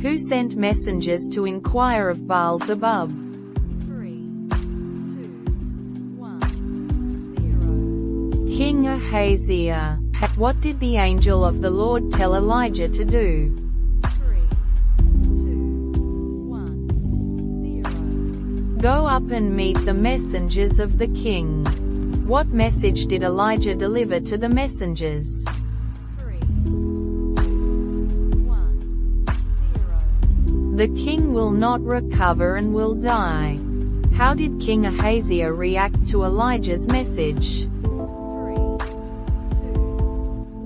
Who sent messengers to inquire of Baal-zebub? 3, 2, 1, 0. King Ahaziah. What did the angel of the Lord tell Elijah to do? 3, 2, 1, 0. Go up and meet the messengers of the king. What message did Elijah deliver to the messengers? 3, 2, 1, 0. The king will not recover and will die. How did King Ahaziah react to Elijah's message? 3, 2,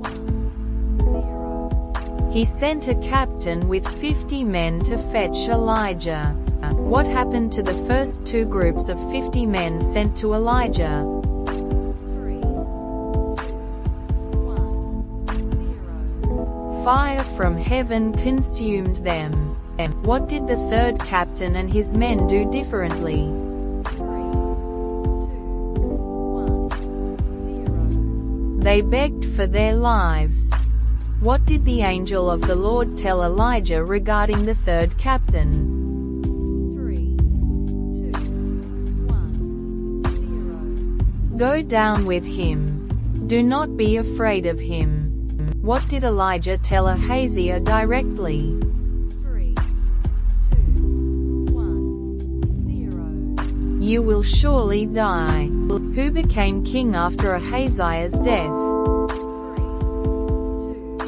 1, 0. He sent a captain with 50 men to fetch Elijah. What happened to the first two groups of 50 men sent to Elijah? 3, 2, 1, 0. Fire from heaven consumed them. What did the third captain and his men do differently? 3, 2, 1, 0. They begged for their lives. What did the angel of the Lord tell Elijah regarding the third captain? 3, 2, 1, 0. Go down with him. Do not be afraid of him. What did Elijah tell Ahaziah directly? 3, 2, 1, 0. You will surely die. Who became king after Ahaziah's death? 3, 2,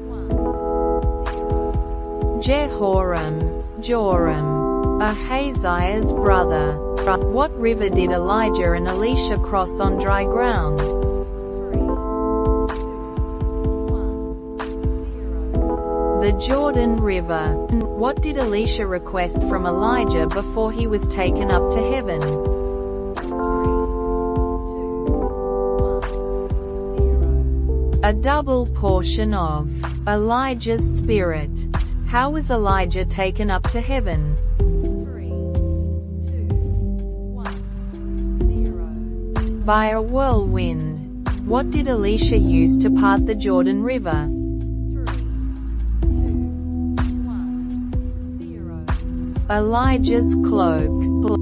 1, 0. Jehoram, Joram, Ahaziah's brother. What river did Elijah and Elisha cross on dry ground? 3, 2, 1, 0. The Jordan River. What did Elisha request from Elijah before he was taken up to heaven? 3, 2, 1, 0. A double portion of Elijah's spirit. How was Elijah taken up to heaven? 3, 2, 1, 0. By a whirlwind. What did Elisha use to part the Jordan River? 3, 2, 1, 0. Elijah's cloak.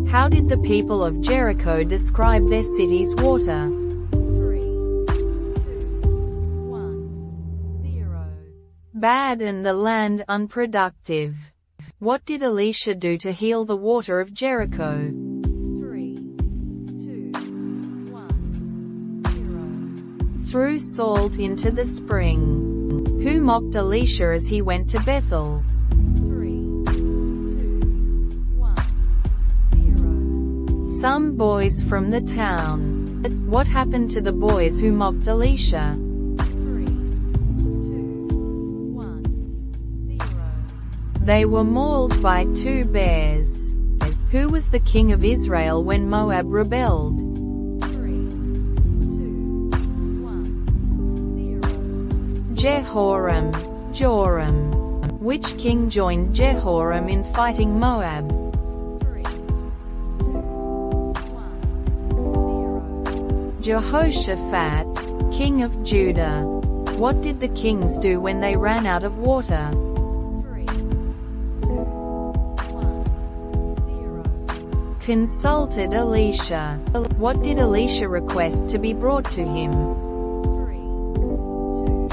How did the people of Jericho describe their city's water? 3, 2, 1, 0. Bad and the land unproductive. What did Elisha do to heal the water of Jericho? 3, 2, 1, 0. Threw salt into the spring. Who mocked Elisha as he went to Bethel? 3, 2, 1, 0. Some boys from the town. What happened to the boys who mocked Elisha? 3, 2, 1, 0. They were mauled by two bears. Who was the king of Israel when Moab rebelled? 3, 2, 1, 0. Jehoram. Joram. Which king joined Jehoram in fighting Moab? 3, 2, 1, 0. Jehoshaphat, king of Judah. What did the kings do when they ran out of water? 3, 2, 1, 0. Consulted Elisha. What did Elisha request to be brought to him? 3, 2,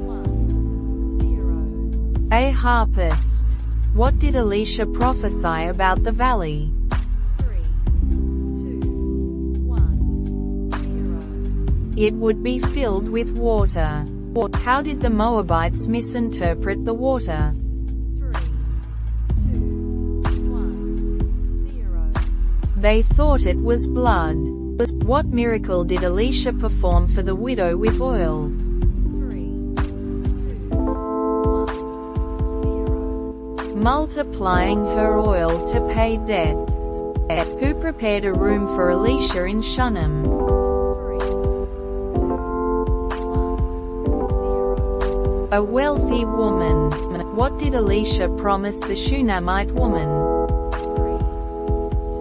1, 0. A harpist. What did Elisha prophesy about the valley? 3, 2, 1, 0. It would be filled with water. How did the Moabites misinterpret the water? 3, 2, 1, 0. They thought it was blood. What miracle did Elisha perform for the widow with oil? 3, 2, 1, 0. Multiplying her oil to pay debts. Who prepared a room for Elisha in Shunem? 3, 2, 1, 0. A wealthy woman. What did Elisha promise the Shunammite woman? 3, 2,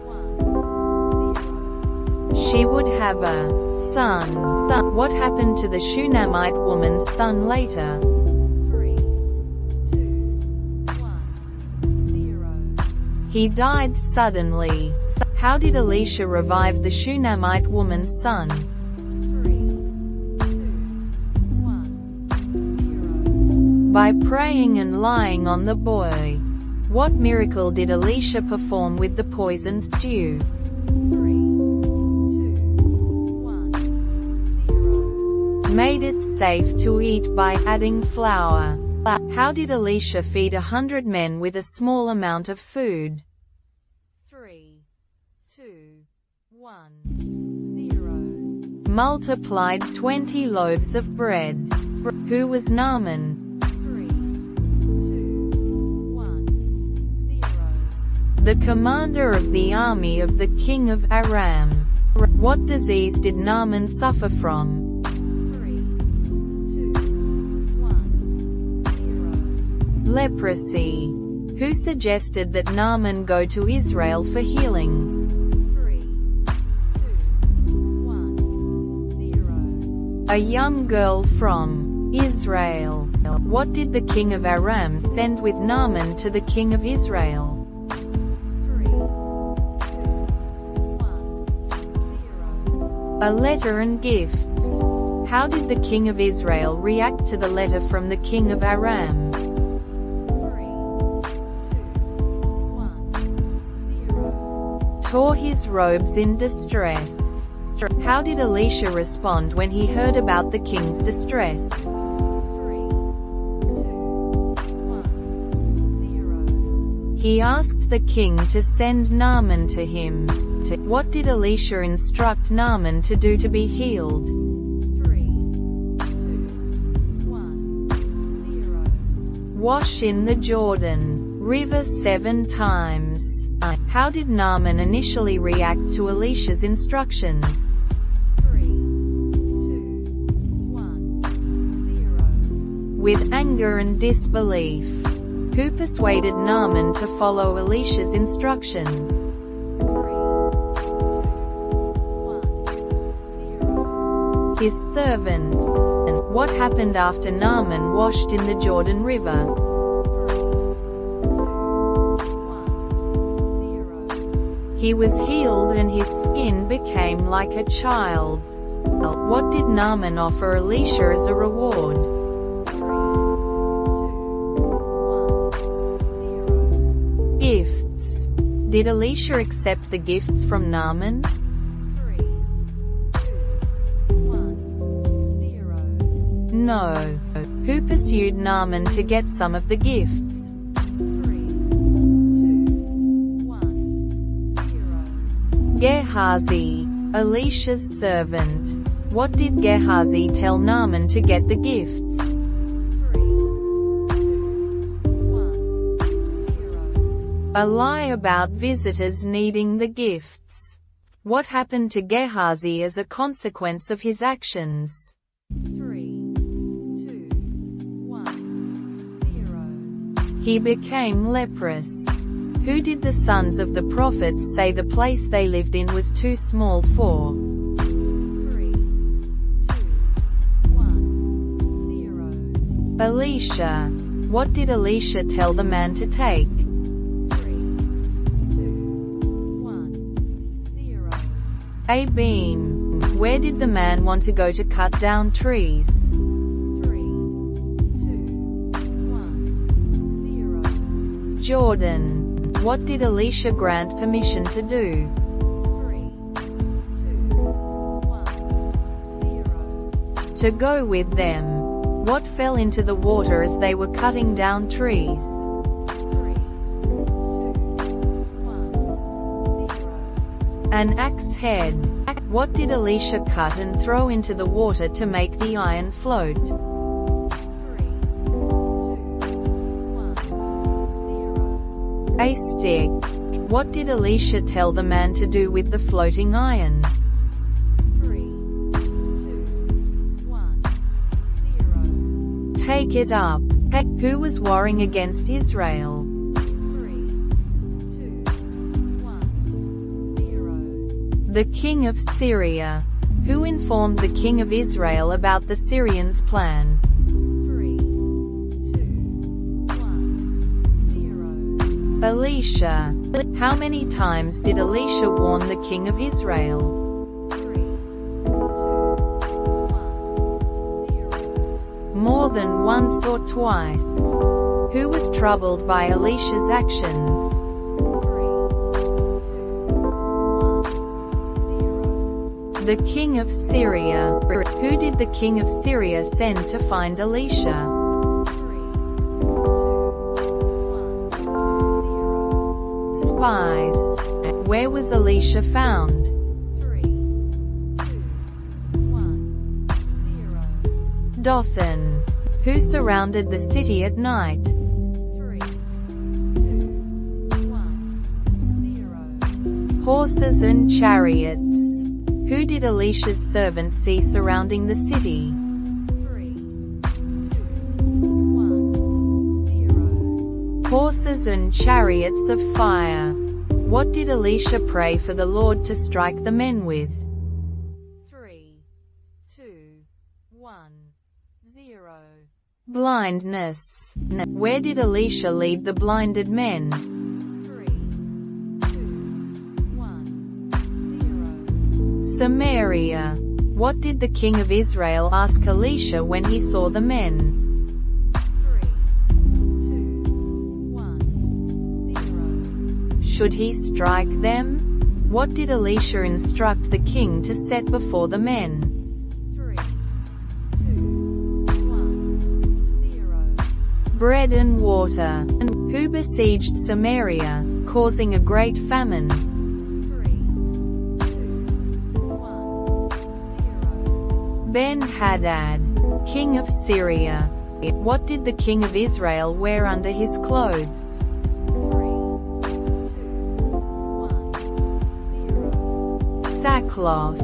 1, 0. She would have a son. What happened to the Shunammite woman's son later? 3, 2, He died suddenly. How did Elisha revive the Shunammite woman's son? 3, 2, 1, 0. By praying and lying on the boy. What miracle did Elisha perform with the poisoned stew? 3, 2, 1, 0. Made it safe to eat by adding flour. How did Elisha feed 100 men with a small amount of food? 3, 2, 1, 0. Multiplied 20 loaves of bread. Who was Naaman? 3, 2, 1, 0. The commander of the army of the king of Aram. What disease did Naaman suffer from? 3, 2, 1, 0. Leprosy. Who suggested that Naaman go to Israel for healing? 3, 2, 1, 0. A young girl from Israel. What did the king of Aram send with Naaman to the king of Israel? 3, 2, 1, 0. A letter and gifts. How did the king of Israel react to the letter from the king of Aram? 3, 2, 1, 0. Tore his robes in distress. How did Elisha respond when he heard about the king's distress? 3, 2, 1, 0. He asked the king to send Naaman to him. What did Elisha instruct Naaman to do to be healed? 3, 2, 1, 0. Wash in the Jordan River 7 times. How did Naaman initially react to Elisha's instructions? 3, 2, 1, 0. With anger and disbelief. Who persuaded Naaman to follow Elisha's instructions? 3, 2, 1, 0. His servants. And what happened after Naaman washed in the Jordan River? 3, 2, 1, 0. He was healed and his skin became like a child's. What did Naaman offer Elisha as a reward? 3, 2, 1, 0. Gifts. Did Elisha accept the gifts from Naaman? 3, 2, 1, 0. No. Who pursued Naaman to get some of the gifts? 3, 2, 1, 0. Gehazi, Elisha's servant. What did Gehazi tell Naaman to get the gifts? 3, 2, 1, 0. A lie about visitors needing the gifts. What happened to Gehazi as a consequence of his actions? 3, 2, 1, 0. He became leprous. Who did the sons of the prophets say the place they lived in was too small for? 3, 2, 1, 0. Elisha. What did Elisha tell the man to take? 3, 2, 1, 0. A beam. Where did the man want to go to cut down trees? 3, 2, 1, 0. Jordan. What did Elisha grant permission to do? 3, 2, 1, 0. To go with them. What fell into the water as they were cutting down trees? 3, 2, 1, 0. An axe head. What did Elisha cut and throw into the water to make the iron float? 3, 2, 1, 0. A stick. What did Elisha tell the man to do with the floating iron? 3, 2, 1, 0. Take it up. Who was warring against Israel? 3, 2, 1, 0. The king of Syria. Who informed the king of Israel about the Syrians' plan? 3, 2, 1, Elisha. How many times did Elisha warn the king of Israel? 3, 2, 1, 0. More than once or twice. Who was troubled by Elisha's actions? 3, 2, 1, 0. The king of Syria. Who did the king of Syria send to find Elisha? 3, 2, 1, 0. Spies. Where was Elisha found? 3, 2, 1, 0. Dothan. Who surrounded the city at night? 3, 2, 1, 0. Horses and chariots. Who did Elisha's servant see surrounding the city? 3, 2, 1, 0. Horses and chariots of fire. What did Elisha pray for the Lord to strike the men with? 3, 2, 1, 0. Blindness. Where did Elisha lead the blinded men? 3, 2, 1, 0. Samaria. What did the king of Israel ask Elisha when he saw the men? 3, 2, 1, 0. Should he strike them? What did Elisha instruct the king to set before the men? 3, 2, 1, 0. Bread and water. Who besieged Samaria, causing a great famine? 3, 2, 1, 0. Ben-Hadad, king of Syria. What did the king of Israel wear under his clothes? 3, 2, 1, 0. Sackcloth.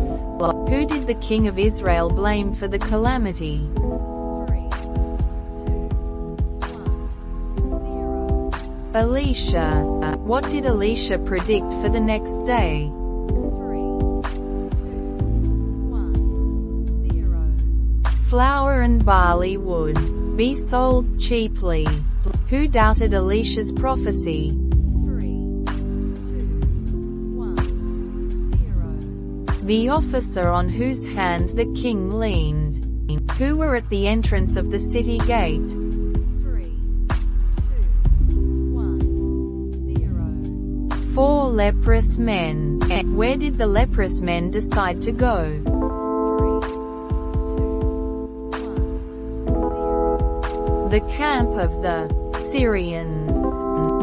Who did the king of Israel blame for the calamity? 3, 2, 1, 0. Elisha. What did Elisha predict for the next day? 3, 2, 1, 0. Flour and barley would be sold cheaply. Who doubted Elisha's prophecy? 3, 2, 1, 0. The officer on whose hand the king leaned. Who were at the entrance of the city gate? 3, 2, 1, 0. 4 leprous men. Where did the leprous men decide to go? 3, 2, 1, 0. The camp of the Syrians.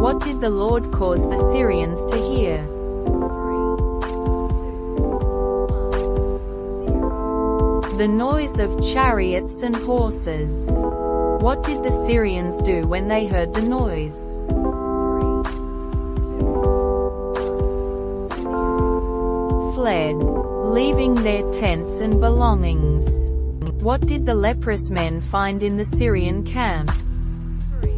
What did the Lord cause the Syrians to hear? 3, 2, 1, 0. The noise of chariots and horses. What did the Syrians do when they heard the noise? 3, 2, 1, 0. Fled, leaving their tents and belongings. What did the leprous men find in the Syrian camp? 3,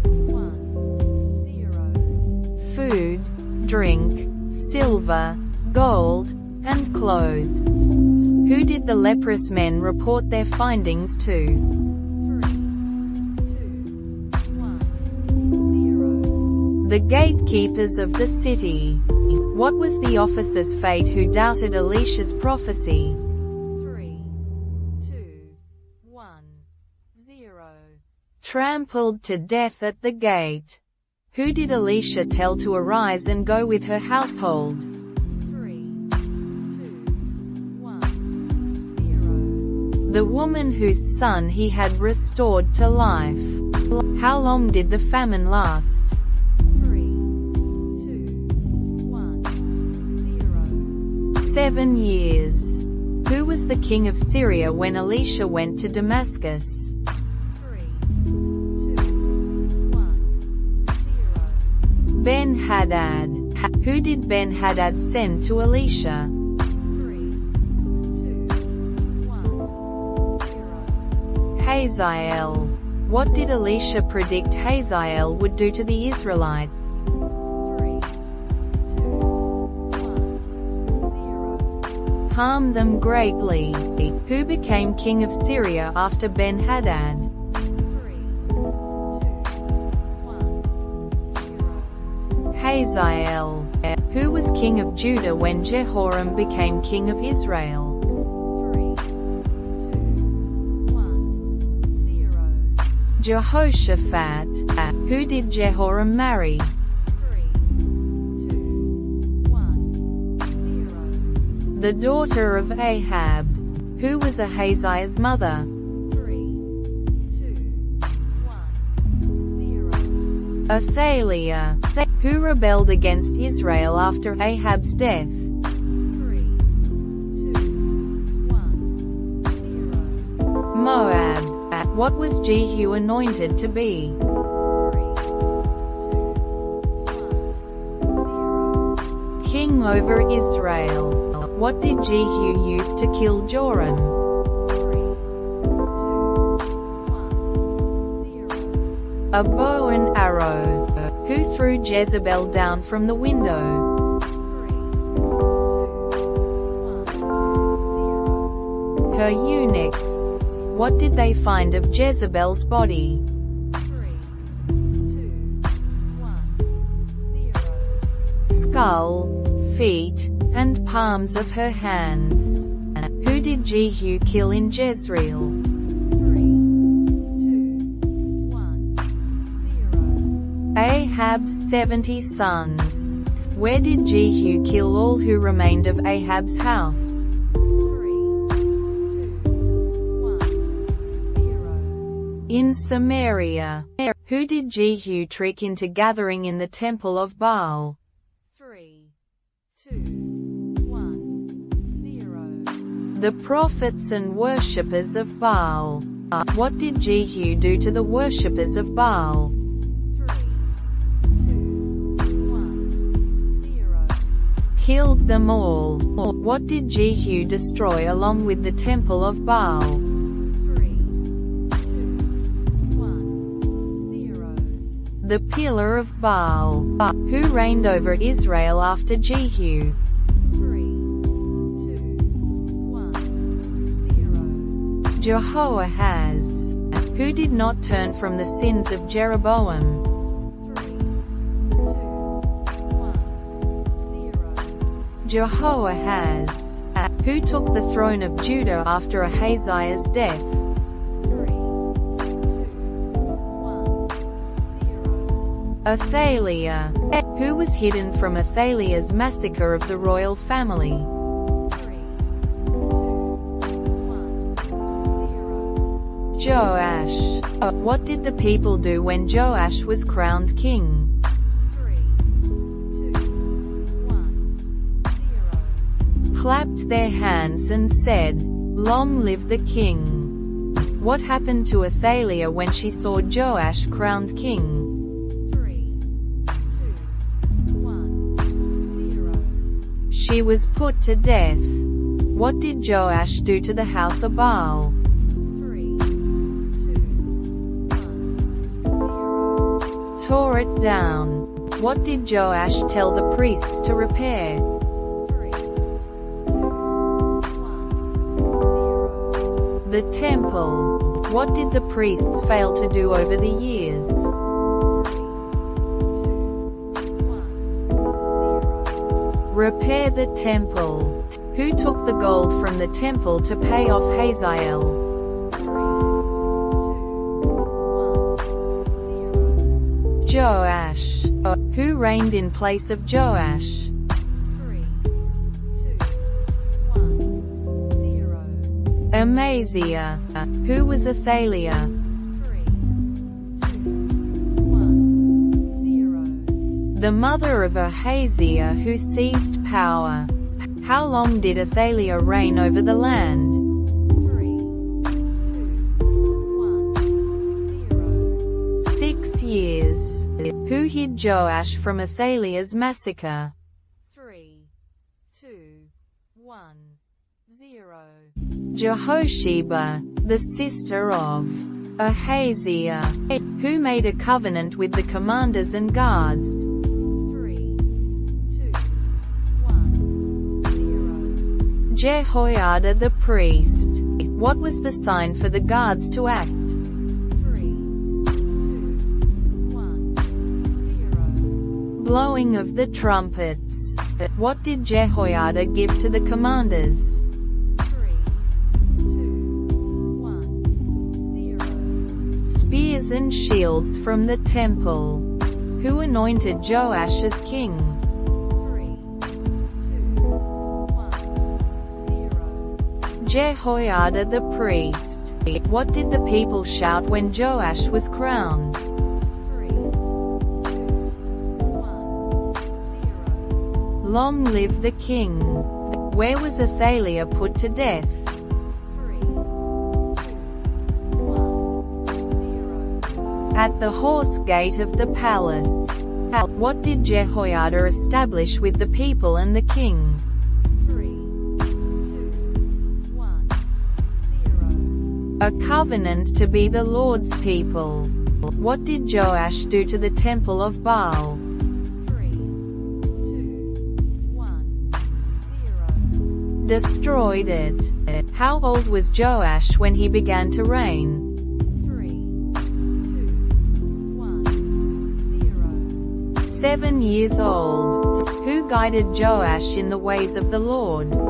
2, 1, 0. Food, drink, silver, gold, and clothes. Who did the leprous men report their findings to? 3, 2, 1, 0. The gatekeepers of the city. What was the officer's fate who doubted Elisha's prophecy? 3, 2, 1, 0. Trampled to death at the gate. Who did Elisha tell to arise and go with her household? 3, 2, 1, 0. The woman whose son he had restored to life. How long did the famine last? 3, 2, 1, 0. 7 years. Who was the king of Syria when Elisha went to Damascus? 3, 2, 1, 0. Ben-Hadad. Who did Ben-Hadad send to Elisha? 3, 2, 1, 0. Hazael. What did Elisha predict Hazael would do to the Israelites? 3, 2, 1, 0. Harm them greatly. Who became king of Syria after Ben-Hadad? 3, 2, 1, Hazael, who was king of Judah when Jehoram became king of Israel. 3, 2, 1, 0. Jehoshaphat, who did Jehoram marry? 3, 2, 1, 0. The daughter of Ahab, who was Ahaziah's mother. 3, 2, 1, 0. Athaliah, who rebelled against Israel after Ahab's death. 3, 2, 1, 0. Moab, what was Jehu anointed to be? 3, 2, 1, 0. King over Israel. What did Jehu use to kill Joram? 3, 2, 1, 0. A bow and arrow. Who threw Jezebel down from the window? 3, 2, 1, 0. Her eunuchs. What did they find of Jezebel's body? 3, 2, 1, 0. Skull, feet, and palms of her hands. Who did Jehu kill in Jezreel? 3, 2, 1, 0. Ahab's 70 sons. Where did Jehu kill all who remained of Ahab's house? 3, 2, 1, 0. In Samaria. Who did Jehu trick into gathering in the temple of Baal? 3, 2, 1, 0. The prophets and worshippers of Baal. What did Jehu do to the worshippers of Baal? 3, 2, 1, 0. Killed them all. What did Jehu destroy along with the temple of Baal? 3, 2, 1, 0. The pillar of Baal. Who reigned over Israel after Jehu? 3, 2, 1, 0. Jehoahaz. Who did not turn from the sins of Jeroboam? 3, 2, 1, 0. Jehoahaz. Who took the throne of Judah after Ahaziah's death? 3, 2, 1, 0. Athaliah. Who was hidden from Athaliah's massacre of the royal family? 3, 2, 1, 0. Joash. What did the people do when Joash was crowned king? 3, 2, 1, 0. Clapped their hands and said, "Long live the king." What happened to Athaliah when she saw Joash crowned king? 3, 2, 1, 0. She was put to death. What did Joash do to the house of Baal? 3, 2, 1, 0. Tore it down. What did Joash tell the priests to repair? 3, 2, 1, 0. The temple. What did the priests fail to do over the years? 3, 2, 1, 0. Repair the temple. Who took the gold from the temple to pay off Hazael? 3, 2, 1, 0. Joash. Who reigned in place of Joash? 3, 2, 1, 0. Amaziah. Who was Athaliah? 3, 2, 1, 0. The mother of Ahaziah who seized power. How long did Athaliah reign over the land? 3, 2, 1, 0. 6 years. Who hid Joash from Athaliah's massacre? 3, 2, 1, 0. Jehosheba, the sister of Ahaziah, who made a covenant with the commanders and guards. 3, 2, 1, 0. Jehoiada the priest. What was the sign for the guards to act? 3, 2, 1, 0. Blowing blowing of the trumpets. What did Jehoiada give to the commanders? 3, 2, 1, 0. Spears and shields from the temple. Who anointed Joash as king? 3, 2, 1, 0. Jehoiada the priest. What did the people shout when Joash was crowned? 3, 2, 1, 0. Long live the king. Where was Athaliah put to death? 3, 2, 1, 0. At the horse gate of the palace. What did Jehoiada establish with the people and the king? 3, 2, 1, 0. A covenant to be the Lord's people. What did Joash do to the temple of Baal? 3, 2, 1, 0. Destroyed it. How old was Joash when he began to reign? 3, 2, 1, 0. 7 years old. Who guided Joash in the ways of the Lord? 3, 2,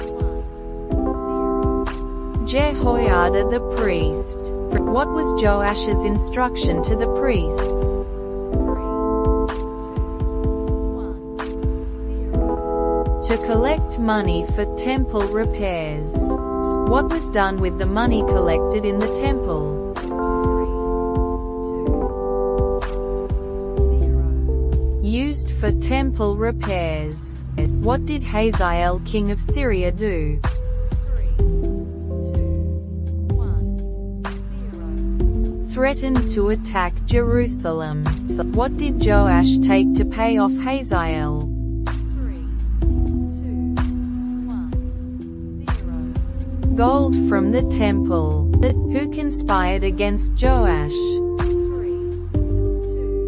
1, 0. Jehoiada the priest. What was Joash's instruction to the priests? 3, 2, 1, 0. To collect money for temple repairs. What was done with the money collected in the temple? 3, 2, 1, 0. Used for temple repairs. What did Hazael, king of Syria, do? 3, 2, 1, 0. Threatened to attack Jerusalem. What did Joash take to pay off Hazael? 3, 2, 1, 0. Gold from the temple. Who conspired against Joash? 3, 2,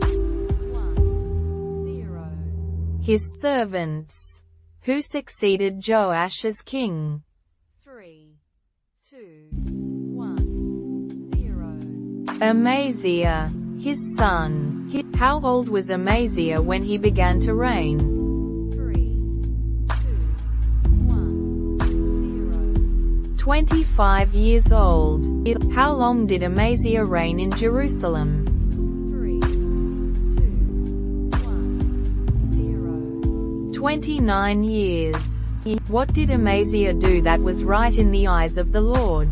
1, 0. His servants. Who succeeded Joash as king? 3, 2, 1, 0. Amaziah, his son. How old was Amaziah when he began to reign? 3, 2, 1, 0. 25 years old. How long did Amaziah reign in Jerusalem? 3, 2, 1, 0. 29 years. What did Amaziah do that was right in the eyes of the Lord?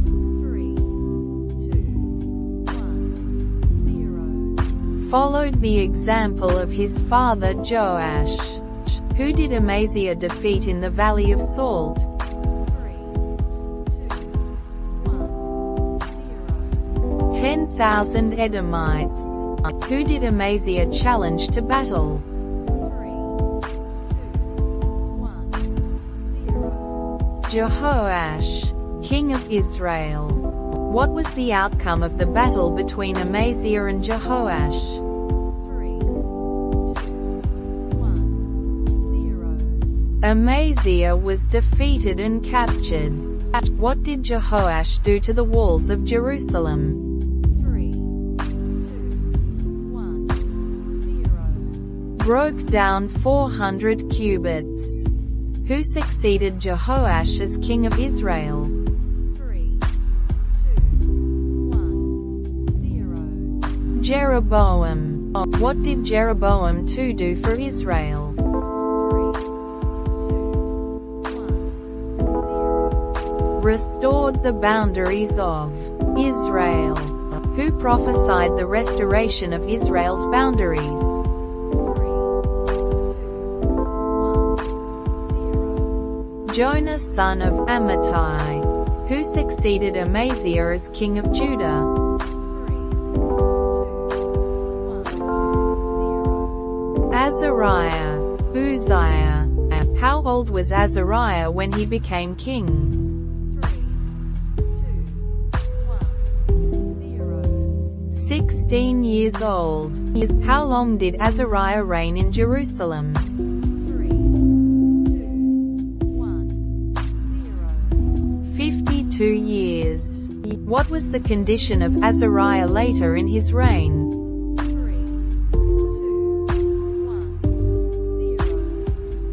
3, 2, 1, 0. Followed the example of his father Joash. Who did Amaziah defeat in the Valley of Salt? 3, 2, 1, 0. 10,000 Edomites. Who did Amaziah challenge to battle? 3, 2, 1, 0. Jehoash, king of Israel. What was the outcome of the battle between Amaziah and Jehoash? 3, 2, 1, 0. Amaziah was defeated and captured. What did Jehoash do to the walls of Jerusalem? 3, 2, 1, 0. Broke down 400 cubits. Who succeeded Jehoash as king of Israel? 3, 2, 1, 0. Jeroboam. What did Jeroboam II do for Israel? 3, 2, 1, 0. Restored the boundaries of Israel. Who prophesied the restoration of Israel's boundaries? 3, 2, 1, 0. Jonah son of Amittai. Who succeeded Amaziah as king of Judah? 3, 2, 1, 0. Azariah. Uzziah. How old was Azariah when he became king? 3, 2, 1, 0. 16 years old. How long did Azariah reign in Jerusalem? 3, 2, 1, 0. 52 years. What was the condition of Azariah later in his reign? 3,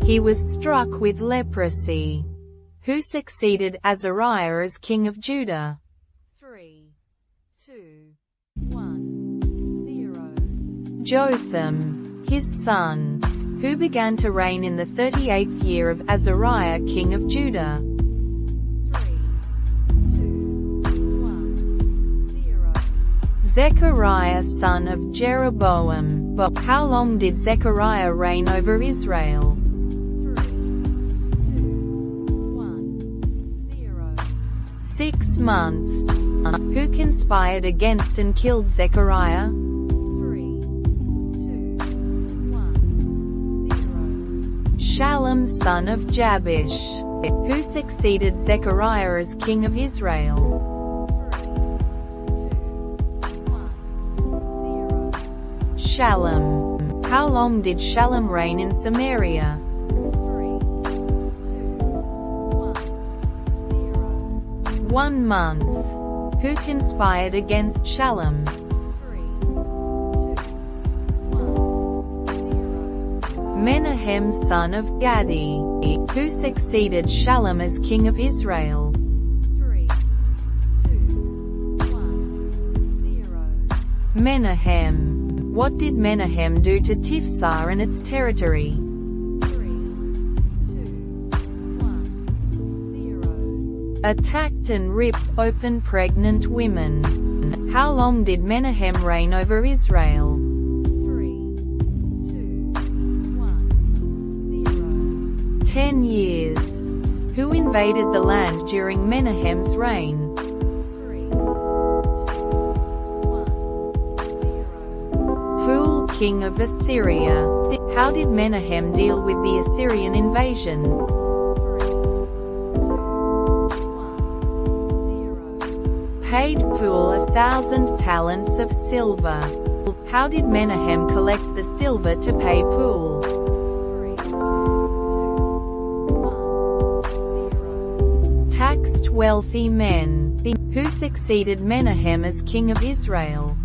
He was struck with leprosy. Who succeeded Azariah as king of Judah? 3, 2, 1, 0. Jotham, his son, who began to reign in the 38th year of Azariah king of Judah. 3, 2, 1, 0. Zechariah son of Jeroboam. How long did Zechariah reign over Israel? 6 months. Who conspired against and killed Zechariah? 3, 2, 1, 0. Shallum son of Jabesh. Who succeeded Zechariah as king of Israel? 3, 2, 1, 0. Shallum. How long did Shallum reign in Samaria? 1 month. Who conspired against Shallum? 3, 2, 1, 0. Menahem son of Gadi. Who succeeded Shallum as king of Israel? 3, 2, 1, 0. Menahem. What did Menahem do to Tifsah and its territory? 3, 2, 1, 0. Attacked and ripped open pregnant women. How long did Menahem reign over Israel? 3, 2, 1, 0. 10 years. Who invaded the land during Menahem's reign? 3, 2, 1, 0. Pul, king of Assyria. How did Menahem deal with the Assyrian invasion? 3, 2, 1, 0. Paid Pul 1,000 talents of silver. How did Menahem collect the silver to pay Pul? 3, 2, 1, 0. Taxed wealthy men. Who succeeded Menahem as king of Israel?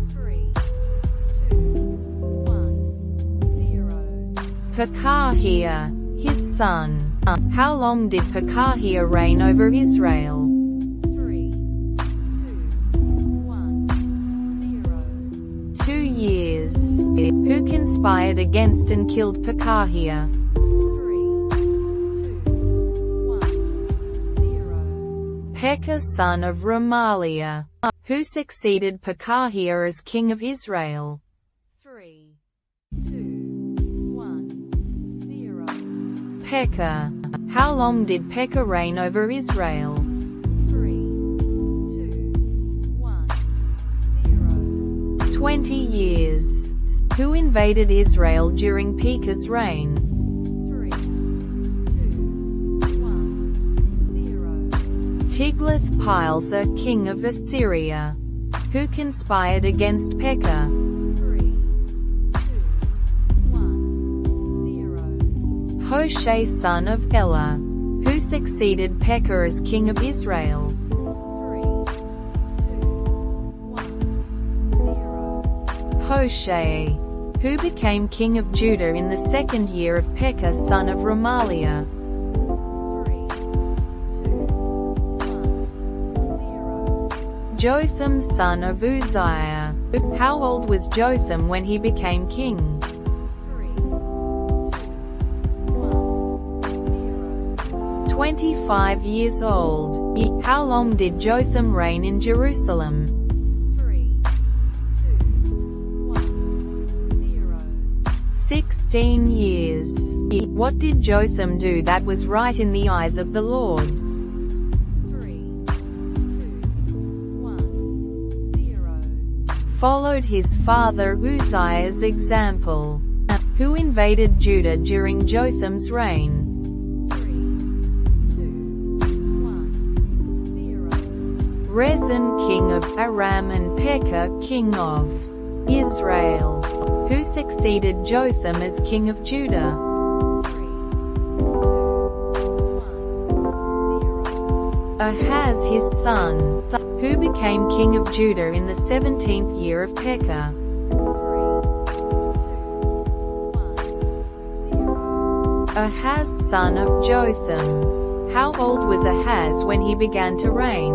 3, 2, 1, 0. Pekahiah, his son. How long did Pekahiah reign over Israel? 3, 2, 1, 0. 2 years. Who conspired against and killed Pekahiah? 3, 2, 1, 0. Pekah son of Remaliah. Who succeeded Pekahiah as king of Israel? 3, 2, 1, 0. Pekah. How long did Pekah reign over Israel? 3, 2, 1, 0. 20 years. Who invaded Israel during Pekah's reign? 3, 2, 1, 0. Tiglath-Pileser king of Assyria. Who conspired against Pekah? 3, 2, 1, 0. Hoshea son of Elah. Who succeeded Pekah as king of Israel? 3, 2, 1, 0. Hoshea. Who became king of Judah in the second year of Pekah son of Remaliah? 3, 2, 1, 0. Jotham son of Uzziah. How old was Jotham when he became king? 3, 2, 1, 0. 25 years old. How long did Jotham reign in Jerusalem? 3, 2, 1, 0. 16 years. What did Jotham do that was right in the eyes of the Lord? 3, 2, 1, 0. Followed his father Uzziah's example. Who invaded Judah during Jotham's reign? 3, 2, 1, 0. Rezin king of Aram and Pekah king of Israel. Who succeeded Jotham as king of Judah? 3, 2, 1, 0. Ahaz his son. Who became king of Judah in the 17th year of Pekah? 3, 2, 1, 0. Ahaz son of Jotham. How old was Ahaz when he began to reign?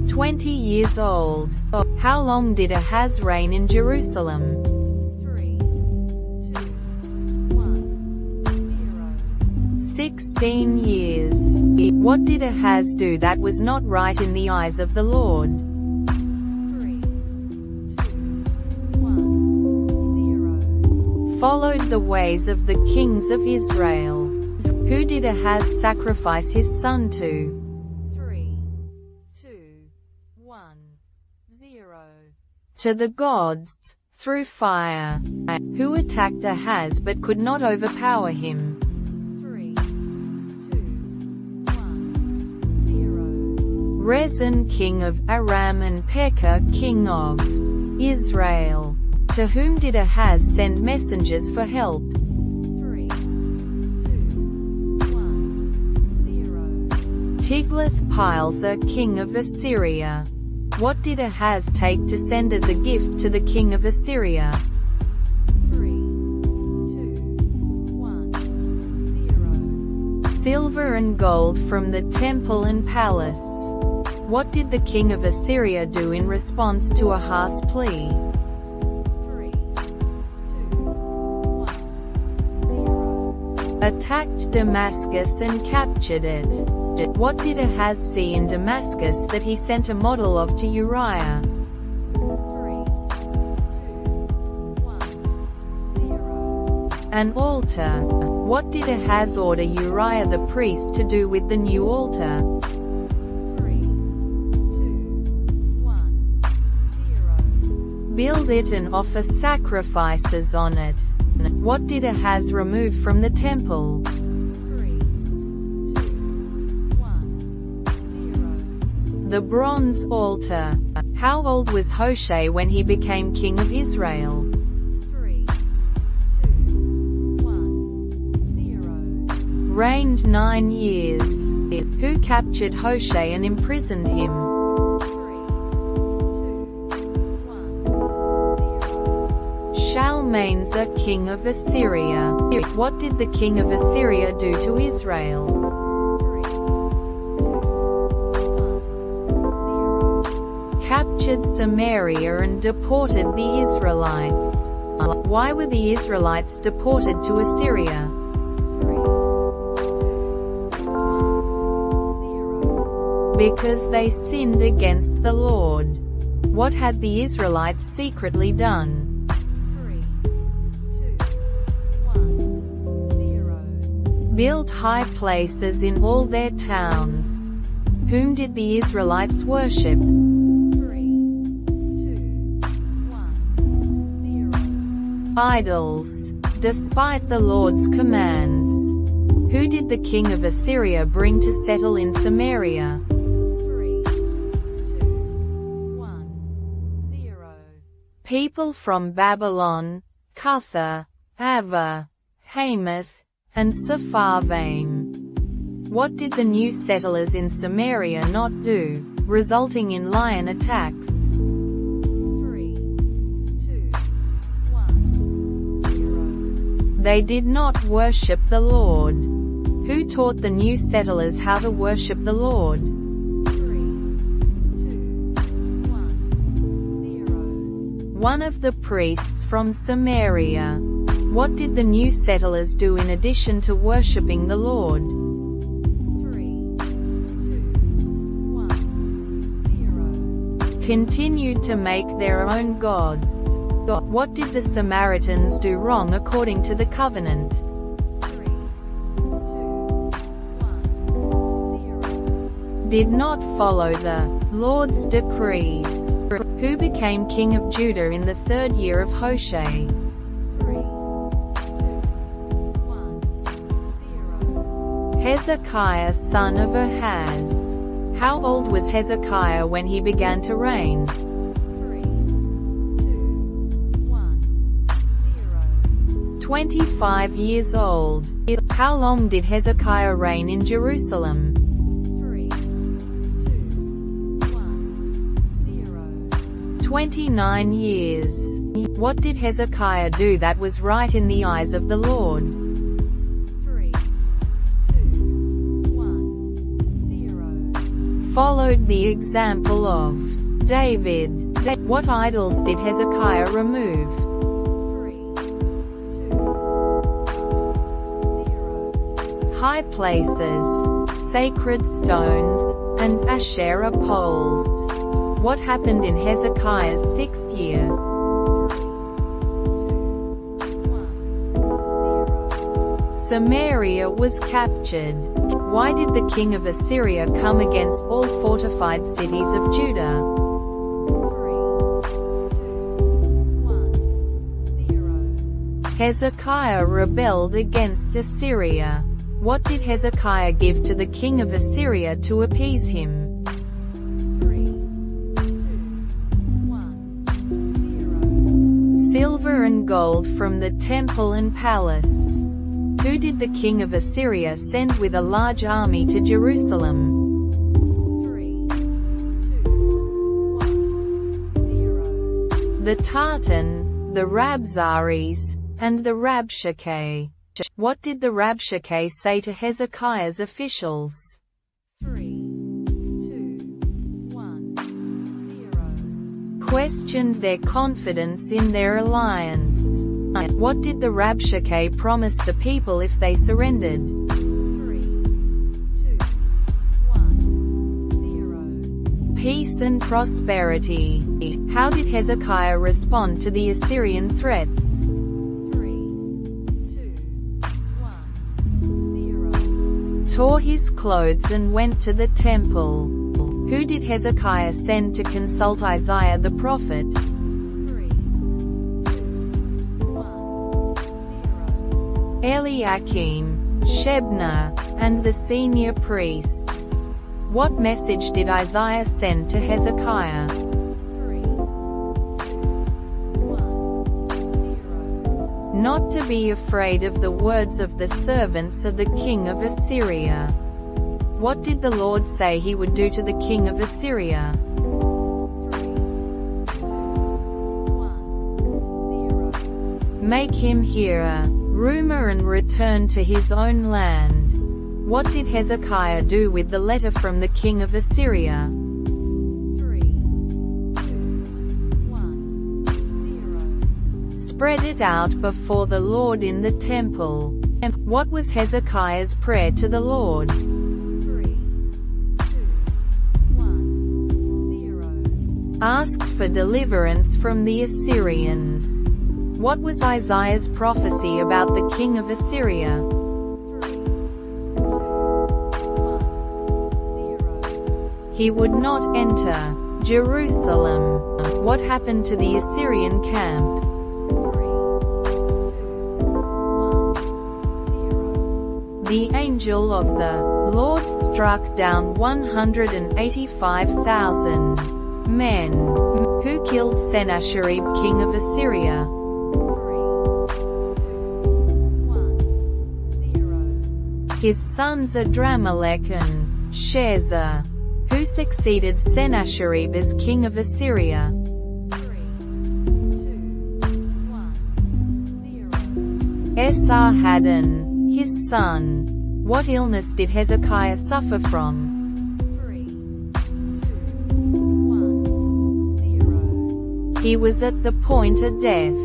20 years old. How long did Ahaz reign in Jerusalem? 16 years. What did Ahaz do that was not right in the eyes of the Lord? Followed the ways of the kings of Israel. Who did Ahaz sacrifice his son to? 3, 2, 1, 0. To the gods, through fire. Who attacked Ahaz but could not overpower him? 3, 2, 1, 0. Rezin king of Aram and Pekah king of Israel. To whom did Ahaz send messengers for help? 3, 2, 1, 0. Tiglath-Pileser king of Assyria. What did Ahaz take to send as a gift to the king of Assyria? 3, 2, 1, 0. Silver and gold from the temple and palace. What did the king of Assyria do in response to Ahaz's plea? 3, 2, 1, 0. Attacked Damascus and captured it. What did Ahaz see in Damascus that he sent a model of to Uriah? 3, 2, 1, 0. An altar. What did Ahaz order Uriah the priest to do with the new altar? 3, 2, 1, 0. Build it and offer sacrifices on it. What did Ahaz remove from the temple? 3, 2, 1, 0. The bronze altar. How old was Hoshea when he became king of Israel? 3, 2, 1, 0. Reigned 9 years. Who captured Hoshea and imprisoned him? 3, 2, 1, 0. Shalmaneser king of Assyria. What did the king of Assyria do to Israel? 3, 2, 1, 0. Captured Samaria and deported the Israelites. Why were the Israelites deported to Assyria? 3, 2, 1, 0. Because they sinned against the Lord. What had the Israelites secretly done? 3, 2, 1, 0. Built high places in all their towns. Whom did the Israelites worship? 3, 2, 1, 0. Idols. Despite the Lord's commands. Who did the king of Assyria bring to settle in Samaria? 3, 2, 1, 0. People from Babylon, Cutha, Ava, Hamath, and Sepharvaim. What did the new settlers in Samaria not do, resulting in lion attacks? 3, 2, 1, 0. They did not worship the Lord. Who taught the new settlers how to worship the Lord? 3, 2, 1, 0. One of the priests from Samaria. What did the new settlers do in addition to worshipping the Lord? 3, 2, 1, 0. Continued to make their own gods. What did the Samaritans do wrong according to the covenant? 3, 2, 1, 0. Did not follow the Lord's decrees. Who became king of Judah in the 3rd year of Hoshea? 3, 2, 1, 0. Hezekiah son of Ahaz. How old was Hezekiah when he began to reign? 3, 2, 1, 0. 25 years old. How long did Hezekiah reign in Jerusalem? 3, 2, 1, 0. 29 years. What did Hezekiah do that was right in the eyes of the Lord? 3, 2, 1, 0. Followed the example of David. What idols did Hezekiah remove? 3, 2, 1, 0. High places, sacred stones, and Asherah poles. What happened in Hezekiah's 6th year? 3, 2, 1, 0. Samaria was captured. Why did the king of Assyria come against all fortified cities of Judah? 3, 2, 1, 0. Hezekiah rebelled against Assyria. What did Hezekiah give to the king of Assyria to appease him? 3, 2, 1, 0. Silver and gold from the temple and palace. Who did the king of Assyria send with a large army to Jerusalem? 3, 2, 1, 0. The Tartan, the Rabzaris, and the Rabshakeh. What did the Rabshakeh say to Hezekiah's officials? 3, 2, 1, 0. Questioned their confidence in their alliance. What did the Rabshakeh promise the people if they surrendered? 3, 2, 1, 0. Peace and prosperity. How did Hezekiah respond to the Assyrian threats? 3, 2, 1, 0. Tore his clothes and went to the temple. Who did Hezekiah send to consult Isaiah the prophet? 3, 2, 1, 0. Eliakim, Shebna, and the senior priests. What message did Isaiah send to Hezekiah? 3, 2, 1, 0. Not to be afraid of the words of the servants of the king of Assyria. What did the Lord say he would do to the king of Assyria? 3, 2, 1, 0. Make him hear a rumor and return to his own land. What did Hezekiah do with the letter from the king of Assyria? 3, 2, 1, 0. Spread it out before the Lord in the temple. What was Hezekiah's prayer to the Lord? 3, 2, 1, 0. Asked for deliverance from the Assyrians. What was Isaiah's prophecy about the king of Assyria? 3, 2, 1, 0. He would not enter Jerusalem. What happened to the Assyrian camp? 3, 2, 1, 0. The angel of the Lord struck down 185,000 men. Who killed Sennacherib, king of Assyria? 3, 2, 1, 0. His sons Adramelech and Shazer. Who succeeded Sennacherib as king of Assyria? 3, 2, 1, 0. Esarhaddon, his son. What illness did Hezekiah suffer from? 3, 2, 1, 0. He was at the point of death.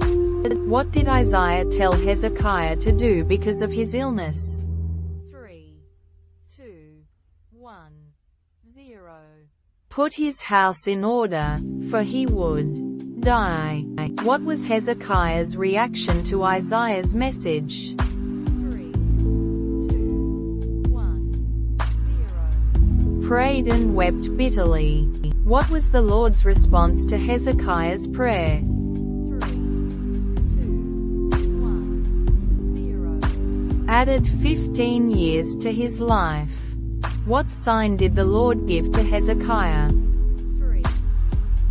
What did Isaiah tell Hezekiah to do because of his illness? 3, 2, 1, 0. Put his house in order, for he would die. What was Hezekiah's reaction to Isaiah's message? 3, 2, 1, 0. Prayed and wept bitterly. What was the Lord's response to Hezekiah's prayer? 3, 2, 1, 0. Added 15 years to his life. What sign did the Lord give to Hezekiah? 3,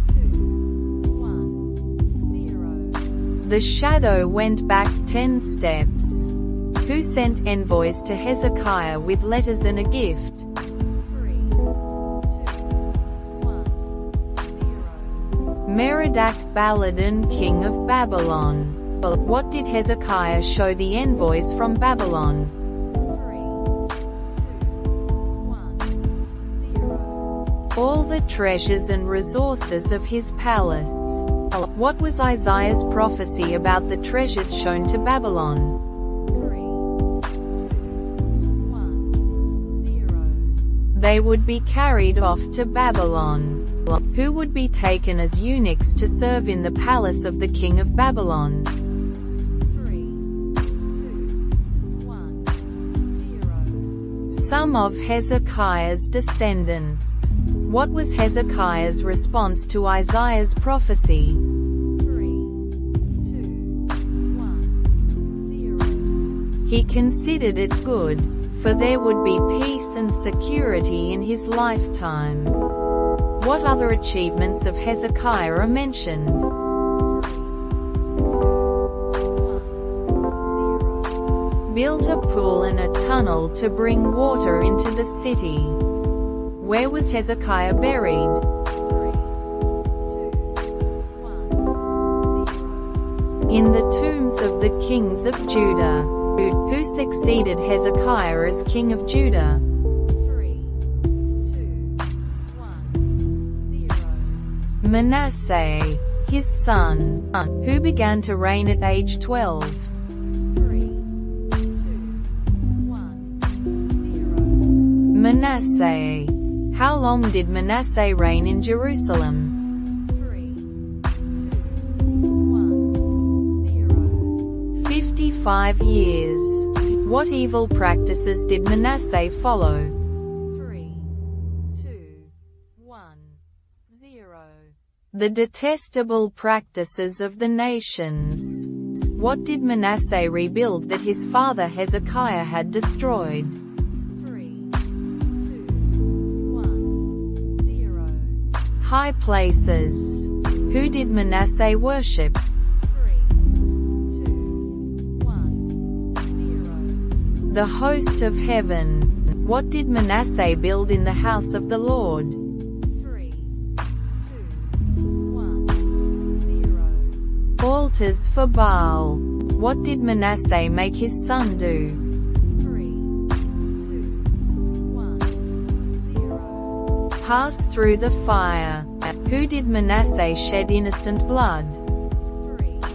2, 1, 0. The shadow went back 10 steps. Who sent envoys to Hezekiah with letters and a gift? 3, 2, 1, 0. Merodach-Baladan, king of Babylon. What did Hezekiah show the envoys from Babylon? 3, 2, 1, 0. All the treasures and resources of his palace. What was Isaiah's prophecy about the treasures shown to Babylon? 3, 2, 1, 0. They would be carried off to Babylon. Who would be taken as eunuchs to serve in the palace of the king of Babylon? 3, 2, 1, 0. Some of Hezekiah's descendants. What was Hezekiah's response to Isaiah's prophecy? 3, 2, 1, 0. He considered it good, for there would be peace and security in his lifetime. What other achievements of Hezekiah are mentioned? 3, 2, 1, 0. Built a pool and a tunnel to bring water into the city. Where was Hezekiah buried? 3, 2, 1, 0. In the tombs of the kings of Judah. Who succeeded Hezekiah as king of Judah? 3, 2, 1, 0. Manasseh, his son, who began to reign at age 12. 3, 2, 1, 0. Manasseh. How long did Manasseh reign in Jerusalem? 3, 2, 1, 0. 55 years. What evil practices did Manasseh follow? 3, 2, 1, 0. The detestable practices of the nations. What did Manasseh rebuild that his father Hezekiah had destroyed? 3, 2, 1, 0. High places. Who did Manasseh worship? 3, 2, 1, 0. The host of heaven. What did Manasseh build in the house of the Lord? 3, 2, 1, 0. Altars for Baal. What did Manasseh make his son do? 3, 2, 1, 0. Pass through the fire. Who did Manasseh shed innocent blood? 3, 2,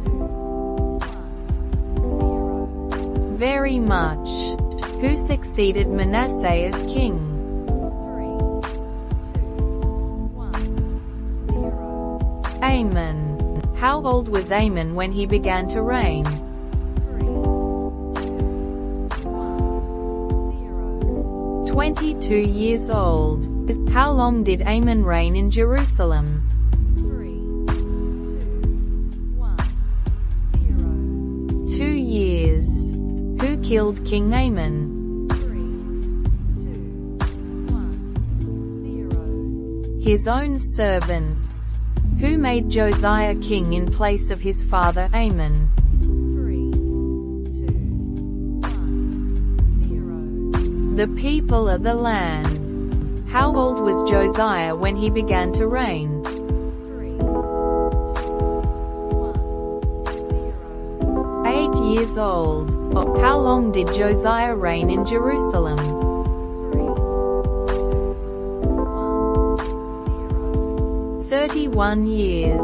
1, 0. Very much. Who succeeded Manasseh as king? 3, 2, 1, 0. Amon. How old was Amon when he began to reign? 3, 2, 1, 0. 22 years old. How long did Amon reign in Jerusalem? 3, 2, 1, 0. 2 years. Who killed King Amon? 3, 2, 1, 0. His own servants. Who made Josiah king in place of his father Amon? 3, 2, 1, 0. The people of the land. How old was Josiah when he began to reign? 3, 2, 1, 0. 8 years old. How long did Josiah reign in Jerusalem? 3, 2, 1, 0. 31 years.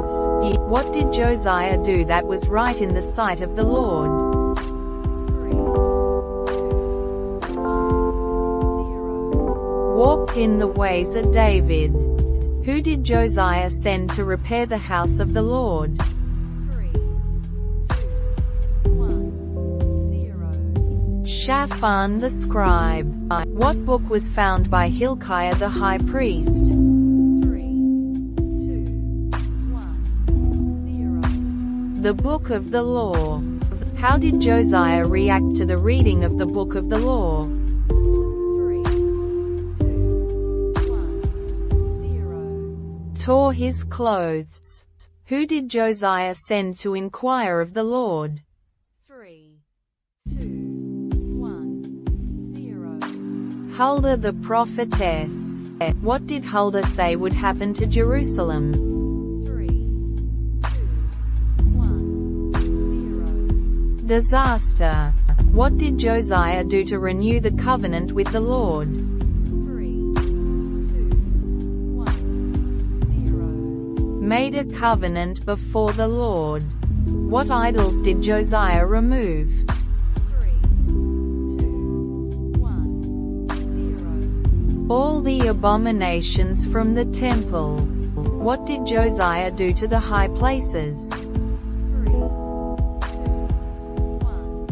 What did Josiah do that was right in the sight of the Lord? 3, 2, 1, 0. Walked in the ways of David. Who did Josiah send to repair the house of the Lord? 3, 2, 1, 0. Shaphan the scribe. What book was found by Hilkiah the high priest? 3, 2, 1, 0. The book of the law. How did Josiah react to the reading of the book of the law? 3, 2, 1, 0. Tore his clothes. Who did Josiah send to inquire of the Lord? 3, 2, 1, 0. Huldah the prophetess. What did Huldah say would happen to Jerusalem? Disaster. What did Josiah do to renew the covenant with the Lord? 3, 2, 1, 0. Made a covenant before the Lord. What idols did Josiah remove? 3, 2, 1, 0. All the abominations from the temple. What did Josiah do to the high places? 3, 2, 1,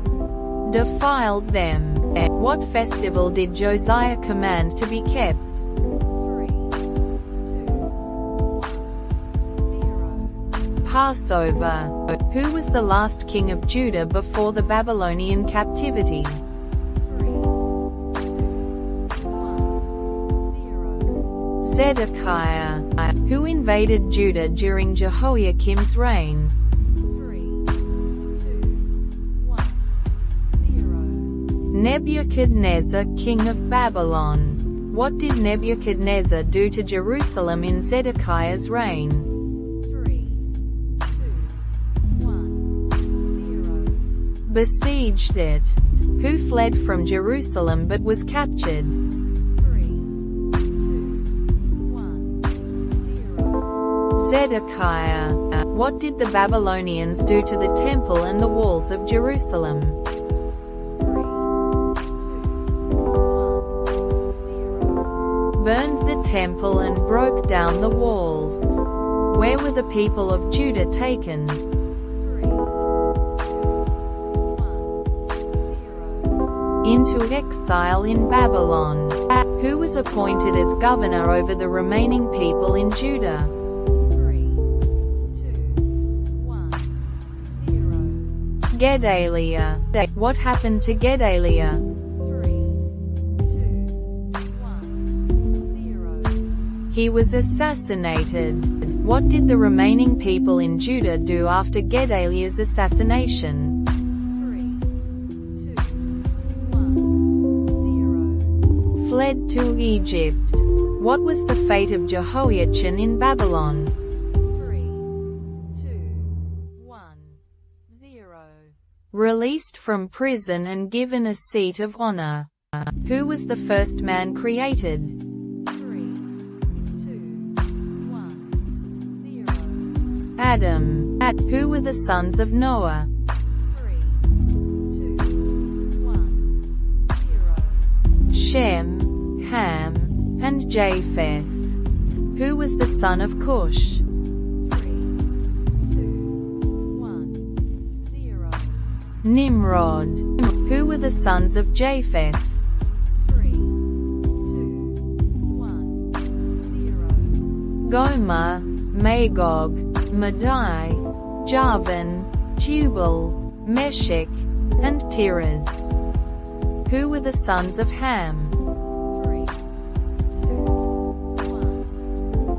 0. Defiled them. What festival did Josiah command to be kept? 3, 2, 1, 0. Passover. Who was the last king of Judah before the Babylonian captivity? 3, 2, 1, 0. Zedekiah. Who invaded Judah during Jehoiakim's reign? 3, 2, 1, 0. Nebuchadnezzar, king of Babylon. What did Nebuchadnezzar do to Jerusalem in Zedekiah's reign? 3, 2, 1, 0. Besieged it. Who fled from Jerusalem but was captured? 3, 2, 1, 0. Zedekiah. What did the Babylonians do to the temple and the walls of Jerusalem? 3, 2, 1, 0. Burned the temple and broke down the walls. Where were the people of Judah taken? 3, 2, 1, 0. Into exile in Babylon. Who was appointed as governor over the remaining people in Judah? 3, 2, 1, 0. Gedaliah. What happened to Gedaliah? 3, 2, 1, 0. He was assassinated. What did the remaining people in Judah do after Gedaliah's assassination? 3, 2, 1, 0. Fled to Egypt. What was the fate of Jehoiachin in Babylon? 3, 2, 1, 0. Released from prison and given a seat of honor. Who was the first man created? 3, 2, 1, 0. Adam. Who were the sons of Noah? 3, 2, 1, 0. Shem, Ham, and Japheth. Who was the son of Cush? 3, 2, 1, 0. Nimrod. Who were the sons of Japheth? 3, 2, 1, 0. Gomer, Magog, Madai, Javan, Tubal, Meshech, and Tiras. Who were the sons of Ham? 3, 2, 1,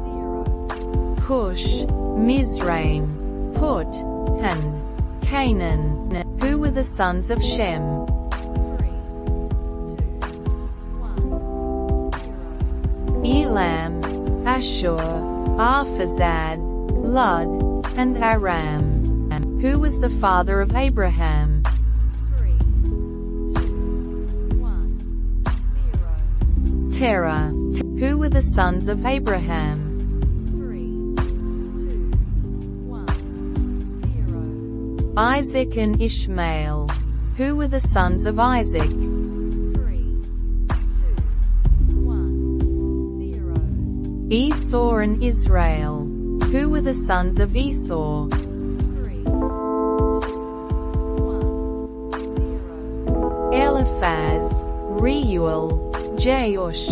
0. Cush, Mizraim, Put, and Canaan. Who were the sons of Shem? 3, 2, 1, 0. Elam, Ashur, Arphaxad, Lud, and Aram. Who was the father of Abraham? 3, 2, 1, 0. Terah. Who were the sons of Abraham? 3, 2, 1, 0. Isaac and Ishmael. Who were the sons of Isaac? 3, 2, 1, 0. Esau and Israel. Who were the sons of Esau? 3, 2, 1, 0. Eliphaz, Reuel, Jeush,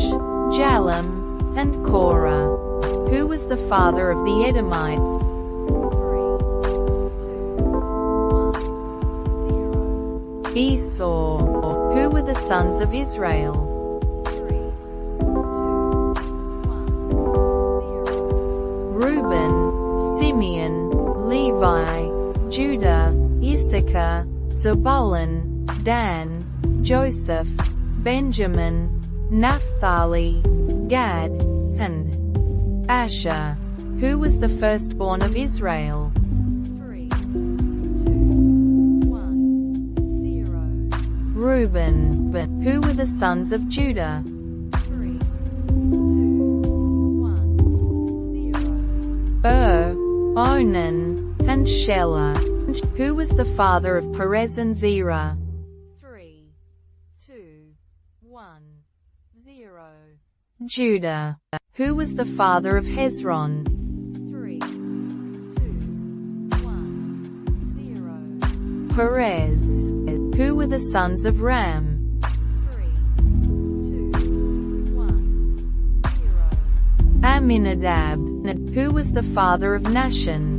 Jalam, and Korah. Who was the father of the Edomites? 3, 2, 1, 0. Esau. Who were the sons of Israel? 3, 2, 1, 0. Reuben, Simeon, Levi, Judah, Issachar, Zebulun, Dan, Joseph, Benjamin, Naphtali, Gad, and Asher. Who was the firstborn of Israel? 3, 2, Reuben. Who were the sons of Judah? 3, 2, 1, 0. Onan, and Shelah. Who was the father of Perez and Zerah? 3, 2, 1, 0. Judah. Who was the father of Hezron? 3, 2, 1, 0. Perez. Who were the sons of Ram? 3, 2, 1, 0. Amminadab. Who was the father of Nahshon?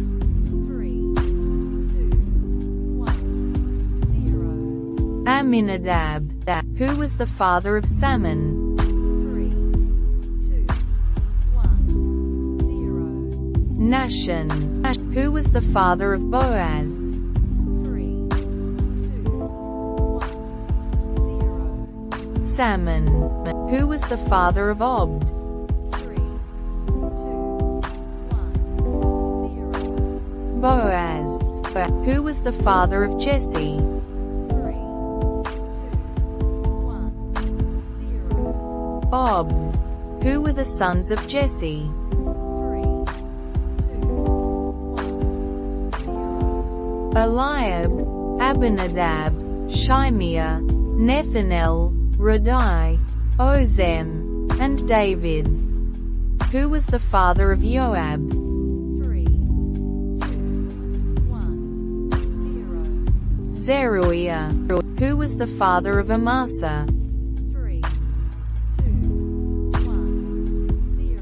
3, 2, 1, 0. Amminadab. Who was the father of Salmon? 3, 2, 1, 0. Nahshon. Who was the father of Boaz? 3, 2, 1, 0. Salmon. Who was the father of Obed? 3, 2, 1, 0. Boaz. Who was the father of Jesse? 3, 2, 1, 0. Ob. Who were the sons of Jesse? 3, 2, 1, 0. Eliab, Abinadab, Shimeah, Nethanel, Radai, Ozem, and David. Who was the father of Joab? 3, 2, 1, 0. Zeruiah. Who was the father of Amasa? 3, 2, 1, 0.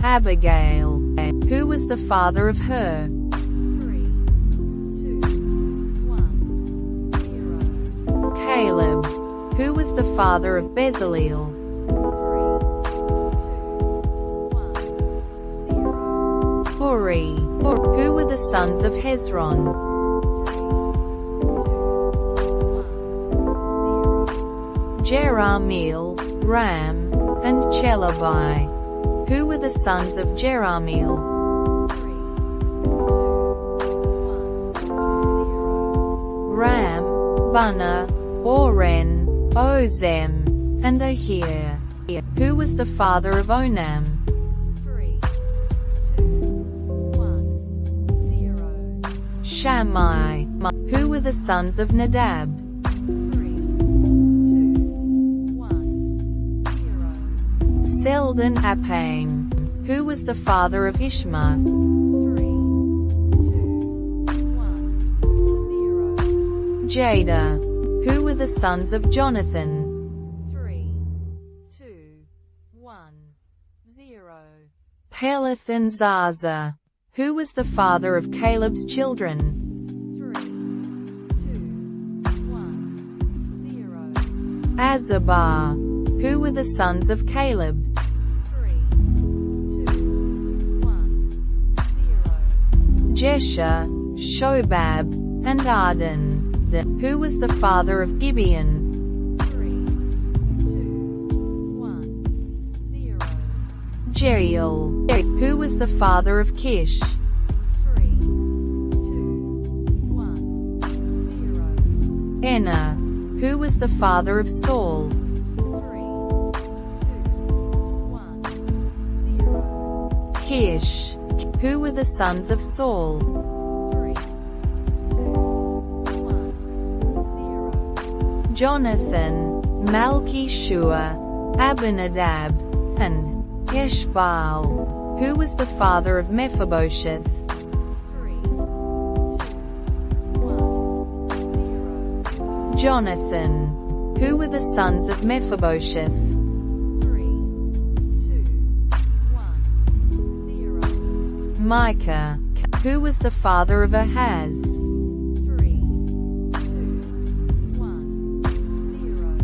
Abigail. Who was the father of Hur? 3, 2, 1, 0. Caleb. Who was the father of Bezaleel? 3, 2, 1, 0. Uri. Who were the sons of Hezron? 3, 2, 1, 0. Jerahmeel, Ram, and Chelabai. Who were the sons of Jerahmeel? 3, 2, 1, 0. Ram, Bunah, Oren, Ozem, and Ahir. Who was the father of Onam? 3, 2, 1, 0. Shammai. Who were the sons of Nadab? 3, 2, 1, 0. Seldon Apam. Who was the father of Ishma? 3, 2, 1, 0. Jada. Who were the sons of Jonathan? 3, 2, 1, 0. Peleth and Zaza. Who was the father of Caleb's children? 3, 2, 1, 0. Azabah. Who were the sons of Caleb? 3, 2, 1, 0. Jesha, Shobab, and Arden. Who was the father of Gibeon? 3, 2, 1, 0. Jeriel. Who was the father of Kish? 3, 2, 1, 0. Enna. Who was the father of Saul? 3, 2, 1, 0. Kish. Who were the sons of Saul? 3, 2, 1, 0. Jonathan, Malchi-Shua, Abinadab, and Eshbaal. Who was the father of Mephibosheth? 3, 2, 1, 0. Jonathan. Who were the sons of Mephibosheth? 3, 2, 1, 0. Micah. Who was the father of Ahaz? 3, 2, 1, 0.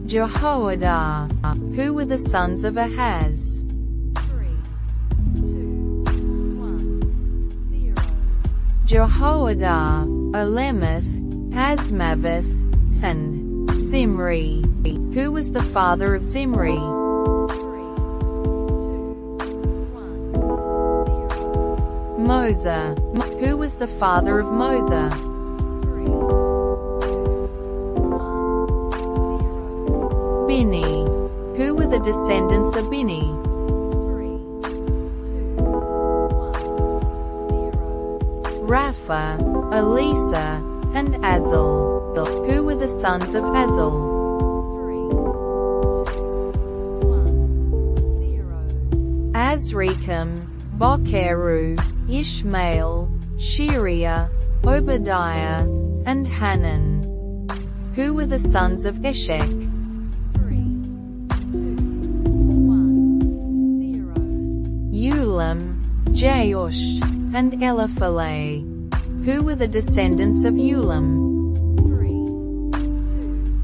Jehoiada. Who were the sons of Ahaz? 3, 2, 1, 0. Jehoiada, Olemeth, Asmaveth, and Zimri. Who was the father of Zimri? 3, 2, 1, 0. Mosa. Who was the father of Mosa? 3, 2, Who were the descendants of Bini? 3, 2, 1, 0. Rapha, Elisa, and Azel. Who were the sons of Azel? 3, 2, 1, 0. Azrikam, Bokeru, Ishmael, Shiriah, Obadiah, and Hanan. Who were the sons of Eshek? 3, 2, 1, 0. Ulam, Jeush, and Eliphalet. Who were the descendants of Ulam? 3,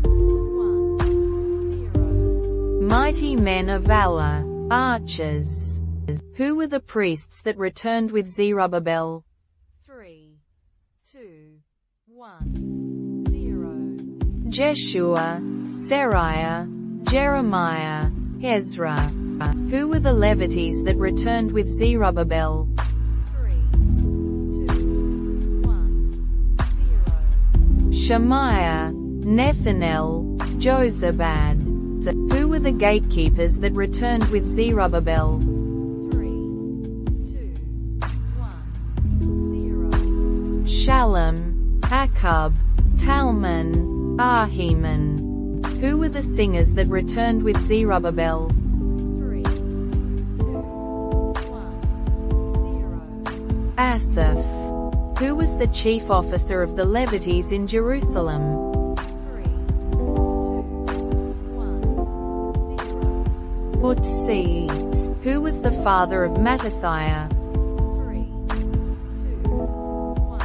2, 1, 0. Mighty men of valor, archers. Who were the priests that returned with Zerubbabel? 3, 2, 1, 0. Jeshua, Seriah, Jeremiah, Ezra. Who were the Levites that returned with Zerubbabel? 3, 2, 1, 0. Shemaiah, Nethanel, Jozabad. Who were the gatekeepers that returned with Zerubbabel? 3, 2, 1, 0. Shalom, Akub, Talman, Ahiman. Who were the singers that returned with Zerubbabel? 3, 2, 1, 0. Asaph. Who was the chief officer of the Levites in Jerusalem? 3, 2, 1, 0. Utsi. Who was the father of Mattathiah? 3, 2, 1,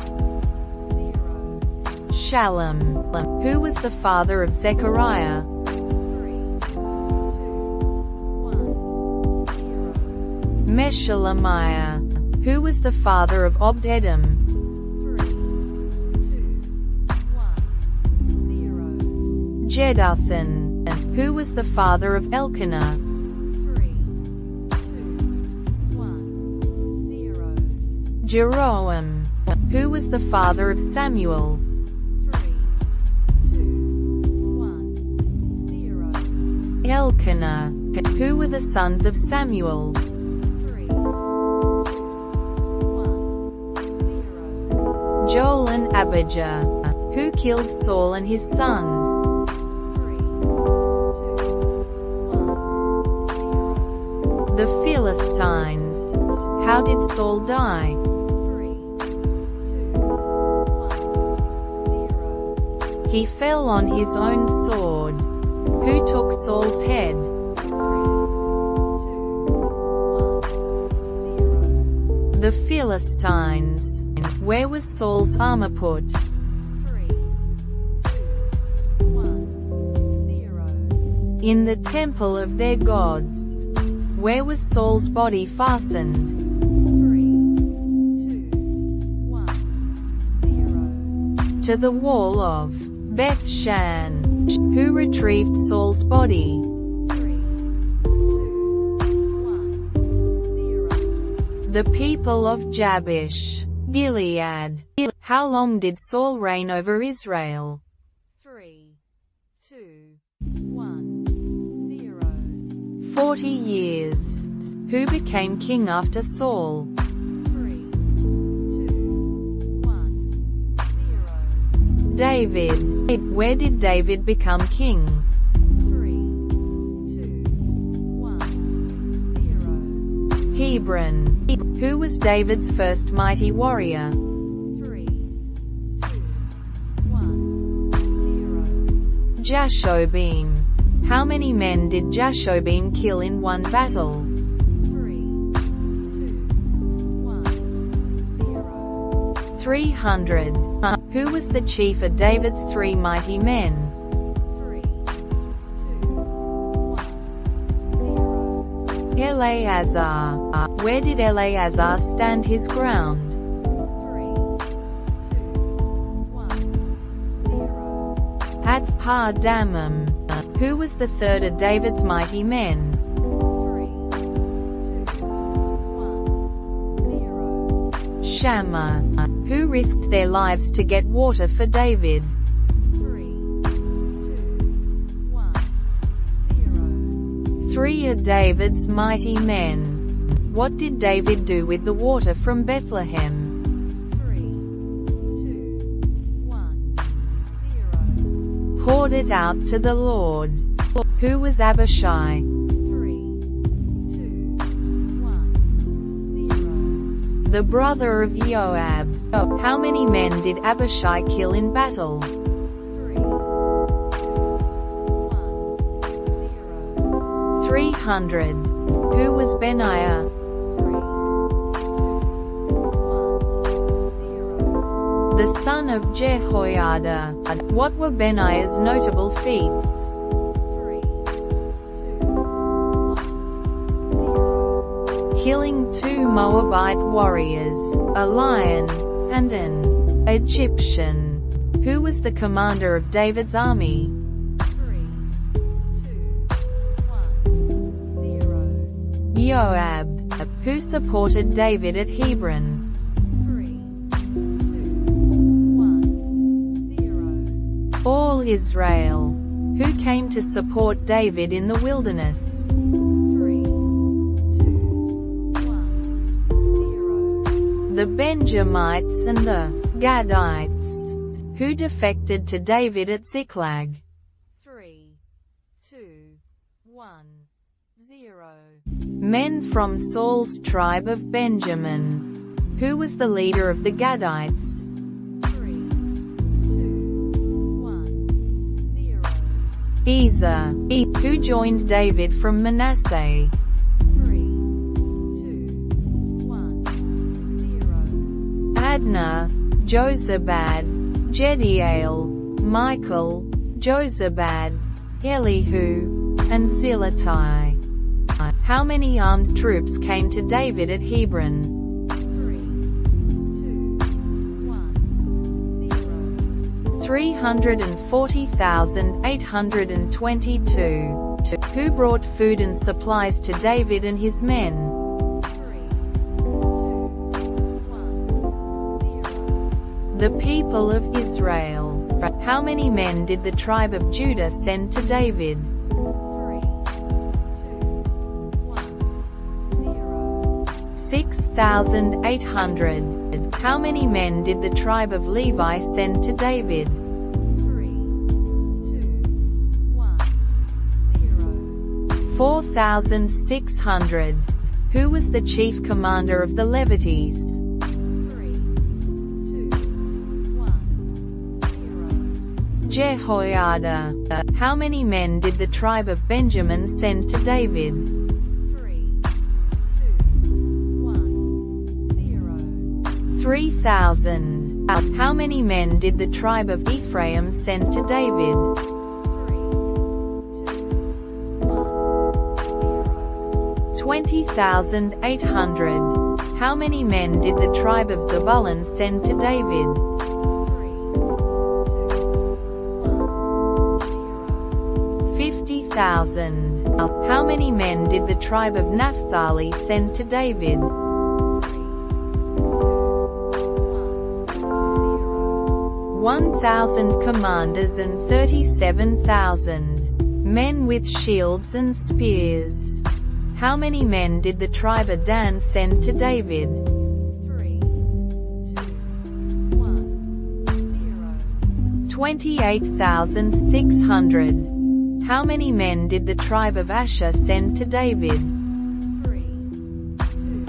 0. Shallum. Who was the father of Zechariah? 3, 2, 1, 0. Meshelemiah. Who was the father of Obed-Edom? 3, 2, 1, 0. Jeduthun. Who was the father of Elkanah? 3, 2, 1, 0. Jeroam. Who was the father of Samuel? 3, 2, 1, 0. Elkanah. Who were the sons of Samuel? 3, 2, 1, 0. Joel and Abijah. Who killed Saul and his sons? 3, 2, 1, 0. The Philistines. How did Saul die? 3, 2, 1, 0. He fell on his own sword. Who took Saul's head? 3, 2, 1, 0. The Philistines. Where was Saul's armor put? 3, 2, 1, 0. In the temple of their gods. Where was Saul's body fastened? 3, 2, 1, 0. To the wall of Beth-shan. Who retrieved Saul's body? 3, 2, 1, 0. The people of Jabesh, Gilead. How long did Saul reign over Israel? 3, 2, 1, 0. 40 years. Who became king after Saul? 3, 2, 1, 0. David. Where did David become king? 3, 2, 1, 0. Hebron. Who was David's first mighty warrior? 3, 2, 1, 0. Jashobim. How many men did Jashobim kill in one battle? 3, 2, 1, 0. 300. Who was the chief of David's three mighty men? 3, 2, 1, 0. Eleazar. Where did Eleazar stand his ground? 3, 2, 1, 0. At Par-Damim. Who was the third of David's mighty men? 3, 2, 1, 0. Shammah. Who risked their lives to get water for David? 3, 2, 1, 3 are David's mighty men. What did David do with the water from Bethlehem? 3, 2, 1, 0. Poured it out to the Lord. Who was Abishai? 3, 2, 1, 0. The brother of Joab. How many men did Abishai kill in battle? 3, 2, 1, 0. 300. Who was Benaiah? 3, 2, 1, 0. The son of Jehoiada. What were Benaiah's notable feats? 3, 2, 1, 0. Killing 2 Moabite warriors, a lion, and an Egyptian. Who was the commander of David's army? 3, 2, 1, 0. Joab. Who supported David at Hebron? 3, 2, 1, 0. All Israel. Who came to support David in the wilderness? 3, 2, 1, 0. The Benjamites and the Gadites. Who defected to David at Ziklag? 3, 2, 1, 0. Men from Saul's tribe of Benjamin. Who was the leader of the Gadites? 3, 2, 1, 0. Erza. Who joined David from Manasseh? 3, 2, 1, 0. Adnah, Jozabad, Jediael, Michael, Jozabad, Elihu, and Zillattai. How many armed troops came to David at Hebron? 3, 2, 1, 0. 340,822. Who brought food and supplies to David and his men? 3, 2, 1, 0. The people of Israel. How many men did the tribe of Judah send to David? 3, 2, 1, 0. 6,800. How many men did the tribe of Levi send to David? 3, 2, 1, 0. 4,600. Who was the chief commander of the Levites? 3, 2, 1, 0. Jehoiada. How many men did the tribe of Benjamin send to David? 3, 2, 1, 0. 3,000. How many men did the tribe of Ephraim send to David? 3, 2, 1, 0. 20,800. How many men did the tribe of Zebulun send to David? 3, 2, 1, 0. 50,000. How many men did the tribe of Naphtali send to David? 3, 2, 1, 0. 1,000 commanders and 37,000 men with shields and spears. How many men did the tribe of Dan send to David? 3, 2, 1, 0. 28,600. How many men did the tribe of Asher send to David? 3, 2,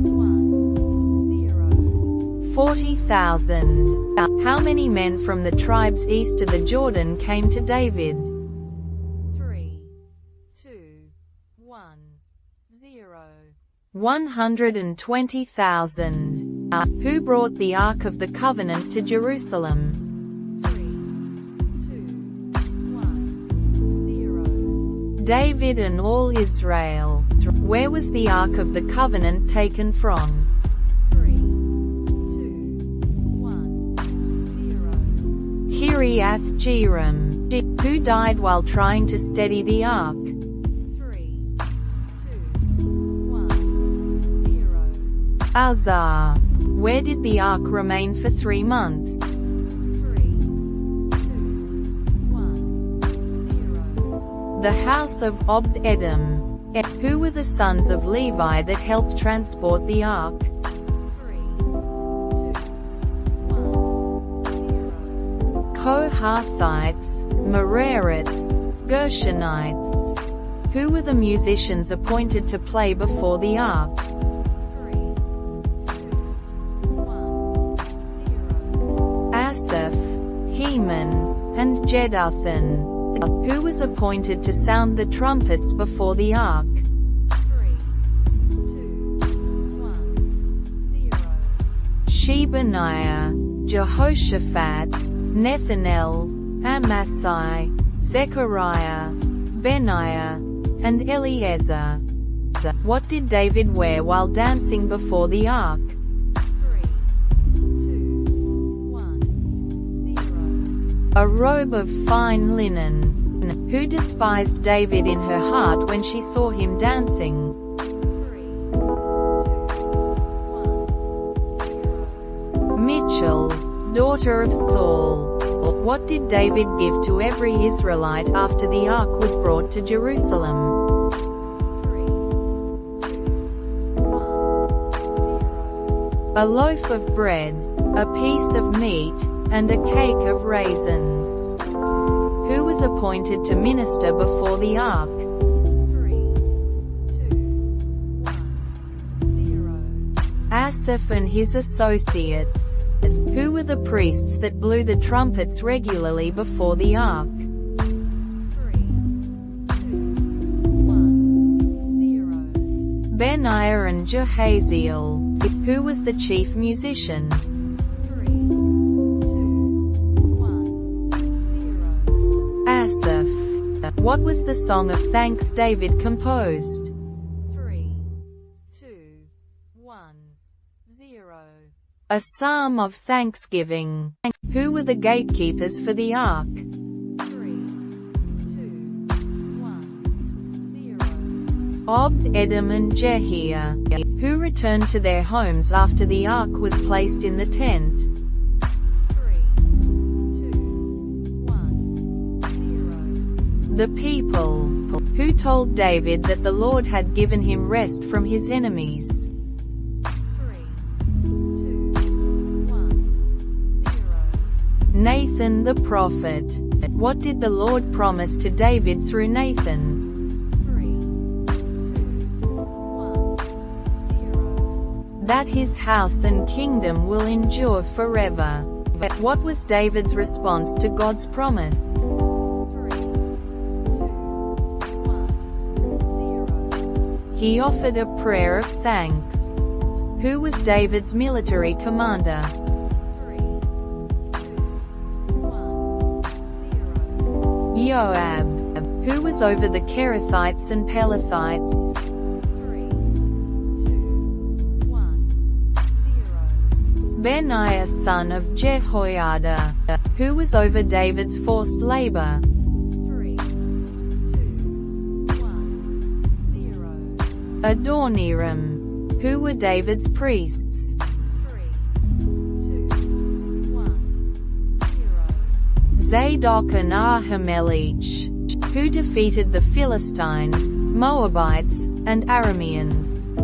1, 0. 40,000. How many men from the tribes east of the Jordan came to David? 3, 2, 1, 0. 120,000. Who brought the Ark of the Covenant to Jerusalem? 3, 2, 1, 0. David and all Israel. Where was the Ark of the Covenant taken from? 3, 2, 1, 0. Kiriath Jearim. Who died while trying to steady the Ark? 3, 2, 1, 0. Erza. Where did the Ark remain for 3 months? 3, 2, 1, 0. The house of Obed-Edom. Who were the sons of Levi that helped transport the ark? 3, 2, 1, 0. Kohathites, Merarites, Gershonites. Who were the musicians appointed to play before the ark? 3, 2, 1, 0. Asaph, Heman, and Jeduthun. Who was appointed to sound the trumpets before the ark? 3, 2, 1, 0. Shebaniah, Jehoshaphat, Nethanel, Amasai, Zechariah, Benaiah, and Eliezer. What did David wear while dancing before the ark? 3, 2, 1, 0. A robe of fine linen. Who despised David in her heart when she saw him dancing? 3, 2, 1, 0. Michal, daughter of Saul. What did David give to every Israelite after the ark was brought to Jerusalem? 3, 2, 1, 0. A loaf of bread, a piece of meat, and a cake of raisins. Who was appointed to minister before the ark? 3, 2, 1, 0. Asaph and his associates. Who were the priests that blew the trumpets regularly before the ark? 3, 2, 1, 0. Benaiah and Jehaziel. Who was the chief musician? 3, 2, 1, 0. Asaph. What was the song of thanks David composed? 3, 2, 1, 0. A psalm of thanksgiving. Who were the gatekeepers for the ark? 3, 2, 1, 0. Obed-Edom and Jehiah. Who returned to their homes after the ark was placed in the tent? 3, 2, 1, 0. The people. Who told David that the Lord had given him rest from his enemies? 3, 2, 1, 0. Nathan the prophet. What did the Lord promise to David through Nathan? 3, 2, 1, 0. That his house and kingdom will endure forever. What was David's response to God's promise? 3, 2, 1, 0. He offered a prayer of thanks. Who was David's military commander? 3, 2, 1, 0. Joab. Who was over the Kerethites and Pelethites? 3, 2, 1, 0. Benaiah son of Jehoiada. Who was over David's forced labor? 3, 2, 1, 0. Adoniram. Who were David's priests? 3, 2, 1, 0. Zadok and Ahimelech. Who defeated the Philistines, Moabites, and Arameans? 3,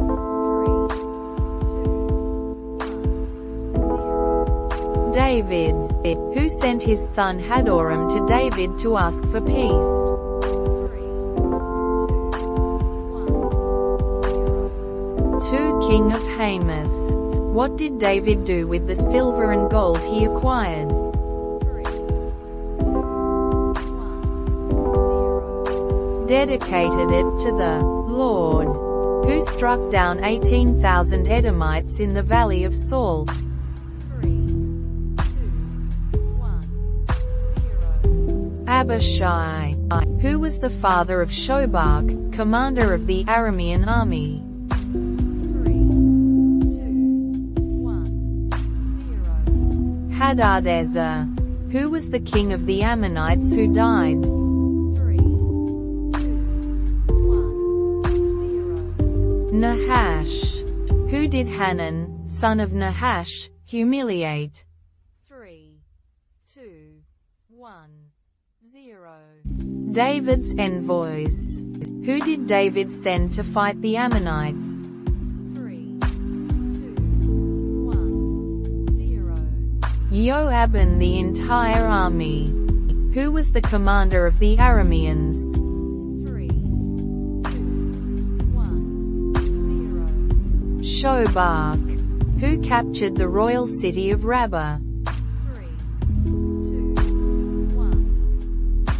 2, 1, 0. David. Who sent his son Hadoram to David to ask for peace? 3, 2, 1, 0. King of Hamath. What did David do with the silver and gold he acquired? 3, 2, 1, 0. Dedicated it to the Lord. Who struck down 18,000 Edomites in the Valley of Salt? 3, 2, 1, 0. Abishai. Who was the father of Shobach, commander of the Aramean army? 3, 2, 1, 0. Hadadezer. Who was the king of the Ammonites who died? 3, 2, 1, 0. Nahash. Who did Hanan, son of Nahash, humiliate? 3, 2, 1, 0. David's envoys. Who did David send to fight the Ammonites? 3, 2, 1, 0. Joab and the entire army. Who was the commander of the Arameans? 3, 2, 1, 0. Shobach. Who captured the royal city of Rabbah? 3, 2, 1, 0.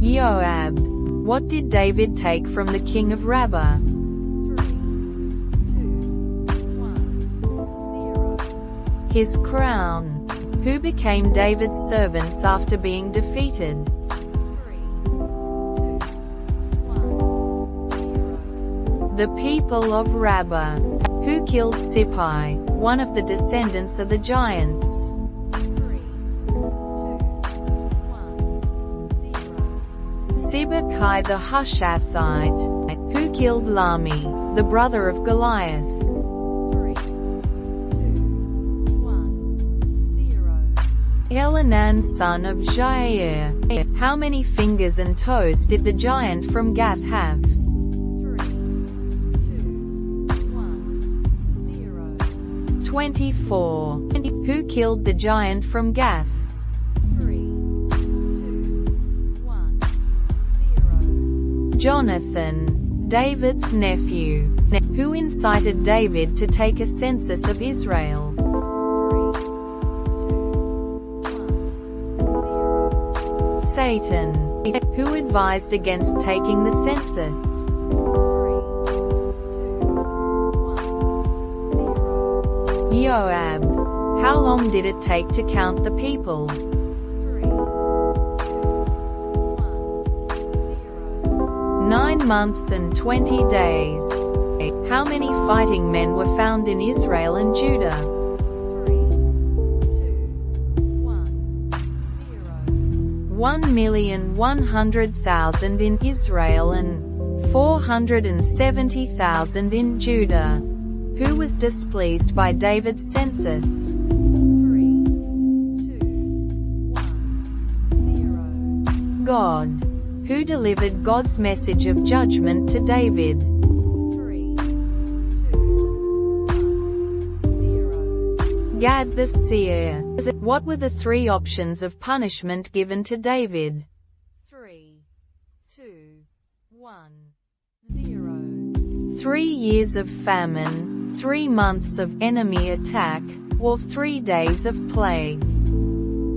Joab. What did David take from the king of Rabbah? 3, 2, 1, 0. His crown. Who became David's servants after being defeated? 3, 2, 1, 0. The people of Rabbah. Who killed Sippai, one of the descendants of the giants? 3, 2, 1, 0. Sibbecai the Hushathite. Who killed Lami, the brother of Goliath? 3, 2, 1, 0. Elhanan son of Jair. How many fingers and toes did the giant from Gath have? 3, 2, 1, 0. 24. Who killed the giant from Gath? 3, 2, 1, 0. Jonathan, David's nephew. Who incited David to take a census of Israel? 3, 2, 1, 0. Satan. Who advised against taking the census? 3, 2, 1, 0. Joab. How long did it take to count the people? 3, 2, 1, 0. 9 months and 20 days. How many fighting men were found in Israel and Judah? 3, 2, 1, 0. 1,100,000 in Israel and 470,000 in Judah. Who was displeased by David's census? 3, 2, 1, 0. God. Who delivered God's message of judgment to David? 3, 2, 1, 0. Gad the seer. What were the 3 options of punishment given to David? 3, 2, 1, 0. 3 years of famine, 3 months of enemy attack, or 3 days of plague.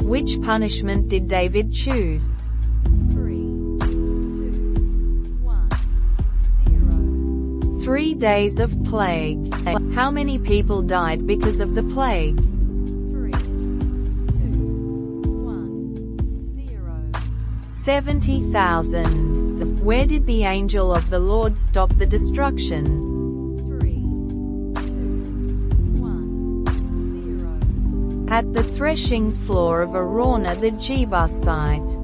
Which punishment did David choose? 3, 2, 1, 0. 3 days of plague. How many people died because of the plague? 3, 2, 1, 0. 70,000. Where did the angel of the Lord stop the destruction? 3, 2, 1, 0. At the threshing floor of Araunah the Jebusite.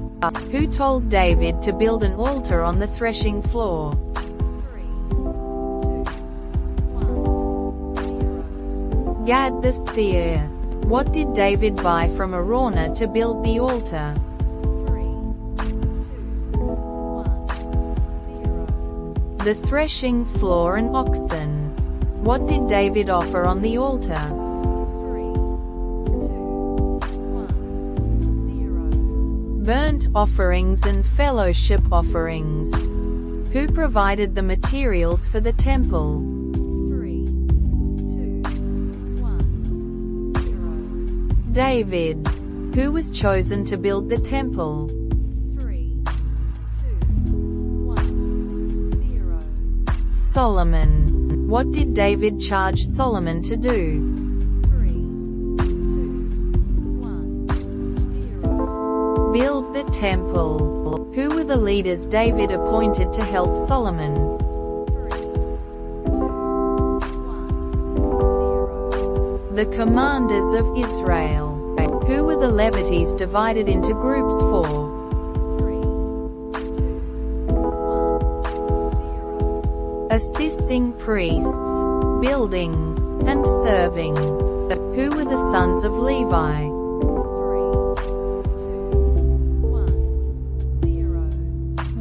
Who told David to build an altar on the threshing floor? 3, 2, 1, 0. Gad the seer. What did David buy from Araunah to build the altar? 3, 2, 1, 0. The threshing floor and oxen. What did David offer on the altar? 3, 2, 1, 0. Burnt offerings and fellowship offerings. Who provided the materials for the temple? 3, 2, 1, 0. David. Who was chosen to build the temple? 3, 2, 1, 0. Solomon. What did David charge Solomon to do? 3, 2, 1, 0. Build the temple. Who were the leaders David appointed to help Solomon? 3, 2, 1, 0. The commanders of Israel. Who were the Levites divided into groups for? 3, 2, 1, 0. Assisting priests, building, and serving. Who were the sons of Levi? 3, 2, 1, 0.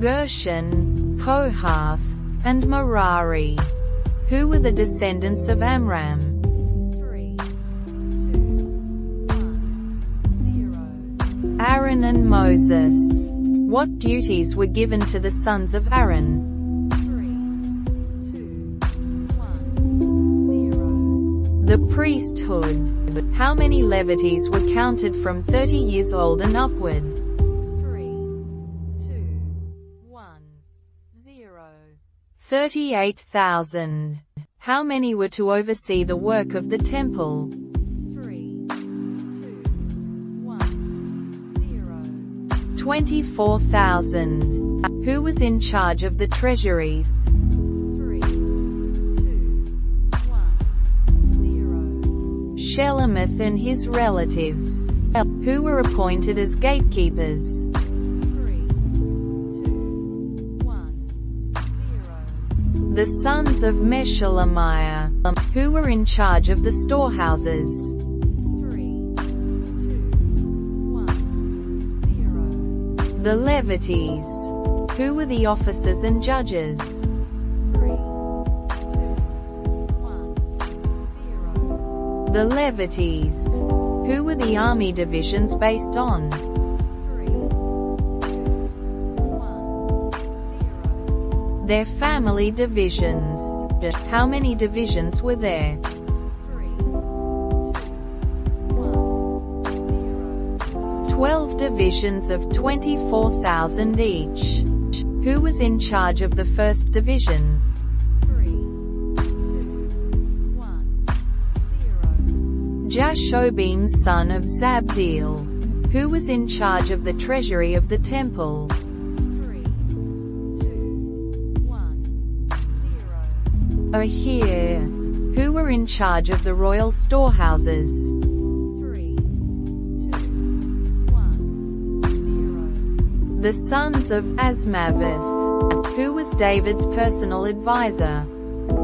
Gershon, Kohath, and Merari. Who were the descendants of Amram? 3, 2, 1, 0. Aaron and Moses. What duties were given to the sons of Aaron? 3, 2, 1, 0. The priesthood. How many Levites were counted from 30 years old and upward? 3, 2, 1, 0. 38,000. How many were to oversee the work of the temple? 3, 2, 1, 0. 24,000. Who was in charge of the treasuries? 3, 2, 1, 0. Shelemith and his relatives. Who were appointed as gatekeepers? 3, 2, 1, 0. The sons of Meshelemiah. Who were in charge of the storehouses? 3, 2, 1, 0. The Levites. Who were the officers and judges? 3, 2, 1, 0. The Levites. Who were the army divisions based on? 3, 2, 1, 0. Their family divisions. How many divisions were there? 3, 2, 1, 0. 12 divisions of 24,000 each. Who was in charge of the first division? 3, 2, 1, 0. Jashobim son of Zabdiel. Who was in charge of the treasury of the temple? 3, 2, 1, 0. Ahir. Who were in charge of the royal storehouses? 3, 2, 1, 0. The sons of Azmaveth. Who was David's personal advisor? 3,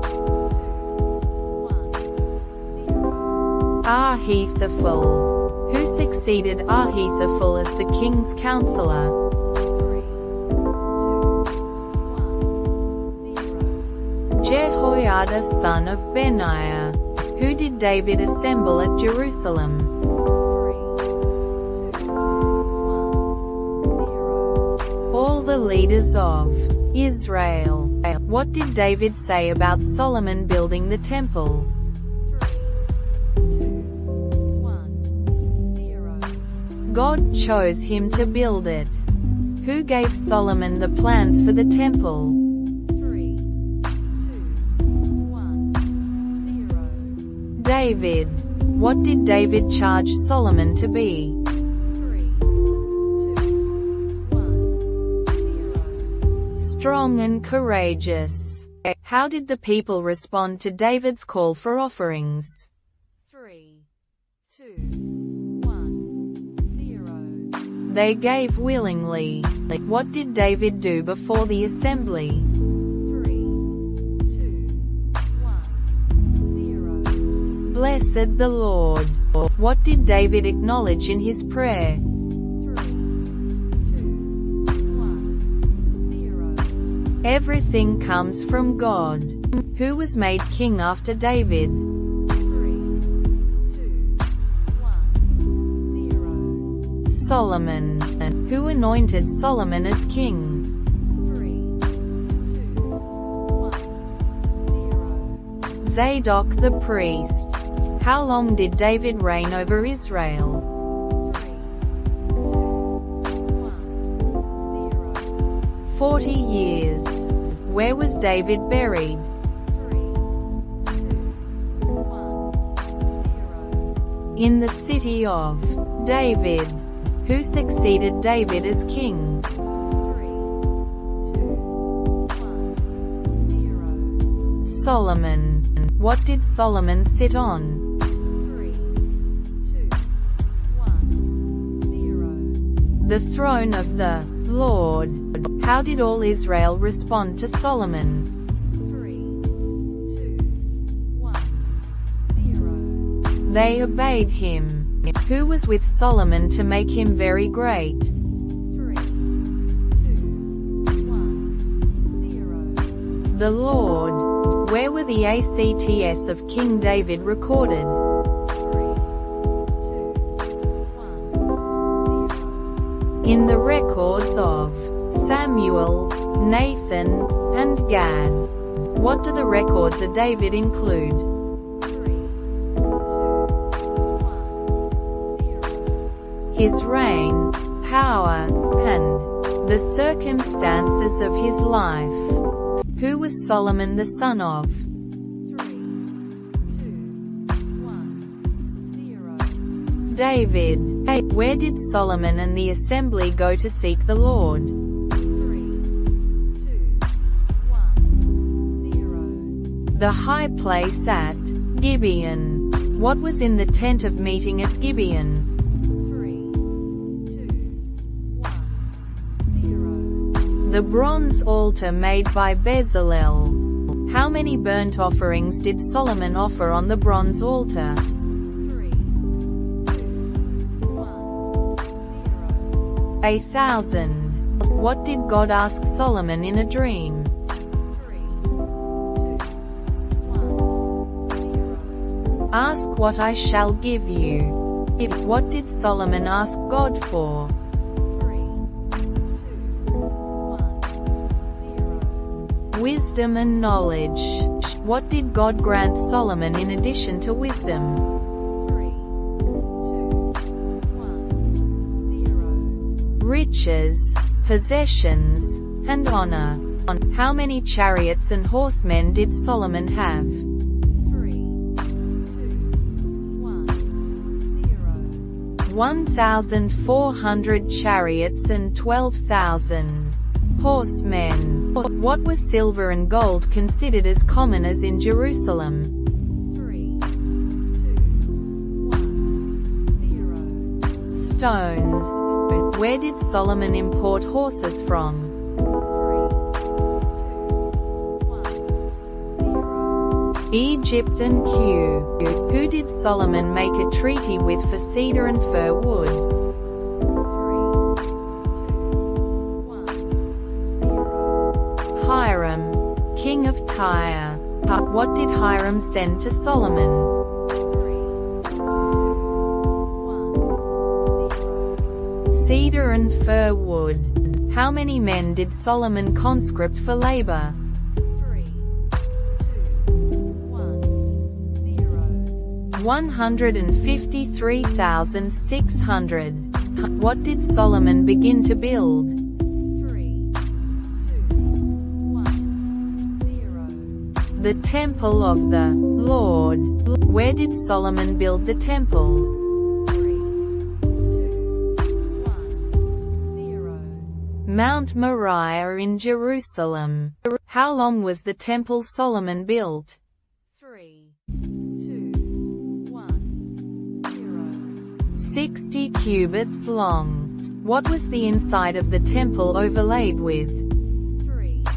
2, 1, 0. Ahithophel. Who succeeded Ahithophel as the king's counselor? 3, 2, 1, 0. Jehoiada son of Benaiah. Who did David assemble at Jerusalem? 3, 2, 1, 0. All the leaders of Israel. What did David say about Solomon building the temple? 3, 2, 1, 0. God chose him to build it. Who gave Solomon the plans for the temple? 3, 2, 1, 0. David. What did David charge Solomon to be? 3, 2, 1, 0. Strong and courageous. How did the people respond to David's call for offerings? 3, 2, 1, 0. They gave willingly. What did David do before the assembly? 3, 2, 1, 0. Blessed the Lord. What did David acknowledge in his prayer? 3, 2, 1, 0. Everything comes from God. Who was made king after David? 3, 2, 1, 0. Solomon. Who anointed Solomon as king? 3, 2, 1, 0. Zadok the priest. How long did David reign over Israel? 3, 2, 1, 0. 40 years. Where was David buried? 3, 2, 1, 0. In the city of David. Who succeeded David as king? 3, 2, 1, 0. Solomon. What did Solomon sit on? 3, 2, 1, 0. The throne of the Lord. How did all Israel respond to Solomon? 3, 2, 1, 0. They obeyed him. Who was with Solomon to make him very great? 3, 2, The Lord. Where were the acts of King David recorded? 3, 2, 1, 0. In the records of Samuel, Nathan, and Gad. What do the records of David include? 3, 2, 1, 0. His reign, power, and the circumstances of his life. Who was Solomon the son of? 3, 2, 1, 0. David. Where did Solomon and the assembly go to seek the Lord? 3, 2, 1, 0. The high place at Gibeon. What was in the tent of meeting at Gibeon? 3, 2, 1, 0. The bronze altar made by Bezalel. How many burnt offerings did Solomon offer on the bronze altar? 3, 2, 1, 0. 1,000. What did God ask Solomon in a dream? 3, 2, 1, 0. Ask what I shall give you. What did Solomon ask God for? 3, 2, 1, 0. Wisdom and knowledge. What did God grant Solomon in addition to wisdom? 3, 2, 1, 0. Riches, possessions, and honor. How many chariots and horsemen did Solomon have? 3, 2, 1, 0. 1,400 chariots and 12,000 horsemen. What was silver and gold considered as common as in Jerusalem? 3, 2, 1, 0. Stones. Where did Solomon import horses from? 3, 2, 1, 0. Egypt and Q. Who did Solomon make a treaty with for cedar and fir wood? 3, 2, 1, 0. Hiram, king of Tyre. What did Hiram send to Solomon? 3, 2, 1, 0. Cedar and fir wood. How many men did Solomon conscript for labor? 3, 2, 1, 0. 153,600. What did Solomon begin to build? 3, 2, 1, 0. The temple of the Lord. Where did Solomon build the temple? 3, 2, 1, 0. Mount Moriah in Jerusalem. How long was the temple Solomon built? 3, 2, 1, 0. 60 cubits long. What was the inside of the temple overlaid with? 3, 2,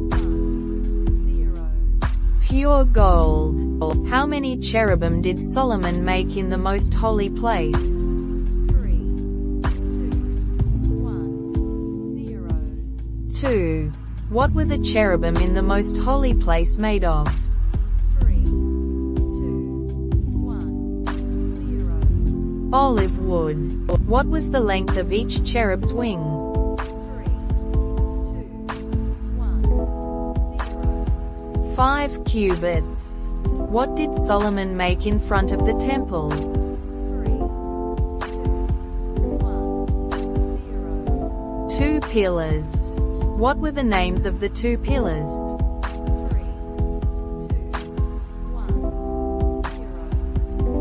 1, 0. Pure gold. How many cherubim did Solomon make in the most holy place? 3, 2, 1, 0. 2. What were the cherubim in the most holy place made of? 3, 2, 1, 0. Olive wood. What was the length of each cherub's wing? 3, 2, 1, 0. 5 cubits. What did Solomon make in front of the temple? 3, 2, 1, 0. 2 pillars. What were the names of the 2 pillars? 3, 2, 1, 0.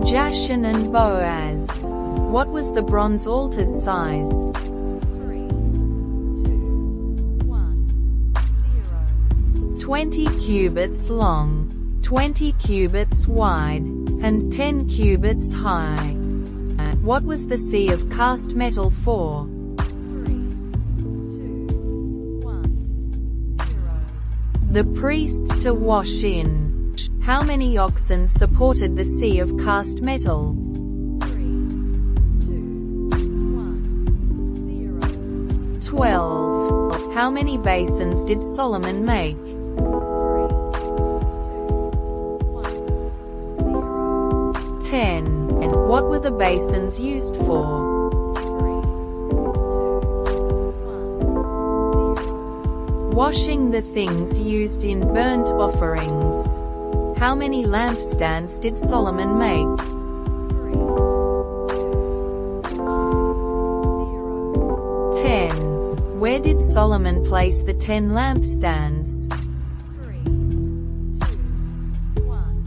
Jashan and Boaz. What was the bronze altar's size? 3, 2, 1, 0. 20 cubits long, 20 cubits wide, and 10 cubits high. What was the sea of cast metal for? 3, 2, 1, 0. The priests to wash in. How many oxen supported the sea of cast metal? 3, 2, 1, 0. 12. How many basins did Solomon make? 3, 2, 1, 0. 10. And what were the basins used for? 3, 2, 1, 0. Washing the things used in burnt offerings. How many lampstands did Solomon make? 3, 2, 1, 0. 10. Where did Solomon place the 10 lampstands? 3, 2, 1,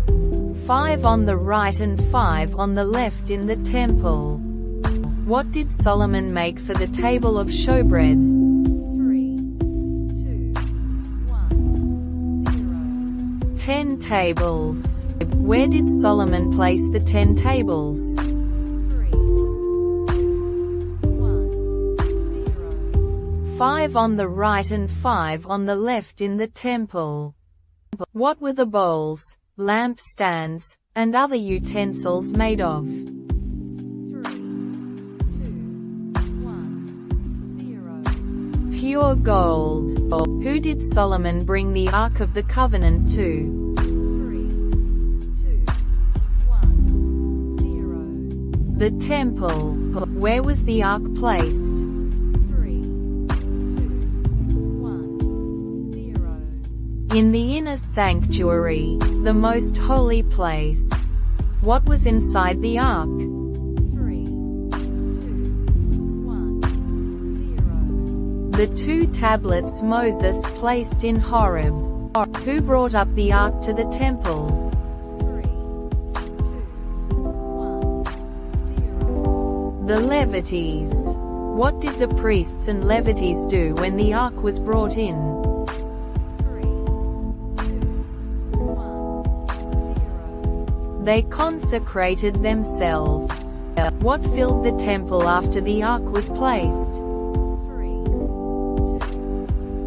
0. 5 on the right and 5 on the left in the temple. What did Solomon make for the table of showbread? 3, 2, 1, 0. 10 tables. Where did Solomon place the 10 tables? 3, 2, 1, 0. 5 on the right and 5 on the left in the temple. What were the bowls, lampstands, and other utensils made of? 3, 2, 1, 0. Pure gold. Who did Solomon bring the Ark of the Covenant to? 3, 2, 1, 0. The temple. Where was the Ark placed? 3, 2, 1, 0. In the inner sanctuary, the most holy place. What was inside the Ark? 3, 2, 1, 0. The 2 tablets Moses placed in Horeb. Who brought up the Ark to the temple? 3, 2, 1, 0. The Levites. What did the priests and Levites do when the Ark was brought in? 3, 2, 1, 0. They consecrated themselves. What filled the temple after the Ark was placed? 3, 2,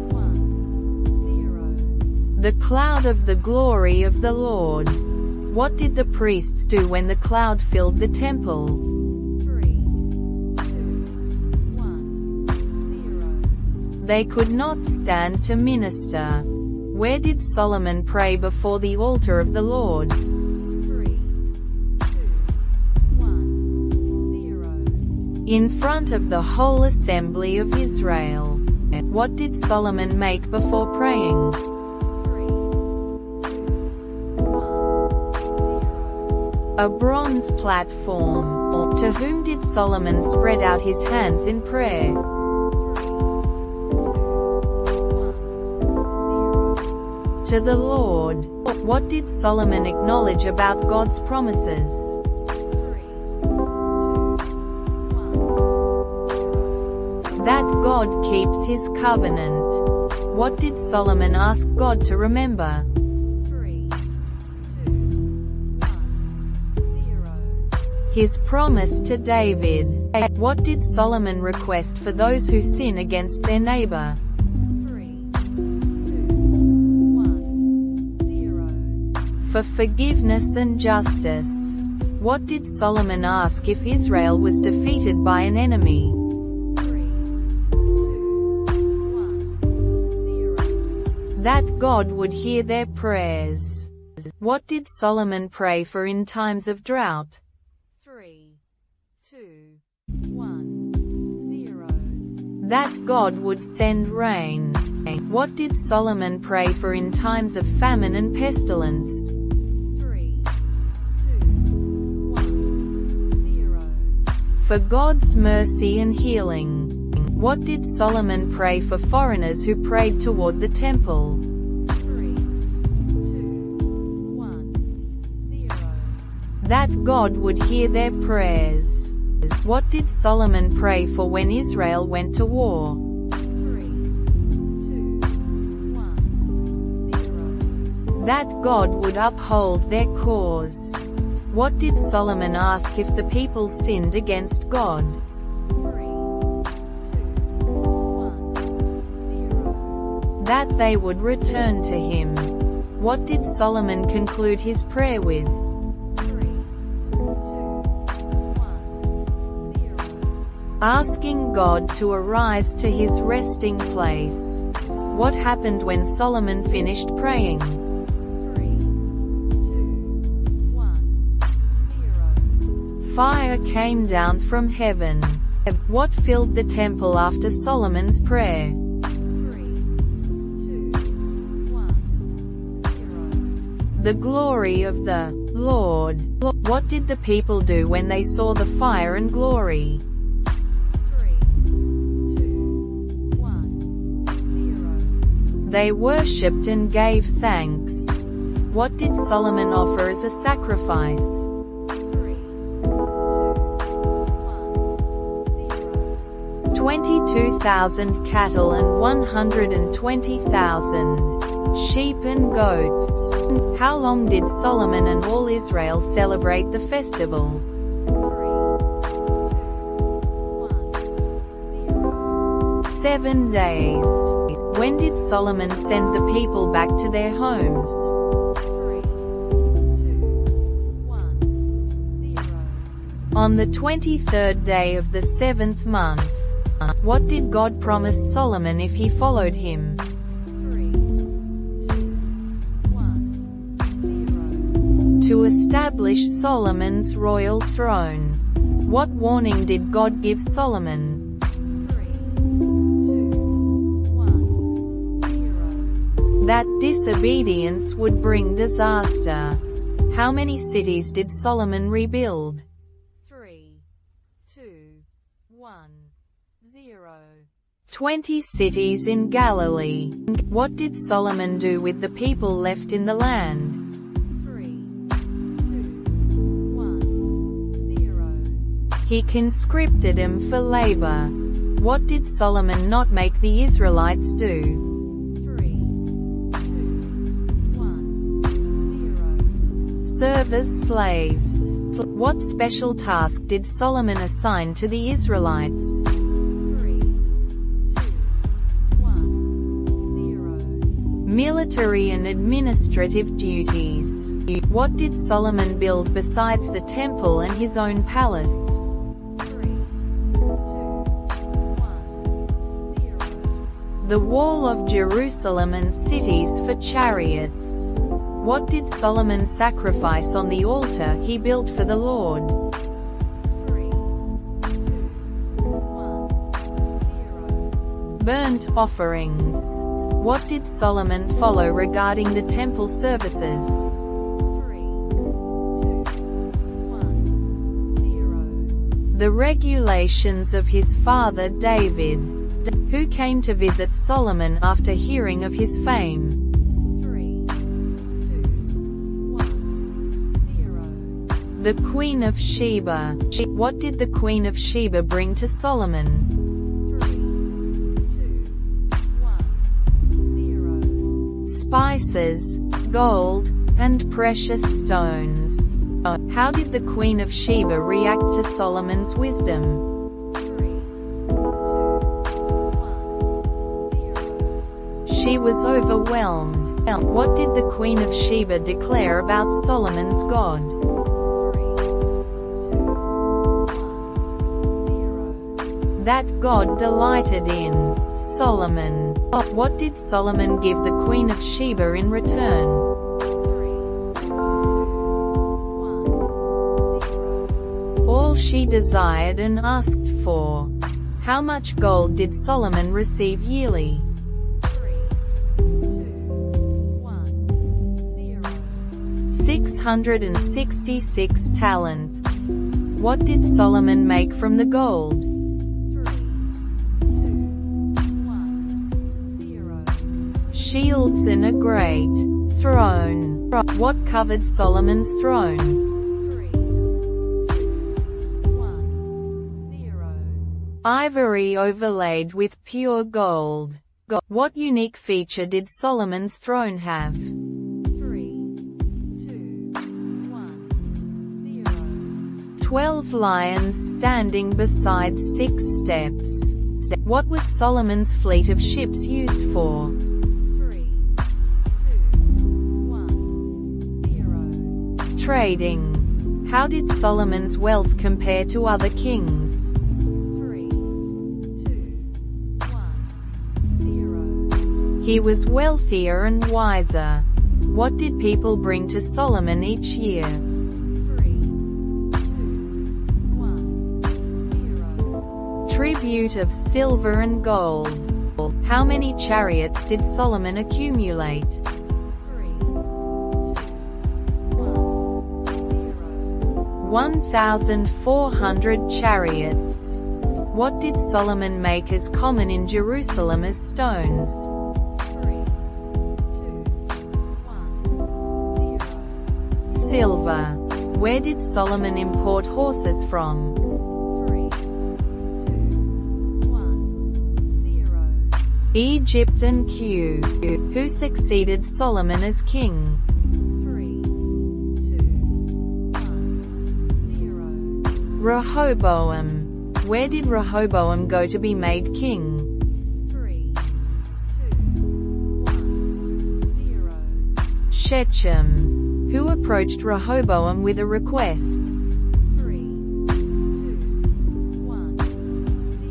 1, 0. The cloud of the glory of the Lord. What did the priests do when the cloud filled the temple? 3, 2, 1, 0. They could not stand to minister. Where did Solomon pray before the altar of the Lord? 3, 2, 1, 0. In front of the whole assembly of Israel. What did Solomon make before praying? 3, 2, 1, 0. A bronze platform. To whom did Solomon spread out his hands in prayer? 3, 2, 1, 0. To the Lord. What did Solomon acknowledge about God's promises? 3, 2, 1, 0. That God keeps his covenant. What did Solomon ask God to remember? 3, 2, 1, 0. His promise to David. What did Solomon request for those who sin against their neighbor? 3, 2, 1, 0. For forgiveness and justice. What did Solomon ask if Israel was defeated by an enemy? 3, 2, 1, 0. That God would hear their prayers. What did Solomon pray for in times of drought? 3, 2, 1, 0. That God would send rain. What did Solomon pray for in times of famine and pestilence? 3, 2, 1, 0. For God's mercy and healing. What did Solomon pray for foreigners who prayed toward the temple? 3, 2, 1, 0. That God would hear their prayers. What did Solomon pray for when Israel went to war? 3, 2, 1, 0. That God would uphold their cause. What did Solomon ask if the people sinned against God? 3, 2, 1, 0. That they would return to him. What did Solomon conclude his prayer with? 3, 2, 1, 0. asking God to arise to his resting place. What happened when Solomon finished praying? 3, 2, 1, 0. Fire came down from heaven. What filled the temple after Solomon's prayer? 3, 2, 1, 0. The glory of the Lord. What did the people do when they saw the fire and glory? 3, 2, 1, 0. They worshipped and gave thanks. What did Solomon offer as a sacrifice? 3, 2, 1, 0. 22,000 cattle and 120,000 sheep and goats. How long did Solomon and all Israel celebrate the festival? 3, 2, 1, 0. 7 days. When did Solomon send the people back to their homes? 3, 2, 1, 0. On the 23rd day of the 7th month. What did God promise Solomon if he followed him? 3, 2, 1, 0. To establish Solomon's royal throne. What warning did God give Solomon? 3, 2, 1, 0. That disobedience would bring disaster. How many cities did Solomon rebuild? 3, 2, 1, 0. 20 cities in Galilee. What did Solomon do with the people left in the land? 3, 2, 1, 0. He conscripted them for labor. What did Solomon not make the Israelites do? 3, 2, 1, 0. Serve as slaves. What special task did Solomon assign to the Israelites? 3, 2, 1, 0. Military and administrative duties. What did Solomon build besides the temple and his own palace? 3, 2, 1, 0. The wall of Jerusalem and cities for chariots. What did Solomon sacrifice on the altar he built for the Lord? 3, 2, 1, 0. Burnt offerings. What did Solomon follow regarding the temple services? 3, 2, 1, 0. The regulations of his father David. Who came to visit Solomon after hearing of his fame? 3, 2, 1, 0. The Queen of Sheba. What did the Queen of Sheba bring to Solomon? 3, 2, 1, 0. Spices, gold, and precious stones. How did the Queen of Sheba react to Solomon's wisdom? 3, 2, 1, 0. She was overwhelmed. What did the Queen of Sheba declare about Solomon's God? 3, 2, 1, 0. That God delighted in Solomon. What did Solomon give the Queen of Sheba in return? 3, 2, 1, 0. All she desired and asked for. How much gold did Solomon receive yearly? 3, 2, 1, 0. 666 talents. What did Solomon make from the gold? 3, 2, 1, 0. Shields and a great throne. What covered Solomon's throne? 3, 2, 1, 0. Ivory overlaid with pure gold. What unique feature did Solomon's throne have? 3, 2, 1, 0. 12 lions standing beside 6 steps. What was Solomon's fleet of ships used for? 3, 2, 1, 0. Trading. How did Solomon's wealth compare to other kings? 3, 2, He was wealthier and wiser. What did people bring to Solomon each year? 3, 2, 1, 0. Tribute of silver and gold. How many chariots did Solomon accumulate? 3, 2, 1, 0. 1,400 chariots. What did Solomon make as common in Jerusalem as stones? 3, 2, 1, 0. Silver. Where did Solomon import horses from? 3, 2, 1, 0. Egypt and Q. Who succeeded Solomon as king? 3, 2, 1, 0. Rehoboam. Where did Rehoboam go to be made king? 3, 2, 1, 0. Shechem. Who approached Rehoboam with a request? 3, 2, 1,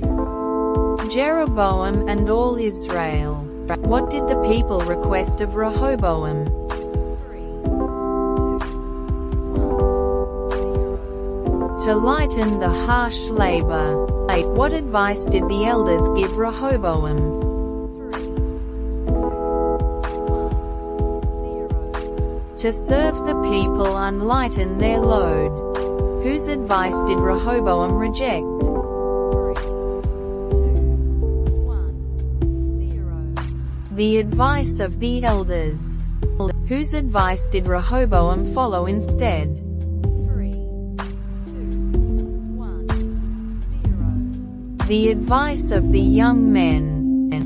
0. Jeroboam and all Israel. What did the people request of Rehoboam? 3, 2, 1, 0. To lighten the harsh labor. What advice did the elders give Rehoboam? 3, 2, 1, 0. To serve the people and lighten their load. Whose advice did Rehoboam reject? 3, 2, 1, 0. The advice of the elders. Whose advice did Rehoboam follow instead? 3, 2, 1, 0. The advice of the young men.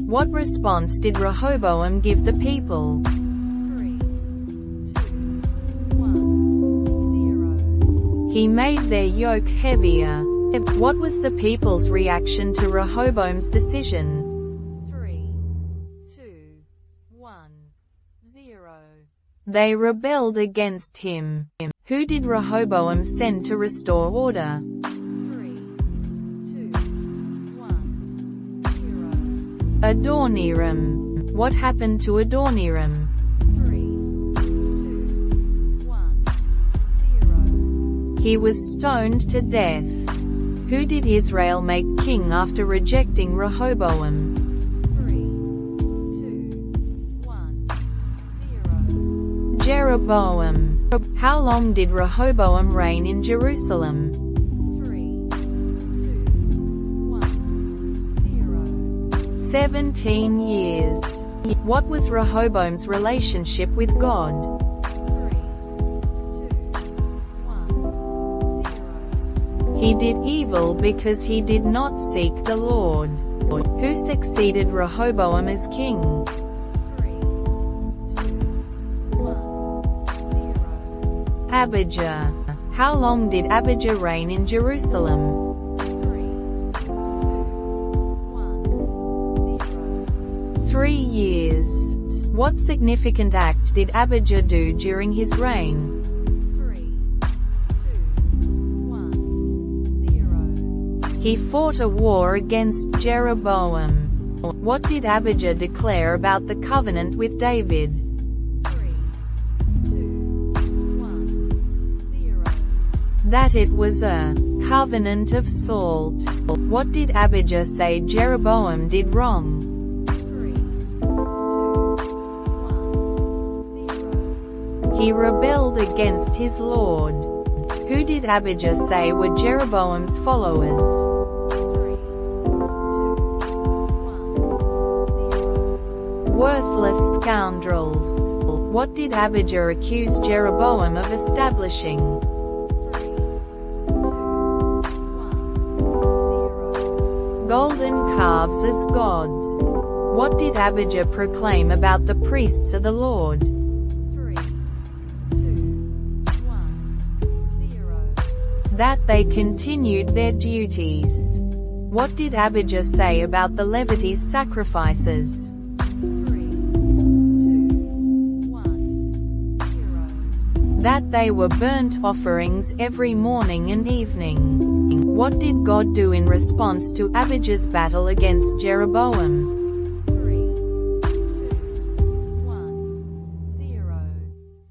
What response did Rehoboam give the people? 3, 2, 1, 0. He made their yoke heavier. What was the people's reaction to Rehoboam's decision? 3, 2, 1, 0. They rebelled against him. Who did Rehoboam send to restore order? 3, 2, 1, 0. Adoniram. What happened to Adoniram? 3, 2, 1, 0. He was stoned to death. Who did Israel make king after rejecting Rehoboam? 3, 2, 1, 0. Jeroboam. How long did Rehoboam reign in Jerusalem? 3, 2, 1, 0. 17 years. What was Rehoboam's relationship with God? 3, 2, 1, 0. He did evil because he did not seek the Lord. Who succeeded Rehoboam as king? 3, 2, 1, 0. Abijah. How long did Abijah reign in Jerusalem? 3, 2, 1, 0. 3 years. What significant act did Abijah do during his reign? 3, 2, 1, 0. He fought a war against Jeroboam. What did Abijah declare about the covenant with David? 3, 2, 1, 0. That it was a covenant of salt. What did Abijah say Jeroboam did wrong? 3, 2, 1, 0. He rebelled against his Lord. Who did Abijah say were Jeroboam's followers? 3, 2, 1, 0. Worthless scoundrels. What did Abijah accuse Jeroboam of establishing? 3, 2, 1, 0. Golden calves as gods. What did Abijah proclaim about the priests of the Lord? 3, 2, 1, 0. That they continued their duties. What did Abijah say about the Levites' sacrifices? 3, 2, 1, 0. That they were burnt offerings every morning and evening. What did God do in response to Abijah's battle against Jeroboam? 3, 2,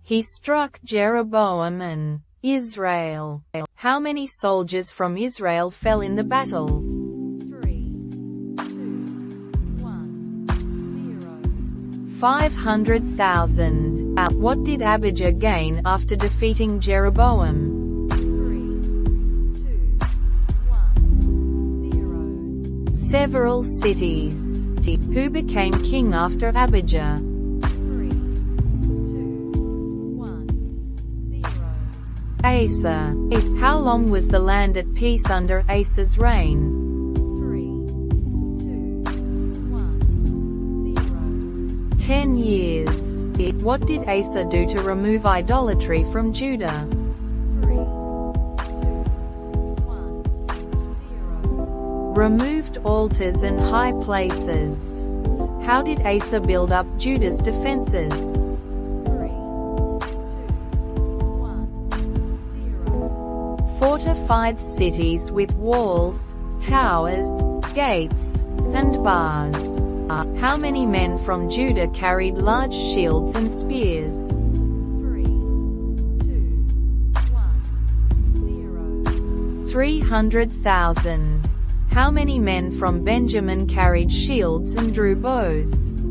He struck Jeroboam and Israel. How many soldiers from Israel fell in the battle? 3, 2, 1, 0. 500,000. What did Abijah gain after defeating Jeroboam? 0. Several cities. Who became king after Abijah? 3, 2, 1, 0. Asa. How long was the land at peace under Asa's reign? 3, 2, 1, 0. 10 years. What did Asa do to remove idolatry from Judah? 3, 2, 1, 0. Removed altars and high places. How did Asa build up Judah's defenses? 3, 2, 1, 0. Fortified cities with walls, towers, gates, and bars. How many men from Judah carried large shields and spears? 3, 2, 1, 0. 300,000. How many men from Benjamin carried shields and drew bows? 3, 2,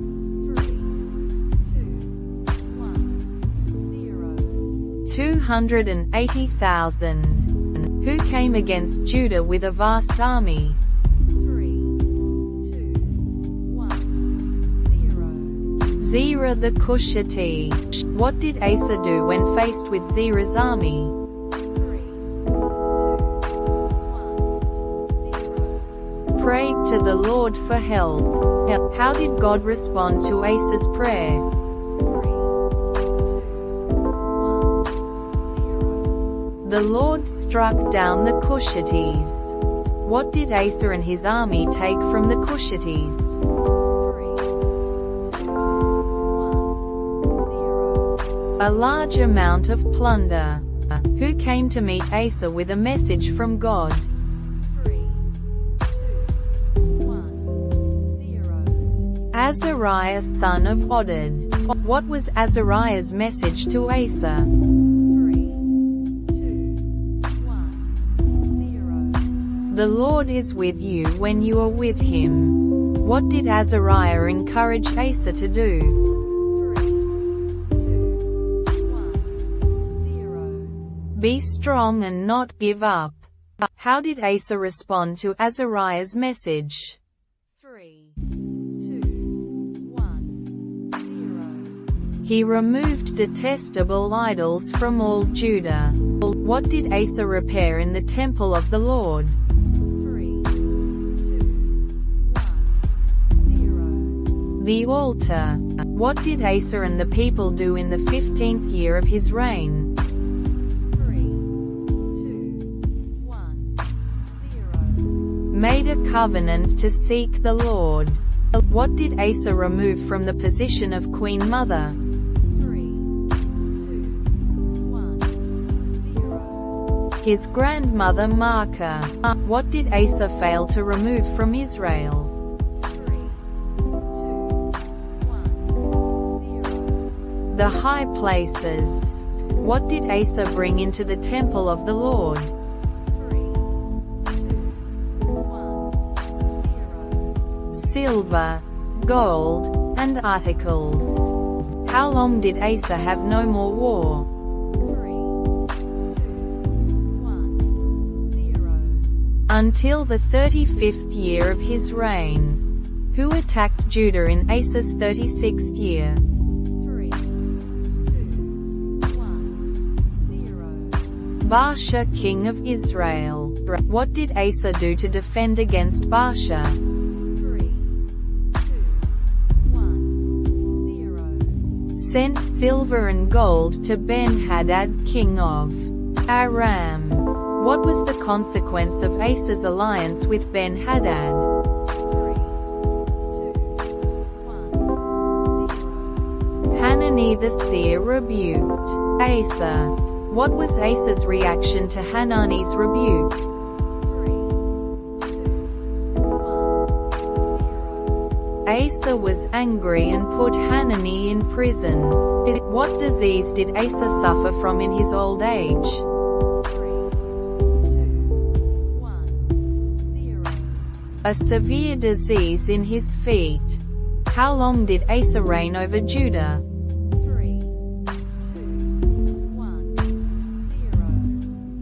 1, 0. 280,000. Who came against Judah with a vast army? 3, 2, 1, 0. Zerah the Cushite. What did Asa do when faced with Zerah's army? 3, 2, 1, 0. Prayed to the Lord for help. How did God respond to Asa's prayer? 3, 2, 1, 0. The Lord struck down the Cushites. What did Asa and his army take from the Cushites? 3, 2, 1, 0. A large amount of plunder. Who came to meet Asa with a message from God? 3, 2, 1, 0. Azariah son of Oded. What was Azariah's message to Asa? 3, 2, 1, 0. The Lord is with you when you are with him. What did Azariah encourage Asa to do? 3, 2, 1, 0. Be strong and not give up. How did Asa respond to Azariah's message? 3, 2, 1, 0. He removed detestable idols from all Judah. What did Asa repair in the temple of the Lord? 3, 2, 1, 0. The altar. What did Asa and the people do in the 15th year of his reign? 3, 2, 1, 0. Made a covenant to seek the Lord. What did Asa remove from the position of Queen Mother? 3, 2, 1, 0. His grandmother Maacah. What did Asa fail to remove from Israel? 3, 2, 1, 0. The high places. What did Asa bring into the temple of the Lord? 3, 2, 1, 0. Silver, gold, and articles. How long did Asa have no more war? 3, 2, 1, 0. Until the 35th year of his reign. Who attacked Judah in Asa's 36th year? 3, 2, 1, 0. Baasha king of Israel. What did Asa do to defend against Baasha? 3, 2, 1, 0. Sent silver and gold to Ben-Hadad king of Aram. What was the consequence of Asa's alliance with Ben-Hadad? 3, 2, 1, 0. Hanani the seer rebuked Asa. What was Asa's reaction to Hanani's rebuke? 3, 2, 1, 0. Asa was angry and put Hanani in prison. What disease did Asa suffer from in his old age? 3, 2, 1, 0. A severe disease in his feet. How long did Asa reign over Judah? 3, 2, 1,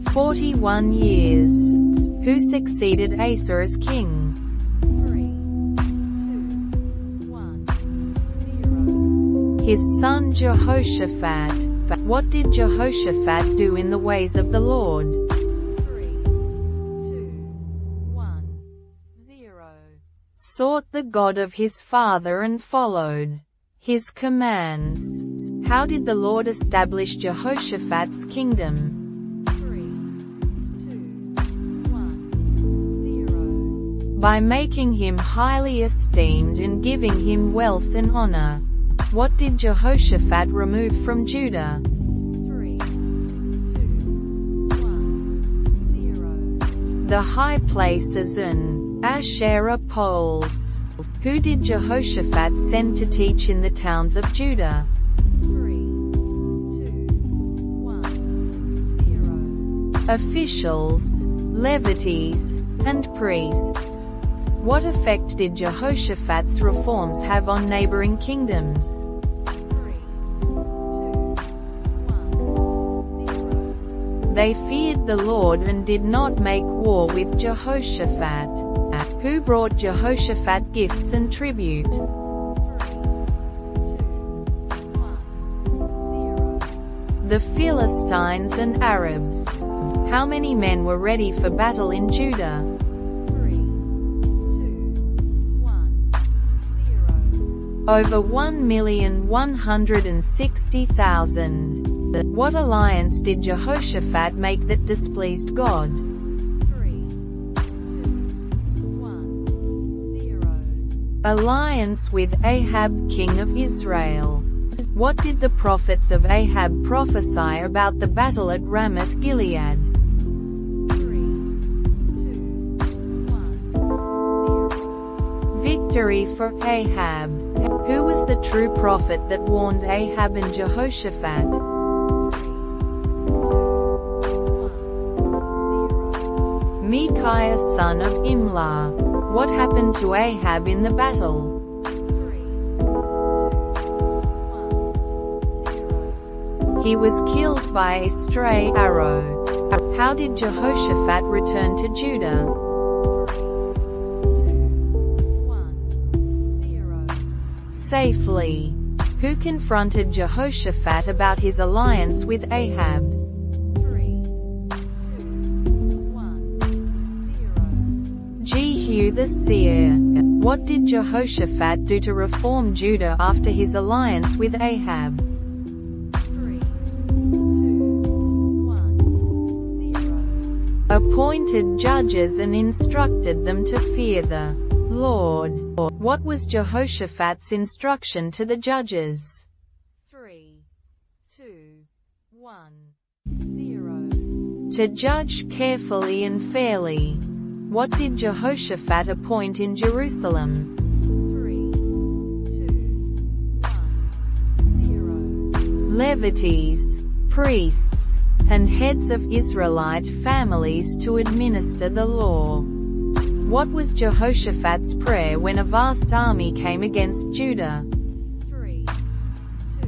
0. 41 years. Who succeeded Asa as king? 3, 2, 1, 0. His son Jehoshaphat. What did Jehoshaphat do in the ways of the Lord? 3, 2, 1, 0. Sought the God of his father and followed his commands. How did the Lord establish Jehoshaphat's kingdom? 3, 2, 1, 0. By making him highly esteemed and giving him wealth and honor. What did Jehoshaphat remove from Judah? 3, 2, 1, 0. The high places and Asherah poles. Who did Jehoshaphat send to teach in the towns of Judah? 3, 2, 1, 0. Officials, Levites, and priests. What effect did Jehoshaphat's reforms have on neighboring kingdoms? 3, 2, 1, 0. They feared the Lord and did not make war with Jehoshaphat. Who brought Jehoshaphat gifts and tribute? 3, 2, 1, 0. The Philistines and Arabs. How many men were ready for battle in Judah? 3, 2, 1, 0. Over 1,160,000. What alliance did Jehoshaphat make that displeased God? 3, 2, 1, 0. Alliance with Ahab king of Israel. What did the prophets of Ahab prophesy about the battle at Ramoth Gilead? 3, 2, 1, 0. Victory for Ahab. Who was the true prophet that warned Ahab and Jehoshaphat? 3, 2, 1, 0. Micaiah son of Imlah. What happened to Ahab in the battle? 3, 2, 1, 0. He was killed by a stray arrow. How did Jehoshaphat return to Judah? 3, 2, 1, 0. Safely. Who confronted Jehoshaphat about his alliance with Ahab? 3, 2, 1, 0. Jehu the seer. What did Jehoshaphat do to reform Judah after his alliance with Ahab? 3, 2, 1, 0. Appointed judges and instructed them to fear the Lord. What was Jehoshaphat's instruction to the judges? 3, 2, 1, 0. To judge carefully and fairly. What did Jehoshaphat appoint in Jerusalem? 3, 2, 1, 0. Levites, priests, and heads of Israelite families to administer the law. What was Jehoshaphat's prayer when a vast army came against Judah? 3, 2,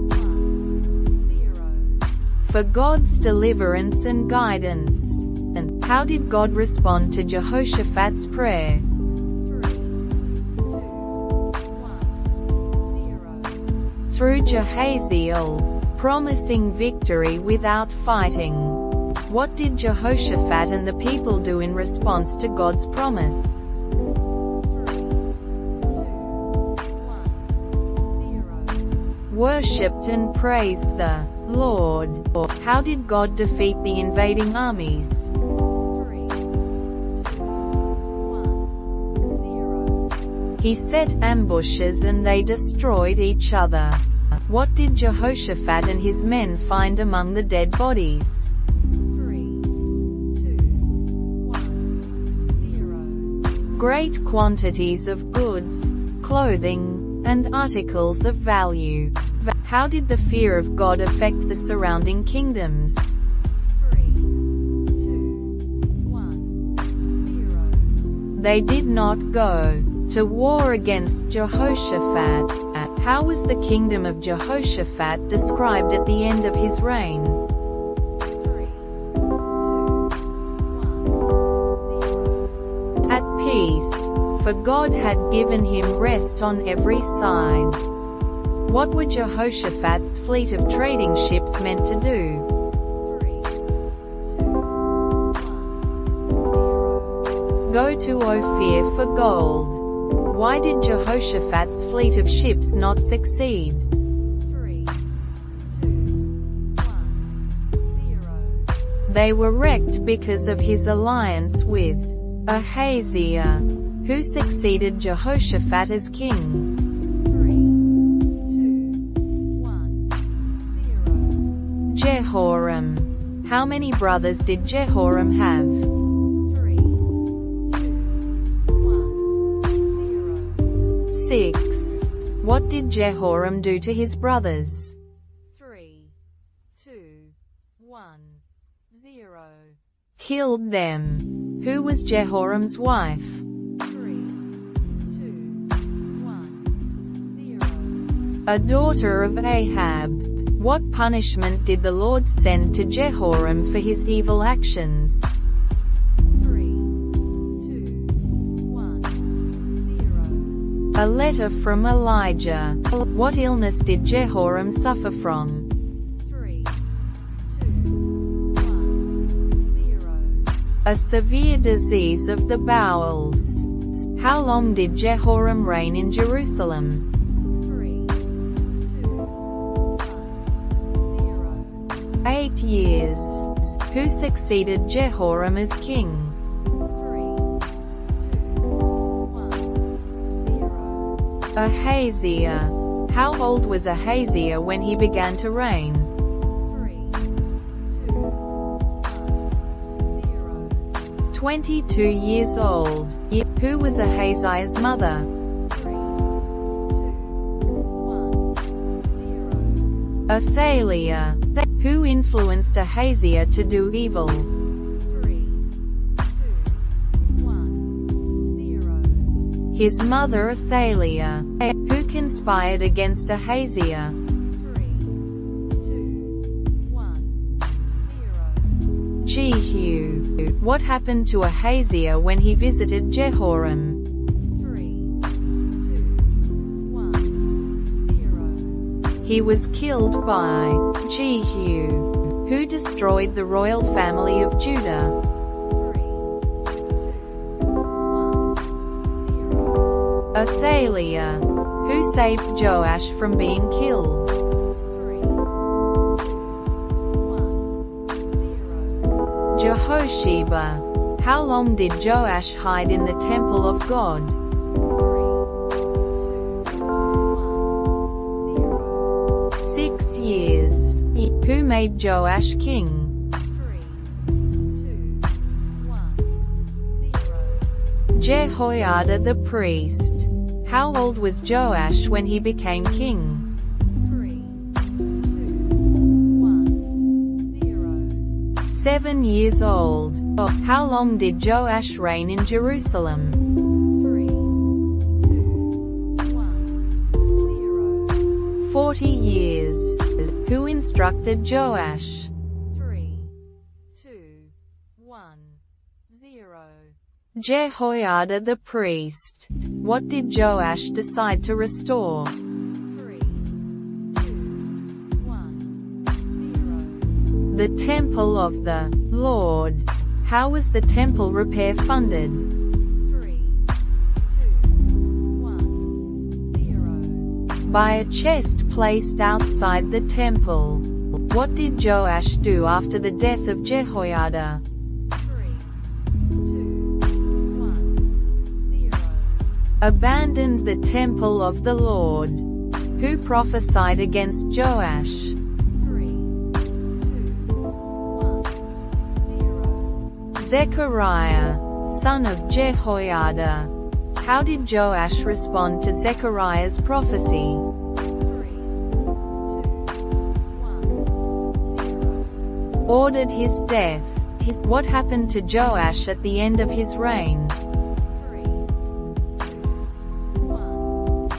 1, 0. For God's deliverance and guidance. And how did God respond to Jehoshaphat's prayer? 3, 2, 1, 0. Through Jehaziel, promising victory without fighting. What did Jehoshaphat and the people do in response to God's promise? 3, 2, 1, 0. Worshipped and praised the Lord. How did God defeat the invading armies? 3, 2, 1, 0. He set ambushes and they destroyed each other. What did Jehoshaphat and his men find among the dead bodies? 3, 2, 1, 0. Great quantities of goods, clothing, and articles of value. How did the fear of God affect the surrounding kingdoms? 3, 2, 1, 0. They did not go to war against Jehoshaphat. How was the kingdom of Jehoshaphat described at the end of his reign? 3, 2, 1, 0. At peace, for God had given him rest on every side. What were Jehoshaphat's fleet of trading ships meant to do? 3, 2, 1, 0. Go to Ophir for gold. Why did Jehoshaphat's fleet of ships not succeed? 3, 2, 1, 0. They were wrecked because of his alliance with Ahaziah, who succeeded Jehoshaphat as king. 3, 2, 1, 0. Jehoram. How many brothers did Jehoram have? 3, 2, 1, 0. 6. What did Jehoram do to his brothers? 3, 2, 1, 0. Killed them. Who was Jehoram's wife? 3, 2, 1, 0. A daughter of Ahab. What punishment did the Lord send to Jehoram for his evil actions? 3, 2, 1, 0. A letter from Elijah. What illness did Jehoram suffer from? 3, 2, 1, 0. A severe disease of the bowels. How long did Jehoram reign in Jerusalem? 3, 2, 1, 0. 8 years. Who succeeded Jehoram as king? 3, 2, 1, 0. Ahaziah. How old was Ahaziah when he began to reign? 3, 2, 1, 0. 22 years old. Who was Ahaziah's mother? 3, 2, 1, 0. Athaliah. Who influenced Ahaziah to do evil? 3, 2, 1, 0. His mother Athaliah. Who conspired against Ahaziah? 3, 2, 1, 0. Jehu. What happened to Ahaziah when he visited Jehoram? 3, 2, 1, 0. He was killed by Jehu, who destroyed the royal family of Judah. 3, 2, 1, 0. Athaliah. Who saved Joash from being killed? 3, 2, 1, 0. Jehosheba. How long did Joash hide in the temple of God? 3, 2, 1, 0. 6 years. Who made Joash king? 3, 2, 1, 0. Jehoiada the priest. How old was Joash when he became king? 3, 2, 1, 0. 7 years old. How long did Joash reign in Jerusalem? 3, 2, 1, 0. 40 years. Who instructed Joash? 3, 2, 1, 0. Jehoiada the priest. What did Joash decide to restore? 3, 2, 1, 0. The temple of the Lord. How was the temple repair funded? 3, 2, 1, 0. By a chest placed outside the temple. What did Joash do after the death of Jehoiada? 3, 2, 1, 0. Abandoned the temple of the Lord. Who prophesied against Joash? 3, 2, 1, 0. Zechariah, son of Jehoiada. How did Joash respond to Zechariah's prophecy? 3, 2, 1, 0. Ordered his death. What happened to Joash at the end of his reign? 3, 2, 1,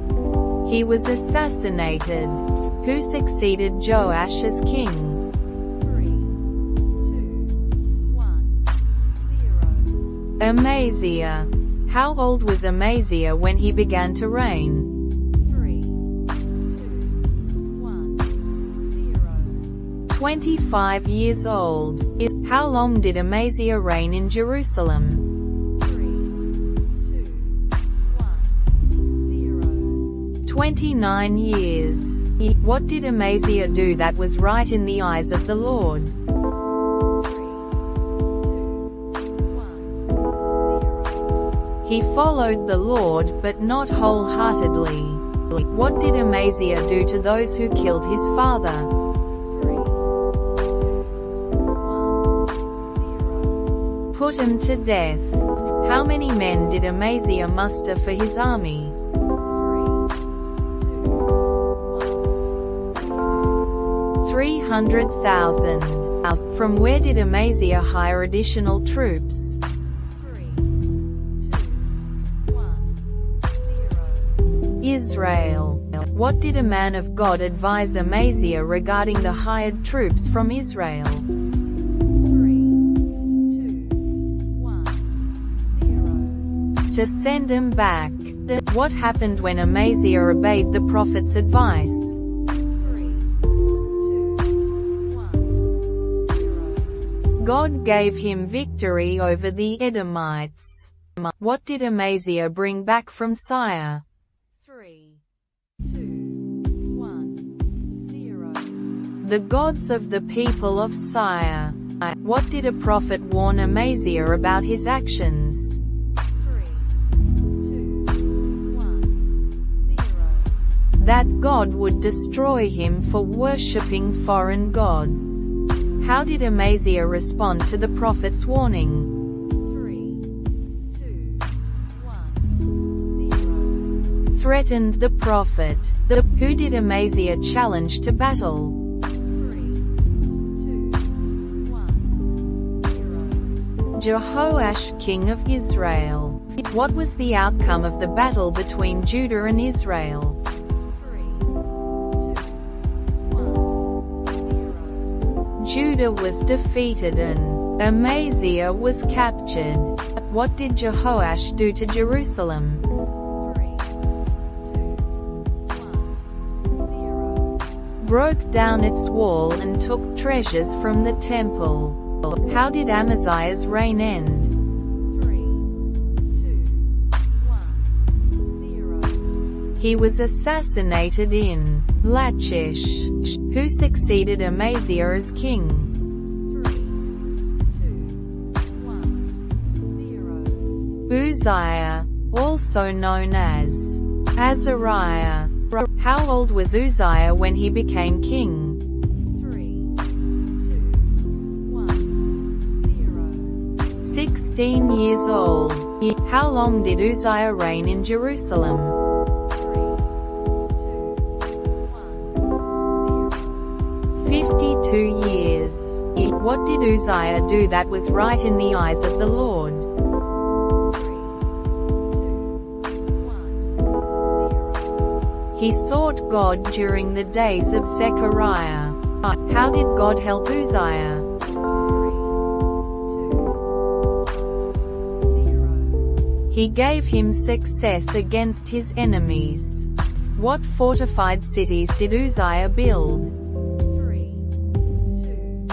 0. He was assassinated. Who succeeded Joash as king? 3, 2, 1, 0. Amaziah. How old was Amaziah when he began to reign? 3, 2, 1, 0. 25 years old. How long did Amaziah reign in Jerusalem? 3, 2, 1, 0. 29 years. What did Amaziah do that was right in the eyes of the Lord? 3, 2, 1, 0. He followed the Lord, but not wholeheartedly. What did Amaziah do to those who killed his father? 3, 2, 1, 0. Put him to death. How many men did Amaziah muster for his army? 300,000. From where did Amaziah hire additional troops? 3, 2, 1, 0. Israel. What did a man of God advise Amaziah regarding the hired troops from Israel? 3, 2, 1, 0. To send him back. What happened when Amaziah obeyed the prophet's advice? 3, 2, 1, 0. God gave him victory over the Edomites. What did Amaziah bring back from Tyre? 3, 2, 1, 0. The gods of the people of Tyre. What did a prophet warn Amaziah about his actions? 3, 2, 1, 0. That God would destroy him for worshipping foreign gods. How did Amaziah respond to the prophet's warning? 3, 2, 1, 0. Threatened the prophet. Who did Amaziah challenge to battle? 3, 2, 1, 0. Jehoash, king of Israel. What was the outcome of the battle between Judah and Israel? 3, 2, 1, 0. Judah was defeated and Amaziah was captured. What did Jehoash do to Jerusalem? 3, 2, 1, 0. Broke down its wall and took treasures from the temple. How did Amaziah's reign end? 3, 2, 1, 0. He was assassinated in Lachish. Who succeeded Amaziah as king? 3, 2, 1, 0. Uzziah, also known as Azariah. How old was Uzziah when he became king? 3, 2, 1, 0. 16 years old. How long did Uzziah reign in Jerusalem? 3, 2, 1, 0. 52 years. What did Uzziah do that was right in the eyes of the Lord? 3, 2, 1, 0. He sought God during the days of Zechariah. How did God help Uzziah? 3, 2, 1, 0. He gave him success against his enemies. What fortified cities did Uzziah build? 3, 2,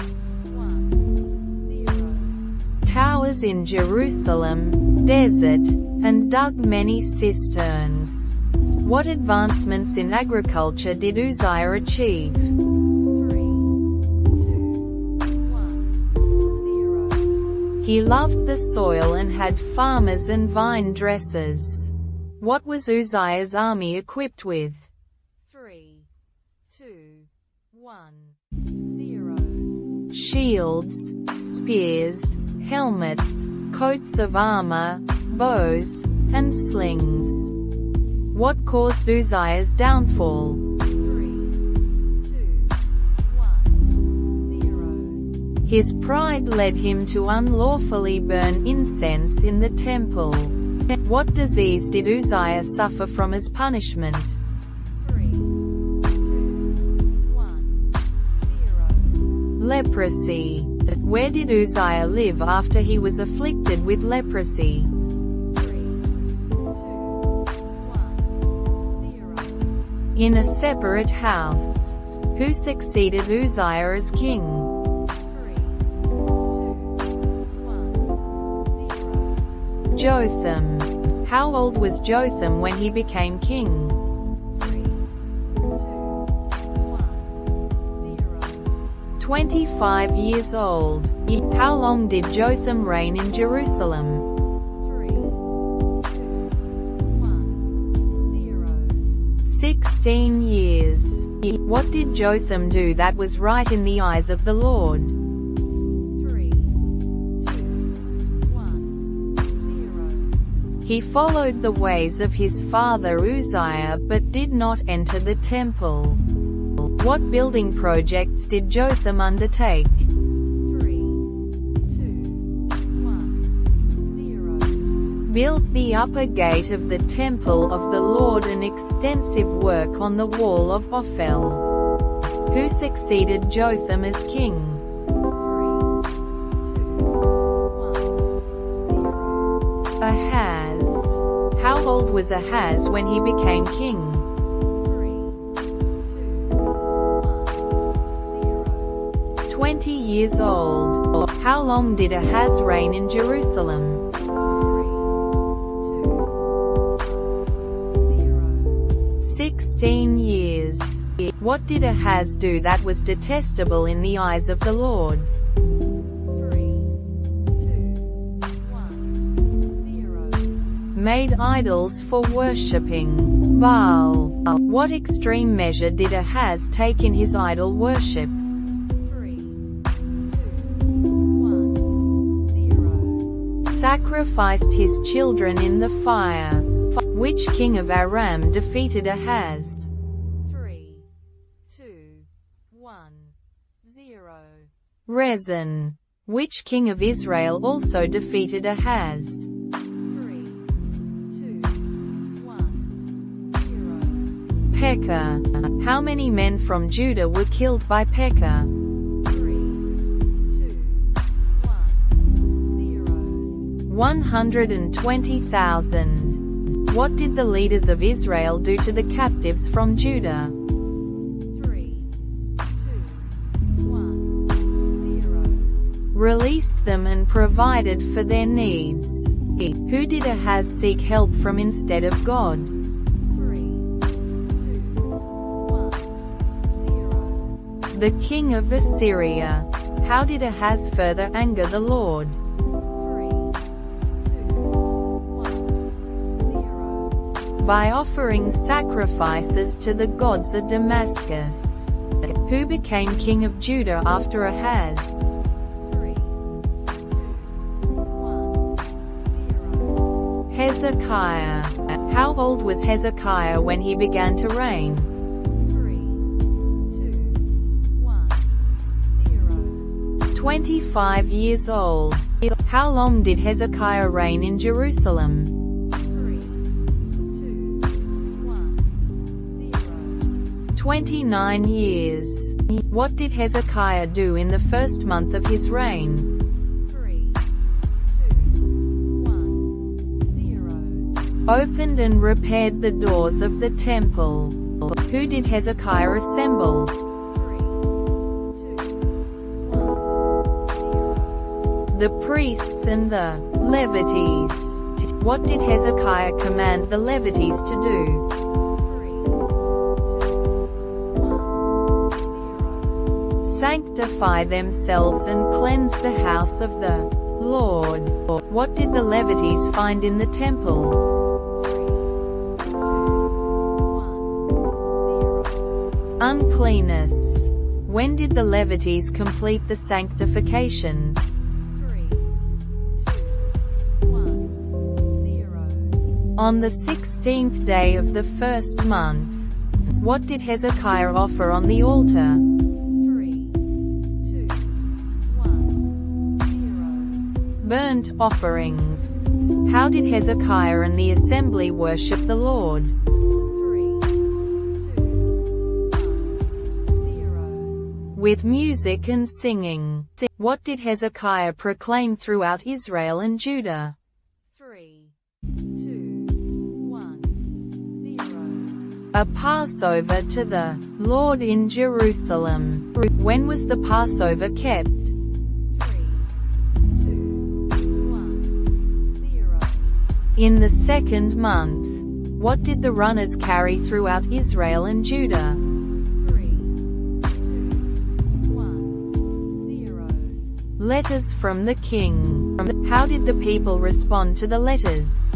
1, 0. Towers in Jerusalem, desert, and dug many cisterns. What advancements in agriculture did Uzziah achieve? 3, 2, 1, 0. He loved the soil and had farmers and vine dressers. What was Uzziah's army equipped with? 3, 2, 1, 0. Shields, spears, helmets, coats of armor, bows, and slings. What caused Uzziah's downfall? 3, 2, 1, 0. His pride led him to unlawfully burn incense in the temple. What disease did Uzziah suffer from as punishment? 3, 2, 1, 0. Leprosy. Where did Uzziah live after he was afflicted with leprosy? 3, 2, 1, 0. In a separate house. Who succeeded Uzziah as king? 3, 2, 1, 0. Jotham. How old was Jotham when he became king? 3, 2, 1, 0. 25 years old. How long did Jotham reign in Jerusalem? 3, 2, 1, 0. 16 years. What did Jotham do that was right in the eyes of the Lord? 3, 2, 1, 0. He followed the ways of his father Uzziah but did not enter the temple. What building projects did Jotham undertake? 3, 2, 1, 0. Built the upper gate of the temple of the Lord and extensive work on the wall of Ophel. Who succeeded Jotham as king? 3, 2, 1, 0. Ahaz. How old was Ahaz when he became king? 3, 2, 1, 0. 20 years old. How long did Ahaz reign in Jerusalem? 3, 2, 1, 0. 16 years. What did Ahaz do that was detestable in the eyes of the Lord? 3, 2, 1, 0. Made idols for worshipping Baal. What extreme measure did Ahaz take in his idol worship? 3, 2, 1, 0. Sacrificed his children in the fire. Which king of Aram defeated Ahaz? 3, 2, 1, 0. Rezin. Which king of Israel also defeated Ahaz? 3, 2, 1, 0. Pekah. How many men from Judah were killed by Pekah? 3, 2, 1, 0. 120,000. What did the leaders of Israel do to the captives from Judah? 3, 2, 1, 0. Released them and provided for their needs. Who did Ahaz seek help from instead of God? 3, 2, 1, 0. The king of Assyria. How did Ahaz further anger the Lord? 3, 2, 1, 0. By offering sacrifices to the gods of Damascus. Who became king of Judah after Ahaz? 3, 2, 1, 0. Hezekiah. How old was Hezekiah when he began to reign? 3, 2, 1, 0. 25 years old. How long did Hezekiah reign in Jerusalem? 3, 2, 1, 0. 29 years. What did Hezekiah do in the first month of his reign? 3, 2, 1, 0. Opened and repaired the doors of the temple. Who did Hezekiah assemble? 3, 2, 1, 0. The priests and the Levites. What did Hezekiah command the Levites to do? 3, 2, 1, 0. Sanctify themselves and cleanse the house of the Lord. What did the Levites find in the temple? 3, 2, 1, 0. Uncleanness. When did the Levites complete the sanctification? 3, 2, 1, 0. On the 16th day of the first month. What did Hezekiah offer on the altar? 3, 2, 1, 0. Burnt offerings. How did Hezekiah and the assembly worship the Lord? 3, 2, 1, 0. With music and singing. What did Hezekiah proclaim throughout Israel and Judah? 3, 2, 1, 0. A Passover to the Lord in Jerusalem. When was the Passover kept? 3, 2, 1, 0. In the second month. What did the runners carry throughout Israel and Judah? 3, 2, 1, 0. Letters from the king. How did the people respond to the letters?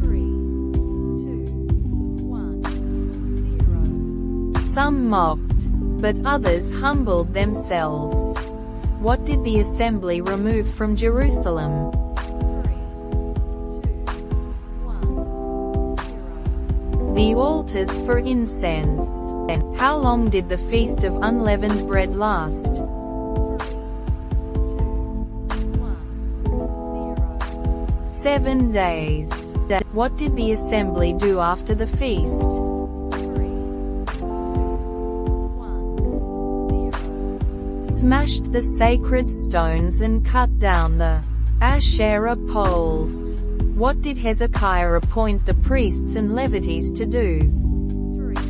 3, 2, 1, 0. Some mocked, but others humbled themselves. What did the assembly remove from Jerusalem? 3, 2, 1, 0. The altars for incense. How long did the Feast of Unleavened Bread last? 3, 2, 1, 0. 7 days. What did the assembly do after the feast? 3, 2, 1, 0. Smashed the sacred stones and cut down the Asherah poles. What did Hezekiah appoint the priests and Levites to do? 3, 2,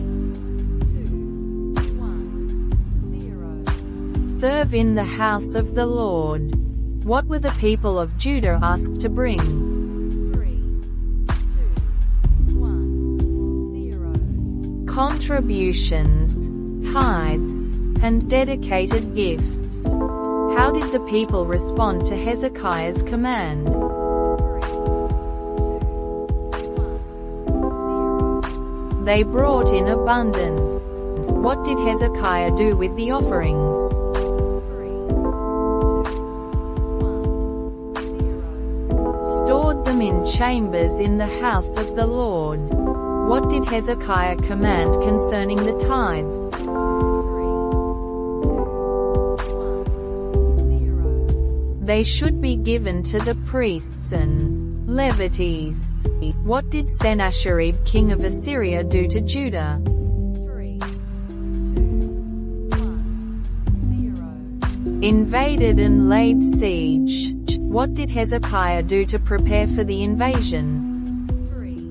1, 0. Serve in the house of the Lord. What were the people of Judah asked to bring? 3, 2, 1, 0. Contributions, tithes, and dedicated gifts. How did the people respond to Hezekiah's command? 3, 2, 1, 0. They brought in abundance. What did Hezekiah do with the offerings? 3, 2, 1, 0. Stored them in chambers in the house of the Lord. What did Hezekiah command concerning the tithes? 3, 2, 1, 0. They should be given to the priests and Levites. What did Sennacherib, king of Assyria, do to Judah? 3, 2, 1, 0. Invaded and laid siege. What did Hezekiah do to prepare for the invasion? 3, 2,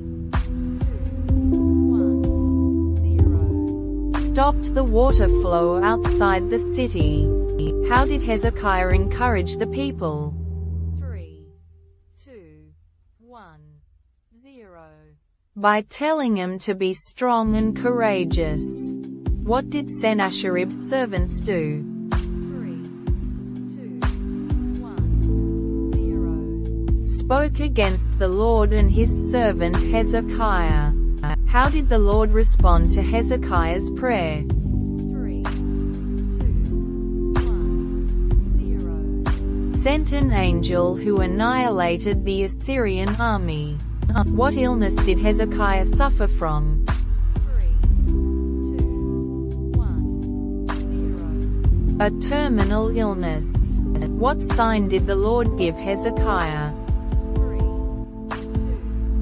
1, 0. Stopped the water flow outside the city. How did Hezekiah encourage the people? 3, 2, 1, 0. By telling them to be strong and courageous. What did Sennacherib's servants do? 3, 2, 1, 0. Spoke against the Lord and his servant Hezekiah. How did the Lord respond to Hezekiah's prayer? 3, 2, 1, 0. Sent an angel who annihilated the Assyrian army. What illness did Hezekiah suffer from? 3, 2, 1, 0. A terminal illness. What sign did the Lord give Hezekiah? 3, 2,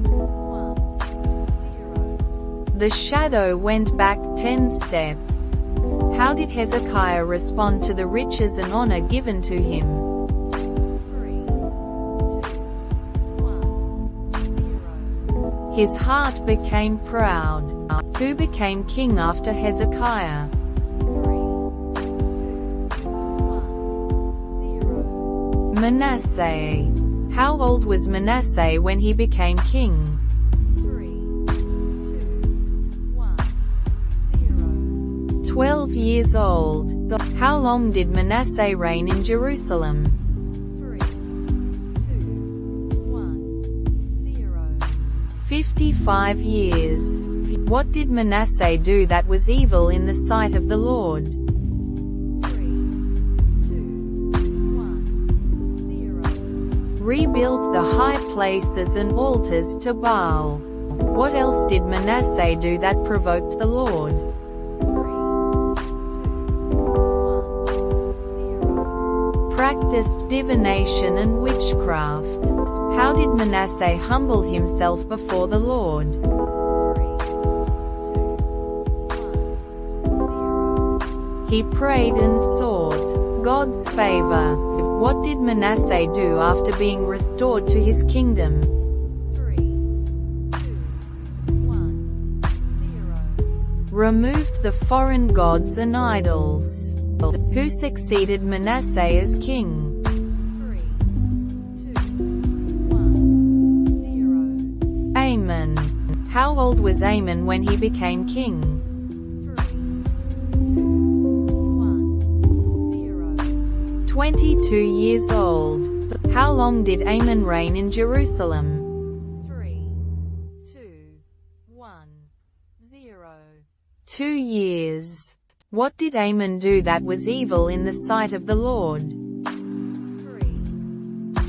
1, 0. The shadow went back 10 steps. How did Hezekiah respond to the riches and honor given to him? 3, 2, 1, 0. His heart became proud. Who became king after Hezekiah? 3, 2, 1, 0. Manasseh. How old was Manasseh when he became king? 3, 2, 1, 0. 12 years old. How long did Manasseh reign in Jerusalem? 3, 2, 1, 0. 55 years. What did Manasseh do that was evil in the sight of the Lord? 3, 2, 1, 0. rebuilt the high places and altars to Baal. What else did Manasseh do that provoked the Lord? 3, 2, 1, 0. Practiced divination and witchcraft. How did Manasseh humble himself before the Lord? 3, 2, 1, 0. He prayed and sought God's favor. What did Manasseh do after being restored to his kingdom? 3, 2, 1, 0. Removed the foreign gods and idols. Who succeeded Manasseh as king? 3, 2, 1, 0. Amon. How old was Amon when he became king? 3, 2, 1, 0. 22 years old. How long did Amon reign in Jerusalem? 3, 2, 1, 0. 2 years. What did Amon do that was evil in the sight of the Lord? 3, 2,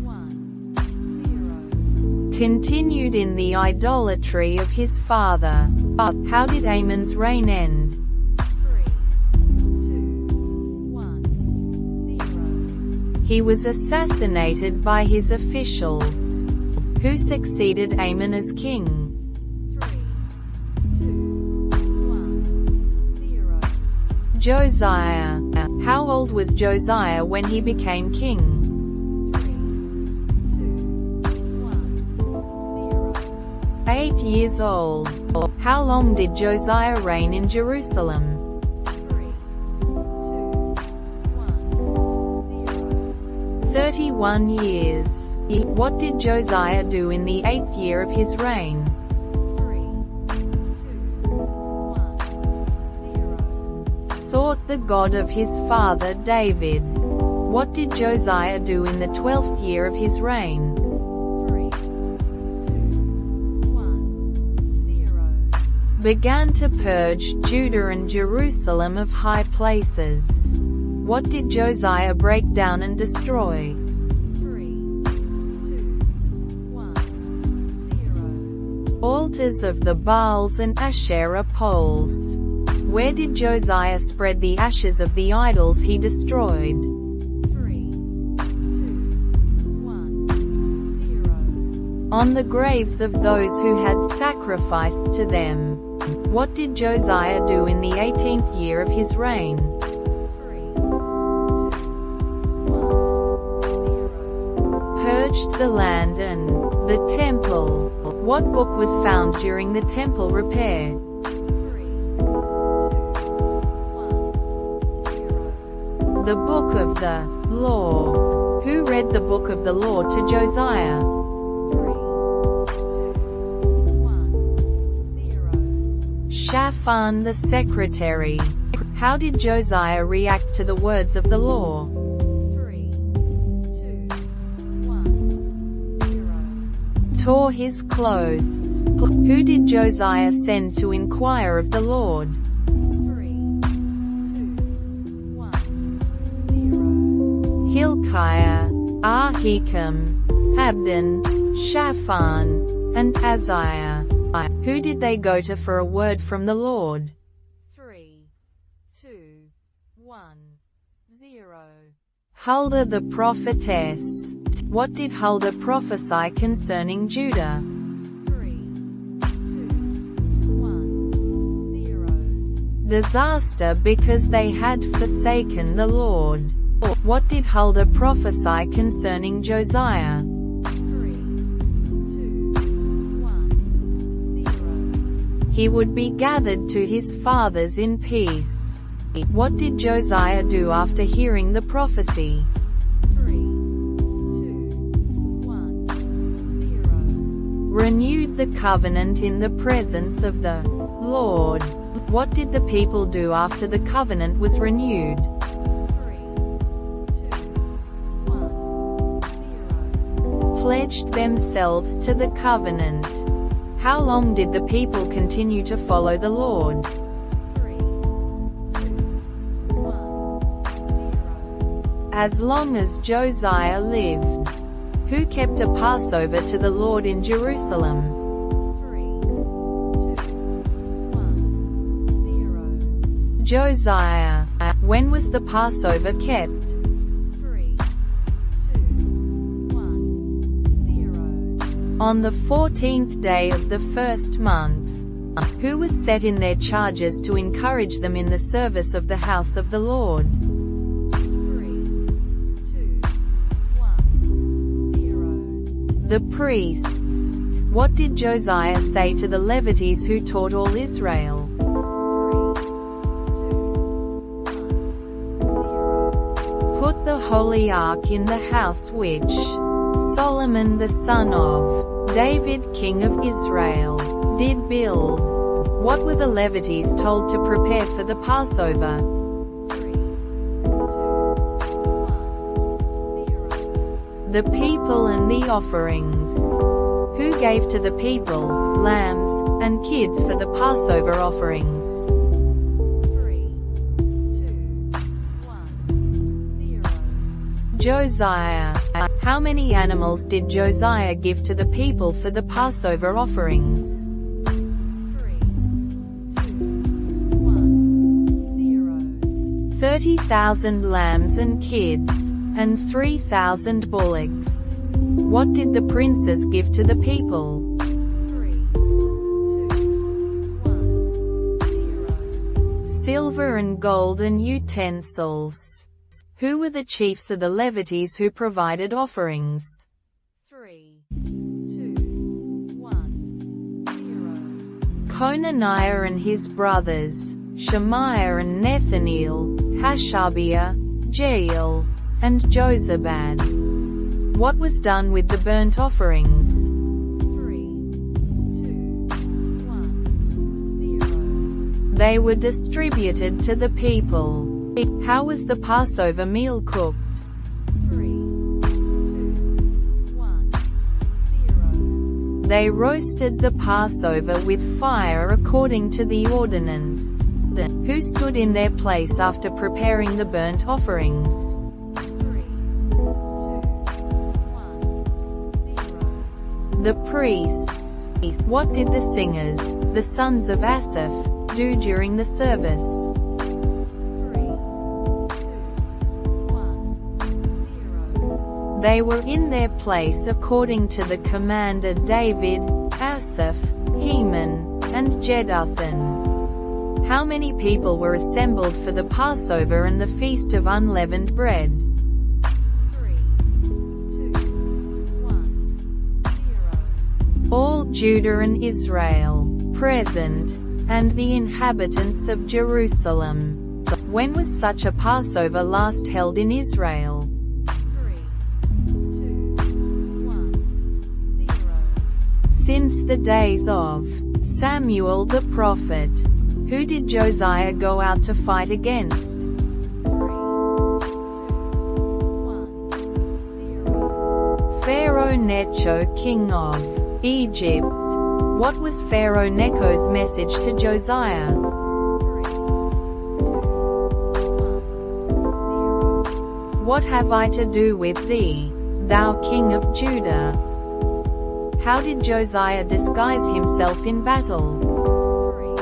1, 0. Continued in the idolatry of his father. How did Amon's reign end? 3, 2, 1, 0. He was assassinated by his officials. Who succeeded Amon as king? 3, 2, 1, 0. Josiah. How old was Josiah when he became king? 3, 2, 1, 0. 8 years old. How long did Josiah reign in Jerusalem? 3, 2, 1, 0. 31 years. What did Josiah do in the 8th year of his reign? 3, 2, 1, 0. Sought the God of his father David. What did Josiah do in the 12th year of his reign? 3, 2, 1, 0. Began to purge Judah and Jerusalem of high places. What did Josiah break down and destroy? 3, 2, 1, 0. Altars of the Baals and Asherah poles. Where did Josiah spread the ashes of the idols he destroyed? 3, 2, 1, 0. On the graves of those who had sacrificed to them. What did Josiah do in the 18th year of his reign? 3, 2, 1, 0. Purged the land and the temple. What book was found during the temple repair? 3, 2, 1, 0. The book of the law. Who read the book of the law to Josiah? 3, 2, 1, 0. Shaphan the secretary. How did Josiah react to the words of the law? 3, 2, 1, 0. Tore his clothes. Who did Josiah send to inquire of the Lord? 3, 2, 1, 0. Hilkiah, Ahikam, Abdon, Shaphan, and Azariah. Who did they go to for a word from the Lord? 3, 2, 1, 0. Huldah the prophetess. What did Huldah prophesy concerning Judah? 3, 2, 1, 0. Disaster because they had forsaken the Lord. What did Huldah prophesy concerning Josiah? 3, 2, 1, 0. He would be gathered to his fathers in peace. What did Josiah do after hearing the prophecy? 3, 2, 1, 0. Renewed the covenant in the presence of the Lord. What did the people do after the covenant was renewed? 3, 2, 1, 0. Pledged themselves to the covenant. How long did the people continue to follow the Lord? 3, 2, 1, 0. as long as Josiah lived. Who kept a Passover to the Lord in Jerusalem? 3, 2, 1, 0. Josiah. When was the Passover kept? 3, 2, 1, 0. On the 14th day of the first month. Who was set in their charges to encourage them in the service of the house of the Lord? 3, 2, 1, 0. The priests. What did Josiah say to the Levites who taught all Israel? 3, 2, 1, 0. Put the holy ark in the house which Solomon the son of David king of Israel did build. What were the Levites told to prepare for the Passover? 3, 2, 1, 0. The people and the offerings. Who gave to the people lambs and kids for the Passover offerings? 3, 2, 1, 0. Josiah. How many animals did Josiah give to the people for the Passover offerings? 3, 2, 1, 0. 30,000 lambs and kids, and 3,000 bullocks. What did the princes give to the people? 3, 2, 1, 0. Silver and gold and utensils. Who were the chiefs of the Levites who provided offerings? 3, 2, 1, 0. Conaniah and his brothers, Shemaiah and Nethaneel, Hashabiah, Jeiel, and Jozabad. What was done with the burnt offerings? 3, 2, 1, 0. They were distributed to the people. How was the Passover meal cooked? 3, 2, 1, 0. They roasted the Passover with fire according to the ordinance. Who stood in their place after preparing the burnt offerings? 3, 2, 1, 0. The priests. What did the singers, the sons of Asaph, do during the service? 3, 2, 1, 0. They were in their place according to the command of David, Asaph, Heman, and Jeduthun. How many people were assembled for the Passover and the Feast of Unleavened Bread? 3, 2, 1, 0. All Judah and Israel, present, and the inhabitants of Jerusalem. When was such a Passover last held in Israel? 3, 2, 1, 0. Since the days of Samuel the prophet. Who did Josiah go out to fight against? 3, 2, 1, 0. Pharaoh Necho, king of Egypt. What was Pharaoh Necho's message to Josiah? 3, 2, 1, 0. What have I to do with thee, thou king of Judah? How did Josiah disguise himself in battle? 3,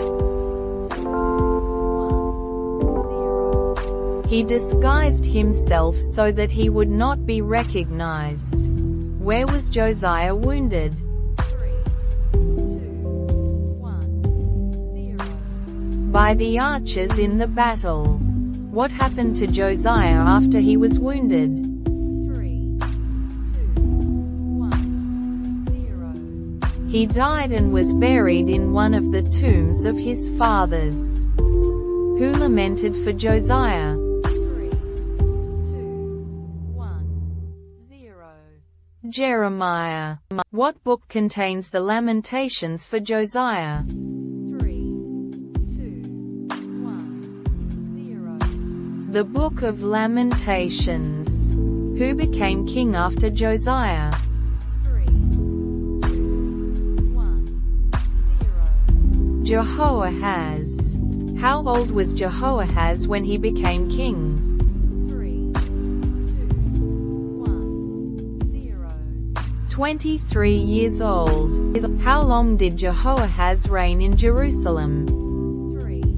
2, 1, 0. He disguised himself so that he would not be recognized. Where was Josiah wounded? 3, 2, 1, 0. By the archers in the battle. What happened to Josiah after he was wounded? 3, 2, 1, 0. He died and was buried in one of the tombs of his fathers. Who lamented for Josiah? 3, 2, 1, 0. Jeremiah. What book contains the Lamentations for Josiah? 3, 2, 1, 0. The Book of Lamentations. Who became king after Josiah? 3, 2, 1, 0. Jehoahaz. How old was Jehoahaz when he became king? 3, 2, 23 years old. How long did Jehoahaz reign in Jerusalem? 3, 2,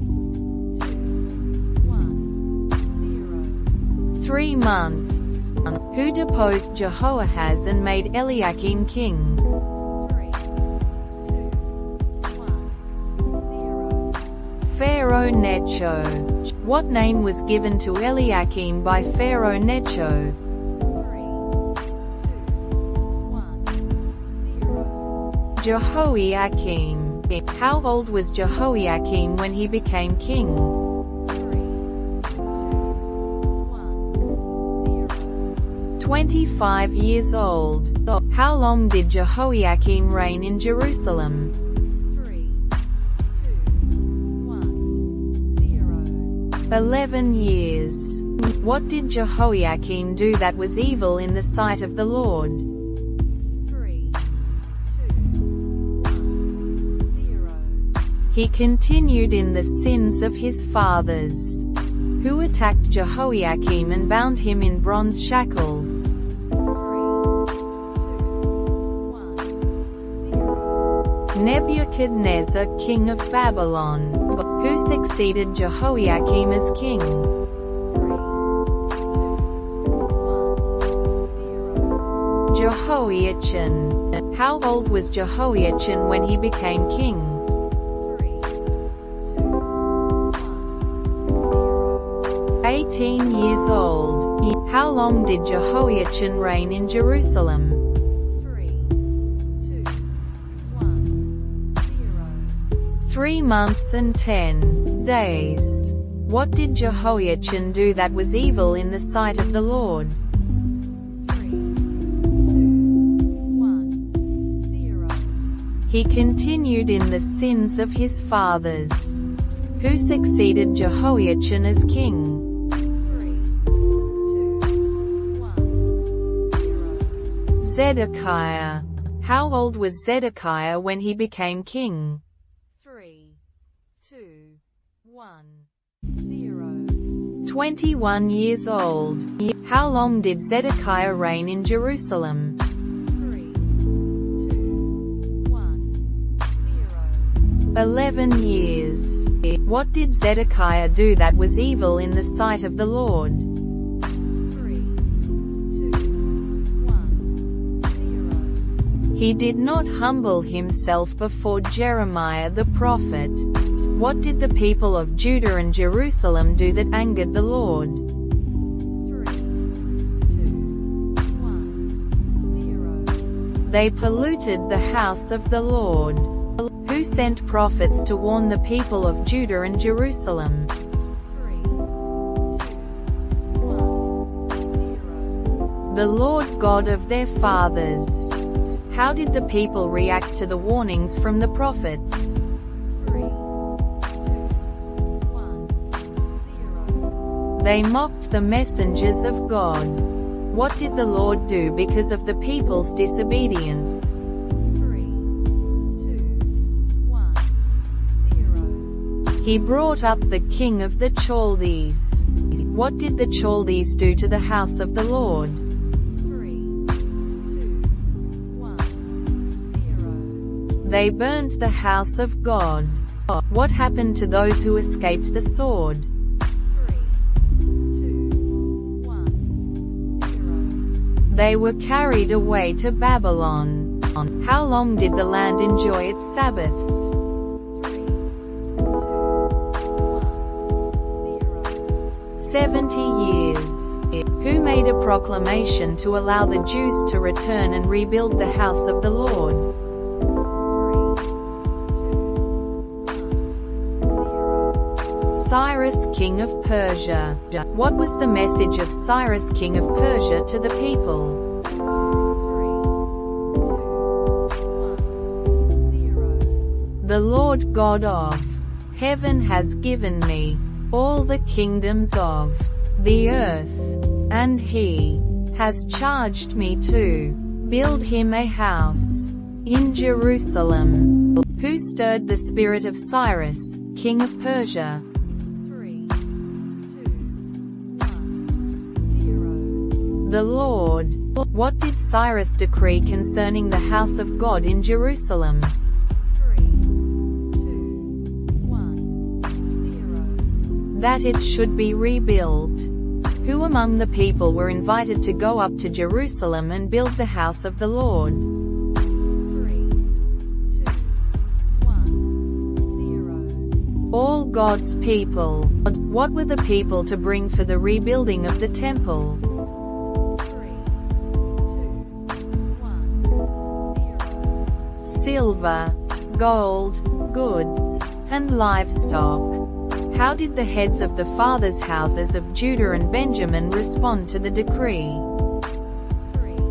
1, 0. 3 months. Who deposed Jehoahaz and made Eliakim king? 3, 2, 1, 0. Pharaoh Necho. What name was given to Eliakim by Pharaoh Necho? 3, 2, 1, 0. Jehoiakim. How old was Jehoiakim when he became king? 3, 2, 1, 0. 25 years old. How long did Jehoiakim reign in Jerusalem? 3, 2, 1, 0. 11 years. What did Jehoiakim do that was evil in the sight of the Lord? 3, 2, 1, 0. He continued in the sins of his fathers. Who attacked Jehoiakim and bound him in bronze shackles? 3, 2, 1, 0. Nebuchadnezzar, king of Babylon. Who succeeded Jehoiakim as king? 3, 2, 1, 0. Jehoiachin. How old was Jehoiachin when he became king? 3, 2, 1, 0. 18 years old. How long did Jehoiachin reign in Jerusalem? 3, 2, 1, 0. 3 months and 10 days. What did Jehoiachin do that was evil in the sight of the Lord? 3, 2, 1, 0. He continued in the sins of his fathers. Who succeeded Jehoiachin as king? 3, 2, 1, 0. Zedekiah. How old was Zedekiah when he became king? 3, 2, 1, 0. 21 years old. How long did Zedekiah reign in Jerusalem? 3, 2, 1, 0. 11 years. What did Zedekiah do that was evil in the sight of the Lord? 3, 2, 1, 0. He did not humble himself before Jeremiah the prophet. What did the people of Judah and Jerusalem do that angered the Lord? 3, 2, 1, 0. They polluted the house of the Lord. Who sent prophets to warn the people of Judah and Jerusalem? 3, 2, 1, 0. The Lord God of their fathers. How did the people react to the warnings from the prophets? 3, 2, 1, 0. They mocked the messengers of God. What did the Lord do because of the people's disobedience? 3, 2, 1, 0. He brought up the king of the Chaldees. What did the Chaldees do to the house of the Lord? 3, 2, 1, 0. They burnt the house of God. What happened to those who escaped the sword? 3, 2, 1, 0. They were carried away to Babylon. How long did the land enjoy its Sabbaths? 3, 2, 1, 0. 70 years. Who made a proclamation to allow the Jews to return and rebuild the house of the Lord? 3, 2, 1, 0. Cyrus, king of Persia. What was the message of Cyrus, king of Persia, to the people? 3, 2, 1, 0. The Lord God of heaven has given me all the kingdoms of the earth, and he has charged me to build him a house in Jerusalem. Who stirred the spirit of Cyrus, king of Persia? 3, 2, 1, 0. the Lord. What did Cyrus decree concerning the house of God in Jerusalem? 3, 2, 1, 0. That it should be rebuilt. Who among the people were invited to go up to Jerusalem and build the house of the Lord? 3, 2, 1, 0. All God's people. What were the people to bring for the rebuilding of the temple? 3, 2, 1, 0. Silver, gold, goods, and livestock. How did the heads of the fathers' houses of Judah and Benjamin respond to the decree? 3, 2,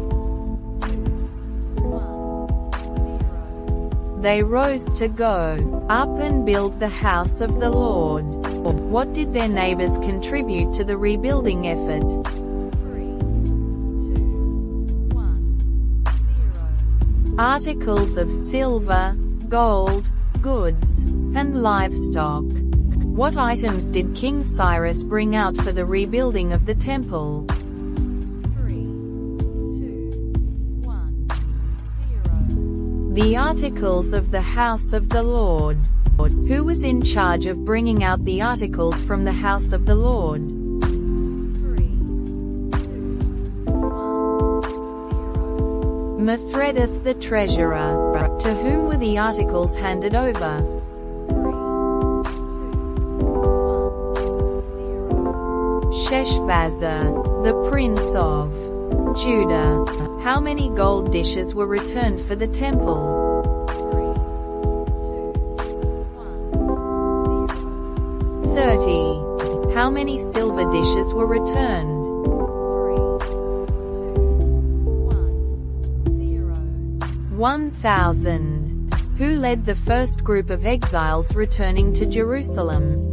1, 0. They rose to go up and build the house of the Lord. What did their neighbors contribute to the rebuilding effort? 3, 2, 1, 0. Articles of silver, gold, goods, and livestock. What items did King Cyrus bring out for the rebuilding of the temple? 3, 2, 1, 0. The articles of the house of the Lord. Who was in charge of bringing out the articles from the house of the Lord? 3, 2, 1, 0. Mithredath the treasurer. To whom were the articles handed over? 3, 2, 1, 0. Sheshbazzar, the prince of Judah. How many gold dishes were returned for the temple? 30. How many silver dishes were returned? 1,000. Who led the first group of exiles returning to Jerusalem?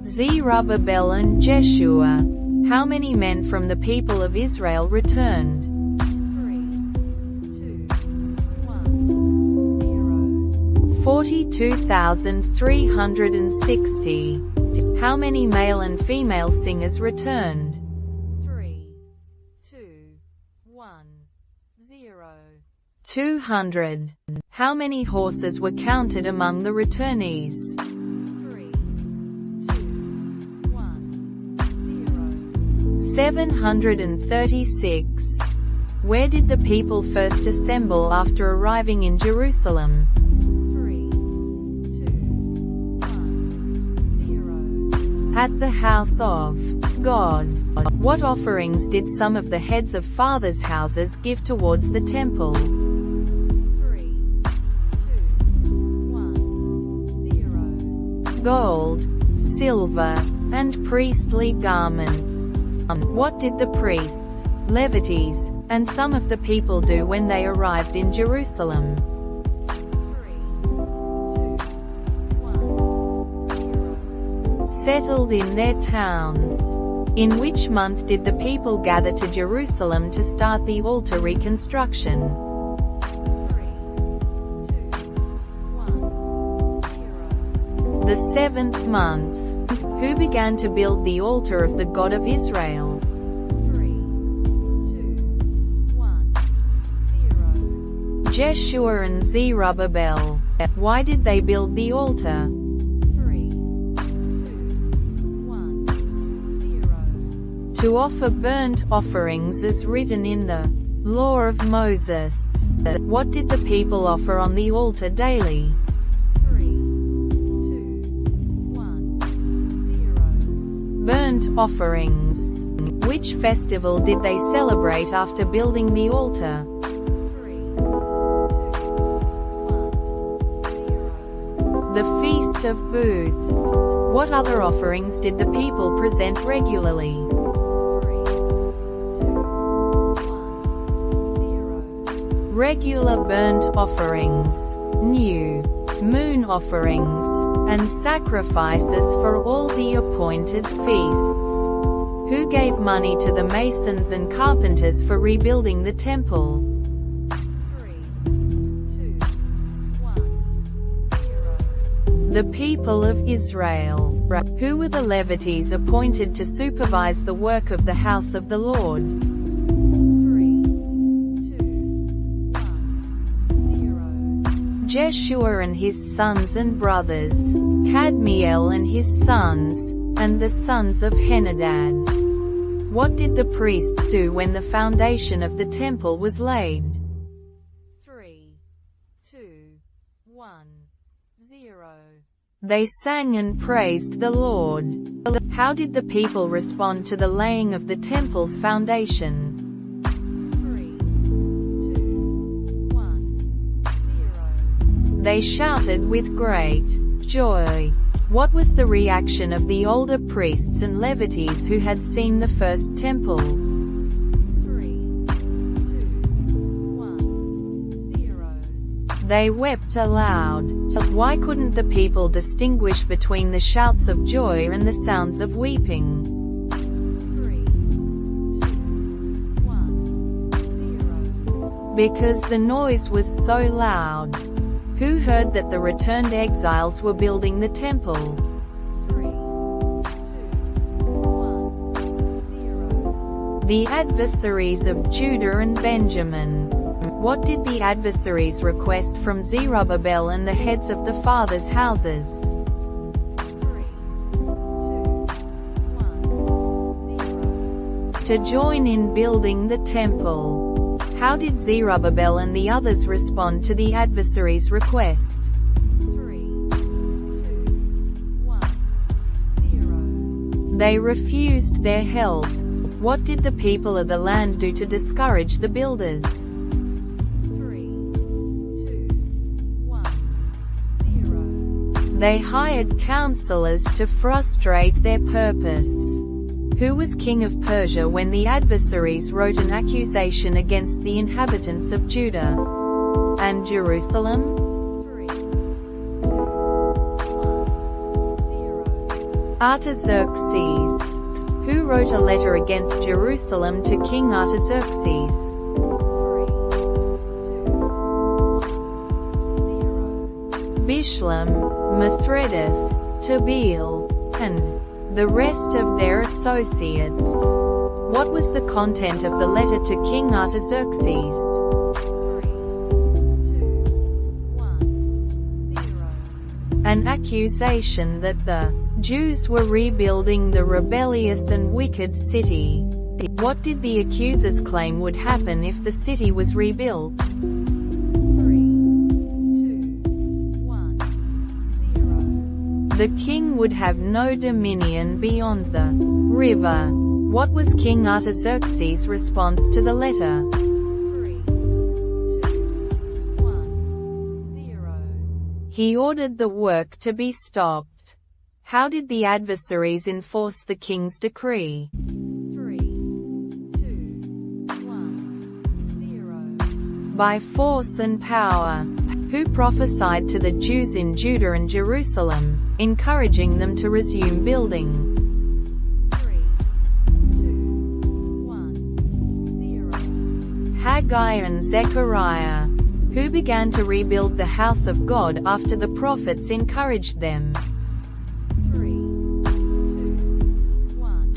0. Zerubbabel and Jeshua. How many men from the people of Israel returned? 42,360. How many male and female singers returned? 3, 2, 1, 0. 200. How many horses were counted among the returnees? 3, 2, 1, 0. 736. Where did the people first assemble after arriving in Jerusalem? 3, 2, 1, 0. At the house of God. What offerings did some of the heads of fathers' houses give towards the temple? 3, 2, 1, 0. Gold, silver, and priestly garments. What did the priests, Levites, and some of the people do when they arrived in Jerusalem? 3, 2, 1, 0. Settled in their towns. In which month did the people gather to Jerusalem to start the altar reconstruction? 3, 2, 1, 0. The 7th month. Who began to build the altar of the God of Israel? 3, 2, 1, 0. Jeshua and Zerubbabel. Why did they build the altar? 3, 2, 1, 0. To offer burnt offerings as written in the Law of Moses. What did the people offer on the altar daily? 3, 2, 1, 0. Burnt offerings. Which festival did they celebrate after building the altar? 3, 2, 1, 0. The Feast of Booths. What other offerings did the people present regularly? 3, 2, 1, 0. Regular burnt offerings, new moon offerings, and sacrifices for all the appointed feasts. Who gave money to the masons and carpenters for rebuilding the temple? 3, 2, 1, 0. The people of Israel. Who were the Levites appointed to supervise the work of the house of the Lord? 3, 2, 1, 0. Jeshua and his sons and brothers, Kadmiel and his sons, and the sons of Henadad. What did the priests do when the foundation of the temple was laid? 3, 2, 1, 0. They sang and praised the Lord. How did the people respond to the laying of the temple's foundation? 3, 2, 1, 0. They shouted with great joy. What was the reaction of the older priests and Levites who had seen the first temple? 3, 2, 1, 0. They wept aloud. Why couldn't the people distinguish between the shouts of joy and the sounds of weeping? 3, 2, 1, 0. Because the noise was so loud. Who heard that the returned exiles were building the temple? 3, 2, 1, 0. The adversaries of Judah and Benjamin. What did the adversaries request from Zerubbabel and the heads of the fathers' houses? 3, 2, 1, 0. To join in building the temple. How did Zerubbabel and the others respond to the adversaries' request? 3, 2, 1, 0. They refused their help. What did the people of the land do to discourage the builders? 3, 2, 1, 0. They hired counselors to frustrate their purpose. Who was king of Persia when the adversaries wrote an accusation against the inhabitants of Judah and Jerusalem? 3, 2, 1, 0. Artaxerxes. Who wrote a letter against Jerusalem to King Artaxerxes? 3, 2, 1, 0. Bishlam, Mithredath, Tabeel, and the rest of their associates. What was the content of the letter to King Artaxerxes? 3, 2, 1, 0. An accusation that the Jews were rebuilding the rebellious and wicked city. What did the accusers claim would happen if the city was rebuilt? 3, 2, 1, 0. The king would have no dominion beyond the river. What was King Artaxerxes' response to the letter? 3, 2, 1, 0. He ordered the work to be stopped. How did the adversaries enforce the king's decree? 3, 2, 1, 0. By force and power. Who prophesied to the Jews in Judah and Jerusalem, encouraging them to resume building? 3, 2, 1, 0. Haggai and Zechariah. Who began to rebuild the house of God after the prophets encouraged them? 3, 2, 1,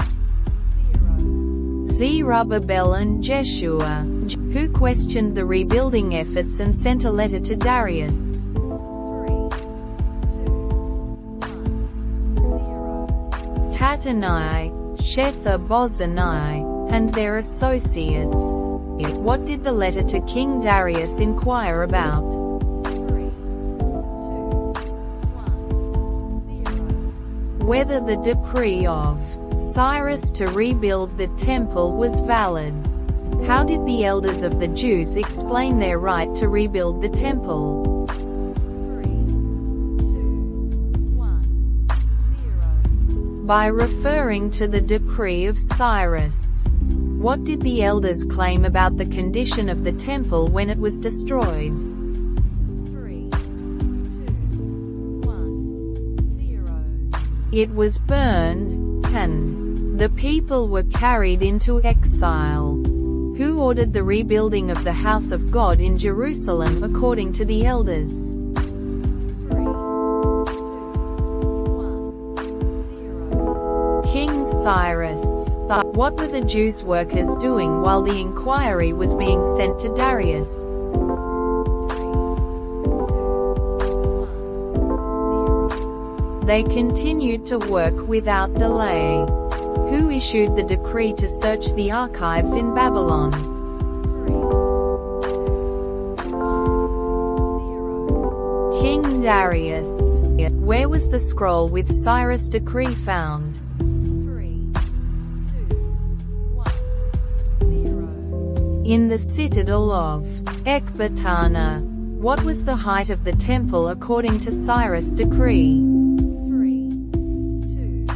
0. Zerubbabel and Jeshua. Who questioned the rebuilding efforts and sent a letter to Darius? 3, 2, 1, 0. Tattenai, Shetha-Bozenai, and their associates. What did the letter to King Darius inquire about? 3, 2, 1, 0. Whether the decree of Cyrus to rebuild the temple was valid. How did the elders of the Jews explain their right to rebuild the temple? 3, 2, 1, 0. By referring to the decree of Cyrus. What did the elders claim about the condition of the temple when it was destroyed? 3, 2, 1, 0. It was burned, and the people were carried into exile. Who ordered the rebuilding of the house of God in Jerusalem according to the elders? 3, 2, Cyrus. What were the Jews' workers doing while the inquiry was being sent to Darius? 3, 2, 1, 0. They continued to work without delay. Who issued the decree to search the archives in Babylon? 3, 2, 1, 0. King Darius. Where was the scroll with Cyrus' decree found? 3, 2, 1, 0. In the citadel of Ecbatana. What was the height of the temple according to Cyrus' decree? 3, 2,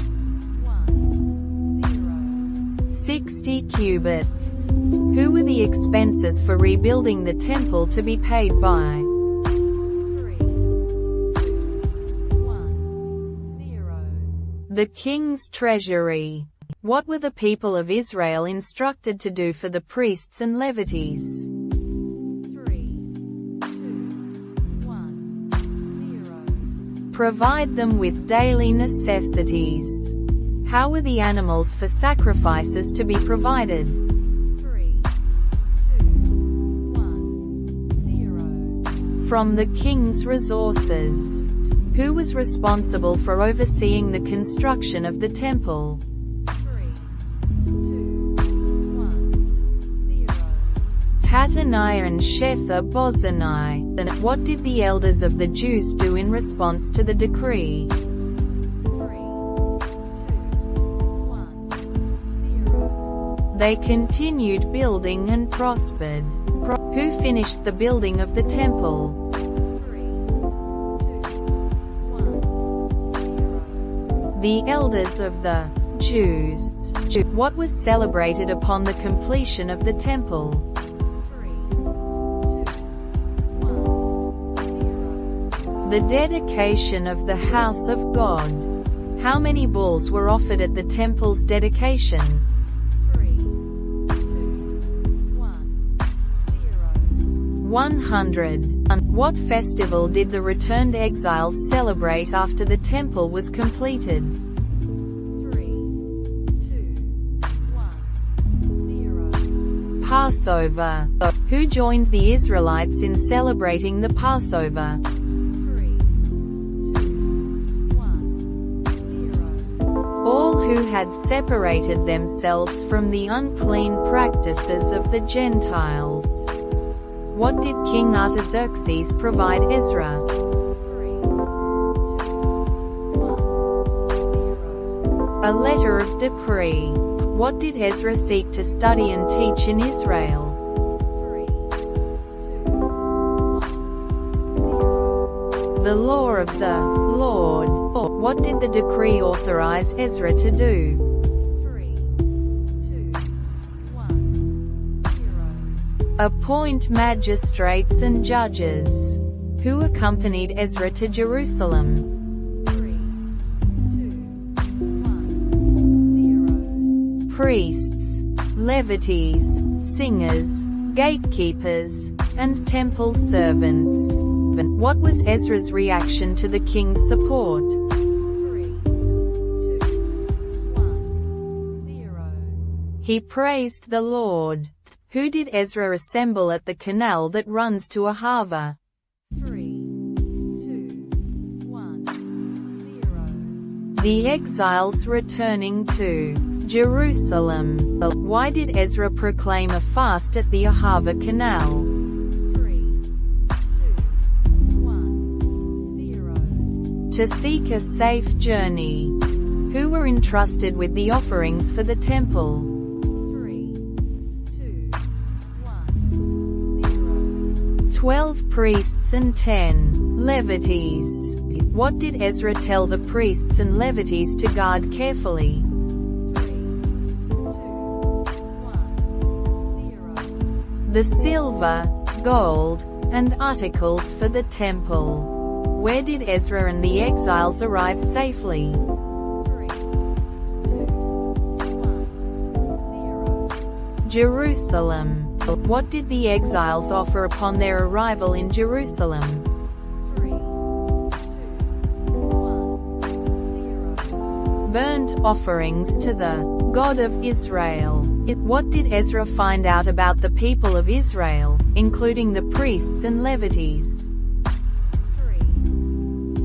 1, 0. 60 cubits. Who were the expenses for rebuilding the temple to be paid by? 3, 2, 1, 0. The king's treasury. What were the people of Israel instructed to do for the priests and Levites? 3, 2, 1, 0. Provide them with daily necessities. How were the animals for sacrifices to be provided? 3, 2, 1, 0. From the king's resources. Who was responsible for overseeing the construction of the temple? 3, 2, 1, 0. Tattenai and Shetha-Bozenai. What did the elders of the Jews do in response to the decree? 3, 2, 1, 0. They continued building and prospered. Who finished the building of the temple? 3, 2, 1, 0. The elders of the Jews. What was celebrated upon the completion of the temple? 3, 2, 1, 0. The dedication of the house of God. How many bulls were offered at the temple's dedication? 3, 2, 1, 0. 100. What festival did the returned exiles celebrate after the temple was completed? 3, 2, 1, 0. Passover. Who joined the Israelites in celebrating the Passover? 3, 2, 1, 0. All who had separated themselves from the unclean practices of the Gentiles. What did King Artaxerxes provide Ezra? 3, 2, 1, 0. A letter of decree. What did Ezra seek to study and teach in Israel? 3, 2, 1, 0. The law of the Lord. What did the decree authorize Ezra to do? 3, 2, 1, 0. Appoint magistrates and judges. Who accompanied Ezra to Jerusalem? 3, 2, 1, 0. Priests, Levites, singers, gatekeepers, and temple servants. What was Ezra's reaction to the king's support? 3, 2, 1, 0. He praised the Lord. Who did Ezra assemble at the canal that runs to Ahava? 3, 2, 1, 0. The exiles returning to Jerusalem. Why did Ezra proclaim a fast at the Ahava canal? 3, 2, 1, 0. To seek a safe journey. Who were entrusted with the offerings for the temple? 3, 2, 1, 0. 12 priests and 10 Levites. What did Ezra tell the priests and Levites to guard carefully? 3, 2, 1, 0. The silver, gold, and articles for the temple. Where did Ezra and the exiles arrive safely? 3, 2, 1, 0. Jerusalem. What did the exiles offer upon their arrival in Jerusalem? 3, 2, 1, 0. burnt offerings to the God of Israel. What did Ezra find out about the people of Israel, including the priests and Levites? 3, 2,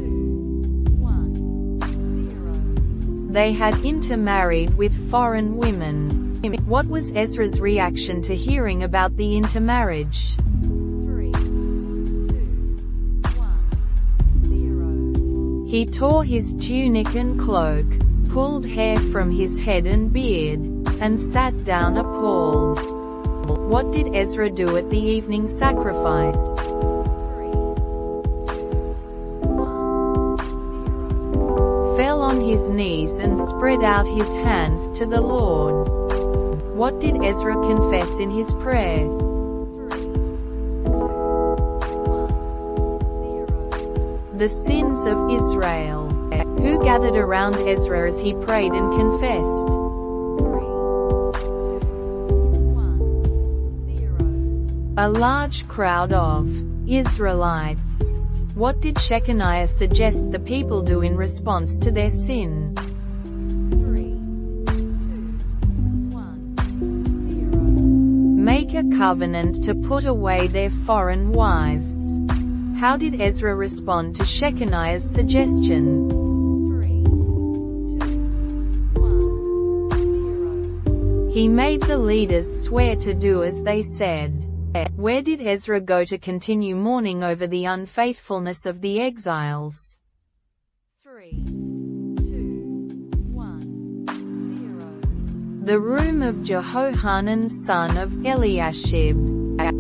1, 0. They had intermarried with foreign women. What was Ezra's reaction to hearing about the intermarriage? 3, 2, 1, 0. He tore his tunic and cloak, pulled hair from his head and beard, and sat down appalled. What did Ezra do at the evening sacrifice? 3, 2, 1, 0. Fell on his knees and spread out his hands to the Lord. What did Ezra confess in his prayer? 3, 2, 1, 0. The sins of Israel. Who gathered around Ezra as he prayed and confessed? 3, 2, 1, 0. A large crowd of Israelites. What did Shechaniah suggest the people do in response to their sin? 3, 2, 1, 0. Make a covenant to put away their foreign wives. How did Ezra respond to Shechaniah's suggestion? 3, 2, 1, 0. He made the leaders swear to do as they said. Where did Ezra go to continue mourning over the unfaithfulness of the exiles? 3, 2, 1, 0. The room of Jehohanan son of Eliashib.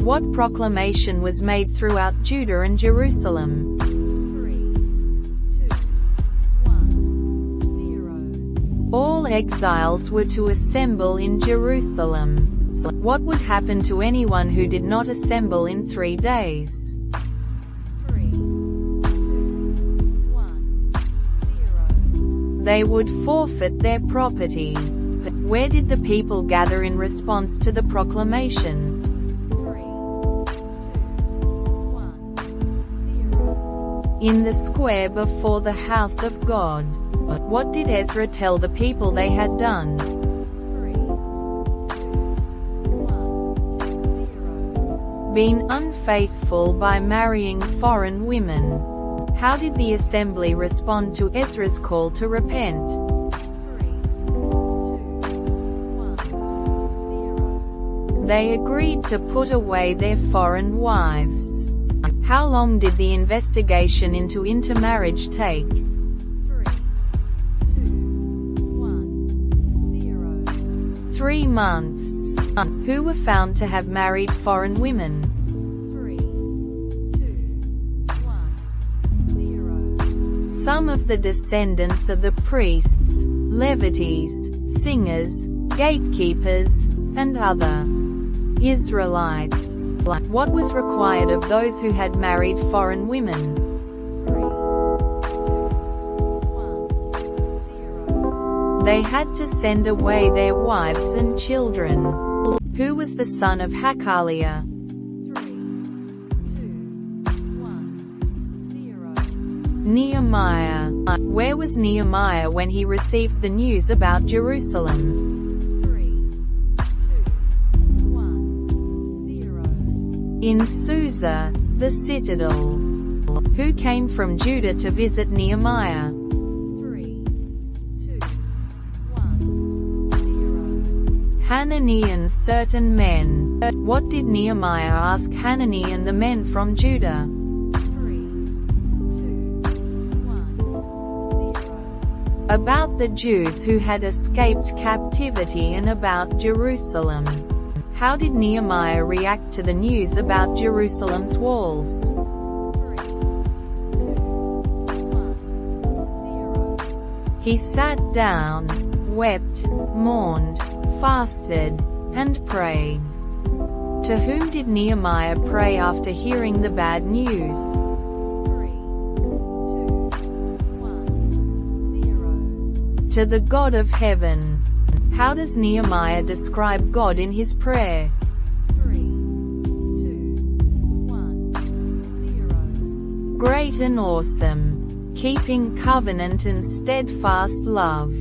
What proclamation was made throughout Judah and Jerusalem? 3, 2, 1, 0. All exiles were to assemble in Jerusalem. What would happen to anyone who did not assemble in 3 days? 3, 2, 1, 0. They would forfeit their property. Where did the people gather in response to the proclamation? 3, 2, 1, 0. In the square before the house of God. What did Ezra tell the people they had done? 3, 2, 1, 0. Been unfaithful by marrying foreign women. How did the assembly respond to Ezra's call to repent? 3, 2, 1, 0. They agreed to put away their foreign wives. How long did the investigation into intermarriage take? 3, 2, 1, 0. 3 months. Who were found to have married foreign women? 3, 2, 1, 0. Some of the descendants of the priests, Levites, singers, gatekeepers, and other Israelites. What was required of those who had married foreign women? 3, 2, 1, 0. They had to send away their wives and children. Who was the son of Hakaliah? 3, 2, 1, 0. Nehemiah. Where was Nehemiah when he received the news about Jerusalem? 3, 2, 1, 0. In Susa, the citadel. Who came from Judah to visit Nehemiah? 3, 2, 1, 0. Hanani and certain men. What did Nehemiah ask Hanani and the men from Judah? 3, 2, 1, 0. About the Jews who had escaped captivity and about Jerusalem. How did Nehemiah react to the news about Jerusalem's walls? 3, 2, 1, 0. He sat down, wept, mourned, fasted, and prayed. To whom did Nehemiah pray after hearing the bad news? 3, 2, 1, 0. To the God of heaven. How does Nehemiah describe God in his prayer? 3, 2, 1, 0. Great and awesome. keeping covenant and steadfast love.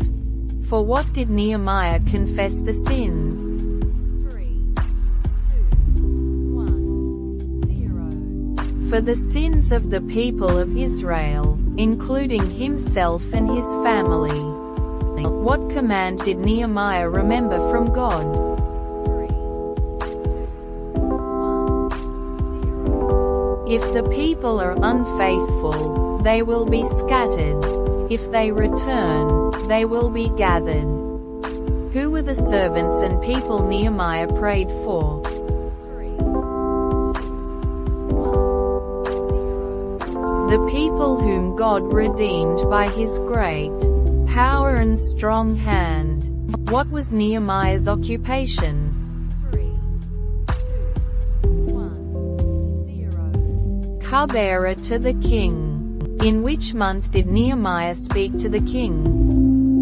For what did Nehemiah confess the sins? 3, 2, 1, 0. For the sins of the people of Israel, including himself and his family. What command did Nehemiah remember from God? 3, 2, 1, 0. If the people are unfaithful, they will be scattered. If they return, they will be gathered. Who were the servants and people Nehemiah prayed for? 3, 2, 1, 0. The people whom God redeemed by his great power and strong hand. What was Nehemiah's occupation? 3, 2, 1, 0. Cupbearer to the king. In which month did Nehemiah speak to the king?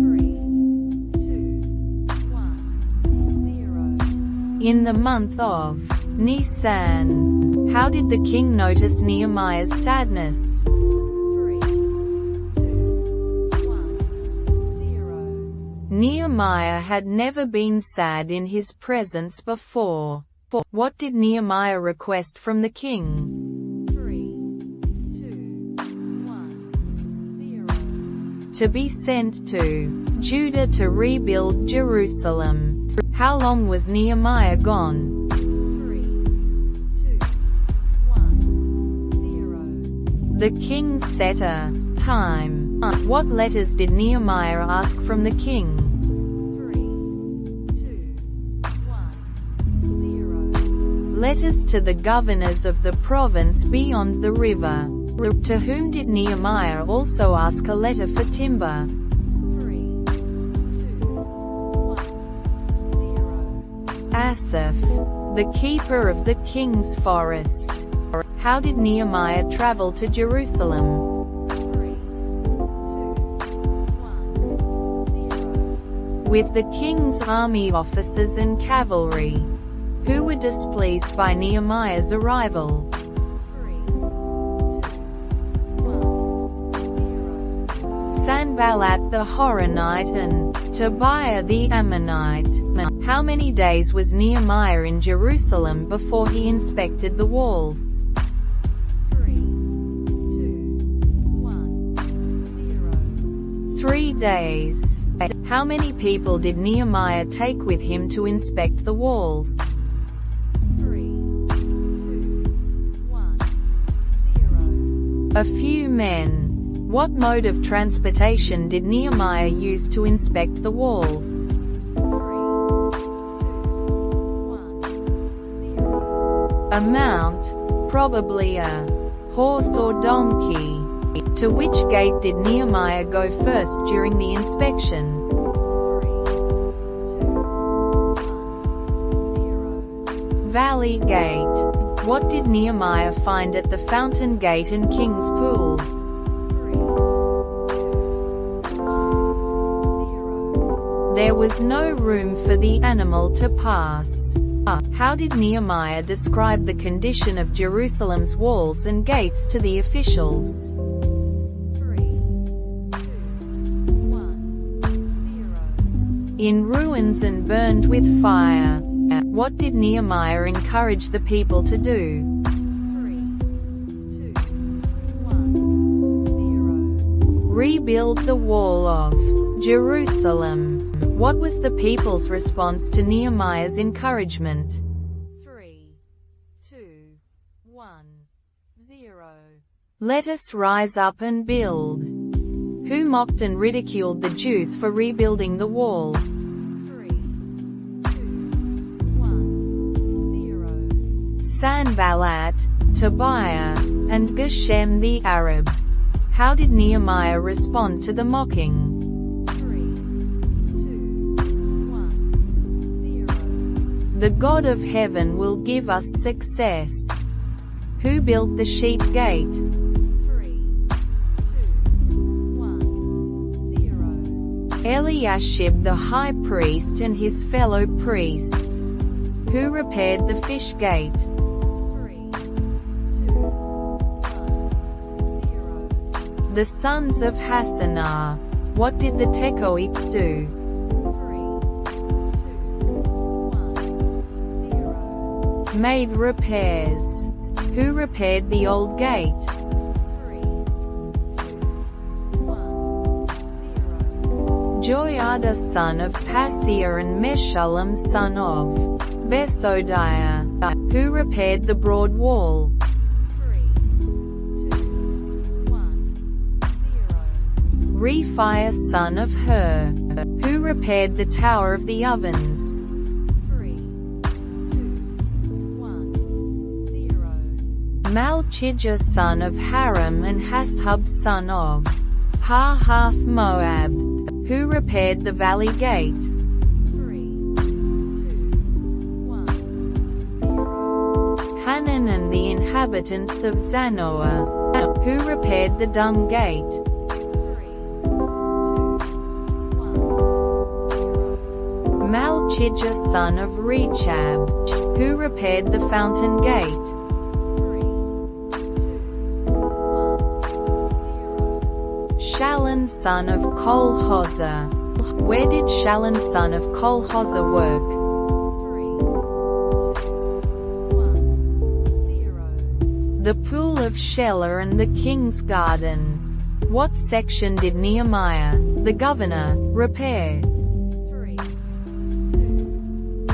3, 2, 1, 0. In the month of Nisan. How did the king notice Nehemiah's sadness? 3, 2, 1, 0. Nehemiah had never been sad in his presence before. What did Nehemiah request from the king? 3, 2, 1, 0. To be sent to Judah to rebuild Jerusalem. How long was Nehemiah gone? 3, 2, 1, 0. The king set a time. What letters did Nehemiah ask from the king? 3, 2, 1, 0. Letters to the governors of the province beyond the river. To whom did Nehemiah also ask a letter for timber? 3, 2, 1, 0. Asaph, the keeper of the king's forest. How did Nehemiah travel to Jerusalem? 3, 2, 1, 0. With the king's army officers and cavalry, who were displeased by Nehemiah's arrival. 3, 2, 1, 0. Sanballat the Horonite and Tobiah the Ammonite. How many days was Nehemiah in Jerusalem before he inspected the walls? 3, 2, 1, 0. 3 days. How many people did Nehemiah take with him to inspect the walls? 3, 2, 1, 0. A few men. What mode of transportation did Nehemiah use to inspect the walls? 3, 2, 1, 0. A mount, probably a horse or donkey. To which gate did Nehemiah go first during the inspection? 3, 2, 1, 0. Valley Gate. What did Nehemiah find at the fountain gate and King's Pool? 3, 2, 1, 0. There was no room for the animal to pass. How did Nehemiah describe the condition of Jerusalem's walls and gates to the officials? 3, 2, 1, 0. In ruins and burned with fire. What did Nehemiah encourage the people to do? 3, 2, 1, 0. Rebuild the wall of Jerusalem. What was the people's response to Nehemiah's encouragement? 3, 2, 1, 0. Let us rise up and build. Who mocked and ridiculed the Jews for rebuilding the wall? 3, 2, 1, 0. Sanballat, Tobiah, and Geshem the Arab. How did Nehemiah respond to the mocking? 3, 2, 1, 0. The God of heaven will give us success. Who built the sheep gate? 3, 2, 1, 0. Eliashib the high priest and his fellow priests. Who repaired the fish gate? 3, 2, 1, 0. The sons of Hassanah. What did the Tekoites do? 3, 2, 1, 0. Made repairs. Who repaired the old gate? 3, 2, 1, 0. Joiada son of Paseah and Meshullam son of Besodiah. Who repaired the broad wall? 3, 2, 1, 0. Rephiah son of Hur. Who repaired the tower of the ovens? 3, 2, 1, 0. Malchijah son of Haram and Hashub son of Pahath Moab. Who repaired the valley gate? 3, 2, 1, 0. Hanan and the inhabitants of Zanoah. Who repaired the dung gate? 3, 2, 1, 0. Malchijah son of Rechab. Who repaired the fountain gate? 3, 2, 1, 0. Shallun son of Kolhozah. Where did Shallun son of Kolhozah work? 3, 2, 1, 0. The pool of Shelah and the king's garden. What section did Nehemiah, the governor, repair? 3, 2,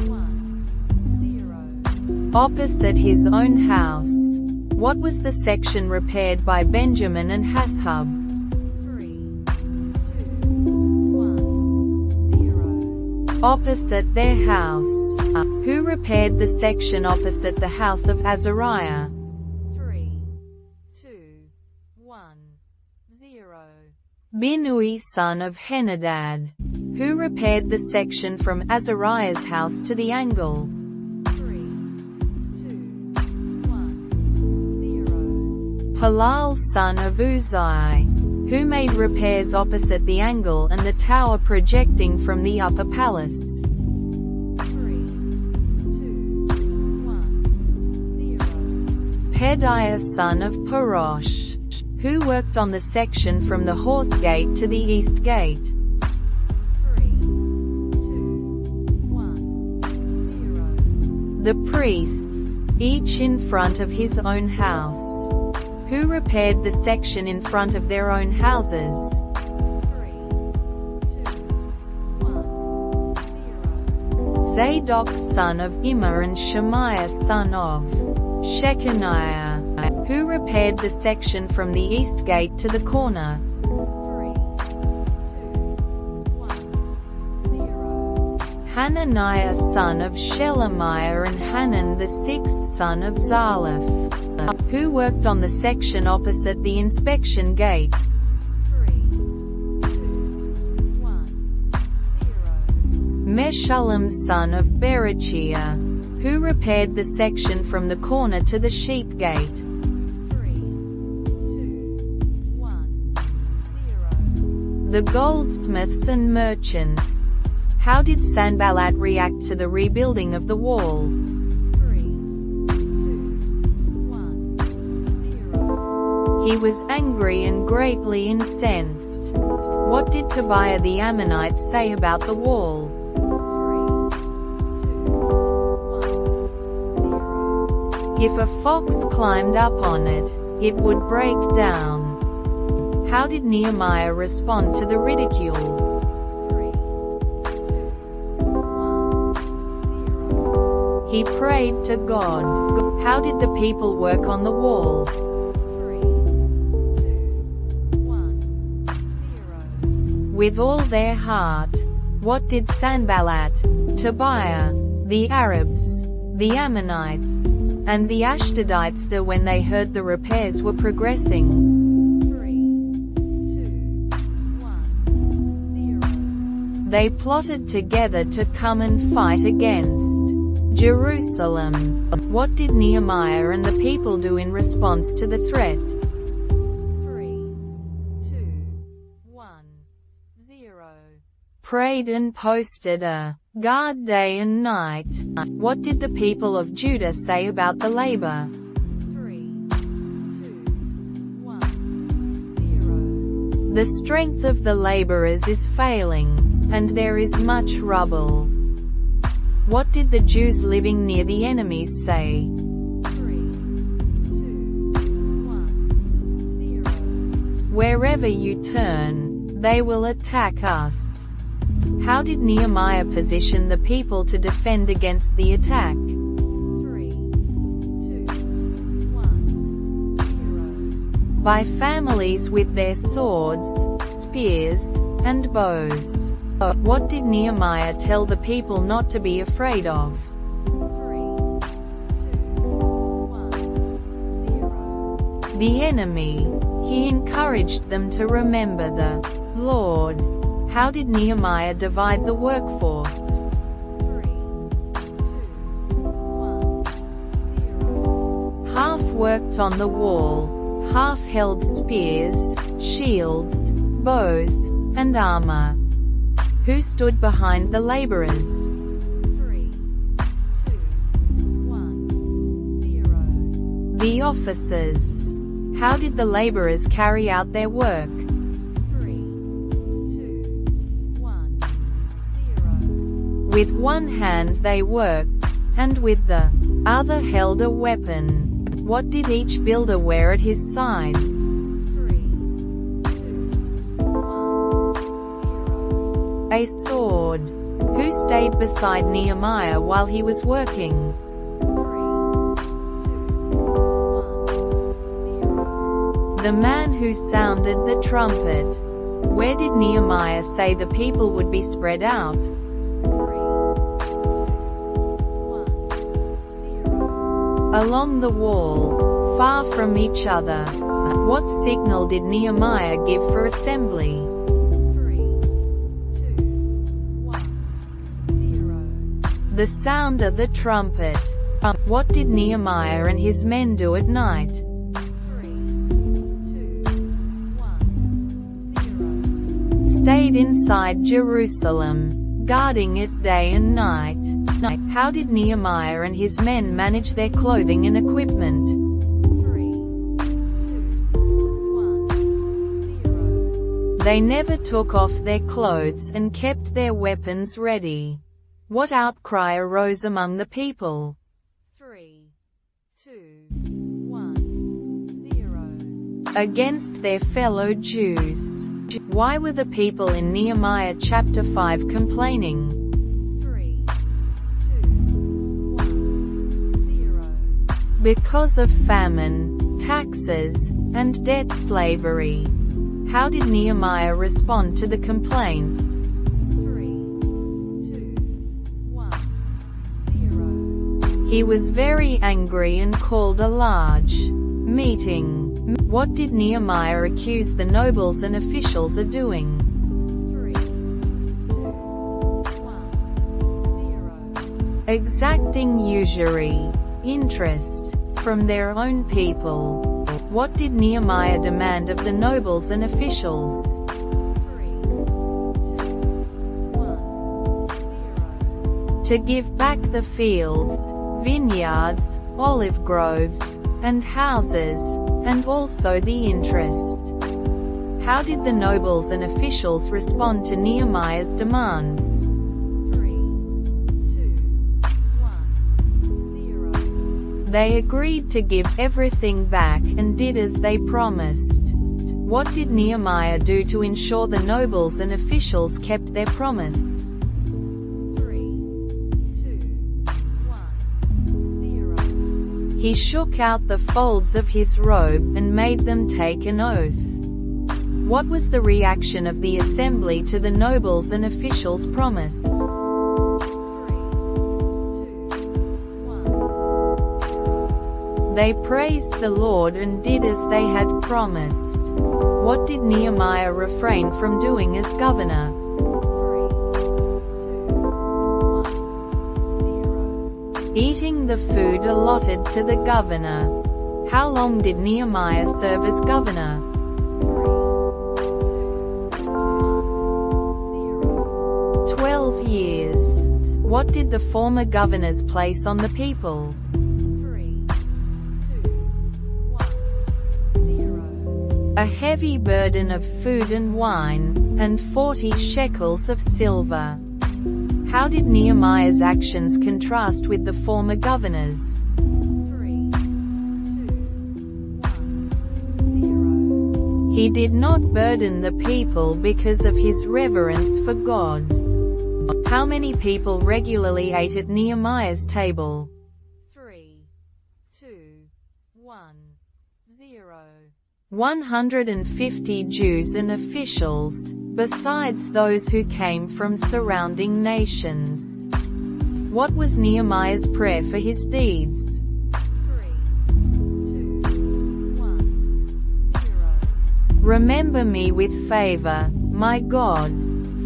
1, 0. Opposite his own house. What was the section repaired by Benjamin and Hashub? 3, 2, 1, 0. Opposite their house. Who repaired the section opposite the house of Azariah? 3, 2, 1, 0. Binnui son of Henadad. Who repaired the section from Azariah's house to the angle? 3, 2, 1, 0. Palal son of Uzziah. Who made repairs opposite the angle and the tower projecting from the upper palace? 3, 2, 1, 0. Pedaiah son of Parosh. Who worked on the section from the horse gate to the east gate? 3, 2, 1, 0. The priests, each in front of his own house. Who repaired the section in front of their own houses? 3, 2, 1, 0. Zadok son of Immer and Shemaiah son of Shechaniah. Who repaired the section from the east gate to the corner? 3, 2, 1, 0. Hananiah son of Shelemiah and Hanan the sixth son of Zalaph. Who worked on the section opposite the inspection gate? 3, 2, 1, 0. Meshullam son of Berechiah. Who repaired the section from the corner to the sheep gate? 3, 2, 1, 0. The goldsmiths and merchants. How did Sanballat react to the rebuilding of the wall? 3, 2, 1, 0. He was angry and greatly incensed. What did Tobiah the Ammonite say about the wall? 3, 2, 1, 0. If a fox climbed up on it, it would break down. How did Nehemiah respond to the ridicule? 3, 2, 1, 0. He prayed to God. How did the people work on the wall? 3, 2, 1, 0. With all their heart. What did Sanballat, Tobiah, the Arabs, the Ammonites, and the Ashdodites do when they heard the repairs were progressing? 3, 2, 1, 0. They plotted together to come and fight against Jerusalem. What did Nehemiah and the people do in response to the threat? 3, 2, 1, 0. Prayed and posted a guard day and night. What did the people of Judah say about the labor? 3, 2, 1, 0. The strength of the laborers is failing, and there is much rubble. What did the Jews living near the enemies say? 3, 2, 1, 0. Wherever you turn, they will attack us. How did Nehemiah position the people to defend against the attack? 3, 2, 1, 0. By families with their swords, spears, and bows. What did Nehemiah tell the people not to be afraid of? 3, 2, 1, 0. The enemy. He encouraged them to remember the Lord. How did Nehemiah divide the workforce? 3, 2, 1, 0. Half worked on the wall, half held spears, shields, bows, and armor. Who stood behind the laborers? 3, 2, 1, 0. The officers. How did the laborers carry out their work? 3, 2, 1, 0. With one hand they worked, and with the other held a weapon. What did each builder wear at his side? 3, 2, 1, 0. A sword. Who stayed beside Nehemiah while he was working? 3, 2, 1, 0. The man who sounded the trumpet. Where did Nehemiah say the people would be spread out? 3, 2, 1, 0. Along the wall, far from each other. What signal did Nehemiah give for assembly? 3, 2, 1, 0. The sound of the trumpet. What did Nehemiah and his men do at night? 3, 2, 1, 0. Stayed inside Jerusalem, guarding it day and night. How did Nehemiah and his men manage their clothing and equipment? 3, 2, 1, 0. They never took off their clothes and kept their weapons ready. What outcry arose among the people? 3, 2, 1, 0. Against their fellow Jews. Why were the people in Nehemiah chapter 5 complaining? 3, 2, 1, 0. Because of famine, taxes, and debt slavery. How did Nehemiah respond to the complaints? 3, 2, 1, 0. He was very angry and called a large meeting. What did Nehemiah accuse the nobles and officials of doing? 3, 2, 1, 0. Exacting usury, interest, from their own people. What did Nehemiah demand of the nobles and officials? 3, 2, 1, 0. To give back the fields, vineyards, olive groves, and houses, and also the interest. How did the nobles and officials respond to Nehemiah's demands? 3, 2, 1, 0. They agreed to give everything back and did as they promised. What did Nehemiah do to ensure the nobles and officials kept their promise? 3, 2, 1, 0. He shook out the folds of his robe and made them take an oath. What was the reaction of the assembly to the nobles and officials' promise? 3, 2, 1, 0. They praised the Lord and did as they had promised. What did Nehemiah refrain from doing as governor? 3, 2, 1, 0. Eating the food allotted to the governor. How long did Nehemiah serve as governor? 3, 2, 1, 0. 12 years. What did the former governors place on the people? 3, 2, 1, 0. a heavy burden of food and wine, and 40 shekels of silver. How did Nehemiah's actions contrast with the former governors? 3, 2, 1, 0. He did not burden the people because of his reverence for God. How many people regularly ate at Nehemiah's table? 3, 2, 1, 0. 150 Jews and officials, besides those who came from surrounding nations. What was Nehemiah's prayer for his deeds? 3, 2, 1, 0. Remember me with favor, my God,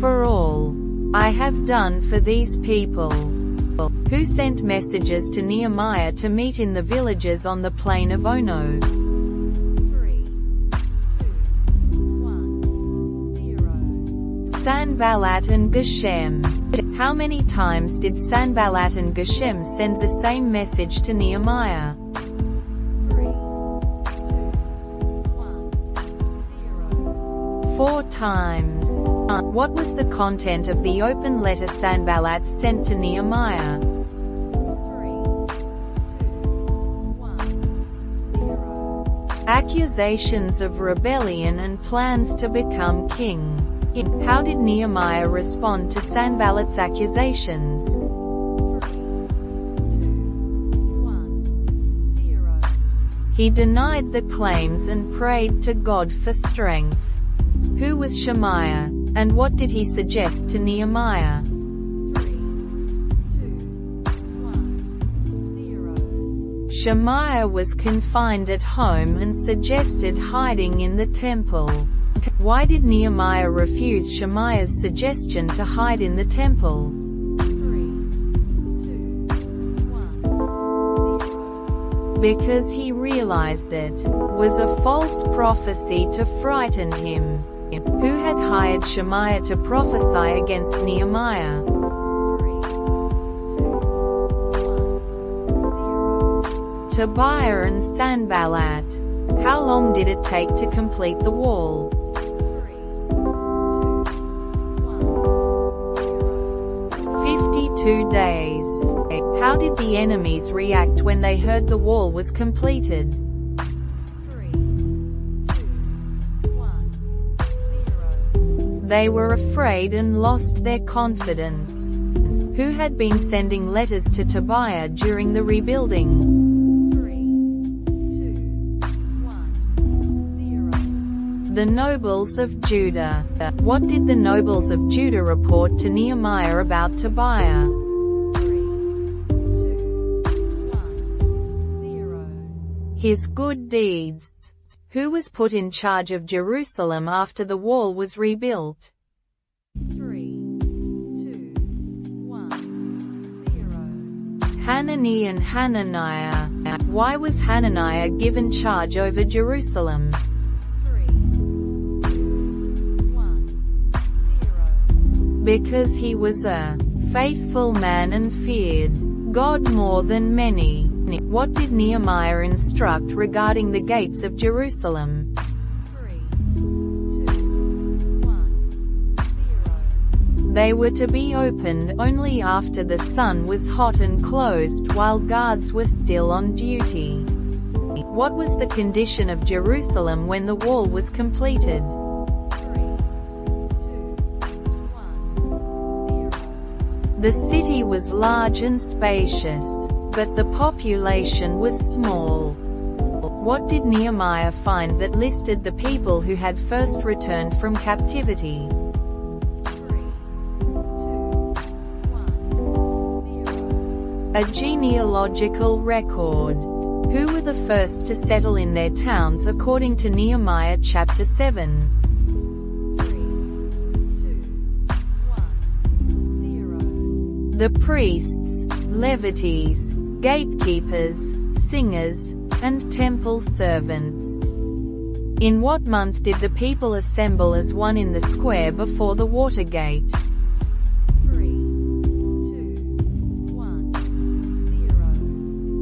for all I have done for these people. Who sent messages to Nehemiah to meet in the villages on the plain of Ono? 3, 2, 1, 0. Sanballat and Geshem. How many times did Sanballat and Geshem send the same message to Nehemiah? 3, 2, 1, 0. 4 times. What was the content of the open letter Sanballat sent to Nehemiah? 3, 2, 1, 0. Accusations of rebellion and plans to become king. How did Nehemiah respond to Sanballat's accusations? 3, 2, 1, 0. He denied the claims and prayed to God for strength. Who was Shemaiah, and what did he suggest to Nehemiah? 3, 2, 1, 0. Shemaiah was confined at home and suggested hiding in the temple. Why did Nehemiah refuse Shemaiah's suggestion to hide in the temple? 3, 2, 1, 0. Because he realized it was a false prophecy to frighten him. Who had hired Shemaiah to prophesy against Nehemiah? 3, 2, 1, 0. Tobiah and Sanballat. How long did it take to complete the wall? 3, 2, 1, 0. 52 days. How did the enemies react when they heard the wall was completed? 3, 2, 1, 0. They were afraid and lost their confidence. Who had been sending letters to Tobiah during the rebuilding? 3, 2, 1, 0. The nobles of Judah. What did the nobles of Judah report to Nehemiah about Tobiah? 3, 2, 1, 0. His good deeds. Who was put in charge of Jerusalem after the wall was rebuilt? 3, 2, 1, 0. Hanani and Hananiah. Why was Hananiah given charge over Jerusalem? 3, 2, 1, 0. Because he was a faithful man and feared God more than many. What did Nehemiah instruct regarding the gates of Jerusalem? 3, 2, 1, 0. They were to be opened only after the sun was hot and closed while guards were still on duty. What was the condition of Jerusalem when the wall was completed? 3, 2, 1, 0. The city was large and spacious, but the population was small. What did Nehemiah find that listed the people who had first returned from captivity? 3, 2, 1, 0. A genealogical record. Who were the first to settle in their towns according to Nehemiah chapter 7? 3, 2, 1, 0. The priests, Levites, gatekeepers, singers, and temple servants. In what month did the people assemble as one in the square before the water gate? 3, 2, 1,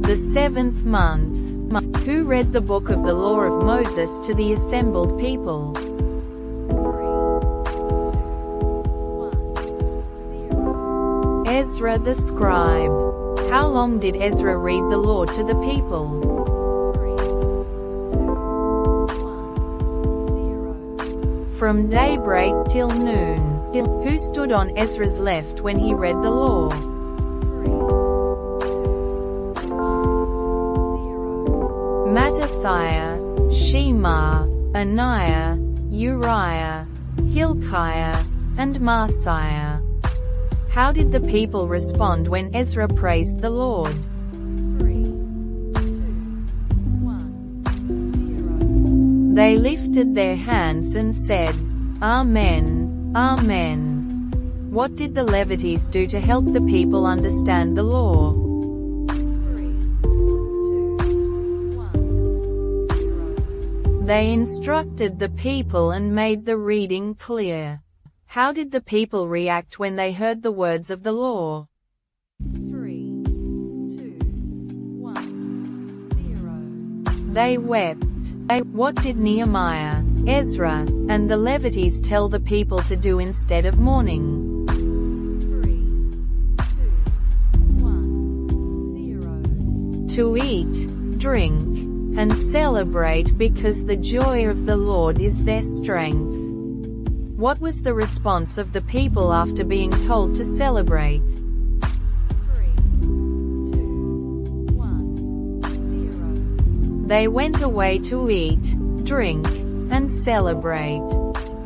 0. The 7th month. Who read the book of the law of Moses to the assembled people? 3, 2, 1, 0. Ezra the scribe. How long did Ezra read the law to the people? 3, 2, 1, 0. From daybreak till noon. Who stood on Ezra's left when he read the law? 3, 2, 1, 0. Mattathiah, Shema, Ananiah, Uriah, Hilkiah, and Maaseiah. How did the people respond when Ezra praised the Lord? 3, 2, 1, 0. They lifted their hands and said, Amen, Amen. What did the Levites do to help the people understand the law? 3, 2, 1, 0. They instructed the people and made the reading clear. How did the people react when they heard the words of the law? 3, 2, 1, 0. They wept. What did Nehemiah, Ezra, and the Levites tell the people to do instead of mourning? 3, 2, 1, 0. To eat, drink, and celebrate because the joy of the Lord is their strength. What was the response of the people after being told to celebrate? 3, 2, 1, 0. They went away to eat, drink, and celebrate.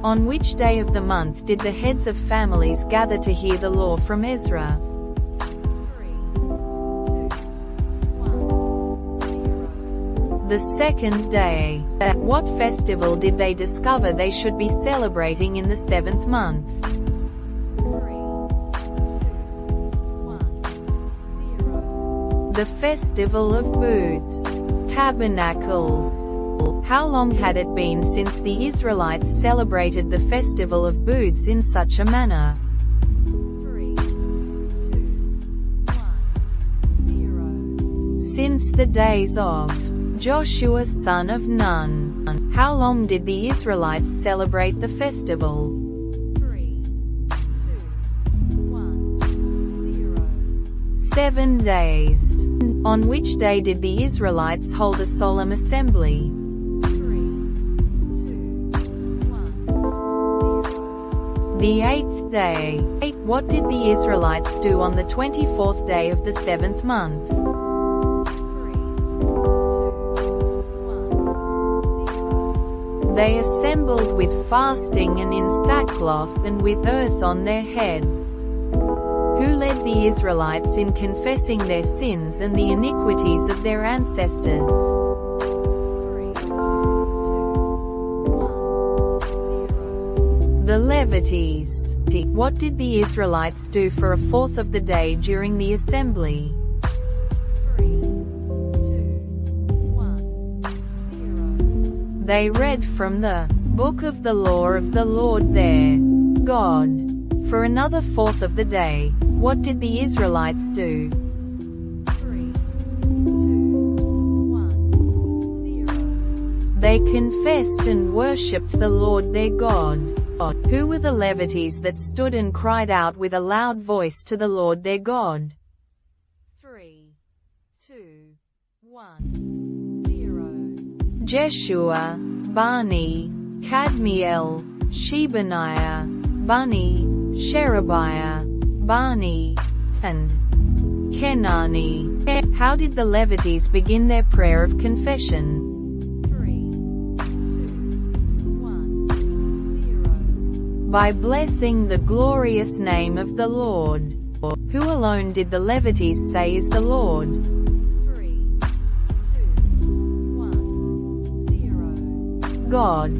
On which day of the month did the heads of families gather to hear the law from Ezra? 3, 2, 1, 0. The second day. What festival did they discover they should be celebrating in the seventh month? 3, 2, 1, 0. The Festival of Booths, Tabernacles. How long had it been since the Israelites celebrated the Festival of Booths in such a manner? 3, 2, 1, 0. Since the days of Joshua son of Nun. How long did the Israelites celebrate the festival? 3, 2, 1, 0. 7 days. On which day did the Israelites hold a solemn assembly? 3, 2, 1, 0. The 8th day. What did the Israelites do on the 24th day of the 7th month? 3, 2, 1, 0. They assembled with fasting and in sackcloth and with earth on their heads. Who led the Israelites in confessing their sins and the iniquities of their ancestors? 3, 2, 1, 0. The Levites. What did the Israelites do for a fourth of the day during the assembly? 3, 2, 1, 0. They read from the book of the law of the Lord their God. For another fourth of the day, what did the Israelites do? 3, 2, 1, 0. They confessed and worshipped the Lord their God. Who were the Levites that stood and cried out with a loud voice to the Lord their God? 3, 2, 1, 0. Jeshua, Bani, Kadmiel, Shebaniah, Bani, Sherebiah, Bani, and Kenani. How did the Levites begin their prayer of confession? 3, 2, 1, 0. By blessing the glorious name of the Lord. Who alone did the Levites say is the Lord? 3, 2, 1, 0. God,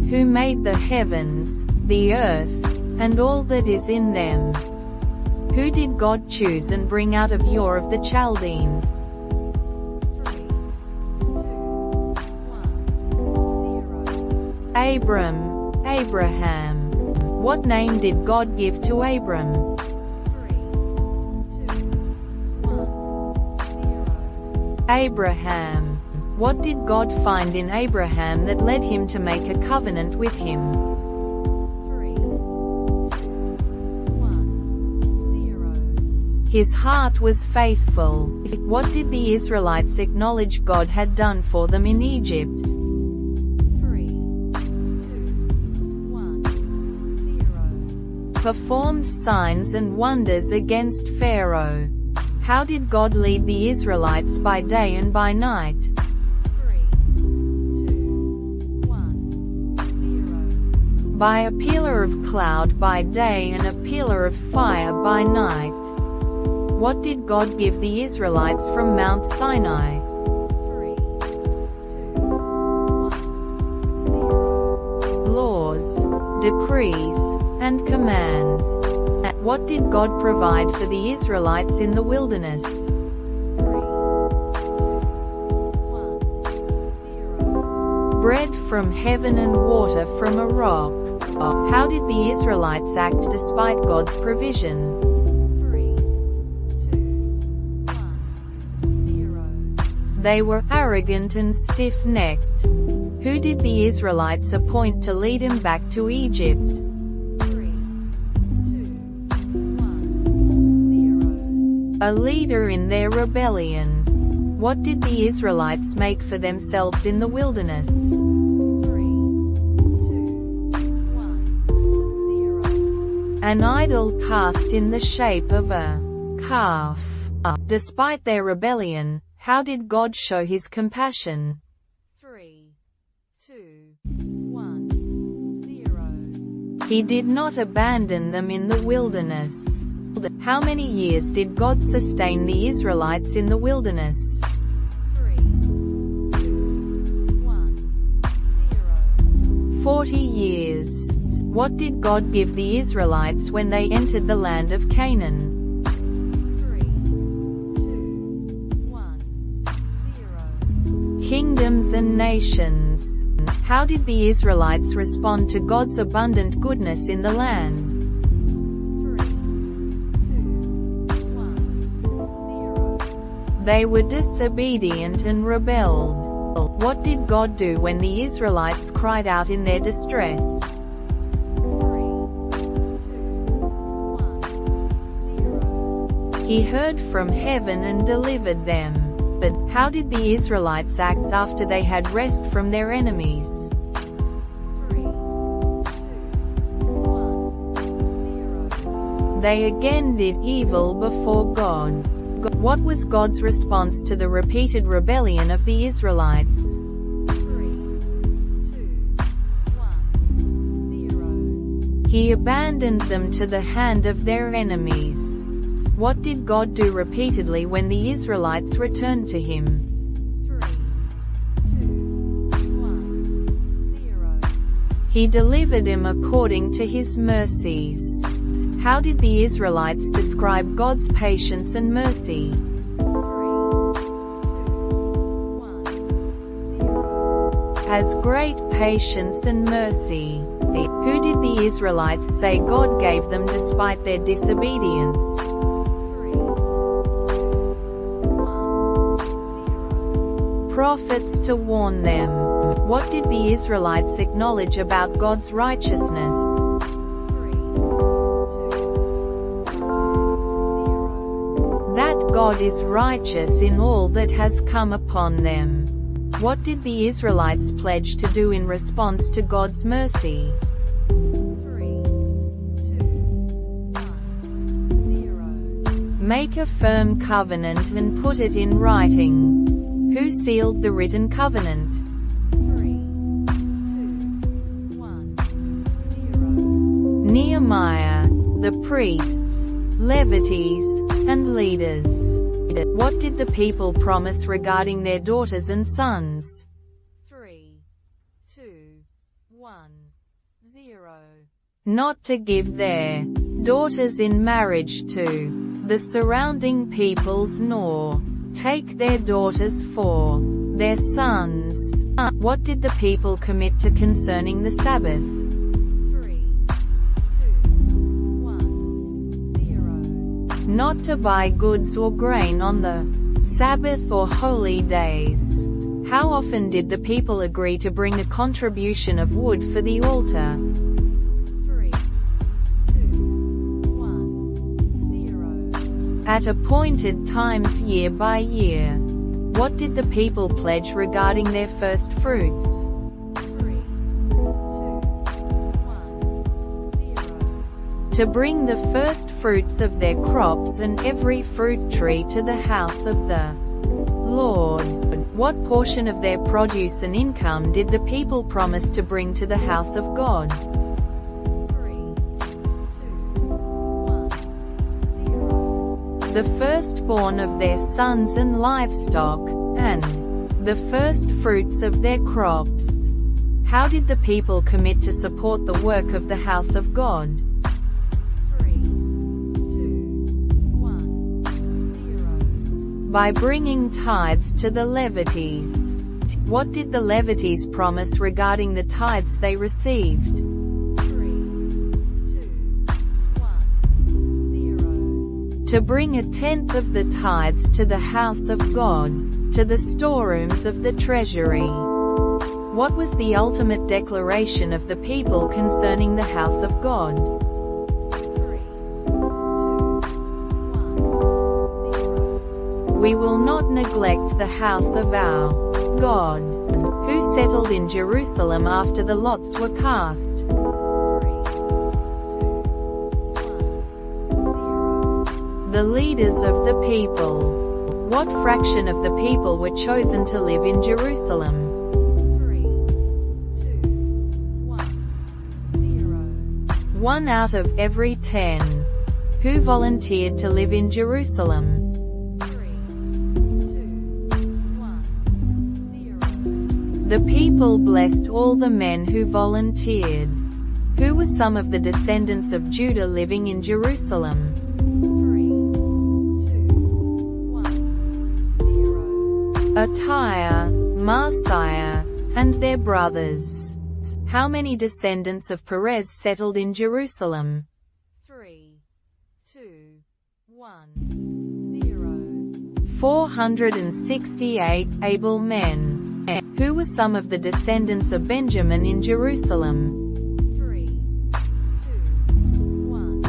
who made the heavens, the earth, and all that is in them. Who did God choose and bring out of Ur of the Chaldeans? 3, 2, 1, 0. Abraham. What name did God give to Abram? 3, 2, 1, 0. Abraham. What did God find in Abraham that led him to make a covenant with him? 3, 2, 1, 0. His heart was faithful. What did the Israelites acknowledge God had done for them in Egypt? 3, 2, 1, 0. Performed signs and wonders against Pharaoh. How did God lead the Israelites by day and by night? 3, 2, 1, 0. By a pillar of cloud by day and a pillar of fire by night. What did God give the Israelites from Mount Sinai? 3, 2, 1, 0. Laws, decrees, and commands. What did God provide for the Israelites in the wilderness? 3, 2, 1, 0. Bread from heaven and water from a rock. How did the Israelites act despite God's provision? 3, 2, 1, 0. They were arrogant and stiff-necked. Who did the Israelites appoint to lead him back to Egypt? 3, 2, 1, 0. A leader in their rebellion. What did the Israelites make for themselves in the wilderness? 3, 2, 1, 0. An idol cast in the shape of a calf. Despite their rebellion, how did God show his compassion? 3, 2, 1, 0. He did not abandon them in the wilderness. How many years did God sustain the Israelites in the wilderness? 3, 2, 1, 0. 40 years. What did God give the Israelites when they entered the land of Canaan? 3, 2, 1, 0. Kingdoms and nations. How did the Israelites respond to God's abundant goodness in the land? 3, 2, 1, 0. They were disobedient and rebelled. What did God do when the Israelites cried out in their distress? 3, 2, 1, 0. He heard from heaven and delivered them. But how did the Israelites act after they had rest from their enemies? 3, 2, 1, 0. They again did evil before God. What was God's response to the repeated rebellion of the Israelites? 3, 2, 1, 0. He abandoned them to the hand of their enemies. What did God do repeatedly when the Israelites returned to him? 3, 2, 1, 0. He delivered him according to his mercies. How did the Israelites describe God's patience and mercy? 3, 2, 1, 0. As great patience and mercy. Who did the Israelites say God gave them despite their disobedience? 3, 2, 1, 0. Prophets to warn them. What did the Israelites acknowledge about God's righteousness? 3, 2, 1, 0. That God is righteous in all that has come upon them. What did the Israelites pledge to do in response to God's mercy? 3, 2, 1, 0. Make a firm covenant and put it in writing. Who sealed the written covenant? 3, 2, 1, 0. Nehemiah, the priests, Levites, and leaders. What did the people promise regarding their daughters and sons? 3, 2, 1, 0. Not to give their daughters in marriage to the surrounding peoples nor take their daughters for their sons. What did the people commit to concerning the Sabbath? 3, 2, 1, 0. Not to buy goods or grain on the Sabbath or holy days. How often did the people agree to bring a contribution of wood for the altar? 3, 2, 1, 0. At appointed times year by year. What did the people pledge regarding their first fruits? 3, 2, 1, 0. To bring the first fruits of their crops and every fruit tree to the house of the Lord. What portion of their produce and income did the people promise to bring to the house of God? 3, 2, 1, 0. The firstborn of their sons and livestock, and the first fruits of their crops. How did the people commit to support the work of the house of God? 3, 2, 1, 0. By bringing tithes to the Levites. What did the Levites promise regarding the tithes they received? 3, 2, 1, 0. To bring a tenth of the tithes to the house of God, to the storerooms of the treasury. What was the ultimate declaration of the people concerning the house of God? 3, 2, 1, 0. We will not neglect the house of our God, who settled in Jerusalem after the lots were cast. 3, 2, 1, 0. The leaders of the people. What fraction of the people were chosen to live in Jerusalem? 3, 2, 1, 0. 1 out of every 10. Who volunteered to live in Jerusalem? 3, 2, 1, 0. The people blessed all the men who volunteered. Who were some of the descendants of Judah living in Jerusalem? 3, 2, 1, 0. Attiah, Marsiah, and their brothers. How many descendants of Perez settled in Jerusalem? 3, 2, 1, 0. 468 able men. Who were some of the descendants of Benjamin in Jerusalem? 3, 2, 1,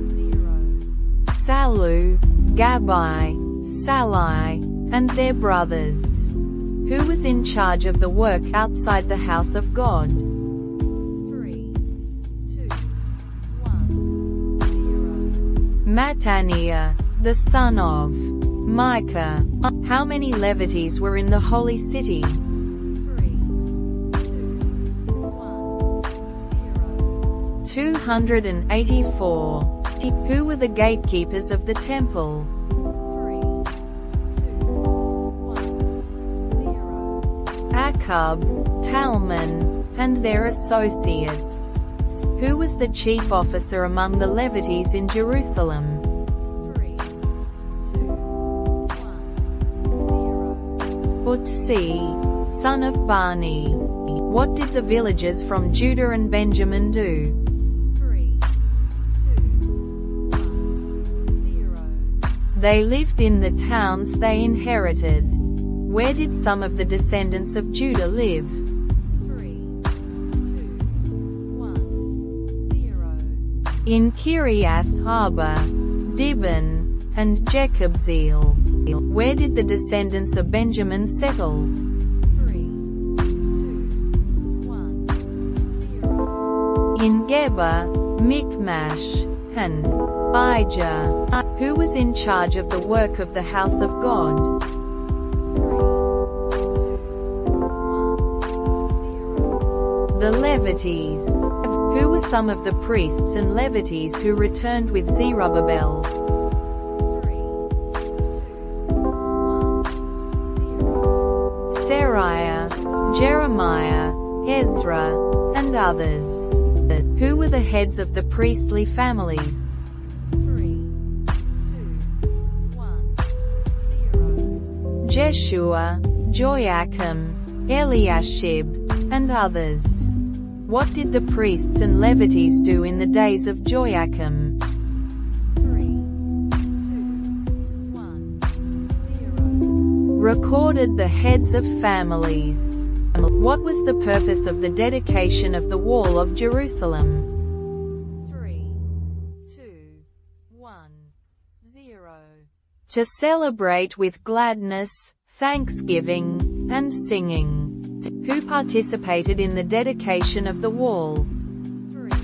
0. Salu, Gabai, Salai, and their brothers. Who was in charge of the work outside the house of God? 3, 2, 1, 0. Mattaniah, the son of Micah. How many Levites were in the holy city? 3, 2, 1, 0. 284. Who were the gatekeepers of the temple? 3, 2, 1, 0. Akub, Talman, and their associates. Who was the chief officer among the Levites in Jerusalem? 3, 2, 1, 0. Utsi, son of Bani. What did the villagers from Judah and Benjamin do? 3, 2, 1, 0. They lived in the towns they inherited. Where did some of the descendants of Judah live? 3, 2, 1, 0. In Kiriath Arba, Dibon, and Jekabzeel. Where did the descendants of Benjamin settle? 3, 2, 1, 0. In Geba, Michmash, and Abijah. Who was in charge of the work of the house of God? 3, 2, 1, 0. The Levites. Who were some of the priests and Levites who returned with Zerubbabel? 3, 2, 1, 0. Seraiah, Jeremiah, Ezra, and others. Who were the heads of the priestly families? 3, 2, 1, 0. Jeshua, Joachim, Eliashib, and others. What did the priests and Levites do in the days of Joachim? 3, 2, 1, recorded the heads of families. What was the purpose of the dedication of the Wall of Jerusalem? 3, 2, 1, 0. To celebrate with gladness, thanksgiving, and singing. Who participated in the dedication of the wall? 3, 2,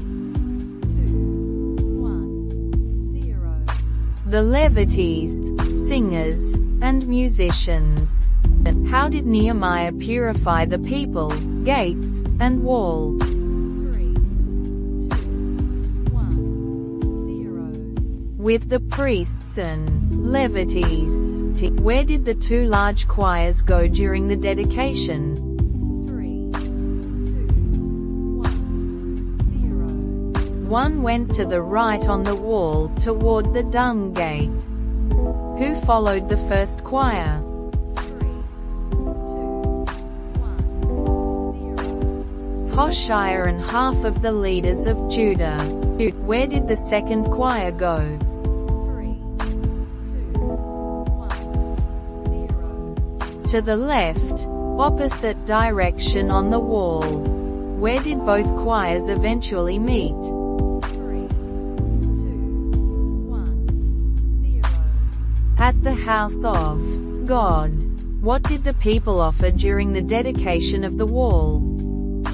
1, 0. The Levites, singers, and musicians. How did Nehemiah purify the people, gates, and wall? 3, 2, 1, 0. With the priests and Levites. Where did the two large choirs go during the dedication? 3, 2, 1, 0. One went to the right on the wall toward the dung gate. Who followed the first choir? 3, 2, 1, 0. Hoshea and half of the leaders of Judah. Where did the second choir go? 3, 2, 1, 0. To the left, opposite direction on the wall. Where did both choirs eventually meet? 3, 2, 1, 0. At the house of God. What did the people offer during the dedication of the wall? 3,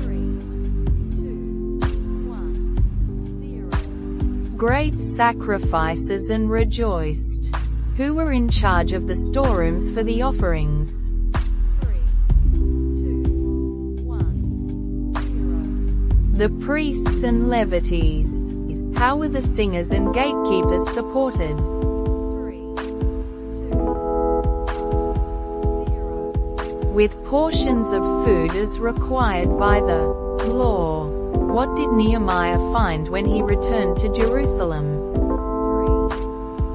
2, 1, 0. Great sacrifices and rejoiced. Who were in charge of the storerooms for the offerings? 3, 2, 1, 0. The priests and Levites. How were the singers and gatekeepers supported? 3, 2, 1, 0. With portions of food as required by the law. What did Nehemiah find when he returned to Jerusalem? 3,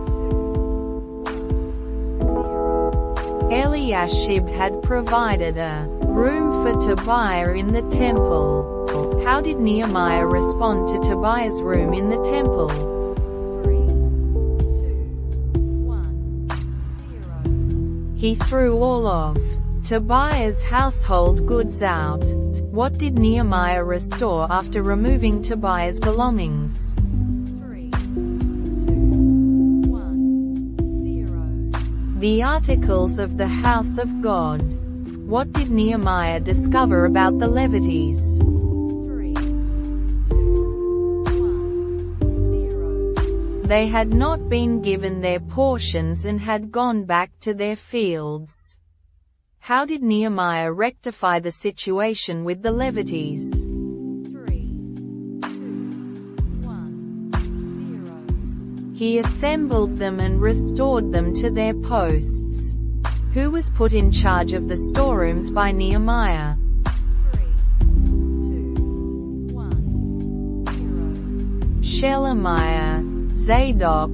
2, 1, 0. Eliashib had provided a room for Tobiah in the temple. How did Nehemiah respond to Tobiah's room in the temple? 3, 2, 1, 0. He threw all of Tobiah's household goods out. What did Nehemiah restore after removing Tobiah's belongings? 3, 2, 1, 0. The articles of the house of God. What did Nehemiah discover about the Levites? 3, 2, 1, 0. They had not been given their portions and had gone back to their fields. How did Nehemiah rectify the situation with the Levites? 3, 2, 1, 0. He assembled them and restored them to their posts. Who was put in charge of the storerooms by Nehemiah? 3, 2, 1, 0. Shelemiah, Zadok,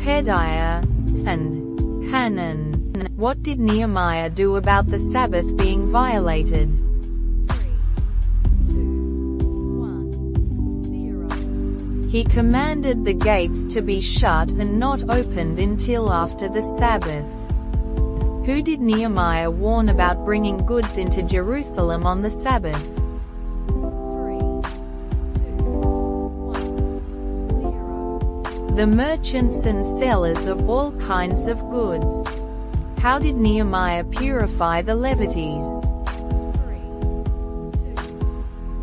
Pedaiah, and Hanan. What did Nehemiah do about the Sabbath being violated? 3, 2, 1, 0. He commanded the gates to be shut and not opened until after the Sabbath. Who did Nehemiah warn about bringing goods into Jerusalem on the Sabbath? 3, 2, 1, 0. The merchants and sellers of all kinds of goods. How did Nehemiah purify the Levites? 3, 2,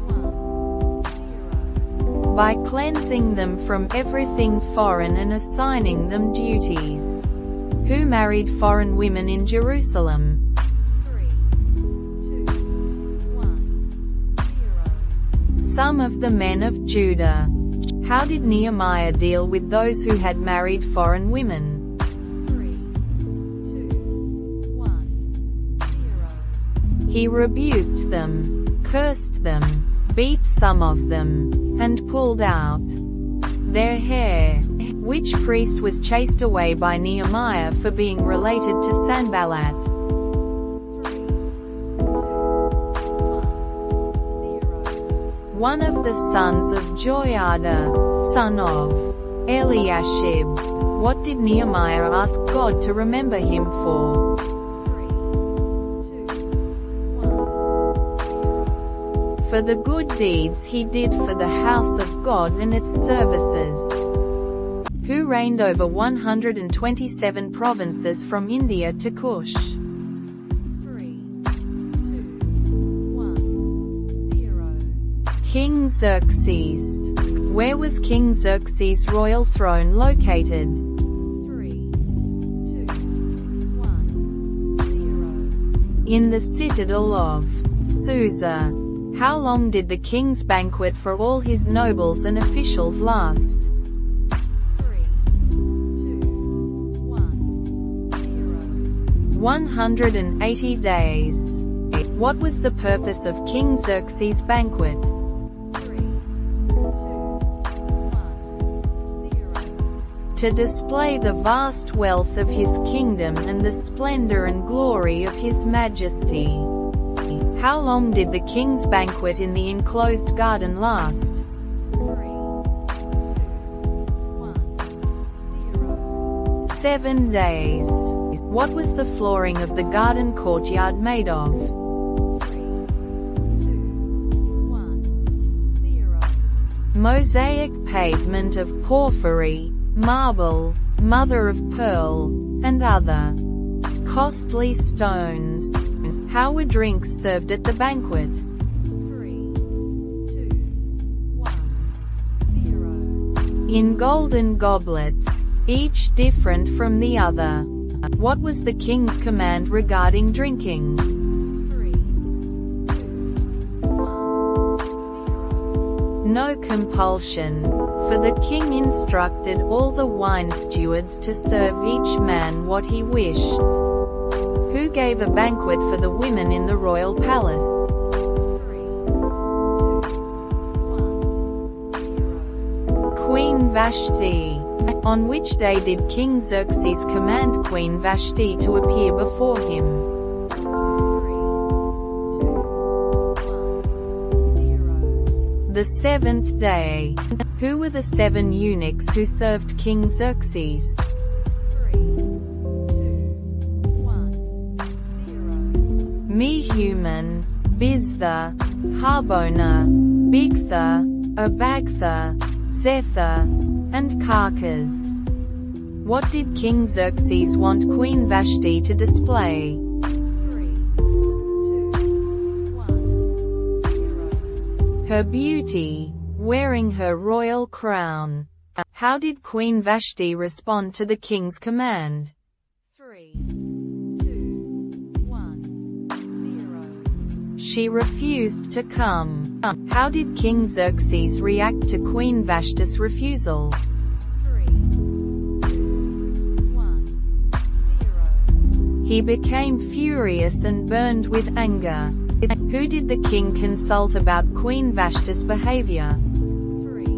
1, 0. By cleansing them from everything foreign and assigning them duties. Who married foreign women in Jerusalem? 3, 2, 1, 0. Some of the men of Judah. How did Nehemiah deal with those who had married foreign women? 3, 2, 1, 0. He rebuked them, cursed them, beat some of them, and pulled out their hair. Which priest was chased away by Nehemiah for being related to Sanballat? 3, 2, 1, 0. One of the sons of Joiada, son of Eliashib. What did Nehemiah ask God to remember him for? 3, 2, for the good deeds he did for the house of God and its services. Who reigned over 127 provinces from India to Kush? 3, 2, 1, 0. King Xerxes. Where was King Xerxes' royal throne located? 3, 2, 1, 0. In the citadel of Susa. How long did the king's banquet for all his nobles and officials last? 3, 2, 1, 0. 180 days. What was the purpose of King Xerxes' banquet? 3, 2, 1, 0. To display the vast wealth of his kingdom and the splendor and glory of his majesty. How long did the king's banquet in the enclosed garden last? 3, 2, 1, 0. 7 days. What was the flooring of the garden courtyard made of? 3, 2, 1, 0. Mosaic pavement of porphyry, marble, mother of pearl, and other costly stones. How were drinks served at the banquet? 3, 2, 1, 0. In golden goblets, each different from the other. What was the king's command regarding drinking? 3, 2, 1, 0. No compulsion, for the king instructed all the wine stewards to serve each man what he wished. Who gave a banquet for the women in the royal palace? 3, 2, 1, 0. Queen Vashti. On which day did King Xerxes command Queen Vashti to appear before him? 3, 2, 1, 0. The seventh day. Who were the 7 eunuchs who served King Xerxes? 3, 2, 1, 0. Mehuman, Biztha, Harbona, Bigtha, Abagtha, Zethar, and Carcas. What did King Xerxes want Queen Vashti to display? 3, 2, 1, 0. Her beauty, wearing her royal crown. How did Queen Vashti respond to the king's command? 3, 2, 1, 0. She refused to come. How did King Xerxes react to Queen Vashti's refusal? 3, 2, 1, 0. He became furious and burned with anger. Who did the king consult about Queen Vashti's behavior? 3, 2,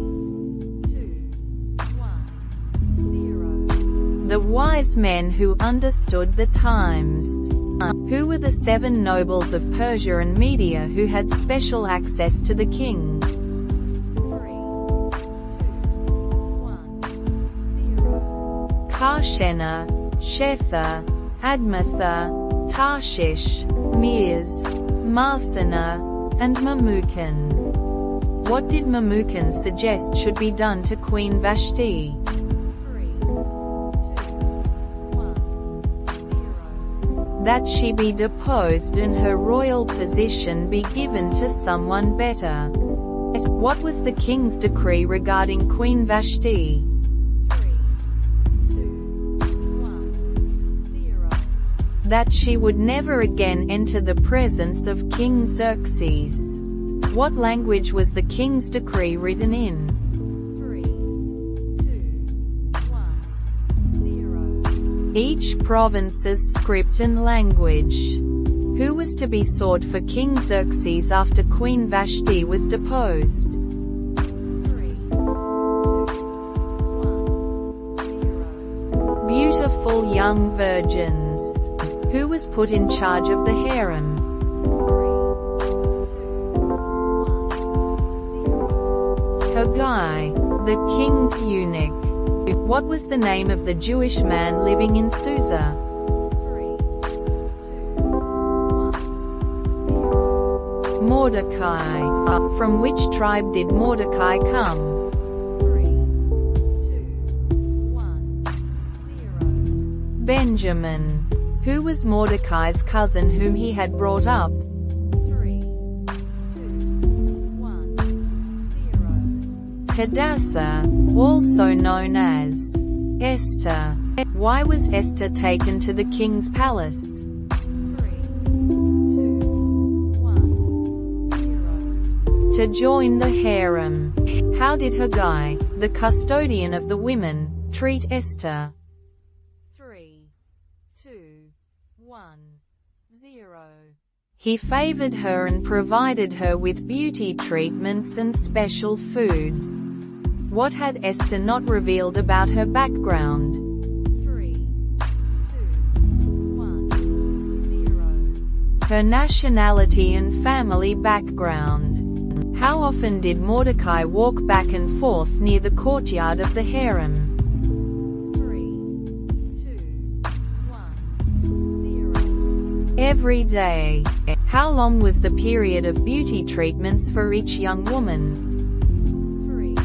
1, 0. The wise men who understood the times. Who were the 7 nobles of Persia and Media who had special access to the king? 3, 2, 1, 0. Karshena, Shetha, Admatha, Tarshish, Meres, Marsena, and Mamukan. What did Mamukan suggest should be done to Queen Vashti? 3, 2, 1, 0. That she be deposed and her royal position be given to someone better. What was the king's decree regarding Queen Vashti? 3, 2, 1, 0. That she would never again enter the presence of King Xerxes. What language was the king's decree written in? 3, 2, 1, 0. Each province's script and language. Who was to be sought for King Xerxes after Queen Vashti was deposed? 3, 2, 1, 0. Beautiful young virgins. Who was put in charge of the harem? 3, 2, 1, 0. Haggai, the king's eunuch. What was the name of the Jewish man living in Susa? 3, 2, 1, 0. Mordecai. From which tribe did Mordecai come? 3, 2, 1, 0. Benjamin. Who was Mordecai's cousin whom he had brought up? 3, 2, 1, 0. Hadassah, also known as Esther. Why was Esther taken to the king's palace? 3, 2, 1, 0. To join the harem. How did Haggai, the custodian of the women, treat Esther? 3, 2, 1, 0. He favored her and provided her with beauty treatments and special food. What had Esther not revealed about her background? 3, 2, 1, 0. Her nationality and family background. How often did Mordecai walk back and forth near the courtyard of the harem? 3, 2, 1, 0. Every day. How long was the period of beauty treatments for each young woman? 3, 2,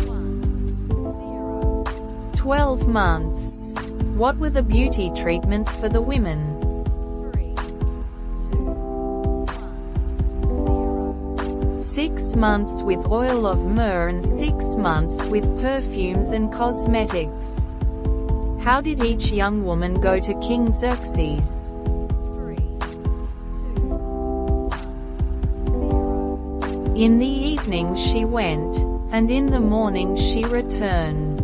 1, 0. 12 months. What were the beauty treatments for the women? 3, 2, 1, 0. 6 months with oil of myrrh and 6 months with perfumes and cosmetics. How did each young woman go to King Xerxes? 3, 2, 1, 0. In the evening she went, and in the morning she returned.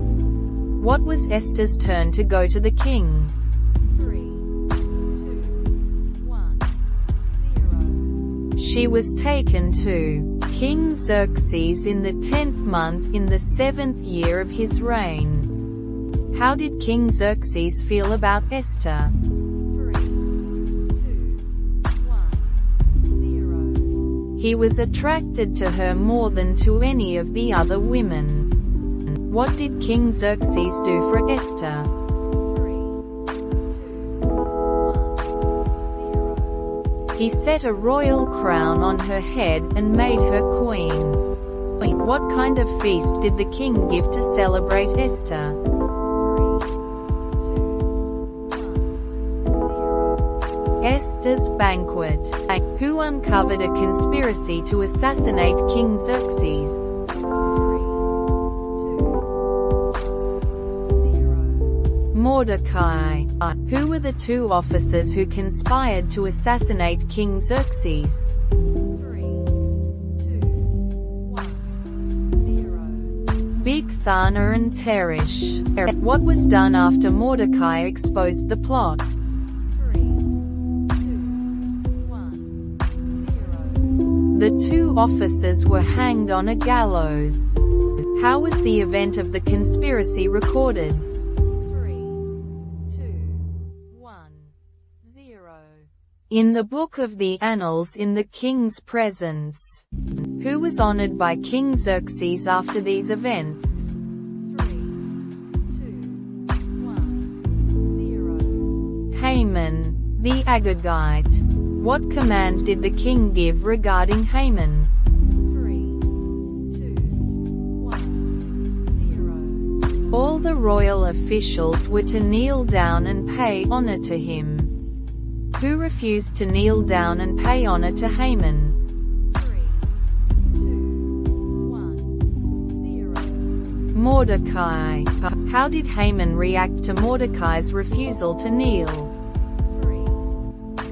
What was Esther's turn to go to the king? 3, 2, 1, 0. She was taken to King Xerxes in the 10th month in the 7th year of his reign. How did King Xerxes feel about Esther? 3, 2, 1, 0. He was attracted to her more than to any of the other women. What did King Xerxes do for Esther? 3, 2, 1, 0. He set a royal crown on her head and made her queen. What kind of feast did the king give to celebrate Esther? 3, 2, 1, 0. Esther's banquet. Who uncovered a conspiracy to assassinate King Xerxes? 3, 2, 1, 0. Mordecai. Who were the 2 officers who conspired to assassinate King Xerxes? 3, 2, 1, 0. Bigthana and Teresh. What was done after Mordecai exposed the plot? 3, 2, 1, 0. The 2 officers were hanged on a gallows. How was the event of the conspiracy recorded? 3, 2, 1, 0. In the book of the Annals in the king's presence. Who was honored by King Xerxes after these events? 3, 2, 1, 0. Haman, the Agagite. What command did the king give regarding Haman? 3, 2, 1, 0. All the royal officials were to kneel down and pay honor to him. Who refused to kneel down and pay honor to Haman? 3, 2, 1, 0. Mordecai. How did Haman react to Mordecai's refusal to kneel? 3, 2,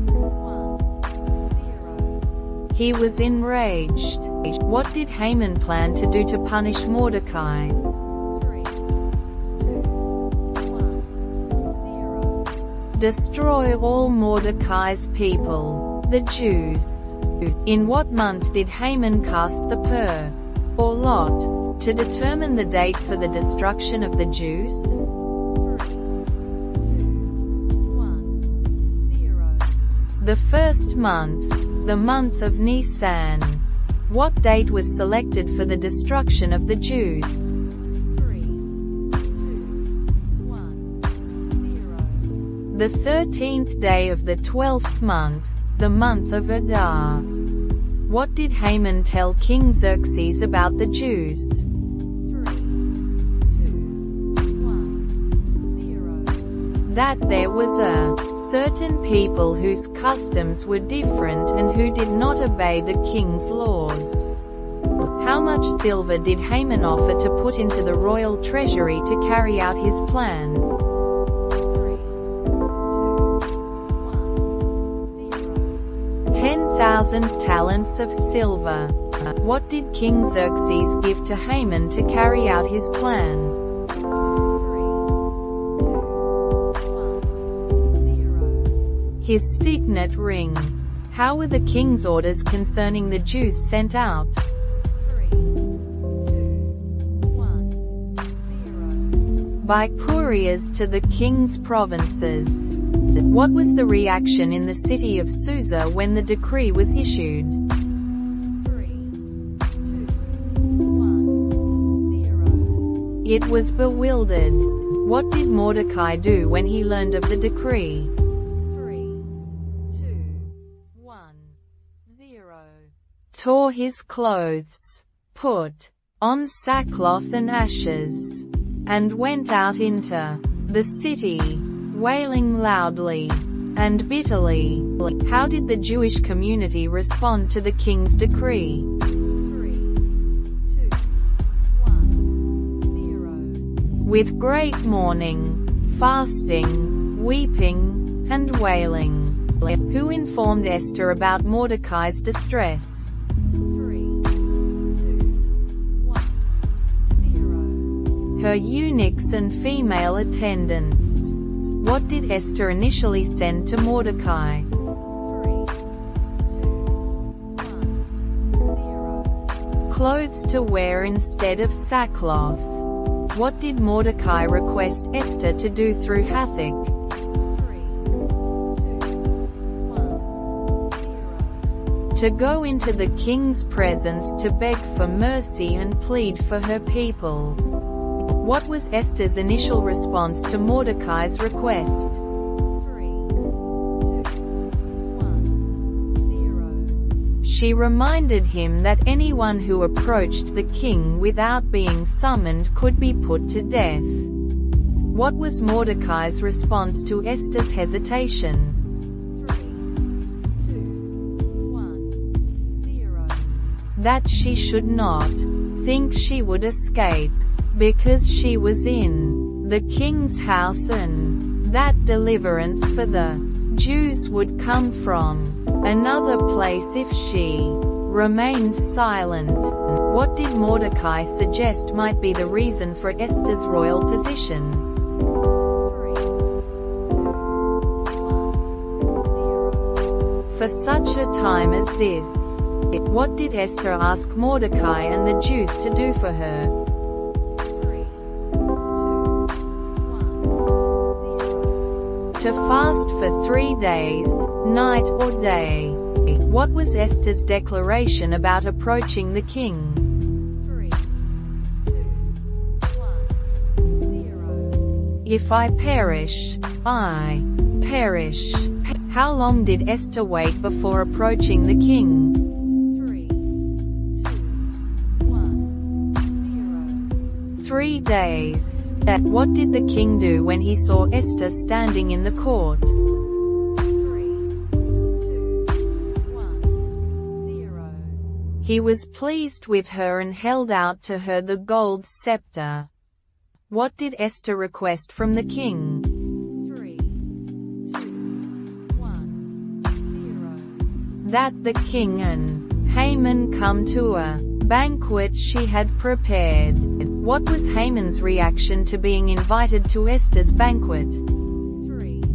1, 0. He was enraged. What did Haman plan to do to punish Mordecai? 3, 2, 1, 0. Destroy all Mordecai's people, the Jews. In what month did Haman cast the pur, or lot, to determine the date for the destruction of the Jews? 3, 2, 1, 0. The first month, the month of Nisan. What date was selected for the destruction of the Jews? 3, 2, 1, 0. The 13th day of the 12th month. the month of Adar. What did Haman tell King Xerxes about the Jews? 3, 2, 1, 0. That there was a certain people whose customs were different and who did not obey the king's laws. How much silver did Haman offer to put into the royal treasury to carry out his plan? 3, 2, 1, 0. 10,000 talents of silver. What did King Xerxes give to Haman to carry out his plan? 3, 2, 1, 0. His signet ring. How were the king's orders concerning the Jews sent out? 3, 2, 1, 0. By couriers to the king's provinces. What was the reaction in the city of Susa when the decree was issued? 3, 2, 1, 0. It was bewildered. What did Mordecai do when he learned of the decree? 3, 2, 1, 0. Tore his clothes, put on sackcloth and ashes, and went out into the city, wailing loudly and bitterly. How did the Jewish community respond to the king's decree? 3, 2, 1, 0. With great mourning, fasting, weeping, and wailing. Who informed Esther about Mordecai's distress? 3, 2, 1, 0. Her eunuchs and female attendants. What did Esther initially send to Mordecai? 3, 2, 1, 0. Clothes to wear instead of sackcloth. What did Mordecai request Esther to do through Hathach? 3, 2, 1, 0. To go into the king's presence to beg for mercy and plead for her people. What was Esther's initial response to Mordecai's request? 3, 2, 1, 0. She reminded him that anyone who approached the king without being summoned could be put to death. What was Mordecai's response to Esther's hesitation? 3, 2, 1, 0. That she should not think she would escape, because she was in the king's house, and that deliverance for the Jews would come from another place if she remained silent. What did Mordecai suggest might be the reason for Esther's royal position? 3, 2, 1, 0. For such a time as this. What did Esther ask Mordecai and the Jews to do for her? 3, 2, 1, 0. To fast for 3 days, night or day. What was Esther's declaration about approaching the king? 3, 2, 1, 0. If I perish, I perish. How long did Esther wait before approaching the king? 3, 2, 1, 0. 3 days. What did the king do when he saw Esther standing in the court? 3, 2, 1, 0. He was pleased with her and held out to her the gold scepter. What did Esther request from the king? 3, 2, 1, 0. That the king and Haman come to a banquet she had prepared. What was Haman's reaction to being invited to Esther's banquet? 3, 2,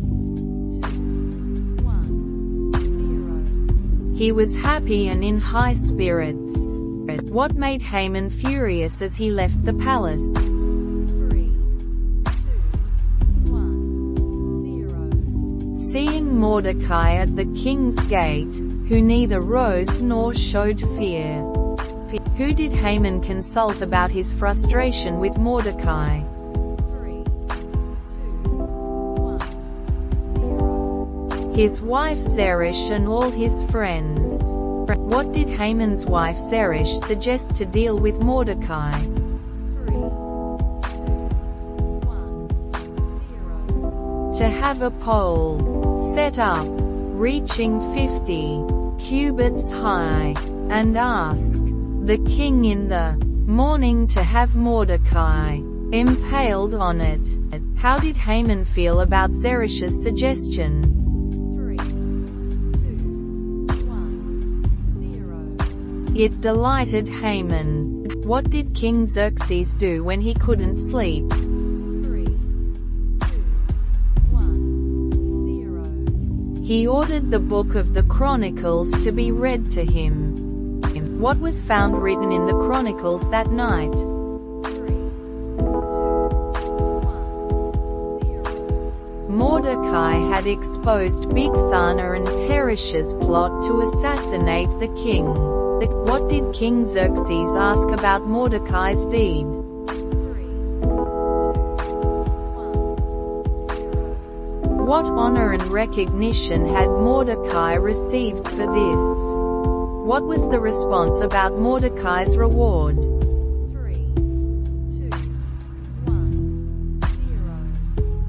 1, 0. He was happy and in high spirits. What made Haman furious as he left the palace? 3, 2, 1, 0. Seeing Mordecai at the king's gate, who neither rose nor showed fear. Who did Haman consult about his frustration with Mordecai? 3, 2, 1, 0. his wife Zeresh and all his friends. What did Haman's wife Zeresh suggest to deal with Mordecai? 3, 2, 1, 0. To have a pole set up, reaching 50 cubits high, and ask the king in the morning to have Mordecai impaled on it. How did Haman feel about Zeresh's suggestion? 3, 2, 1, 0. It delighted Haman. What did King Xerxes do when he couldn't sleep? 3, 2, 1, 0. He ordered the book of the Chronicles to be read to him. What was found written in the Chronicles that night? 3, 2, 1, 0. Mordecai had exposed Bigthana and Teresh's plot to assassinate the king. What did King Xerxes ask about Mordecai's deed? 3, 2, 1, 0. What honor and recognition had Mordecai received for this? What was the response about Mordecai's reward? 3, 2, 1,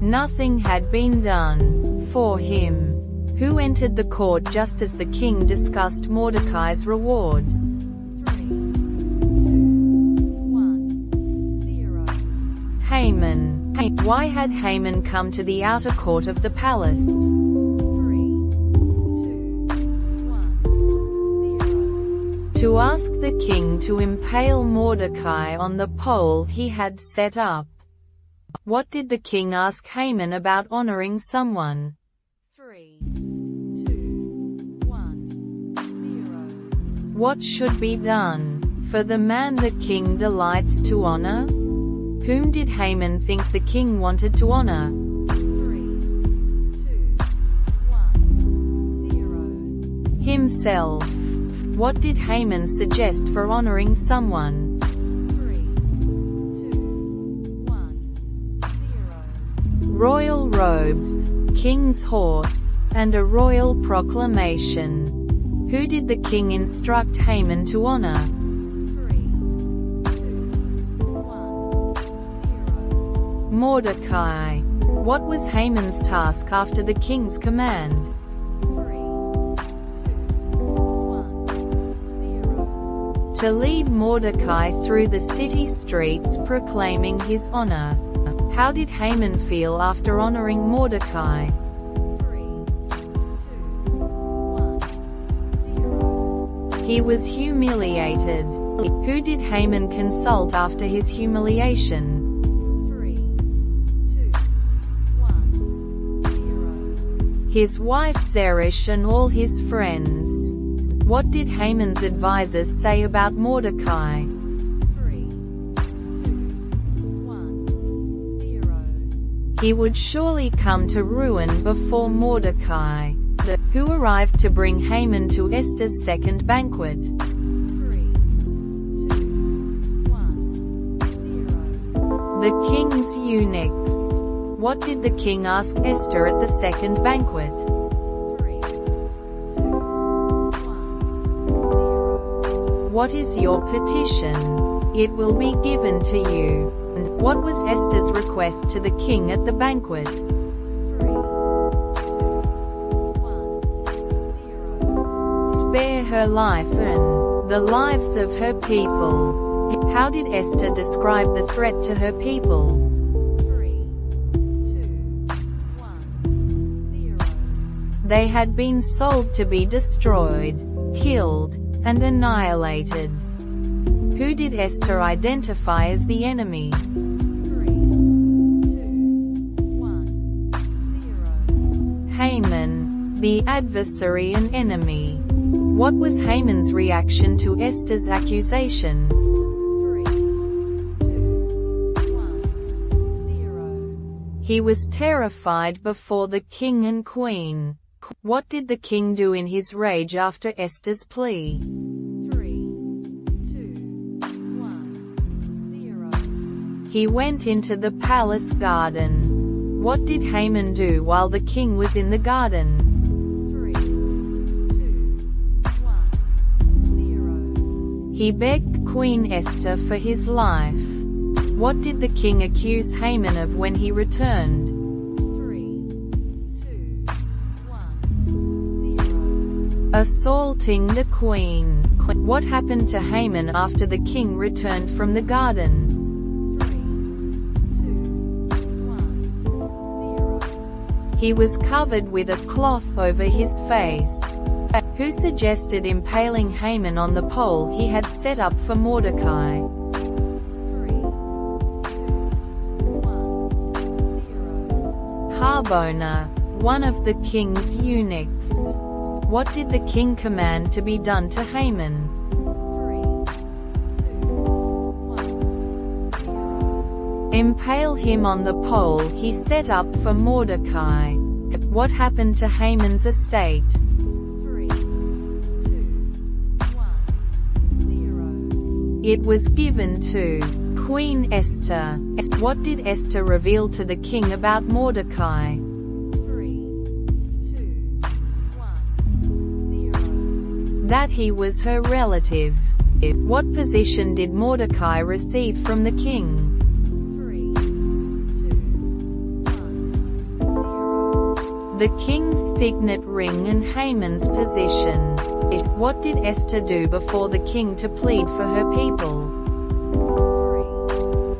0. Nothing had been done for him. Who entered the court just as the king discussed Mordecai's reward? 3, 2, 1, 0. Haman. Why had Haman come to the outer court of the palace? 3, 2, 1, 0. To ask the king to impale Mordecai on the pole he had set up. What did the king ask Haman about honoring someone? 3, 2, 1, 0. What should be done for the man the king delights to honor? Whom did Haman think the king wanted to honor? 3, 2, 1, 0. Himself. What did Haman suggest for honoring someone? 3, 2, 1, 0. Royal robes, king's horse, and a royal proclamation. Who did the king instruct Haman to honor? 3, 2, 1, 0. Mordecai. What was Haman's task after the king's command? 3, 2, 1, 0. To lead Mordecai through the city streets proclaiming his honor. How did Haman feel after honoring Mordecai? 3, 2, 1, 0. He was humiliated. Who did Haman consult after his humiliation? 3, 2, 1, 0. His wife Zeresh and all his friends. What did Haman's advisors say about Mordecai? 3, 2, 1, 0. He would surely come to ruin before Mordecai. Who arrived to bring Haman to Esther's second banquet? 3, 2, 1, 0. The king's eunuchs. What did the king ask Esther at the second banquet? 3, 2, 1, 0. What is your petition? It will be given to you. What was Esther's request to the king at the banquet? 3, 2, 1, 0. Spare her life and the lives of her people. How did Esther describe the threat to her people? 3, 2, 1, 0. They had been sold to be destroyed, killed, and annihilated. Who did Esther identify as the enemy? 3, 2, 1, 0. Haman, the adversary and enemy. What was Haman's reaction to Esther's accusation? 3, 2, 1, 0. He was terrified before the king and queen. What did the king do in his rage after Esther's plea? 3, 2, 1, 0. He went into the palace garden. What did Haman do while the king was in the garden? He begged Queen Esther for his life. What did the king accuse Haman of when he returned? 3, 2, 1, 0. Assaulting the queen. What happened to Haman after the king returned from the garden? 3, 2, 1, 0. He was covered with a cloth over his face. Who suggested impaling Haman on the pole he had set up for Mordecai? 3, 2, 1, 0. Harbona, one of the king's eunuchs. What did the king command to be done to Haman? 3, 2, 1, 0. Impale him on the pole he set up for Mordecai. What happened to Haman's estate? 3, 2, 1, 0. It was given to Queen Esther. What did Esther reveal to the king about Mordecai? 3, 2, 1, 0. That he was her relative. What position did Mordecai receive from the king? 3, 2, 1, 0. The king's signet ring and Haman's position. What did Esther do before the king to plead for her people? 3, 2,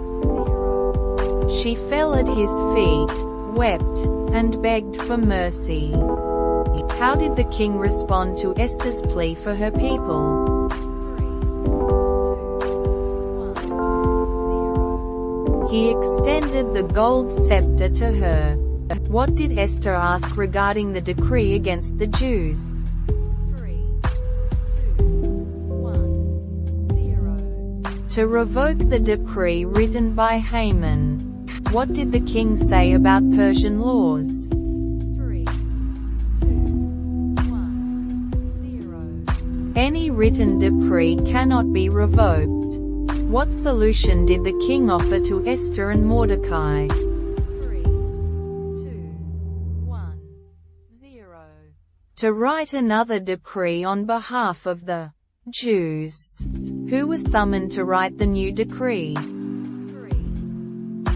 1, 0. She fell at his feet, wept, and begged for mercy. How did the king respond to Esther's plea for her people? 3, 2, 1, 0. He extended the gold scepter to her. What did Esther ask regarding the decree against the Jews? 3, 2, 1, 0. To revoke the decree written by Haman. What did the king say about Persian laws? 3, 2, 1, 0. Any written decree cannot be revoked. What solution did the king offer to Esther and Mordecai? 3, 2, 1, 0. To write another decree on behalf of the Jews. Who was summoned to write the new decree? 3, 2,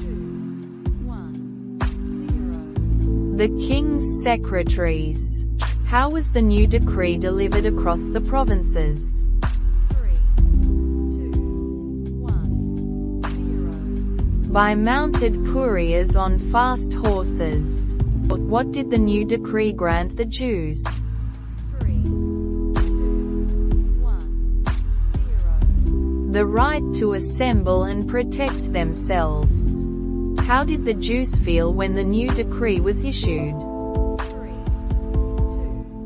1, 0. The king's secretaries. How was the new decree delivered across the provinces? 3, 2, 1, 0. By mounted couriers on fast horses. What did the new decree grant the Jews? 3, 2, 1, 0. The right to assemble and protect themselves. How did the Jews feel when the new decree was issued? 3,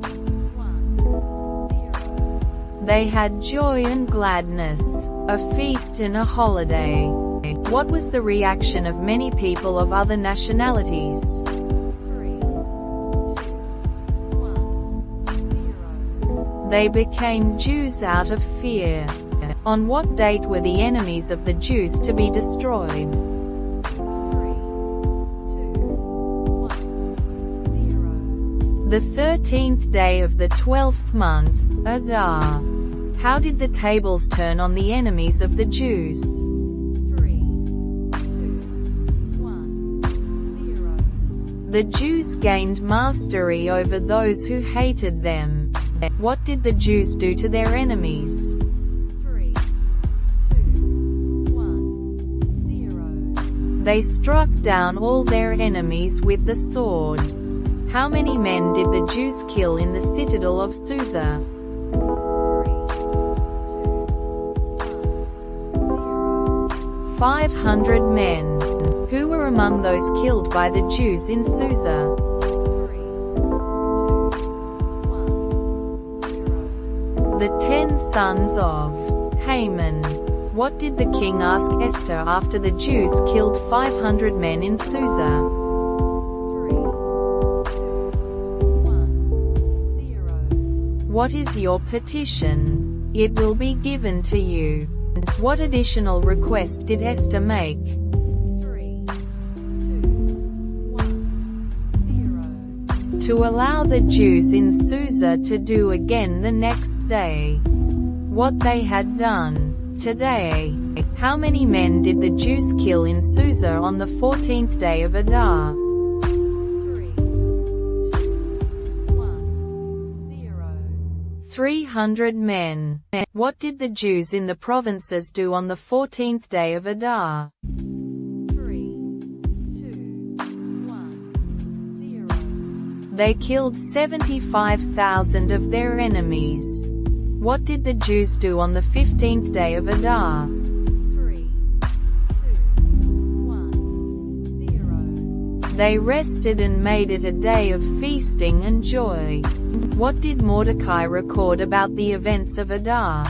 2, 1, 0. They had joy and gladness, a feast and a holiday. What was the reaction of many people of other nationalities? 3, 2, 1, 0. They became Jews out of fear. On what date were the enemies of the Jews to be destroyed? 3, 2, 1, 0. The 13th day of the 12th month, Adar. How did the tables turn on the enemies of the Jews? 3, 2, 1, 0. The Jews gained mastery over those who hated them. What did the Jews do to their enemies? 3, 2, 1, 0. They struck down all their enemies with the sword. How many men did the Jews kill in the citadel of Susa? 3, 2, 1, 0. 500 men. Who were among those killed by the Jews in Susa? 3, 2, 1, 0. The 10 sons of Haman. What did the king ask Esther after the Jews killed 500 men in Susa? 3, 2, 1, 0. What is your petition? It will be given to you. What additional request did Esther make? 3, 2, 1, 0. to allow the Jews in Susa to do again the next day what they had done today. How many men did the Jews kill in Susa on the 14th day of Adar? 3, 2, 1, 0. 300 men. What did the Jews in the provinces do on the 14th day of Adar? 3, 2, 1, 0. They killed 75,000 of their enemies. What did the Jews do on the 15th day of Adar? 3, 2, 1, 0. They rested and made it a day of feasting and joy. What did Mordecai record about the events of Adar?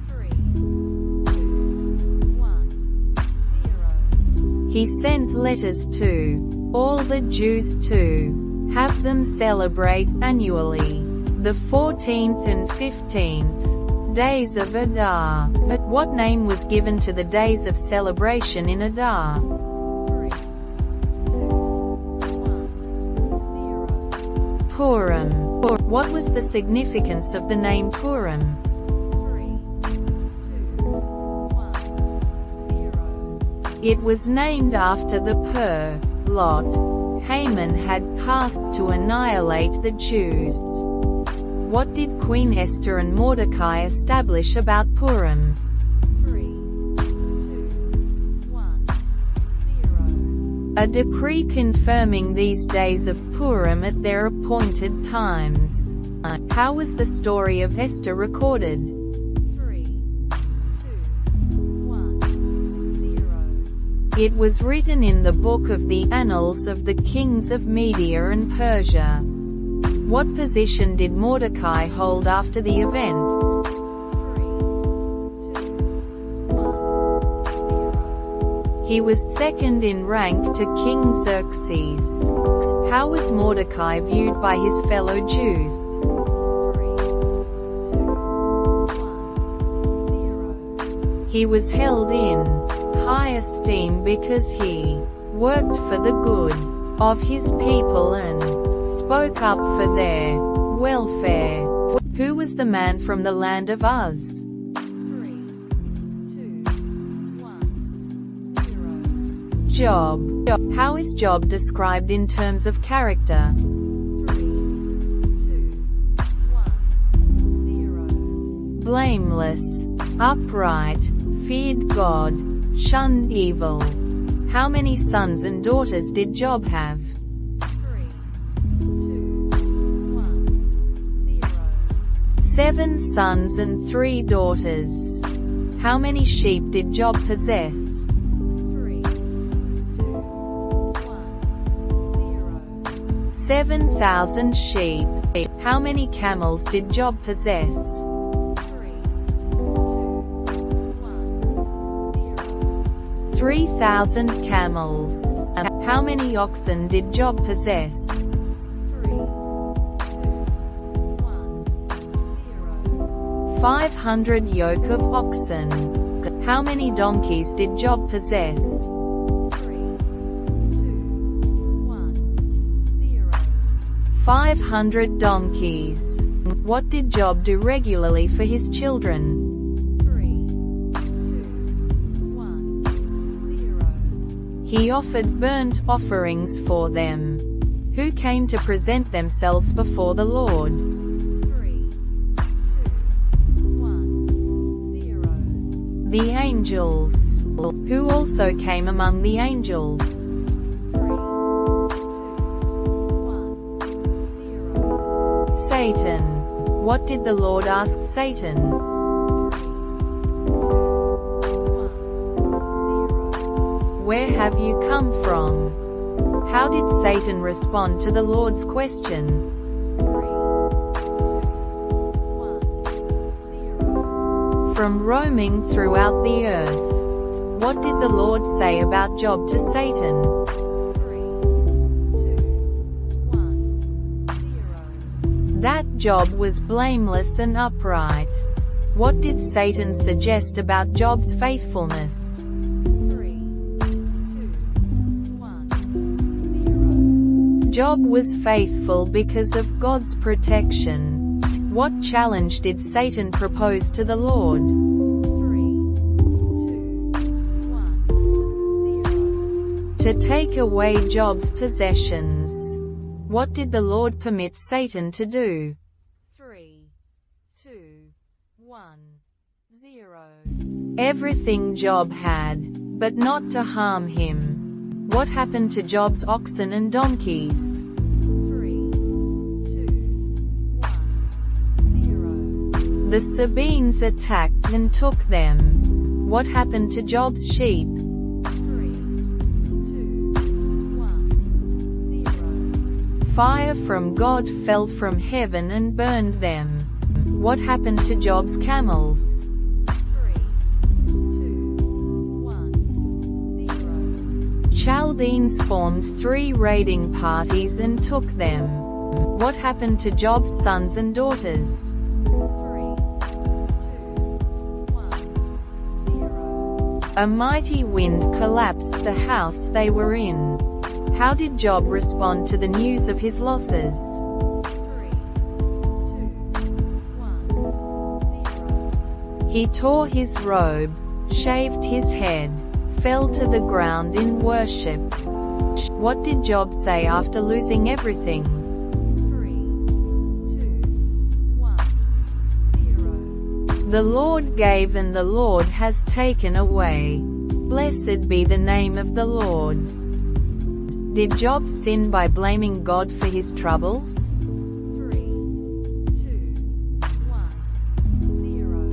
3, 2, 1, 0. He sent letters to all the Jews to have them celebrate annually the 14th and 15th days of Adar. What name was given to the days of celebration in Adar? 3, 2, 1, 0. Purim. What was the significance of the name Purim? 3, 2, 1, 0. It was named after the lot Haman had cast to annihilate the Jews. What did Queen Esther and Mordecai establish about Purim? 3, 2, 1, 0. A decree confirming these days of Purim at their appointed times. How was the story of Esther recorded? 3, 2, 1, 0. It was written in the book of the Annals of the Kings of Media and Persia. What position did Mordecai hold after the events? 3, 2, 1, 0. He was second in rank to King Xerxes. How was Mordecai viewed by his fellow Jews? 3, 2, 1, 0. He was held in high esteem because he worked for the good of his people and spoke up for their welfare. Who was the man from the land of Uz? 3, 2, 1, 0. Job. How is Job described in terms of character? 3, 2, 1, 0. Blameless, upright, feared God, shunned evil. How many sons and daughters did Job have? 3, 2, 1, 0. 7 sons and 3 daughters. How many sheep did Job possess? 3, 2, 1, 0. 7,000 sheep. How many camels did Job possess? 3, 2, 1, 0. 3,000 camels. How many oxen did Job possess? 3, 2, 1, 0. 500 yoke of oxen. How many donkeys did Job possess? 3, 2, 1, 0. 500 donkeys. What did Job do regularly for his children? 3, 2, 1, 0. He offered burnt offerings for them, who came to present themselves before the Lord. 3, 2, 1, 0. The angels, who also came among the angels. 3, 2, 1, 0. Satan. What did the Lord ask Satan? 3, 2, 1, 0. Where have you come from? How did Satan respond to the Lord's question? 3, 2, 1, 0. From roaming throughout the earth. What did the Lord say about Job to Satan? 3, 2, 1, 0. That Job was blameless and upright. What did Satan suggest about Job's faithfulness? 3, 2, 1, 0. Job was faithful because of God's protection. What challenge did Satan propose to the Lord? 3, 2, 1, 0. To take away Job's possessions. What did the Lord permit Satan to do? 3, 2, 1, 0. Everything Job had, but not to harm him. What happened to Job's oxen and donkeys? 3, 2, 1, 0. The Sabines attacked and took them. What happened to Job's sheep? 3, 2, 1, 0. Fire from God fell from heaven and burned them. What happened to Job's camels? 3, 2, 1, 0. Chaldeans formed 3 raiding parties and took them. What happened to Job's sons and daughters? 3, 2, 1, 0. A mighty wind collapsed the house they were in. How did Job respond to the news of his losses? 3, 2, 1, 0. He tore his robe, shaved his head, fell to the ground in worship. What did Job say after losing everything? 3, 2, 1, 0. The Lord gave and the Lord has taken away. Blessed be the name of the Lord. Did Job sin by blaming God for his troubles? 3, 2, 1, 0.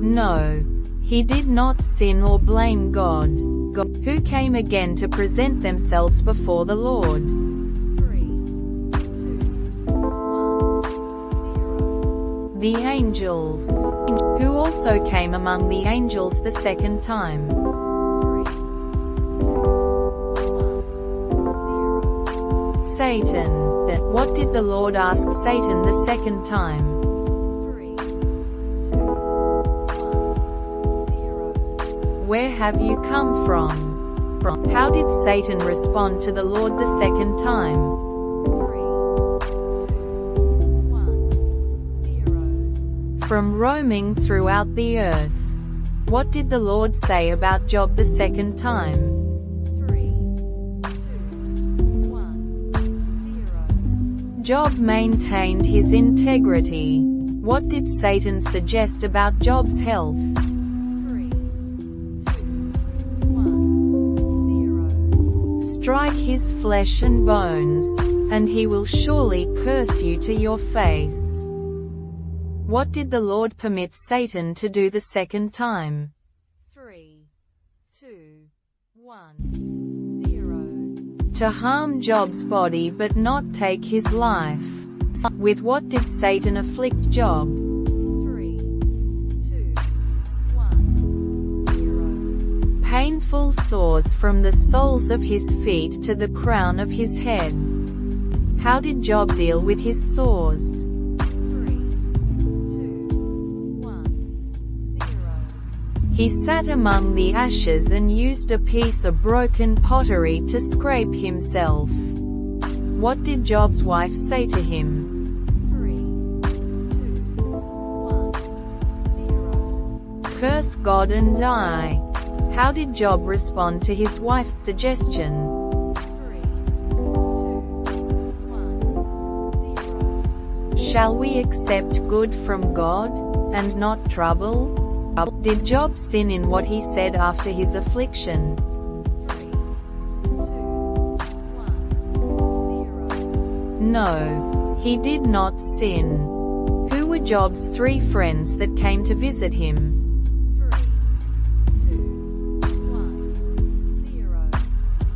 No. He did not sin or blame God. Who came again to present themselves before the Lord? 3, 2, 1, 0. The angels. Who also came among the angels the second time? 3, 2, 1, 0. Satan. What did the Lord ask Satan the second time? 3, 2, 1, 0. Where have you come from? How did Satan respond to the Lord the second time? 3, 2, 1, 0. From roaming throughout the earth. What did the Lord say about Job the second time? 3, 2, 1, 0. Job maintained his integrity. What did Satan suggest about Job's health? 3, 2, 1, 0. Strike his flesh and bones, and he will surely curse you to your face. What did the Lord permit Satan to do the second time? 3, 2, 1, 0. To harm Job's body but not take his life. With what did Satan afflict Job? 3, 2, 1, 0. Painful sores from the soles of his feet to the crown of his head. How did Job deal with his sores? 3, 2, 1, 0. He sat among the ashes and used a piece of broken pottery to scrape himself. What did Job's wife say to him? 3, 2, 1, 0. Curse God and die. How did Job respond to his wife's suggestion? 3, 2, 1, 0. Shall we accept good from God, and not trouble? Did Job sin in what he said after his affliction? 3, 2, 1, 0. No, he did not sin. Who were Job's 3 friends that came to visit him? 3, 2, 1, 0.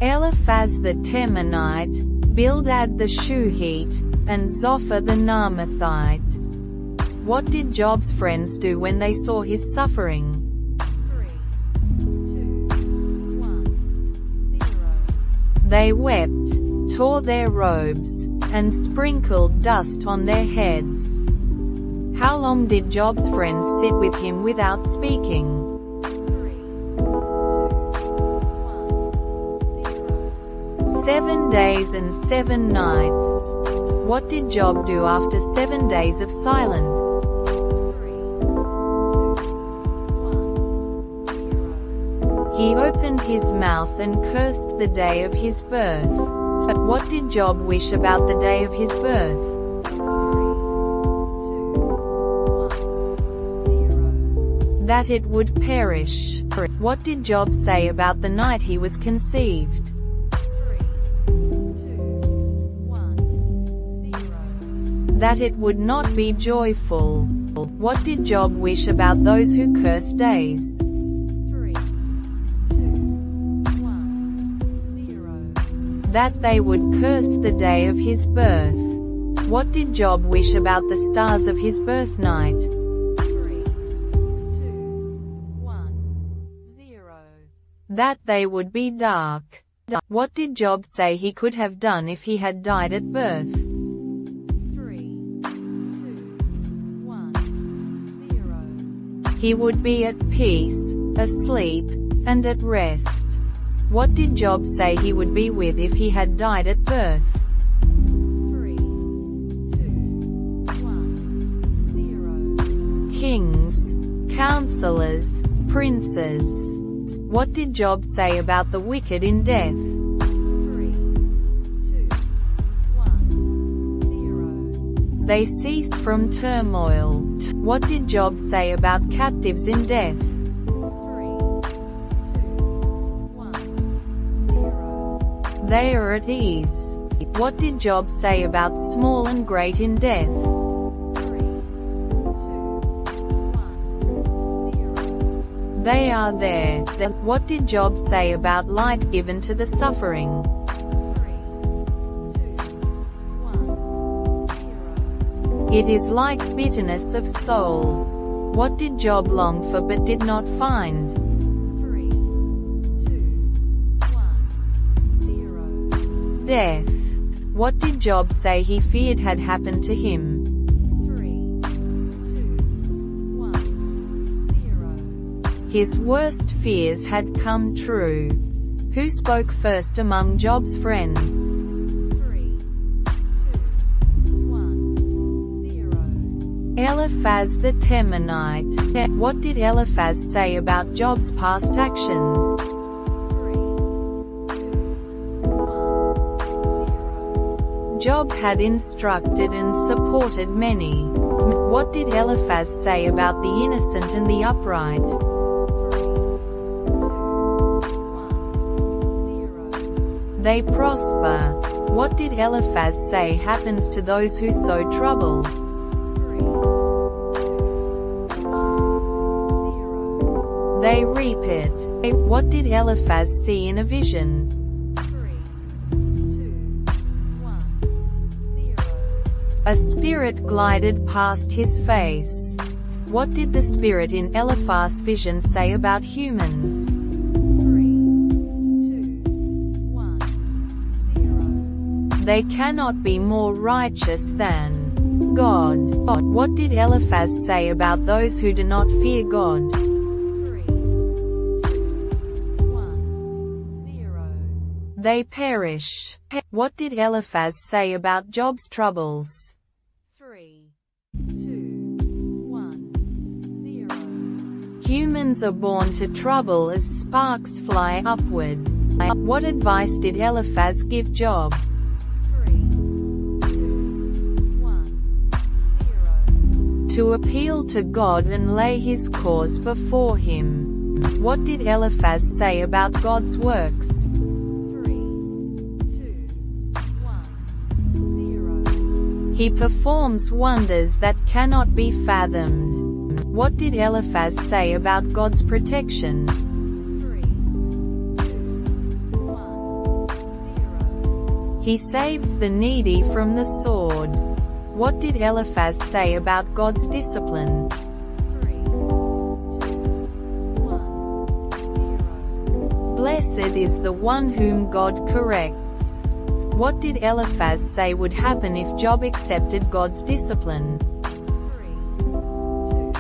Eliphaz the Temanite, Bildad the Shuhite, and Zophar the Naamathite. What did Job's friends do when they saw his suffering? 3, 2, 1, 0. They wept, tore their robes, and sprinkled dust on their heads. How long did Job's friends sit with him without speaking? 3, 2, 1, 0. 7 days and 7 nights. What did Job do after 7 days of silence? 3, 2, 1, 0. He opened his mouth and cursed the day of his birth. What did Job wish about the day of his birth? 3, 2, 1, 0. That it would perish. What did Job say about the night he was conceived? 3, 2, 1, 0. That it would not be joyful. What did Job wish about those who curse days? 3, 2, 1, 0. That they would curse the day of his birth. What did Job wish about the stars of his birth night? 3, 2, 1, 0. That they would be dark. What did Job say he could have done if he had died at birth? 3, 2, 1, 0. He would be at peace, asleep, and at rest. What did Job say he would be with if he had died at birth? 3, 2, 1, 0. Kings, counselors, princes. What did Job say about the wicked in death? 3, 2, 1, 0. They cease from turmoil. What did Job say about captives in death? 3, 2, 1, 0. They are at ease. What did Job say about small and great in death? 3, 2, 1, 0. They are there. What did Job say about light given to the suffering? 3, 2, 1, 0. It is like bitterness of soul. What did Job long for but did not find? 3, 2, 1, 0. Death. What did Job say he feared had happened to him? 3, 2, 1, 0. His worst fears had come true. Who spoke first among Job's friends? 3, 2, 1, 0. Eliphaz the Temanite. What did Eliphaz say about Job's past actions? 3, 2, 1, 0. Job had instructed and supported many. What did Eliphaz say about the innocent and the upright? 3, 2, 1, 0. They prosper. What did Eliphaz say happens to those who sow trouble? 3, 2, 1, 0. They reap it. What did Eliphaz see in a vision? 3, 2, 1, 0. A spirit glided past his face. What did the spirit in Eliphaz's vision say about humans? 3, 2, 1, 0. They cannot be more righteous than God. What did Eliphaz say about those who do not fear God? 3, 2, 1, 0. They perish. What did Eliphaz say about Job's troubles? 3, 2, 1, 0. Humans are born to trouble as sparks fly upward. What advice did Eliphaz give Job? 3, 2, 1, 0. To appeal to God and lay his cause before him. What did Eliphaz say about God's works? 3, 2, 1, 0. He performs wonders that cannot be fathomed. What did Eliphaz say about God's protection? 3, 2, 1, 0. He saves the needy from the sword. What did Eliphaz say about God's discipline? 3, 2, 1, 0. Blessed is the one whom God corrects. What did Eliphaz say would happen if Job accepted God's discipline? 3, 2,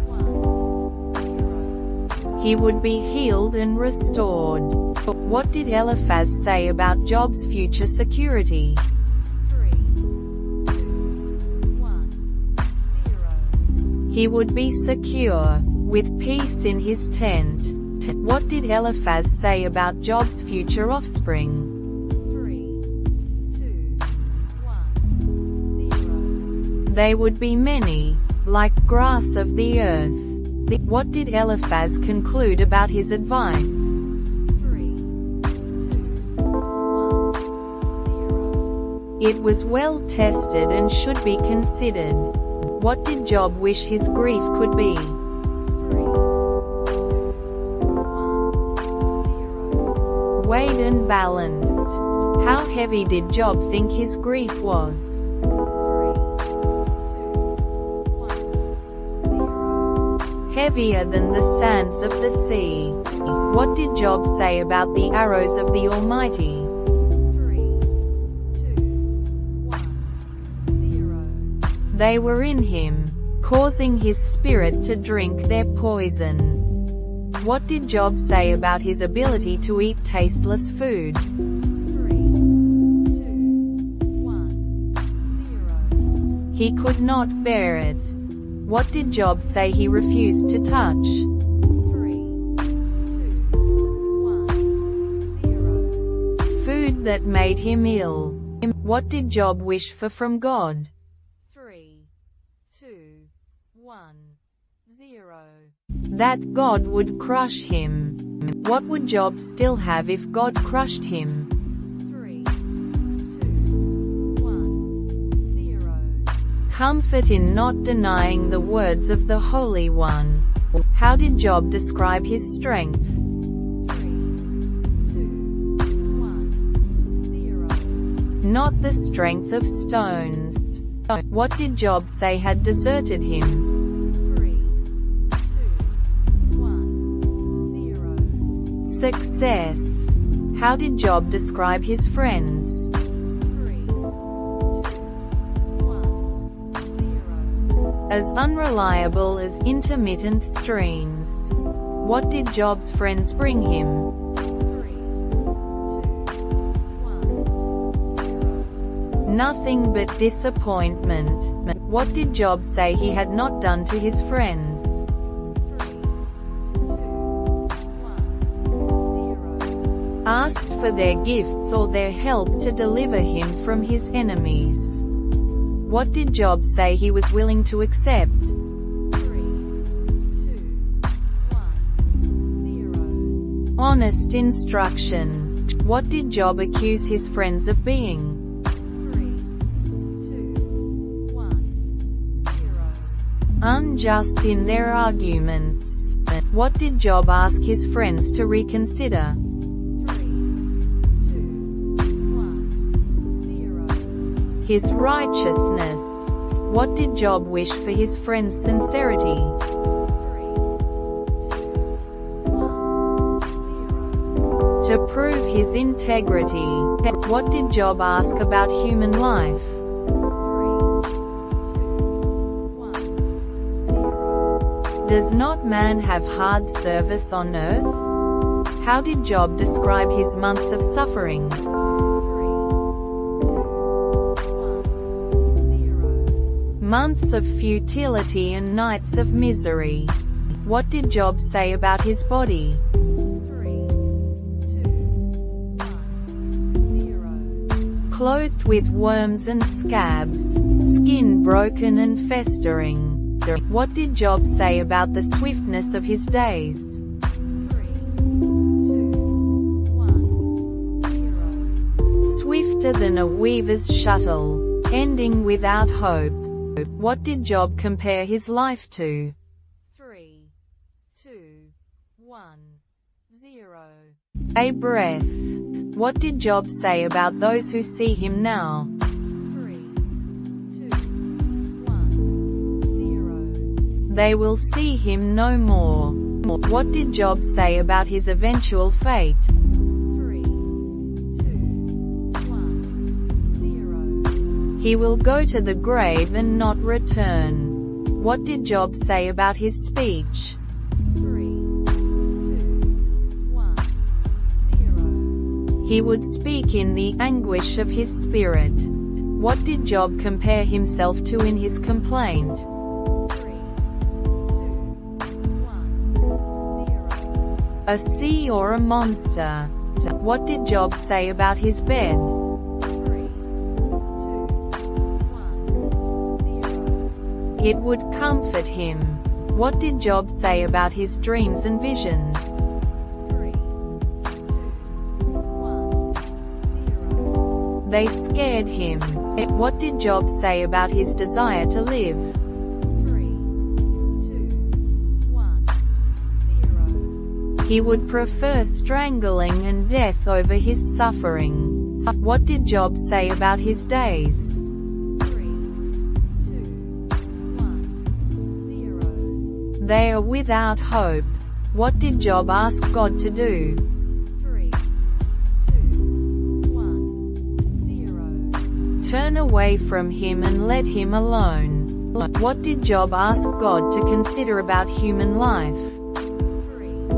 1, 0. He would be healed and restored. What did Eliphaz say about Job's future security? 3, 2, 1, 0. He would be secure, with peace in his tent. What did Eliphaz say about Job's future offspring? 3, 2, 1, 0. They would be many, like grass of the earth. What did Eliphaz conclude about his advice? 3, 2, 1, 0. It was well tested and should be considered. What did Job wish his grief could be? 3, 2, 1, 0. Weighed and balanced. How heavy did Job think his grief was? 3, 2, 1, 0. Heavier than the sands of the sea. What did Job say about the arrows of the Almighty? 3, 2, 1, 0. They were in him, causing his spirit to drink their poison. What did Job say about his ability to eat tasteless food? 3, 2, 1, 0. He could not bear it. What did Job say he refused to touch? 3, 2, 1, 0. Food that made him ill. What did Job wish for from God? 3, 2, 1, 0. That God would crush him. What would Job still have if God crushed him? 3, 2, 1, 0. Comfort in not denying the words of the Holy One. How did Job describe his strength? 3, 2, 1, 0. Not the strength of stones. What did Job say had deserted him? 3, 2, 1, 0. Success. How did Job describe his friends? 3, 2, 1, 0. As unreliable as intermittent streams. What did Job's friends bring him? 3, 2, 1, 0. Nothing but disappointment. What did Job say he had not done to his friends? 3, 2, 1, 0. Asked for their gifts or their help to deliver him from his enemies. What did Job say he was willing to accept? 3, 2, 1, 0. Honest instruction. What did Job accuse his friends of being? 3, 2, 1, 0. Unjust in their arguments. What did Job ask his friends to reconsider? 3, 2, 1, 0. His righteousness. What did Job wish for his friends' sincerity? 3, 2, 1, 0. To prove his integrity. What did Job ask about human life? 3, 2, 1, 0. Does not man have hard service on earth? How did Job describe his months of suffering? 3, 2, 1, 0. Months of futility and nights of misery. What did Job say about his body? 3, 2, 1, 0. Clothed with worms and scabs, skin broken and festering. What did Job say about the swiftness of his days? 3, 2, 1, 0. Swifter than a weaver's shuttle, ending without hope. What did Job compare his life to? 3, 2, 1, 0. A breath. What did Job say about those who see him now? 3, 2, 1, 0. They will see him no more. What did Job say about his eventual fate? 3, 2, 1, 0. He will go to the grave and not return. What did Job say about his speech? 3, 2, He would speak in the anguish of his spirit. What did Job compare himself to in his complaint? 3, 2, 1, 0. A sea or a monster? What did Job say about his bed? 3, 2, 1, 0. It would comfort him. What did Job say about his dreams and visions? 3, 2, 1, 0. They scared him. What did Job say about his desire to live? 3, 2, 1, 0. He would prefer strangling and death over his suffering. What did Job say about his days? 3, 2, 1, 0. They are without hope. What did Job ask God to do? 3, 2, 1, 0. Turn away from him and let him alone. What did Job ask God to consider about human life? 3, 2,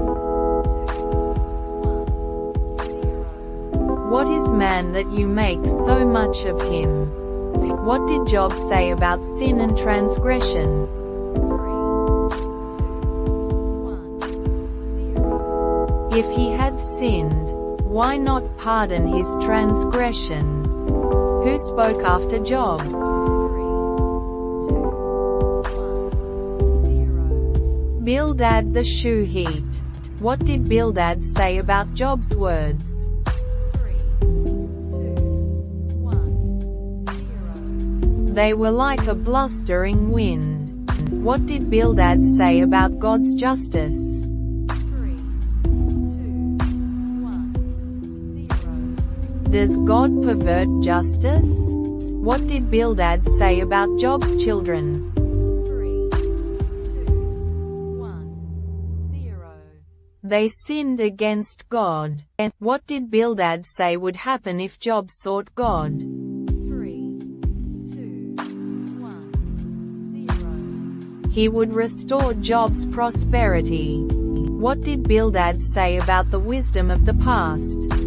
1, 0. What is man that you make so much of him? What did Job say about sin and transgression? 3, 2, 1, 0. If he had sinned, why not pardon his transgression? Who spoke after Job? 3, 2, 1, 0. Bildad the Shuhite. What did Bildad say about Job's words? 3, 2, 1, 0. They were like a blustering wind. What did Bildad say about God's justice? 3, 2, 1, 0. Does God pervert justice? What did Bildad say about Job's children? 3, 2, 1, 0. They sinned against God. What did Bildad say would happen if Job sought God? 3, 2, 1, 0. He would restore Job's prosperity. What did Bildad say about the wisdom of the past? 3, 2,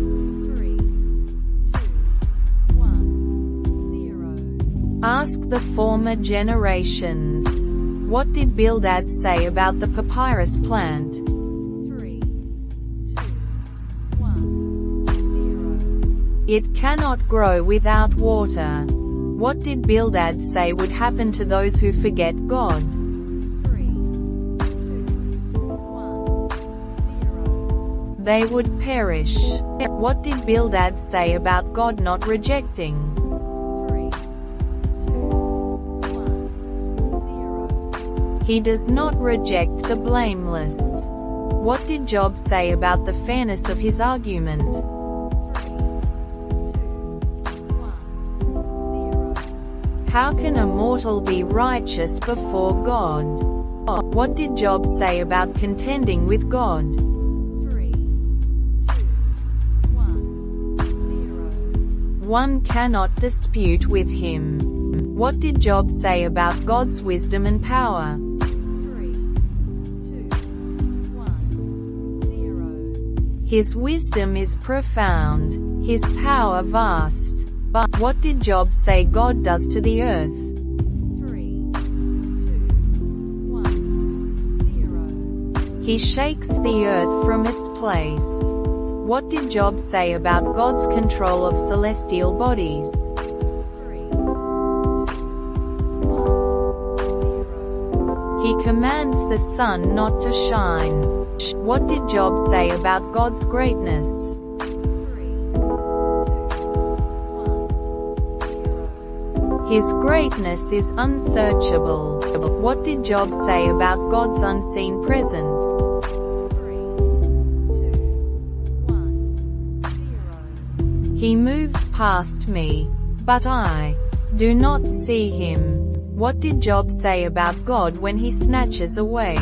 1, 0. Ask the former generations. What did Bildad say about the papyrus plant? 3, 2, 1, 0. It cannot grow without water. What did Bildad say would happen to those who forget God? 3, 2, 1, 0. They would perish. What did Bildad say about God not rejecting? 3, 2, 1, 0. He does not reject the blameless. What did Job say about the fairness of his argument? 3, 2, 1, 0. How can a mortal be righteous before God? What did Job say about contending with God? 3, 2, 1, 0. One cannot dispute with him. What did Job say about God's wisdom and power? 3, 2, 1, 0. His wisdom is profound, his power vast. But what did Job say God does to the earth? 3, 2, 1, 0. He shakes the earth from its place. What did Job say about God's control of celestial bodies? 3, 2, 1, 0. He commands the sun not to shine. What did Job say about God's greatness? 3, 2, 1, 0. His greatness is unsearchable. What did Job say about God's unseen presence? 3, 2, 1, 0. He moves past me, but I do not see him. What did Job say about God when he snatches away?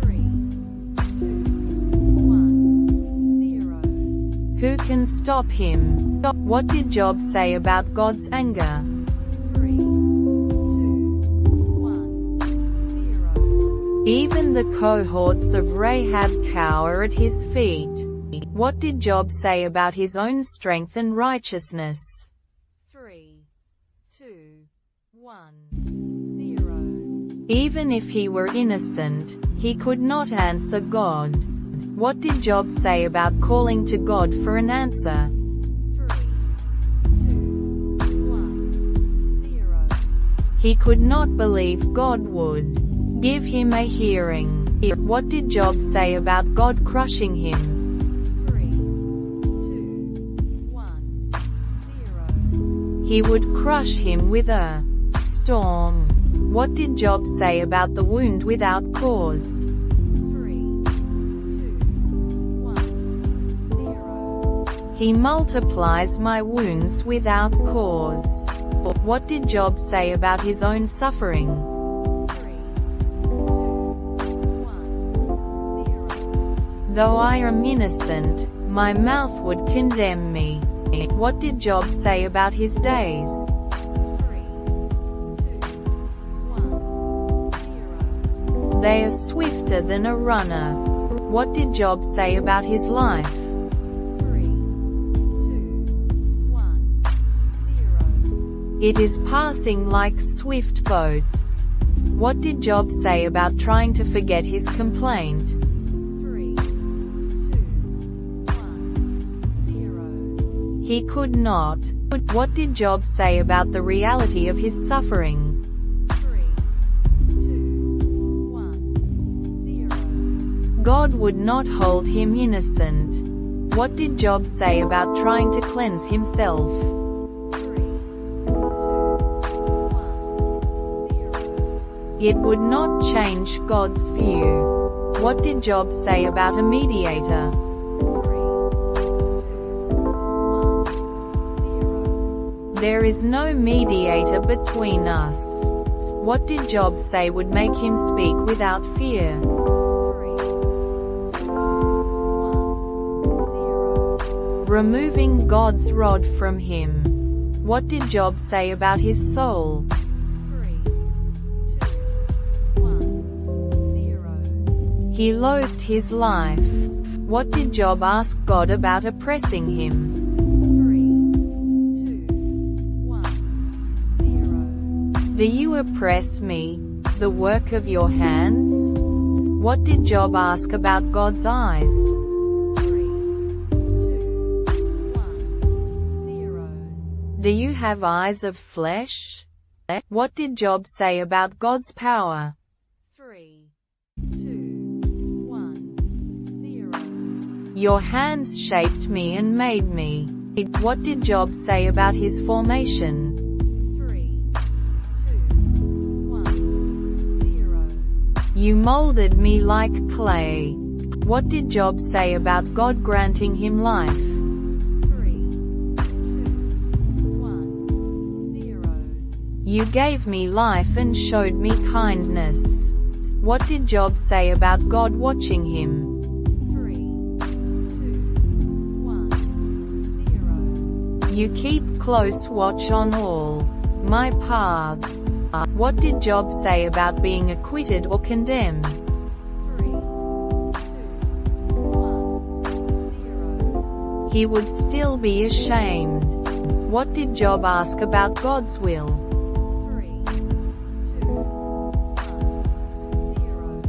3, 2, 1, 0. Who can stop him? What did Job say about God's anger? 3, 2, 1, 0. Even the cohorts of Rahab cower at his feet. What did Job say about his own strength and righteousness? 3, 2, 1, 0. Even if he were innocent, he could not answer God. What did Job say about calling to God for an answer? 3, 2, 1, 0. He could not believe God would give him a hearing. What did Job say about God crushing him? 3, 2, 1, 0. He would crush him with a storm. What did Job say about the wound without cause? 3, 2, 1, 0. He multiplies my wounds without cause. What did Job say about his own suffering? 3, 2, 1, 0. Though I am innocent, my mouth would condemn me. What did Job say about his days? 3, 2, 1, 0. They are swifter than a runner. What did Job say about his life? 3, 2, 1, 0. It is passing like swift boats. What did Job say about trying to forget his complaint? 3, 2, 1, 0. He could not. What did Job say about the reality of his suffering? 3, 2, 1, 0. God would not hold him innocent. What did Job say about trying to cleanse himself? 3, 2, 1, 0. It would not change God's view. What did Job say about a mediator? 3, 2, 1, 0. There is no mediator between us. What did Job say would make him speak without fear? 3, 2, 1, 0. Removing God's rod from him. What did Job say about his soul? 3, 2, 1, 0. He loathed his life. What did Job ask God about oppressing him? 3, 2, 1, 0. Do you oppress me, the work of your hands? What did Job ask about God's eyes? 3, 2, 1, 0. Do you have eyes of flesh? What did Job say about God's power? 3, 2, 1, 0. Your hands shaped me and made me. What did Job say about his formation? 3, 2, 1, 0. You molded me like clay. What did Job say about God granting him life? 3, 2, 1, 0. You gave me life and showed me kindness. What did Job say about God watching him? 3, 2, 1, 0. You keep close watch on all my paths. What did Job say about being acquitted or condemned? 3, 2, 1, 0. He would still be ashamed. What did Job ask about God's will? 3, 2, 1, 0.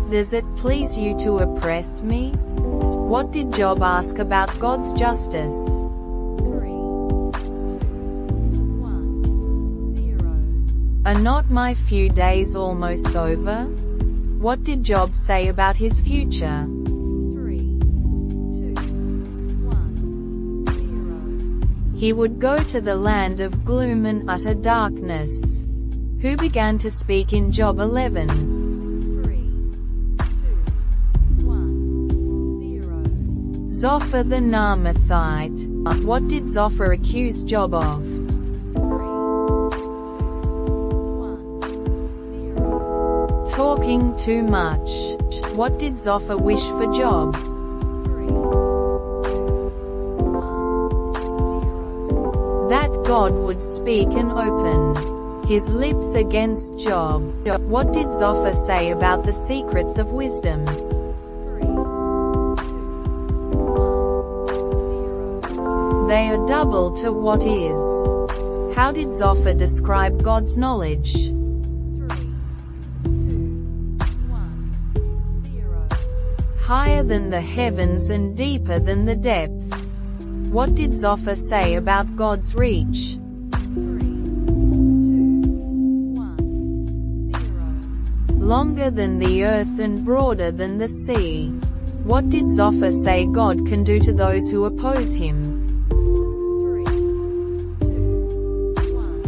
Does it please you to oppress me? What did Job ask about God's justice? 3, 2, 1, 0. Are not my few days almost over? What did Job say about his future? 3, 2, 1, 0. He would go to the land of gloom and utter darkness. Who began to speak in Job 11? 3, 2, 1, 0. Zophar the Naamathite. What did Zophar accuse Job of? 3, 2, 1, 0. Talking too much. What did Zophar wish for Job? 3, 2, 1, 0. That God would speak and open his lips against Job. What did Zophar say about the secrets of wisdom? 3, 2, 1, They are double to what is. How did Zophar describe God's knowledge? 3, 2, 1, 0. Higher than the heavens and deeper than the depths. What did Zophar say about God's reach? 3, 2, 1, 0. Longer than the earth and broader than the sea. What did Zophar say God can do to those who oppose him? 3, 2, 1,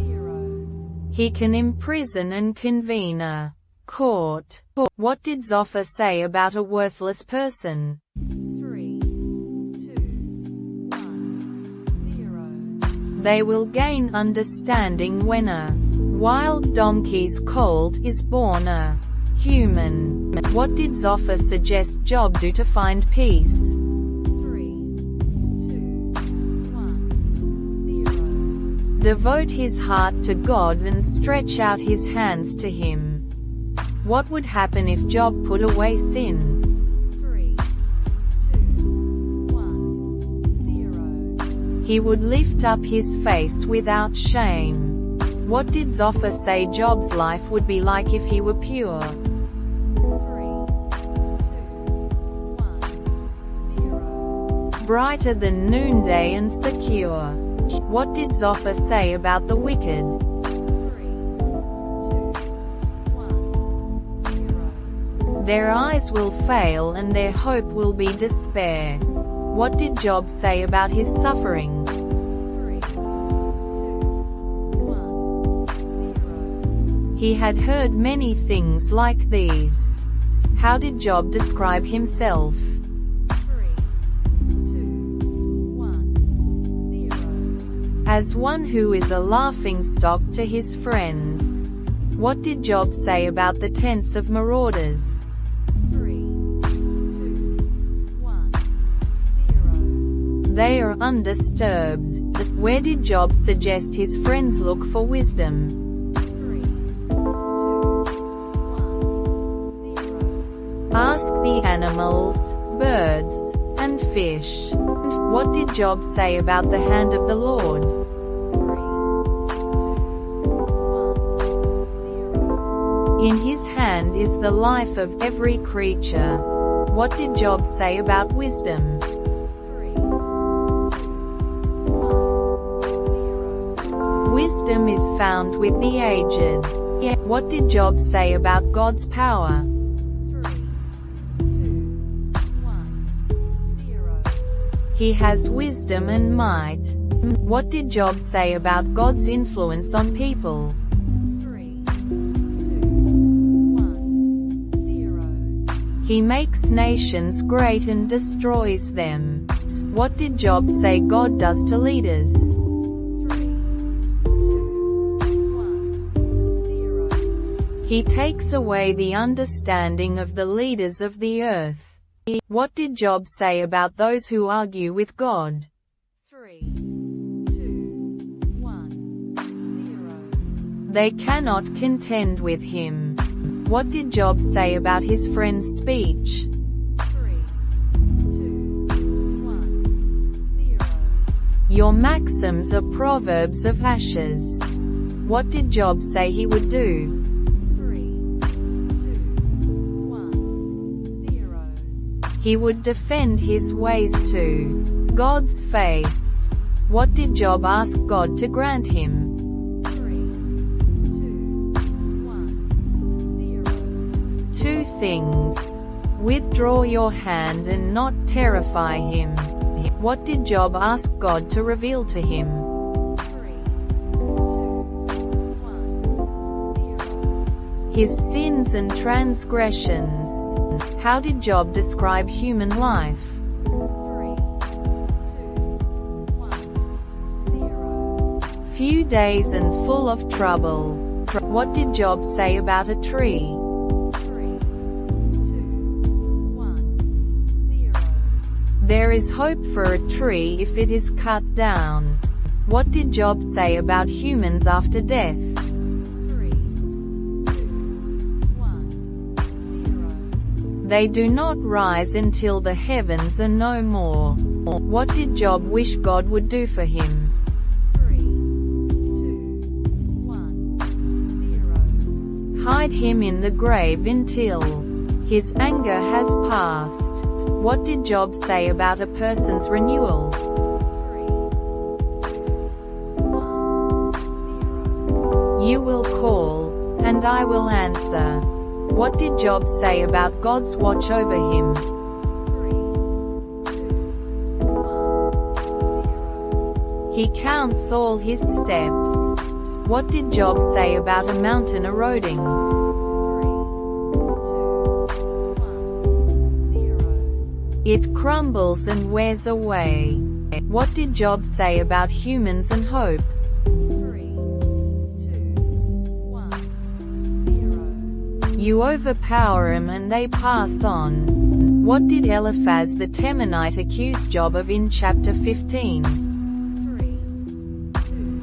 0. He can imprison and convene a court. What did Zophar say about a worthless person? 3, 2, 1, 0. They will gain understanding when a wild donkey's colt is born a human. What did Zophar suggest Job do to find peace? 3, 2, 1, 0. Devote his heart to God and stretch out his hands to him. What would happen if Job put away sin? 3, 2, 1, 0. He would lift up his face without shame. What did Zophar say Job's life would be like if he were pure? 3, 2, 1, 0. Brighter than noonday and secure. What did Zophar say about the wicked? 3, 2, 1, 0. Their eyes will fail and their hope will be despair. What did Job say about his suffering? 3, 2, 1, 0. He had heard many things like these. How did Job describe himself? 3, 2, 1, 0. As one who is a laughingstock to his friends. What did Job say about the tents of marauders? 3, 2, 1, 0. They are undisturbed. Where did Job suggest his friends look for wisdom? 3, 2, 1, 0. Ask the animals, birds, and fish. What did Job say about the hand of the Lord? 3, 2, 1, 0. In his hand is the life of every creature. What did Job say about wisdom? 3, 2, 1, 0. Wisdom is found with the aged. What did Job say about God's power? 3, 2, 1, 0. He has wisdom and might. What did Job say about God's influence on people? 3, 2, 1, 0. He makes nations great and destroys them. What did Job say God does to leaders? 3, 2, 1, 0. He takes away the understanding of the leaders of the earth. What did Job say about those who argue with God? 3, 2, 1, 0. They cannot contend with him. What did Job say about his friend's speech? 3, 2, 1, 0. Your maxims are proverbs of ashes. What did Job say he would do? 3, 2, 1, 0. He would defend his ways to God's face. What did Job ask God to grant him? 3, 2, 1, 0. Two things. Withdraw your hand and not terrify him. What did Job ask God to reveal to him? 3, 2, 1, 0. His sins and transgressions. How did Job describe human life? 3, 2, 1, 0. Few days and full of trouble. What did Job say about a tree? 3, 2, 1, 0. There is hope for a tree if it is cut down. What did Job say about humans after death? 3, 2, 1, 0. They do not rise until the heavens are no more. What did Job wish God would do for him? 3, 2, 1, 0. Hide him in the grave until his anger has passed. What did Job say about a person's renewal? 3, 2, 1, 0. You will call, and I will answer. What did Job say about God's watch over him? 3, 2, 1, 0. He counts all his steps. What did Job say about a mountain eroding? 3, 2, 1, 0. It crumbles and wears away. What did Job say about humans and hope? 3, 2, 1, 0. You overpower them and they pass on. What did Eliphaz the Temanite accuse Job of in chapter 15? 3, 2,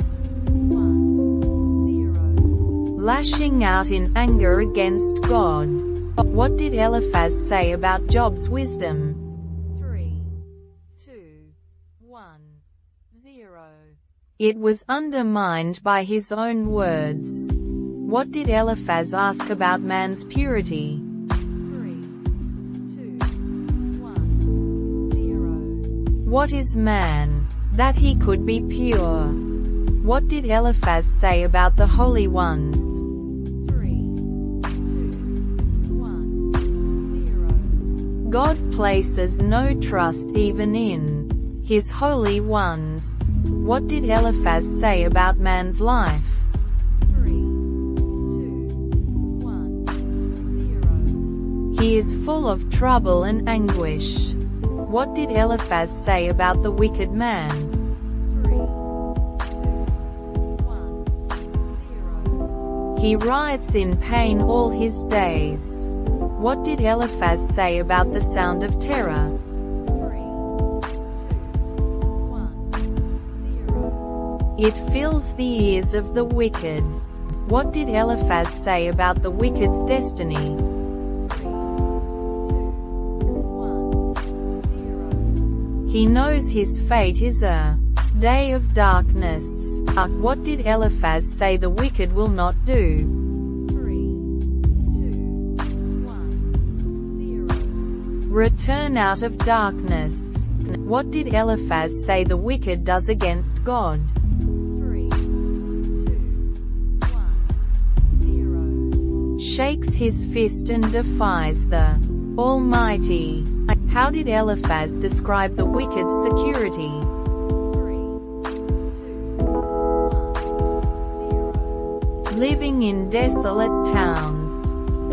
1, 0. Lashing out in anger against God. What did Eliphaz say about Job's wisdom? 3, 2, 1, 0. It was undermined by his own words. What did Eliphaz ask about man's purity? 3, 2, 1, 0. What is man, that he could be pure? What did Eliphaz say about the holy ones? 3, 2, 1, 0. God places no trust even in his holy ones. What did Eliphaz say about man's life? 3, 2, 1, 0. He is full of trouble and anguish. What did Eliphaz say about the wicked man? 3, 2, 1, 0. He writhes in pain all his days. What did Eliphaz say about the sound of terror? 3, 2, 1, 0. It fills the ears of the wicked. What did Eliphaz say about the wicked's destiny? 3, 2, 1, 0. He knows his fate is a day of darkness. What did Eliphaz say the wicked will not do? 3, 2, 1, 0. Return out of darkness. What did Eliphaz say the wicked does against God? 3, 2, 1, 0. Shakes his fist and defies the Almighty. How did Eliphaz describe the wicked's security? 3, 2, 1, 0. Living in desolate towns.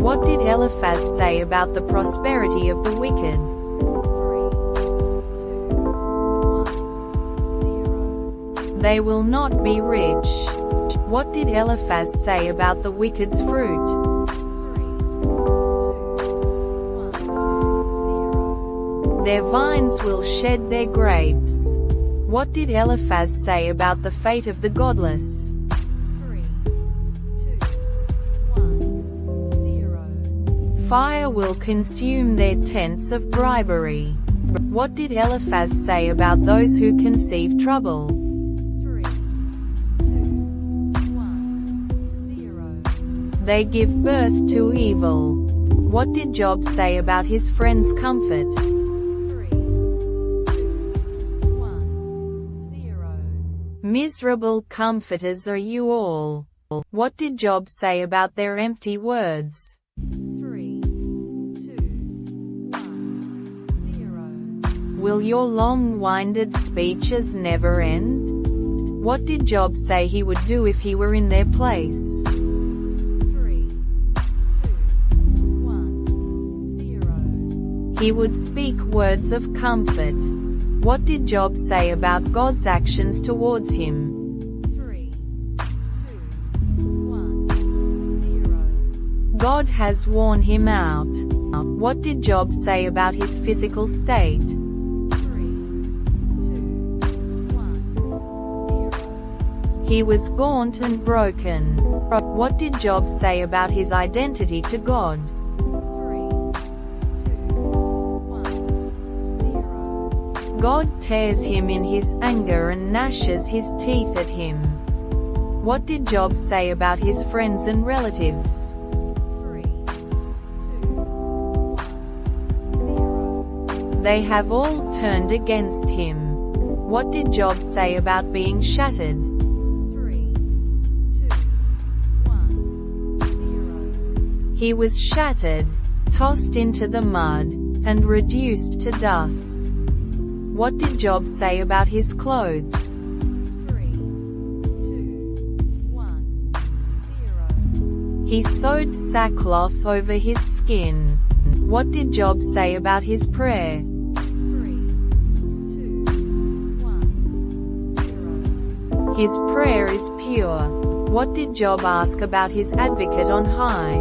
What did Eliphaz say about the prosperity of the wicked? 3, 2, 1, 0. They will not be rich. What did Eliphaz say about the wicked's fruit? 3, 2, 1, 0. Their vines will shed their grapes. What did Eliphaz say about the fate of the godless? 3, 2, 1, 0. Fire will consume their tents of bribery. What did Eliphaz say about those who conceive trouble? 3, 2, 1, 0. They give birth to evil. What did Job say about his friend's comfort? 3, 2, 1, 0. Miserable comforters are you all. What did Job say about their empty words? 3, 2, 1, 0. Will your long-winded speeches never end? What did Job say he would do if he were in their place? 3, 2, 1, 0. He would speak words of comfort. What did Job say about God's actions towards him? 3, 2, 1, 0. God has worn him out. What did Job say about his physical state? 3, 2, 1, 0. He was gaunt and broken. What did Job say about his identity to God? 3, 2, God tears him in his anger and gnashes his teeth at him. What did Job say about his friends and relatives? 3, 2, 1, 0. They have all turned against him. What did Job say about being shattered? 3, 2, 1, 0. He was shattered, tossed into the mud, and reduced to dust. What did Job say about his clothes? 3, 2, 1, 0. He sewed sackcloth over his skin. What did Job say about his prayer? 3, 2, 1, 0. His prayer is pure. What did Job ask about his advocate on high?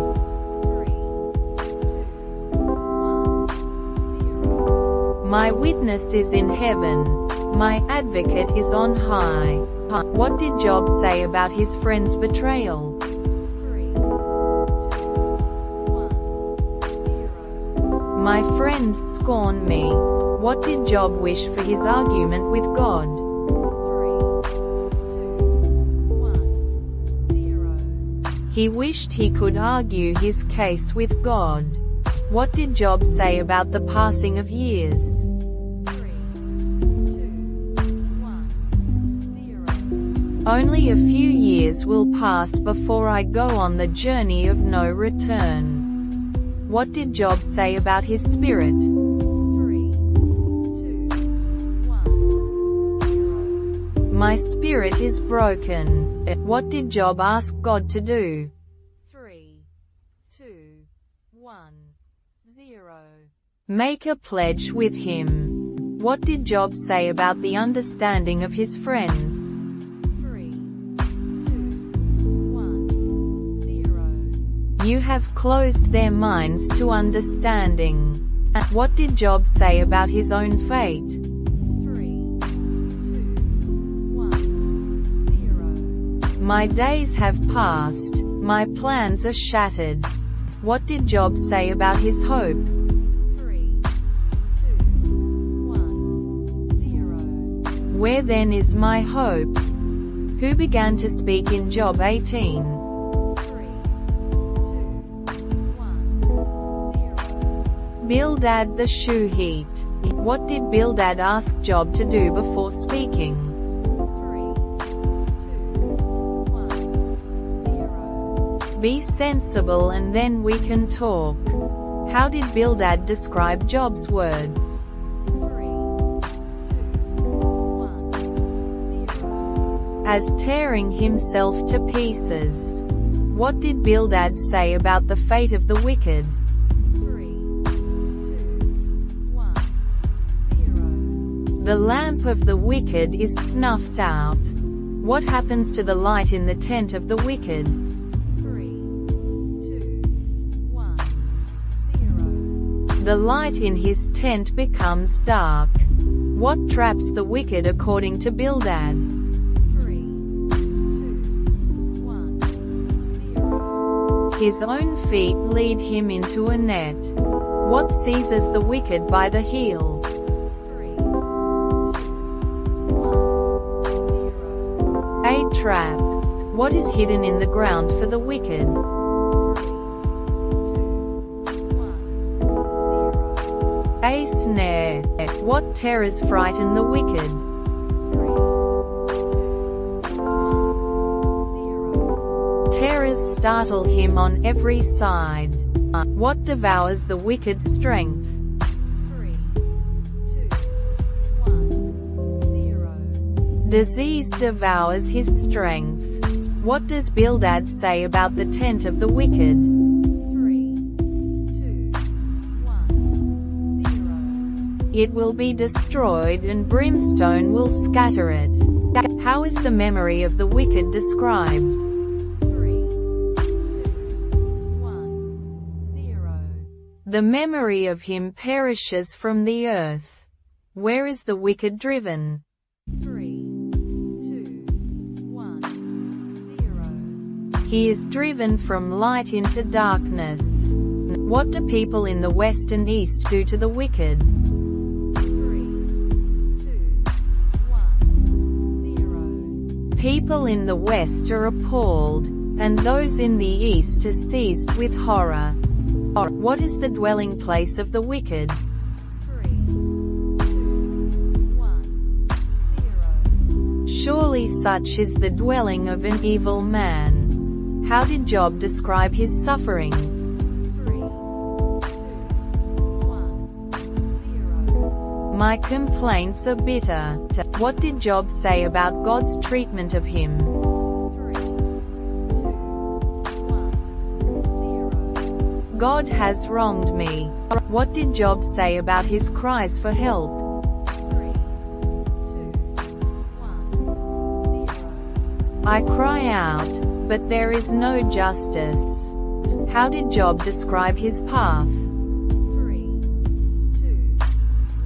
3, 2, 1, 0. My witness is in heaven. My advocate is on high. What did Job say about his friend's betrayal? 3, 2, 1, 0. My friends scorn me. What did Job wish for his argument with God? 3, 2, 1, 0. He wished he could argue his case with God. What did Job say about the passing of years? 3, 2, 1, 0. Only a few years will pass before I go on the journey of no return. What did Job say about his spirit? 3, 2, 1, 0. My spirit is broken. What did Job ask God to do? 3, 2, 1, 0. Make a pledge with him. What did Job say about the understanding of his friends? 3, 2, 1, 0. You have closed their minds to understanding. What did Job say about his own fate? 3, 2, 1, 0. My days have passed. My plans are shattered. What did Job say about his hope? 3, 2, 1, 0. Where then is my hope? Who began to speak in Job 18? 3, 2, 1, 0. Bildad the Shuhite. What did Bildad ask Job to do before speaking? 3, 2, 1, 0. Be sensible and then we can talk. How did Bildad describe Job's words? 3, 2, 1, 0. As tearing himself to pieces. What did Bildad say about the fate of the wicked? 3, 2, 1, 0. The lamp of the wicked is snuffed out. What happens to the light in the tent of the wicked? 3, 2, 1, 0. The light in his tent becomes dark. What traps the wicked according to Bildad? 3, 2, 1, 0. His own feet lead him into a net. What seizes the wicked by the heel? 3, 2, 1, 0. A trap. What is hidden in the ground for the wicked? 3, 2, 1, 0. A snare. What terrors frighten the wicked? 3, 2, 1, 0. Terrors startle him on every side. What devours the wicked's strength? 3, 2, 1, 0. Disease devours his strength. What does Bildad say about the tent of the wicked? 3, 2, 1, 0. It will be destroyed and brimstone will scatter it. How is the memory of the wicked described? 3, 2, 1, 0. The memory of him perishes from the earth. Where is the wicked driven? 3, 2, 1, 0. He is driven from light into darkness. What do people in the west and east do to the wicked? 3, 2, people in the west are appalled, and those in the east are seized with horror. What is the dwelling place of the wicked? 3, 2, 1, 0. Surely such is the dwelling of an evil man. How did Job describe his suffering? 3, 2, 1, 0. My complaints are bitter. What did Job say about God's treatment of him? 3, 2, 1, 0. God has wronged me. What did Job say about his cries for help? 3, 2, 1, 0. I cry out, but there is no justice. How did Job describe his path? 3, 2,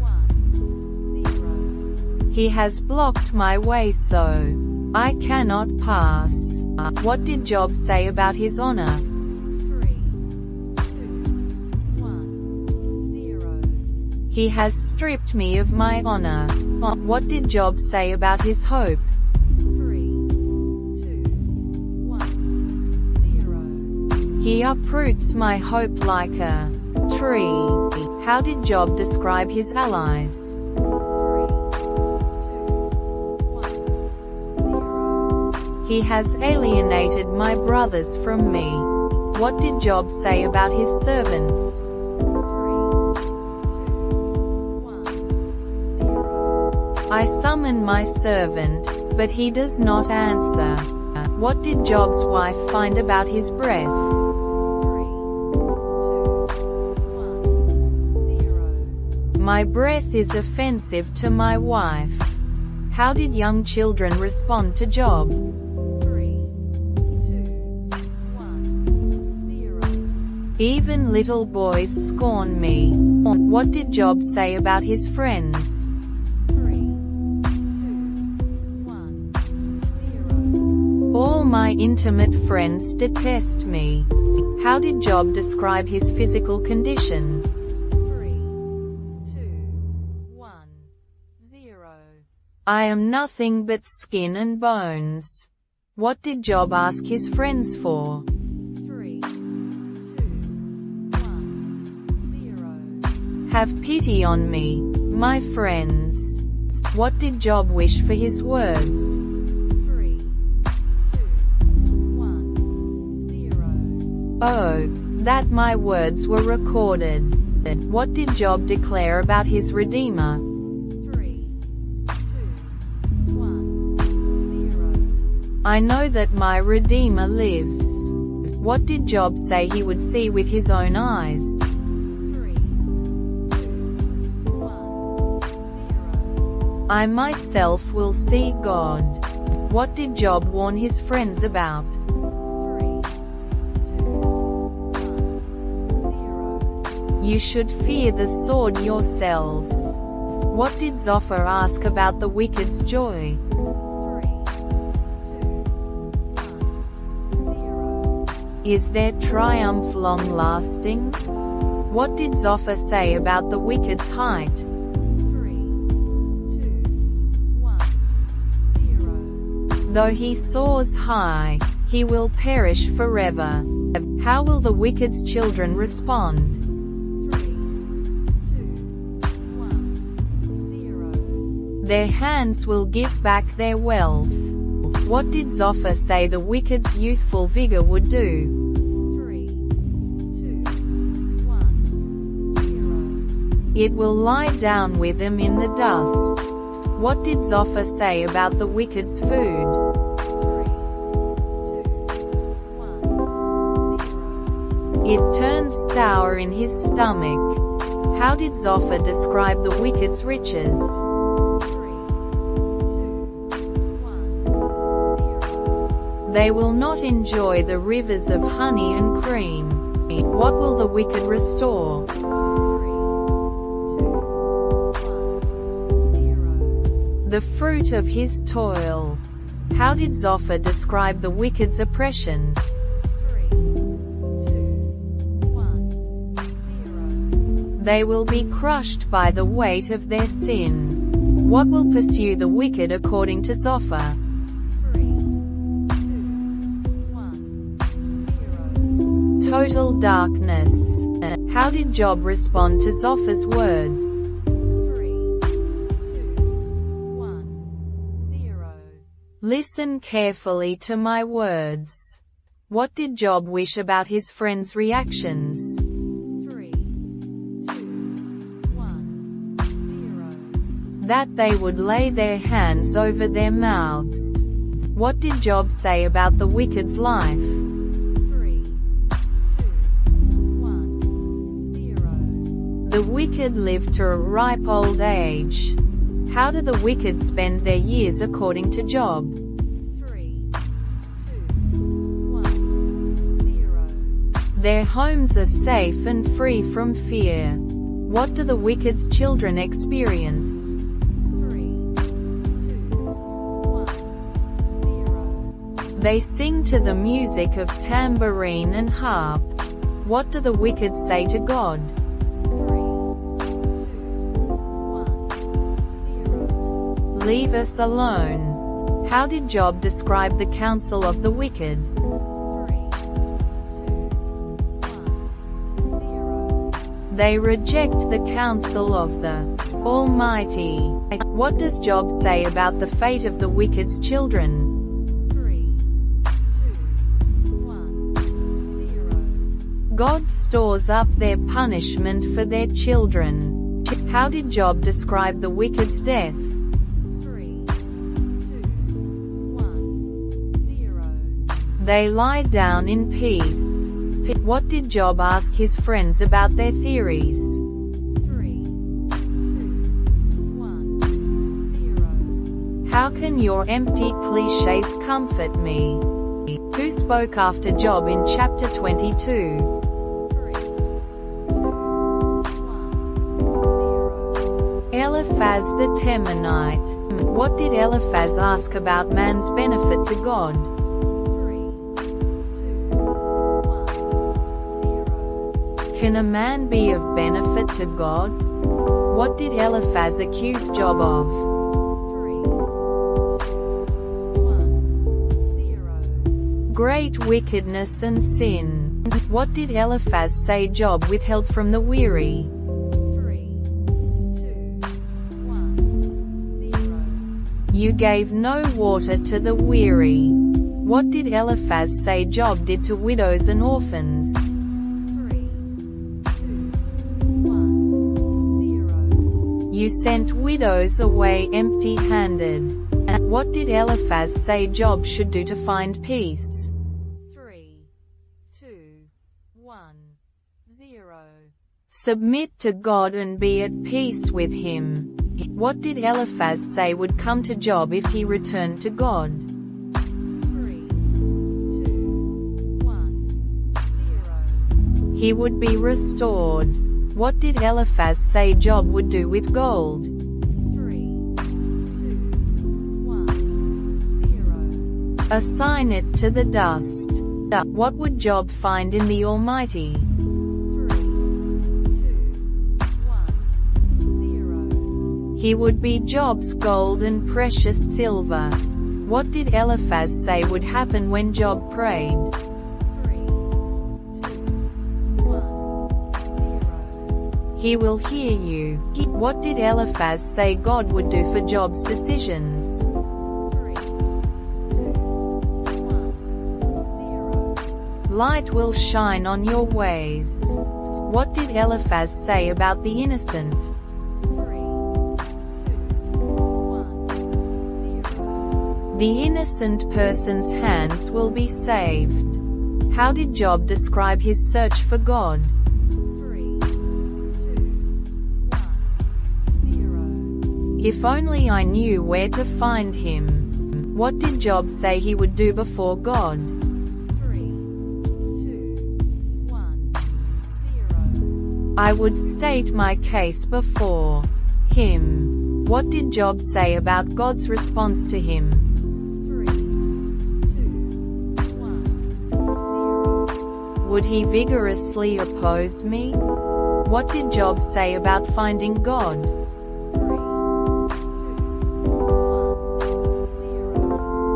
1, 0. He has blocked my way so I cannot pass. What did Job say about his honor? 3, 2, 1, 0. He has stripped me of my honor. What did Job say about his hope? 3, 2, 1, 0. He uproots my hope like a tree. How did Job describe his allies? 3, 2, 1, 0. He has alienated my brothers from me. What did Job say about his servants? 3, 2, 1, 0. I summon my servant, but he does not answer. What did Job's wife find about his breath? 3, 2, 1, 0. My breath is offensive to my wife. How did young children respond to Job? 3, 2, 1, 0. Even little boys scorn me. What did Job say about his friends? 3, 2, 1, 0. All my intimate friends detest me. How did Job describe his physical condition? 3, 2, 1, 0. I am nothing but skin and bones. What did Job ask his friends for? 3, 2, 1, 0. Have pity on me, my friends. What did Job wish for his words? 3, 2, 1, 0. Oh, that my words were recorded. What did Job declare about his Redeemer? 3, 2, 1, 0. I know that my Redeemer lives. What did Job say he would see with his own eyes? 3, 2, 1, 0. I myself will see God. What did Job warn his friends about? 3, 2, 1, 0. You should fear the sword yourselves. What did Zophar ask about the wicked's joy? 3, 2, 1, 0. Is their triumph long-lasting? What did Zophar say about the wicked's height? 3, 2, 1, 0. Though he soars high, he will perish forever. How will the wicked's children respond? 3, 2, 1, 0. Their hands will give back their wealth. What did Zophar say the wicked's youthful vigor would do? 3, 2, 1, 0. It will lie down with them in the dust. What did Zophar say about the wicked's food? 3, 2, 1, 0. It turns sour in his stomach. How did Zophar describe the wicked's riches? 3, 2, 1, 0. They will not enjoy the rivers of honey and cream. What will the wicked restore? 3, 2, 1, 0. The fruit of his toil. How did Zophar describe the wicked's oppression? 3, 2, 1, 0. They will be crushed by the weight of their sin. What will pursue the wicked according to Zophar? 3, total darkness. How did Job respond to Zophar's words? 3, 2, 1, 0. Listen carefully to my words. What did Job wish about his friend's reactions? 3, 2, 1, 0. That they would lay their hands over their mouths. What did Job say about the wicked's life? 3, 2, 1, 0. The wicked live to a ripe old age. How do the wicked spend their years according to Job? 3, 2, 1, 0. Their homes are safe and free from fear. What do the wicked's children experience? 3, 2, 1, 0. They sing to the music of tambourine and harp. What do the wicked say to God? 3, 2, 1, 0. Leave us alone. How did Job describe the counsel of the wicked? 3, 2, 1, 0. They reject the counsel of the Almighty. What does Job say about the fate of the wicked's children? 3, 2, 1, 0. God stores up their punishment for their children. How did Job describe the wicked's death? 3, 2, 1, 0. They lie down in peace. What did Job ask his friends about their theories? 3, 2, 1, 0. How can your empty cliches comfort me? Who spoke after Job in chapter 22? 3, 2, 1, 0. Eliphaz the Temanite. What did Eliphaz ask about man's benefit to God? 3, 2, 1, 0. Can a man be of benefit to God? What did Eliphaz accuse Job of? 3, 2, 1, 0. Great wickedness and sin. What did Eliphaz say Job withheld from the weary? 3, 2, 1, 0. You gave no water to the weary. What did Eliphaz say Job did to widows and orphans? 3, 2, 1, 0. You sent widows away empty-handed. What did Eliphaz say Job should do to find peace? 3, 2, 1, 0. Submit to God and be at peace with Him. What did Eliphaz say would come to Job if he returned to God? 3, 2, 1, 0. He would be restored. What did Eliphaz say Job would do with gold? 3, 2, 1, 0. Assign it to the dust. What would Job find in the Almighty? 3, 2, 1, 0. He would be Job's gold and precious silver. What did Eliphaz say would happen when Job prayed? 3, 2, 1, 0. He will hear you. What did Eliphaz say God would do for Job's decisions? 3, 2, 1, 0. Light will shine on your ways. What did Eliphaz say about the innocent? 3, 2, 1, 0. The innocent person's hands will be saved. How did Job describe his search for God? 3, 2, 1, 0. If only I knew where to find him. What did Job say he would do before God? 3, 2, 1, 0. I would state my case before him. What did Job say about God's response to him? 3, 2, 1, 0. Would he vigorously oppose me? What did Job say about finding God? 3, 2, 1,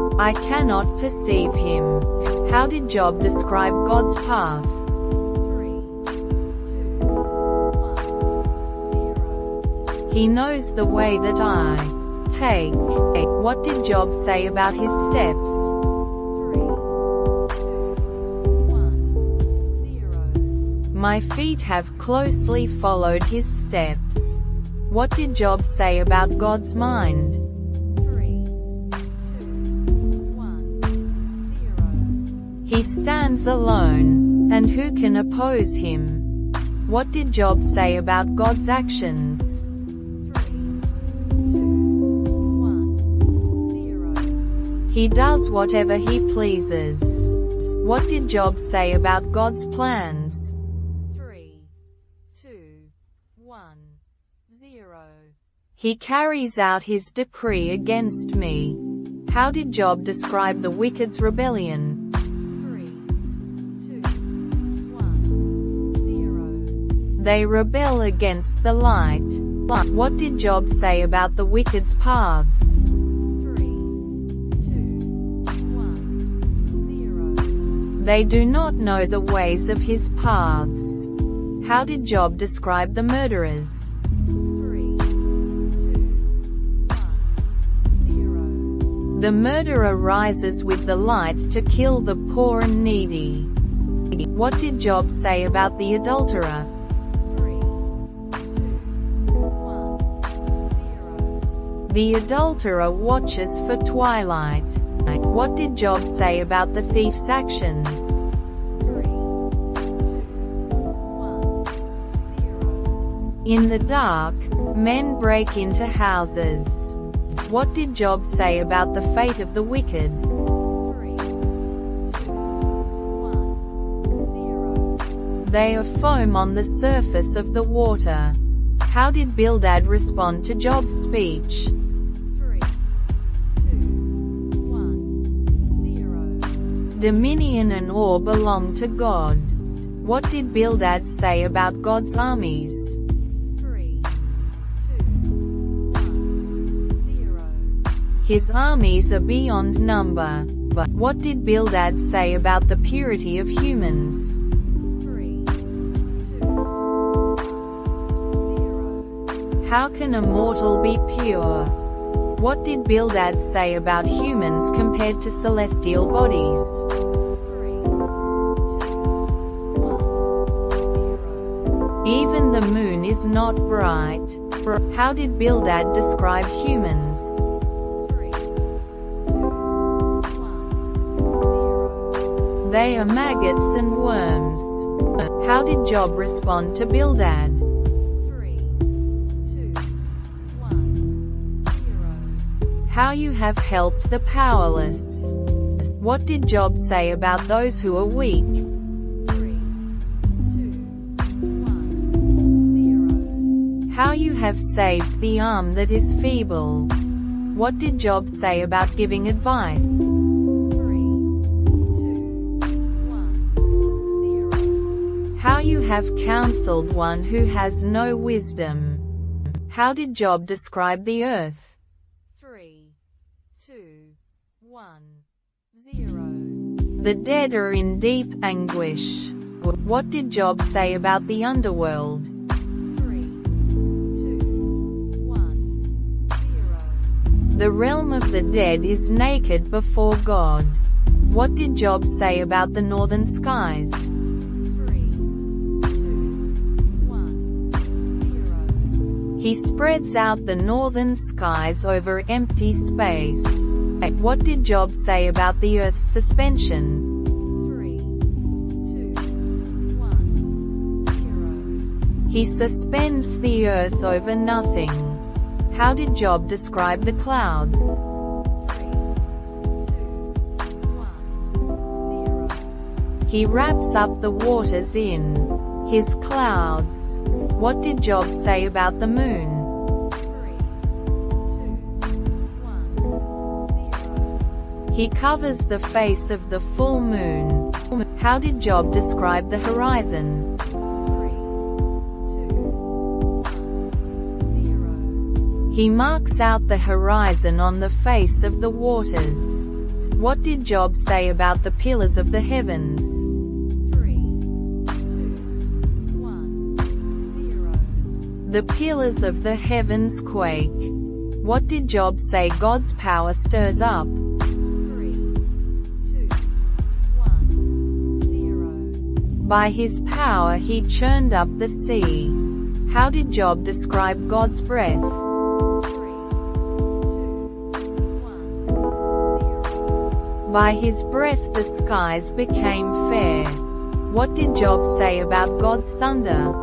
0. I cannot perceive him. How did Job describe God's path? He knows the way that I take. What did Job say about his steps? 3, 2, 1, 0. My feet have closely followed his steps. What did Job say about God's mind? 3, 2, 1, 0. He stands alone, and who can oppose him? What did Job say about God's actions? 3, 2, 1, 0. He does whatever he pleases. What did Job say about God's plans? 3, 2, 1, 0. He carries out his decree against me. How did Job describe the wicked's rebellion? 3, 2, 1, 0. They rebel against the light. What did Job say about the wicked's paths? 3, 2, 1, 0. They do not know the ways of his paths. How did Job describe the murderers? 3, 2, 1, 0. The murderer rises with the light to kill the poor and needy. What did Job say about the adulterer? 3, 2, 1, 0. The adulterer watches for twilight. What did Job say about the thief's actions? 3, 2, 1, 0. In the dark, men break into houses. What did Job say about the fate of the wicked? 3, 2, 1, 0. They are foam on the surface of the water. How did Bildad respond to Job's speech? 3, 2, 1, 0. Dominion and awe belong to God. What did Bildad say about God's armies? 3, 2, 1, 0. His armies are beyond number. But what did Bildad say about the purity of humans? 3, 2, 1, 0. How can a mortal be pure? What did Bildad say about humans compared to celestial bodies? 3, 2, 1, 0. Even the moon is not bright. How did Bildad describe humans? 3, 2, 1, 0. They are maggots and worms. How did Job respond to Bildad? 3, 2, 1, 0. How you have helped the powerless. What did Job say about those who are weak? 3, 2, 1, 0. How you have saved the arm that is feeble. What did Job say about giving advice? 3, 2, 1, 0. How you have counseled one who has no wisdom. How did Job describe the earth? 3, 2, 1, 0. The dead are in deep anguish. What did Job say about the underworld? 3, 2, 1, 0. The realm of the dead is naked before God. What did Job say about the northern skies? 3, 2, 1, 0. He spreads out the northern skies over empty space. What did Job say about the earth's suspension? 3, 2, 1, 0. He suspends the earth over nothing. How did Job describe the clouds? 3, 2, 1, 0. He wraps up the waters in his clouds. What did Job say about the moon? 3, 2, 1, 0. He covers the face of the full moon. How did Job describe the horizon? 3, 2, 1, 0. He marks out the horizon on the face of the waters. What did Job say about the pillars of the heavens? 3, 2, 1, 0. The pillars of the heavens quake. What did Job say God's power stirs up? 3, 2, 1, 0. By his power he churned up the sea. How did Job describe God's breath? 3, 2, 1, 0. By his breath the skies became fair. What did Job say about God's thunder? 3, 2, 1, 0.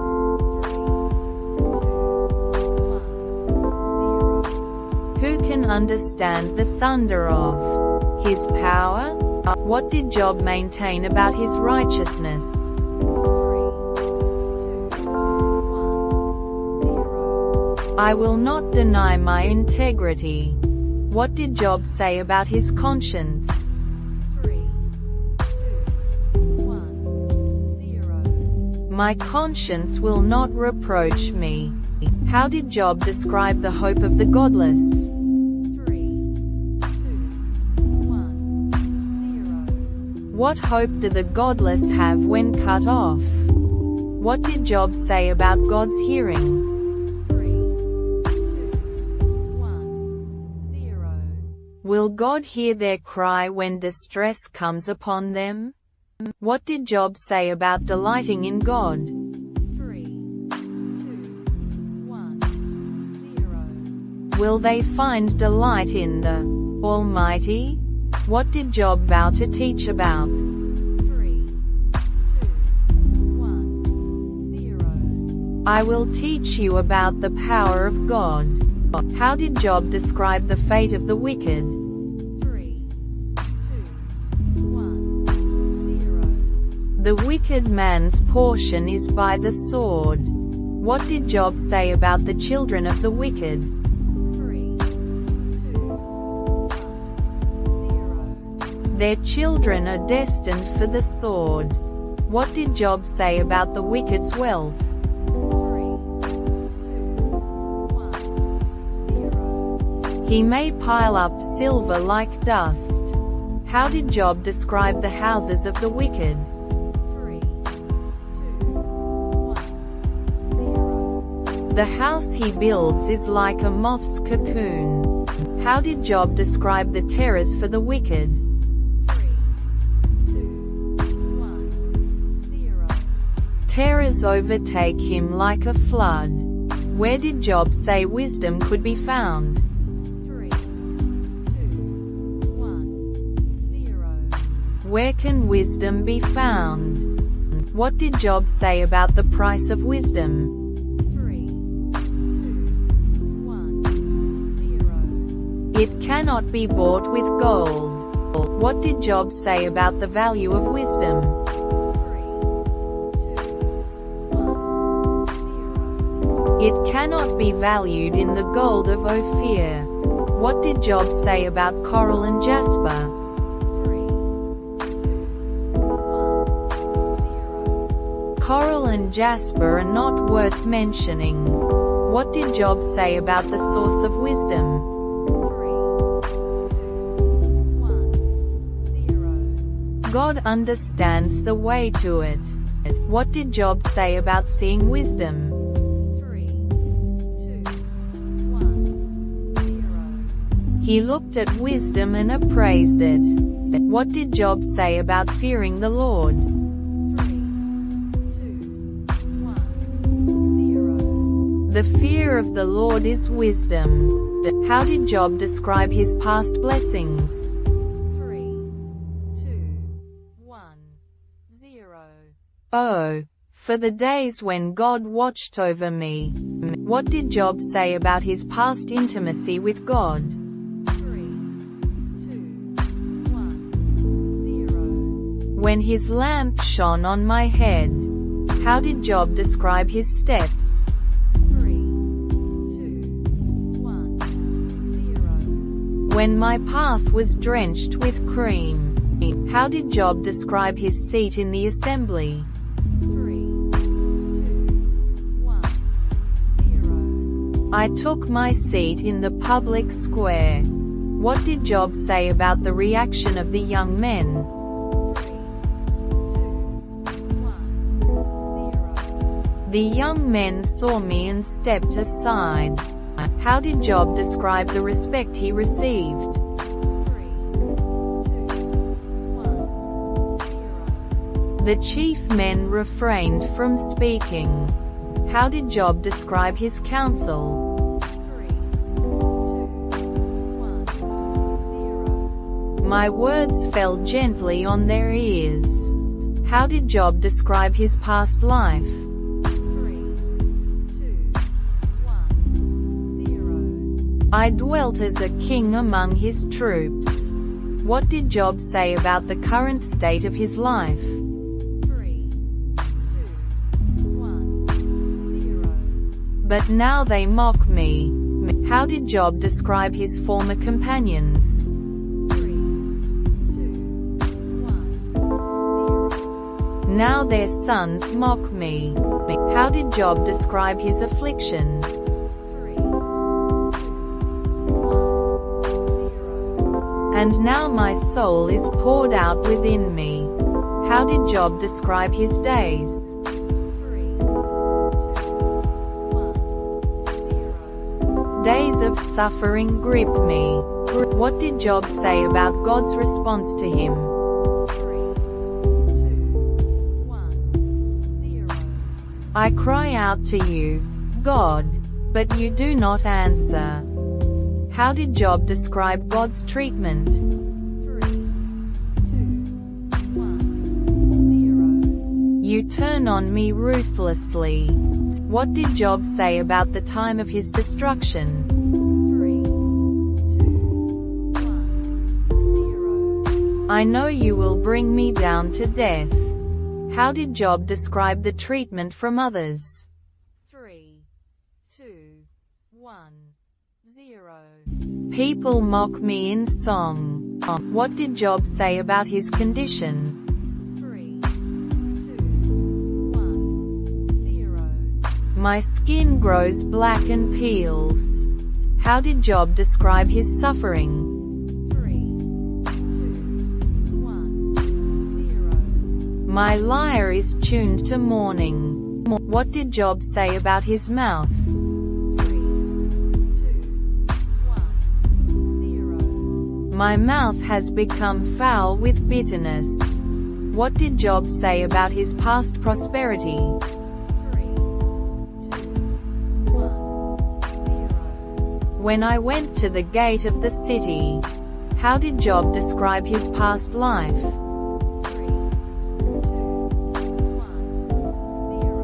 Who can understand the thunder of his power? What did Job maintain about his righteousness? 3, 2, 1, 0. I will not deny my integrity. What did Job say about his conscience? 3, 2, 1, 0. My conscience will not reproach me. How did Job describe the hope of the godless? 3, 2, 1, 0. What hope do the godless have when cut off? What did Job say about God's hearing? 3, 2, 1, 0. Will God hear their cry when distress comes upon them? What did Job say about delighting in God? 3, 2, 1, 0. Will they find delight in the Almighty? What did Job vow to teach about? 3, 2, 1, 0. I will teach you about the power of God. How did Job describe the fate of the wicked? 3, 2, 1, 0. The wicked man's portion is by the sword. What did Job say about the children of the wicked? 3, 2, 1, 0. Their children are destined for the sword. What did Job say about the wicked's wealth? 3, 2, 1, 0. He may pile up silver like dust. How did Job describe the houses of the wicked? 3, 2, 1, 0. The house he builds is like a moth's cocoon. How did Job describe the terrors for the wicked? 3, 2, 1, 0. Terrors overtake him like a flood. Where did Job say wisdom could be found? 3, 2, 1, 0. Where can wisdom be found? What did Job say about the price of wisdom? 3, 2, 1, 0. It cannot be bought with gold. What did Job say about the value of wisdom? 3, 2, 1, 0. It cannot be valued in the gold of Ophir. What did Job say about coral and jasper? 3, 2, 1, 0. Coral and jasper are not worth mentioning. What did Job say about the source of wisdom? 3, 2, 1, 0. God understands the way to it. What did Job say about seeing wisdom? 3, 2, 1, 0. He looked at wisdom and appraised it. What did Job say about fearing the Lord? 3, 2, 1, 0. The fear of the Lord is wisdom. How did Job describe his past blessings? 3, 2, 1, 0. Oh, for the days when God watched over me. What did Job say about his past intimacy with God? 3, 2, 1, 0. When his lamp shone on my head. How did Job describe his steps? 3, 2, 1, 0. When my path was drenched with cream. How did Job describe his seat in the assembly? 3, 2, 1, 0. I took my seat in the public square. What did Job say about the reaction of the young men? 3, 2, 1, 0. The young men saw me and stepped aside. How did Job describe the respect he received? 3, 2, 1, 0. The chief men refrained from speaking. How did Job describe his counsel? 3, 2, 1, 0. My words fell gently on their ears. How did Job describe his past life? 3, 2, 1, 0. I dwelt as a king among his troops. What did Job say about the current state of his life? 3, 2, 1, 0. But now they mock me. How did Job describe his former companions? 3, 2, 1, 0. Now their sons mock me. How did Job describe his affliction? 3, 2, 1, 0. And now my soul is poured out within me. How did Job describe his days? 3, 2, 1, 0. Days of suffering grip me. What did Job say about God's response to him? 3, 2, 1, 0. I cry out to you, God, but you do not answer. How did Job describe God's treatment? 3, 2, 1, 0. You turn on me ruthlessly. What did Job say about the time of his destruction? 3, 2, 1, 0. I know you will bring me down to death. How did Job describe the treatment from others? 3, 2, 1, 0. People mock me in song. What did Job say about his condition? 3, 2, 1, 0. My skin grows black and peels. How did Job describe his suffering? 3, 2, 1, 0. My lyre is tuned to mourning. What did Job say about his mouth? 3, 2, 1, 0. My mouth has become foul with bitterness. What did Job say about his past prosperity? 3, 2, 1, 0. When I went to the gate of the city. How did Job describe his past life? 3, 2, 1, 0.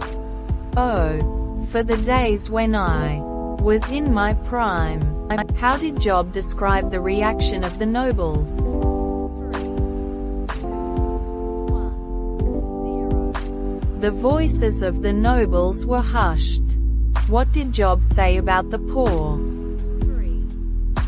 Oh, for the days when I was in my prime. How did Job describe the reaction of the nobles? 3, 2, 1, 0. The voices of the nobles were hushed. What did Job say about the poor? 3, 2,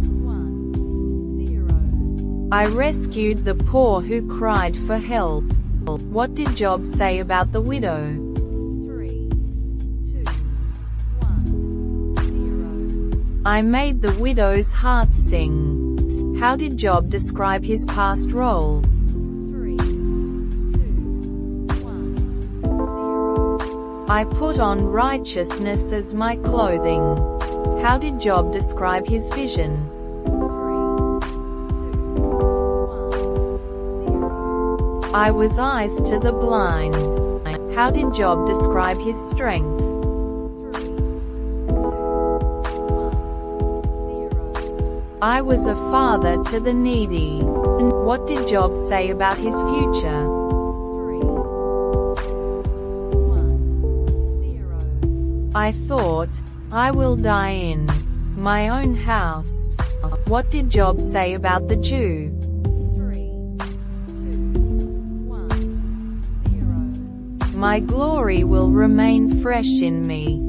1, 0. I rescued the poor who cried for help. What did Job say about the widow? 3, 2, 1, 0. I made the widow's heart sing. How did Job describe his past role? 3, 2, 1, 0. I put on righteousness as my clothing. How did Job describe his vision? 3, 2, 1, 0. I was eyes to the blind. How did Job describe his strength? 3, 2, 1, 0. I was a father to the needy. What did Job say about his future? 3, 2, 1, 0. I thought, I will die in my own house. What did Job say about the Jew? 3, 2, 1, 0. My glory will remain fresh in me.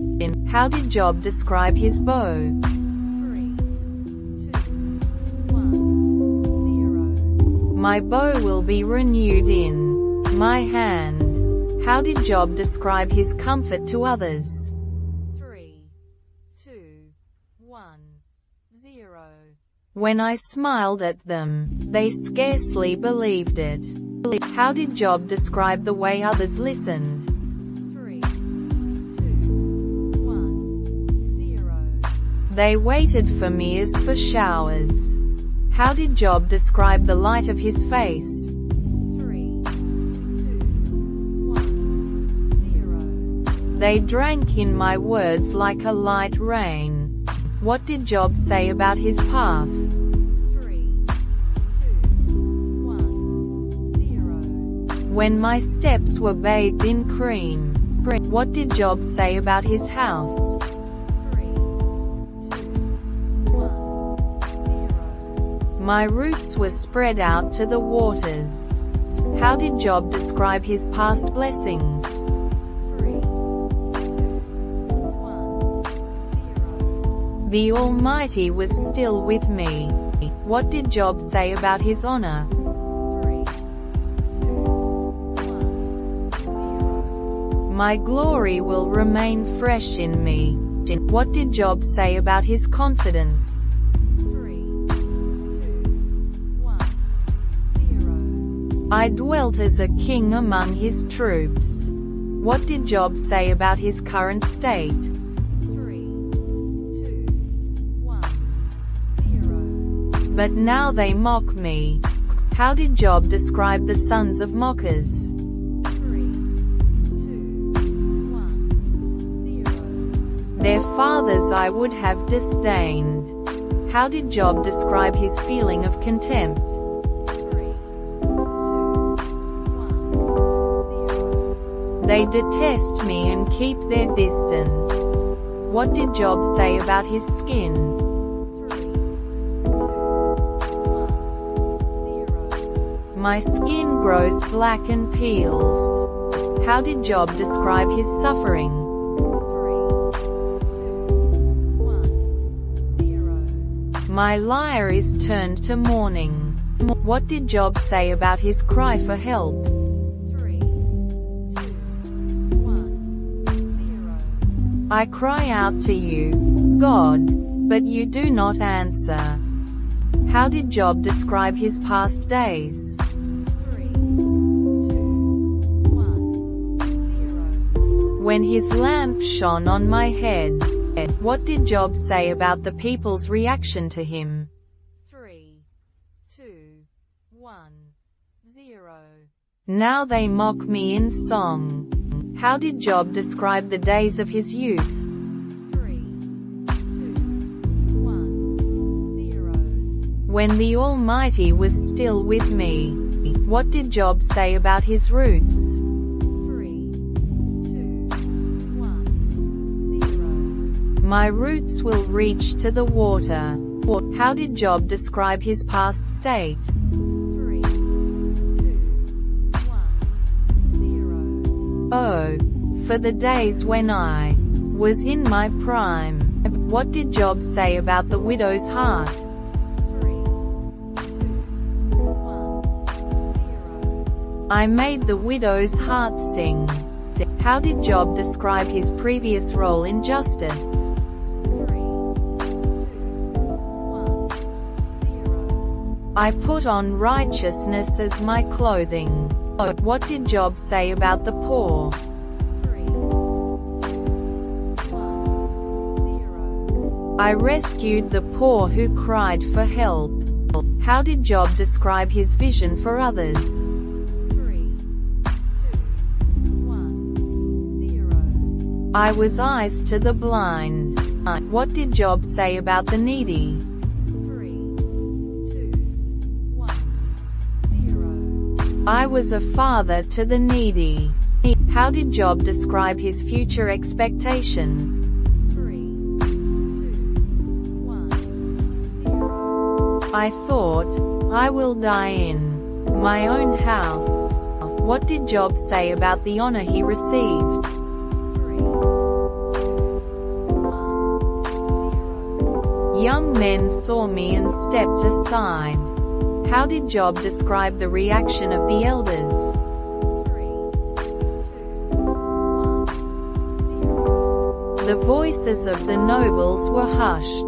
How did Job describe his bow? 3, 2, 1, 0. My bow will be renewed in my hand. How did Job describe his comfort to others? 3, 2, 1, 0. When I smiled at them, they scarcely believed it. How did Job describe the way others listened? 3, They waited for me as for showers. How did Job describe the light of his face? 3, 2, 1, 0. They drank in my words like a light rain. What did Job say about his path? 3, 2, 1, 0. When my steps were bathed in cream. What did Job say about his house? 3, 2, 1, 0. My roots were spread out to the waters. How did Job describe his past blessings? 3, 2, 1, 0. The Almighty was still with me. What did Job say about his honor? 3, 2, 1, 0. My glory will remain fresh in me. What did Job say about his confidence? 3, 2, 1, 0. I dwelt as a king among his troops. What did Job say about his current state? 3, 2, 1, 0. But now they mock me. How did Job describe the sons of mockers? 3, 2, 1, 0. Their fathers I would have disdained. How did Job describe his feeling of contempt? 3, 2, 1, 0. They detest me and keep their distance. What did Job say about his skin? 3, 2, 1, 0. My skin grows black and peels. How did Job describe his suffering? 3, 2, 1, 0. My lyre is turned to mourning. What did Job say about his cry for help? 3, 2, 1, 0. I cry out to you, God, but you do not answer. How did Job describe his past days? 3, 2, 1, 0. When his lamp shone on my head. What did Job say about the people's reaction to him? 3, 2, 1, 0. Now they mock me in song. How did Job describe the days of his youth? 3, 2, 1, 0. When the Almighty was still with me. What did Job say about his roots? 3, 2, 1, 0. My roots will reach to the water. How did Job describe his past state? 3, 2, 1, 0. Oh, for the days when I was in my prime. What did Job say about the widow's heart? 3, 2, 1, 0. I made the widow's heart sing. How did Job describe his previous role in justice? 3, 2, 1, 0. I put on righteousness as my clothing. What did Job say about the poor? 3, 2, 1, 0. I rescued the poor who cried for help. How did Job describe his vision for others? 3, 2, 1, 0. I was eyes to the blind. What did Job say about the needy? 3, 2, 1, 0. I was a father to the needy. How did Job describe his future expectation? 3, 2, 1, 0. I thought, I will die in my own house. What did Job say about the honor he received? 3, 2, 1, 0. Young men saw me and stepped aside. How did Job describe the reaction of the elders? 3, 2, 1, 0. The voices of the nobles were hushed.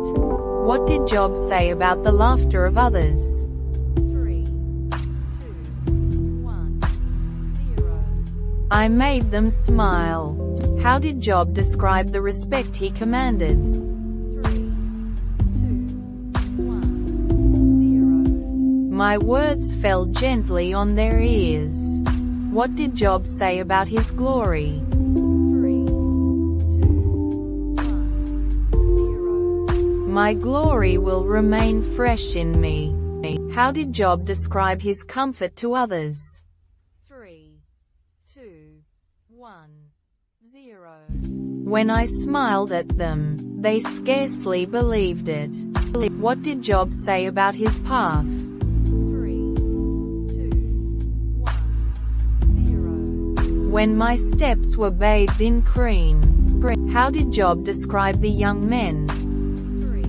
What did Job say about the laughter of others? 3, 2, 1, 0. I made them smile. How did Job describe the respect he commanded? 3, 2, My words fell gently on their ears. What did Job say about his glory? 3, 2, 1, 0. My glory will remain fresh in me. How did Job describe his comfort to others? 3, 2, 1, 0. When I smiled at them, they scarcely believed it. What did Job say about his path? 3, 2, 1, 0. When my steps were bathed in cream. How did Job describe the young men? 3,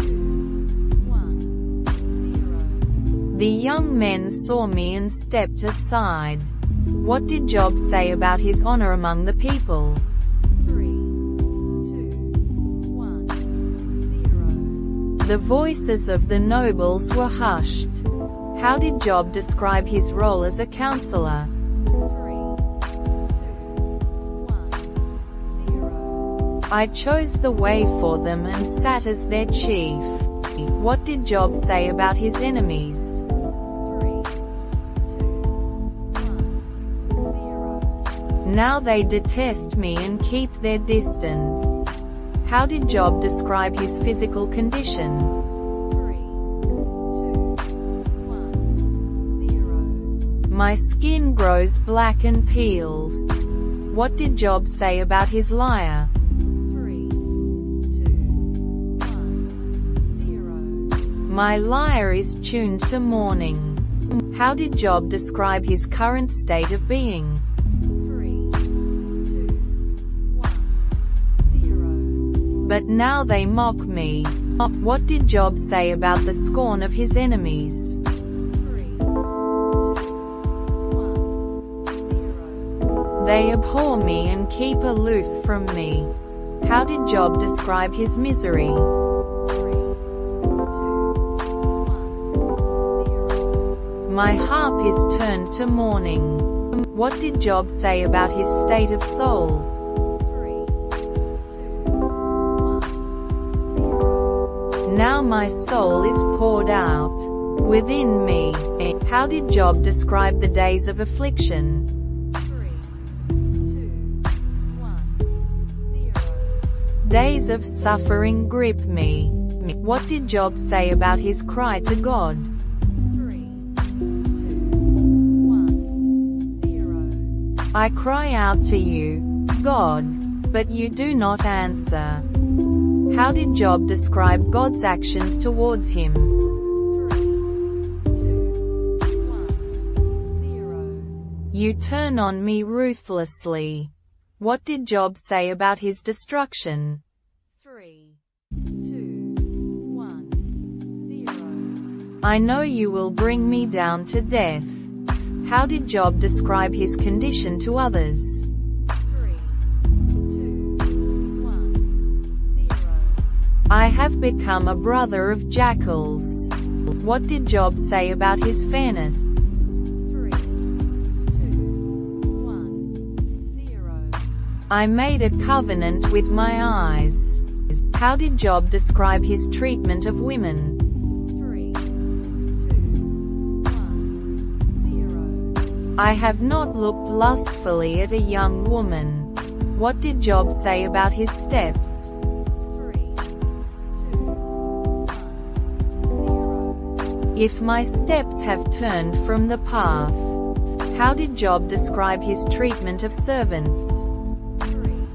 2, 1, 0. The young men saw me and stepped aside. What did Job say about his honor among the people? 3, 2, 1, 0. The voices of the nobles were hushed. How did Job describe his role as a counselor? 3, 2, 1, 0. I chose the way for them and sat as their chief. What did Job say about his enemies? 3, 2, 1, 0. Now they detest me and keep their distance. How did Job describe his physical condition? 3, 2, 1, 0. My skin grows black and peels. What did Job say about his lyre? 3, 2, 1, 0. My lyre is tuned to mourning. How did Job describe his current state of being? 3, 2, 1, 0. But now they mock me. What did Job say about the scorn of his enemies? 3, 2, 1, 0. They abhor me and keep aloof from me. How did Job describe his misery? 3, 2, 1, 0. My harp is turned to mourning. What did Job say about his state of soul? 3, 2, 1, 0. Now my soul is poured out within me. How did Job describe the days of affliction? 3, 2, 1, 0. Days of suffering grip me. What did Job say about his cry to God? 3, 2, 1, 0. I cry out to you, God, but you do not answer. How did Job describe God's actions towards him? 3, 2, 1, 0. You turn on me ruthlessly. What did Job say about his destruction? 3, 2, 1, 0. I know you will bring me down to death. How did Job describe his condition to others? 3, 2, 1, 0. I have become a brother of jackals. What did Job say about his fairness? 3, 2, 1, 0. I made a covenant with my eyes. How did Job describe his treatment of women? 3, 2, 1, 0. I have not looked lustfully at a young woman. What did Job say about his steps? 3, 2, 1, 0. If my steps have turned from the path. How did Job describe his treatment of servants? 3,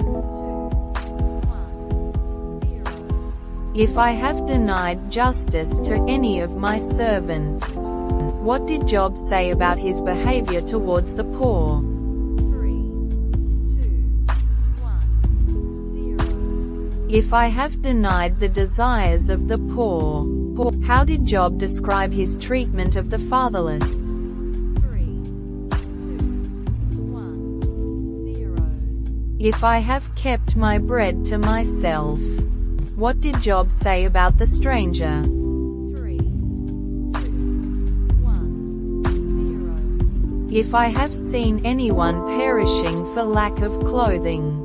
2, 1, 0. If I have denied justice to any of my servants. What did Job say about his behavior towards the poor? 3, 2, 1, 0. If I have denied the desires of the poor. How did Job describe his treatment of the fatherless? 3, 2, 1, 0. If I have kept my bread to myself. What did Job say about the stranger? 3, 2, 1, 0. If I have seen anyone perishing for lack of clothing.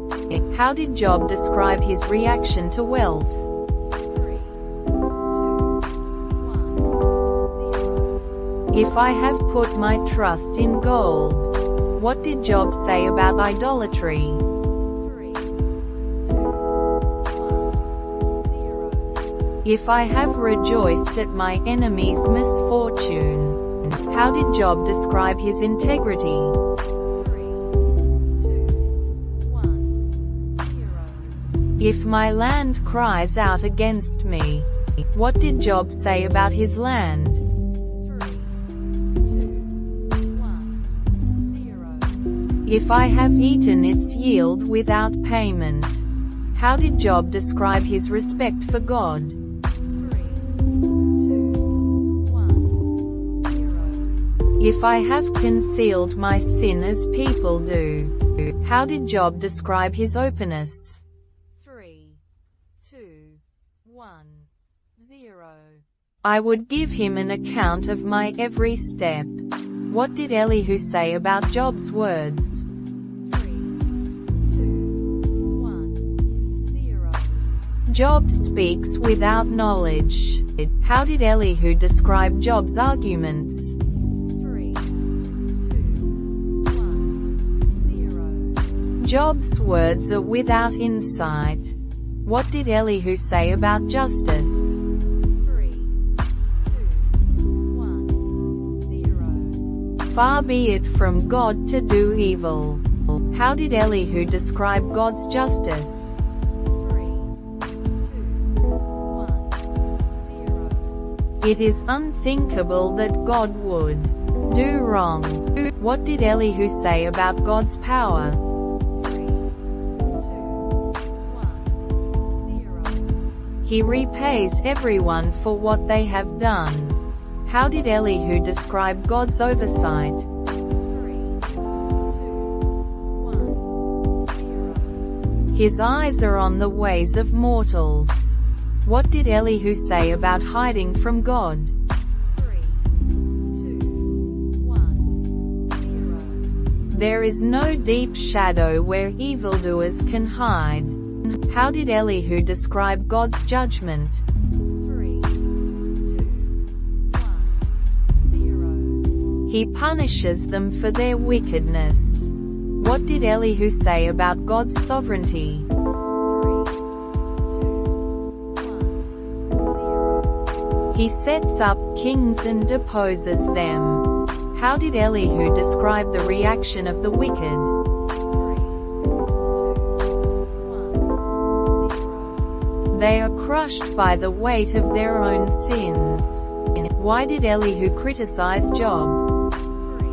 How did Job describe his reaction to wealth? 3, 2, 1, 0. If I have put my trust in gold. What did Job say about idolatry? 3, 2, 1, 0. If I have rejoiced at my enemy's misfortune. How did Job describe his integrity? 3, 2, 1, 0. If my land cries out against me. What did Job say about his land? 3, 2, 1, 0. If I have eaten its yield without payment. How did Job describe his respect for God? 3, 2, 1, 0. If I have concealed my sin as people do. How did Job describe his openness? 3, 2, 1, 0. I would give him an account of my every step. What did Elihu say about Job's words? 3, 2, 1, 0. Job speaks without knowledge. How did Elihu describe Job's arguments? 3, 2, 1, 0. Job's words are without insight. What did Elihu say about justice? 3, 2, 1, 0. Far be it from God to do evil. How did Elihu describe God's justice? 3, 2, 1, 0. It is unthinkable that God would do wrong. What did Elihu say about God's power? 3, 2, 1, 0. He repays everyone for what they have done. How did Elihu describe God's oversight? 3, 2, 1, 0. His eyes are on the ways of mortals. What did Elihu say about hiding from God? 3, 2, 1, 0. There is no deep shadow where evildoers can hide. How did Elihu describe God's judgment? 3, 2, 1, 0. He punishes them for their wickedness. What did Elihu say about God's sovereignty? 3, 2, 1, 0. He sets up kings and deposes them. How did Elihu describe the reaction of the wicked? 3, 2, 1, 0. They are crushed by the weight of their own sins. Why did Elihu criticize Job? 3,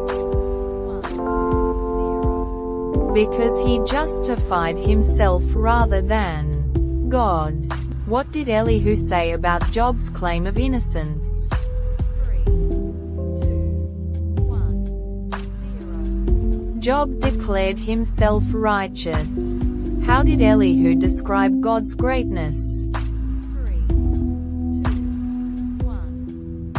2, 1, 0. Because he justified himself rather than God. What did Elihu say about Job's claim of innocence? 3, 2, 1, 0. Job declared himself righteous. How did Elihu describe God's greatness? 3, 2, 1,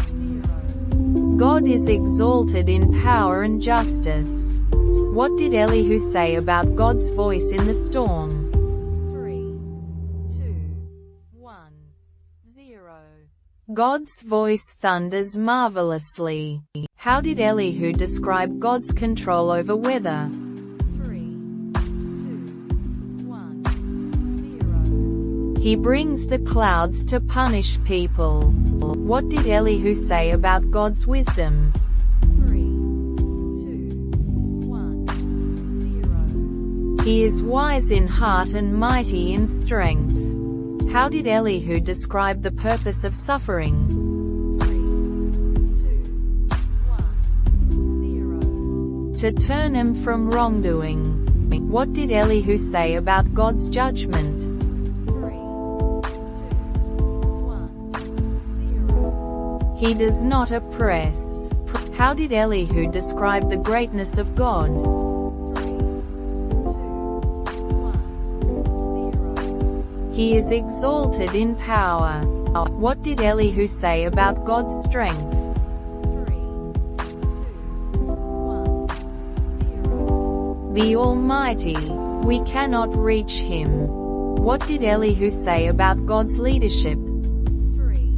0. God is exalted in power and justice. What did Elihu say about God's voice in the storm? 3, 2, 1, 0. God's voice thunders marvelously. How did Elihu describe God's control over weather? 3, 2, 1, 0. He brings the clouds to punish people. What did Elihu say about God's wisdom? 3, 2, 1, 0. He is wise in heart and mighty in strength. How did Elihu describe the purpose of suffering? 3, 2, 1, 0. To turn him from wrongdoing. What did Elihu say about God's judgment? 3, 2, 1, 0. He does not oppress. How did Elihu describe the greatness of God? 3, 2, 1, 0. He is exalted in power. What did Elihu say about God's strength? 3, 2, 1, 0. The Almighty. We cannot reach him. What did Elihu say about God's leadership? 3,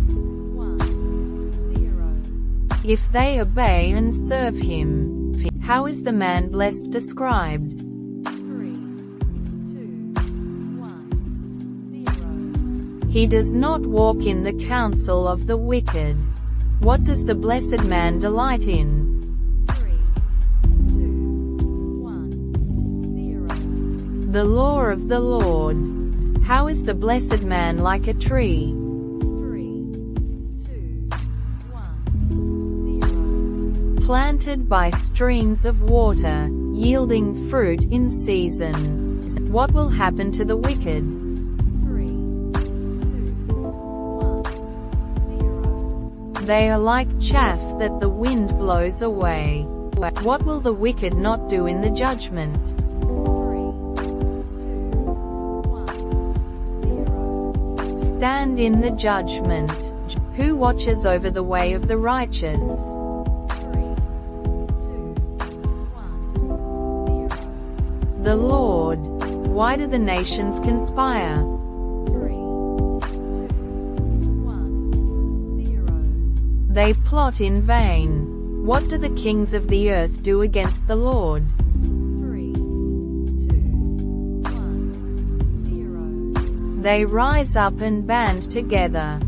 2, 1, if they obey and serve him. How is the man blessed described? 3, 2, 1, 0. He does not walk in the counsel of the wicked. What does the blessed man delight in? 3, 2, 1, 0. The law of the Lord. How is the blessed man like a tree? 3, 2, 1, 0. Planted by streams of water, yielding fruit in season. What will happen to the wicked? 3, 2, 1, 0. They are like chaff that the wind blows away. What will the wicked not do in the judgment? 3, 2, 1, 0. Stand in the judgment. Who watches over the way of the righteous? 3, 2, 1, 0. The Lord. Why do the nations conspire? 3, 2, 1, 0. They plot in vain. What do the kings of the earth do against the Lord? 3, 2, 1, 0. They rise up and band together.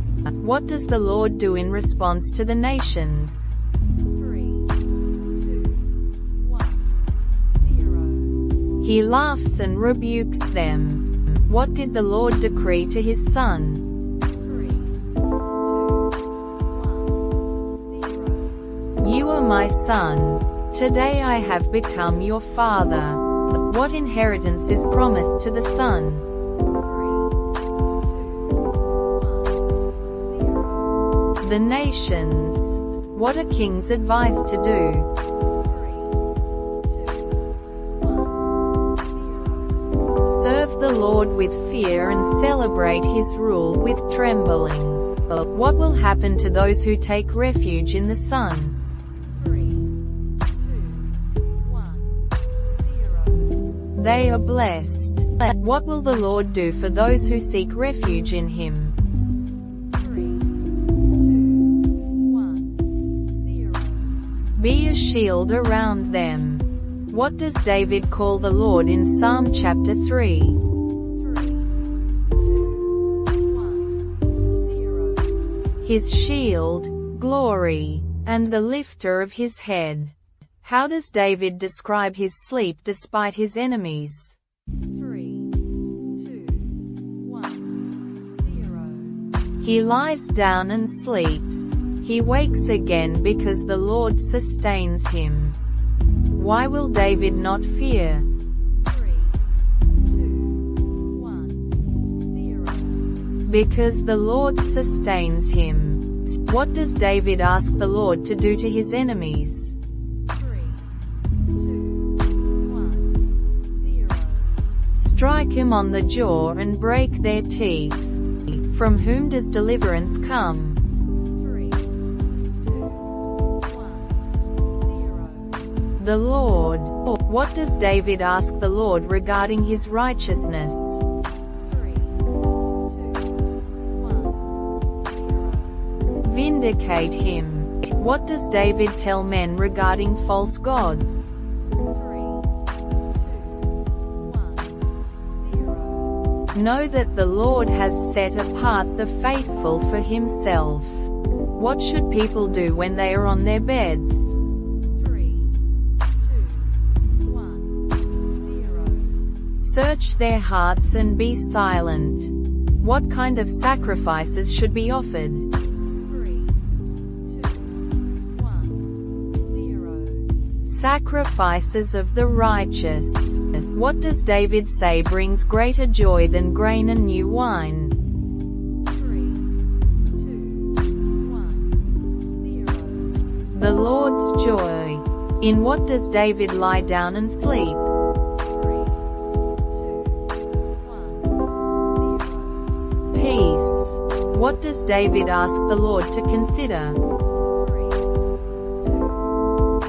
What does the Lord do in response to the nations? 3, 2, 1, 0. He laughs and rebukes them. What did the Lord decree to his son? 3, 2, 1, 0. You are my son. Today I have become your father. What inheritance is promised to the son? 3, 2, 1, 0. The nations. What are kings advised to do? 3, 2, 1, 0. Serve the Lord with fear and celebrate his rule with trembling. What will happen to those who take refuge in the Son? 3, 2, 1, 0. They are blessed. What will the Lord do for those who seek refuge in him? 3, 2, 1, 0. Be a shield around them. What does David call the Lord in Psalm chapter 3? 3, 2, 1, 0. His shield, glory, and the lifter of his head. How does David describe his sleep despite his enemies? 3, 2, 1, 0. He lies down and sleeps. He wakes again because the Lord sustains him. Why will David not fear? 3, 2, 1, 0. Because the Lord sustains him. What does David ask the Lord to do to his enemies? 3, 2, 1, 0. Strike him on the jaw and break their teeth. From whom does deliverance come? 3, 2, 1, 0. The Lord. What does David ask the Lord regarding his righteousness? 3, 2, 1, 0. Vindicate him. What does David tell men regarding false gods? 3, 2, 1, 0. Know that the Lord has set apart the faithful for himself. What should people do when they are on their beds? 3, 2, 1, 0. Search their hearts and be silent. What kind of sacrifices should be offered? 3, 2, 1, 0. Sacrifices of the righteous. What does David say brings greater joy than grain and new wine? 3, 2, 1, 0. The Lord's joy. In what does David lie down and sleep? 3, 2, 1, 0. Peace. What does David ask the Lord to consider? 3, 2,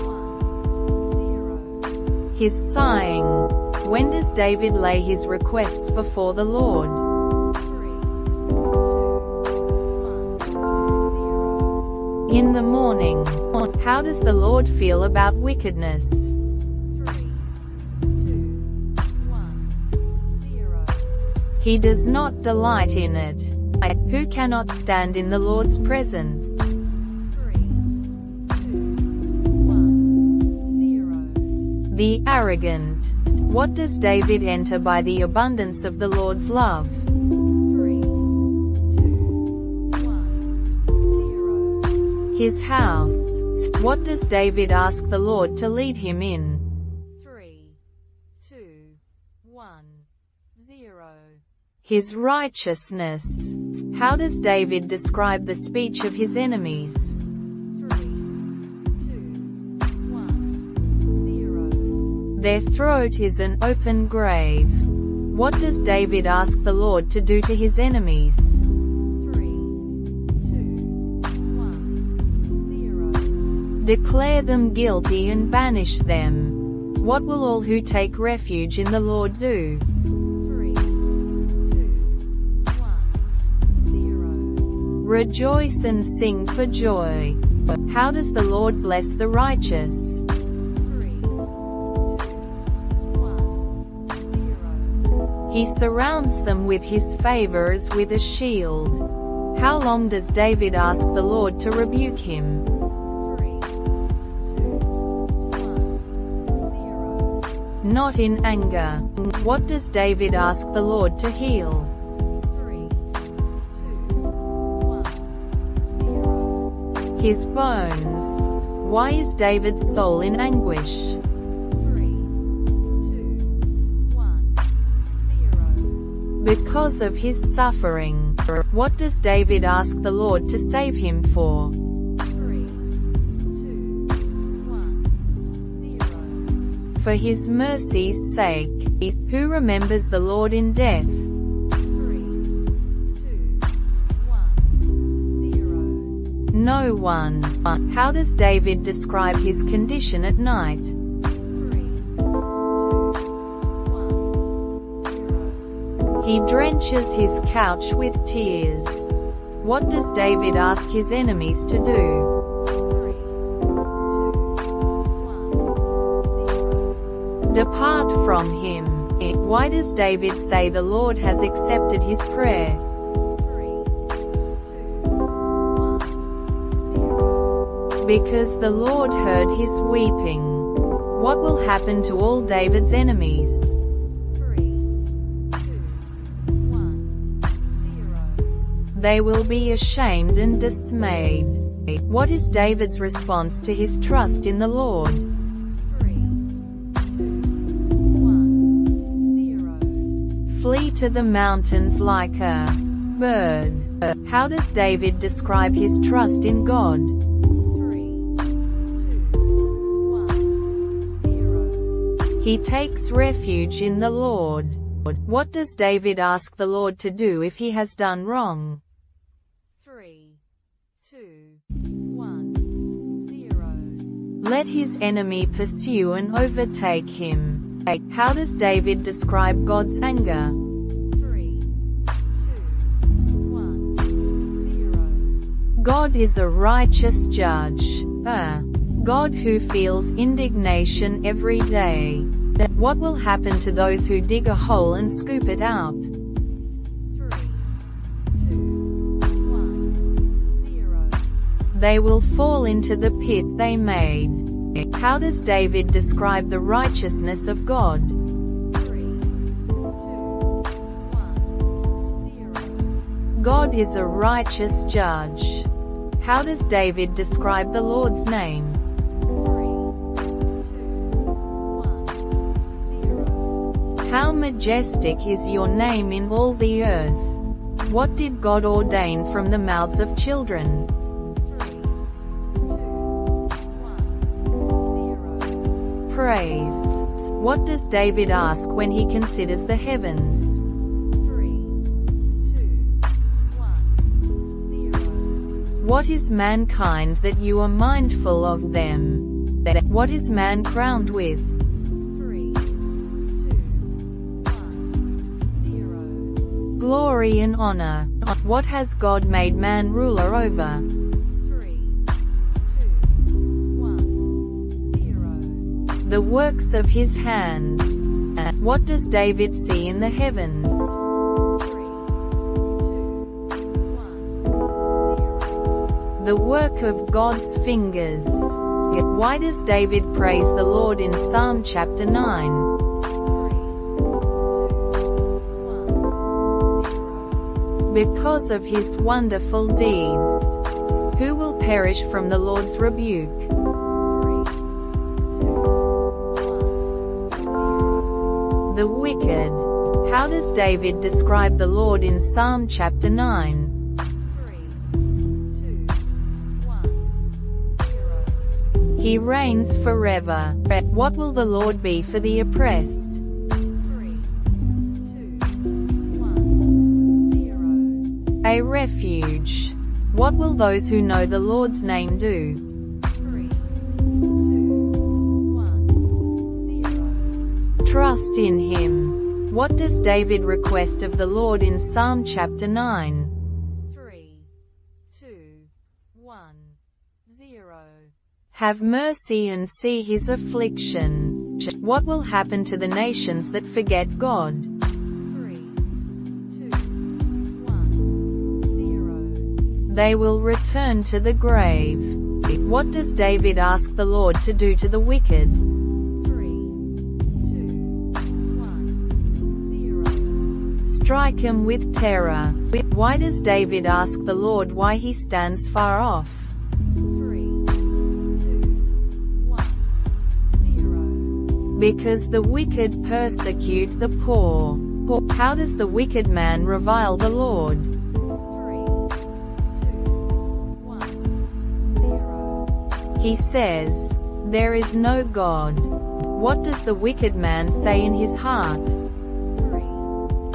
1, 0. His sighing. When does David lay his requests before the Lord? 3, 2, 1, 0. In the morning. How does the Lord feel about wickedness? 3, 2, 1, 0. He does not delight in it. Who cannot stand in the Lord's presence? 3, 2, 1, 0. The arrogant. What does David enter by the abundance of the Lord's love? 3, 2, 1, 0. His house. What does David ask the Lord to lead him in? 3, 2, 1, 0. His righteousness. How does David describe the speech of his enemies? 3, 2, 1, 0. Their throat is an open grave. What does David ask the Lord to do to his enemies? 3, 2, 1, 0. Declare them guilty and banish them. What will all who take refuge in the Lord do? 3, 2, 1, 0. Rejoice and sing for joy. How does the Lord bless the righteous? 3, 2, 1, 0. He surrounds them with his favor as with a shield. How long does David ask the Lord to rebuke him? 3, 2, 1, 0. Not in anger. What does David ask the Lord to heal? 3, 2, 1, 0. His bones. Why is David's soul in anguish? 3, 2, 1, 0. Because of his suffering. What does David ask the Lord to save him for? 3, 2, 1, 0. For his mercy's sake. Who remembers the Lord in death? 3, 2, 1, 0. No one. How does David describe his condition at night? 3, 2, 1, 0. He drenches his couch with tears. What does David ask his enemies to do? 3, 2, 1, 0. Depart from him. Why does David say the Lord has accepted his prayer? 3, 2, 1, 0. Because the Lord heard his weeping. What will happen to all David's enemies? 3, 2, 1, 0. They will be ashamed and dismayed. What is David's response to his trust in the Lord? 3, 2, 1, 0. Flee to the mountains like a bird. How does David describe his trust in God? 3, 2, 1, 0. He takes refuge in the Lord. What does David ask the Lord to do if he has done wrong? 3, 2, 1, 0. Let his enemy pursue and overtake him. How does David describe God's anger? 3, 2, 1, 0. God is a righteous judge. God who feels indignation every day. What will happen to those who dig a hole and scoop it out? 3, 2, 1, 0. They will fall into the pit they made. How does David describe the righteousness of God? 3, 2, 1, 0. God is a righteous judge. How does David describe the Lord's name? 3, 2, 1, 0. How majestic is your name in all the earth. What did God ordain from the mouths of children? 3, 2, 1, 0. Praise. What does David ask when he considers the heavens? 3, 2, 1, 0. What is mankind that you are mindful of them? What is man crowned with? 3, 2, 1, 0. Glory and honor. What has God made man ruler over? 3, 2, The works of his hands. What does David see in the heavens? 3, 2, 1, 0. The work of God's fingers. Why does David praise the Lord in Psalm chapter 9? 3, 2, 1, 0. Because of his wonderful deeds. Who will perish from the Lord's rebuke? 3, 2, 1, 0. The wicked. How does David describe the Lord in Psalm chapter 9? 3, 2, 1, 0. He reigns forever. What will the Lord be for the oppressed? 3, 2, 1, 0. A refuge. What will those who know the Lord's name do? 3, 2, 1, 0. Trust in him. What does David request of the Lord in Psalm chapter 9? 3, 2, 1, 0. Have mercy and see his affliction. What will happen to the nations that forget God? 3, 2, 1, 0. They will return to the grave. What does David ask the Lord to do to the wicked? 3, 2, 1, 0. Strike him with terror. Why does David ask the Lord why he stands far off? 3, 2, 1, 0. Because the wicked persecute the poor. How does the wicked man revile the Lord? 3, 2, 1, 0. He says, "There is no God." What does the wicked man say in his heart? 3,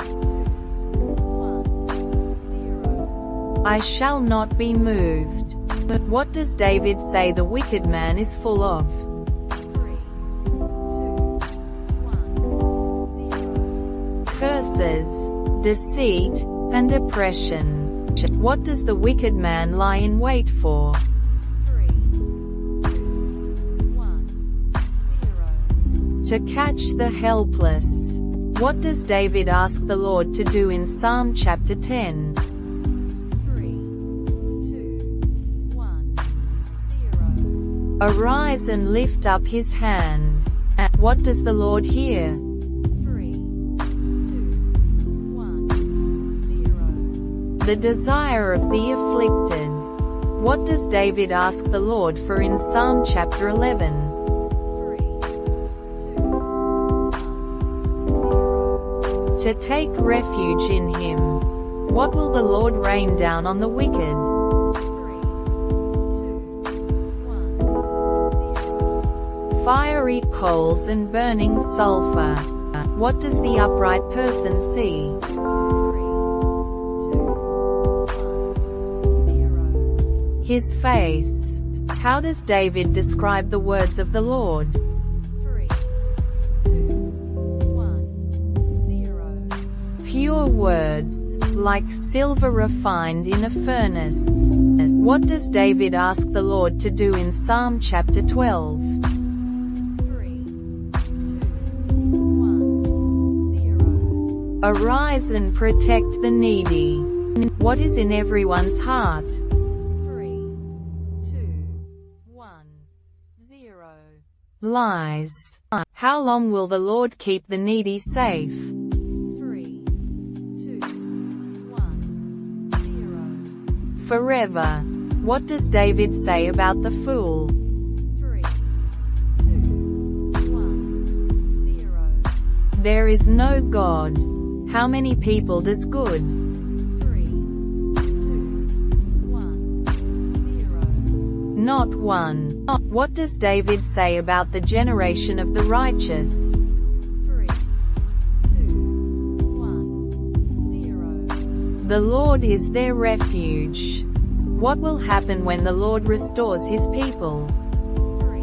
2, 1, 0. I shall not be moved. What does David say the wicked man is full of? 3, 2, 1, 0. Curses, deceit, and oppression. What does the wicked man lie in wait for? 3, 2, 1, 0. To catch the helpless. What does David ask the Lord to do in Psalm chapter 10? 3, 2, 1, 0. Arise and lift up his hand. What does the Lord hear? 3, 2, 1, 0. The desire of the afflicted. What does David ask the Lord for in Psalm chapter 11? 3, 2, 1, 0. To take refuge in him. What will the Lord rain down on the wicked? 3, 2, 1, 0. Fiery coals and burning sulfur. What does the upright person see? 3, 2, 1, 0. His face. How does David describe the words of the Lord? 3, 2, 1, 0. Pure words, like silver refined in a furnace. What does David ask the Lord to do in Psalm chapter 12? 3, 2, 1, 0. Arise and protect the needy. What is in everyone's heart? 3, 2, 1, 0. Lies. How long will the Lord keep the needy safe? 3, 2, 1, 0. Forever. What does David say about the fool? 3, 2, 1, 0. There is no God. How many people does good? 3, 2, 1, 0. Not one. What does David say about the generation of the righteous? 3, 2, 1, 0. The Lord is their refuge. What will happen when the Lord restores his people? 3,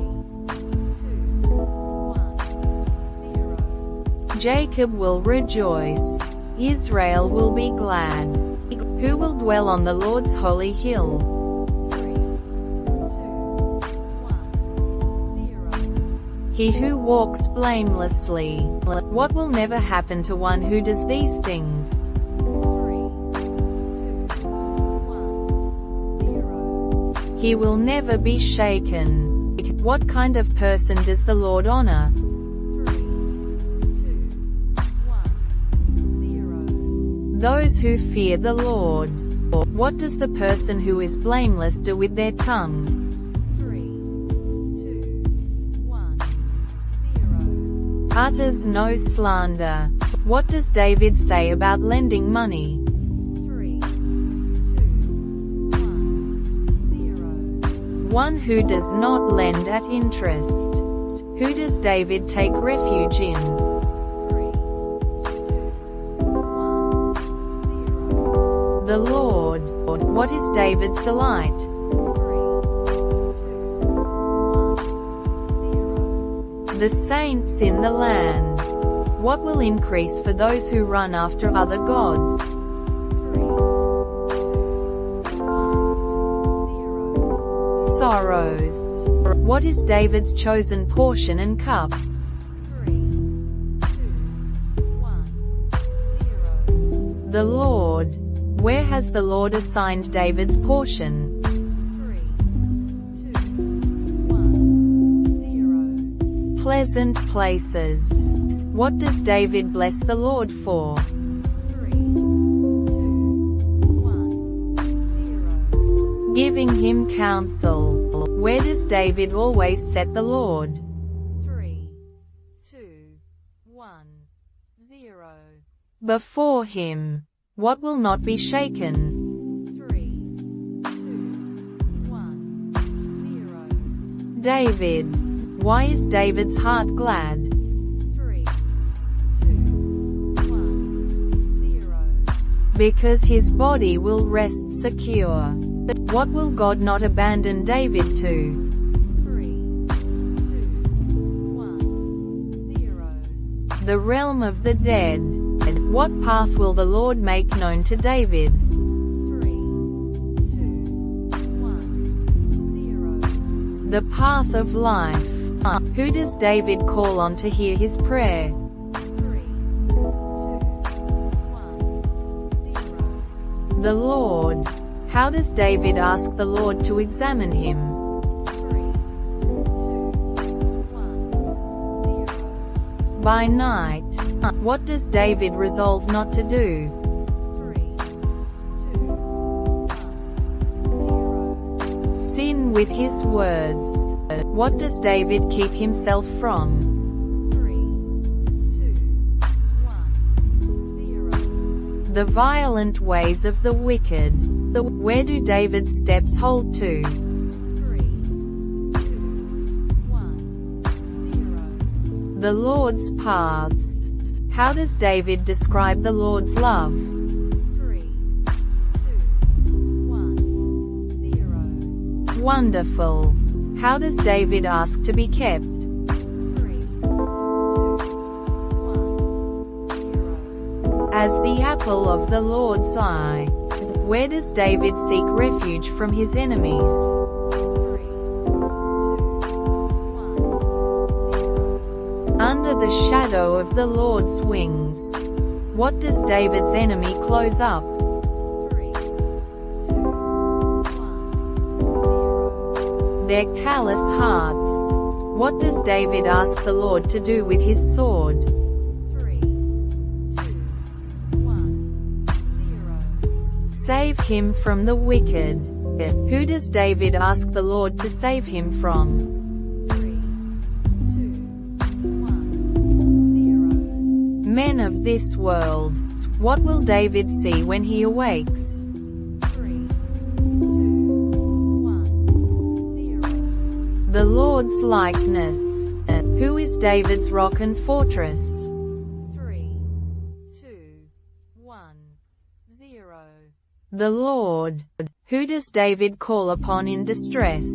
2, 1, 0. Jacob will rejoice. Israel will be glad. Who will dwell on the Lord's holy hill? 3, 2, 1, 0. He who walks blamelessly. What will never happen to one who does these things? 3, 2, 1, 0. He will never be shaken. What kind of person does the Lord honor? 3, 2, 1, 0. Those who fear the Lord. What does the person who is blameless do with their tongue? 3, 2, 1, 0. Utters no slander. What does David say about lending money? 3, 2, 1, 0. One who does not lend at interest. Who does David take refuge in? 3, 2, 1, 0. The Lord. What is David's delight? 3, 2, 1, 0. The saints in the land. What will increase for those who run after other gods? 3, 2, 1, 0. Sorrows. What is David's chosen portion and cup? 3, 2, 1, 0. The Lord. Where has the Lord assigned David's portion? 3, 2, 1, 0. Pleasant places. What does David bless the Lord for? 3, 2, 1, 0. Giving him counsel. Where does David always set the Lord? 3, 2, 1, 0. Before him. What will not be shaken? 3, 2, 1, 0. David. Why is David's heart glad? 3, 2, 1, 0. Because his body will rest secure. What will God not abandon David to? 3, 2, 1, 0. The realm of the dead. What path will the Lord make known to David? 3, 2, 1, 0. The path of life. Who does David call on to hear his prayer? 3, 2, 1, 0. The Lord. How does David ask the Lord to examine him? 3, 2, 1, 0. By night. What does David resolve not to do? 3, 2, 1, 0. Sin with his words. What does David keep himself from? 3, 2, 1, 0. The violent ways of the wicked. Where do David's steps hold to? 3, 2, 1, 0. The Lord's paths. How does David describe the Lord's love? 3, 2, 1, 0. Wonderful. How does David ask to be kept? 3, 2, 1, 0. As the apple of the Lord's eye. Where does David seek refuge from his enemies? 3, 2, 1, 0. Under the shadow of the Lord's wings. What does David's enemy close up? 3, 2, 1, 0. Their callous hearts. What does David ask the Lord to do with his sword? 3, 2, 1, 0. Save him from the wicked. Who does David ask the Lord to save him from? 3, 2, 1, 0. Men of this world. What will David see when he awakes? 3, 2, 1, 0. The Lord's likeness. Who is David's rock and fortress? 3, 2, 1, 0. The Lord. Who does David call upon in distress?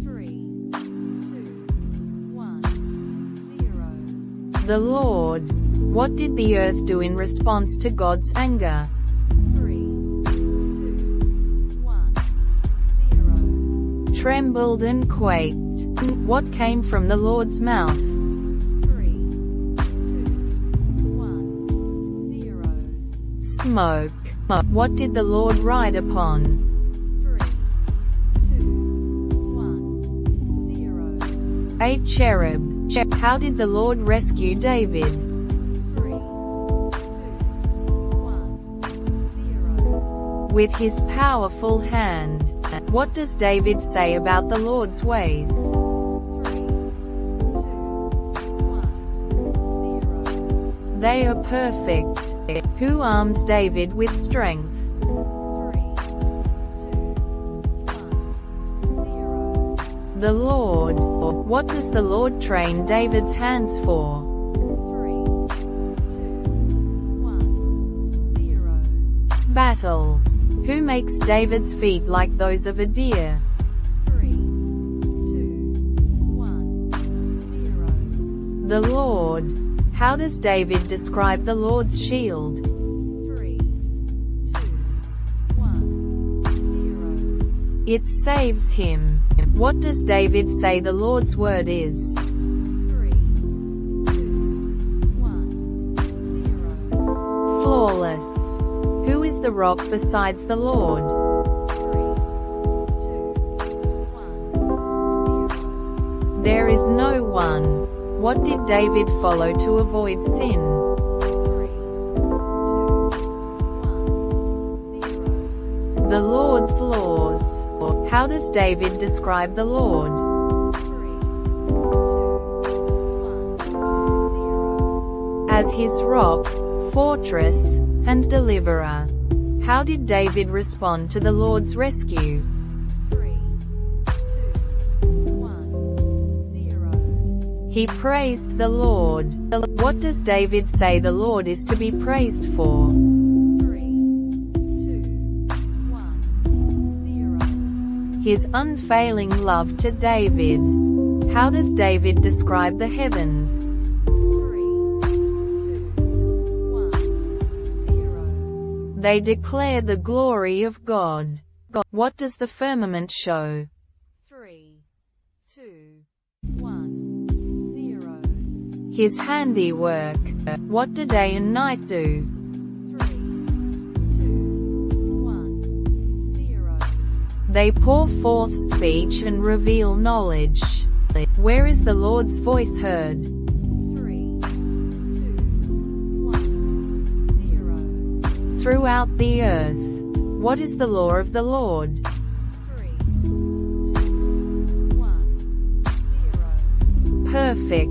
3, 2, 1, 0. The Lord. What did the earth do in response to God's anger? 3, 2, 1, 0. Trembled and quaked. What came from the Lord's mouth? 3, 2, 1, 0. Smoke. What did the Lord ride upon? 3, 2, 1, 0. A cherub. How did the Lord rescue David? 3, 2, 1, 0. With his powerful hand. What does David say about the Lord's ways? 3, 2, 1, 0. They are perfect. Who arms David with strength? 3, 2, 1, 0. The Lord. What does the Lord train David's hands for? 3, 2, 1, 0. Battle. Who makes David's feet like those of a deer? 3, 2, 1, 0. The Lord. How does David describe the Lord's shield? 3, 2, 1, 0. It saves him. What does David say the Lord's word is? 3, 2, 1, 0. Flawless. Who is the rock besides the Lord? 3, 2, 1, 0. There is no one. What did David follow to avoid sin? 3, 2, 1, 0. The Lord's laws. How does David describe the Lord? 3, 2, 1, 0. As his rock, fortress, and deliverer. How did David respond to the Lord's rescue? 3, 2, 1, 0. He praised the Lord. What does David say the Lord is to be praised for? 3, 2, 1, 0. His unfailing love to David. How does David describe the heavens? 3, 2, 1, 0. They declare the glory of God. What does the firmament show? 3, 2, 1, 0. His handiwork. What do day and night do? 3, 2, 1, 0. They pour forth speech and reveal knowledge. Where is the Lord's voice heard? 3, 2, 1, 0. Throughout the earth. What is the law of the Lord? 3, 2, 1, 0. Perfect.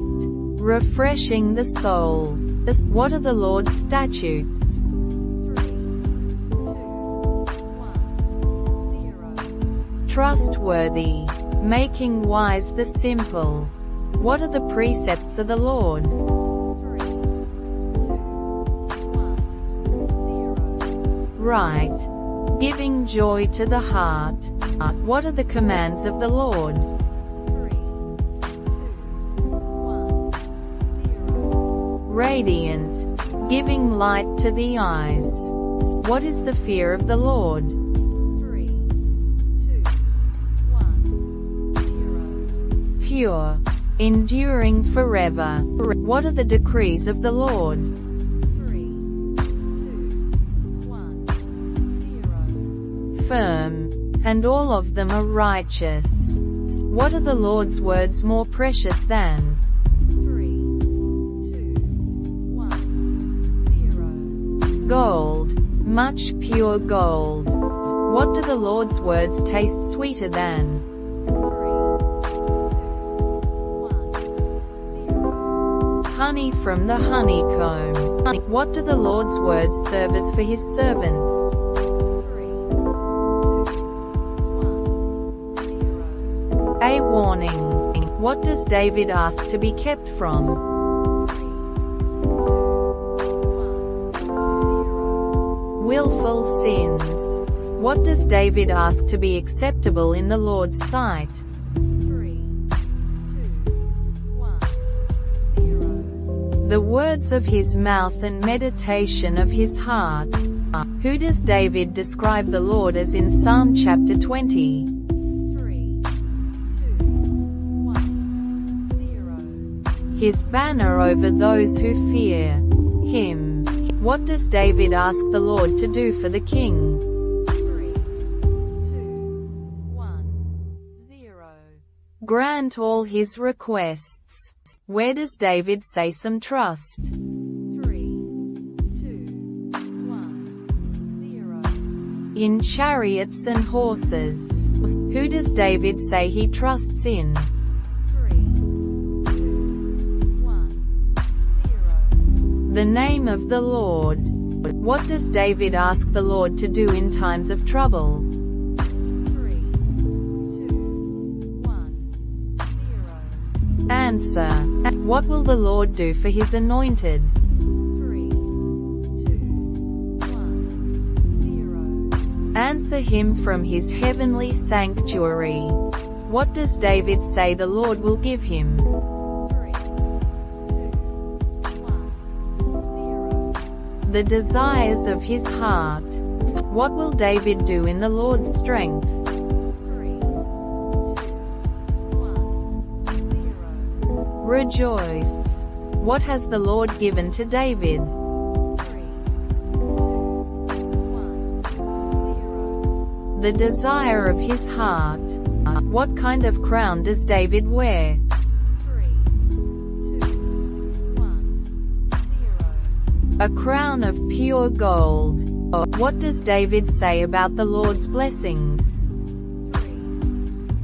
Refreshing the soul. What are the Lord's statutes? 3, 2, 1, 0. Trustworthy. Making wise the simple. What are the precepts of the Lord? 3, 2, 1, 0. Right. Giving joy to the heart. What are the commands of the Lord? 3, 2, 1, 0. Radiant. Giving light to the eyes. What is the fear of the Lord? 3, 2, 1, 0. Pure. Enduring forever. What are the decrees of the Lord? 3, 2, 1, 0. Firm. And all of them are righteous. What are the Lord's words more precious than? 3, 2, 1, 0. Gold. Much pure gold. What do the Lord's words taste sweeter than? 3, 2, 1, 0. Honey from the honeycomb. What do the Lord's words serve as for his servants? 3, 2, 1, 0. A warning. What does David ask to be kept from? 3, 2, 1, 0. Willful sins. What does David ask to be acceptable in the Lord's sight? 3, 2, 1, 0. The words of his mouth and meditation of his heart. Who does David describe the Lord as in Psalm chapter 20? 3, 2, 1, his banner over those who fear him. What does David ask the Lord to do for the king? 3, 2, 1, 0. Grant all his requests. Where does David say some trust? 3, 2, 1, 0. In chariots and horses. Who does David say he trusts in? 3, 2, 1, 0. The name of the Lord. What does David ask the Lord to do in times of trouble? 3, 2, 1, 0. Answer. What will the Lord do for his anointed? 3, 2, 1, 0. Answer him from his heavenly sanctuary. What does David say the Lord will give him? 3, 2, 1, 0. The desires of his heart. What will David do in the Lord's strength? 3, 2, 1, 0. Rejoice. What has the Lord given to David? 3, 2, 1, 0. The desire of his heart. What kind of crown does David wear? 3, 2, 1, 0. A crown of pure gold. What does David say about the Lord's blessings? 3,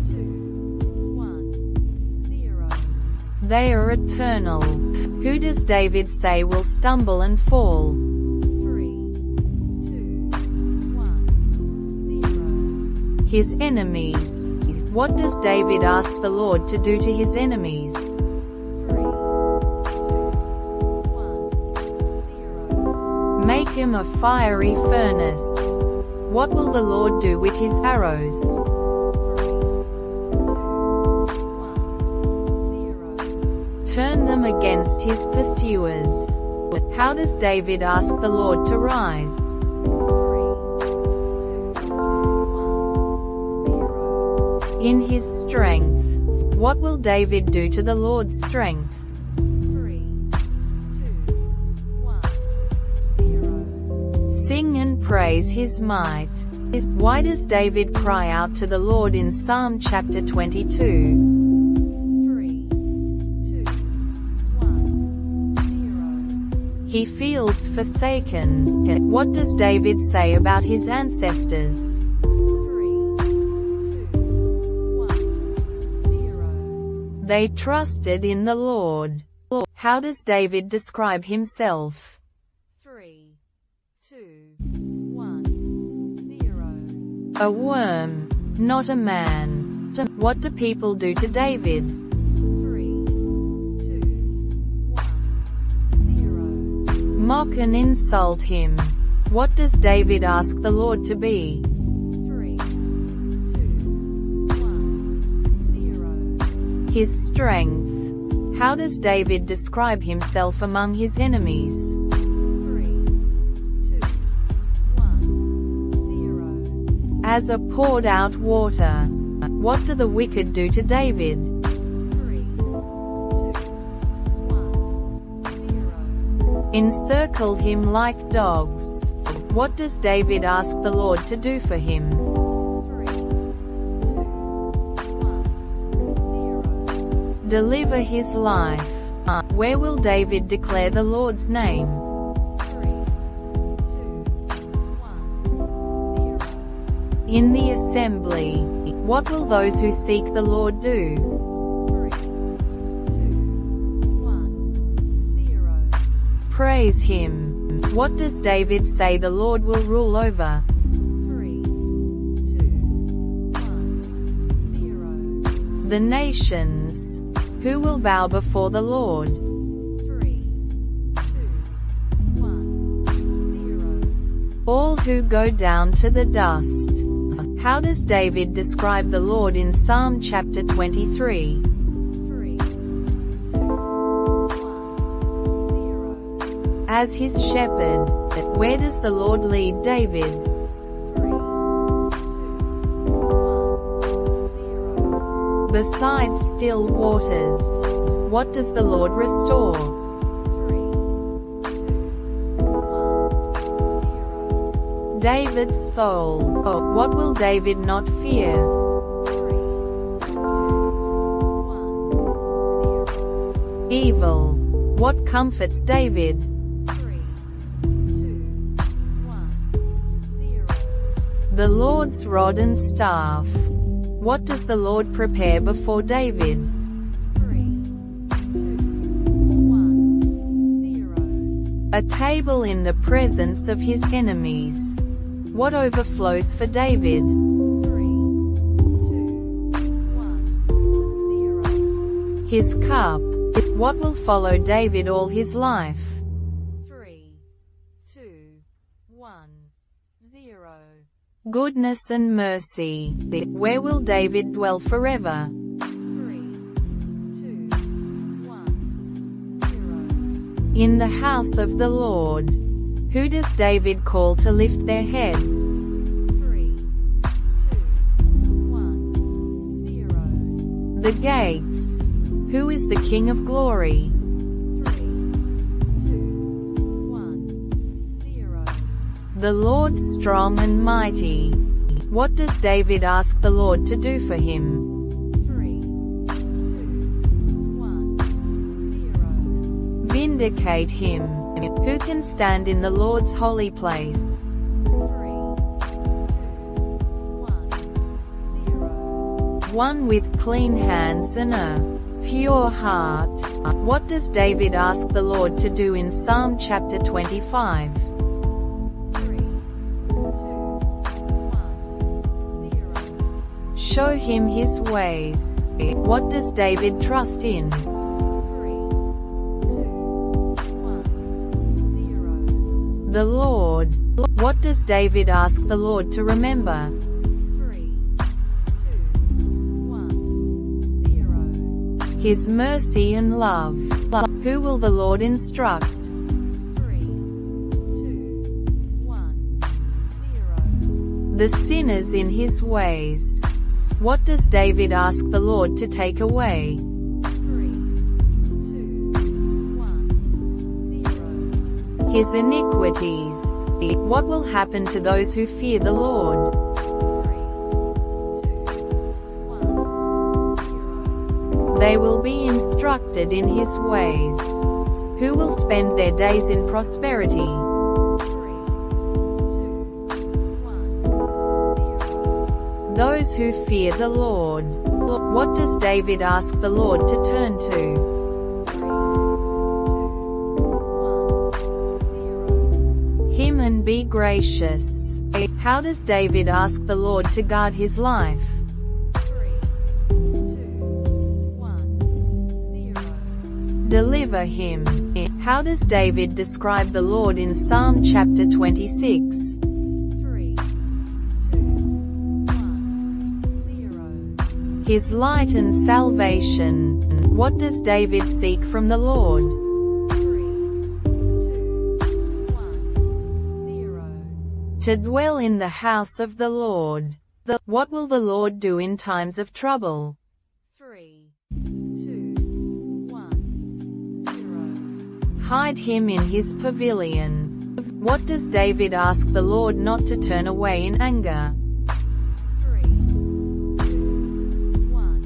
2, 1, 0. They are eternal. Who does David say will stumble and fall? 3, 2, 1, 0. His enemies. What does David ask the Lord to do to his enemies? 3, 2, 1, 0. Make him a fiery furnace. What will the Lord do with his arrows? 3, 2, 1, 0. Turn them against his pursuers. How does David ask the Lord to rise? 3, 2, 1, 0. In his strength. What will David do to the Lord's strength? 3, 2, 1, 0. Sing and praise his might. Why does David cry out to the Lord in Psalm chapter 22? 3, 2, 1, 0. He feels forsaken. What does David say about his ancestors? 3, 2, 1, 0. They trusted in the Lord. How does David describe himself? 3, 2, 1, 0. A worm, not a man. What do people do to David? 3, 2, 1, 0. Mock and insult him. What does David ask the Lord to be? 3, 2, 1, 0. His strength. How does David describe himself among his enemies? 3, 2, 1, 0. As a poured out water. What do the wicked do to David? 3, 2, 1, 0. Encircle him like dogs. What does David ask the Lord to do for him? 3, 2, 1, 0. Deliver his life. Where will David declare the Lord's name? 3, 2, 1, 0. In the assembly. What will those who seek the Lord do? 3, 2, 1, 0. Praise him. What does David say the Lord will rule over? 3, 2, 1, 0. The nations. Who will bow before the Lord? 3, 2, 1, 0. All who go down to the dust. How does David describe the Lord in Psalm chapter 23? 3, 2, 1, 0. As his shepherd. Where does the Lord lead David? 3, 2, 1, 0. Besides still waters, what does the Lord restore? 3, 2, 1, 0. David's soul. What will David not fear? 3, 2, 1, 0. Evil. What comforts David? 3, 2, 1, 0. The Lord's rod and staff. What does the Lord prepare before David? 3, 2, 1, 0. A table in the presence of his enemies. What overflows for David? 3, 2, 1, 0. His cup. What will follow David all his life? 3, 2, 1, 0. Goodness and mercy. Where will David dwell forever? 3, 2, 1, 0. In the house of the Lord. Who does David call to lift their heads? 3, 2, 1, 0. The gates. Who is the King of glory? 3, 2, 1, 0. The Lord strong and mighty. What does David ask the Lord to do for him? 3, 2, 1, 0. Vindicate him. Who can stand in the Lord's holy place? 3, 2, 1, 0. One with clean hands and a pure heart. What does David ask the Lord to do in Psalm chapter 25? 3, 2, 1, 0. Show him his ways. What does David trust in? 3, 2, 1, 0. The Lord. What does David ask the Lord to remember? 3, 2, 1, 0. His mercy and love. Who will the Lord instruct? 3, 2, 1, 0. The sinners in his ways. What does David ask the Lord to take away? 3, 2, 1, 0. His iniquities. What will happen to those who fear the Lord? 3, 2, 1, 0. They will be instructed in his ways. Who will spend their days in prosperity? 3, 2, 1, 0. Those who fear the Lord. What does David ask the Lord to turn to? 3, 2, 1, 0. Him and be gracious. How does David ask the Lord to guard his life? 3, 2, 1, 0. Deliver him. How does David describe the Lord in Psalm chapter 26? 3, 2, 1, 0. His light and salvation. What does David seek from the Lord? 3, 2, 1, 0. To dwell in the house of the Lord. What will the Lord do in times of trouble? 3, 2, 1, 0. Hide him in his pavilion. What does David ask the Lord not to turn away in anger? 3, 2, 1,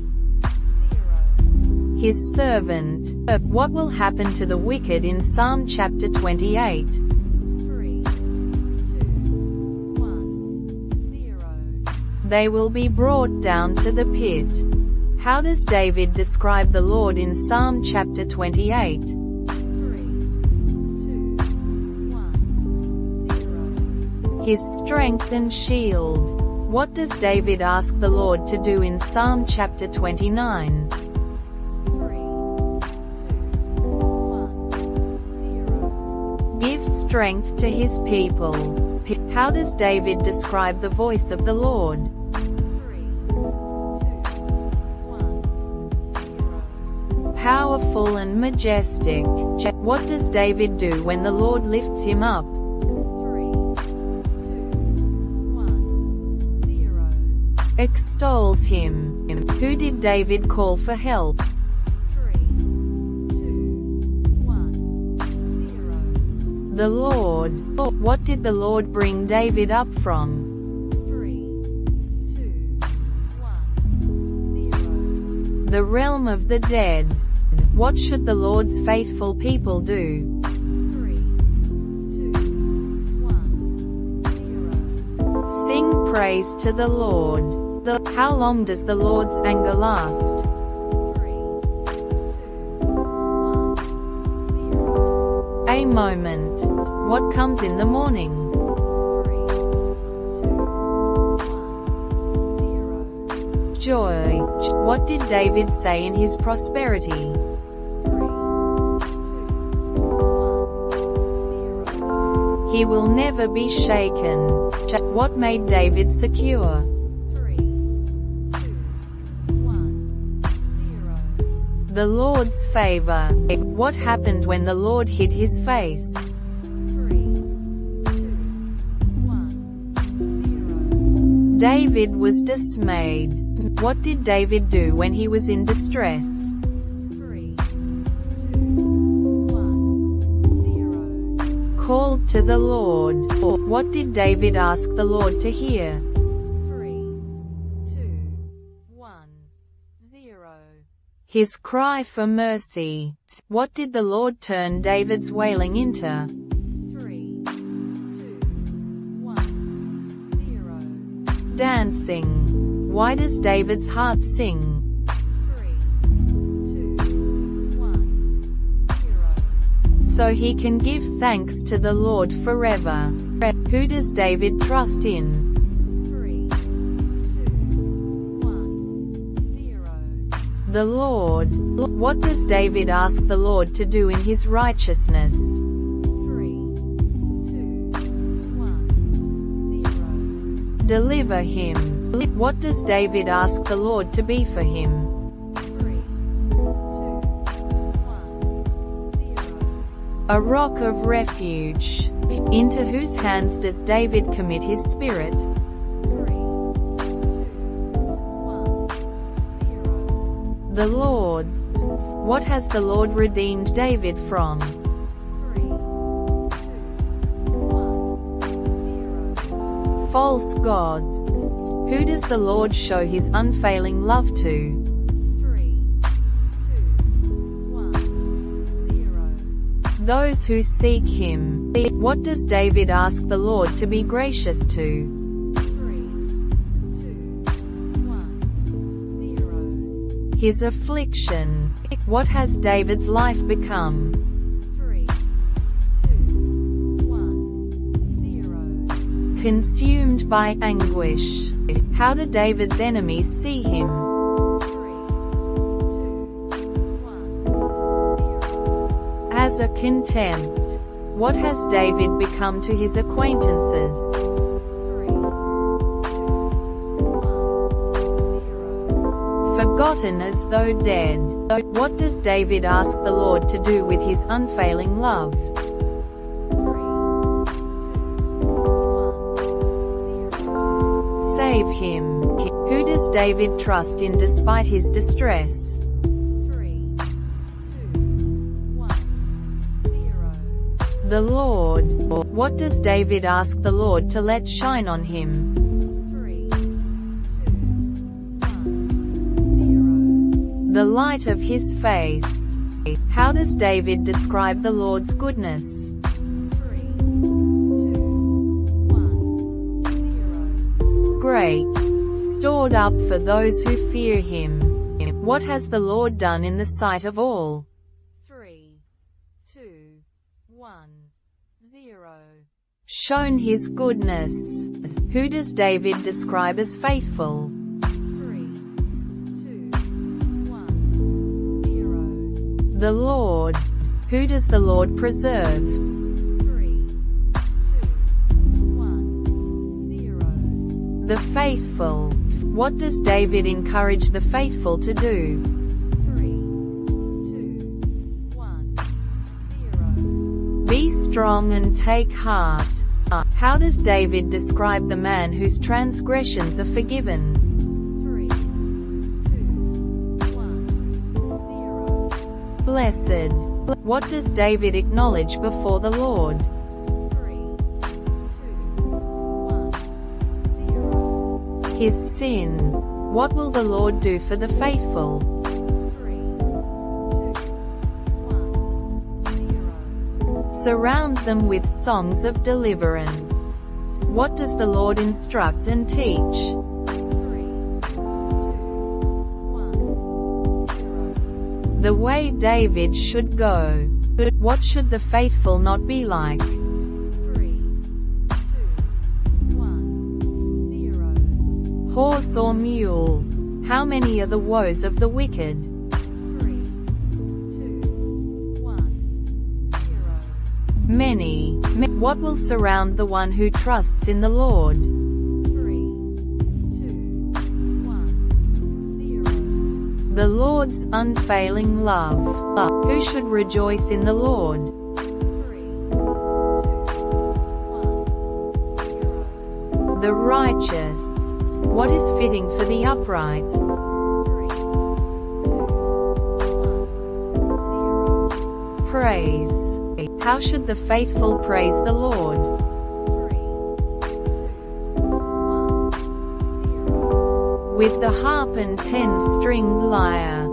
0. His servant. What will happen to the wicked in Psalm chapter 28? 3, 2, 1, 0. They will be brought down to the pit. How does David describe the Lord in Psalm chapter 28? 3, 2, 1, 0. His strength and shield. What does David ask the Lord to do in Psalm chapter 29? 3, 2, 1, 0. Give strength to his people. How does David describe the voice of the Lord? 3, 2, 1, 0. Powerful and majestic. What does David do when the Lord lifts him up? 3, 2, 1, 0. extols him. Who did David call for help? 3, 2, 1, 0. The Lord. What did the Lord bring David up from? 3, 2, 1, 0. The realm of the dead. What should the Lord's faithful people do? 3, 2, 1, 0. Sing praise to the Lord. How long does the Lord's anger last? 3, 2, 1, 0. A moment. What comes in the morning? 3, 2, 1, 0. Joy. What did David say in his prosperity? 3, 2, 1, 0. He will never be shaken. What made David secure? 3, 2, 1, 0. The Lord's favor. What happened when the Lord hid his face? 3, 2, 1, 0. David was dismayed. What did David do when he was in distress? 3, 2, 1, 0. Called to the Lord. What did David ask the Lord to hear? 3, 2, 1, 0. His cry for mercy. What did the Lord turn David's wailing into? 3, 2, 1, 0. Dancing. Why does David's heart sing? 3, 2, 1, 0. So he can give thanks to the Lord forever. Who does David trust in? 3, 2, 1, 0. The Lord. What does David ask the Lord to do in his righteousness? 3, 2, 1, 0. Deliver him. What does David ask the Lord to be for him? 3, 2, 1, 0. A rock of refuge. Into whose hands does David commit his spirit? 3, 2, 1, 0. The Lord's. What has the Lord redeemed David from? 3, 2, 1, 0. False gods. Who does the Lord show his unfailing love to? 3, 2, 1, 0. Those who seek him. What does David ask the Lord to be gracious to? 3, 2, 1, 0. His affliction. What has David's life become? 3, 2, 1, 0. Consumed by anguish. How do David's enemies see him? 3, 2, 1, 0. As a contempt. What has David become to his acquaintances? 3, 2, 1, 0. Forgotten as though dead. What does David ask the Lord to do with his unfailing love? 3, 2, 1, 0. Save him. Who does David trust in despite his distress? 3, 2, 1, 0. The Lord. What does David ask the Lord to let shine on him? 3, 2, 1, 0. The light of his face. How does David describe the Lord's goodness? 3, 2, 1, 0. Great. Stored up for those who fear him. What has the Lord done in the sight of all? 3, 2, 1, 0. Shown his goodness. Who does David describe as faithful? 3, 2, 1, 0. The Lord. Who does the Lord preserve? 3, 2, 1, 0. The faithful. What does David encourage the faithful to do? 3, 2, 1, 0. Be strong and take heart. How does David describe the man whose transgressions are forgiven? Blessed. What does David acknowledge before the Lord? 3, 2, 1, 0. His sin. What will the Lord do for the faithful? 3, 2, 1, 0. Surround them with songs of deliverance. What does the Lord instruct and teach? 3, 2, 1, 0. The way David should go. What should the faithful not be like? 3, 2, 1, 0. Horse or mule? How many are the woes of the wicked? 3, 2, 1, 0. Many. What will surround the one who trusts in the Lord? 3, 2, 1, 0. The Lord's unfailing love. Who should rejoice in the Lord? 3, 2, 1, 0. The righteous. What is fitting for the upright? 3, 2, 1, 0. Praise. How should the faithful praise the Lord? 3, 2, 1, 0. With the harp and 10-stringed lyre.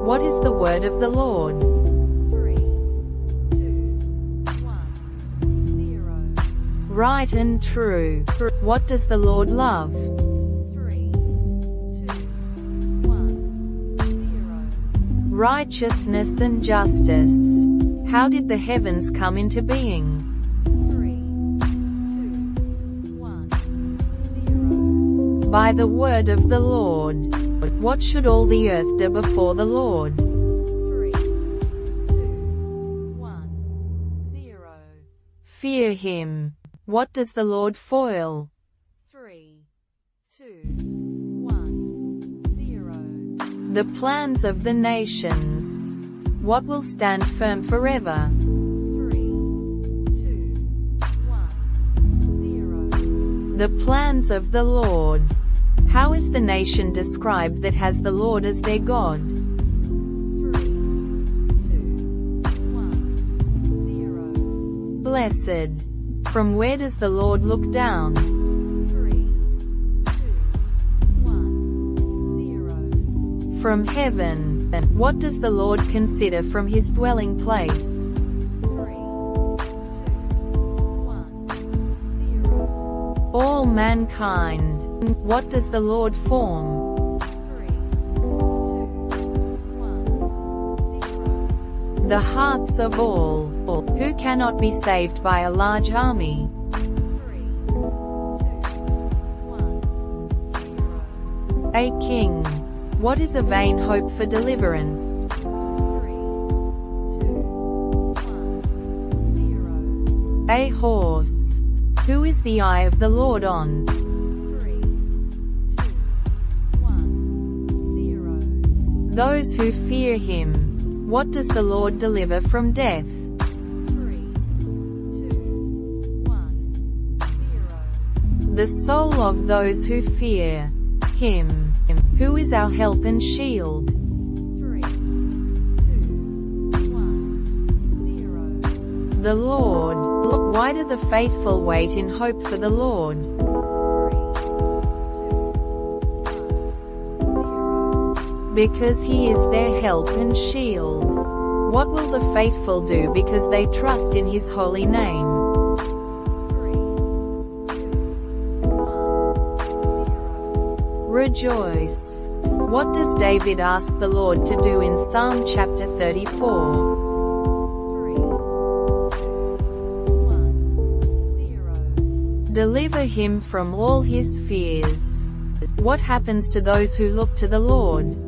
What is the word of the Lord? 3, 2, 1, 0. Right and true. What does the Lord love? 3, 2, 1, 0. Righteousness and justice. How did the heavens come into being? 3, 2, 1, 0. By the word of the Lord. What should all the earth do before the Lord? 3, 2, 1, 0. Fear him. What does the Lord foil? 3, 2, 1, 0. The plans of the nations. What will stand firm forever? 3, 2, 1, 0. The plans of the Lord. How is the nation described that has the Lord as their God? 3, 2, 1, 0. Blessed. From where does the Lord look down? 3, 2, 1, 0. From heaven. What does the Lord consider from his dwelling place? 3, 2, 1, 0. All mankind. What does the Lord form? 3, 2, 1, 0. The hearts of all. Who cannot be saved by a large army? 3, 2, 1, 0. A king. What is a vain hope for deliverance? 3, 2, 1, 0. A horse. Who is the eye of the Lord on? 3, 2, 1, 0. Those who fear him. What does the Lord deliver from death? 3, 2, 1, 0. The soul of those who fear him. Who is our help and shield? 3, 2, 1, 0. The Lord. Why do the faithful wait in hope for the Lord? 3, 2, 1, 0. Because he is their help and shield. What will the faithful do because they trust in his holy name? 3, 2, 1, 0. Rejoice. What does David ask the Lord to do in Psalm chapter 34? 3, 2, 1, 0. Deliver him from all his fears. What happens to those who look to the Lord? 3,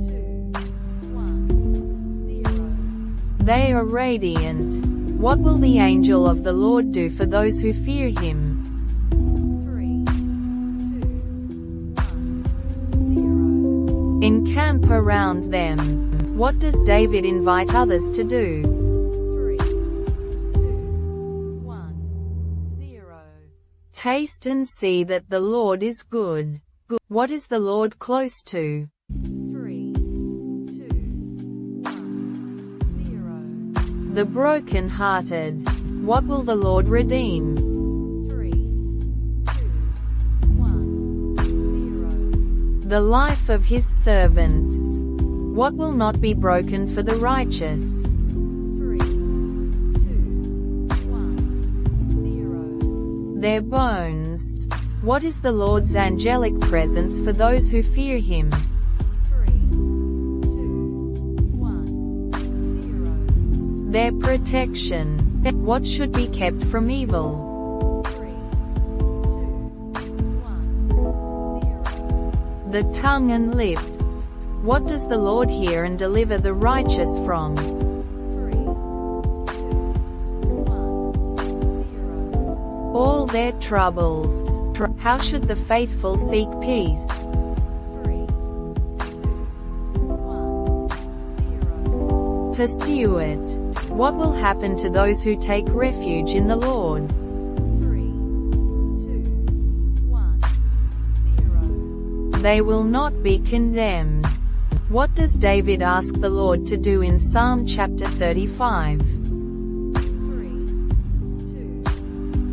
2, 1, 0. They are radiant. What will the angel of the Lord do for those who fear him? 3, 2, 1, 0. Encamp around them. What does David invite others to do? 3, 2, 1, 0. Taste and see that the Lord is good. What is the Lord close to? 3, 2, The broken-hearted. What will the Lord redeem? 3, 2, 1, 0. The life of his servants. What will not be broken for the righteous? 3, 2, 1, 0. Their bones. What is the Lord's angelic presence for those who fear him? 3, 2, 1, 0. Their protection. What should be kept from evil? 3, 2, 1, 0. The tongue and lips. What does the Lord hear and deliver the righteous from? 3, 2, 1, 0. All their troubles. How should the faithful seek peace? 3, 2, 1, 0. Pursue it. What will happen to those who take refuge in the Lord? 3, 2, 1, 0. They will not be condemned. What does David ask the Lord to do in Psalm chapter 35? 3, 2,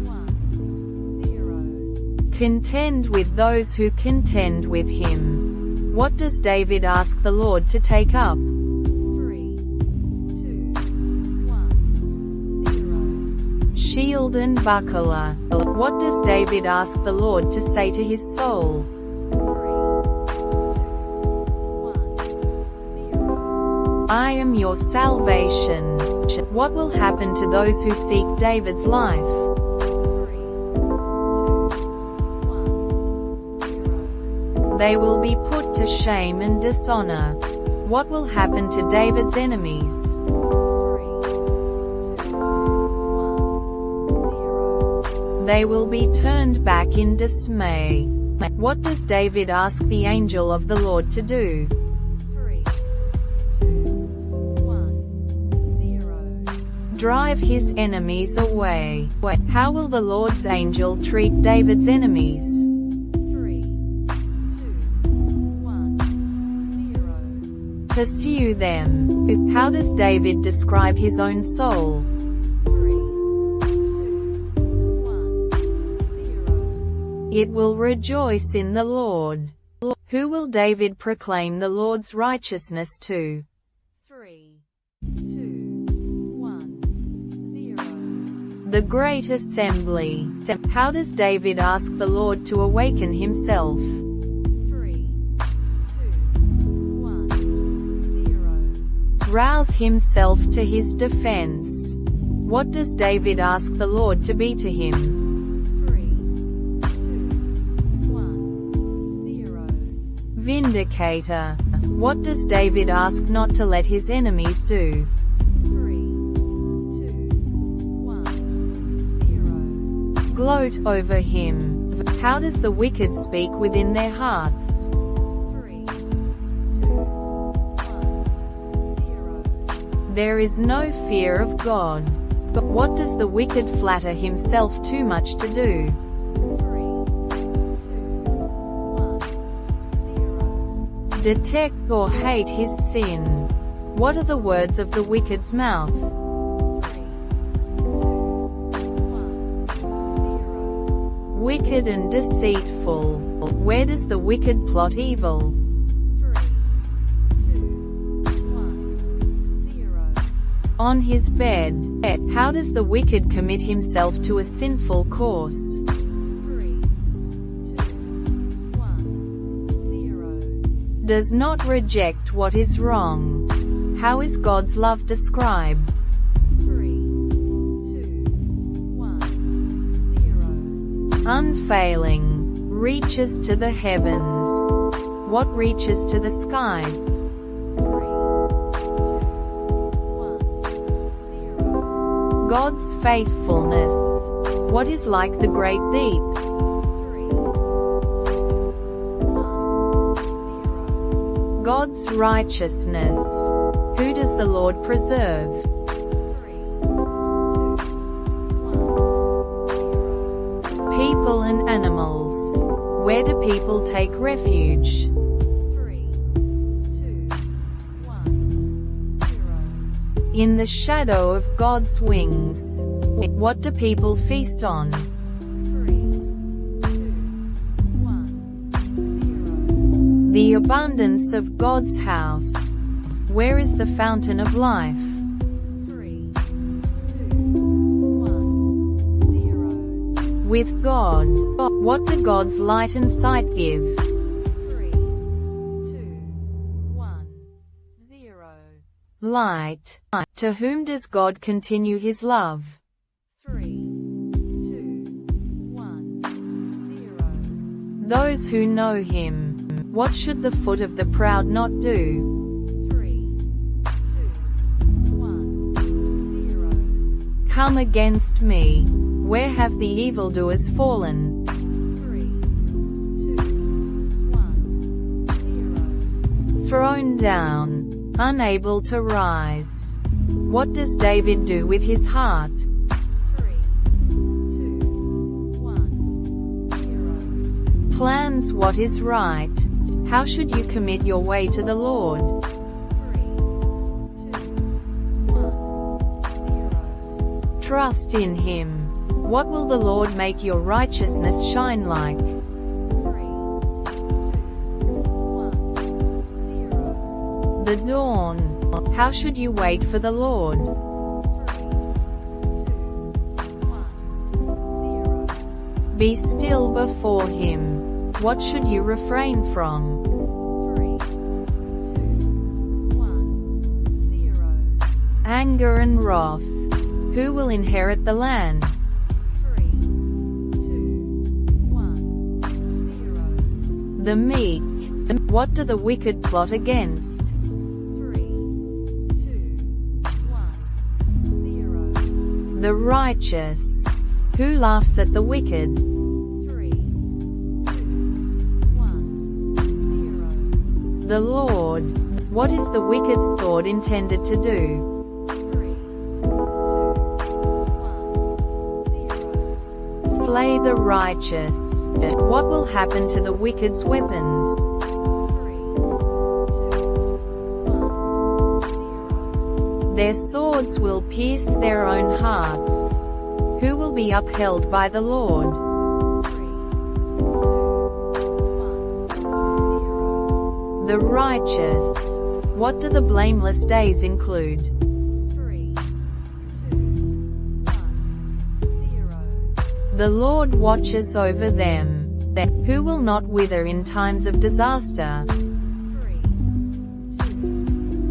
1, 0. Contend with those who contend with him. What does David ask the Lord to take up? 3, 2, 1, 0. Shield and buckler. What does David ask the Lord to say to his soul? 3, 2, 1, 0. I am your salvation. What will happen to those who seek David's life? 3, 2, 1, 0. They will be put to shame and dishonor. What will happen to David's enemies? 3, 2, 1, 0. They will be turned back in dismay. What does David ask the angel of the Lord to do? 3, 2, 1, 0. Drive his enemies away. How will the Lord's angel treat David's enemies? 3, 2, 1, 0. Pursue them. How does David describe his own soul? 3, 2, 1, 0. It will rejoice in the Lord. Who will David proclaim the Lord's righteousness to? 3, 2, 1, 0. The great assembly. How does David ask the Lord to awaken himself? 3, 2, 1, 0. Rouse himself to his defense. What does David ask the Lord to be to him? 3, 2, 1, 0. Vindicator. What does David ask not to let his enemies do? 3, 2, 1, 0. Gloat over him. How does the wicked speak within their hearts? 3, 2, 1, 0. There is no fear of God. But what does the wicked flatter himself too much to do? 3, 2, 1, 0. Detect or hate his sin. What are the words of the wicked's mouth? 3, 2, 1, 0. Wicked and deceitful. Where does the wicked plot evil? 3, 2, 1, 0. On his bed. How does the wicked commit himself to a sinful course? 3, 2, 1, 0. Does not reject what is wrong. How is God's love described? 3, 2, 1, 0. Unfailing. Reaches to the heavens. What reaches to the skies? 3, 2, 1, 0. God's faithfulness. What is like the great deep? 3, 2, 1, 0. God's righteousness. Who does the Lord preserve? 3, 2, 1, 0. People and animals. Where do people take refuge? 3, 2, 1, 0. In the shadow of God's wings. What do people feast on? 3, 2, 1, 0. The abundance of God's house. Where is the fountain of life? 3, 2, 1, 0. With God. What do God's light and sight give? 3, 2, 1, 0. Light. To whom does God continue his love? 3, 2, 1, 0. Those who know him. What should the foot of the proud not do? 3, 2, 1, 0. Come against me. Where have the evildoers fallen? 3, 2, 1, 0. Thrown down. Unable to rise. What does David do with his heart? 3, 2, 1, 0. Plans what is right. How should you commit your way to the Lord? 3, 2, 1, 0. Trust in him. What will the Lord make your righteousness shine like? 3, 2, 1, 0. The dawn. How should you wait for the Lord? 3, 2, 1, 0. Be still before him. What should you refrain from? 3, 2, 1, 0. Anger and wrath. Who will inherit the land? 3, 2, 1, 0. The meek. What do the wicked plot against? 3, 2, 1, 0. The righteous. Who laughs at the wicked? 3, 2, 1, 0. The Lord. What is the wicked sword intended to do? 3, 2, 1, 0. Slay the righteous. What will happen to the wicked's weapons? 3, 2, 1, 0. Their swords will pierce their own hearts. Who will be upheld by the Lord? 3, 2, 1, 0. The righteous. What do the blameless days include? 3, 2, 1, 0. The Lord watches over them. Who will not wither in times of disaster? 3, 2,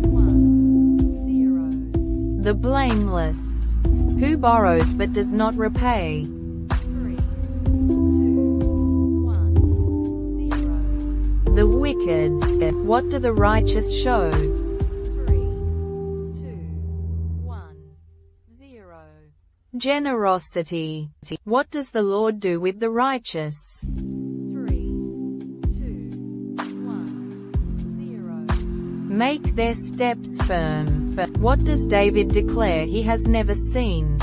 1, 0. The blameless. Who borrows but does not repay? 3, 2, 1, 0. The wicked. What do the righteous show? 3, 2, 1, 0. Generosity. What does the Lord do with the righteous? 3, 2, 1, 0. Make their steps firm. What does David declare he has never seen?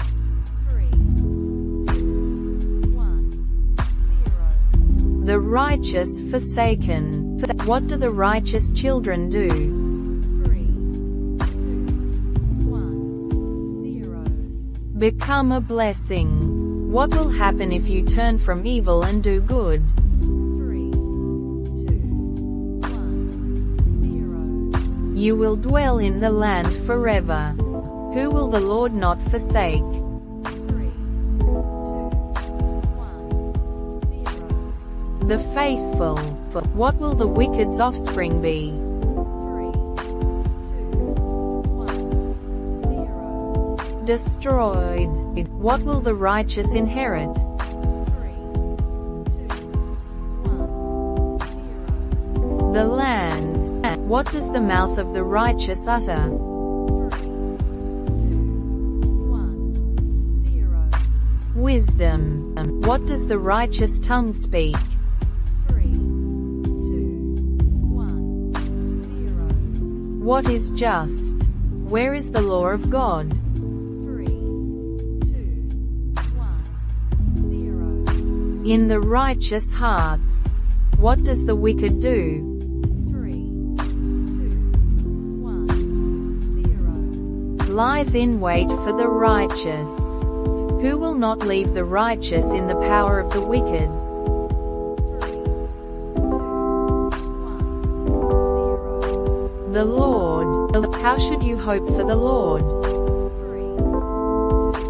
3, 2, 1, 0. The righteous forsaken. What do the righteous children do? 3, 2, 1, 0. Become a blessing. What will happen if you turn from evil and do good? 3, 2, 1, 0. You will dwell in the land forever. Who will the Lord not forsake? 3, 2, 1, 0. The faithful. What will the wicked's offspring be? 3, 2, 1, 0. Destroyed. What will the righteous inherit? 3, 2, 1, 0. The land. What does the mouth of the righteous utter? 3, 2, 1, 0. Wisdom. What does the righteous tongue speak? 3, 2, 1, 0. What is just? Where is the law of God? 3, 2, 1, 0. In the righteous hearts. What does the wicked do? 3, 2, 1, 0. lies in wait for the righteous. Who will not leave the righteous in the power of the wicked? 3, 2, 1, 0. The Lord. How should you hope for the Lord? 3, 2,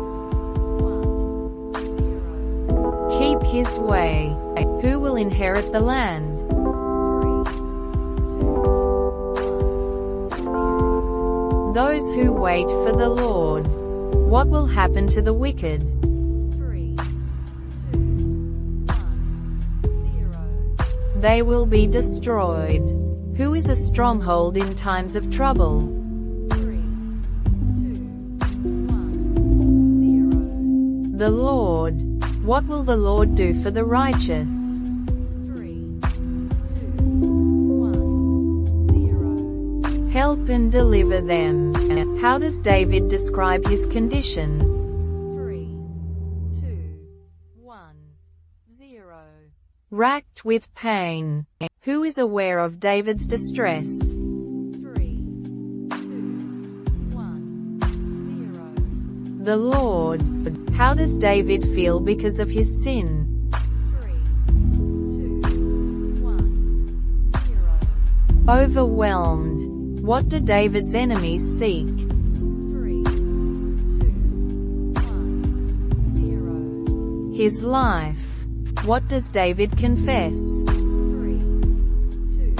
1, 0. Keep his way. Who will inherit the land? 3, 2, 1, 0. Those who wait for the Lord. What will happen to the wicked? 3, 2, 1, 0. They will be destroyed. Who is a stronghold in times of trouble? 3, 2, 1, 0. The Lord. What will the Lord do for the righteous? 3, 2, 1, 0. Help and deliver them. How does David describe his condition? 3, 2, 1, 0. Racked with pain. Who is aware of David's distress? 3, 2, 1, 0. The Lord. How does David feel because of his sin? 3, 2, 1, 0. Overwhelmed. What do David's enemies seek? 3, 2, 1, 0. His life. What does David confess? 3, 2,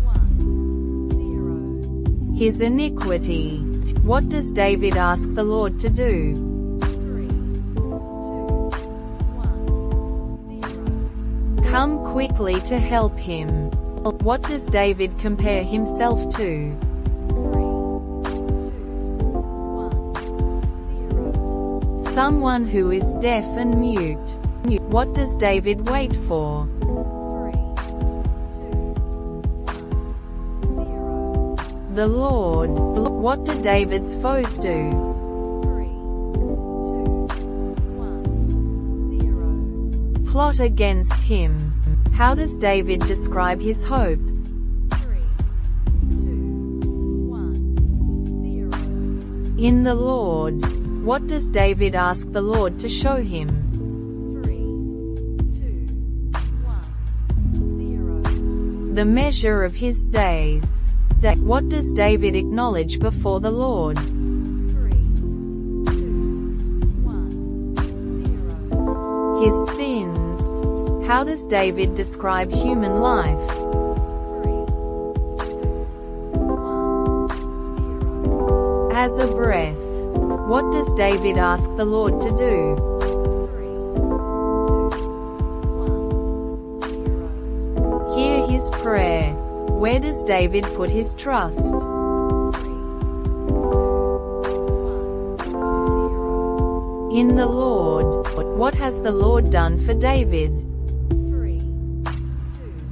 1, 0. His iniquity. What does David ask the Lord to do? 3, 2, 1, 0. Come quickly to help him. What does David compare himself to? 3, 2, 1, 0. Someone who is deaf and mute. What does David wait for? 3, 2, 1, 0. The Lord. What do David's foes do? 3, 2, 1, 0. Plot against him. How does David describe his hope? 3, 2, 1, 0. In the Lord. What does David ask the Lord to show him? 3, 2, 1, 0. The measure of his days. What does David acknowledge before the Lord? 3, 2, 1, 0. His sins. How does David describe human life? 3, 2, 1, 0. As a breath. What does David ask the Lord to do? 3, 2, 1, 0. Hear his prayer. Where does David put his trust? 3, 2, 1, 0. In the Lord. What has the Lord done for David? 3,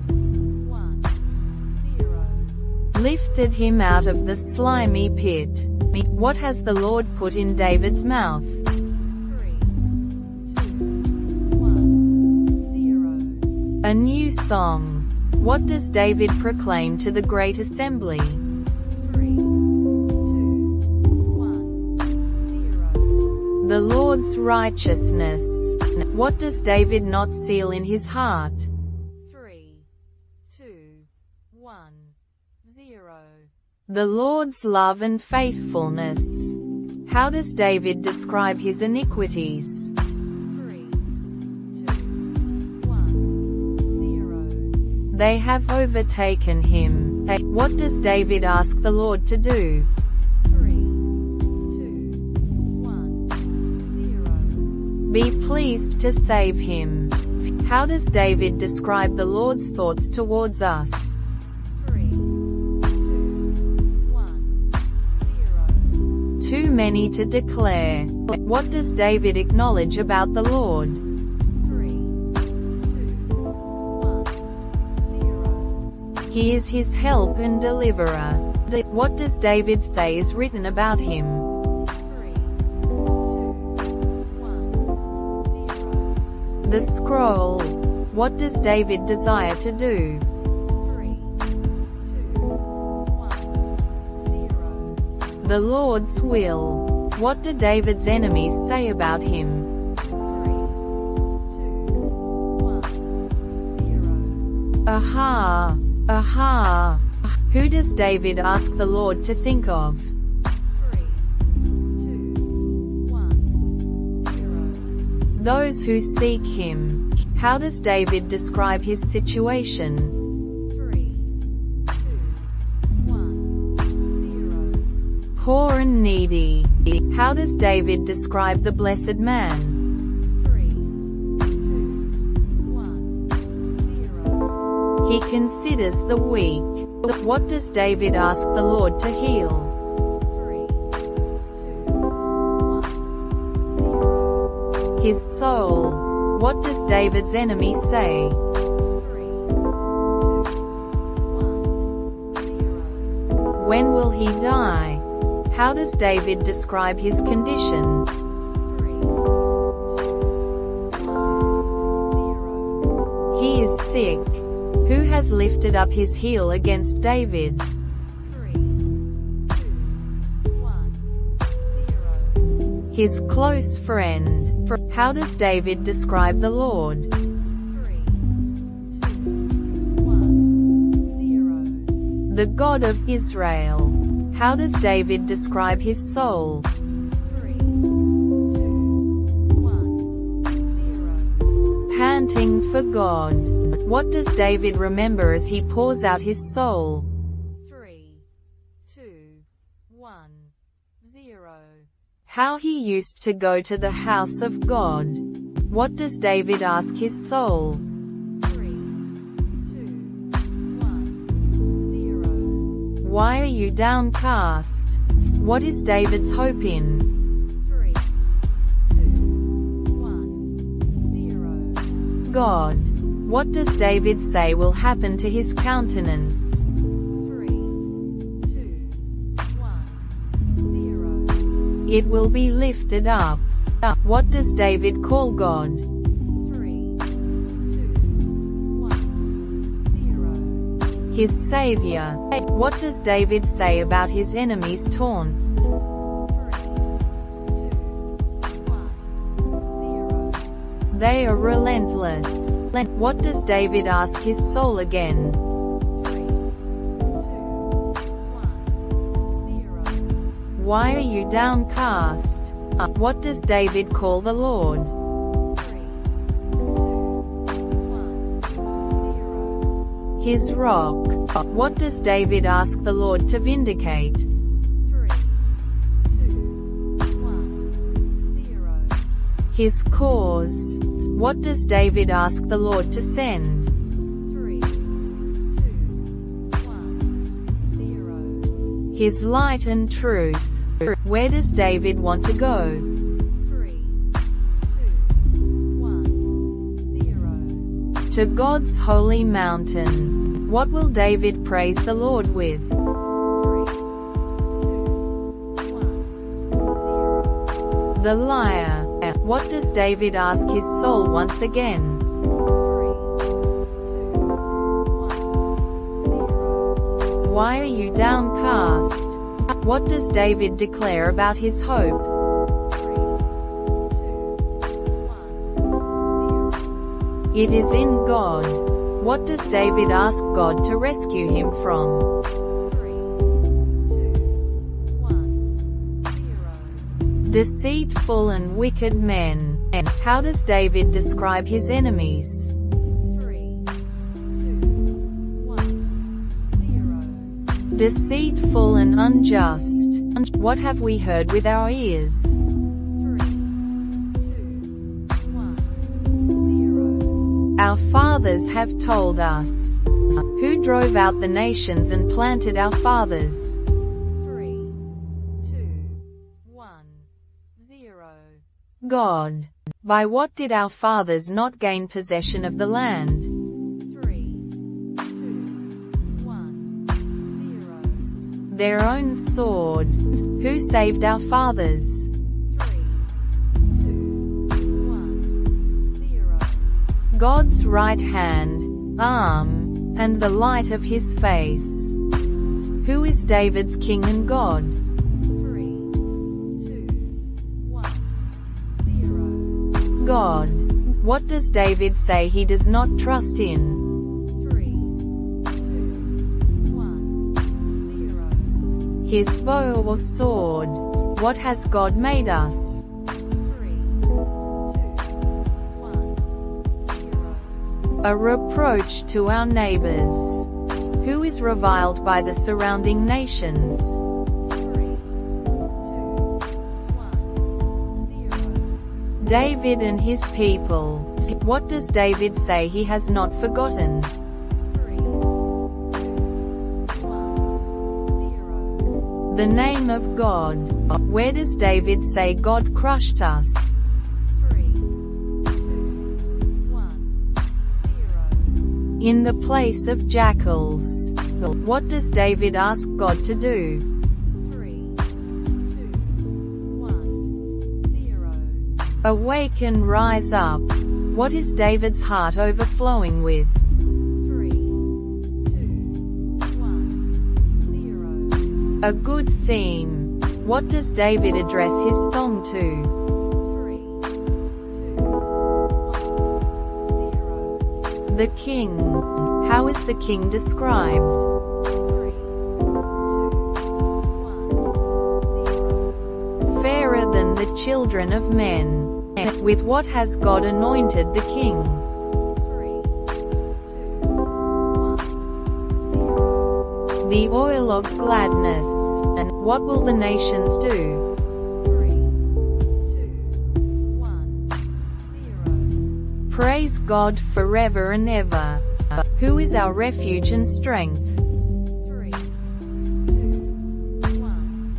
2, 1, 0. Lifted him out of the slimy pit. What has the Lord put in David's mouth? 3, 2, 1, 0. A new song. What does David proclaim to the great assembly? 3, 2, 1, 0. The Lord's righteousness. What does David not seal in his heart? 3, 2, 1, 0. The Lord's love and faithfulness. How does David describe his iniquities? 3, 2, 1, 0. They have overtaken him. What does David ask the Lord to do? 3, 2, 1, 0. Be pleased to save him. How does David describe the Lord's thoughts towards us? 3, 2, 1, 0. Too many to declare. What does David acknowledge about the Lord? 3, 2, 1, 0. He is his help and deliverer. What does David say is written about him? 3, 2, 1, 0. The scroll. What does David desire to do? 3, 2, 1, 0. The Lord's will. What do David's enemies say about him? 3, 2, 1, 0. Aha! Aha! Who does David ask the Lord to think of? 3, 2, 1, 0. Those who seek him. How does David describe his situation? 3, 2, 1, 0. Poor and needy. How does David describe the blessed man? 3, 2, 1, 0. He considers the weak. What does David ask the Lord to heal? 3, 2, 1, 0. His soul. What does David's enemies say? 3, 2, 1, 0. When will he die? How does David describe his condition? 3, 2, 1, 0. He is sick. Who has lifted up his heel against David? 3, 2, 1, 0. His close friend. How does David describe the Lord? 3, 2, 1, 0. The God of Israel. How does David describe his soul? 3, 2, 1, 0. Panting for God. What does David remember as he pours out his soul? 3, 2, 1, 0. How he used to go to the house of God. What does David ask his soul? 3, 2, 1, 0. Why are you downcast? What is David's hope in? 3, 2, 1, 0. God. What does David say will happen to his countenance? 3, 2, 1, 0. It will be lifted up. What does David call God? 3, 2, 1, 0. His Savior. What does David say about his enemies' taunts? 3, 2, 1, 0. They are relentless. What does David ask his soul again? 3, 2, 1, 0. Why are you downcast? What does David call the Lord? 3, 2, 1, 0. His rock. What does David ask the Lord to vindicate? 3, 2, 1, 0. His cause. What does David ask the Lord to send? 3, 2, 1, 0. His light and truth. Where does David want to go? 3, 2, 1, 0. To God's holy mountain. What will David praise the Lord with? 3, 2, 1, 0. The lyre. What does David ask his soul once again? 3, 2, 1, 0. Why are you downcast? What does David declare about his hope? 3, 2, 1, 0. It is in God. What does David ask God to rescue him from? 3, 2, 1, 0. Deceitful and wicked men. How does David describe his enemies? 3, 2, 1, 0. Deceitful and unjust. What have we heard with our ears? 3, 2, 1, 0. Our fathers have told us. Who drove out the nations and planted our fathers? 3, 2, 1, 0. God. By what did our fathers not gain possession of the land? 3, 2, 1, 0. Their own sword. Who saved our fathers? 3, 2, 1, 0. God's right hand, arm, and the light of his face. Who is David's king and God? 3, God. What does David say he does not trust in? 3, 2, 1, 0. His bow or sword. What has God made us? 3, 2, 1, 0. A reproach to our neighbors. Who is reviled by the surrounding nations? 3, 2, 1, 0. David and his people. What does David say he has not forgotten? 3, 2, 1, 0. The name of God. Where does David say God crushed us? 3, 2, 1, 0. In the place of jackals. What does David ask God to do? 3, 2, 1, 0. Awaken, rise up. What is David's heart overflowing with? 3, 2, 1, 0. A good theme. What does David address his song to? 3, 2, 1, 0. The king. How is the king described? 3, 2, 1, 0. Fairer than the children of men. With what has God anointed the king? 3, 2, 1, 0. The oil of gladness. And what will the nations do? 3, 2, 1, 0. Praise God forever and ever. Who is our refuge and strength? 3, 2, 1,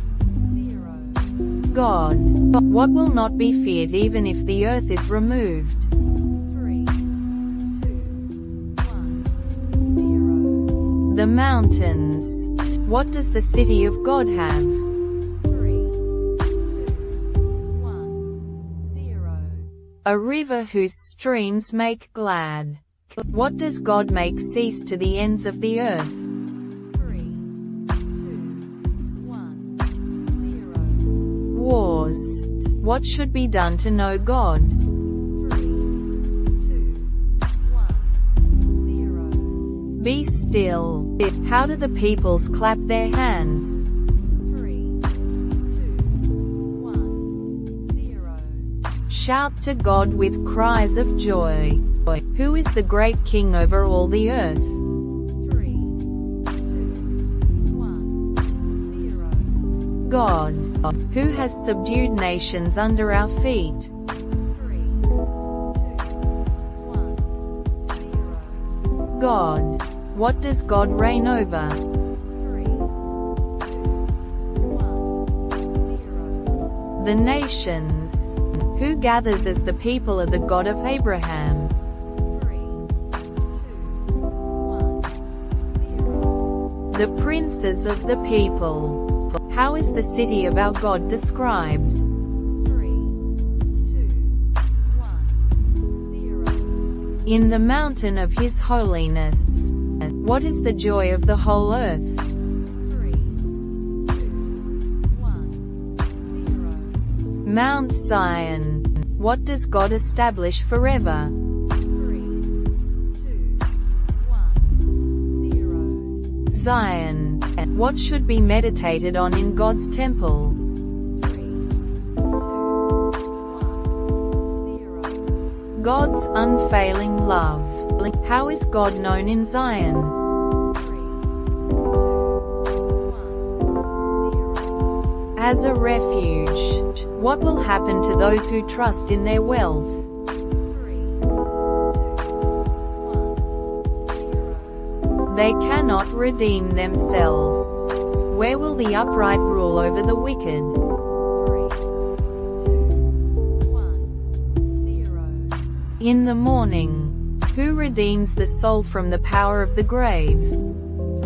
0. God. What will not be feared even if the earth is removed? 3, 2, 1, 0. The mountains. What does the city of God have? 3, 2, 1, 0. A river whose streams make glad. What does God make cease to the ends of the earth? 3, 2, 1, 0. Wars. What should be done to know God? 3, 2, 1, 0. Be still. How do the peoples clap their hands? 3, 2, 1, 0. Shout to God with cries of joy. Who is the great king over all the earth? 3, 2, 1, 0. God. Who has subdued nations under our feet? 3, 2, 1, 0. God. What does God reign over? 3, 2, 1, 0. The nations. Who gathers as the people of the God of Abraham? 3, 2, 1, 0. The princes of the people. How is the city of our God described? 3, 2, 1, 0. In the mountain of his holiness. What is the joy of the whole earth? 3, 2, 1, 0. Mount Zion. What does God establish forever? 3, 2, 1, 0. Zion. What should be meditated on in God's temple? 3, 2, 1, 0. God's unfailing love. How is God known in Zion? 3, 2, 1, 0. As a refuge. What will happen to those who trust in their wealth? 3, 2, 1, 0. They cannot redeem themselves. Where will the upright rule over the wicked? 3, 2, 1, 0. In the morning. Who redeems the soul from the power of the grave? 3, 2,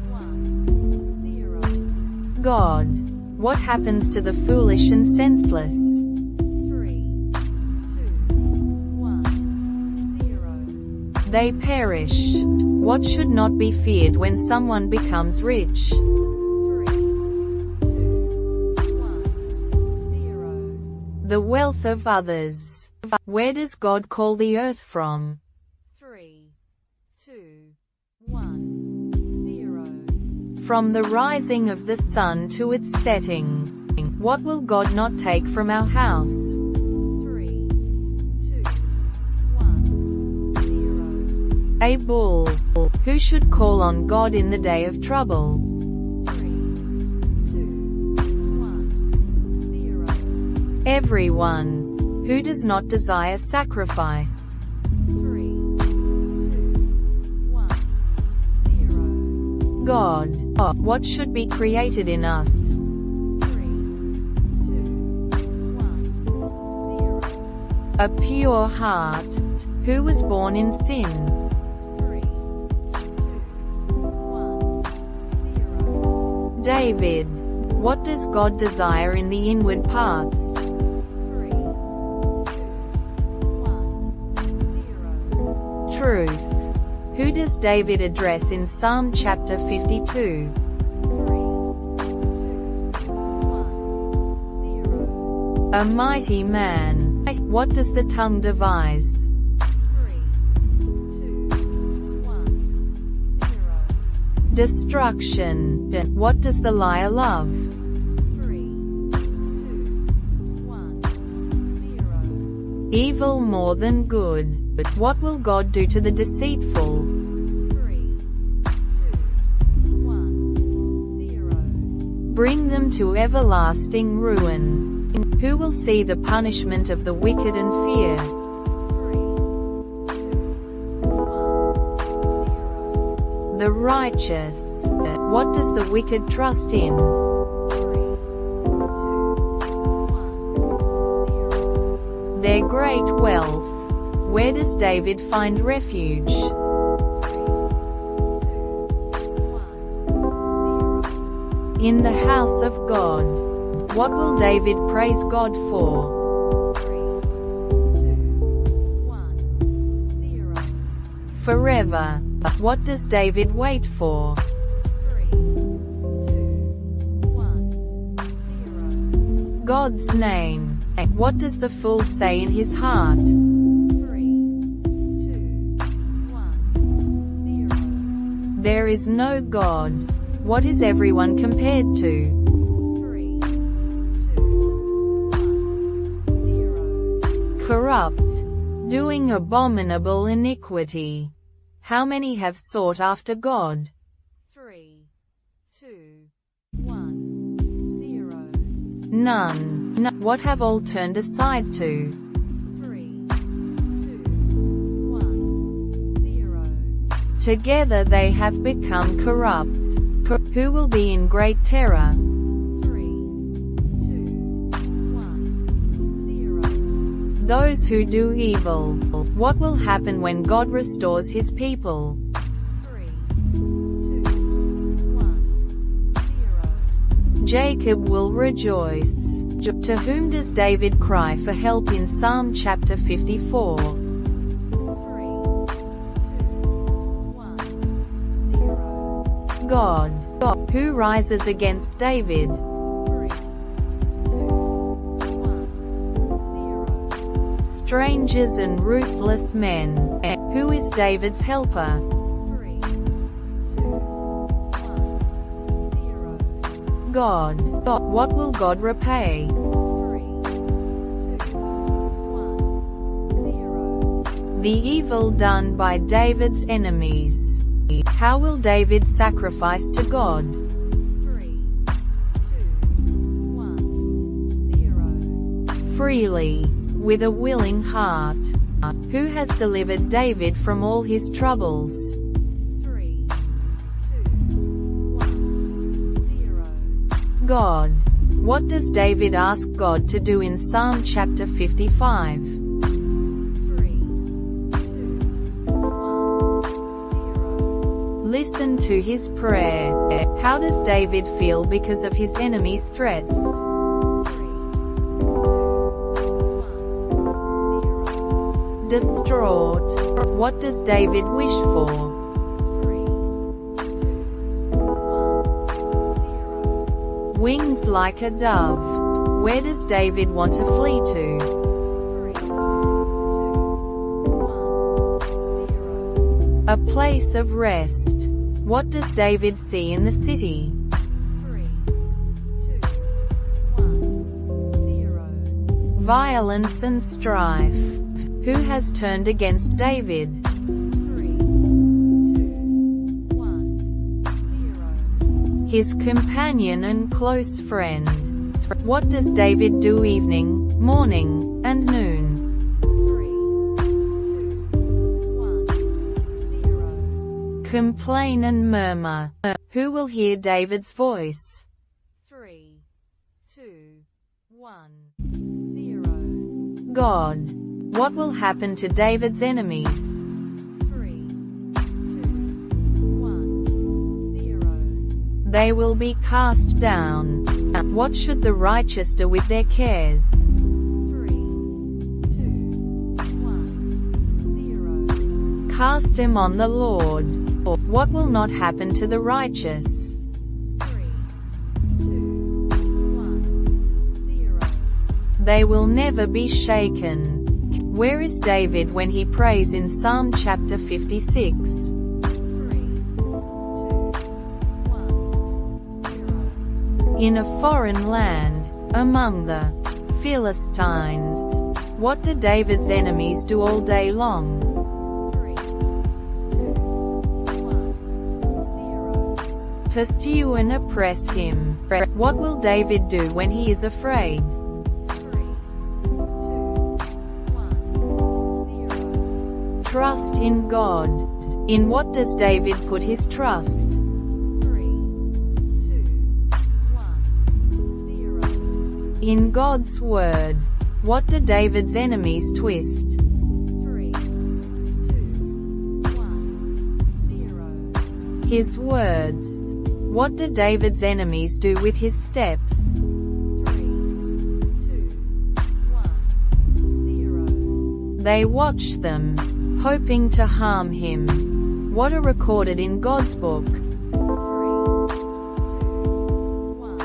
1, 0. God. What happens to the foolish and senseless? 3, 2, 1, 0. They perish. What should not be feared when someone becomes rich? 3, 2, 1, 0. The wealth of others. Where does God call the earth from? 3, 2, 1, 0. From the rising of the sun to its setting. What will God not take from our house? 3, 2, 1, 0. A bull. Who should call on God in the day of trouble? 3, 2, 1, 0. Everyone. Who does not desire sacrifice? 3, 2, 1, 0. God. What should be created in us? 3, 2, 1, 0. A pure heart. Who was born in sin? 3, 2, 1, 0. David. What does God desire in the inward parts? 3, 2, 1, 0. Truth. Who does David address in Psalm chapter 52? 3, 2, 1, 0. A mighty man. What does the tongue devise? 3, 2, 1, 0. Destruction. What does the liar love? 3, 2, 1, 0. Evil more than good. But what will God do to the deceitful? 3, 2, 1, 0. Bring them to everlasting ruin. Who will see the punishment of the wicked and fear? 3, 2, 1, 0. The righteous. What does the wicked trust in? 3, 2, 1, 0. Their great wealth. Where does David find refuge? 3, 2, 1, 0. In the house of God. What will David praise God for? 3, 2, 1, 0. Forever. What does David wait for? 3, 2, 1, 0. God's name. What does the fool say in his heart? 3, 2, 1, 0. There is no God. What is everyone compared to? 3, 2, 1, 0. Corrupt. Doing abominable iniquity. How many have sought after God? 3, 2, 1, 0. None. What have all turned aside to? 3, 2, 1, 0. Together they have become corrupt. Who will be in great terror? 3, 2, 1, 0. Those who do evil. What will happen when God restores his people? 3, 2, 1, 0. Jacob will rejoice. To whom does David cry for help in Psalm chapter 54? 3, 2, 1, 0. God. Who rises against David? 3, 2, 1, 0. Strangers and ruthless men. Who is David's helper? 3, 2, 1, 0. God. What will God repay? 3, 2, 1, 0. The evil done by David's enemies. How will David sacrifice to God? 3, 2, 1, 0. Freely. With a willing heart. Who has delivered David from all his troubles? 3, 2, 1, 0. God. What does David ask God to do in Psalm chapter 55? 3, 2, 1, 0. Listen to his prayer. How does David feel because of his enemies' threats? 3, 2, 1, 0. Distraught. What does David wish for? 3, 2, 1, 0. Wings like a dove. Where does David want to flee to? 3, 2, 1, 0. A place of rest. What does David see in the city? 3, 2, 1, 0. Violence and strife. Who has turned against David? 3, 2, 1, 0. His companion and close friend. What does David do evening, morning, and noon? 3, 2, 1, 0. Complain and murmur. Who will hear David's voice? 3, 2, 1, 0. God. What will happen to David's enemies? 3, 2, 1, 0. They will be cast down. What should the righteous do with their cares? 3, 2, 1, 0. Cast them on the Lord. What will not happen to the righteous? 3, 2, 1, 0. They will never be shaken. Where is David when he prays in Psalm chapter 56? 3, 2, 1, 0. In a foreign land, among the Philistines. What do David's enemies do all day long? 3, 2, 1, 0. Pursue and oppress him. What will David do when he is afraid? 3, 2, 1, 0. Trust in God. In what does David put his trust? 3, 2, 1, 0. In God's word. What do David's enemies twist? 3, 2, 1, 0. His words. What do David's enemies do with his steps? 3, 2, 1, 0. They watch them, hoping to harm him. What are recorded in God's book? 3, 2, 1,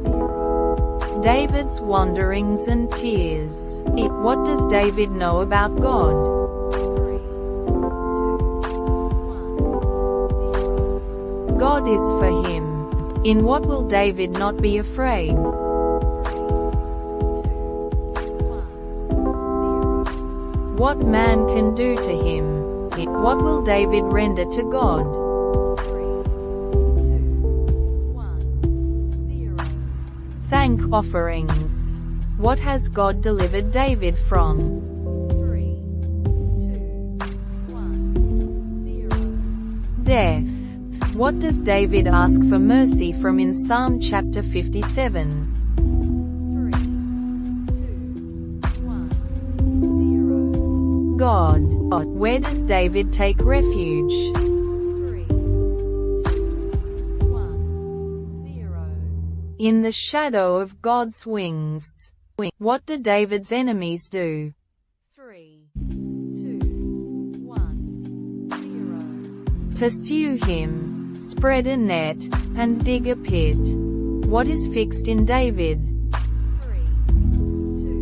0. David's wanderings and tears. What does David know about God? 3, 2, 1, 0. God is for him. In what will David not be afraid? 3, 2, 1, 0. What man can do to him? What will David render to God? 3, 2, 1, 0. Thank offerings. What has God delivered David from? 3, 2, 1, 0. Death. What does David ask for mercy from in Psalm chapter 57? 3, 2, 1, 0. God. Where does David take refuge? 3, 2, 1, 0. In the shadow of God's wings. What do David's enemies do? 3, 2, 1, 0. Pursue him, spread a net, and dig a pit. What is fixed in David? 3, 2,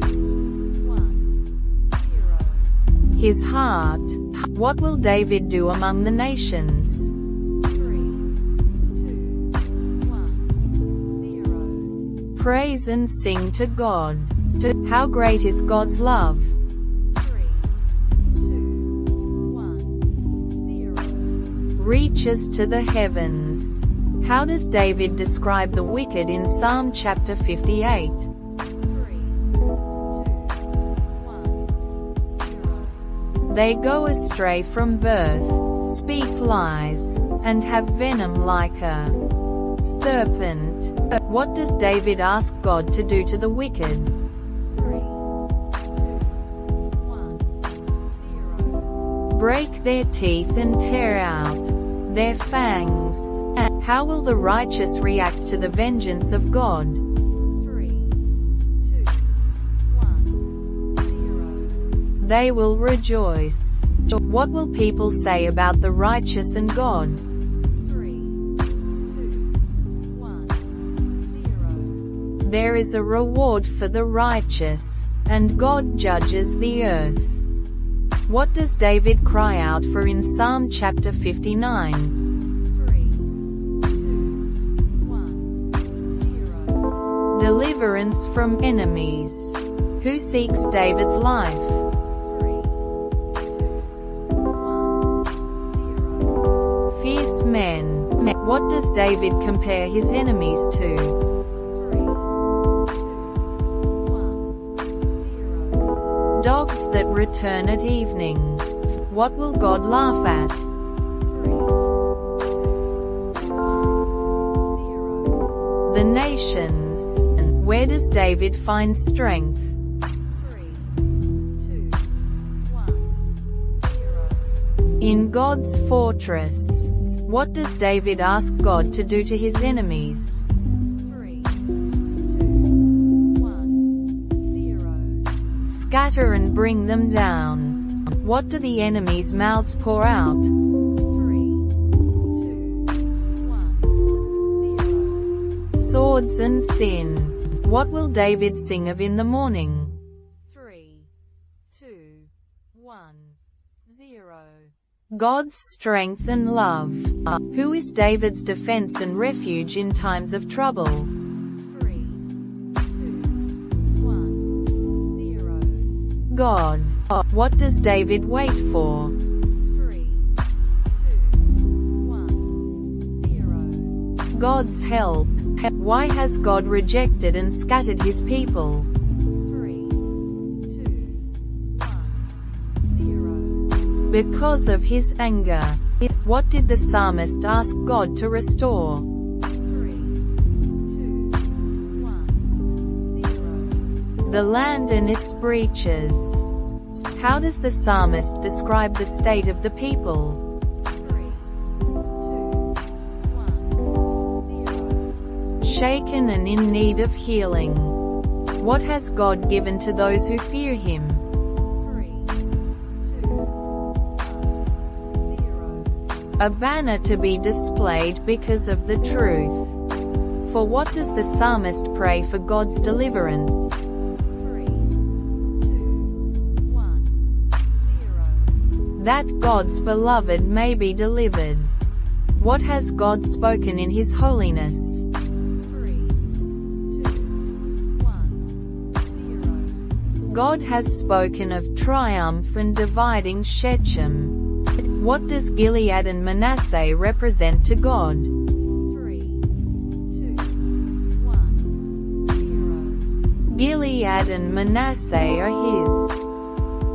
1, 0. His heart. What will David do among the nations? 3, 2, 1, 0. Praise and sing to God. How great is God's love? 3, 2, 1, 0. Reaches to the heavens. How does David describe the wicked in Psalm chapter 58? 3, 2, 1, 0. They go astray from birth, speak lies, and have venom like a serpent. What does David ask God to do to the wicked? 3, 2, 1, 0. Break their teeth and tear out their fangs. How will the righteous react to the vengeance of God? 3, 2, 1, 0. They will rejoice. What will people say about the righteous and God? 3, 2, 1, 0. There is a reward for the righteous, and God judges the earth. What does David cry out for in Psalm chapter 59? 3, 2, 1, 0. Deliverance from enemies. Who seeks David's life? 3, 2, 1, 0. Fierce men. What does David compare his enemies to? 3, 2, 1, 0. Dogs that return at evening. What will God laugh at? 3, 2, 1, 0. The nations. Where does David find strength? 3, 2, 1, 0. In God's fortress. What does David ask God to do to his enemies? 3, 2, 1, 0. Scatter and bring them down. What do the enemies' mouths pour out? 3, 2, 1, 0. Swords and sin. What will David sing of in the morning? 3, 2, 1, 0. God's strength and love. Who is David's defense and refuge in times of trouble? 3, 2, 1, 0. God. What does David wait for? 3, 2, 1, 0. God's help. Why has God rejected and scattered his people? 3, 2, 1, 0. Because of his anger. What did the psalmist ask God to restore? 3, 2, 1, 0. The land and its breaches. How does the psalmist describe the state of the people? 3, 2, 1, 0. Shaken and in need of healing. What has God given to those who fear him? 3, 2, 1, 0. A banner to be displayed because of the truth. For what does the psalmist pray for God's deliverance? 3, 2, 1, 0. That God's beloved may be delivered. What has God spoken in his holiness? 3, 2, 1, 0. God has spoken of triumph and dividing Shechem. What does Gilead and Manasseh represent to God? 3, 2, 1, 0. Gilead and Manasseh are his.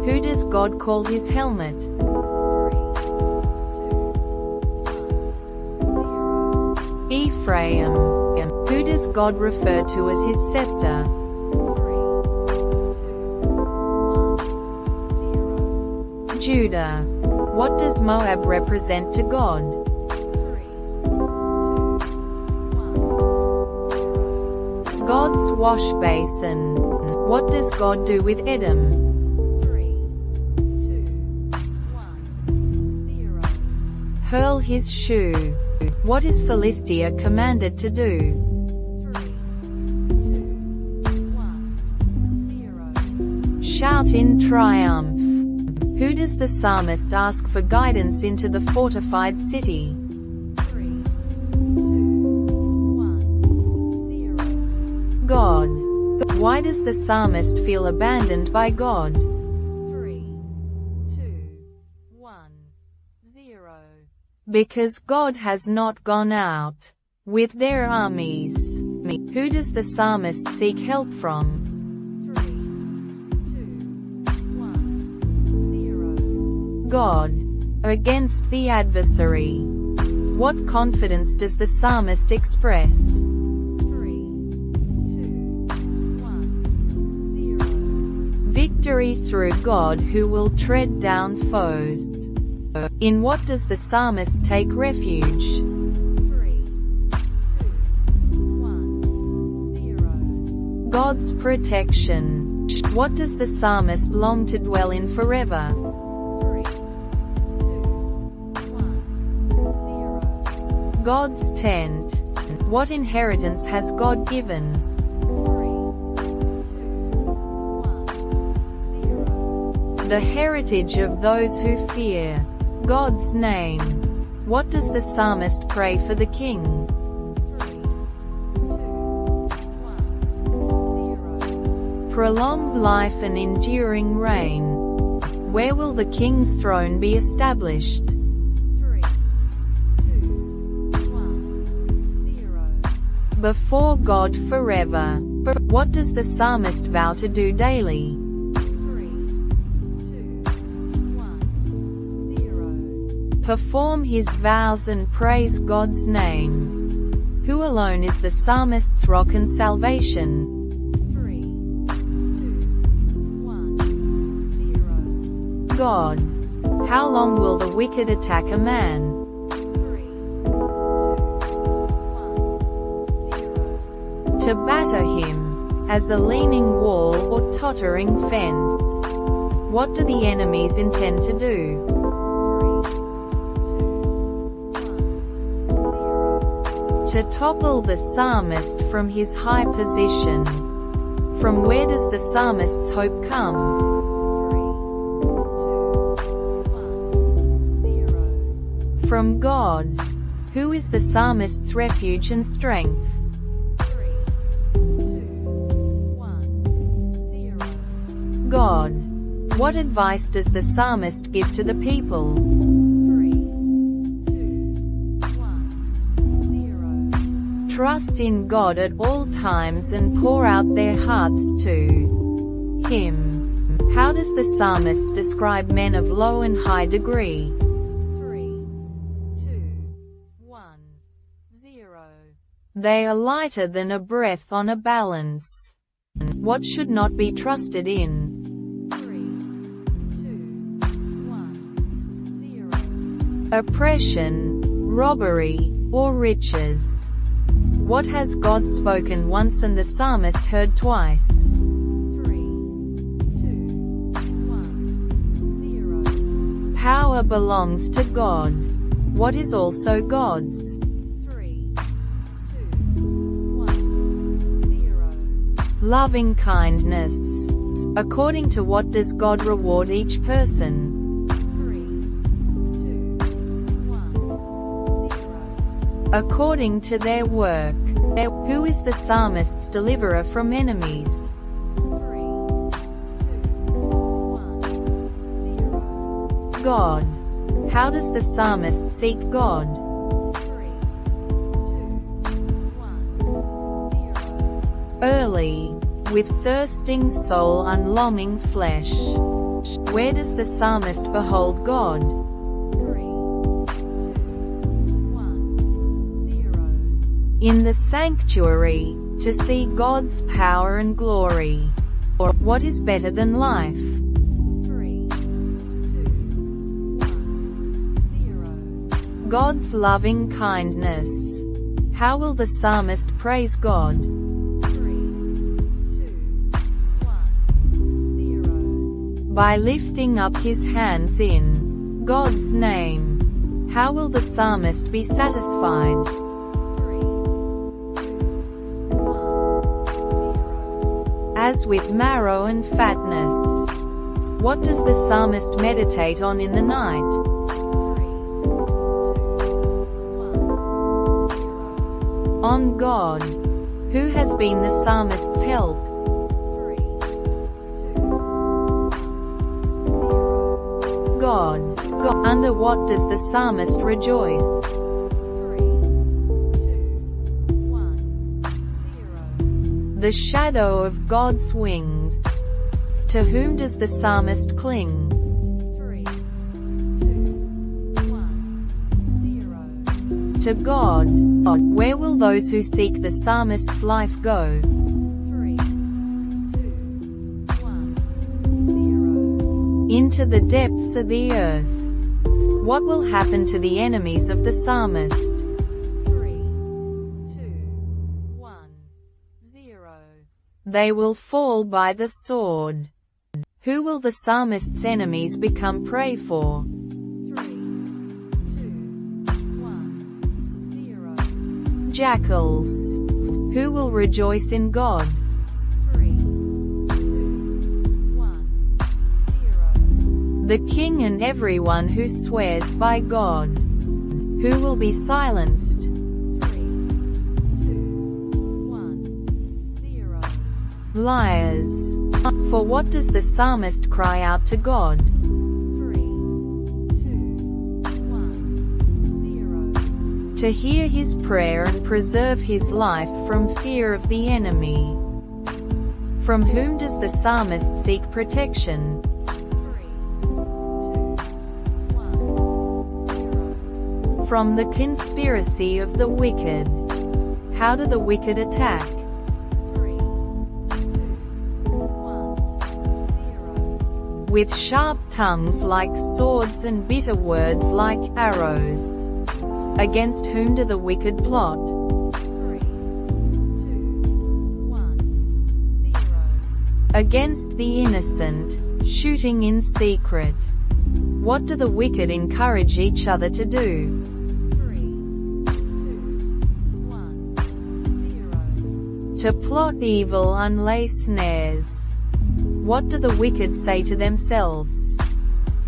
Who does God call his helmet? 3, 2, 1, 0. Ephraim. Who does God refer to as his scepter? 3, 2, 1, 0. Judah. What does Moab represent to God? 3, 2, 1, 0. God's wash basin. What does God do with Edom? 3, 2, 1, 0. Hurl his shoe. What is Philistia commanded to do? 3, 2, 1, 0. Shout in triumph. Who does the psalmist ask for guidance into the fortified city? 3, 2, 1, 0. God. Why does the psalmist feel abandoned by God? 3, 2, 1, 0. Because God has not gone out with their armies. Who does the psalmist seek help from? 3, 2, 1, 0. God. Against the adversary. What confidence does the psalmist express? 3, 2, 1, 0. Victory through God who will tread down foes. In what does the psalmist take refuge? 3, 2, 1, 0. God's protection. What does the psalmist long to dwell in forever? 3, 2, 1, 0. God's tent. What inheritance has God given? 3, The heritage of those who fear God's name. What does the psalmist pray for the king? 3, 2, 1, 0. Prolonged life and enduring reign. Where will the king's throne be established? 3, 2, 1, 0. Before God forever. What does the psalmist vow to do daily? 3, 2, 1, 0. Perform his vows and praise God's name. Who alone is the psalmist's rock and salvation? 3, 2, 1, 0. God. How long will the wicked attack a man? 3, 2, 1, 0. To batter him, as a leaning wall or tottering fence. What do the enemies intend to do? 3, 2, 1, 0. To topple the psalmist from his high position. From where does the psalmist's hope come? 3, 2, 1, 0. From God. Who is the psalmist's refuge and strength? 3, 2, 1, 0. God. What advice does the psalmist give to the people? 3, 2, 1, 0. Trust in God at all times and pour out their hearts to Him. How does the psalmist describe men of low and high degree? 3, 2, 1, 0. They are lighter than a breath on a balance. What should not be trusted in? 3, 2, 1, 0. Oppression, robbery, or riches. What has God spoken once and the psalmist heard twice? 3, 2, 1, 0. Power belongs to God. What is also God's? 3, 2, 1, 0. Loving kindness. According to what does God reward each person? 3, 2, 1, 0. According to their work. Who is the psalmist's deliverer from enemies? 3, 2, 1, 0. God. How does the psalmist seek God? 3, 2, 1, 0. Early. With thirsting soul and longing flesh. Where does the psalmist behold God? 3, 2, 1, 0. In the sanctuary, to see God's power and glory. Or, what is better than life? 3, 2, 1, 0. God's loving kindness. How will the psalmist praise God? 3, 2, 1, 0. By lifting up his hands in God's name. How will the psalmist be satisfied? 3, 2, 1, 0. As with marrow and fatness. What does the psalmist meditate on in the night? 3, 2, 1, 0. On God. Who has been the psalmist's help? 3, 2, 1, 0. God. Under what does the psalmist rejoice? 3, 2, 1, 0. The shadow of God's wings. To whom does the psalmist cling? 3, 2, 1, 0. To God. Where will those who seek the psalmist's life go? 3, 2, 1, 0. Into the depths of the earth. What will happen to the enemies of the psalmist? 3, 2, 1, 0. They will fall by the sword. Who will the psalmist's enemies become prey for? 3, 2, 1, 0. Jackals. Who will rejoice in God? 3, 2, 1, 0. The king and everyone who swears by God. Who will be silenced? 3, 2, 1, 0. Liars. For what does the psalmist cry out to God? 3, 2, 1, 0. To hear his prayer and preserve his life from fear of the enemy. From whom does the psalmist seek protection? 3, 2, 1, 0. From the conspiracy of the wicked. How do the wicked attack? 3, 2, 1, 0. With sharp tongues like swords and bitter words like arrows. Against whom do the wicked plot? 3, 2, 1, 0. Against the innocent, shooting in secret. What do the wicked encourage each other to do? 3, 2, 1, 0. To plot evil and lay snares. What do the wicked say to themselves?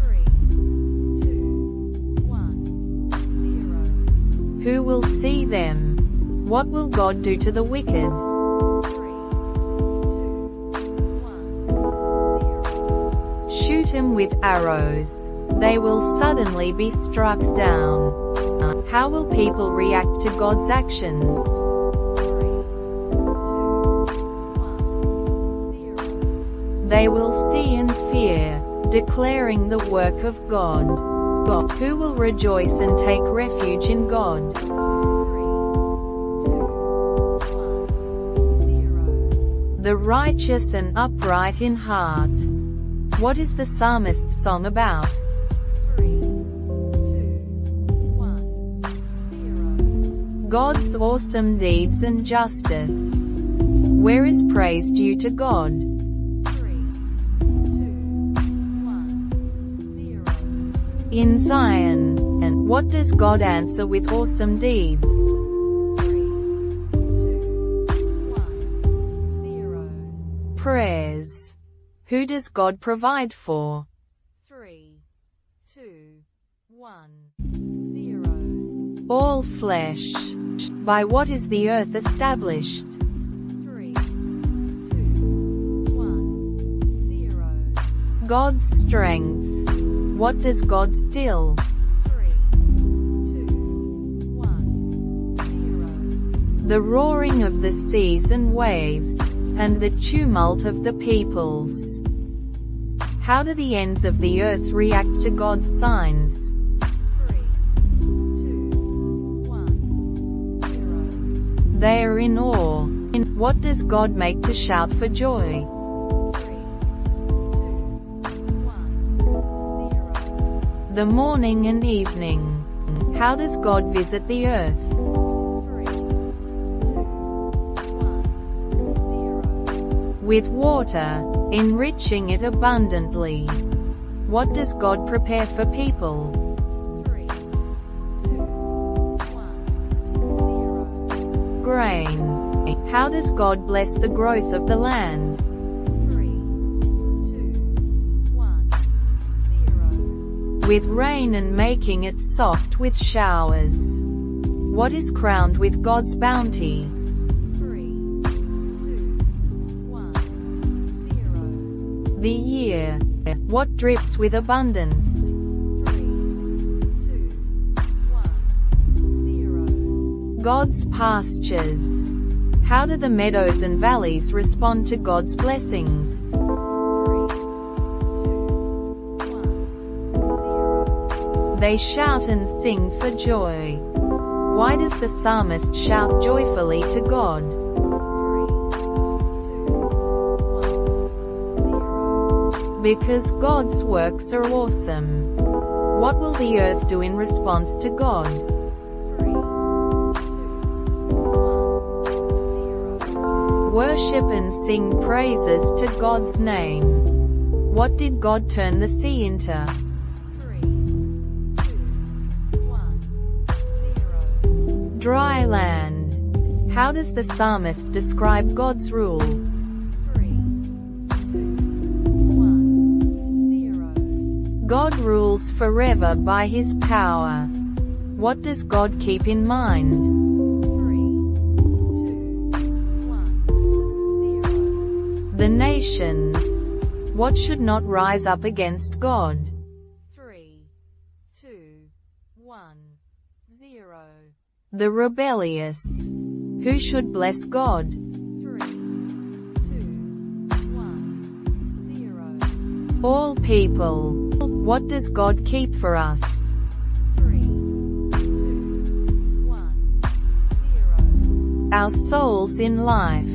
3, 2, 1, 0. Who will see them? What will God do to the wicked? 3, 2, 1, 0. Shoot him with arrows. They will suddenly be struck down. How will people react to God's actions? 3, 2, 1, 0. They will see and fear, declaring the work of God. Who will rejoice and take refuge in God? 3, 2, 1, 0. The righteous and upright in heart. What is the psalmist's song about? 3, 2, 1, 0. God's awesome deeds and justice. Where is praise due to God? 3, 2, 1, 0. In Zion. And what does God answer with awesome deeds? 3, 2, 1, 0. Prayers. Who does God provide for? 3, 2, 1, 0. All flesh. By what is the earth established? 3, 2, 1, 0. God's strength. What does God still? 3, 2, 1, 0. The roaring of the seas and waves, and the tumult of the peoples. How do the ends of the earth react to God's signs? 3, 2, 1, 0. They are in awe. What does God make to shout for joy? 3, 2, 1, 0. The morning and evening. How does God visit the earth? 3, 2, 1, 0. With water, enriching it abundantly. What does God prepare for people? 3, 2, 1, 0. Grain. How does God bless the growth of the land? 3, 2, 1, 0. With rain and making it soft with showers. What is crowned with God's bounty? 3, 2, 1, 0. The year. What drips with abundance? 3, 2, 1, 0. God's pastures. How do the meadows and valleys respond to God's blessings? 3, 2, 1, 0. They shout and sing for joy. Why does the psalmist shout joyfully to God? 3, 2, 1, 0. Because God's works are awesome. What will the earth do in response to God? 3, 2, 1, 0. Worship and sing praises to God's name. What did God turn the sea into? 3, 2, 1, 0. Dry land. How does the psalmist describe God's rule? 3, 2, 1, 0. God rules forever by his power. What does God keep in mind? 3, 2, 1, 0. The nations. What should not rise up against God? 3, 2, 1, 0. The rebellious. Who should bless God? 3, 2, 1, 0. All people. What does God keep for us? 3, 2, 1, 0. Our souls in life.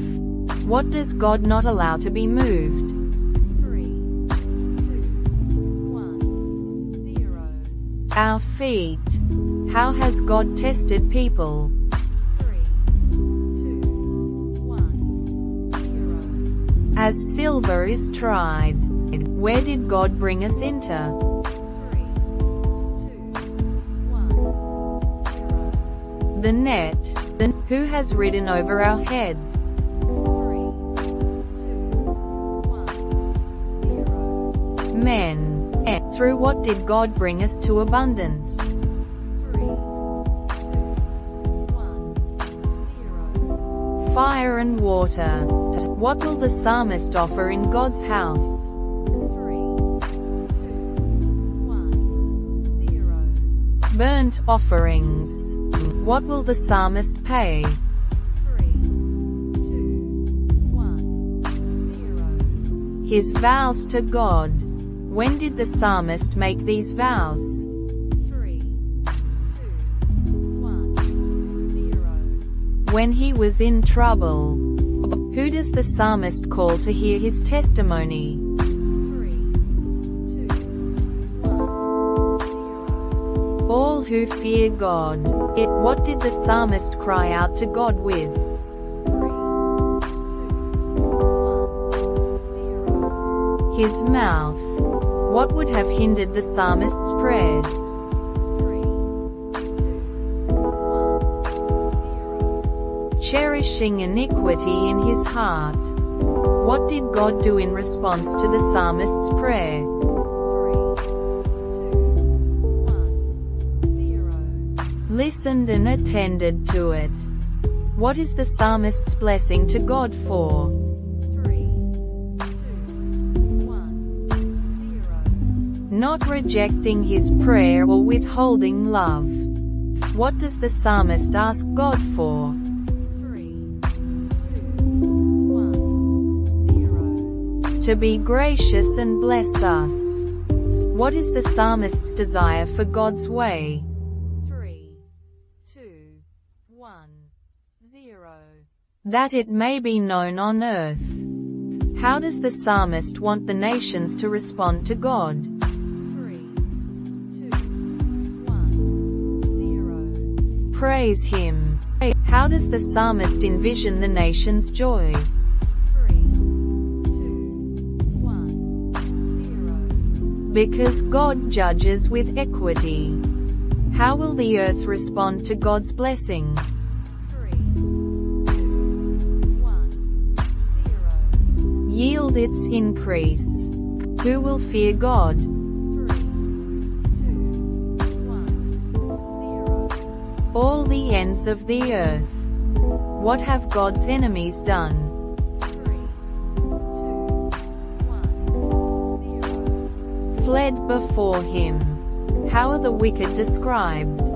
What does God not allow to be moved? 3, 2, 1, 0. Our feet. How has God tested people? 3, 2, 1, 0. As silver is tried. Where did God bring us into? 3, 2, 1, 0. The net. Who has ridden over our heads? 3, 2, 1, 0. Men. Through what did God bring us to abundance? 3, 2, 1, 0. Fire and water. What will the psalmist offer in God's house? 3, 2, 1, 0. Burnt offerings. What will the psalmist pay? 3, 2, 1, 0. His vows to God. When did the psalmist make these vows? 3, 2, 1, 0. When he was in trouble. Who does the psalmist call to hear his testimony? 3, 2, 1, 0. All who fear God. What did the psalmist cry out to God with? 3, 2, 1, 0. His mouth. What would have hindered the psalmist's prayers? 3, 2, 1, 0. Cherishing iniquity in his heart. What did God do in response to the psalmist's prayer? 3, 2, 1, 0. Listened and attended to it. What is the psalmist's blessing to God for? 3, 2, 1, 0. Not rejecting his prayer or withholding love. What does the psalmist ask God for? 3, 2, 1, 0. To be gracious and bless us. What is the psalmist's desire for God's way? 3, 2, 1, 0. That it may be known on earth. How does the psalmist want the nations to respond to God? 3, 2, 1, 0. Praise him. How does the psalmist envision the nation's joy? 3, 2, 1, 0. Because God judges with equity. How will the earth respond to God's blessing? 3, 2, 1, 0. Yield its increase. Who will fear God? 3, 2, 1, 0. All the ends of the earth. What have God's enemies done? 3, 2, 1, 0. Fled before him. How are the wicked described? 3, 2,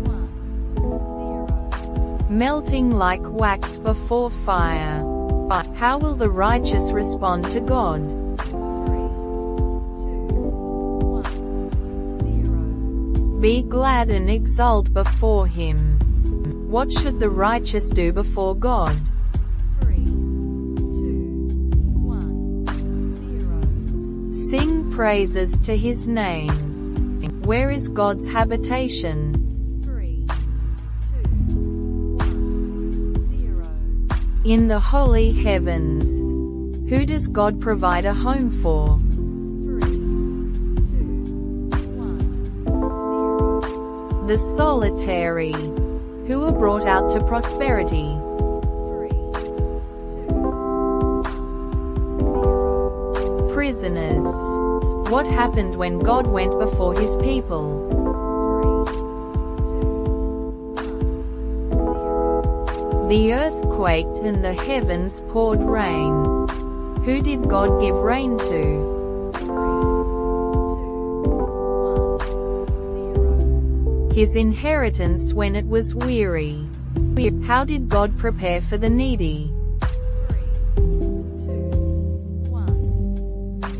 1, 0. Melting like wax before fire. How will the righteous respond to God? 3, 2, 1, 0. Be glad and exult before him. What should the righteous do before God? 3, 2, 1, 0. Sing praises to his name. Where is God's habitation? 3, 2, 1, 0. In the holy heavens. Who does God provide a home for? 3, 2, 1, 0. The solitary. Who are brought out to prosperity. 3, 2, 1, 0. Prison. prisoners. What happened when God went before his people? 3, 2, 1, 0. The earth quaked and the heavens poured rain. Who did God give rain to? 3, 2, 1, 0. His inheritance when it was weary. How did God prepare for the needy? 3, 2, 1, 0.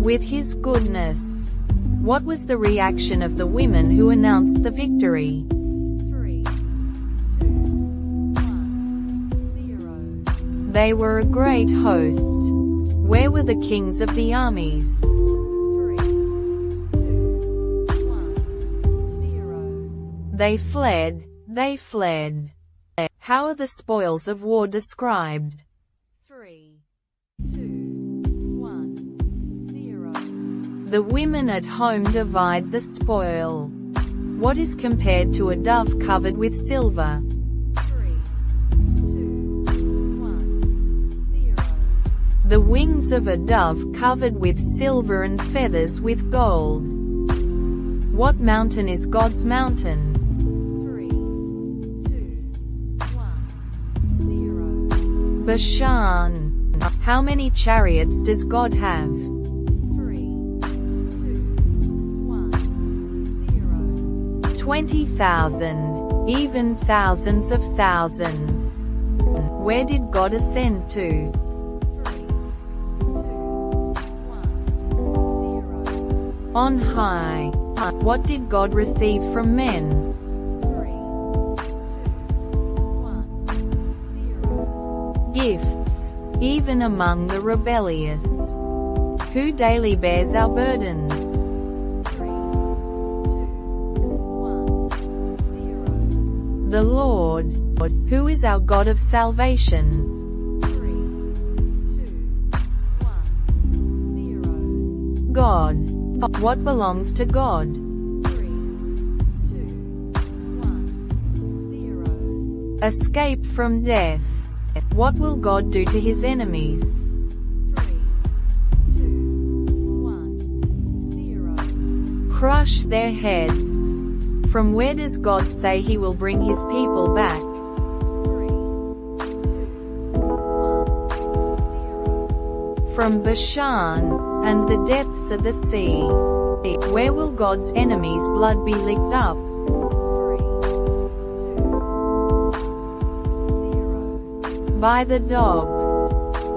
With his goodness. What was the reaction of the women who announced the victory? 3, 2, 1, 0. They were a great host. Where were the kings of the armies? 3, 2, 1, 0. They fled. They fled. How are the spoils of war described? 3, 2, 1, 0. The women at home divide the spoil. What is compared to a dove covered with silver? 3, 2, 1, 0. The wings of a dove covered with silver and feathers with gold. What mountain is God's mountain? 3, 2, 1, 0. Bashan. How many chariots does God have? 3, 2, 1, 0. 20,000, even thousands of thousands. Where did God ascend to? 3, 2, 1, 0. On high. What did God receive from men? 3, 2, 1, 0. Gifts. Even among the rebellious. Who daily bears our burdens? 3, 2, 1, 0. The Lord. Who is our God of salvation? 3, 2, 1, 0. God. What belongs to God? 3, 2, 1, 0. Escape from death. What will God do to his enemies? 3, 2, 1, 0. Crush their heads. From where does God say he will bring his people back? 3, 2, 1, 0. From Bashan, and the depths of the sea. Where will God's enemies' blood be licked up? 3, 2, 1, 0. By the dogs.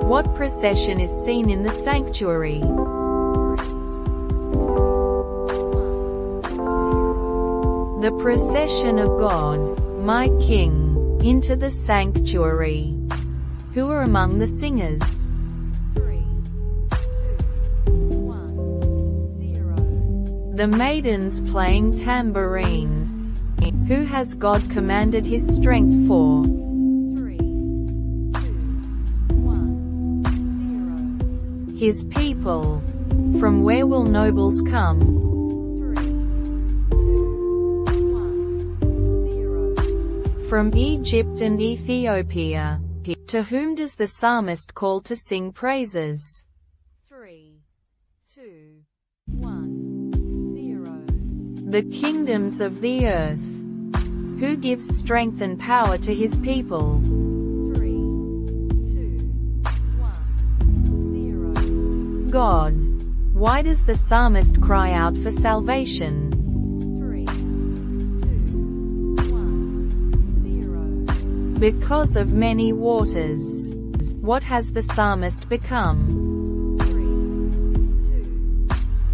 What procession is seen in the sanctuary? 3, 2, 1, 0. The procession of God, my King, into the sanctuary. Who are among the singers? 3, 2, 1, 0. The maidens playing tambourines. Who has God commanded his strength for? 3, 2, 1, 0. His people. From where will nobles come? 3, 2, 1, 0. From Egypt and Ethiopia. To whom does the psalmist call to sing praises? 3, 2, 1, 0. The kingdoms of the earth. Who gives strength and power to his people? 3, 2, 1, 0. God. Why does the psalmist cry out for salvation? 3, 2, 1, 0. Because of many waters. What has the psalmist become? 3, 2,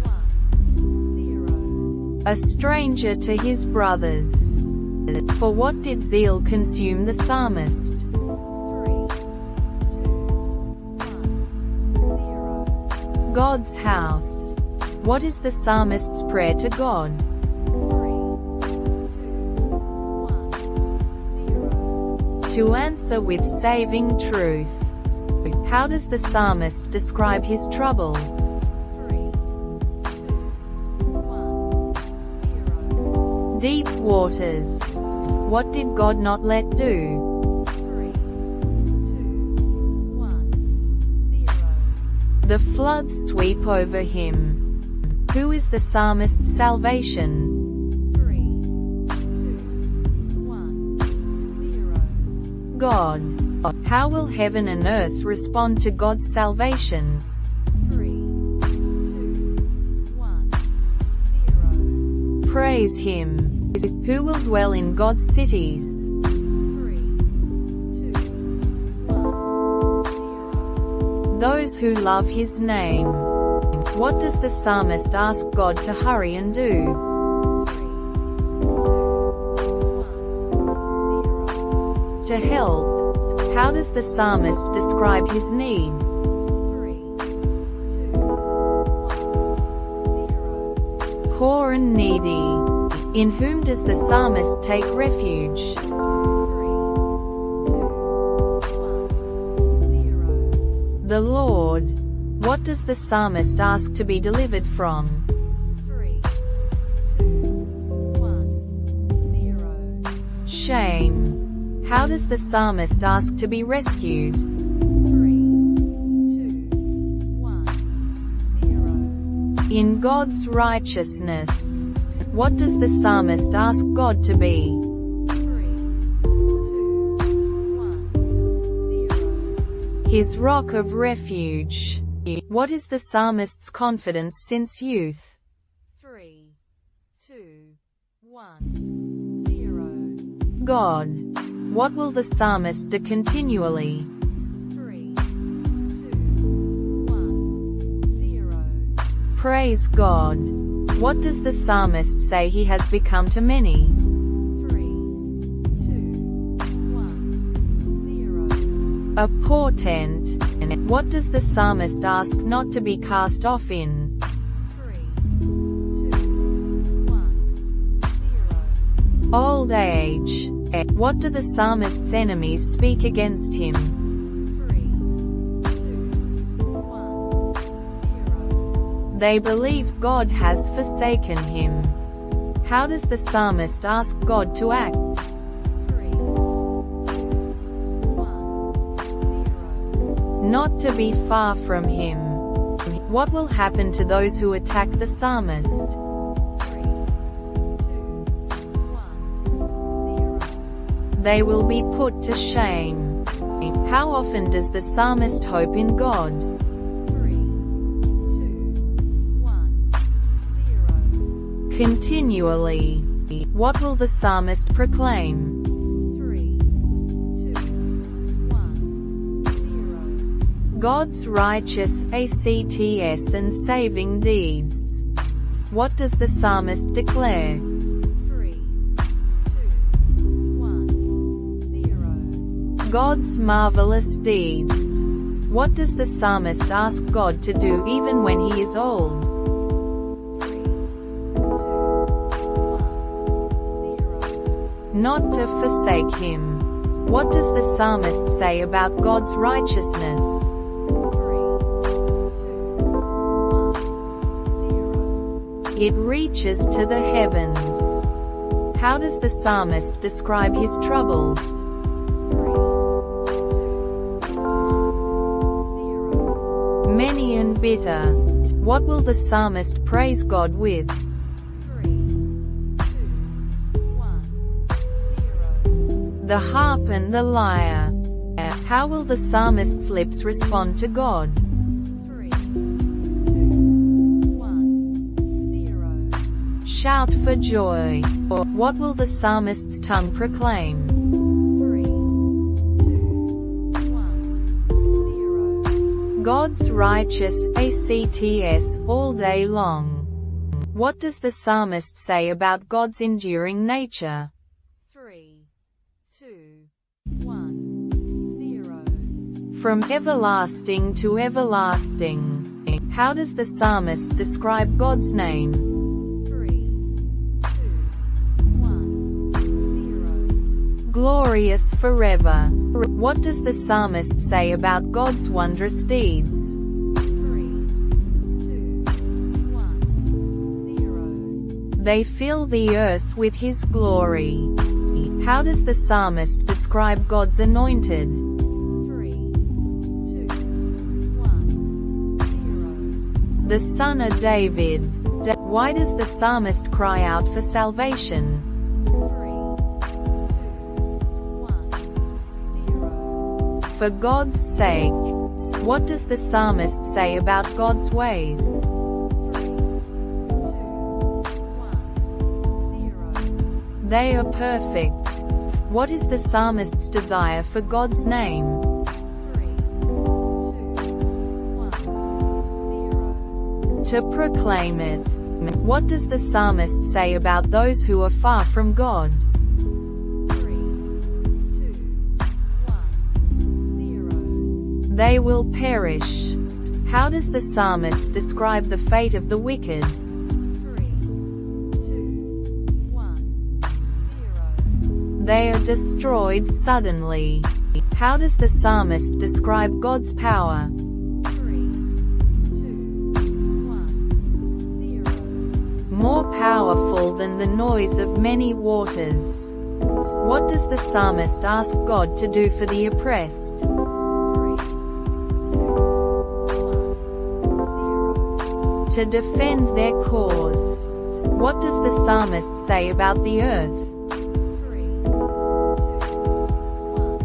1, 0. A stranger to his brothers. For what did zeal consume the psalmist? 3, 2, 1, 0. God's house. What is the psalmist's prayer to God? 3, 2, 1, 0. To answer with saving truth. How does the psalmist describe his trouble? 3, 2, 1, 0. Deep waters. What did God not let do? 3, 2, 1, 0. The floods sweep over him. Who is the psalmist's salvation? 3, 2, 1, 0. God. How will heaven and earth respond to God's salvation? 3, 2, 1, 0. Praise Him. Who will dwell in God's cities? 3, 2, 1, 0. Those who love His name. What does the psalmist ask God to hurry and do? 3, 2, 1, 0. To help. How does the psalmist describe his need? 3, 2, 1, 0. Poor and needy. In whom does the psalmist take refuge? 3, 2, 1, 0. The Lord. What does the psalmist ask to be delivered from? 3, 2, 1, 0. Shame. How does the psalmist ask to be rescued? 3, 2, 1, 0. In God's righteousness. What does the psalmist ask God to be? 3, 2, 1, 0. His rock of refuge. What is the psalmist's confidence since youth? 3, 2, 1, 0. God. What will the psalmist do continually? 3, 2, 1, 0. Praise God. What does the psalmist say he has become to many? 3, 2, 1, 0. A portent. What does the psalmist ask not to be cast off in? 3, 2, 1, 0. Old age. What do the psalmist's enemies speak against him? 3, 2, 1, 0. They believe God has forsaken him. How does the psalmist ask God to act? 3, 2, 1, 0. Not to be far from him. What will happen to those who attack the psalmist? 3, 2, 1, 0. They will be put to shame. How often does the psalmist hope in God? 3, 2, 1, 0. Continually. What will the psalmist proclaim? 3, 2, 1, 0. God's righteous acts and saving deeds. What does the psalmist declare? 3, 2, 1, 0. God's marvelous deeds. What does the psalmist ask God to do even when he is old? 3, 2, 1, 0. Not to forsake him. What does the psalmist say about God's righteousness? 3, 2, 1, 0. It reaches to the heavens. How does the psalmist describe his troubles? 3, 2, 1, 0. Many and bitter. What will the psalmist praise God with? 3, 2, 1, 0. The harp and the lyre. How will the psalmist's lips respond to God? 3, 2, 1, 0. Shout for joy. What will the psalmist's tongue proclaim? 3, 2, 1, 0. God's righteous acts all day long. What does the psalmist say about God's enduring nature? 3, 2, 1, 0. From everlasting to everlasting. How does the psalmist describe God's name? 3, 2, 1, 0. Glorious forever. What does the psalmist say about God's wondrous deeds? 3, 2, 1, 0. They fill the earth with His glory. How does the psalmist describe God's anointed? 3, 2, 1, The son of David. Why does the psalmist cry out for salvation? 3, 2, 1, 0. For God's sake. What does the psalmist say about God's ways? 3, 2, 1, 0. They are perfect. What is the psalmist's desire for God's name? 3, 2, 1, 0. To proclaim it. What does the psalmist say about those who are far from God? 3, 2, 1, 0. They will perish. How does the psalmist describe the fate of the wicked? 3, 2, 1, 0. They are destroyed suddenly. How does the psalmist describe God's power? 3, 2, 1, 0. More powerful than the noise of many waters. What does the psalmist ask God to do for the oppressed? 3, 2, 1, 0. To defend their cause. What does the psalmist say about the earth? 3, 2, 1,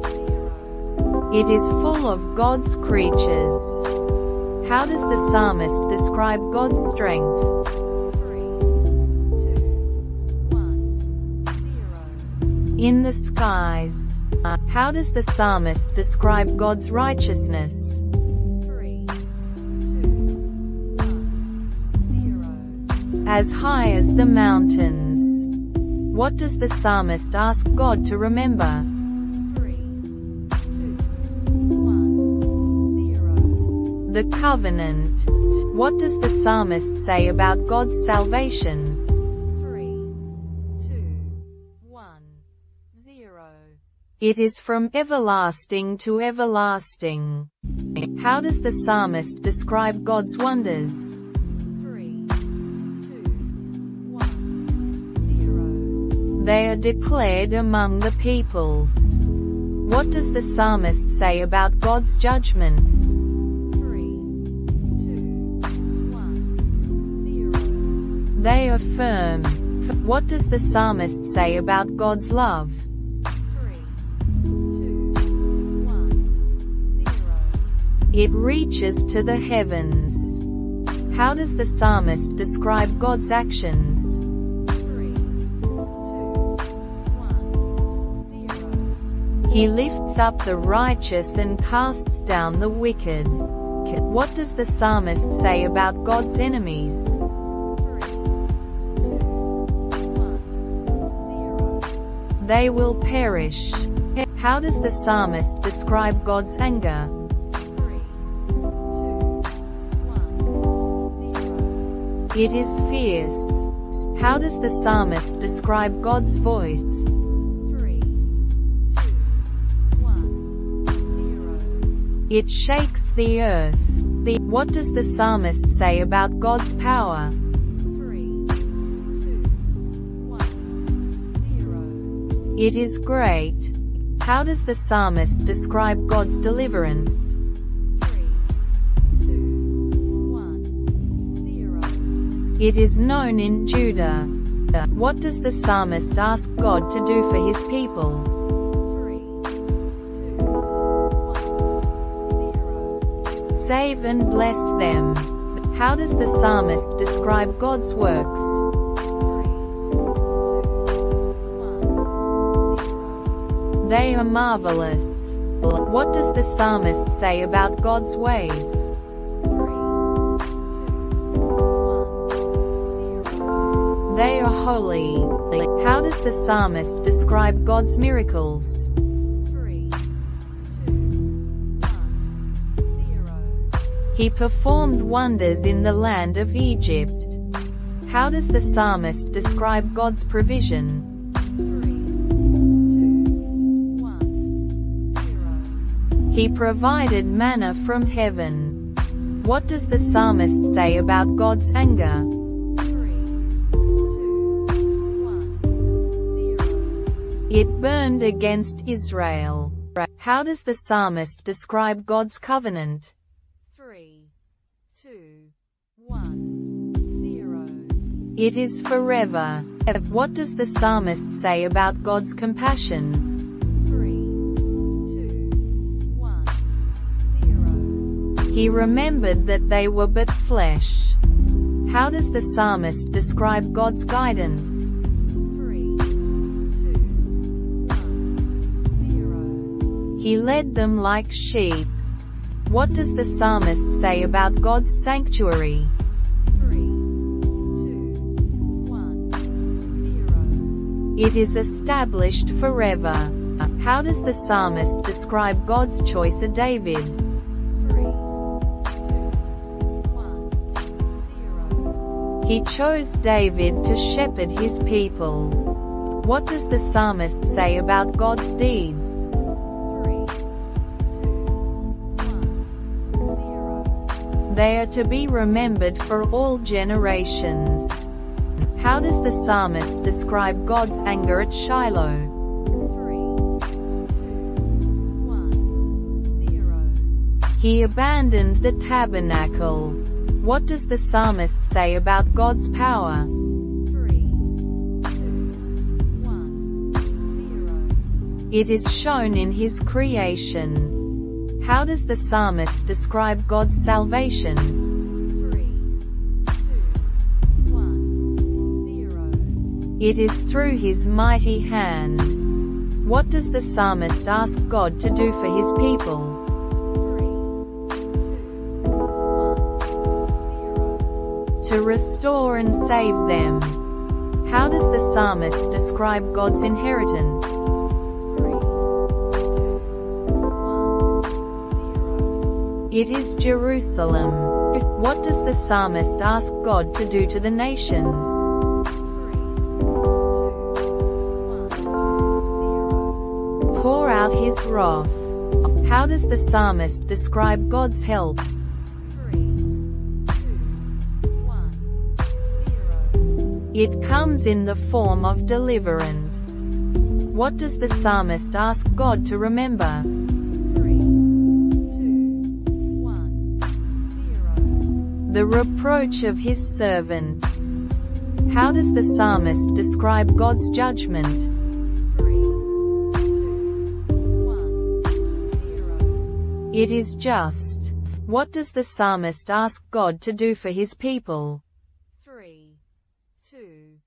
0. It is full of God's creatures. How does the psalmist describe God's strength? 3, 2, 1, 0. In the skies. How does the psalmist describe God's righteousness? 3, 2, 1, 0. As high as the mountains. What does the psalmist ask God to remember? 3, 2, 1, 0. The covenant. What does the psalmist say about God's salvation? 3, 2, 1, 0. It is from everlasting to everlasting. How does the psalmist describe God's wonders? 3, 2, 1, 0. They are declared among the peoples. What does the psalmist say about God's judgments? 3, 2, 1, 0. They are firm. What does the psalmist say about God's love? 3, 2, 1, 0. It reaches to the heavens. How does the psalmist describe God's actions? 3, 2, 1, 0. He lifts up the righteous and casts down the wicked. What does the psalmist say about God's enemies? 3, 2, 1, 0. They will perish. How does the psalmist describe God's anger? 3, 2, 1, 0. It is fierce. How does the psalmist describe God's voice? 3, 2, 1, 0. It shakes the earth. What does the psalmist say about God's power? 3, 2, 1, 0. It is great. How does the psalmist describe God's deliverance? 3, 2, 1, 0. It is known in Judah. What does the psalmist ask God to do for his people? 3, 2, 1, 0. Save and bless them. How does the psalmist describe God's works? 3, 2, 1, 0. They are marvelous. What does the psalmist say about God's ways? 3, 2, 1, 0. They are holy. How does the psalmist describe God's miracles? 3, 2, 1, 0. He performed wonders in the land of Egypt. How does the psalmist describe God's provision? 3, 2, 1, 0. He provided manna from heaven. What does the psalmist say about God's anger? 3, 2, 1, 0. It burned against Israel. How does the psalmist describe God's covenant? 3, 2, It is forever. What does the psalmist say about God's compassion? 3, 2, 1, 0. He remembered that they were but flesh. How does the psalmist describe God's guidance? 3, 2, 1, 0. He led them like sheep. What does the psalmist say about God's sanctuary? 3, 2, 1, 0. It is established forever. How does the psalmist describe God's choice of David? 3, 2, 1, 0. He chose David to shepherd his people. What does the psalmist say about God's deeds? 3, 2, 1, 0. They are to be remembered for all generations. How does the psalmist describe God's anger at Shiloh? 3, 2, 1, 0. He abandoned the tabernacle. What does the psalmist say about God's power? 3, 2, 1, 0. It is shown in his creation. How does the psalmist describe God's salvation? 3, 2, 1, 0. It is through his mighty hand. What does the psalmist ask God to do for his people? 3, 2, 1, 0. To restore and save them. How does the psalmist describe God's inheritance? 3, 2, 1, 0. It is Jerusalem. What does the psalmist ask God to do to the nations? 3, 2, 1, 0. Pour out his wrath. How does the psalmist describe God's help? 3, 2, 1, 0. It comes in the form of deliverance. What does the psalmist ask God to remember? 3, 2, 1, 0. The reproach of his servants. How does the psalmist describe God's judgment? 3, 2, 1, 0. It is just. What does the psalmist ask God to do for his people? 3, 2,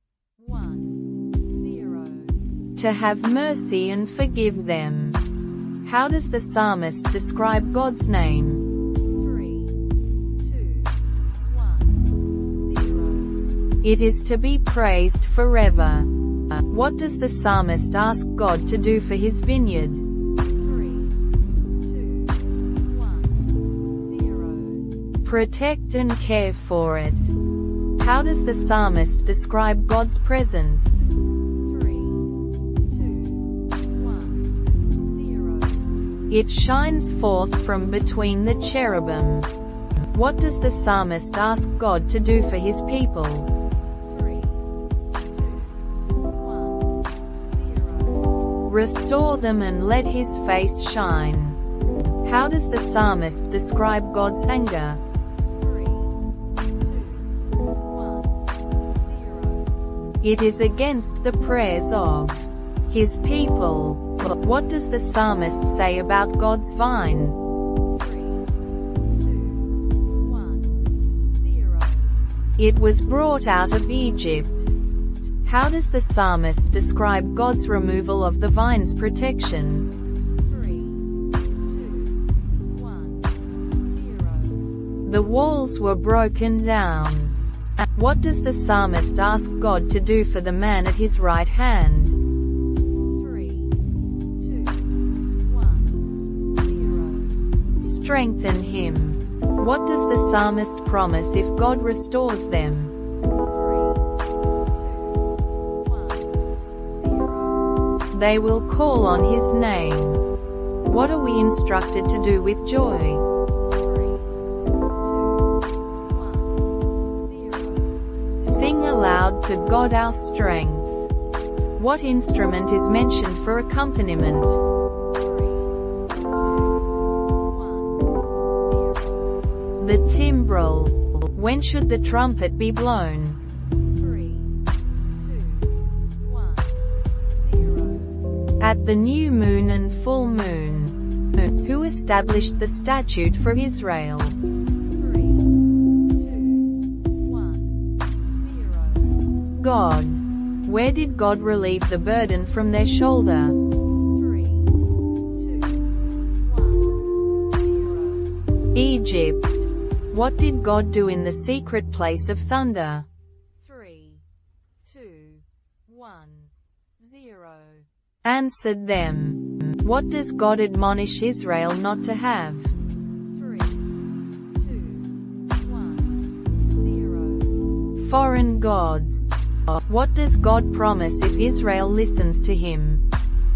1, 0. To have mercy and forgive them. How does the psalmist describe God's name? 3, 2, 1, 0. It is to be praised forever. What does the psalmist ask God to do for his vineyard? 3, 2, 1, 0. Protect and care for it. How does the psalmist describe God's presence? 3, 2, 1, 0. It shines forth from between the cherubim. What does the psalmist ask God to do for his people? 3, 2, 1, 0. Restore them and let his face shine. How does the psalmist describe God's anger? 3, 2, 1, 0. It is against the prayers of his people. What does the psalmist say about God's vine? 3, 2, 1, 0. It was brought out of Egypt. How does the psalmist describe God's removal of the vine's protection? 3, 2, 1, 0. The walls were broken down. What does the psalmist ask God to do for the man at his right hand? 3, 2, 1, 0. Strengthen him. What does the psalmist promise if God restores them? 3, 2, 1, 0. They will call on his name. What are we instructed to do with joy? 3, 2, 1, 0. Sing aloud to God our strength. What instrument is mentioned for accompaniment? 3, 2, 1, 0. The timbrel. When should the trumpet be blown? 3, At the new moon and full moon. Who established the statute for Israel? 3, 2, 1, 0. God. Where did God relieve the burden from their shoulder? 3, 2, 1, 0. Egypt. What did God do in the secret place of thunder? 3, 2, 1, 0. Answered them. What does God admonish Israel not to have? 3, 2, 1, 0. Foreign gods. What does God promise if Israel listens to him?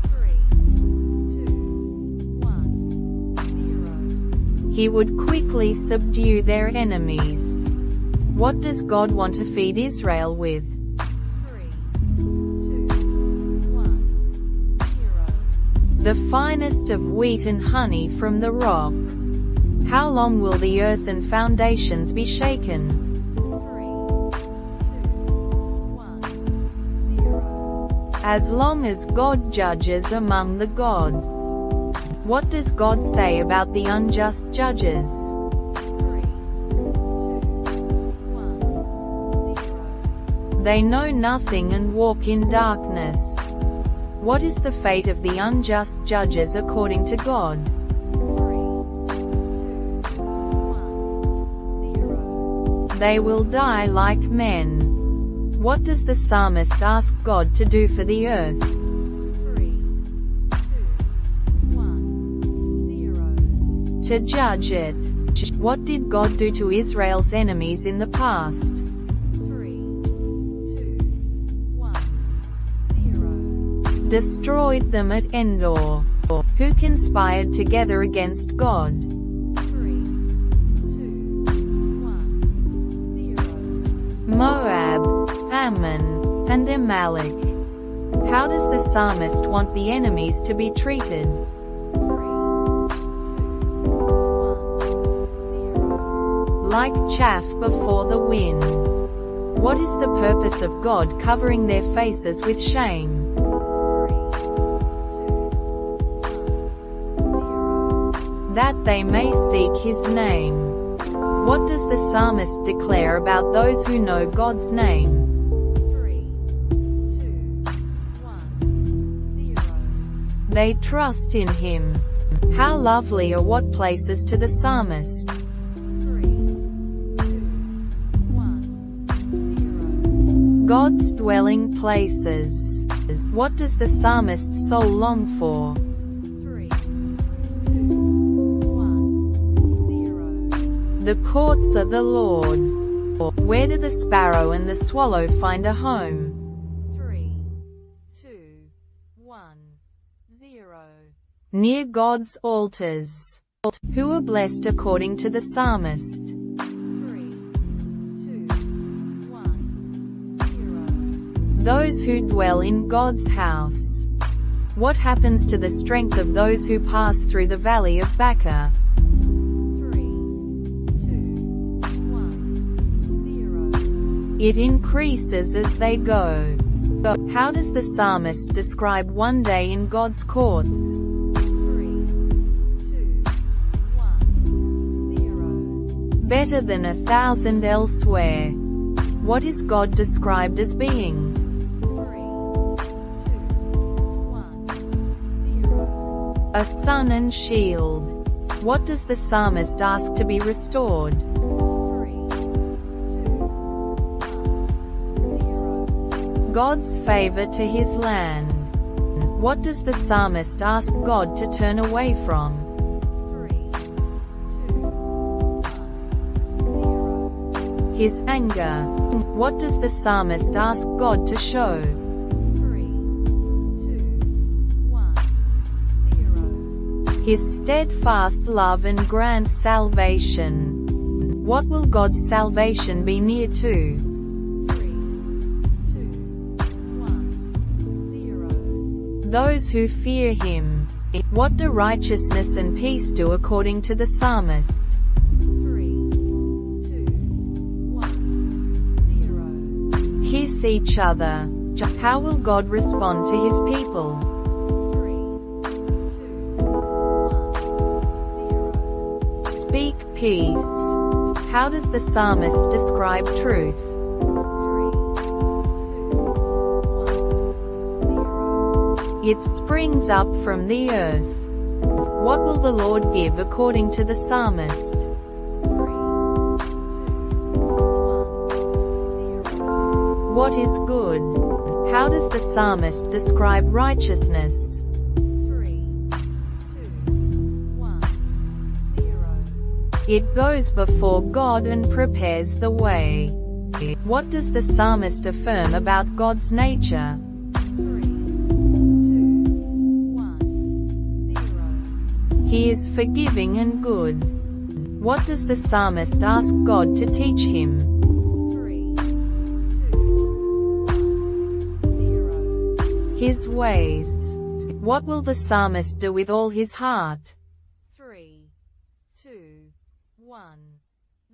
3, 2, 1, 0. He would quickly subdue their enemies. What does God want to feed Israel with? 3, 2, 1, 0. The finest of wheat and honey from the rock. How long will the earth and foundations be shaken? 3, 2, 1, 0. As long as God judges among the gods. What does God say about the unjust judges? 3, 2, 1, 0. They know nothing and walk in darkness. What is the fate of the unjust judges according to God? 3, 2, 1, 0. They will die like men. What does the psalmist ask God to do for the earth? 3, 2, 1, 0. To judge it. What did God do to Israel's enemies in the past? 3, 2, 1, 0. Destroyed them at Endor. Who conspired together against God? 3, 2, 1, 0. Moab, Ammon, and Amalek. How does the psalmist want the enemies to be treated? 3, 2, 1, 0. Like chaff before the wind. What is the purpose of God covering their faces with shame? 3, 2, 1, 0. That they may seek his name. What does the psalmist declare about those who know God's name? 3, 2, 1, 0. They trust in him. How lovely are what places to the psalmist. 3, 2, 1, 0. God's dwelling places. What does the psalmist's soul long for? 3, 2, 1, 0. The courts of the Lord. Where do the sparrow and the swallow find a home? 3, 2, 1, 0. Near God's altars. Who are blessed according to the psalmist? 3, 2, 1, 0. Those who dwell in God's house. What happens to the strength of those who pass through the valley of Baca? 3, 2, 1, 0. It increases as they go. How does the psalmist describe one day in God's courts? 3, 2, 1, 0. Better than 1,000 elsewhere. What is God described as being? 3, 2, 1, 0. A sun and shield. What does the psalmist ask to be restored? 3, 2, 1, 0. God's favor to his land. What does the psalmist ask God to turn away from? 3, 2, 1, 0. His anger. What does the psalmist ask God to show? 3, 2, 1, 0. His steadfast love and grant salvation. What will God's salvation be near to? 3, 2, 1, 0. Those who fear him. What do righteousness and peace do according to the psalmist? 3, 2, 1, 0. Kiss each other. How will God respond to his people? 3, Speak peace. How does the psalmist describe truth? 3, 2, 1, 0. It springs up from the earth. What will the Lord give according to the psalmist? 3, 2, 1, 0. What is good? How does the psalmist describe righteousness? 3, 2, 1, 0. It goes before God and prepares the way. What does the psalmist affirm about God's nature? 3, 2, 1, 0. He is forgiving and good. What does the psalmist ask God to teach him? 3, 2, 1, 0. His ways. What will the psalmist do with all his heart? 3, 2, 1,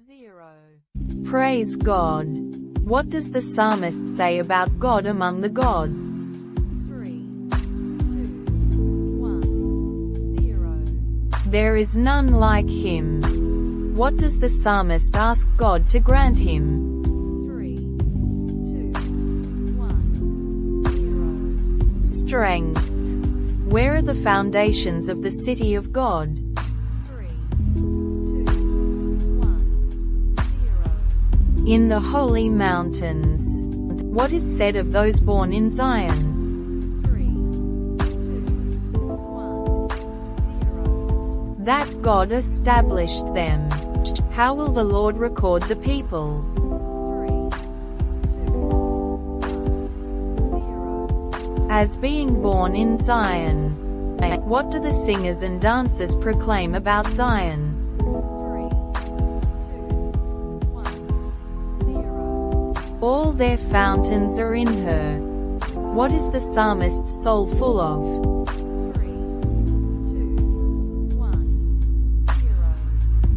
0. Praise God. What does the psalmist say about God among the gods? 3, 2, 1, 0. There is none like him. What does the psalmist ask God to grant him? 3, 2, 1, 0. Strength. Where are the foundations of the city of God? 3, 2, 1, 0. In the holy mountains. What is said of those born in Zion? 3, 2, 1, 0. That God established them. How will the Lord record the people? 3, 2, 1, 0. As being born in Zion. What do the singers and dancers proclaim about Zion? 3, 2, 1, 0. All their fountains are in her. What is the psalmist's soul full of? 3, 2, 1,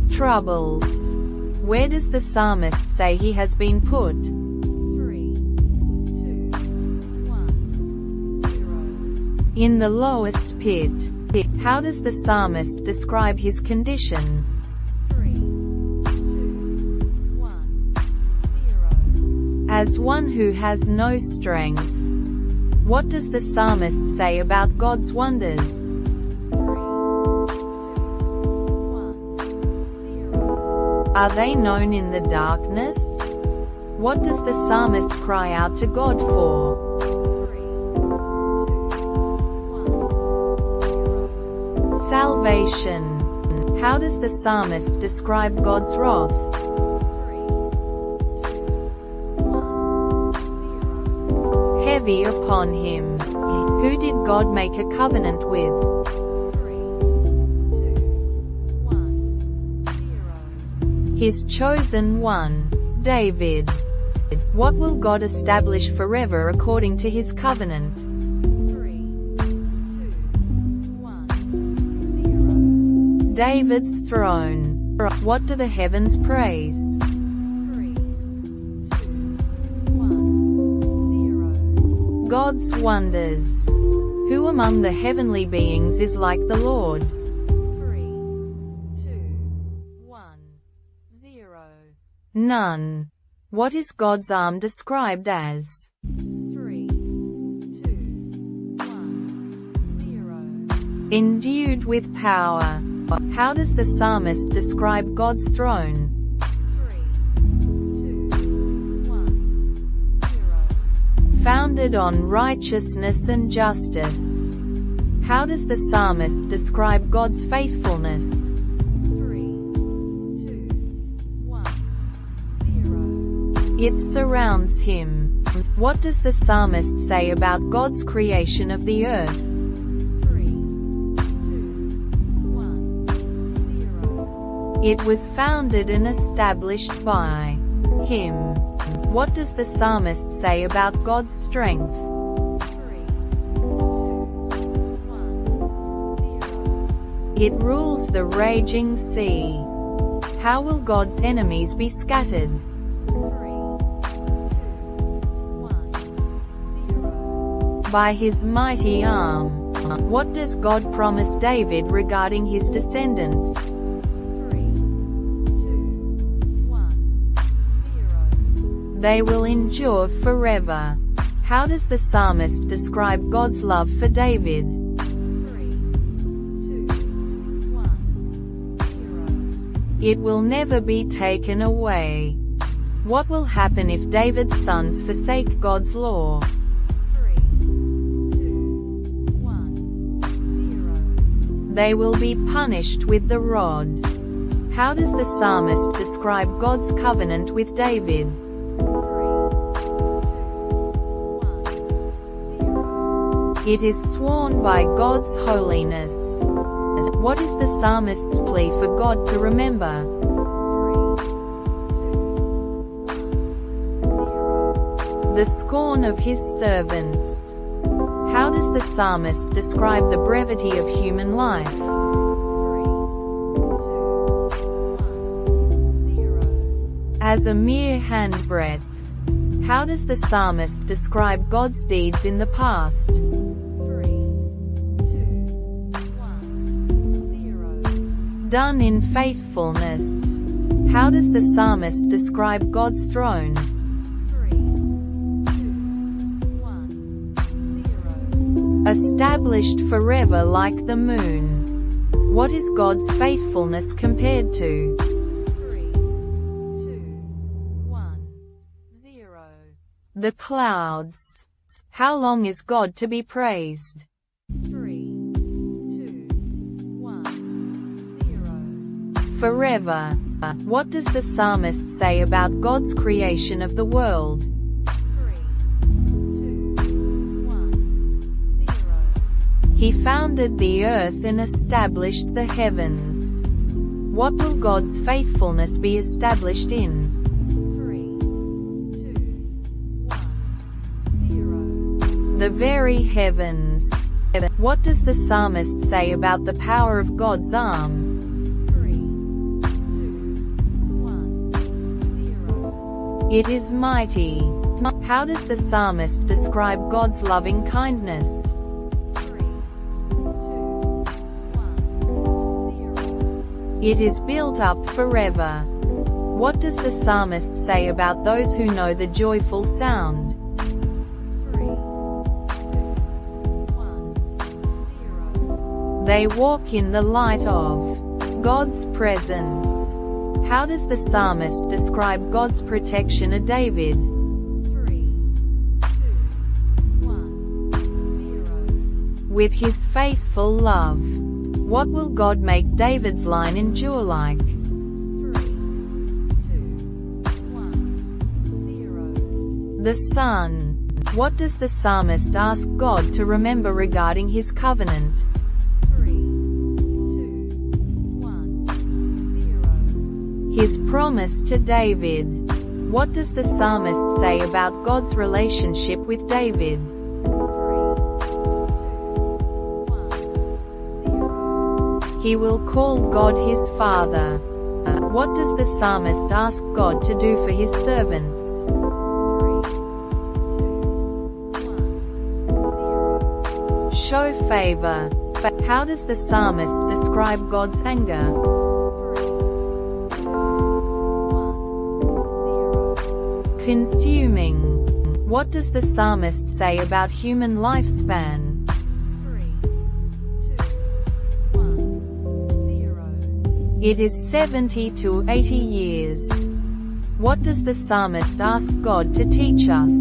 0. Troubles. Where does the psalmist say he has been put? 3, 2, 1, 0. In the lowest pit. How does the psalmist describe his condition? 3, 2, 1, 0. As one who has no strength. What does the psalmist say about God's wonders? 3, 2, 1, 0. Are they known in the darkness? What does the psalmist cry out to God for? 3, 2, 1, 0. Salvation. How does the psalmist describe God's wrath? 3, 2, 1, 0. Heavy upon him. Who did God make a covenant with? 3, 2, 1, 0. His chosen one, David. What will God establish forever according to his covenant? 3, 2, 1, 0. David's throne. What do the heavens praise? 3, 2, 1, 0. God's wonders. Who among the heavenly beings is like the Lord? 3, 2, 1, 0. None. What is God's arm described as? 3, 2, 1, 0. Endued with power. How does the psalmist describe God's throne? 3, 2, 1, 0. Founded on righteousness and justice. How does the psalmist describe God's faithfulness? 3, 2, 1, 0. It surrounds him. What does the psalmist say about God's creation of the earth? 3, 2, 1, 0. It was founded and established by him. What does the psalmist say about God's strength? 3, 2, 1, 0. It rules the raging sea. How will God's enemies be scattered? 3, 2, 1, 0. By his mighty arm. What does God promise David regarding his descendants? 3, 2, They will endure forever. How does the psalmist describe God's love for David? 3, 2, 1, 0. It will never be taken away. What will happen if David's sons forsake God's law? 3, 2, 1, 0. They will be punished with the rod. How does the psalmist describe God's covenant with David? 3, 2, 1, 0. It is sworn by God's holiness. What is the psalmist's plea for God to remember? 3, 2, 1, 0. The scorn of his servants. How does the psalmist describe the brevity of human life? 3, 2, 1, 0. As a mere handbreadth. How does the psalmist describe God's deeds in the past? 3, 2, 1, 0. Done in faithfulness. How does the psalmist describe God's throne? 3, 2, 1, 0. Established forever like the moon. What is God's faithfulness compared to? 3, 2, 1, 0. The clouds. How long is God to be praised? 3, 2, 1, 0. Forever. What does the psalmist say about God's creation of the world? 3, 2, 1, 0. He founded the earth and established the heavens. What will God's faithfulness be established in? 3, 2, 1, 0. The very heavens. What does the psalmist say about the power of God's arm? 3, 2, 1, 0. It is mighty. How does the psalmist describe God's loving kindness? 3, 2, 1, 0. It is built up forever. What does the psalmist say about those who know the joyful sound? 3, 2, 1, 0. They walk in the light of God's presence. How does the psalmist describe God's protection of David? 3, 2, 1, 0. With his faithful love. What will God make David's line endure like? 3, 2, 1, 0. The sun. What does the psalmist ask God to remember regarding his covenant? 3, 2, 1, 0. His promise to David. What does the psalmist say about God's relationship with David? 3, 2, 1, 0. He will call God his Father. What does the psalmist ask God to do for his servants? 3, 2, 1, 0. Show favor. How does the psalmist describe God's anger? 3, 2, 1, 0. Consuming. What does the psalmist say about human lifespan? 3, 2, 1, 0. It is 70 to 80 years. What does the psalmist ask God to teach us?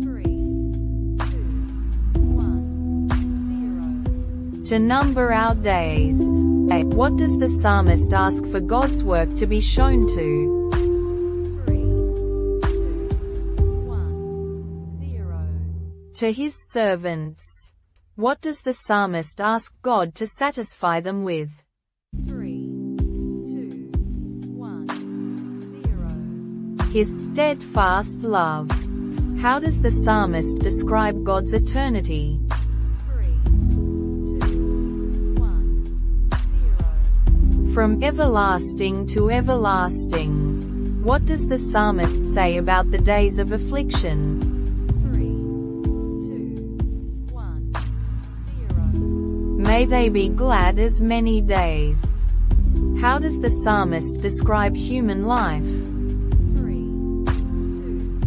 3, 2, 1, 0. To number our days. What does the psalmist ask for God's work to be shown to? 3, 2, 1, 0. To his servants. What does the psalmist ask God to satisfy them with? 3, 2, 1, 0. His steadfast love. How does the psalmist describe God's eternity? 3, 2, 1, 0. From everlasting to everlasting. What does the psalmist say about the days of affliction? 3, 2, 1, 0. May they be glad as many days. How does the psalmist describe human life? 3, 2,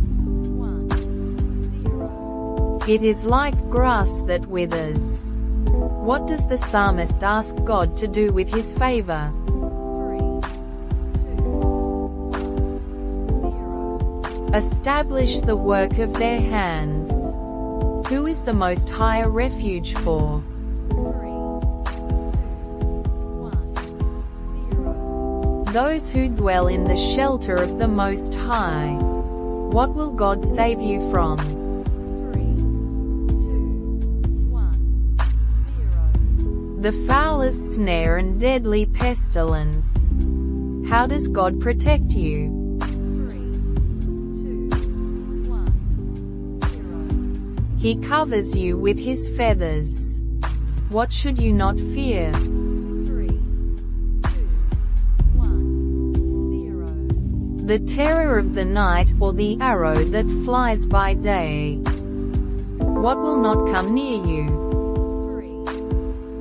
It is like grass that withers. What does the psalmist ask God to do with his favor? 3, 2, 1, 0. Establish the work of their hands. Who is the Most High a refuge for? 3, 2, 1, 0. Those who dwell in the shelter of the Most High. What will God save you from? 3, 2, 1, 0. The fowler's snare and deadly pestilence. How does God protect you? 3, 2, 1, 0. He covers you with his feathers. What should you not fear? 3, 2, 1, 0. The terror of the night or the arrow that flies by day. What will not come near you? 3,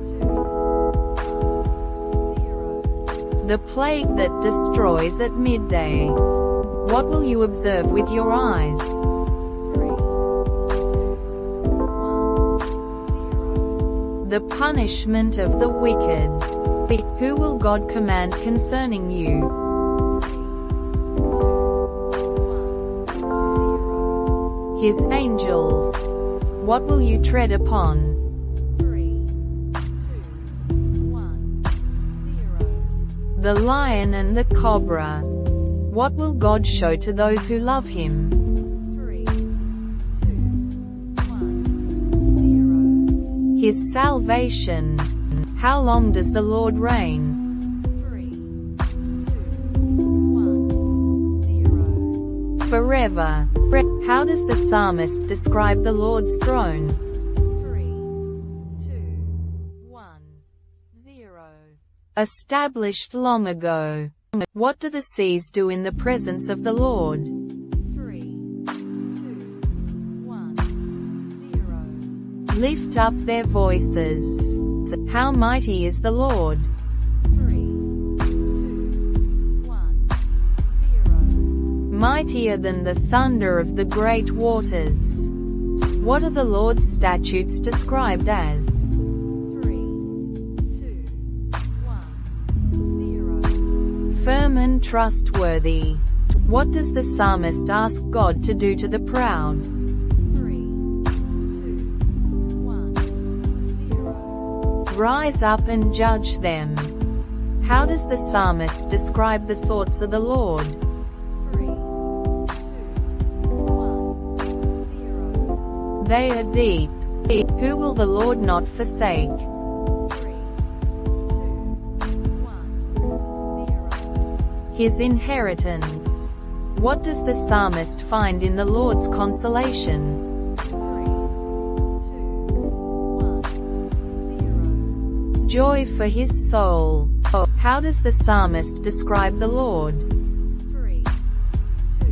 2, 1, 0. The plague that destroys at midday. What will you observe with your eyes? 3, 2, 1, 0. The punishment of the wicked. Who will God command concerning you? 3, 2, 1, 0. His angels. What will you tread upon? 3, 2, 1, 0. The lion and the cobra. What will God show to those who love him? 3, 2, 1, 0. His salvation. How long does the Lord reign? 3, 2, 1, 0. Forever. How does the psalmist describe the Lord's throne? 3, 2, 1, 0. Established long ago. What do the seas do in the presence of the Lord? 3, 2, 1, 0. Lift up their voices. How mighty is the Lord! 3, 2, 1, 0. Mightier than the thunder of the great waters. What are the Lord's statutes described as? 3, 2, 1, 0. Firm and trustworthy. What does the psalmist ask God to do to the proud? 3, 2, 1, 0. Rise up and judge them. How does the psalmist describe the thoughts of the Lord? 3, 2, 1, 0. They are deep. Who will the Lord not forsake? 3, 2, 1, 0. His inheritance. What does the psalmist find in the Lord's consolation? 3, 2, 1, 0. Joy for his soul. How does the psalmist describe the Lord? 3, 2,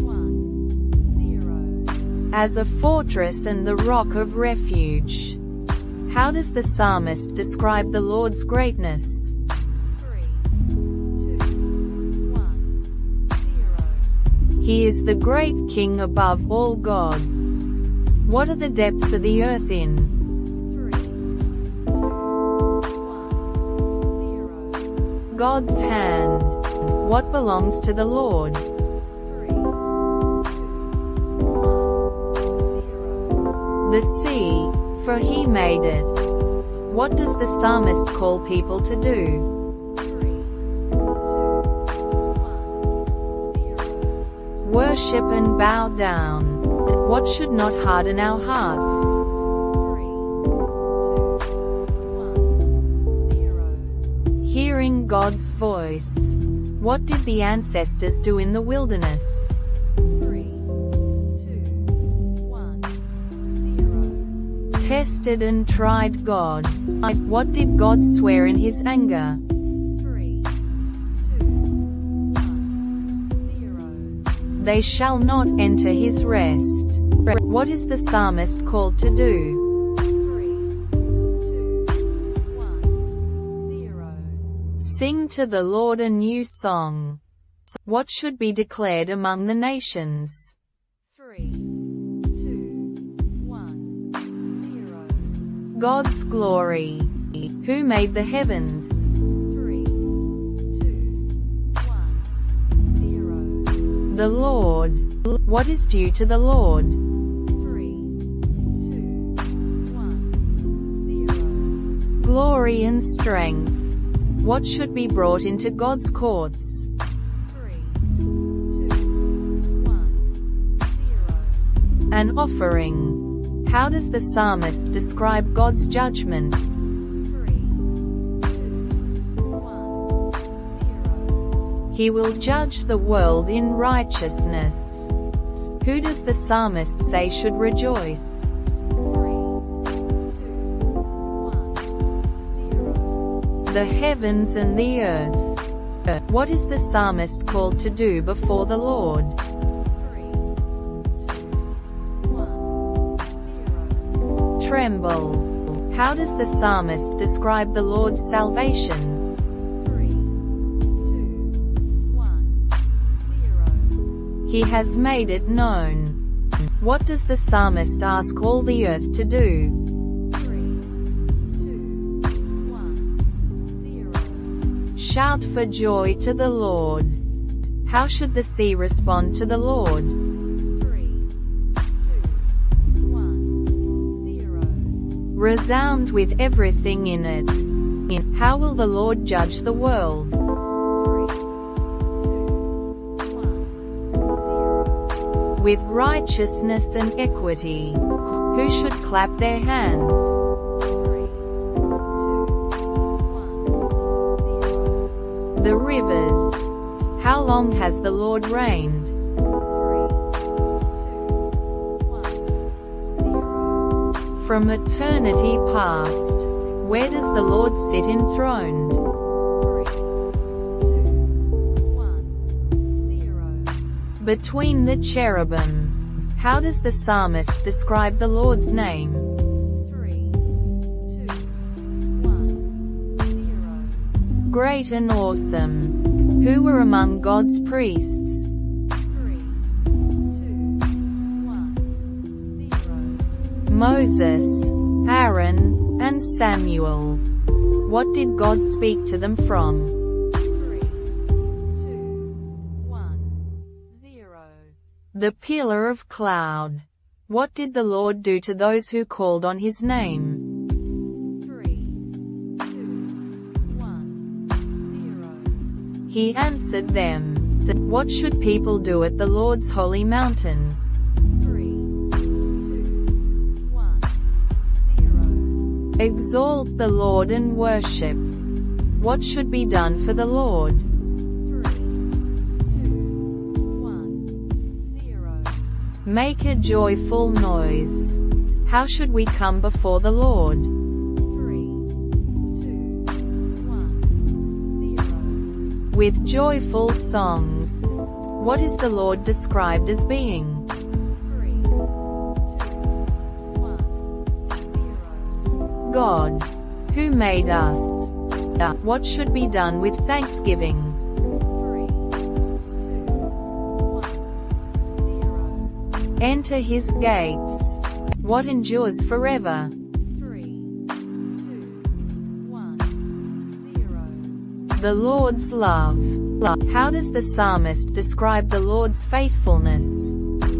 1, 0. As a fortress and the rock of refuge. How does the psalmist describe the Lord's greatness? 3, 2, 1, 0. He is the great King above all gods. What are the depths of the earth in? 3, 2, 1, 0. God's hand. What belongs to the Lord? 3, 2, 1, 0. The sea, for he made it. What does the psalmist call people to do? 3, 2, 1, 0. Worship and bow down. What should not harden our hearts? 3, 2, 1, 0. Hearing God's voice. What did the ancestors do in the wilderness? 3, 2, 1, 0. Tested and tried God. What did God swear in his anger? 3, 2, 1, 0. They shall not enter his rest. What is the psalmist called to do? 3, 2, 1, 0. Sing to the Lord a new song. What should be declared among the nations? 3, 2, God's glory. Who made the heavens? 3, 2, 1, 0. The Lord. What is due to the Lord? 3, 2, 1, 0. Glory and strength. What should be brought into God's courts? 3, 2, 1, 0. An offering. How does the psalmist describe God's judgment? 3, 2, 1, 0. He will judge the world in righteousness. Who does the psalmist say should rejoice? 3, 2, 1, 0. The heavens and the earth. What is the psalmist called to do before the Lord? 3, 2, 1, 0. Tremble. How does the psalmist describe the Lord's salvation? 3, 2, 1, 0. He has made it known. What does the psalmist ask all the earth to do? 3, 2, 1, 0. Shout for joy to the Lord. How should the sea respond to the Lord? 3, 2, 1, 0. Resound with everything in it. How will the Lord judge the world? 3, 2, 1, 0. With righteousness and equity. Who should clap their hands? 3, 2, 1, 0. The rivers. How long has the Lord reigned? 3, 2, 1, 0. From eternity past. Where does the Lord sit enthroned? 3, 2, 1, 0. Between the cherubim. How does the psalmist describe the Lord's name? 3, 2, 1, 0. Great and awesome. Who were among God's priests? 3, 2, 1, 0. Moses, Aaron, and Samuel. What did God speak to them from? 3, 2, 1, 0. The pillar of cloud. What did the Lord do to those who called on his name? 3, 2, 1, 0. He answered them. What should people do at the Lord's holy mountain? 3, 2, 1, 0. Exalt the Lord and worship. What should be done for the Lord? 3, 2, 1, 0. Make a joyful noise. How should we come before the Lord? 3, 2, 1, 0. With joyful songs. What is the Lord described as being? 3, 2, 1, 0. God. Who made us? What should be done with thanksgiving? 3, 2, 1, 0. Enter his gates. What endures forever? 3, 2, 1, 0. The Lord's love. How does the psalmist describe the Lord's faithfulness? 3, 2,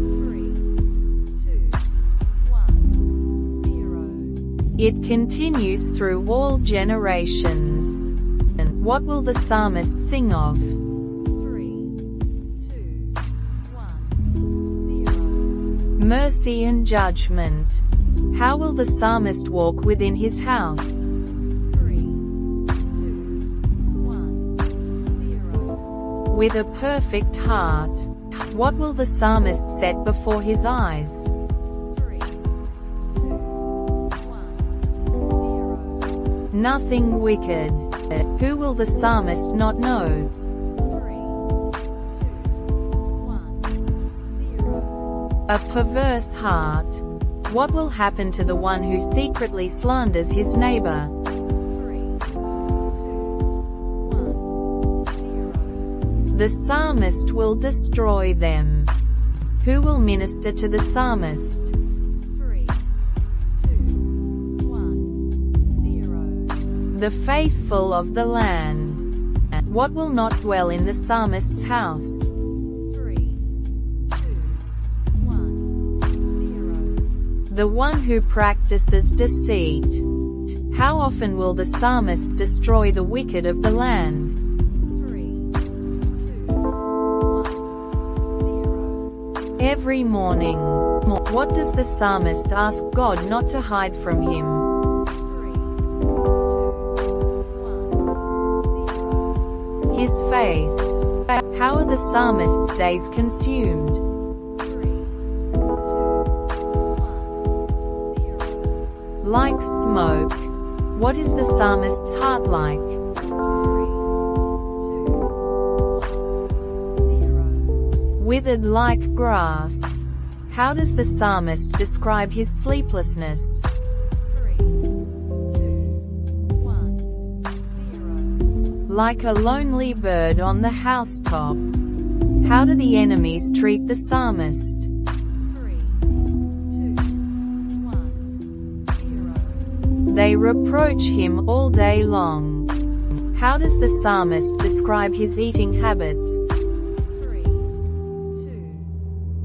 1, 0. It continues through all generations. And what will the psalmist sing of? 3, 2, 1, 0. Mercy and judgment. How will the psalmist walk within his house? 3, 2, 1, 0. With a perfect heart. What will the psalmist set before his eyes? 3, 2, 1, 0. Nothing wicked. Who will the psalmist not know? 3, 2, 1, 0. A perverse heart. What will happen to the one who secretly slanders his neighbor? 3, 2, 1, 0. The psalmist will destroy them. Who will minister to the psalmist? 3, 2, 1, The faithful of the land. What will not dwell in the psalmist's house? 3, 2, 1, 0. The one who practices deceit. How often will the psalmist destroy the wicked of the land? 3, 2, 1, 0. Every morning. What does the psalmist ask God not to hide from him? 3, 2, 1, 0. His face. How are the psalmist's days consumed? 3, 2, 1, 0. Like smoke. What is the psalmist's heart like? 3, 2, 1, 0. Withered like grass. How does the psalmist describe his sleeplessness? 3, 2, 1, 0. Like a lonely bird on the housetop. How do the enemies treat the psalmist? 3, 2, 1, 0. They reproach him all day long. How does the psalmist describe his eating habits? 3, 2,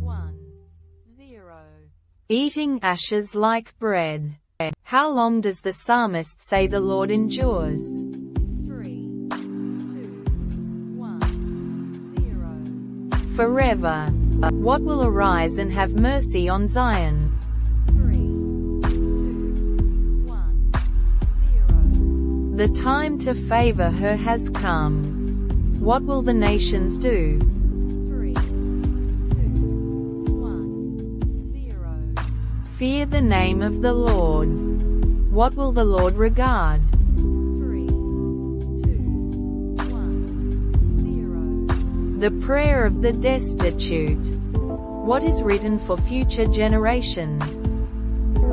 1, 0. Eating ashes like bread. How long does the psalmist say the Lord endures? 3, 2, 1, 0. Forever. What will arise and have mercy on Zion? 3, 2, 1, 0. The time to favor her has come. What will the nations do? 3, 2, 1, 0. Fear the name of the Lord. What will the Lord regard? 3, 2, 1, 0. The prayer of the destitute. What is written for future generations? 3, 2,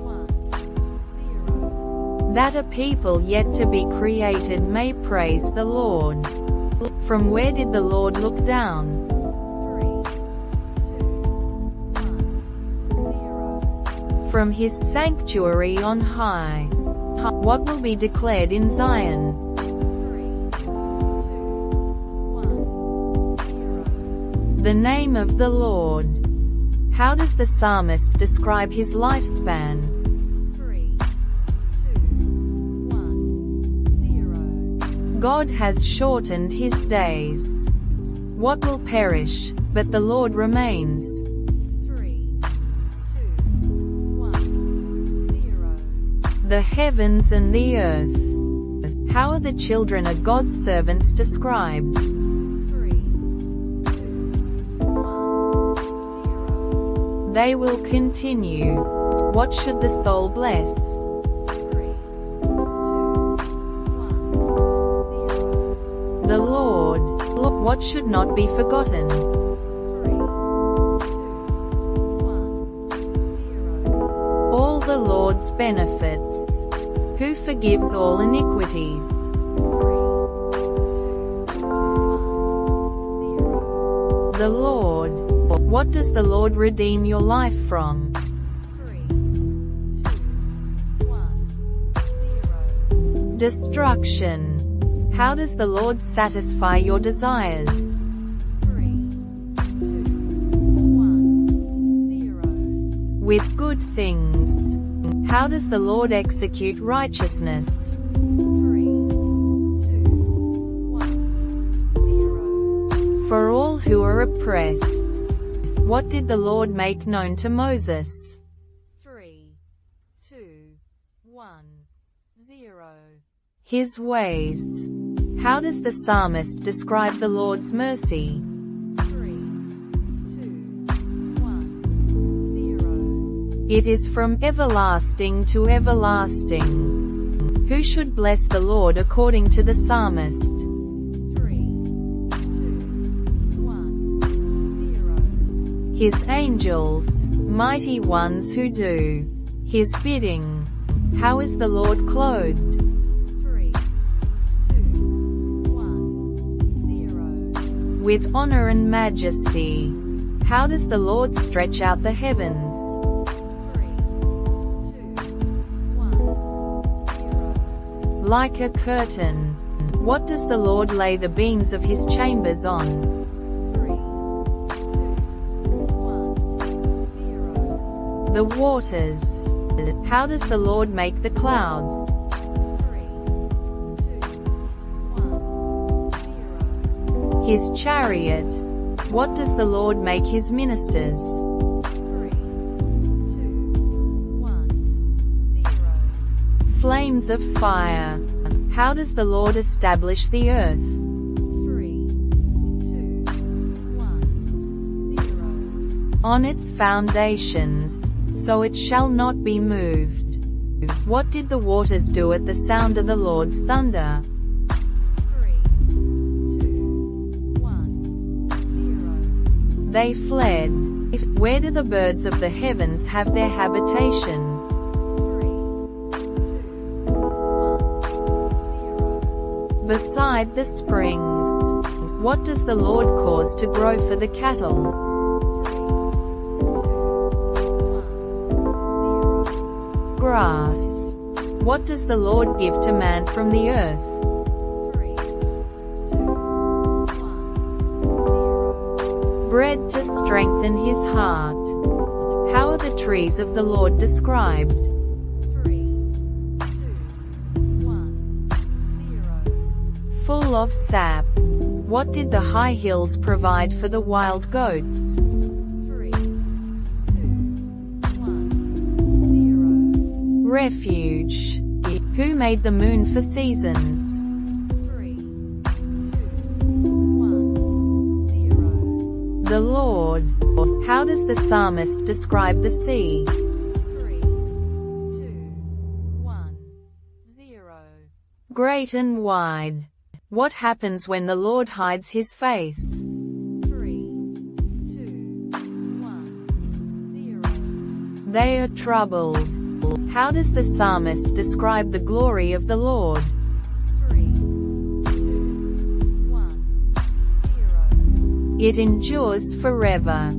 1, 0. That a people yet to be created may praise the Lord. From where did the Lord look down? 3, 2, 1, 0. From his sanctuary on high. What will be declared in Zion? 3, 2, 1, 0. The name of the Lord. How does the psalmist describe his lifespan? 3, 2, 1, 0. God has shortened his days. What will perish, but the Lord remains? 3, 2, 1, 0. The heavens and the earth. How are the children of God's servants described? 3, 2, 1, 0. They will continue. What should the soul bless? 3, 2, 1, 0. The Lord. What should not be forgotten? 3, 2, 1, 0. All the Lord's benefits. Who forgives all iniquities? 3, 2, 1, 0. The Lord. What does the Lord redeem your life from? 3, 2, 1, 0. Destruction. How does the Lord satisfy your desires? 3, 2, 1, 0. With good things. How does the Lord execute righteousness? 3, 2, 1, 0. For all who are oppressed. What did the Lord make known to Moses? 3, 2, 1, 0. His ways. How does the psalmist describe the Lord's mercy? 3, 2, 1, 0. It is from everlasting to everlasting. Who should bless the Lord according to the psalmist? 3, 2, 1, 0. His angels, mighty ones who do his bidding. How is the Lord clothed? 3, 2, 1, 0. With honor and majesty. How does the Lord stretch out the heavens? 3, 2, 1, like a curtain. What does the Lord lay the beams of his chambers on? 3, 2, 1, 0. The waters. How does the Lord make the clouds? 3, 2, 1, 0. His chariot. What does the Lord make his ministers? 3, 2, 1, 0. Flames of fire. How does the Lord establish the earth? 3, 2, 1, 0. On its foundations, so it shall not be moved. What did the waters do at the sound of the Lord's thunder? 3, 2, 1, 0. They fled. Where do the birds of the heavens have their habitation? 3, 2, 1, 0. Beside the springs. What does the Lord cause to grow for the cattle? 3, 2, 1, 0. Grass. What does the Lord give to man from the earth? 3, 2, 1, 0. Bread to strengthen his heart. How are the trees of the Lord described? 3, 2, 1, 0. Full of sap. What did the high hills provide for the wild goats? 3, 2, 1, 0. Refuge. Who made the moon for seasons? 3, 2, 1, 0. The Lord. How does the psalmist describe the sea? 3, 2, 1, 0. Great and wide. What happens when the Lord hides his face? 3, 2, 1, 0. They are troubled. How does the psalmist describe the glory of the Lord? 3, 2, 1, 0. It endures forever.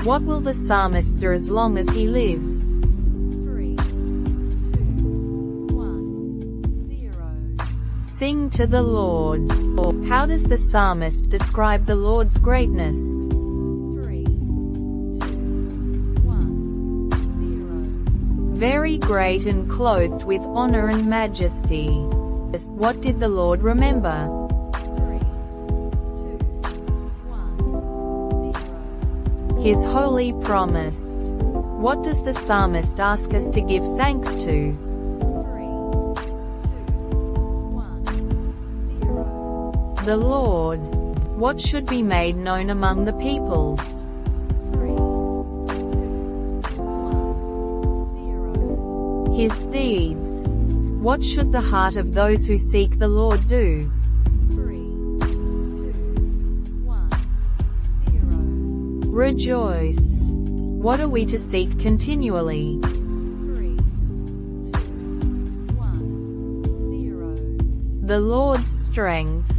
What will the psalmist do as long as he lives? 3, 2, 1, 0. Sing to the Lord. How does the psalmist describe the Lord's greatness? 3, 2, 1, 0. Very great and clothed with honor and majesty. What did the Lord remember? 3, 2, 1, 0. His holy promise. What does the psalmist ask us to give thanks to? 3, 2, 1, 0. The Lord. What should be made known among the peoples? 3, 2, 1, 0. His deeds. What should the heart of those who seek the Lord do? 3, 2, 1, 0. Rejoice. What are we to seek continually? 3, 2, 1, 0. The Lord's strength.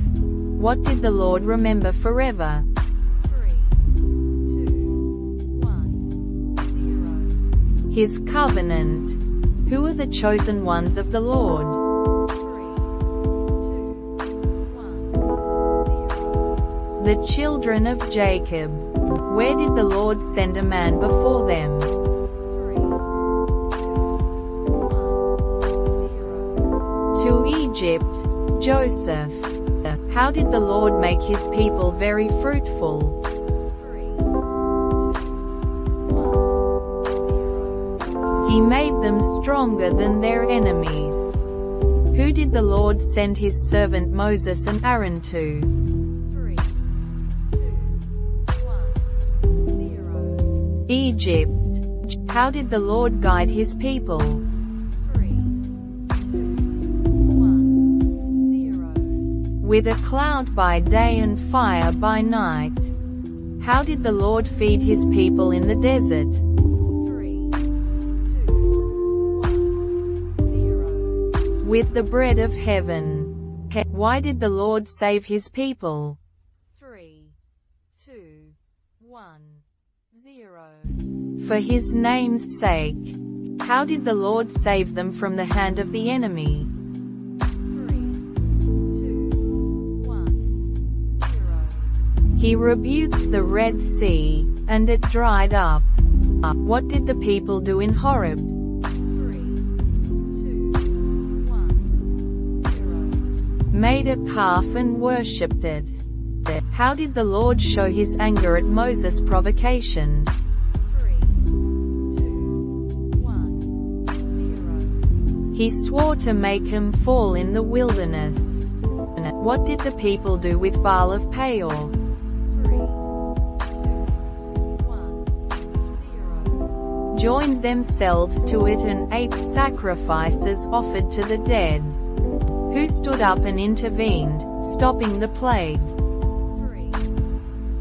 What did the Lord remember forever? 3, 2, 1, 0. His covenant. Who are the chosen ones of the Lord? 3, 2, 1, 0. The children of Jacob. Where did the Lord send a man before them? 3, 2, 1, 0. To Egypt. Joseph. How did the Lord make his people very fruitful? 3, 2, 1, 0. He made them stronger than their enemies. Who did the Lord send his servant Moses and Aaron to? 3, 2, 1, 0. Egypt. How did the Lord guide his people? 3, 2, 1, 0. With a cloud by day and fire by night. How did the Lord feed his people in the desert? 3, 2, 1, 0. With the bread of heaven. Why did the Lord save his people? 3, 2, 1, 0. For his name's sake. How did the Lord save them from the hand of the enemy? 3, He rebuked the Red Sea, and it dried up. What did the people do in Horeb? 3, 2, 1, 0. Made a calf and worshipped it. How did the Lord show his anger at Moses' provocation? 3, 2, 1, 0. He swore to make him fall in the wilderness. What did the people do with Baal of Peor? 3, 2, 1, 0. Joined themselves to it and ate sacrifices offered to the dead. Who stood up and intervened, stopping the plague? 3,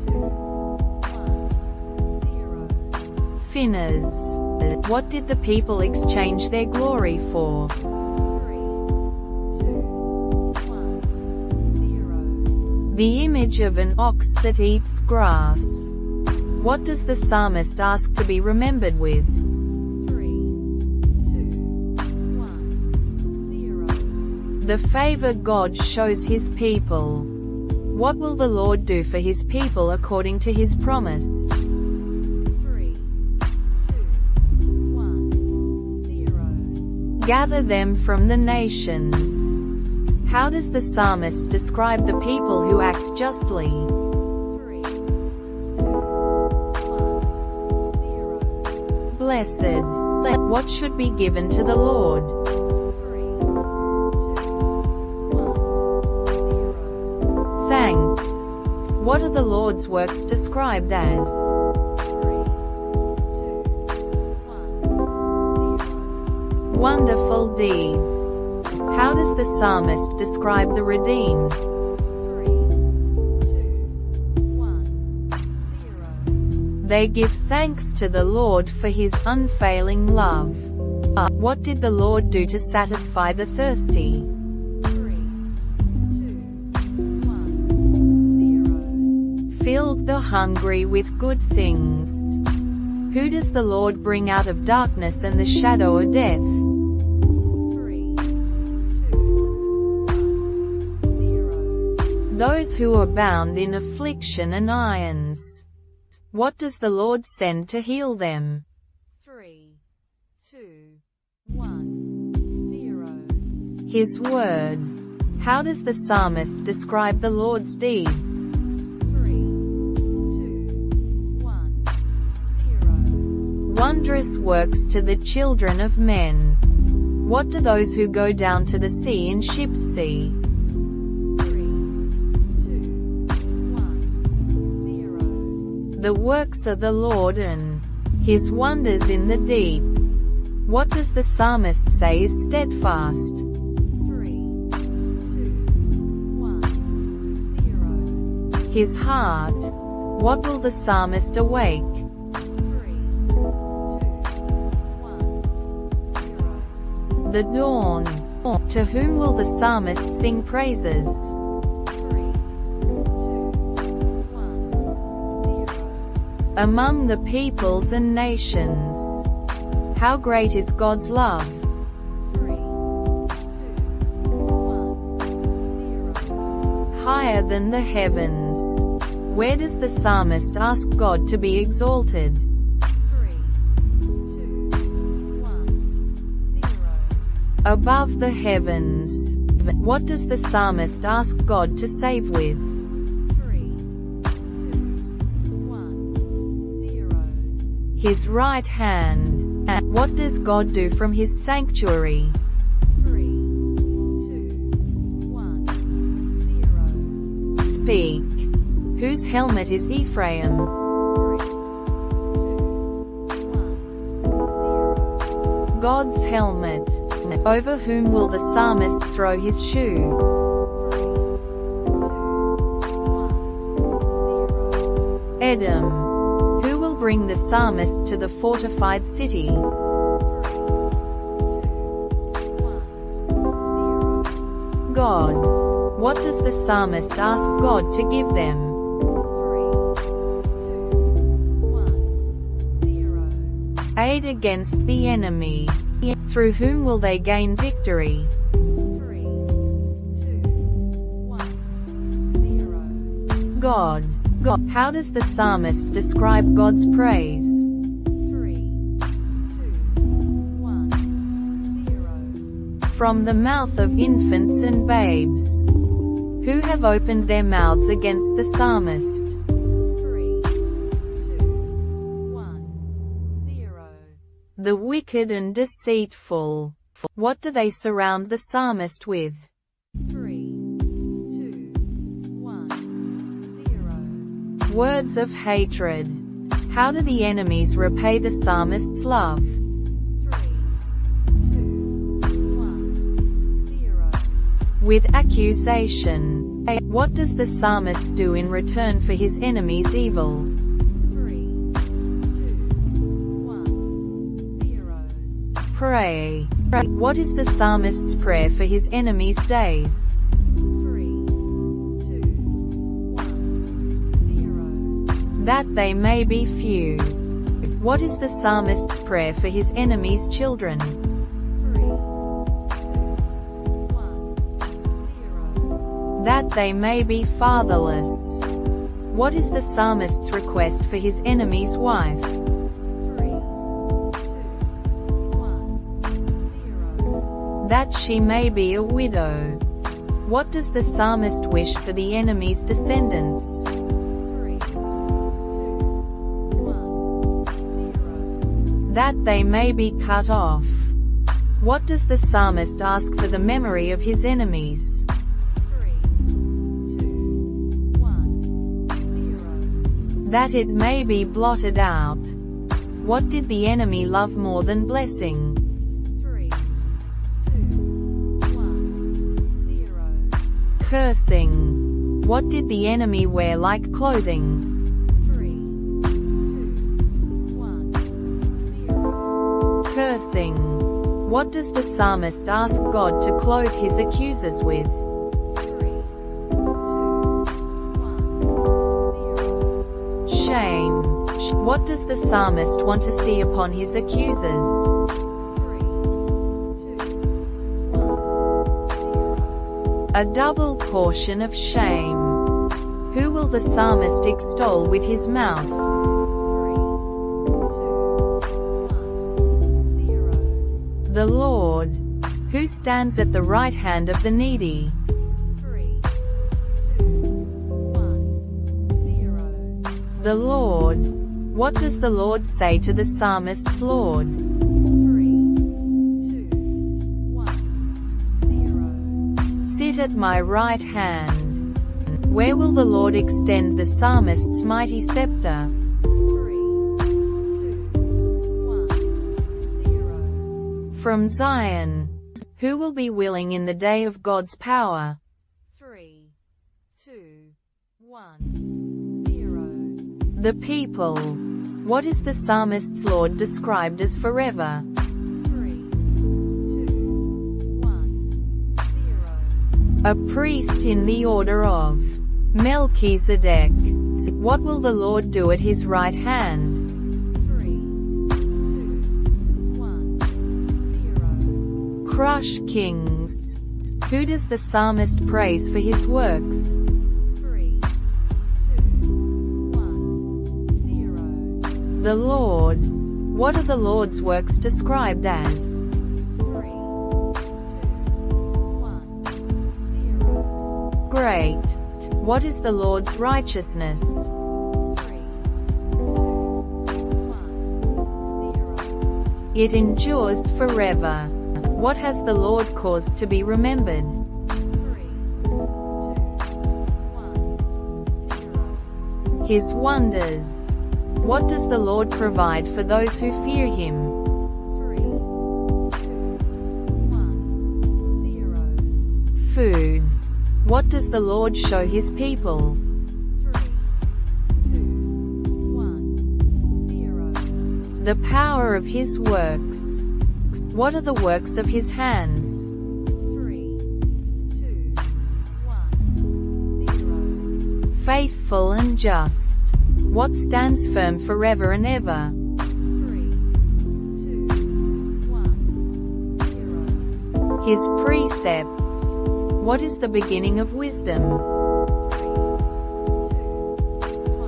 2, 1, 0. Phinehas. What did the people exchange their glory for? 3, 2, 1, 0. The image of an ox that eats grass. What does the psalmist ask to be remembered with? 3, 2, 1, 0. The favor God shows his people. What will the Lord do for his people according to his promise? 3, 2, 1, 0. Gather them from the nations. How does the psalmist describe the people who act justly? 3, 2, 1, 0. Blessed. What should be given to the Lord? 3, 2, 1, 0. Thanks. What are the Lord's works described as? 3, 2, 1, 0. Wonderful deeds. How does the psalmist describe the redeemed? 3, 2, 1, 0. They give thanks to the Lord for his unfailing love. What did the Lord do to satisfy the thirsty? 3, 2, 1, 0. Filled the hungry with good things. Who does the Lord bring out of darkness and the shadow of death? 3, 2, 1, 0. Those who are bound in affliction and irons. What does the Lord send to heal them? 3, 2, 1, 0. His word. How does the psalmist describe the Lord's deeds? 3, 2, 1, 0. Wondrous works to the children of men. What do those who go down to the sea in ships see? 3, 2, 1, 0. The works of the Lord and his wonders in the deep. What does the psalmist say is steadfast? 3, 2, 1, 0. His heart. What will the psalmist awake? 3, 2, 1, 0. The dawn. To whom will the psalmist sing praises? 3, 2, 1, 0. Among the peoples and nations. How great is God's love? 3, 2, 1, 0. Higher than the heavens. Where does the psalmist ask God to be exalted? 3, 2, 1, 0. Above the heavens. What does the psalmist ask God to save with? 3, 2, 1, 0. His right hand. What does God do from his sanctuary? 3, 2, 1, 0. Speak. Whose helmet is Ephraim? 3, 2, 1, 0. God's helmet. Over whom will the psalmist throw his shoe? 3, 2, 1, 0. Edom. Who will bring the psalmist to the fortified city? 3, 2, 1, 0. God. What does the psalmist ask God to give them? 3, 2, 1, 0. Aid against the enemy. Through whom will they gain victory? 3, 2, 1, 0. God. God. How does the psalmist describe God's praise? 3, 2, 1, 0. From the mouth of infants and babes, who have opened their mouths against the psalmist. 3, 2, 1, 0. The wicked and deceitful. What do they surround the psalmist with? 3, 2, 1, 0. Words of hatred. How do the enemies repay the psalmist's love? 3, 2, 1, 0. With accusation. What does the psalmist do in return for his enemy's evil? 3, 2, 1, 0. Pray. What is the psalmist's prayer for his enemy's days? 3, 2, 1, 0. That they may be few. What is the psalmist's prayer for his enemy's children? 3, 2, 1, 0. That they may be fatherless. What is the psalmist's request for his enemy's wife? 3, 2, 1, 0. That she may be a widow. What does the psalmist wish for the enemy's descendants? 3, 2, 1, 0. That they may be cut off. What does the psalmist ask for the memory of his enemies? 3, 2, 1, 0. That it may be blotted out. What did the enemy love more than blessing? 3, 2, 1, 0. Cursing. What did the enemy wear like clothing? 3, 2, 1, 0. Cursing. What does the psalmist ask God to clothe his accusers with? 3, 2, 1, 0. Shame. What does the psalmist want to see upon his accusers? 3, 2, 1, 0. A double portion of shame. Who will the psalmist extol with his mouth? 3, 2, 1, 0. The Lord. Who stands at the right hand of the needy? 3, 2, 1, 0. The Lord. What does the Lord say to the psalmist's Lord? 3, 2, 1, 0. Sit at my right hand. Where will the Lord extend the psalmist's mighty scepter? 3, 2, 1, 0. From Zion. Who will be willing in the day of God's power? 3, 2, 1, 0. The people. What is the psalmist's Lord described as forever? 3, 2, 1, 0. A priest in the order of Melchizedek. What will the Lord do at his right hand? 3, 2, 1, 0. Crush kings. Who does the psalmist praise for his works? 3, 2, 1, 0. The Lord. What are the Lord's works described as? 3, 2, 1, 0. Great. What is the Lord's righteousness? 3, 2, 1, 0. It endures forever. What has the Lord caused to be remembered? 3, 2, 1, 0. His wonders. What does the Lord provide for those who fear him? 3, 2, 1, 0. Food. What does the Lord show his people? 3, 2, 1, 0. The power of his works. What are the works of his hands? 3, 2, 1, 0. Faithful and just. What stands firm forever and ever? 3, 2, 1, 0. His precepts. What is the beginning of wisdom? 3, 2, 1,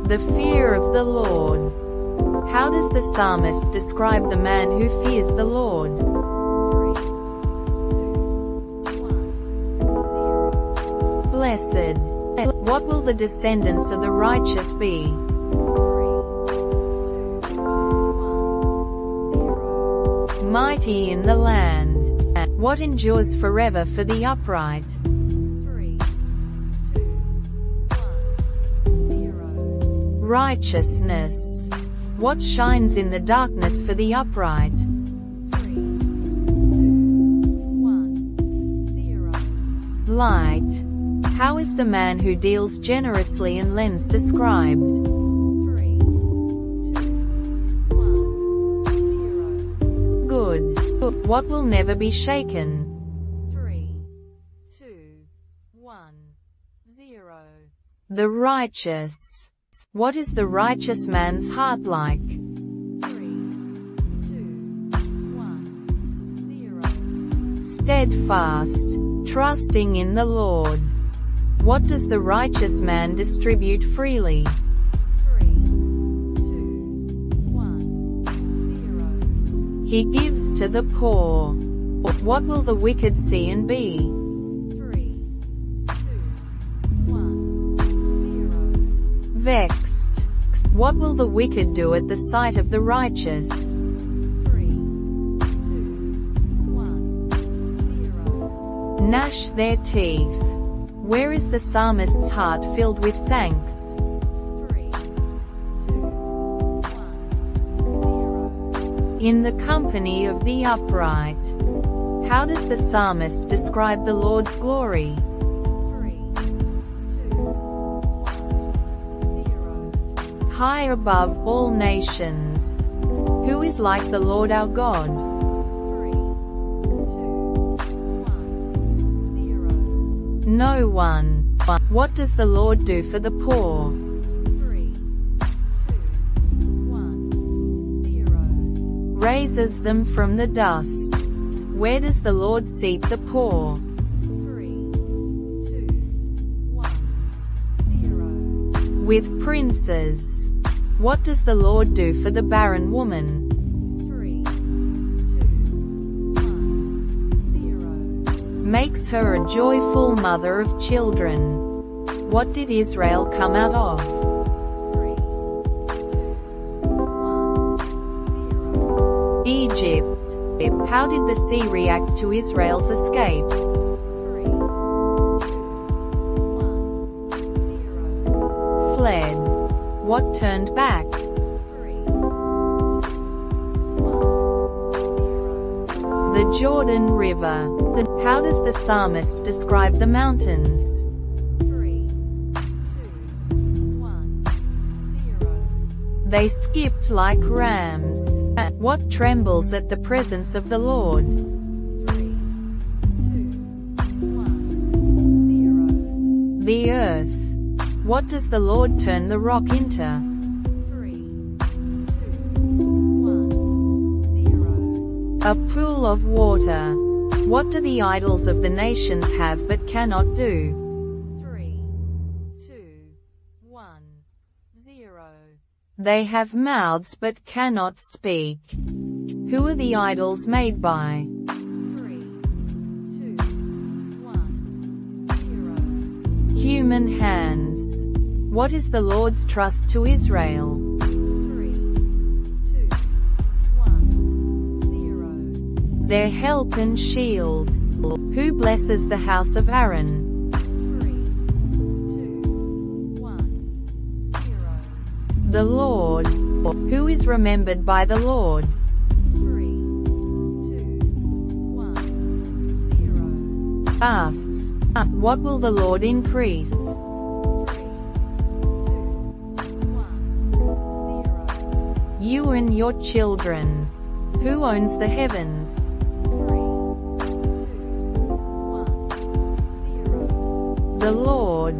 The fear of the Lord. How does the psalmist describe the man who fears the Lord? 3, 2, 1, 0. Blessed. What will the descendants of the righteous be? 3, 2, 1, 0. Mighty in the land. What endures forever for the upright? 3, 2, 1, 0. Righteousness. What shines in the darkness for the upright? 3, 2, 1, 0. Light. How is the man who deals generously and lends described? 3, 2, 1, 0. Good. What will never be shaken? 3, 2, 1, 0. The righteous. What is the righteous man's heart like? 3, 2, 1, 0. Steadfast. Trusting in the Lord. What does the righteous man distribute freely? 3, 2, 1, 0. He gives to the poor. What will the wicked see and be? 3, 2, 1, 0. Vexed. What will the wicked do at the sight of the righteous? 3, 2, 1, 0. Gnash their teeth. Where is the psalmist's heart filled with thanks? 3, 2, 1, 0. In the company of the upright. How does the psalmist describe the Lord's glory? 3, 2, 1, 0. High above all nations. Who is like the Lord our God? 3, 2, 1, 0. No one. What does the Lord do for the poor? 3, 2, 1, 0. Raises them from the dust. Where does the Lord seat the poor? 3, 2, 1, 0. With princes. What does the Lord do for the barren woman? 3, 2, 1, 0. Makes her a joyful mother of children. What did Israel come out of? 3, 2, 1, 0. Egypt. How did the sea react to Israel's escape? 3, 2, 1, 0. Fled. What turned back? 3, 2, 1, 0. The Jordan River. How does the psalmist describe the mountains? 3, 2, 1, 0. They skipped like rams. What trembles at the presence of the Lord? 3, 2, 1, 0. The earth. What does the Lord turn the rock into? 3, 2, 1, 0. A pool of water. What do the idols of the nations have but cannot do? 3, 2, 1, 0. They have mouths but cannot speak. Who are the idols made by? 3, 2, 1, 0. Human hands. What is the Lord's trust to Israel? 3, 2, 1, 0. Their help and shield. Who blesses the house of Aaron? 3, 2, 1, 0. The Lord. Who is remembered by the Lord? 3, 2, 1, 0. Us. What will the Lord increase? 3, 2, 1, 0. You and your children. Who owns the heavens? 3, 2, 1, 0. The Lord.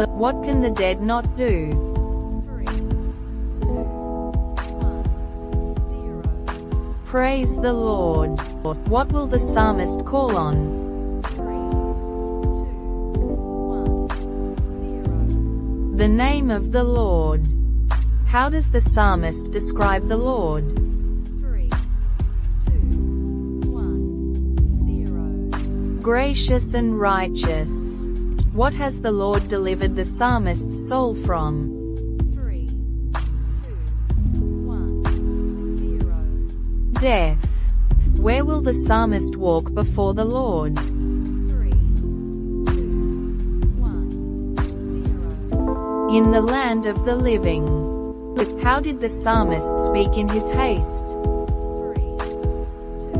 What can the dead not do? 3, 2, 1, 0. Praise the Lord. What will the psalmist call on? 3, 2, 1, 0. The name of the Lord. How does the psalmist describe the Lord? 3, 2, 1, 0. Gracious and righteous. What has the Lord delivered the psalmist's soul from? 3, 2, 1, 0. Death. Where will the psalmist walk before the Lord? 3, 2, 1, 0. In the land of the living. How did the psalmist speak in his haste? 3, 2,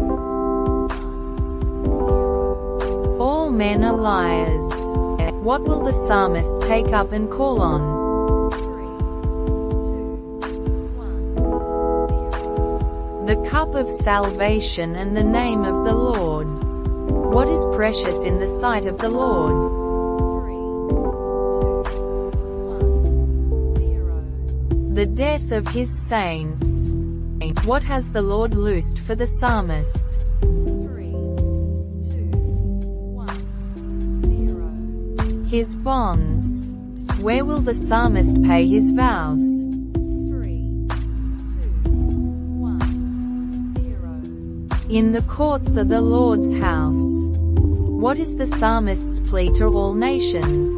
1, 0. All men are liars. What will the psalmist take up and call on? 3, 2, 1, 0. The cup of salvation and the name of the Lord. What is precious in the sight of the Lord? 3, 2, 1, 0. The death of his saints. What has the Lord loosed for the psalmist? 3, 2, 1, 0. His bonds. Where will the psalmist pay his vows? 3, 2, 1, 0. In the courts of the Lord's house. What is the psalmist's plea to all nations?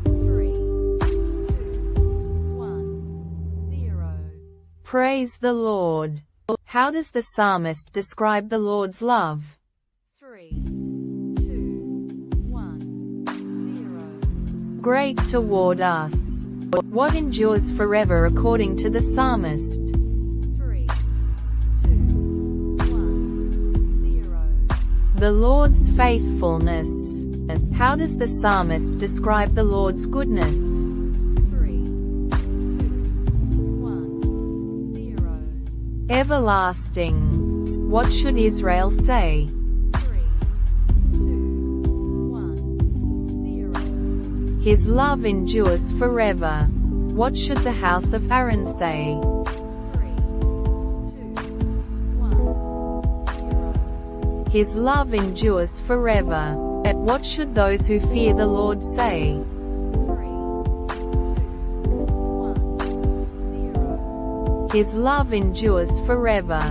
3, 2, 1, 0. Praise the Lord. How does the psalmist describe the Lord's love? 3, 2, 1, 0. Great toward us. What endures forever according to the psalmist? 3, 2, 1, 0. The Lord's faithfulness. How does the psalmist describe the Lord's goodness? 3, 2, 1, 0. Everlasting. What should Israel say? 3, 2, 1, 0. His love endures forever. What should the house of Aaron say? 3, 2, 1, 0. His love endures forever. What should those who fear the Lord say? 3, 2, 1, 0. His love endures forever.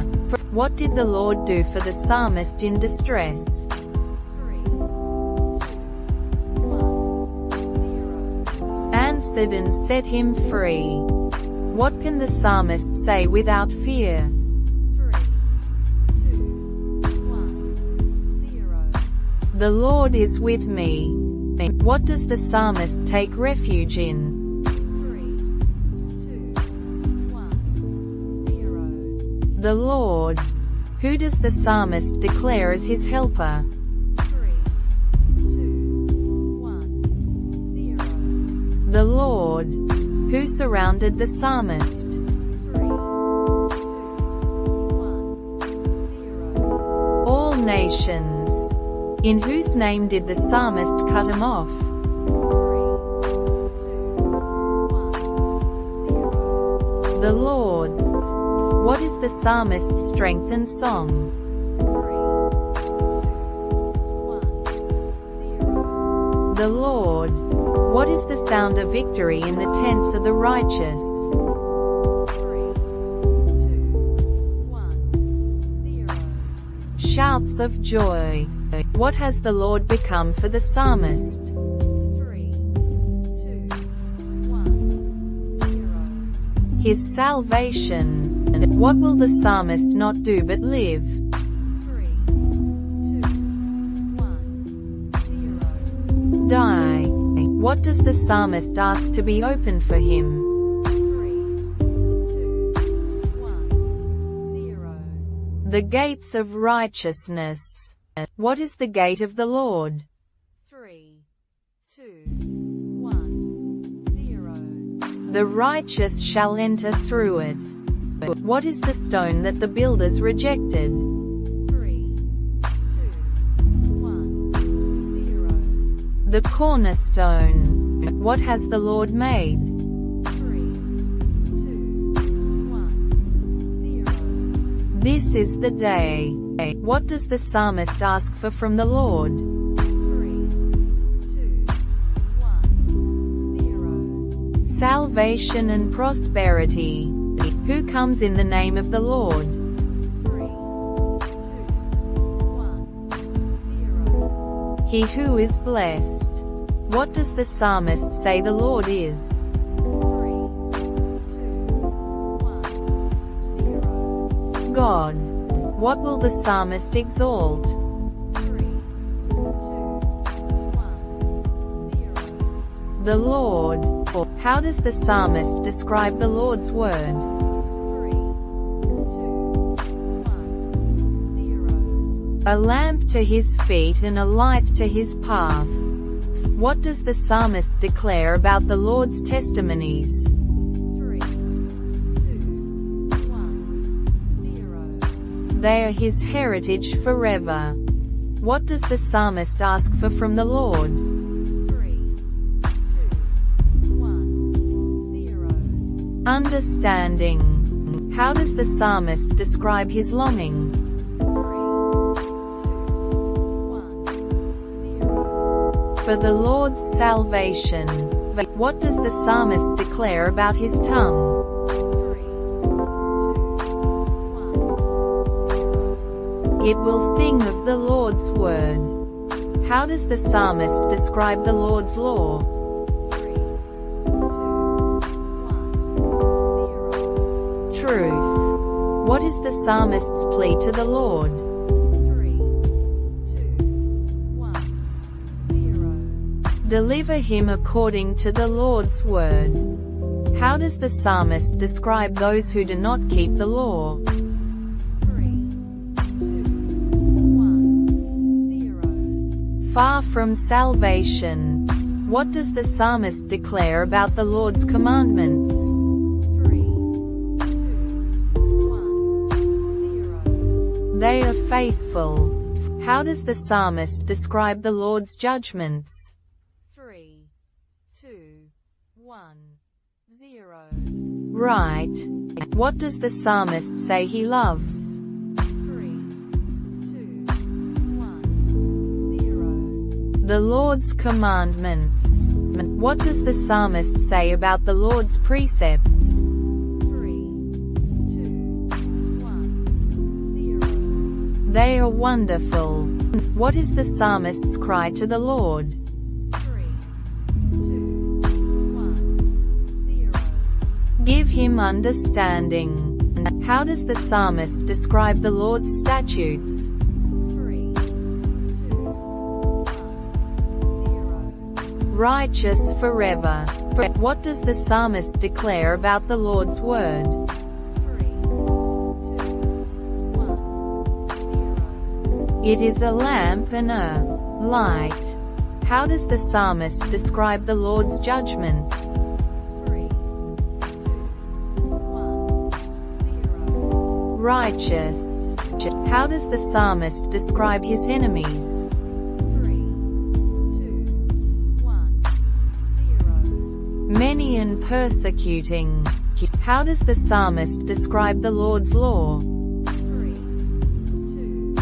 What did the Lord do for the psalmist in distress? 3, 2, 1, 0. Answered and set him free. What can the psalmist say without fear? 3, 2, 1, 0. The Lord is with me. What does the psalmist take refuge in? 3, 2, 1, 0. The Lord. Who does the psalmist declare as his helper? 3, 2, 1, 0. The Lord. Who surrounded the psalmist? 3, 2, 1, 0. All nations. In whose name did the psalmist cut him off? 3, 2, 1, 0. The Lord's. What is the psalmist's strength and song? 3, 2, 1, 0. The Lord. What is the sound of victory in the tents of the righteous? 3, 2, 1, 0. Shouts of joy. What has the Lord become for the psalmist? 3, 2, 1, 0. His salvation. What will the psalmist not do but live? 3, 2, 1, 0. Die. What does the psalmist ask to be opened for him? 3, 2, 1, 0. The gates of righteousness. What is the gate of the Lord? 3, 2, 1, 0. The righteous shall enter through it. What is the stone that the builders rejected? 3, 2, 1, 0. The cornerstone. What has the Lord made? 3, 2, 1, 0. This is the day. What does the psalmist ask for from the Lord? 3, 2, 1, 0. salvation and prosperity. Who comes in the name of the Lord? 3, 2, 1, 0. He who is blessed. What does the psalmist say the Lord is? 3, 2, 1, 0. God. What will the psalmist exalt? 3, 2, 1, 0. The Lord. How does the psalmist describe the Lord's word? 3, 2, 1, 0. A lamp to his feet and a light to his path. What does the psalmist declare about the Lord's testimonies? 3, 2, 1, 0. They are his heritage forever. What does the psalmist ask for from the Lord? 3, 2, 1, 0. Understanding. How does the psalmist describe his longing? 3, 2, 1, 0. For the Lord's salvation. What does the psalmist declare about his tongue? 3, 2, 1, 0. It will sing of the Lord's word. How does the psalmist describe the Lord's law? 3, 2, 1, 0. Truth. What is the psalmist's plea to the Lord? 3, 2, 1, 0. Deliver him according to the Lord's word. How does the psalmist describe those who do not keep the law? 3, 2, 1, 0. Far from salvation. What does the psalmist declare about the Lord's commandments? 3, 2, 1, 0. They are faithful. How does the psalmist describe the Lord's judgments? 3, 2, 1, 0. Right. What does the psalmist say he loves? 3, 2, 1, 0. The Lord's commandments. What does the psalmist say about the Lord's precepts? 3, 2, 1, 0. They are wonderful. What is the psalmist's cry to the Lord? 3, 2, 1, 0. Give him understanding. How does the psalmist describe the Lord's statutes? 3, 2, 1, 0. Righteous forever. What does the psalmist declare about the Lord's word? 3, 2, 1, 0. It is a lamp and a light. How does the psalmist describe the Lord's judgments? 3, 2, 1, 0. Righteous. How does the psalmist describe his enemies? 3, 2, 1, 0. Many and persecuting. How does the psalmist describe the Lord's law? 3, 2,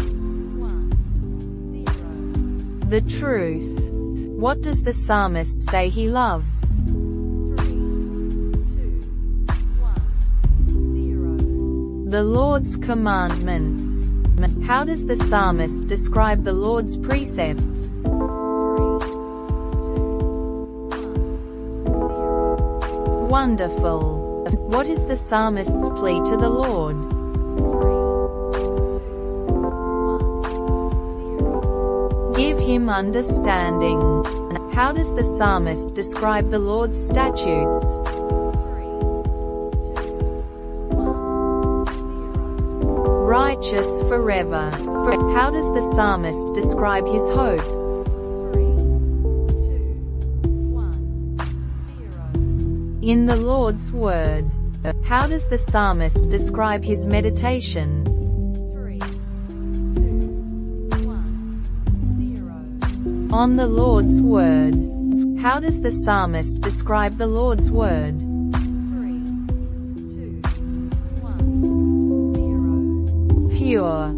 1, 0. The truth. What does the psalmist say he loves? 3, 2, 1, 0. The Lord's commandments. How does the psalmist describe the Lord's precepts? 3, 2, 1, 0. Wonderful. What is the psalmist's plea to the Lord? 3, 2, 1, 0. Give him understanding. How does the psalmist describe the Lord's statutes? 3, 2, 1, 0. Righteous forever. How does the psalmist describe his hope? 3, 2, 1, 0. In the Lord's word. How does the psalmist describe his meditation? 3, 2, 1, 0. On the Lord's word. How does the psalmist describe the Lord's word? 3, 2, 1, 0. Pure.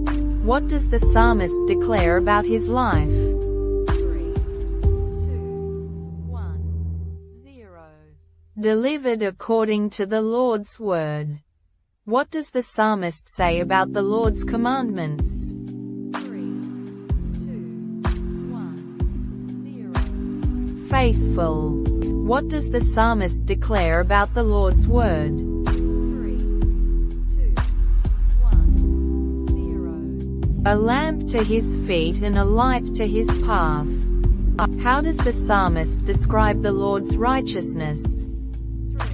What does the psalmist declare about his life? 3, 2, 1, 0. delivered according to the Lord's word. What does the psalmist say about the Lord's commandments? 3, 2, 1, 0. Faithful. What does the psalmist declare about the Lord's word? 3, 2, 1, 0. A lamp to his feet and a light to his path. How does the psalmist describe the Lord's righteousness? 3,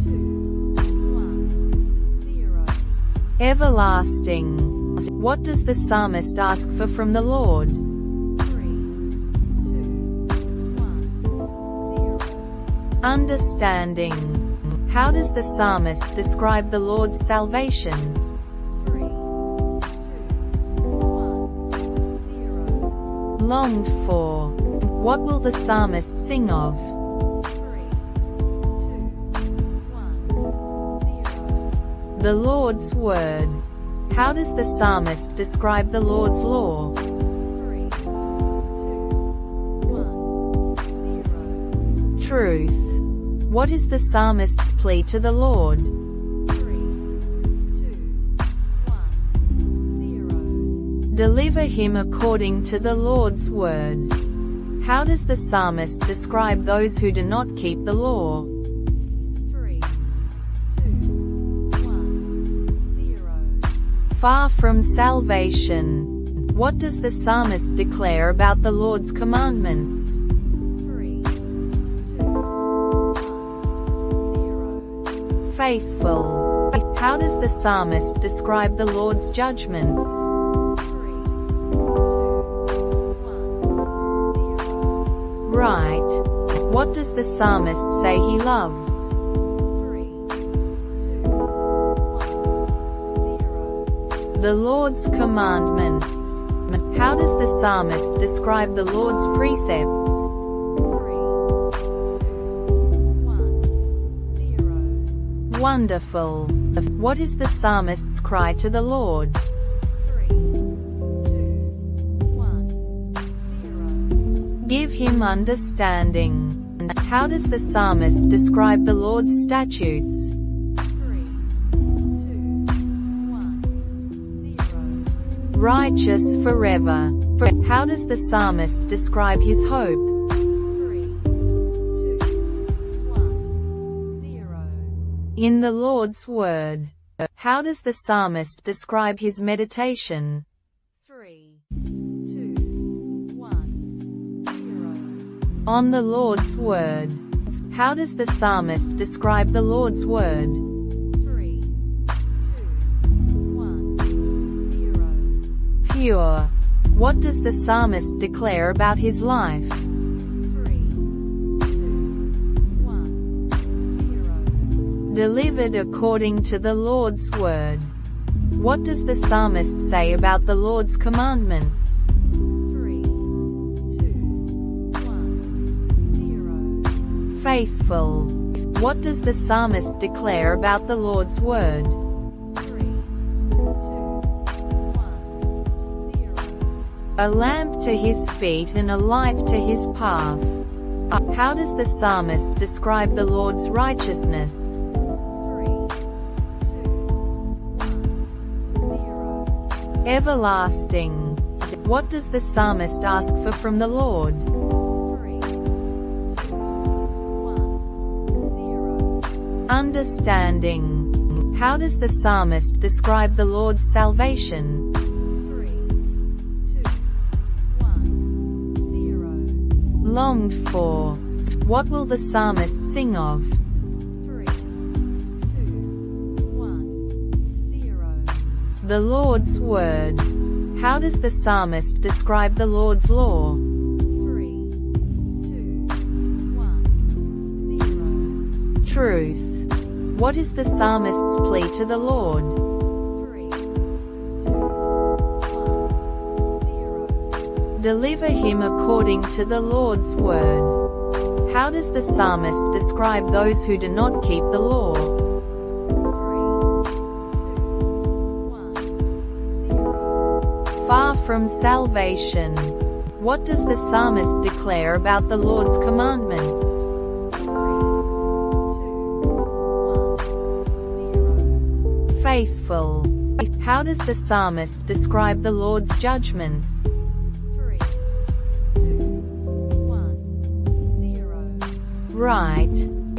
2, 1, 0. Everlasting. What does the psalmist ask for from the Lord? 3, 2, 1, 0. Understanding. How does the psalmist describe the Lord's salvation? 3, 2, 1, 0. Longed for. What will the psalmist sing of? 3, 2, 1, 0. The Lord's word. How does the psalmist describe the Lord's law? 3, 2, 1, 0. Truth. What is the psalmist's plea to the Lord? 3, 2, 1, 0. Deliver him according to the Lord's word. How does the psalmist describe those who do not keep the law? 3, 2, 1, 0. Far from salvation. What does the psalmist declare about the Lord's commandments? 3, 2, 1, 0. Faithful. How does the psalmist describe the Lord's judgments? 3, 2, 1, 0. Right. What does the psalmist say he loves? 3, 2, 1, 0. The Lord's commandments. How does the psalmist describe the Lord's precepts? 3, 2, 1, 0. Wonderful. What is the psalmist's cry to the Lord? 3, 2, 1, 0. Give him understanding. How does the psalmist describe the Lord's statutes? 3, 2, 1, 0. Righteous forever. How does the psalmist describe his hope? 3, 2, 1, 0. In the Lord's word. How does the psalmist describe his meditation? 3, 2, 1, 0. On the Lord's word. How does the psalmist describe the Lord's word? 3, 2, 1, 0. Pure. What does the psalmist declare about his life? 3, 2, 1, 0. Delivered according to the Lord's word. What does the psalmist say about the Lord's commandments? 3, 2, 1, 0. Faithful. What does the psalmist declare about the Lord's word? 3, 2, 1, 0. A lamp to his feet and a light to his path. How does the psalmist describe the Lord's righteousness? 3, 2, 1, 0. Everlasting. What does the psalmist ask for from the Lord? 3, 2, 1, 0. Understanding. How does the psalmist describe the Lord's salvation? 3, 2, 1, 0. Longed for. What will the psalmist sing of? 3, 2, 1, 0. The Lord's word. How does the psalmist describe the Lord's law? 3, 2, 1, 0. Truth. What is the psalmist's plea to the Lord? 3, 2, 1, 0. Deliver him according to the Lord's word. How does the psalmist describe those who do not keep the law? 3, 2, 1, 0. Far from salvation. What does the psalmist declare about the Lord's commandments? 3, 2, Faithful. How does the psalmist describe the Lord's judgments? 3, 2, 1, 0. Right.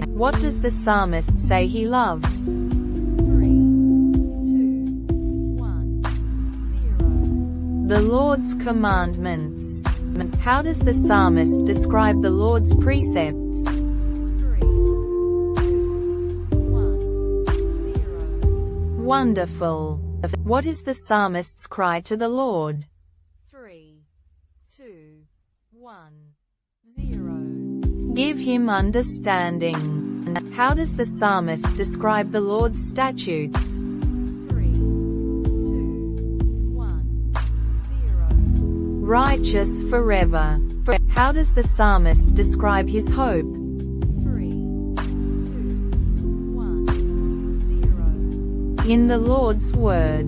What does the psalmist say he loves? 3, 2, 1, 0. The Lord's commandments. How does the psalmist describe the Lord's precepts? 3, 2, 1, 0. Wonderful. What is the psalmist's cry to the Lord? 3, 2, 1, 0. Give him understanding. How does the psalmist describe the Lord's statutes? 3, 2, 1, 0. Righteous forever. How does the psalmist describe his hope? 3, 2, 1, 0. In the Lord's word.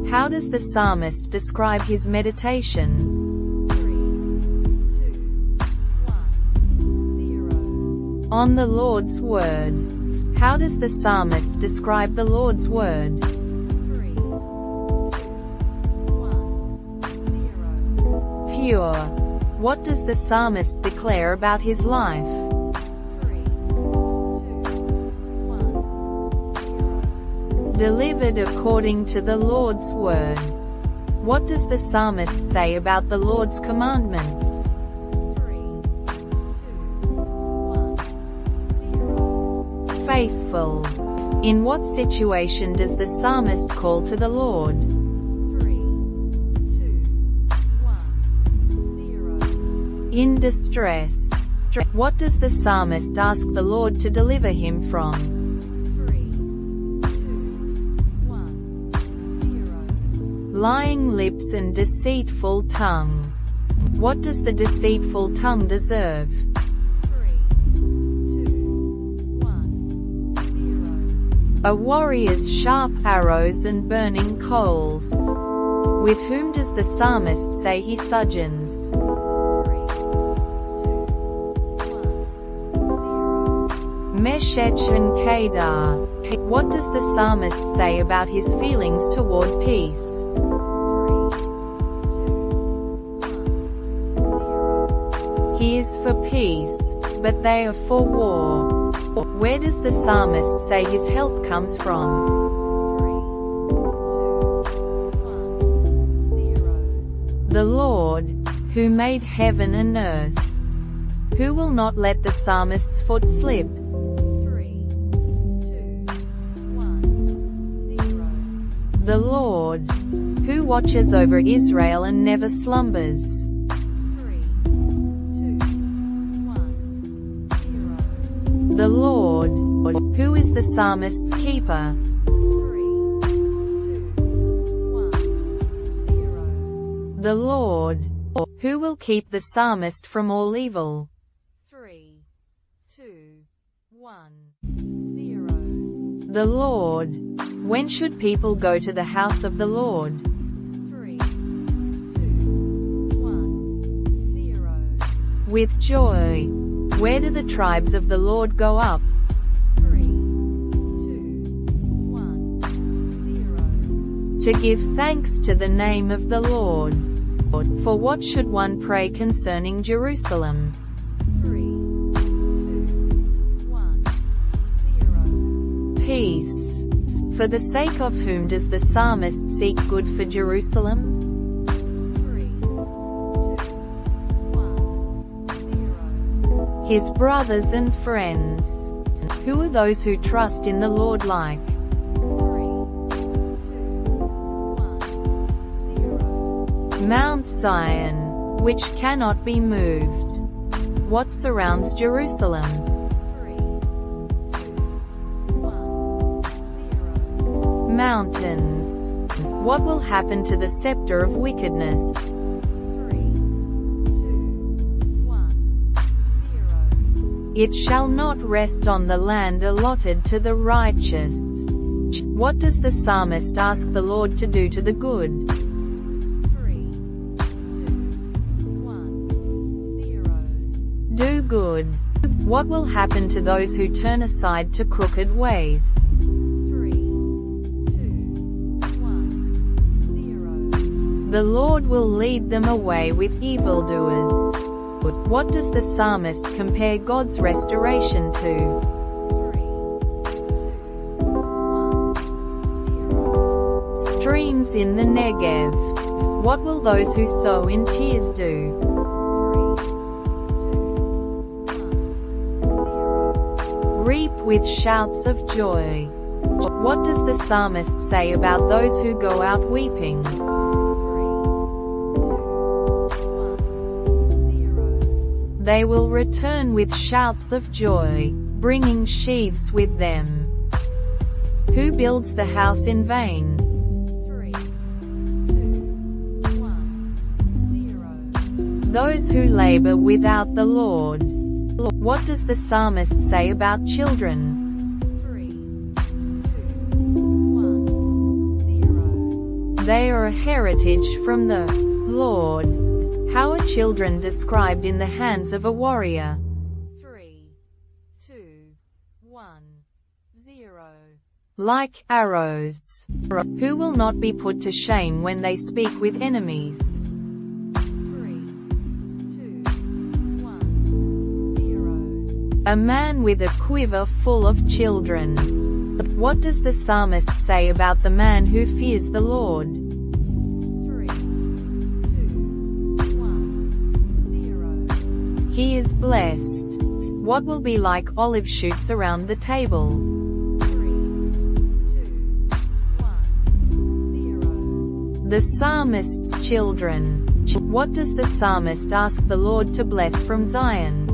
How does the psalmist describe his meditation? 3, 2, 1, 0. On the Lord's word. How does the psalmist describe the Lord's word? 3, 2, 1, 0. Pure. What does the psalmist declare about his life? 3, 2, 1, 0. Delivered according to the Lord's word. What does the psalmist say about the Lord's commandments? 3, 2, 1, 0. Faithful. In what situation does the psalmist call to the Lord? 3, 2, 1, 0. In distress. What does the psalmist ask the Lord to deliver him from? 3, 2, 1, 0. Lying lips and deceitful tongue. What does the deceitful tongue deserve? 3, 2, 1, 0. A warrior's sharp arrows and burning coals. With whom does the psalmist say he sojourns? 3, 2, 1, 0. Meshech and Kedar. What does the psalmist say about his feelings toward peace? 3, 2, 1, 0. He is for peace, but they are for war. Where does the psalmist say his help comes from? 3, 2, 1, 0. The Lord, who made heaven and earth. Who will not let the psalmist's foot slip? 3, 2, 1, 0. The Lord, who watches over Israel and never slumbers. 3, 2, 1, 0. The Lord, who is the psalmist's keeper. 3, 2, 1, 0. The Lord, who will keep the psalmist from all evil. 3, 2, 1, 0. The Lord. When should people go to the house of the Lord? 3, 2, 1, 0. With joy. Where do the tribes of the Lord go up? 3, 2, 1, 0. To give thanks to the name of the Lord. For what should one pray concerning Jerusalem? 3, 2, 1, 0. Peace. For the sake of whom does the psalmist seek good for Jerusalem? 3, 2, 1, 0. His brothers and friends. Who are those who trust in the Lord like? 3, 2, 1, 0. Mount Zion, which cannot be moved. What surrounds Jerusalem? 3, 2, 1, 0. Mountains. What will happen to the scepter of wickedness? 3, 2, 1, 0. It shall not rest on the land allotted to the righteous. What does the psalmist ask the Lord to do to the good? 3, 2, 1, 0. Do good. What will happen to those who turn aside to crooked ways? 3, 2, The Lord will lead them away with evildoers. What does the psalmist compare God's restoration to? 3, 2, 1, 0. Streams in the Negev. What will those who sow in tears do? 3, 2, 1, 0. Reap with shouts of joy. What does the psalmist say about those who go out weeping? 3, 2, 1, 0. They will return with shouts of joy, bringing sheaves with them. Who builds the house in vain? 3, 2, 1, 0. Those who labor without the Lord. What does the psalmist say about children? 3, 2, 1, 0. They are a heritage from the Lord. How are children described in the hands of a warrior? 3, 2, 1, 0. Like arrows. Who will not be put to shame when they speak with enemies? 3, 2, 1, 0. A man with a quiver full of children. What does the psalmist say about the man who fears the Lord? 3, 2, 1, 0. He is blessed. What will be like olive shoots around the table? 3, 2, 1, 0. The psalmist's children. What does the psalmist ask the Lord to bless from Zion? 3,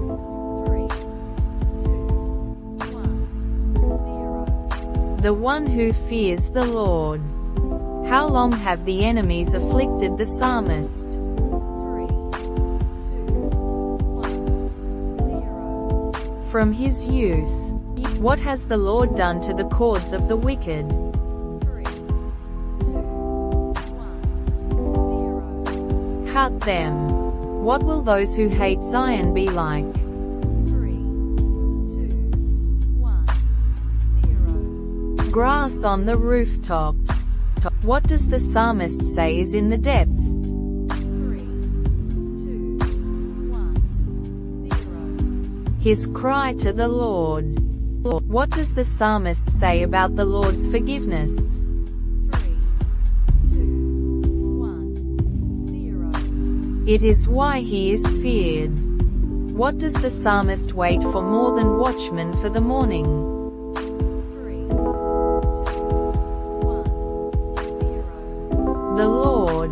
2, 1, 0. The one who fears the Lord. How long have the enemies afflicted the psalmist? 3, 2, 1, 0. From his youth. What has the Lord done to the cords of the wicked? 3, 2, 1, 0. Cut them. What will those who hate Zion be like? 3, 2, 1, 0. Grass on the rooftops. What does the psalmist say is in the depths? 3, 2, 1, 0. His cry to the Lord. What does the psalmist say about the Lord's forgiveness? 3, 2, 1, 0. It is why he is feared. What does the psalmist wait for more than watchmen for the morning? 3, 2, 1, 0. The Lord.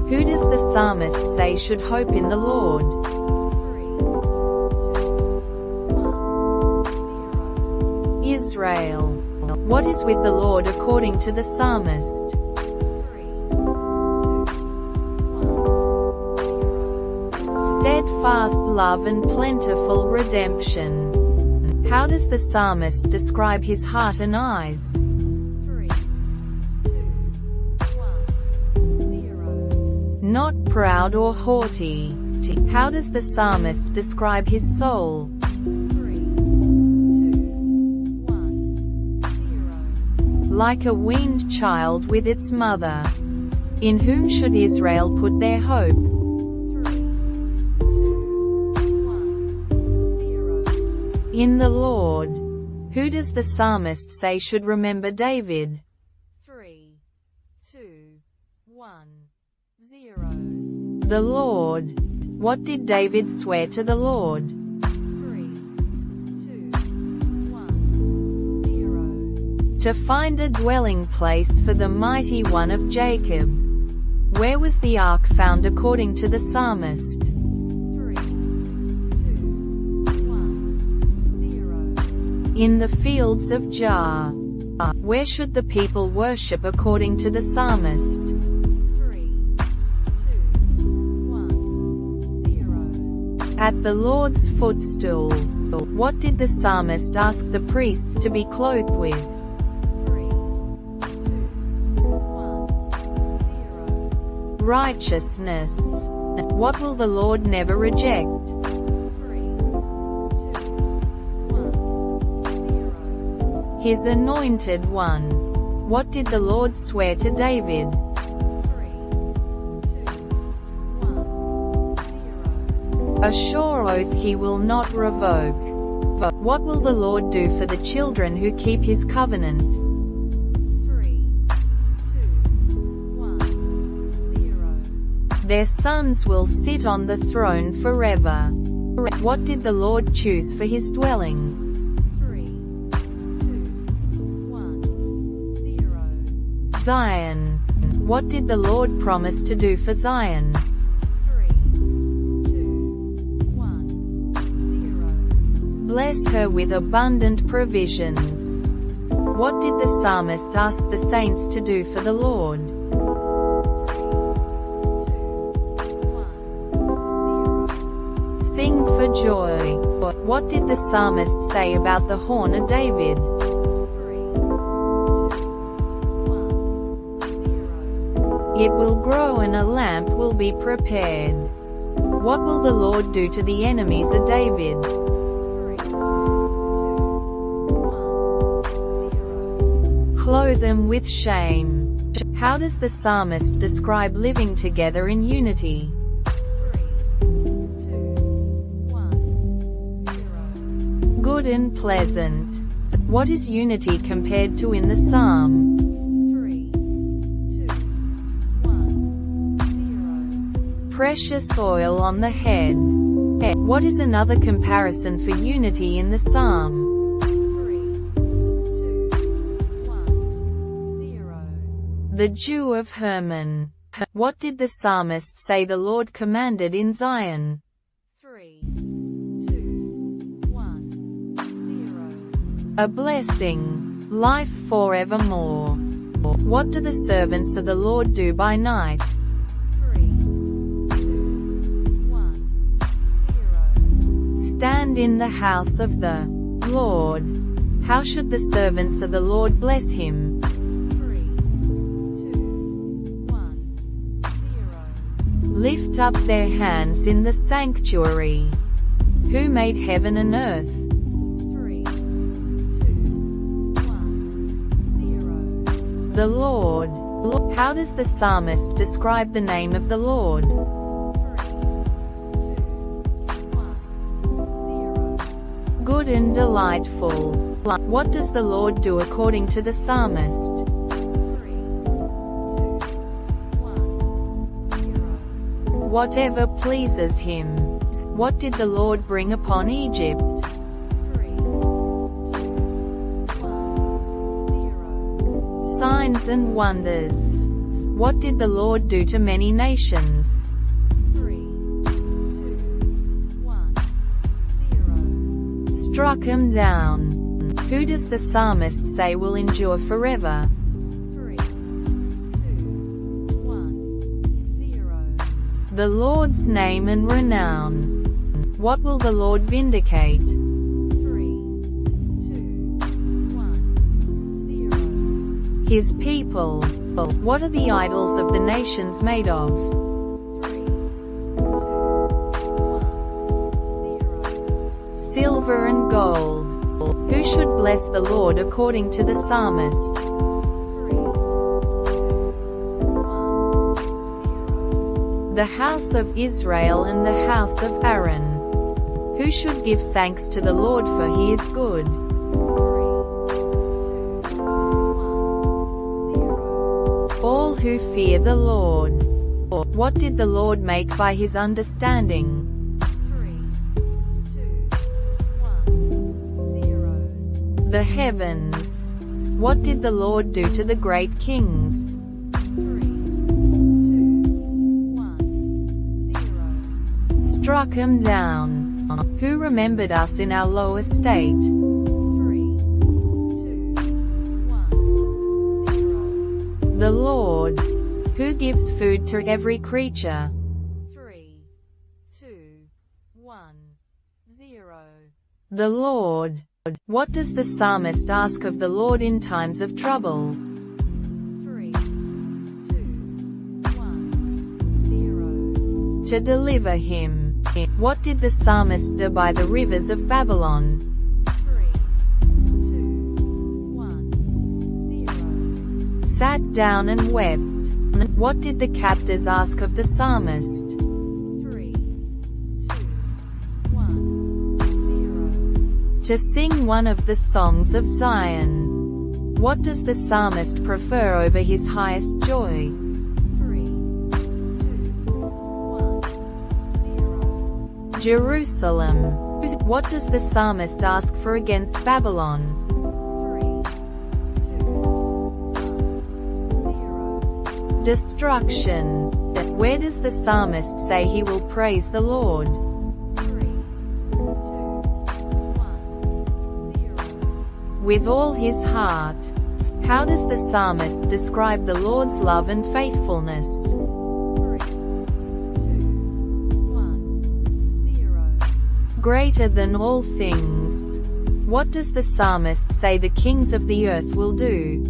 Who does the psalmist say should hope in the Lord? 3, 2, 1, 0. Israel. What is with the Lord according to the psalmist? 3, 2, 1, 0. Steadfast love and plentiful redemption. How does the psalmist describe his heart and eyes? 3, 2, 1, 0. Not proud or haughty. How does the psalmist describe his soul? 3, 2, 1, 0. Like a weaned child with its mother. In whom should Israel put their hope? 3, 2, 1, 0. In the Lord. Who does the psalmist say should remember David? 3, 2, 1, 0. The Lord. What did David swear to the Lord? 3, 2, 1, 0. To find a dwelling place for the mighty one of Jacob. Where was the ark found according to the psalmist? 3, 2, 1, 0. In the fields of Jah. Where should the people worship according to the psalmist? 3, 2, 1, 0. At the Lord's footstool. What did the psalmist ask the priests to be clothed with? 3, 2, 1, 0. Righteousness. What will the Lord never reject? 3, 2, 1, 0. His anointed one. What did the Lord swear to David? 3, 2, A sure oath he will not revoke. But what will the Lord do for the children who keep his covenant? 3, 2, 1, 0. Their sons will sit on the throne forever. What did the Lord choose for his dwelling? 3, 2, 1, 0. Zion. What did the Lord promise to do for Zion? 3, 2, 1, 0. Bless her with abundant provisions. What did the psalmist ask the saints to do for the Lord? 3, 2, 1, 0. Sing for joy. What did the psalmist say about the horn of David? 3, 2, 1, 0. It will grow and a lamp will be prepared. What will the Lord do to the enemies of David? 3, 2, 1, 0. Clothe them with shame. How does the psalmist describe living together in unity? 3, 2, 1, 0. Good and pleasant. What is unity compared to in the psalm? 3, 2, 1, 0. Precious oil on the head. What is another comparison for unity in the psalm? 3, 2, 1, 0. The Dew of Hermon. What did the psalmist say the Lord commanded in Zion? 3, 2, 1, 0. A blessing. Life forevermore. What do the servants of the Lord do by night? 3, 2, 1, 0. Stand in the house of the Lord. How should the servants of the Lord bless him? 3, 2, 1, 0. Lift up their hands in the sanctuary. Who made heaven and earth? 3, 2, 1, 0. The Lord. How does the psalmist describe the name of the Lord? 3, 2, 1, 0. Good and delightful. What does the Lord do according to the psalmist? 3, 2, 1, 0. Whatever pleases him. What did the Lord bring upon Egypt? 3, 2, 1, 0. Signs and wonders. What did the Lord do to many nations? 3, 2, 1, 0. Struck him down. Who does the psalmist say will endure forever? 3, 2, 1, 0. The Lord's name and renown. What will the Lord vindicate? 3, 2, 1, 0. His people. What are the idols of the nations made of? 3, 2, 1, 0. Silver and gold. Who should bless the Lord according to the psalmist? 3, 2, 1, 0. The house of Israel and the house of Aaron. Who should give thanks to the Lord, for he is good? 3, 2, 1, 0. All who fear the Lord. What did the Lord make by his understanding? 3, 2, 1, 0. The heavens. What did the Lord do to the great kings? 3, 2, 1, 0. Struck him down. Who remembered us in our low estate? 3, 2, 1, 0. The Lord. Who gives food to every creature? 3, 2, 1, 0. The Lord. What does the psalmist ask of the Lord in times of trouble? 3, 2, 1, 0. To deliver him. What did the psalmist do by the rivers of Babylon? 3, 2, 1, 0. Sat down and wept. What did the captors ask of the psalmist? 3, 2, To sing one of the songs of Zion. What does the psalmist prefer over his highest joy? 3, 2, 1, 0. Jerusalem. What does the psalmist ask for against Babylon? 3, 2, 1, 0. Destruction. Where does the psalmist say he will praise the Lord? 3, 2, 1, 0. With all his heart. How does the psalmist describe the Lord's love and faithfulness? 3, 2, 1, 0. Greater than all things. What does the psalmist say the kings of the earth will do?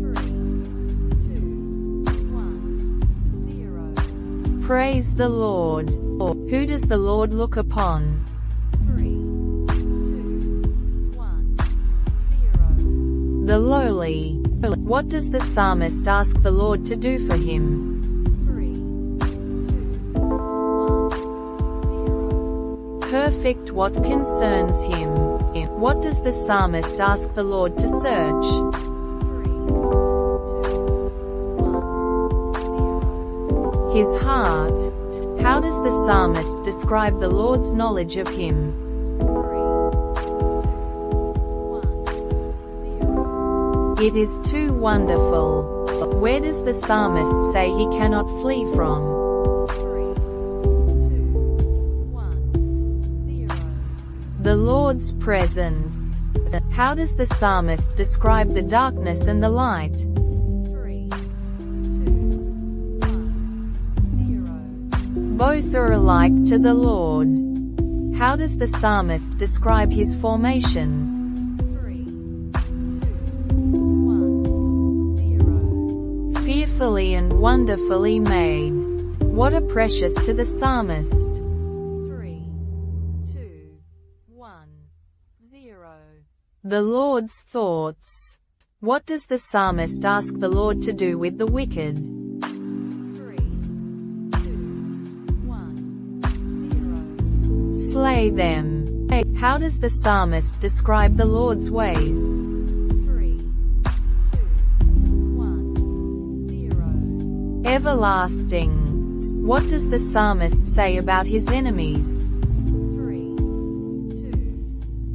3, 2, 1, 0. Praise the Lord. Who does the Lord look upon? 3, 2, 1, 0. The lowly. What does the psalmist ask the Lord to do for him? 3, 2, 1, 0. Perfect what concerns him. What does the psalmist ask the Lord to search? 3, 2, 1, 0. His heart. How does the psalmist describe the Lord's knowledge of him? 3, 2, 1, 0. It is too wonderful. Where does the psalmist say he cannot flee from? 3, 2, 1, 0. The Lord's presence. How does the psalmist describe the darkness and the light? 3, 2, 1, 0. Both are alike to the Lord. How does the psalmist describe his formation? 3, 2, 1, 0. Fearfully and wonderfully made. What are precious to the psalmist? 3, 2, 1, 0. The Lord's thoughts. What does the psalmist ask the Lord to do with the wicked? 3, 2, 1, 0. Slay them. How does the psalmist describe the Lord's ways? 3, 2, 1, 0. Everlasting. What does the psalmist say about his enemies? 3, 2,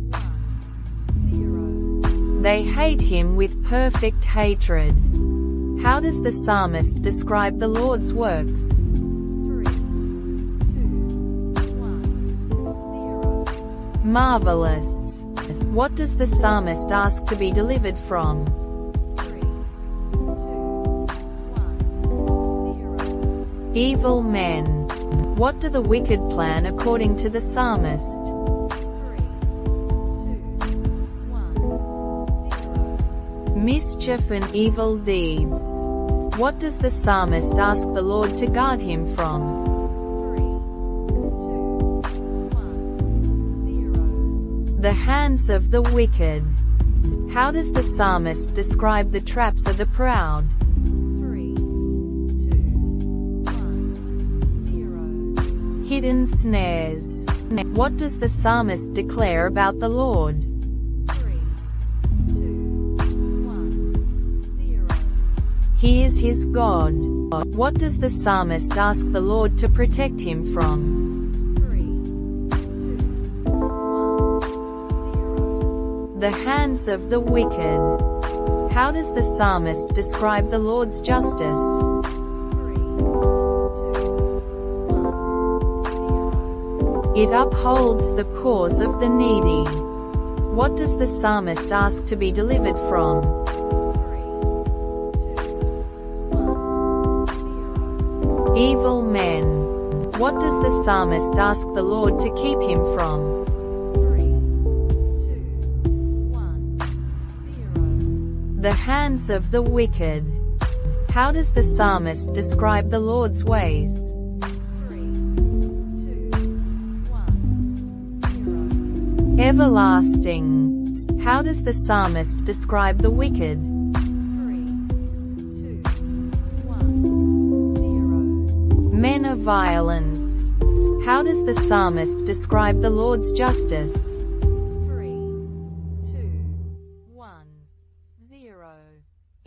1, 0. They hate him with perfect hatred. How does the psalmist describe the Lord's works? 3, 2, 1, 0. Marvelous. What does the psalmist ask to be delivered from? 3, 2, 1, 0. Evil men. What do the wicked plan according to the psalmist? 3, 2, 1, 0. Mischief and evil deeds. What does the psalmist ask the Lord to guard him from? 3, 2, 1, 0. The hands of the wicked. How does the psalmist describe the traps of the proud? 3, 2, 1, 0. Hidden snares. What does the psalmist declare about the Lord? 3, 2, 1, 0. He is his God. What does the psalmist ask the Lord to protect him from? 3, 2, 1, 0. The hands of the wicked. How does the psalmist describe the Lord's justice? 3, 2, 1, 0. It upholds the cause of the needy. What does the psalmist ask to be delivered from? 3, 2, 1, 0. Evil men. What does the psalmist ask the Lord to keep him from? 3, 2, 1, 0. The hands of the wicked. How does the psalmist describe the Lord's ways? 3, 2, 1, 0. Everlasting. How does the psalmist describe the wicked? 3, 2, 1, 0. Men of violence. How does the psalmist describe the Lord's justice? 3,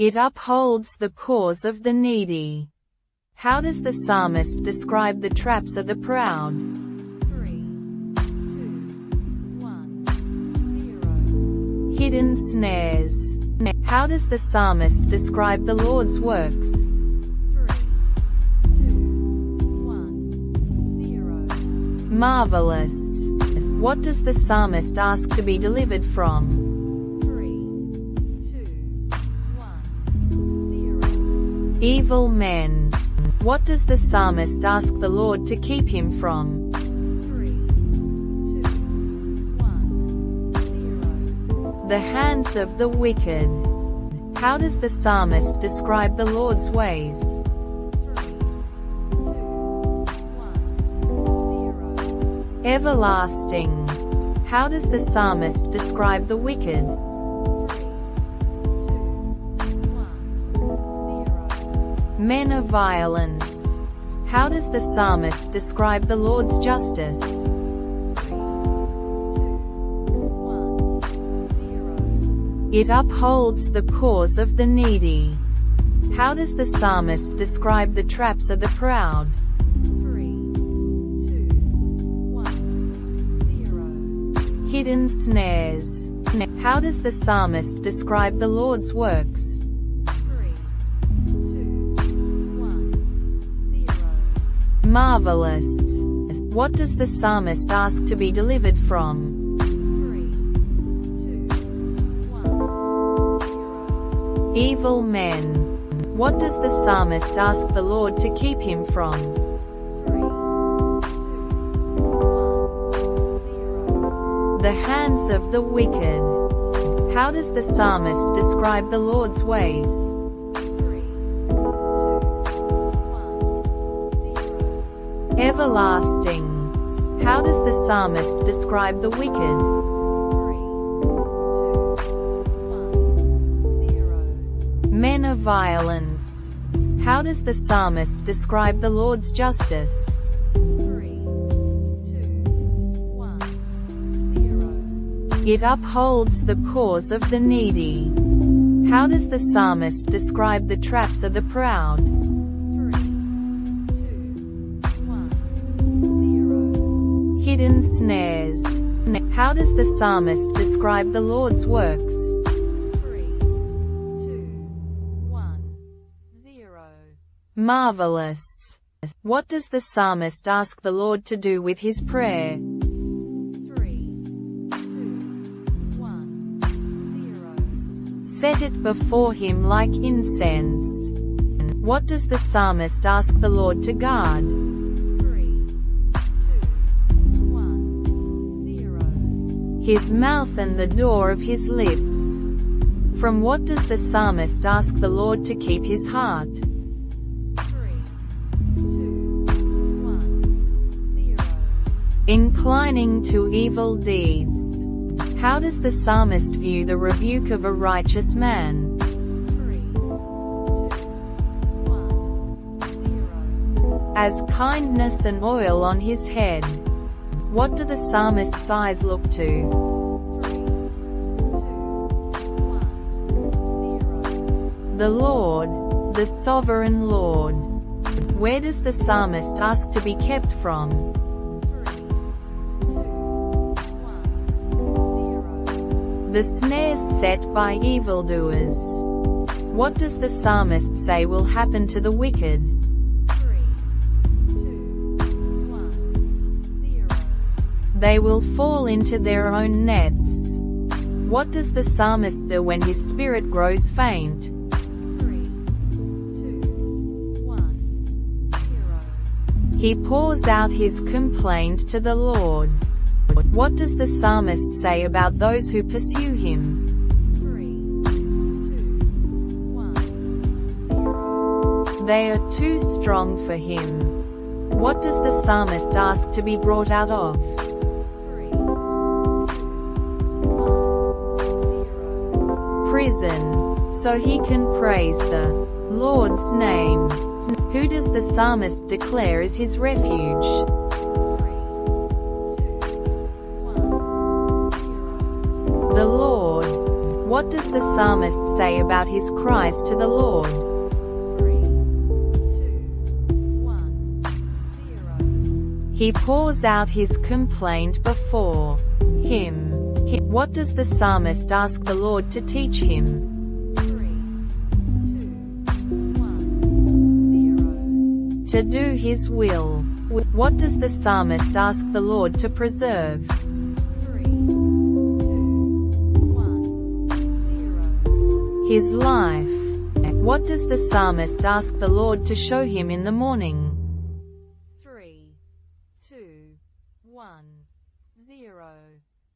It upholds the cause of the needy. How does the psalmist describe the traps of the proud? 3, 2, 1, 0. Hidden snares. How does the psalmist describe the Lord's works? 3, 2, 1, 0. Marvelous. What does the psalmist ask to be delivered from? 3, 2, 1, 0. Evil men. What does the psalmist ask the Lord to keep him from? 3, 2, 1, 0. The hands of the wicked. How does the psalmist describe the Lord's ways? 3, 2, 1, 0. Everlasting. How does the psalmist describe the wicked? 3, 2, 1, 0. Men of violence. How does the psalmist describe the Lord's justice? 3, 2, 1, 0. It upholds the cause of the needy. How does the psalmist describe the traps of the proud? 3, 2, 1, 0. Hidden snares. How does the psalmist describe the Lord's works? 3, 2, 1, 0. Marvelous. What does the psalmist ask to be delivered from? 3, 2, 1, 0. Evil men. What does the psalmist ask the Lord to keep him from? 3, 2, 1, 0. The hands of the wicked. How does the psalmist describe the Lord's ways? 3, 2, 1, 0. Everlasting. How does the psalmist describe the wicked? 3, 2, 1, 0. Men of violence. How does the psalmist describe the Lord's justice? 3, 2, 1, 0. It upholds the cause of the needy. How does the psalmist describe the traps of the proud? 3, 2, 1, 0. Hidden snares. How does the psalmist describe the Lord's works? 3, 2, 1, 0. Marvelous. What does the psalmist ask the Lord to do with his prayer? 3, 2, 1, 0. Set it before him like incense. What does the psalmist ask the Lord to guard? 3, 2, 1, 0. His mouth and the door of his lips. From what does the psalmist ask the Lord to keep his heart? 3, 2, 1, 0. Inclining to evil deeds. How does the psalmist view the rebuke of a righteous man? 3, 2, 1, 0. As kindness and oil on his head. What do the psalmist's eyes look to? 3, 2, 1, 0. The Lord, the sovereign Lord. Where does the psalmist ask to be kept from? 3, 2, 1, 0. The snares set by evildoers. What does the psalmist say will happen to the wicked? 3, 2, 1, 0. They will fall into their own nets. What does the psalmist do when his spirit grows faint? 3, 2, 1, 0. He pours out his complaint to the Lord. What does the psalmist say about those who pursue him? 3, 2, 1, 0. They are too strong for him. What does the psalmist ask to be brought out of? 3, 2, 1, 0. Prison, so he can praise the Lord's name. Who does the psalmist declare is his refuge? 3, 2, 1, 0. The Lord. What What does the psalmist say about his cries to the Lord? 3, 2, 1, 0. He pours out his complaint before him. What does the psalmist ask the Lord to teach him? 3, 2, 1, 0. To do his will. What does the psalmist ask the Lord to preserve? 3, 2, 1, 0. His life. What does the psalmist ask the Lord to show him in the morning? 3, 2, 1, 0.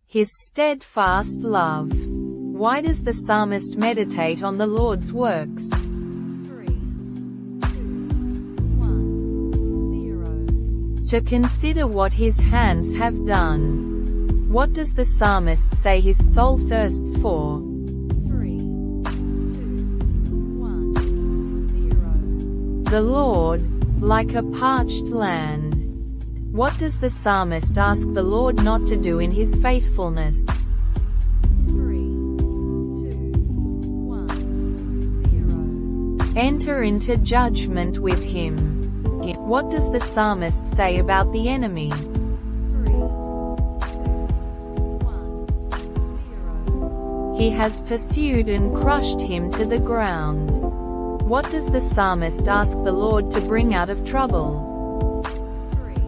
His steadfast love. Why does the psalmist meditate on the Lord's works? 3, 2, 1, 0. To consider what his hands have done. What does the psalmist say his soul thirsts for? 3, 2, 1, 0. The Lord, like a parched land. What does the psalmist ask the Lord not to do in his faithfulness? 3, 2, 1, 0. Enter into judgment with him. What does the psalmist say about the enemy? 3, 2, 1, 0. He has pursued and crushed him to the ground. What does the psalmist ask the Lord to bring out of trouble? 3, 2,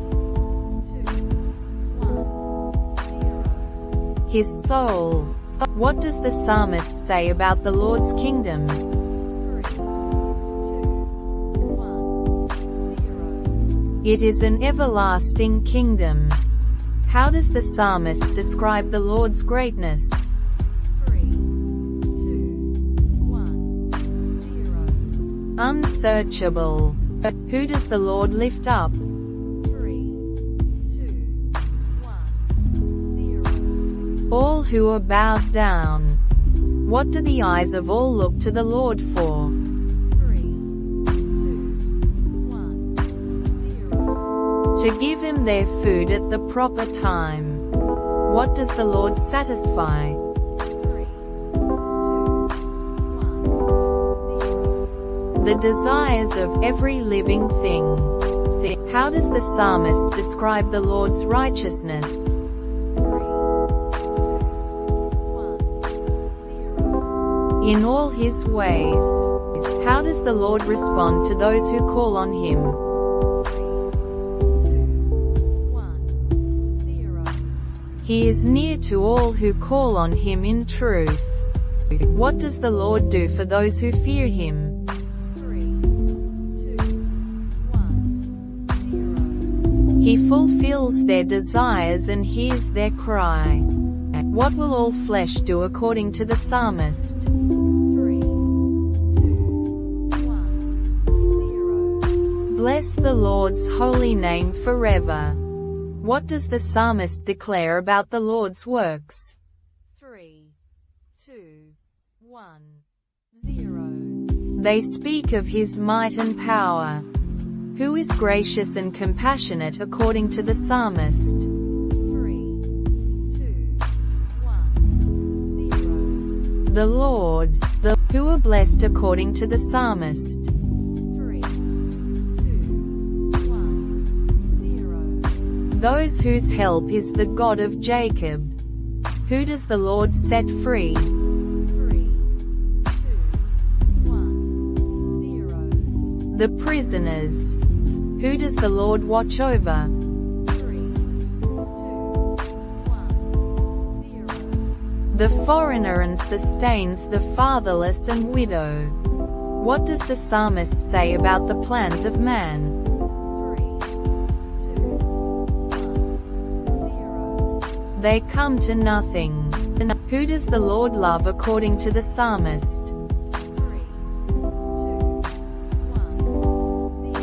1, 0. His soul. What does the psalmist say about the Lord's kingdom? 3, 2, 1, 0. It is an everlasting kingdom. How does the psalmist describe the Lord's greatness? 3, 2, 1, 0. Unsearchable. Who does the Lord lift up? 3, 2, 1, 0. All who are bowed down. What do the eyes of all look to the Lord for? 3, 2, 1, 0. To give him their food at the proper time. What does the Lord satisfy? 3, 2, 1, 0. The desires of every living thing. How does the psalmist describe the Lord's righteousness? 3, 2, 1, 0. In all his ways. How does the Lord respond to those who call on him? 3, 2, 1, 0. He is near to all who call on him in truth. What does the Lord do for those who fear him? 3, 2, 1, 0. He fulfills their desires and hears their cry. What will all flesh do according to the psalmist? 3, 2, 1, 0. Bless the Lord's holy name forever. What does the psalmist declare about the Lord's works? 3, 2, 1, 0. They speak of his might and power. Who is gracious and compassionate according to the psalmist? 3, 2, 1, 0. The Lord, who are blessed according to the psalmist. 3, 2, 1, 0. Those whose help is the God of Jacob. Who does the Lord set free? 3, 2, 1, 0. The prisoners. Who does the Lord watch over? 3, 2, 1, 0. The foreigner and sustains the fatherless and widow. What does the psalmist say about the plans of man? 3, 2, 1, 0. They come to nothing. Who does the Lord love according to the psalmist? 3, 2, 1, 0.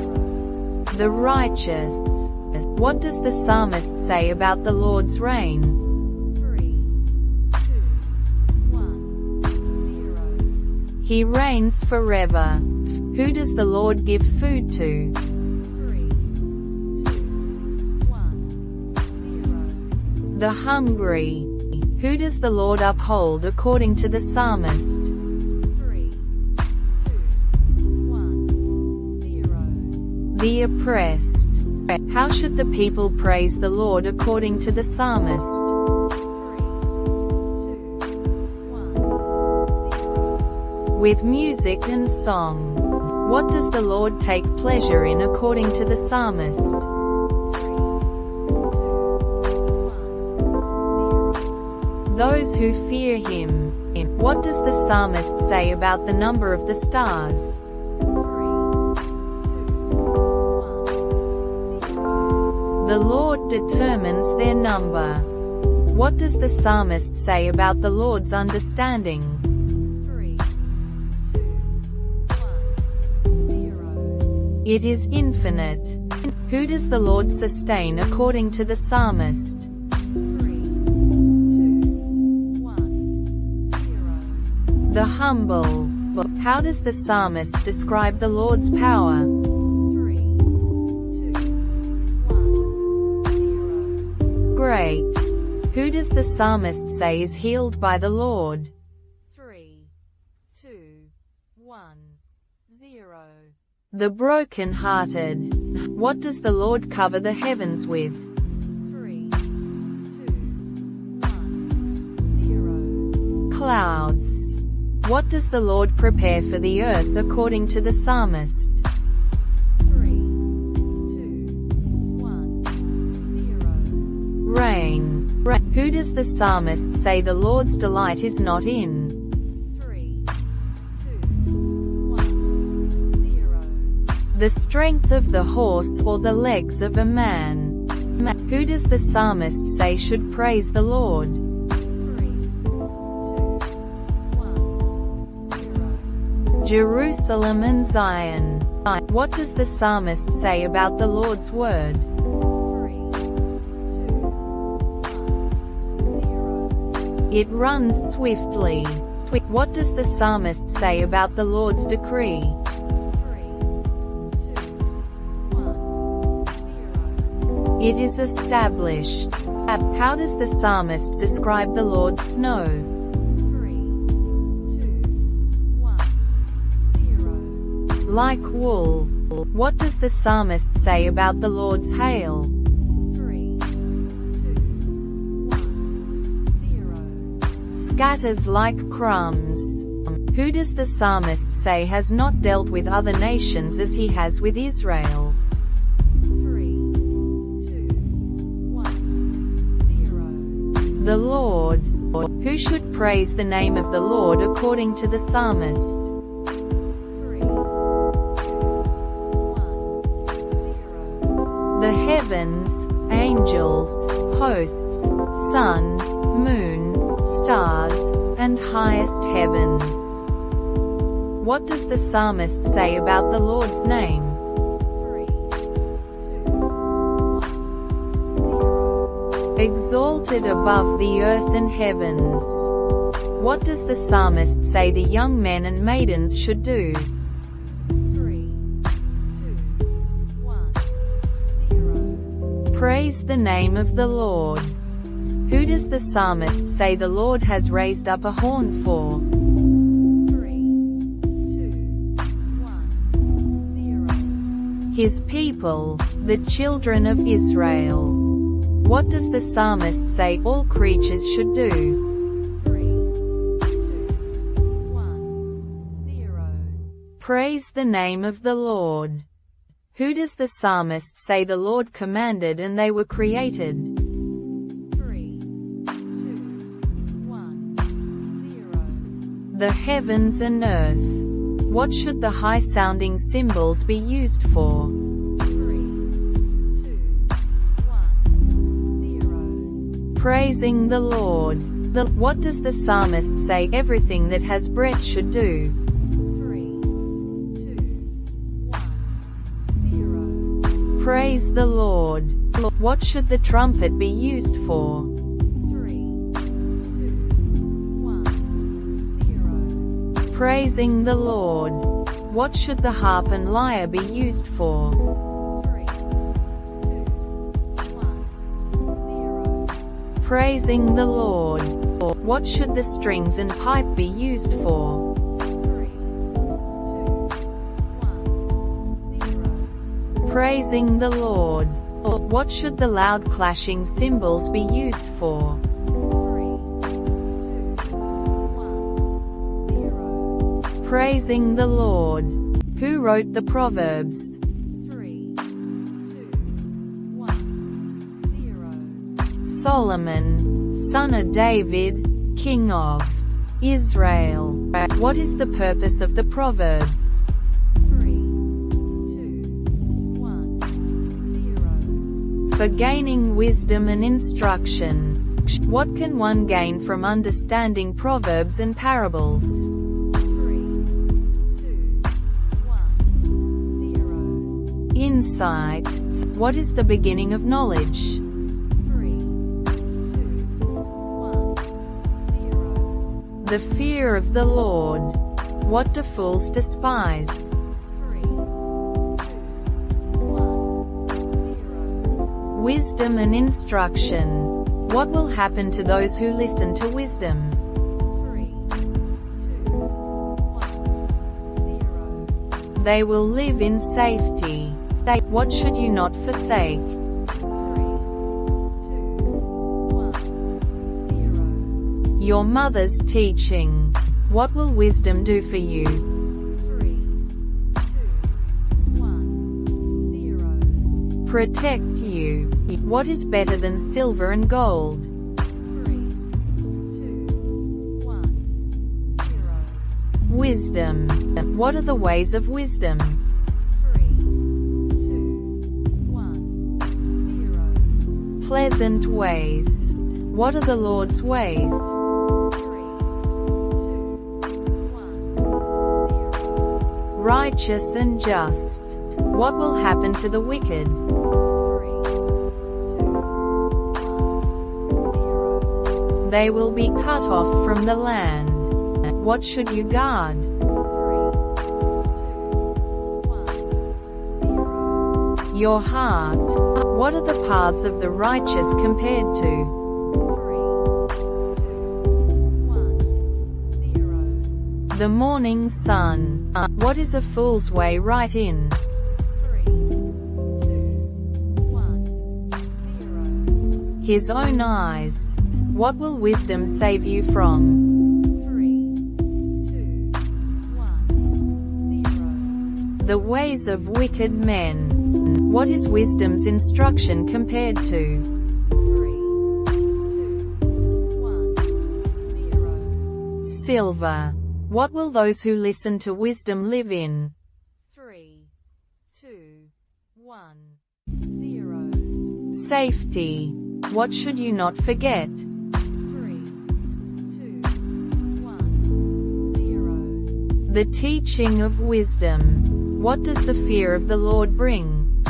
The righteous. What does the psalmist say about the Lord's reign? 3, 2, 1, 0. He reigns forever. Who does the Lord give food to? 3, 2, 1, 0. The hungry. Who does the Lord uphold according to the psalmist? 3, 2, 1, 0. The oppressed. How should the people praise the Lord according to the psalmist? 3, 2, 1, 0. With music and song. What does the Lord take pleasure in according to the psalmist? 3, 2, 1, 0. Those who fear him. What does the psalmist say about the number of the stars? 3, 2, 1, 0. The Lord determines their number. What does the psalmist say about the Lord's understanding? 3, 2, 1, 0. It is infinite. Who does the Lord sustain according to the psalmist? 3, 2, 1, 0. The humble. How does the psalmist describe the Lord's power? 3, 2, 1, 0. Great. Who does the psalmist say is healed by the Lord? 3, 2, 1, 0. The broken-hearted. What does the Lord cover the heavens with? 3, 2, 1, 0. Clouds. What does the Lord prepare for the earth according to the psalmist? 3, 2, 1, 0. Rain. Who does the psalmist say the Lord's delight is not in? 3, 2, 1, 0. The strength of the horse or the legs of a man. Who does the psalmist say should praise the Lord? 3, 2, 1, 0. Jerusalem and Zion. What does the psalmist say about the Lord's word? 3, 2, 1, 0. It runs swiftly. What does the psalmist say about the Lord's decree? 3, 2, 1, 0. It is established. How does the psalmist describe the Lord's snow? 3, 2, 1, 0. Like wool. What does the psalmist say about the Lord's hail? 3, 2, 1, 0. Scatters like crumbs. Who does the psalmist say has not dealt with other nations as he has with Israel? 3, 2, 1, 0. The Lord. Who should praise the name of the Lord according to the psalmist? 3, 2, 1, 0. The heavens, angels, hosts, sun, moon, stars, and highest heavens. What does the psalmist say about the Lord's name? 3, 2, 1, 0. Exalted above the earth and heavens. What does the psalmist say the young men and maidens should do? 3, 2, 1, 0. Praise the name of the Lord. Who does the psalmist say the Lord has raised up a horn for? 3, 2, 1, 0. His people, the children of Israel. What does the psalmist say all creatures should do? 3, 2, 1, 0. Praise the name of the Lord. Who does the psalmist say the Lord commanded and they were created? 3, 2, 1, 0. The heavens and earth. What should the high-sounding cymbals be used for? 3, 2, 1, 0. Praising the Lord. What does the psalmist say everything that has breath should do? 3, 2, 1, 0. Praise the Lord. What should the trumpet be used for? 3, 2, 1, 0. Praising the Lord. What should the harp and lyre be used for? 3, 2, 1, 0. Praising the Lord. What should the strings and pipe be used for? 3, 2, 1, 0. Praising the Lord. What should the loud clashing cymbals be used for? 3, 2, 1, 0. Praising the Lord. Who wrote the Proverbs? 3, 2, 1, 0. Solomon, son of David, king of Israel. What is the purpose of the Proverbs? 3, 2, 1, 0. For gaining wisdom and instruction. What can one gain from understanding proverbs and parables? 3, 2, 1, 0. Insight. What is the beginning of knowledge? 3, 2, 1, 0. The fear of the Lord. What do fools despise? 3, 2, 1, 0. Wisdom and instruction. What will happen to those who listen to wisdom? 3, 2, 1, 0. They will live in safety. What should you not forsake? 3, 2, 1, 0. Your mother's teaching. What will wisdom do for you? 3, 2, 1, 0. Protect you. What is better than silver and gold? 3, 2, 1, 0. Wisdom. What are the ways of wisdom? 3, 2, 1, 0. Pleasant ways. What are the Lord's ways? 3, 2, 1, 0. Righteous and just. What will happen to the wicked? 3, 2, 1, 0. They will be cut off from the land. What should you guard? 3, 2, 1, 0. Your heart. What are the paths of the righteous compared to? 3, 2, 1, 0. The morning sun. What is a fool's way right in? 3, 2, 1, 0. His own eyes. What will wisdom save you from? 3, 2, 1, 0. The ways of wicked men. What is wisdom's instruction compared to? 3, 2, 1, 0. Silver. What will those who listen to wisdom live in? 3, 2, 1, 0. Safety. What should you not forget? 3, 2, 1, 0. The teaching of wisdom. What does the fear of the Lord bring?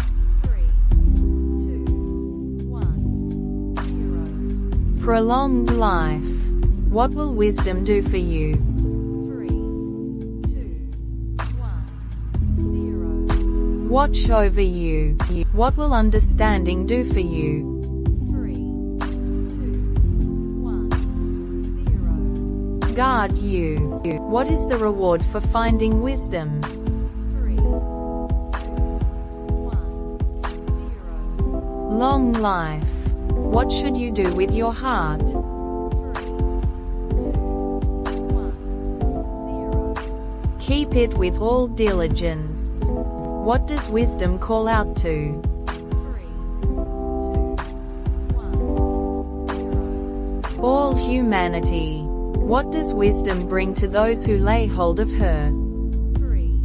3, 2, 1, 0. Prolonged life. What will wisdom do for you? 3, 2, 1, 0. Watch over you. What will understanding do for you? 3, 2, 1, 0. Guard you. What is the reward for finding wisdom? 3, 2, 1, 0. Long life. What should you do with your heart? 3, 2, 1, 0. Keep it with all diligence. What does wisdom call out to? 3, 2, 1, 0. All humanity. What does wisdom bring to those who lay hold of her? 3,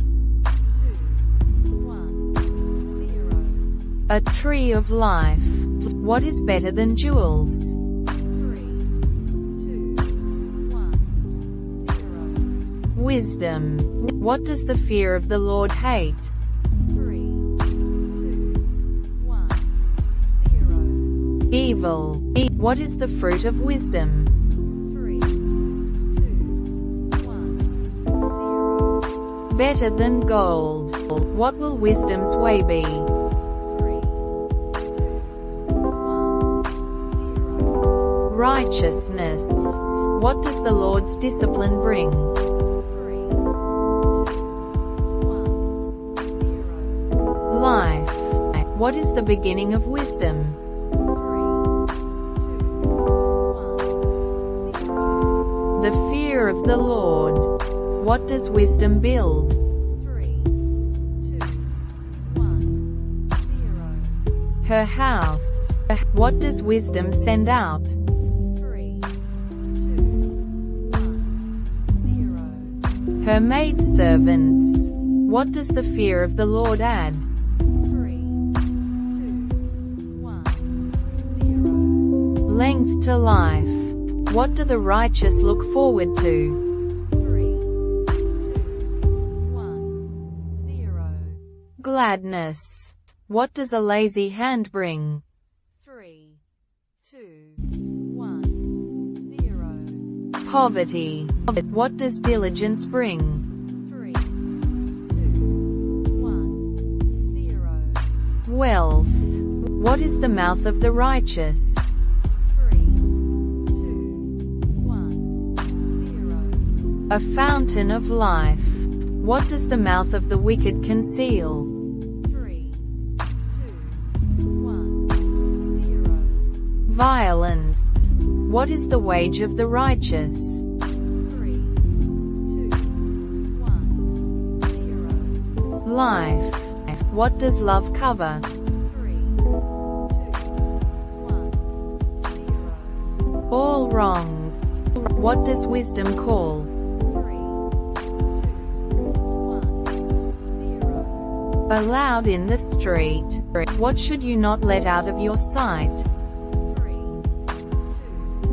2, 1, 0. A tree of life. What is better than jewels? 3, 2, 1, 0. Wisdom. What does the fear of the Lord hate? 3, 2, 1, 0. Evil. What is the fruit of wisdom? 3, 2, 1, 0. Better than gold. What will wisdom's way be? 3, 2, 1, 0. Righteousness. What does the Lord's discipline bring? 3, 2, 1, 0. Life. What is the beginning of wisdom? 3, 2, 1, 0. The fear of the Lord. What does wisdom build? 3, 2, 1, 0. Her house. What does wisdom send out? 3, 2, 1, 0. Her maidservants. What does the fear of the Lord add? 3, 2, 1, 0. Length to life. What do the righteous look forward to? 3, 2, 1, 0. Gladness. What does a lazy hand bring? 3, 2, 1, 0. Poverty. What does diligence bring? 3, 2, 1, 0. Wealth. What is the mouth of the righteous? 3, 2, 1, 0. A fountain of life. What does the mouth of the wicked conceal? 3, 2, 1, 0. Violence. What is the wage of the righteous? 3, 2, 1, 0. Life. What does love cover? 3, 2, 1, 0. All wrongs. What does wisdom call? 3, 2, 1, 0. Allowed in the street. What should you not let out of your sight? 3, 2,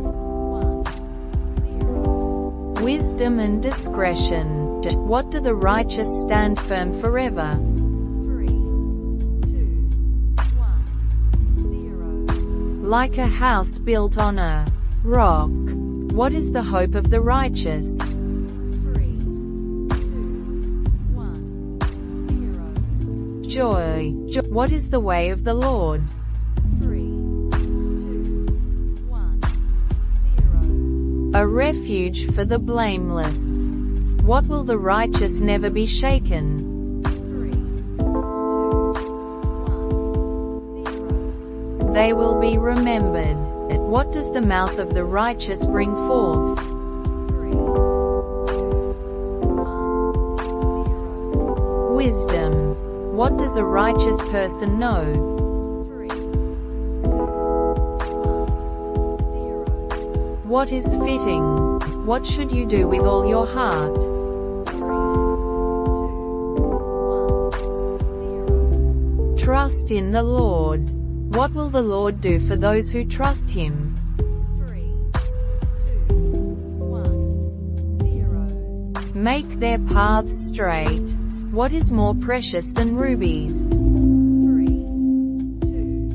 1, 0. Wisdom and discretion. What do the righteous stand firm forever? 3, 2, 1, 0. Like a house built on a rock. What is the hope of the righteous? 3, 2, 1, 0. Joy. What is the way of the Lord? 3, 2, 1, 0. A refuge for the blameless. What will the righteous never be shaken? 3, 2, 1, 0. They will be remembered. What does the mouth of the righteous bring forth? 3, 2, 1, 0. Wisdom. What does a righteous person know? 3, 2, 1, 0. What is fitting? What should you do with all your heart? 3, 2, 1, 0. Trust in the Lord. What will the Lord do for those who trust Him? 3, 2, 1, 0. Make their paths straight. What is more precious than rubies? 3, 2,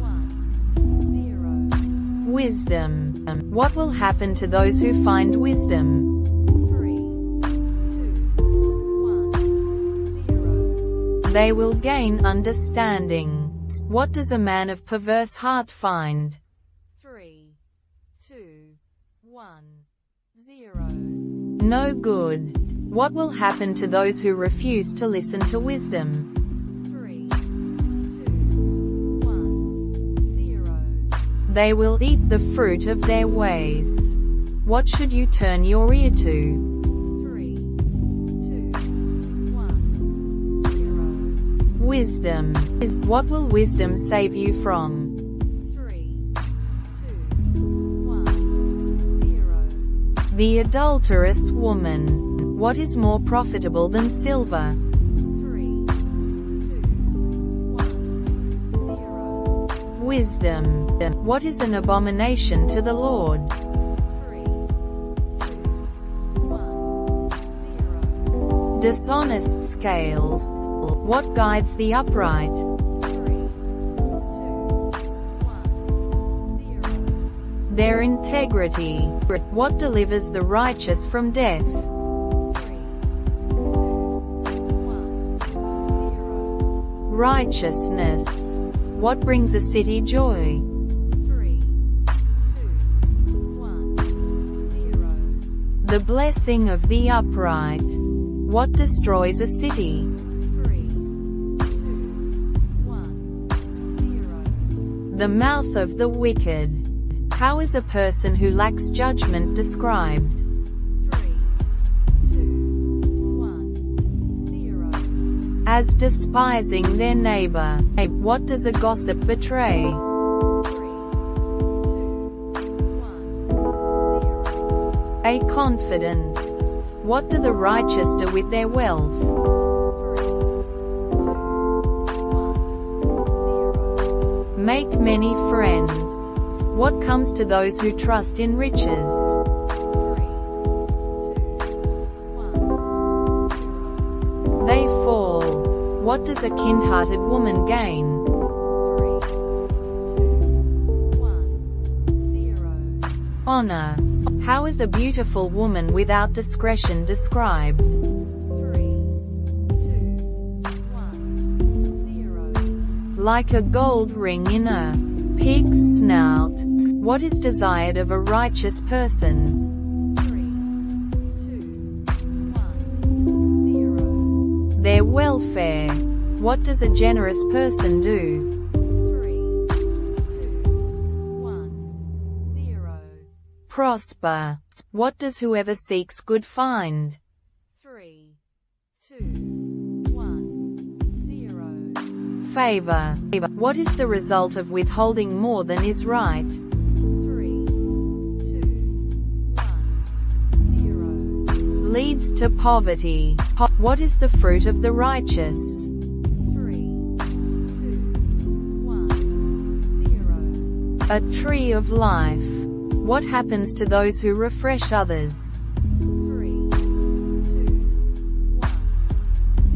1, 0. Wisdom. What will happen to those who find wisdom? 3, 2, 1, 0. They will gain understanding. What does a man of perverse heart find? 3, 2, 1, 0. No good. What will happen to those who refuse to listen to wisdom? 3, 2, 1, 0. They will eat the fruit of their ways. What should you turn your ear to? 3, 2, 1, 0. Wisdom. What will wisdom save you from? 3, 2, 1, 0. The adulterous woman. What is more profitable than silver? 3, 2, 1, 0. Wisdom. What is an abomination to the Lord? 3, 2, 1, 0. Dishonest scales. What guides the upright? 3, 2, 1, 0. Their integrity. What delivers the righteous from death? 3, 2, 1, 0. Righteousness. What brings a city joy? 3, 2, The blessing of the upright. What destroys a city? 3, 2, 1, 0. The mouth of the wicked. How is a person who lacks judgment described? 3, 2, 1, 0. As despising their neighbor. What does a gossip betray? 3, 2, 1, 0. A confidence. What do the righteous do with their wealth? 3, 2, 1, 0. Make many friends. What comes to those who trust in riches? 3, 2, 1, 0. They fall. What does a kind-hearted woman gain? 3, 2, 1, 0. Honor. How is a beautiful woman without discretion described? 3, 2, 1, 0. Like a gold ring in a pig's snout. What is desired of a righteous person? 3, 2, 1, 0. Their welfare. What does a generous person do? 3, 2, 1, 0. Prosper. What does whoever seeks good find? 3, 2, 1, 0. Favor. What is the result of withholding more than is right? 3, 2, 1, 0. Leads to poverty. What is the fruit of the righteous? 3, 2, 1, 0. A tree of life. What happens to those who refresh others? 3, 2, 1,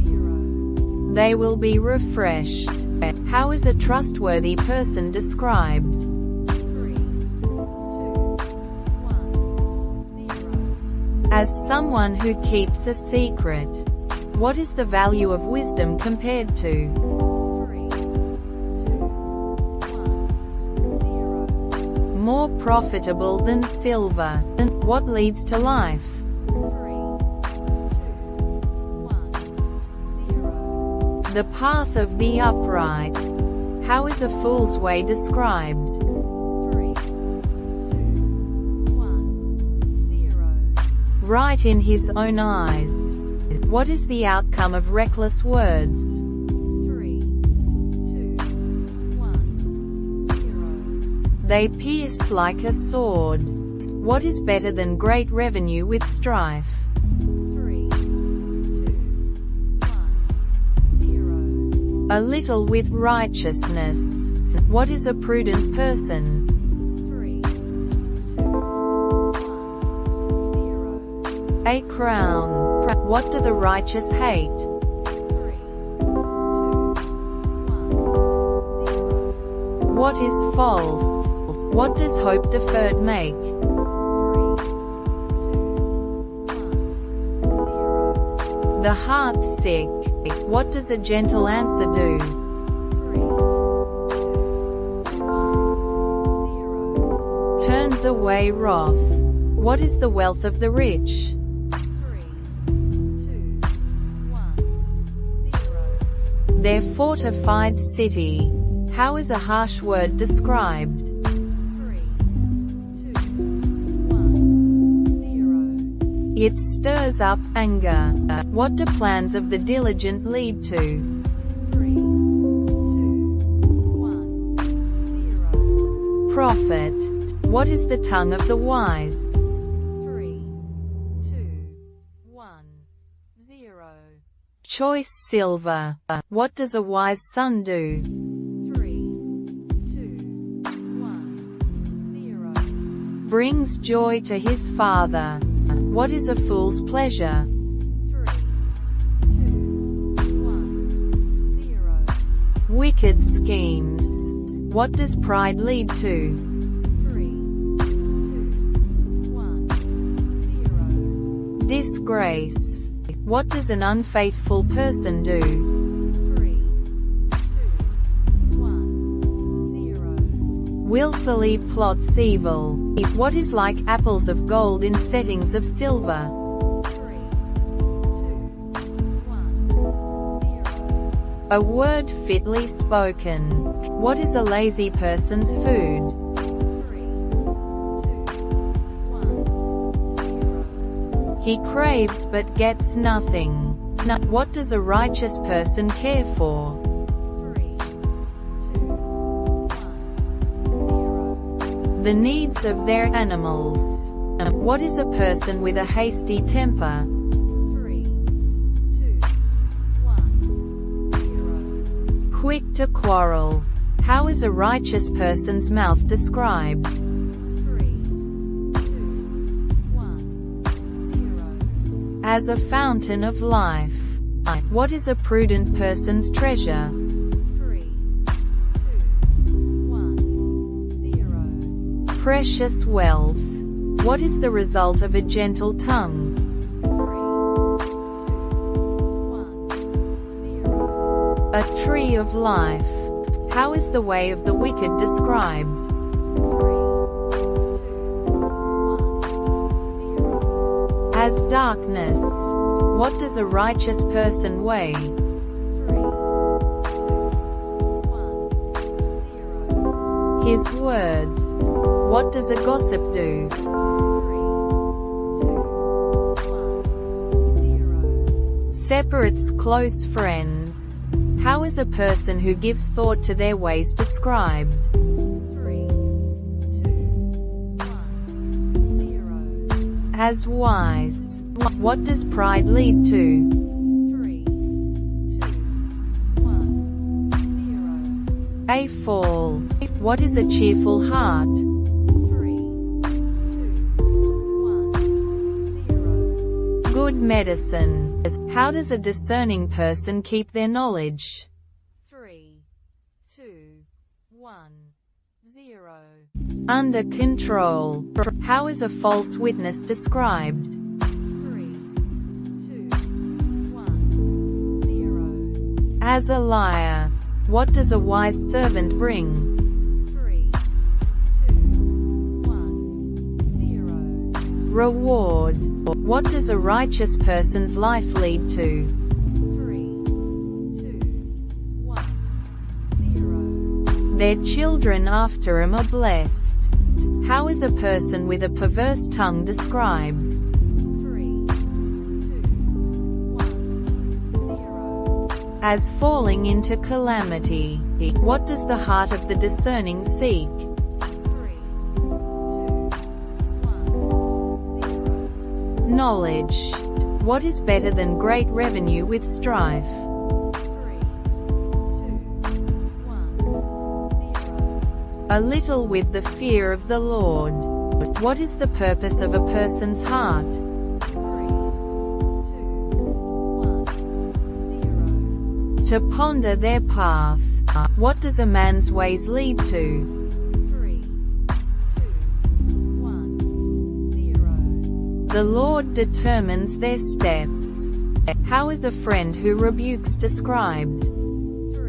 0. They will be refreshed. How is a trustworthy person described? 3, 2, 1, 0. As someone who keeps a secret. What is the value of wisdom compared to? 3, 2, 1, 0. More profitable than silver. What leads to life? 3, 2, 1, 0. The path of the upright. How is a fool's way described? 3, 2, 1, 0. Right in his own eyes. What is the outcome of reckless words? 3, 2, 1, 0. They pierce like a sword. What is better than great revenue with strife? 3, 2, 1, 0. A little with righteousness. What is a prudent person? 3, 2, 1, 0. A crown. What do the righteous hate? 3, 2, 1, 0. What is false? What does hope deferred make? 3, 2, 1, 0. The heart sick. What does a gentle answer do? 3, 2, 1, 0. Turns away wrath. What is the wealth of the rich? 3, 2, 1, 0. Their fortified city. How is a harsh word described? 3, 2, 1, 0. It stirs up anger. What do plans of the diligent lead to? 3, 2, 1, 0. Profit. What is the tongue of the wise? 3, 2, 1, 0. Choice silver. What does a wise son do? 3, 2, 1, 0. Brings joy to his father. What is a fool's pleasure? 3, 2, 1, 0. Wicked schemes. What does pride lead to? 3, 2, 1, 0. Disgrace. What does an unfaithful person do? 3, 2, 1, 0. Will skillfully plots evil. What is like apples of gold in settings of silver? 3, 2, 1, 0. A word fitly spoken. What is a lazy person's food? 3, 2, 1, 0. He craves but gets nothing. What does a righteous person care for? 3, 2, 1, 0. The needs of their animals. What is a person with a hasty temper? 3, 2, 1, 0. Quick to quarrel. How is a righteous person's mouth described? 3, 2, 1, 0. As a fountain of life. What is a prudent person's treasure? 3, 2, 1, 0. Precious wealth. What is the result of a gentle tongue? 3, 2, 1, 0. A tree of life. How is the way of the wicked described? 3, 2, 1, 0. As darkness. What does a righteous person weigh? 3, 2, 1, 0. His words. What does a gossip do? 3, 2, 1, 0. Separates close friends. How is a person who gives thought to their ways described? 3, 2, 1, 0. As wise. What does pride lead to? 3, 2, 1, 0. A fall. What is a cheerful heart? 3, 2, 1, 0. Good medicine. How does a discerning person keep their knowledge? 3, 2, 1, 0. Under control. How is a false witness described? 3, 2, 1, 0. As a liar. What does a wise servant bring? 3, 2, 1, 0. Reward. What does a righteous person's life lead to? 3, 2, 1, 0. Their children after him are blessed. How is a person with a perverse tongue described? 3, 2, 1, 0. As falling into calamity. What does the heart of the discerning seek? 3, 2, 1, 0. Knowledge. What is better than great revenue with strife? 3, 2, 1, 0. A little with the fear of the Lord. What is the purpose of a person's heart? 3, 2, 1, 0. To ponder their path. What does a man's ways lead to? 3, 2, 1, 0. The Lord determines their steps. How is a friend who rebukes described? 3,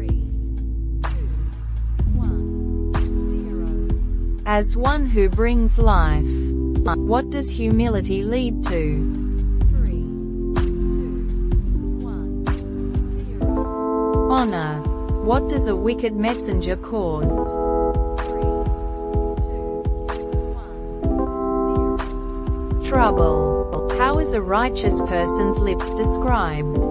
2, 1, 0. As one who brings life. What does humility lead to? 3, 2, 1, 0. Honor. What does a wicked messenger cause? 3, 2, 1, 0. Trouble. How is a righteous person's lips described? 3, 2,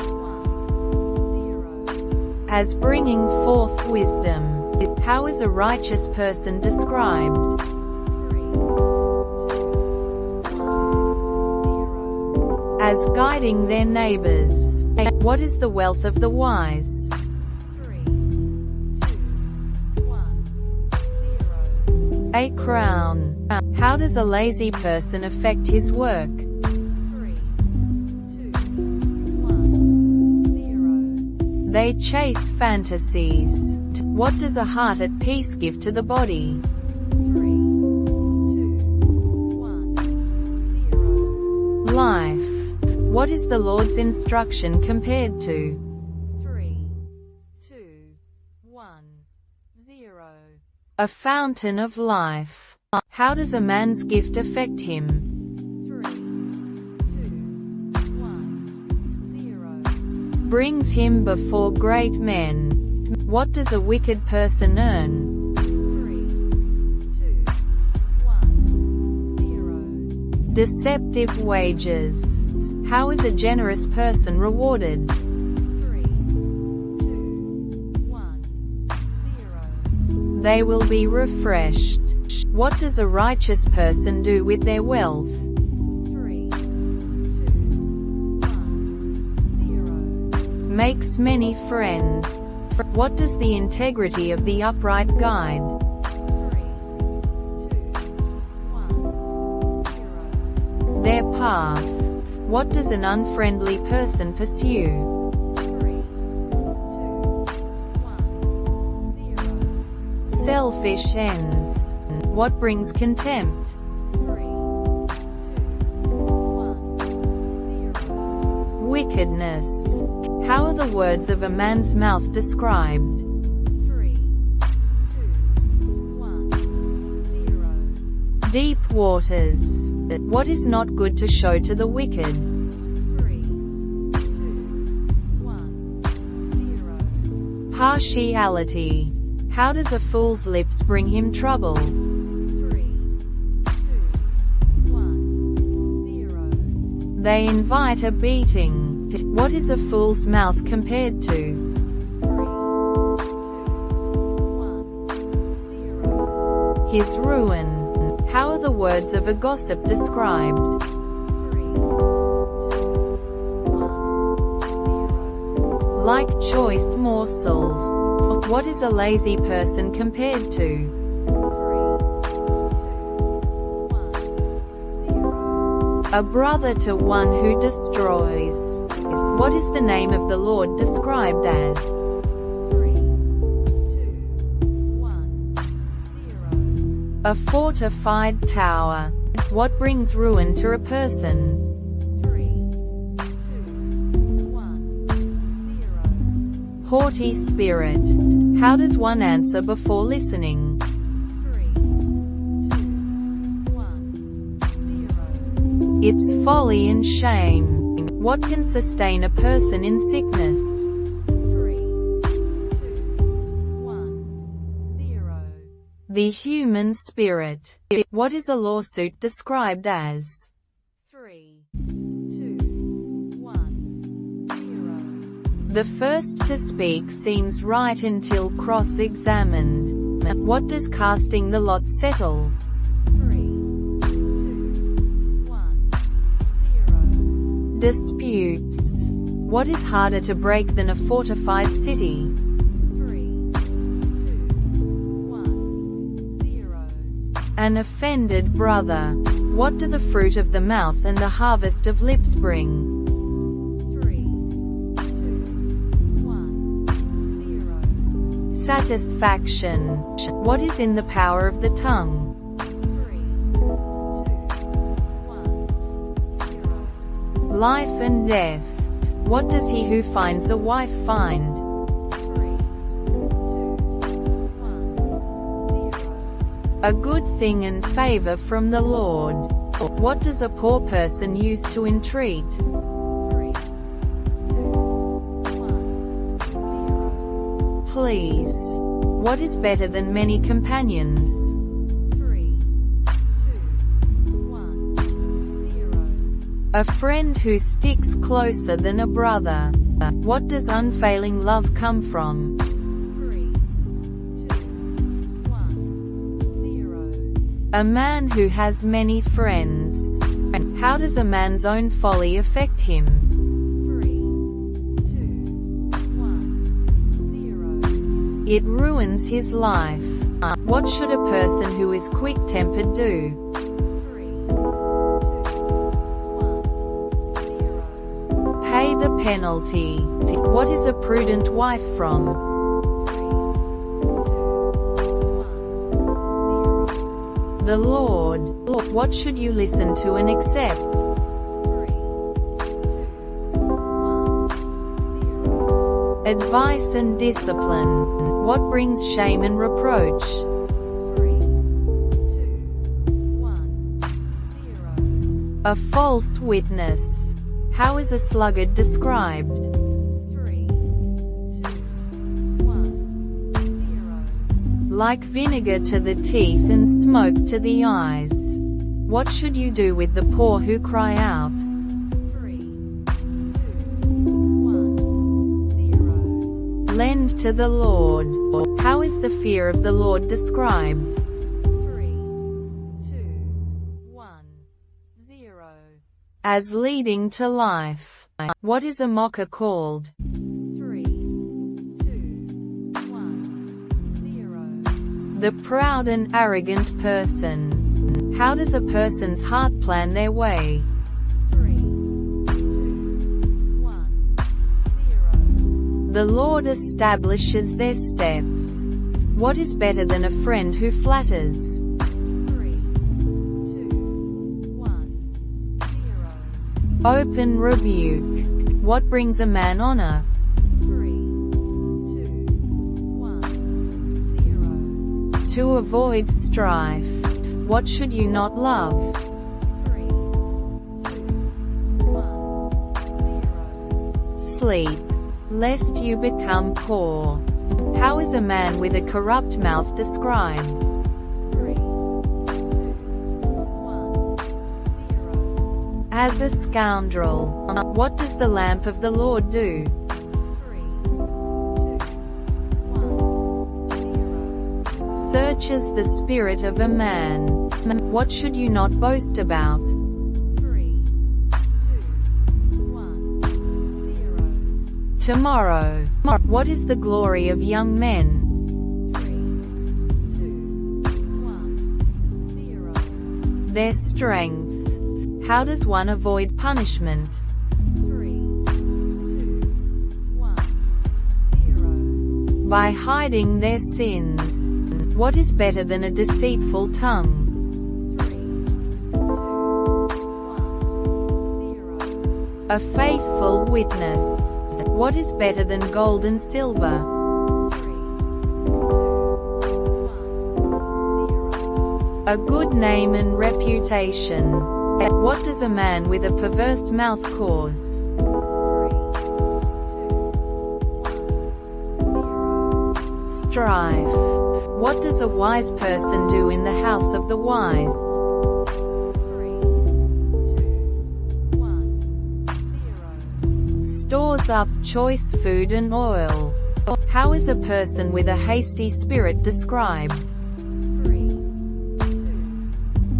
1, 0. As bringing forth wisdom. How is a righteous person described? 3, 2, 1, 0. As guiding their neighbors. What is the wealth of the wise? 3, 2, 1, 0. A crown. How does a lazy person affect his work? 3, 2, 1, 0. They chase fantasies. What does a heart at peace give to the body? 3, 2, 1, 0. Life. What is the Lord's instruction compared to? 3, 2, 1, A fountain of life. How does a man's gift affect him? 3, 2, 1, 0. Brings him before great men. What does a wicked person earn? 3, 2, 1, 0. Deceptive wages. How is a generous person rewarded? 3, 2, 1, 0. They will be refreshed. What does a righteous person do with their wealth? 3, 2, 1, 0. Makes many friends. What does the integrity of the upright guide? 3, 2, 1, 0. Their path. What does an unfriendly person pursue? 3, 2, 1, 0. Selfish ends. What brings contempt? 3, 2, 1, 0. Wickedness. How are the words of a man's mouth described? 3, 2, 1, 0. Deep waters. What is not good to show to the wicked? 3, 2, 1, 0. Partiality. How does a fool's lips bring him trouble? 3, 2, 1, 0. They invite a beating. What is a fool's mouth compared to? 3, 2, 1, 0. His ruin. How are the words of a gossip described? 3, 2, 1, 0. Like choice morsels. What is a lazy person compared to? 3, 2, 1, 0. A brother to one who destroys. What is the name of the Lord described as? 3, 2, 1, 0. A fortified tower. What brings ruin to a person? 3, 2, 1, 0. Haughty spirit. How does one answer before listening? 3, 2, 1, 0. It's folly and shame. What can sustain a person in sickness? 3, 2, 1, 0. The human spirit. What is a lawsuit described as? 3, 2, 1, 0. The first to speak seems right until cross-examined. What does casting the lot settle? 3, 2, 1, 0. Disputes. What is harder to break than a fortified city? 3, 2, 1, 0. An offended brother. What do the fruit of the mouth and the harvest of lips bring? 3, 2, 1, 0. Satisfaction. What is in the power of the tongue? 3, 2, 1, 0. Life and death. What does he who finds a wife find? 3, 2, 1, 0. A good thing and favor from the Lord. What does a poor person use to entreat? 3, 2, 1, 0. Please. What is better than many companions? 3, 2, 1, 0. A friend who sticks closer than a brother. What does unfailing love come from? 3, 2, 1, 0. A man who has many friends. How does a man's own folly affect him? 3, 2, 1, 0. It ruins his life. What should a person who is quick-tempered do? 3, 2, 1, 0. Pay the penalty. What is a prudent wife from? 3, 2, 1, 0. The Lord. What should you listen to and accept? 3, 2, 1, 0. Advice and discipline. What brings shame and reproach? 3, A false witness. How is a sluggard described? 3, 2, 1, 0. Like vinegar to the teeth and smoke to the eyes. What should you do with the poor who cry out? 3, 2, 1, 0. Lend to the Lord. How is the fear of the Lord described? 3, 2, 1, 0. As leading to life. What is a mocker called? 3, 2, 1, 0. The proud and arrogant person. How does a person's heart plan their way? 3, 2, 1, 0. The Lord establishes their steps. What is better than a friend who flatters? 3, 2, 1, 0. Open rebuke. What brings a man honor? 3, 2, 1, 0. To avoid strife. What should you not love? 3, 2, 1, 0. Sleep. Lest you become poor. How is a man with a corrupt mouth described? 3, 2, 1, 0. As a scoundrel. What does the lamp of the Lord do? 3, 2, 1, 0. Searches the spirit of a man. What should you not boast about? 3, 2, 1, 0. Tomorrow. What is the glory of young men? 3, 2, 1, 0. Their strength. How does one avoid punishment? 3, 2, 1, 0. By hiding their sins. What is better than a deceitful tongue? 3, 2, 1, 0. A faithful witness. What is better than gold and silver? 3, 2, 1, 0. A good name and reputation. What does a man with a perverse mouth cause? 3, 2, 1, 0. Strife. What does a wise person do in the house of the wise? 3, 2, 1, 0. Stores up choice food and oil. How is a person with a hasty spirit described? 3, 2,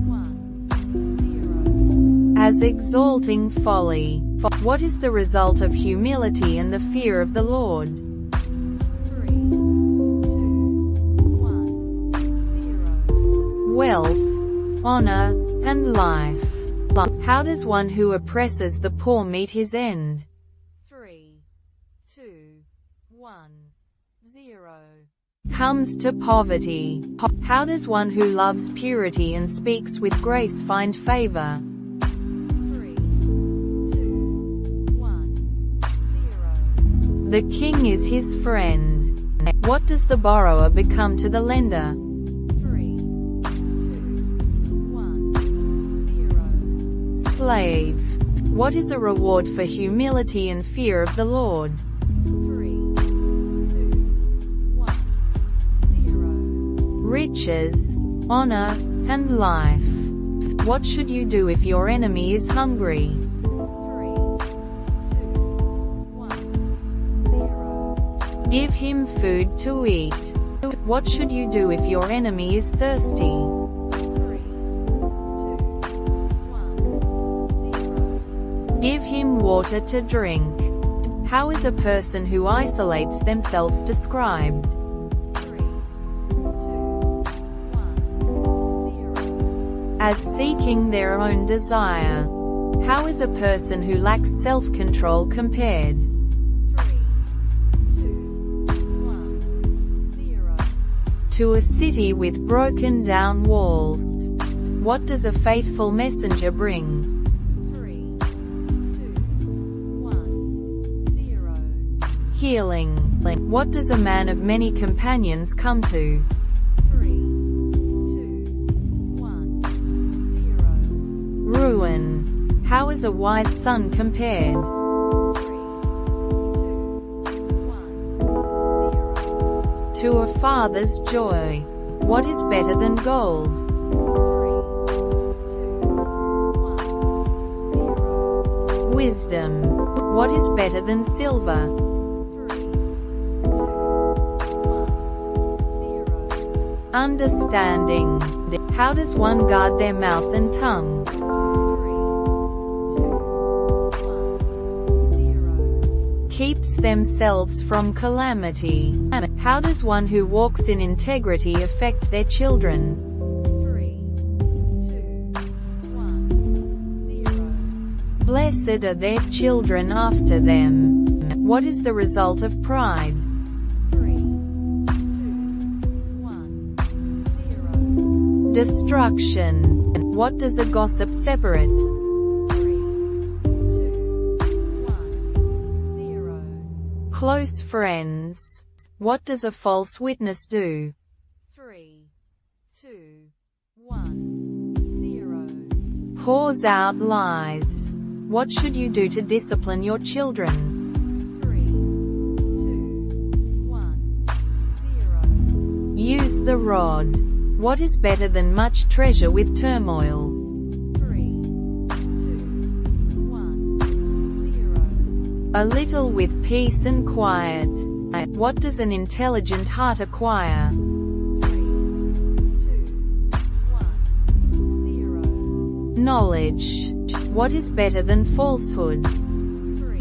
1, 0. As exalting folly. What is the result of humility and the fear of the Lord? 3, 2, 1, 0. Wealth, honor, and life. How does one who oppresses the poor meet his end? 3, 2, 1, 0. Comes to poverty. How does one who loves purity and speaks with grace find favor? 3, 2, 1, 0. The king is his friend. What does the borrower become to the lender? 3, 2, 1, 0. Slave. What is a reward for humility and fear of the Lord? 3, 2, 1, 0. Riches, honor, and life. What should you do if your enemy is hungry? 3, 2, 1, 0. Give him food to eat. What should you do if your enemy is thirsty? 3, 2, 1, 0. Give him water to drink. How is a person who isolates themselves described? 3, 2, 1, 0. As seeking their own desire. How is a person who lacks self-control compared? 3, 2, 1, 0. To a city with broken down walls. What does a faithful messenger bring? 3, 2, 1, 0. Healing. What does a man of many companions come to? 3, 2, 1, 0. Ruin. How is a wise son compared 3, 2, 1, 0. to a father's joy? What is better than gold? 3, 2, 1, 0. Wisdom. What is better than silver? 3, 2, 1, 0. Understanding. How does one guard their mouth and tongue? 3, 2, 1, 0. Keeps themselves from calamity. How does one who walks in integrity affect their children? 3, 2, 1, 0. Blessed are their children after them. What is the result of pride? 3, 2, 1, 0. Destruction. What does a gossip separate? 3, 2, 1, 0. Close friends. What does a false witness do? 3, 2, 1, 0. Pours out lies. What should you do to discipline your children? 3, 2, 1, 0. Use the rod. What is better than much treasure with turmoil? 3, 2, 1, 0. A little with peace and quiet. What does an intelligent heart acquire? 3, 2, 1, 0. Knowledge. What is better than falsehood? 3,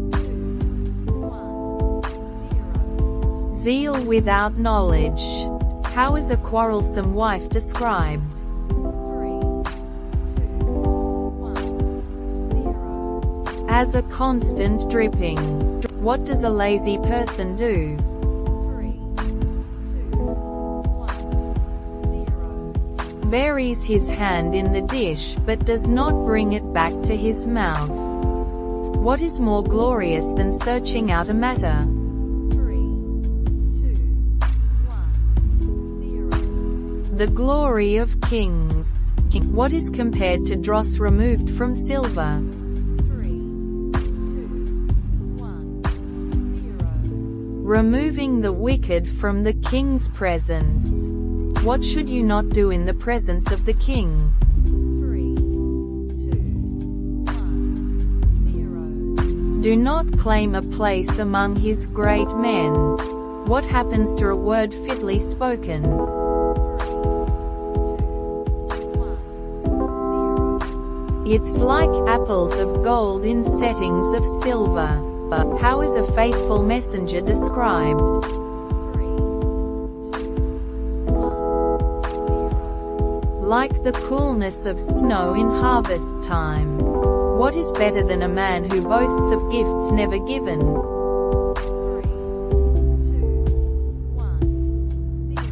2, 1, 0. Zeal without knowledge. How is a quarrelsome wife described? 3, 2, 1, 0. As a constant dripping. What does a lazy person do? 3, 2, 1, 0. Buries his hand in the dish but does not bring it back to his mouth. What is more glorious than searching out a matter? 3, 2, 1, 0. The glory of kings. What is compared to dross removed from silver? 3, 2, 1, 0. Removing the wicked from the king's presence. What should you not do in the presence of the king? 3, 2, 1, 0. Do not claim a place among his great men. What happens to a word fitly spoken? 3, 2, 1, 0. It's like apples of gold in settings of silver. How is a faithful messenger described? 3, 2, 1, 0. Like the coolness of snow in harvest time. What is better than a man who boasts of gifts never given? 3, 2, 1, 0.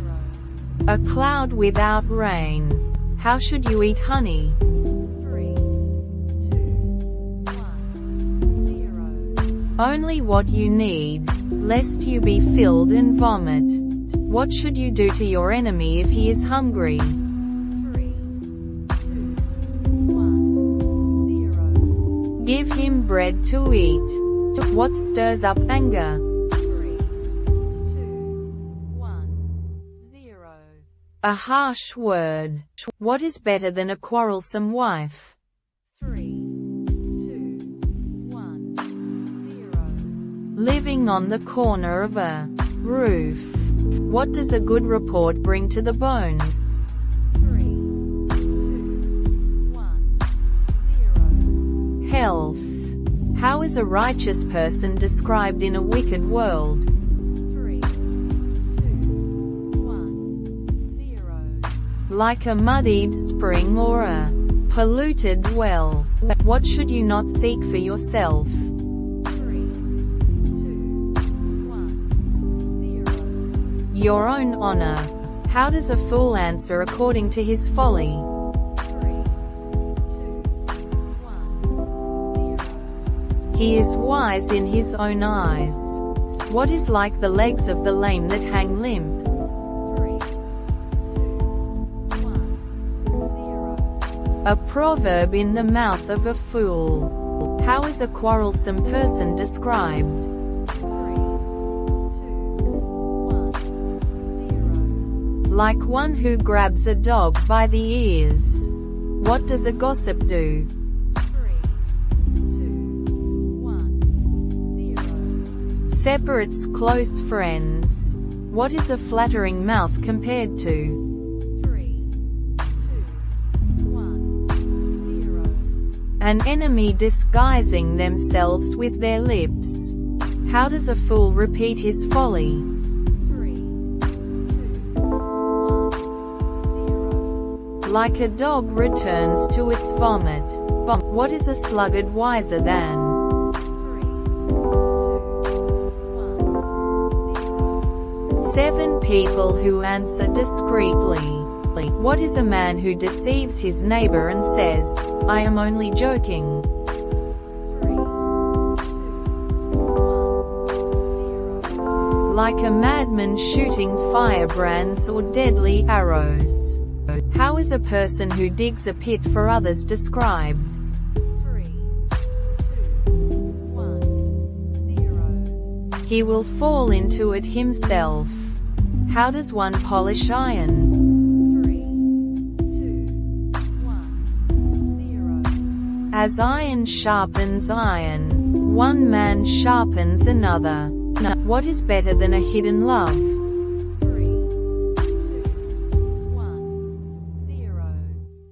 A cloud without rain. How should you eat honey? 3, 2, 1, 0. Only what you need, lest you be filled and vomit. What should you do to your enemy if he is hungry? 3, 2, 1, 0. Give him bread to eat. What stirs up anger? 3, 2, 1, 0. A harsh word. What is better than a quarrelsome wife? 3, 2, 1, 0. Living on the corner of a roof. What does a good report bring to the bones? 3, 2, 1, 0. Health. How is a righteous person described in a wicked world? 3, 2, 1, 0. Like a muddied spring or a polluted well. What should you not seek for yourself? 3, 2, 1, 0. Your own honor. How does a fool answer according to his folly? 3, 2, 1, 0. He is wise in his own eyes. What is like the legs of the lame that hang limp? 3, 2, 1, 0. A proverb in the mouth of a fool. How is a quarrelsome person described? 3, 2, 1, 0. Like one who grabs a dog by the ears. What does a gossip do? 3, 2, 1, 0. Separates close friends. What is a flattering mouth compared to? 3, 2, 1, 0. An enemy disguising themselves with their lips. How does a fool repeat his folly? 3, 2, 1, 0. Like a dog returns to its vomit. What is a sluggard wiser than? 3, 2, 1, 0. 7 people who answer discreetly. What is a man who deceives his neighbor and says, I am only joking? 3, 2, 1, 0. Like a madman shooting firebrands or deadly arrows. How is a person who digs a pit for others described? 3, 2, 1, 0. He will fall into it himself. How does one polish iron? 3, 2, 1, 0. As iron sharpens iron, one man sharpens another. What is better than a hidden love? 3, 2, 1, 0.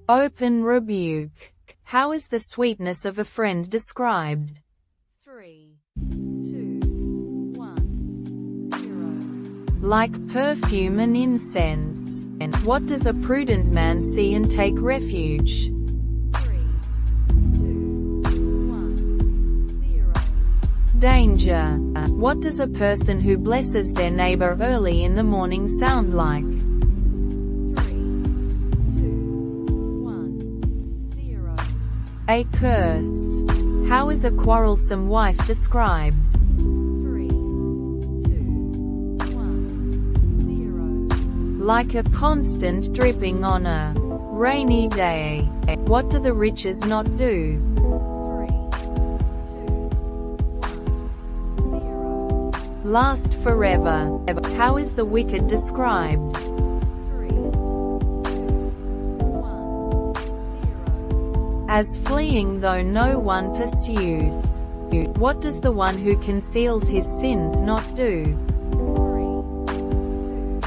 Open rebuke. How is the sweetness of a friend described? 3, 2, 1, 0. Like perfume and incense. And what does a prudent man see and take refuge? 3, 2, 1, 0. Danger. What does a person who blesses their neighbor early in the morning sound like? 3, 2, 1, 0. A curse. How is a quarrelsome wife described? 3, 2, 1, 0. Like a constant dripping on a rainy day. What do the riches not do? 3, 2, 1, 0. Last forever. How is the wicked described? 3, 2, 1, 0. As fleeing though no one pursues. What does the one who conceals his sins not do? 3,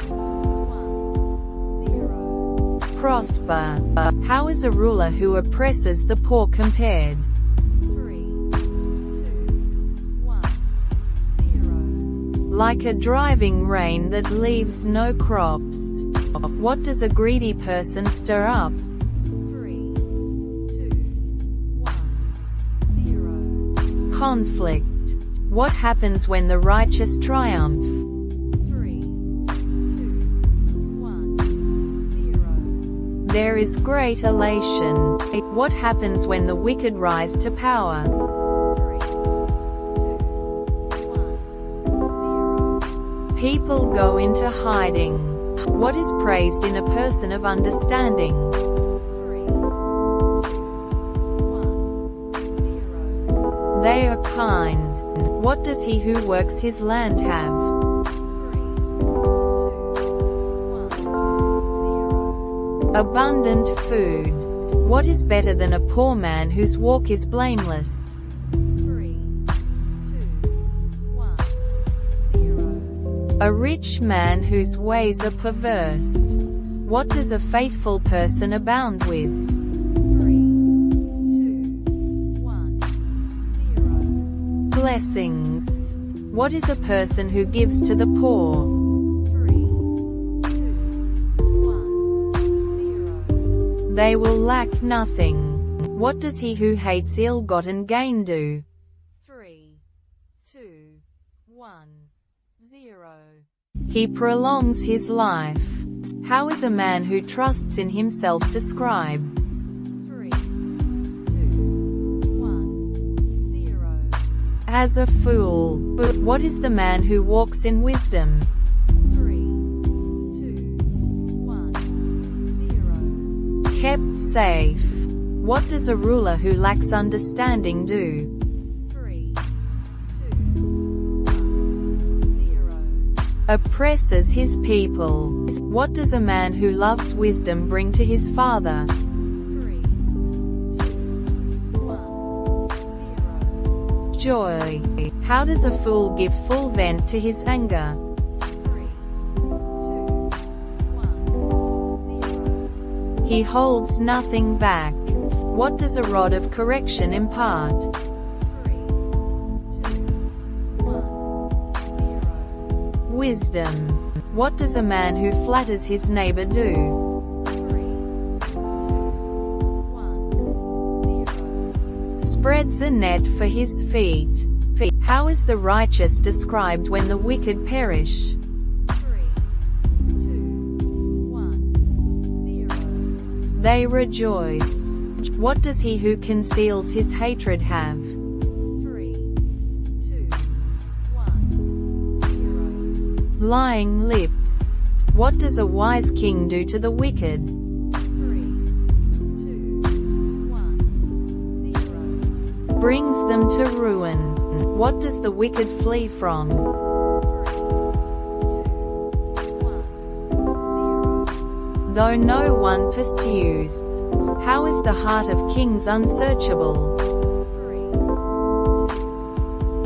2, 1, 0. Prosper. How is a ruler who oppresses the poor compared? 3, 2, 1, 0. Like a driving rain that leaves no crops. What does a greedy person stir up? 3, 2, 1, 0. Conflict. What happens when the righteous triumph? 3, 2, 1, 0. There is great elation. What happens when the wicked rise to power? 3, 2, 1, 0. People go into hiding. What is praised in a person of understanding? 3, 2, 1, 0. They are kind. What does he who works his land have? 3, 2, 1, 0. Abundant food. What is better than a poor man whose walk is blameless? 3, 2, 1, 0. A rich man whose ways are perverse. What does a faithful person abound with? 3, 2, 1, 0. Blessings. What is a person who gives to the poor? 3, 2, 1, 0. They will lack nothing. What does he who hates ill-gotten gain do? 3, 2, 1, 0. He prolongs his life. How is a man who trusts in himself described? 3, 2, 1, 0. As a fool. What is the man who walks in wisdom? 3, 2, 1, 0. Kept safe. What does a ruler who lacks understanding do? 3, 2, 1, 0. Oppresses his people. What does a man who loves wisdom bring to his father? 3, 2, 1, 0. Joy. How does a fool give full vent to his anger? 3, 2, 1, 0. He holds nothing back. What does a rod of correction impart? 3, 2, 1, 0. Wisdom. What does a man who flatters his neighbor do? 3, 2, 1, 0. Spreads a net for his feet. How is the righteous described when the wicked perish? 3, 2, 1, 0. They rejoice. What does he who conceals his hatred have? 3, 2, 1, 0. Lying lips. What does a wise king do to the wicked? 3, 2, 1, 0. Brings them to ruin. What does the wicked flee from? 3, 2, 1, 0. Though no one pursues. How is the heart of kings unsearchable? 3, 2,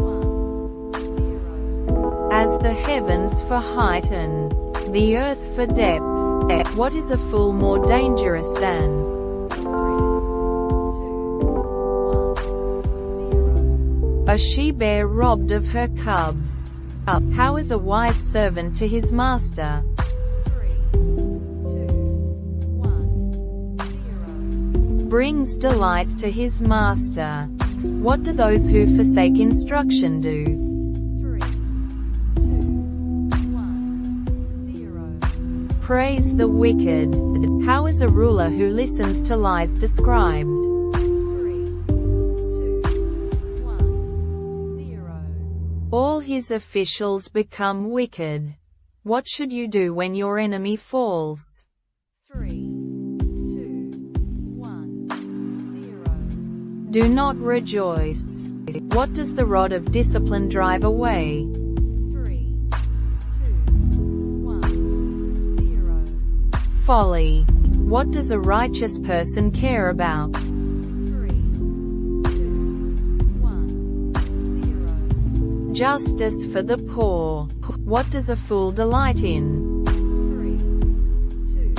1, 0. As the heavens for height and the earth for depth. What is a fool more dangerous than? 3, 2, 1, 0. A she-bear robbed of her cubs. How is a wise servant to his master? 3, 2, 1, 0. Brings delight to his master. What do those who forsake instruction do? 3, 2, 1, 0. Praise the wicked. How is a ruler who listens to lies described? 3, 2, 1, 0. All his officials become wicked. What should you do when your enemy falls? 3, 2, 1, 0. Do not rejoice. What does the rod of discipline drive away? 3, 2, 1, 0. Folly. What does a righteous person care about? 3, 2, 1, 0. Justice for the poor. What does a fool delight in? 3, 2,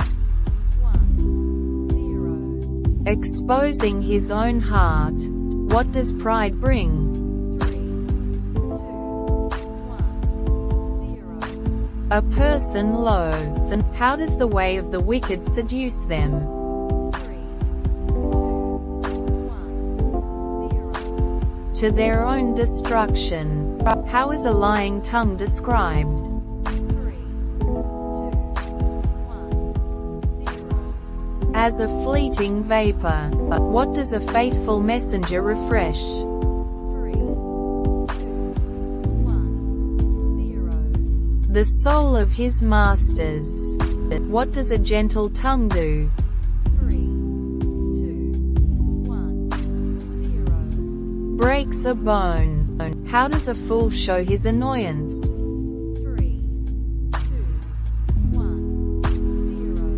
1, 0. Exposing his own heart. What does pride bring? 3, 2, 1, 0. A person low. Then how does the way of the wicked seduce them? 3, 2, 1, 0. To their own destruction. How is a lying tongue described? 3, 2, 1, 0. As a fleeting vapor. What does a faithful messenger refresh? 3, 2, 1, 0. The soul of his masters. What does a gentle tongue do? 3, 2, 1, 0. Breaks a bone. How does a fool show his annoyance? 3, 2, 1, 0.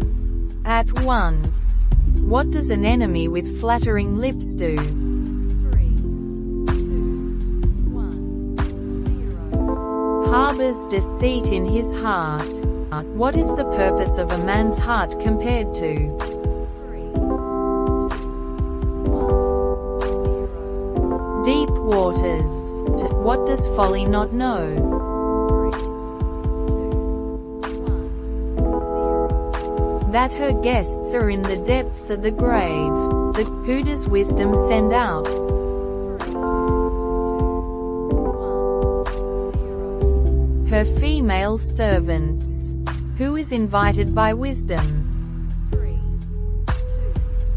At once. What does an enemy with flattering lips do? 3, 2, 1, 0. Harbors deceit in his heart. What is the purpose of a man's heart compared to? 3, 2, 1, 0. Deep waters. What does folly not know? 3, 2, 1, 0. That her guests are in the depths of the grave. Who does wisdom send out? 3, 2, 1, 0. Her female servants. Who is invited by wisdom? 3,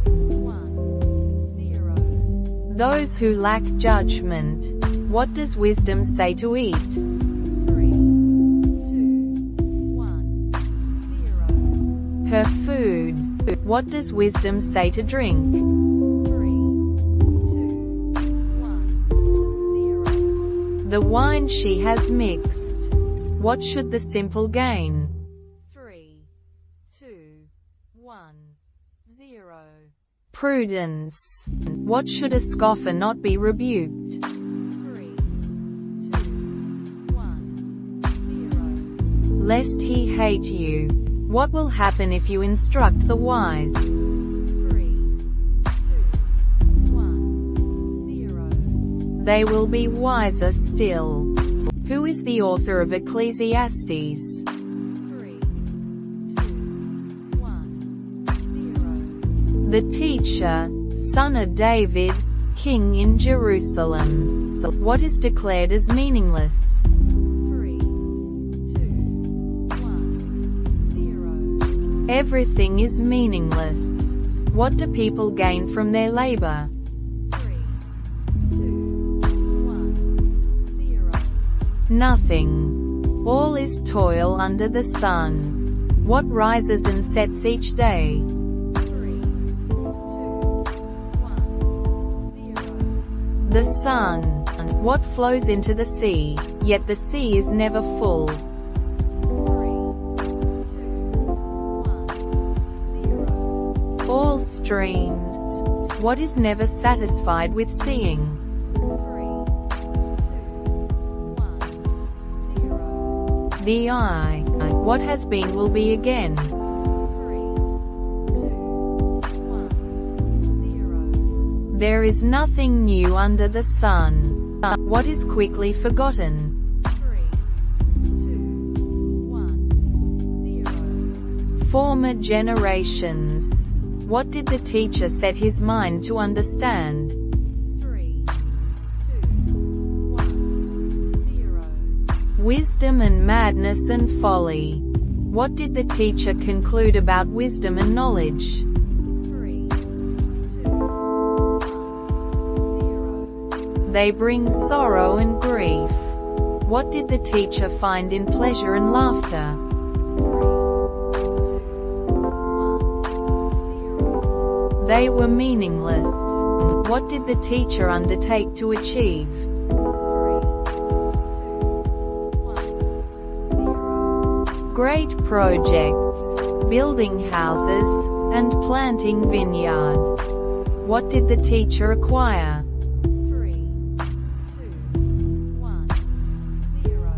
2, 1, 0. Those who lack judgment. What does wisdom say to eat? 3, 2, 1, 0. Her food. What does wisdom say to drink? 3, The wine she has mixed. What should the simple gain? 3, 2, 1, 0. Prudence. What should a scoffer not be rebuked? 3, 2, 1, 0. Lest he hate you. What will happen if you instruct the wise? 3, 2, 1, 0. They will be wiser still. Who is the author of Ecclesiastes? 3, 2, 1, 0. The teacher, son of David, king in Jerusalem. What is declared as meaningless? 3, 2, 1, 0. Everything is meaningless. What do people gain from their labor? 3, 2, 1, 0. Nothing. All is toil under the sun. What rises and sets each day? 3, 2, 1, 0. The sun. What flows into the sea, yet the sea is never full? 3, 2, 1, 0. All streams. What is never satisfied with seeing? 3, 2, 1, 0. The eye. What has been will be again. 3, 2, 1, 0. There is nothing new under the sun. What is quickly forgotten? 3, 2, 1, 0. Former generations. What did the teacher set his mind to understand? 3, 2, 1, 0. Wisdom and madness and folly. What did the teacher conclude about wisdom and knowledge? 3, 2, 1, 0. They bring sorrow and grief. What did the teacher find in pleasure and laughter? 3, 2, 1, 0. They were meaningless. What did the teacher undertake to achieve? 3, 2, 1, 0. Great projects. Building houses, and planting vineyards. What did the teacher acquire? 3, 2, 1, 0.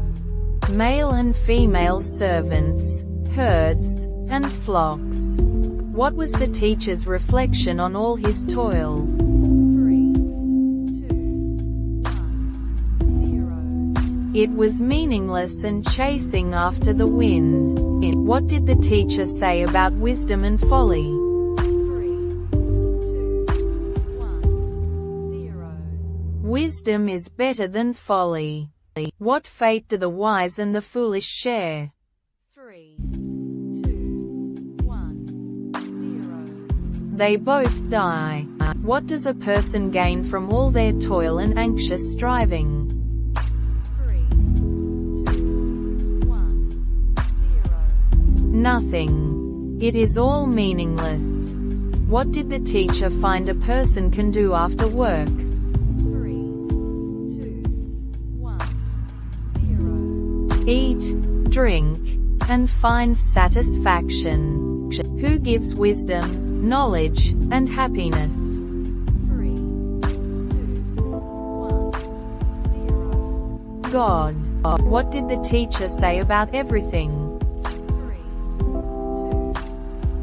Male and female servants, herds, and flocks. What was the teacher's reflection on all his toil? 3, 2, 1, 0. It was meaningless and chasing after the wind. What did the teacher say about wisdom and folly? 3, 2, 1, 0. Wisdom is better than folly. What fate do the wise and the foolish share? 3, 2, 1, 0. They both die. What does a person gain from all their toil and anxious striving? 3, 2, 1, 0. Nothing. It is all meaningless. What did the teacher find a person can do after work? 3, 2, 1, 0. Eat, drink, and find satisfaction. Who gives wisdom, knowledge, and happiness? 3, 2, 1, 0. God. What did the teacher say about everything? 3, 2,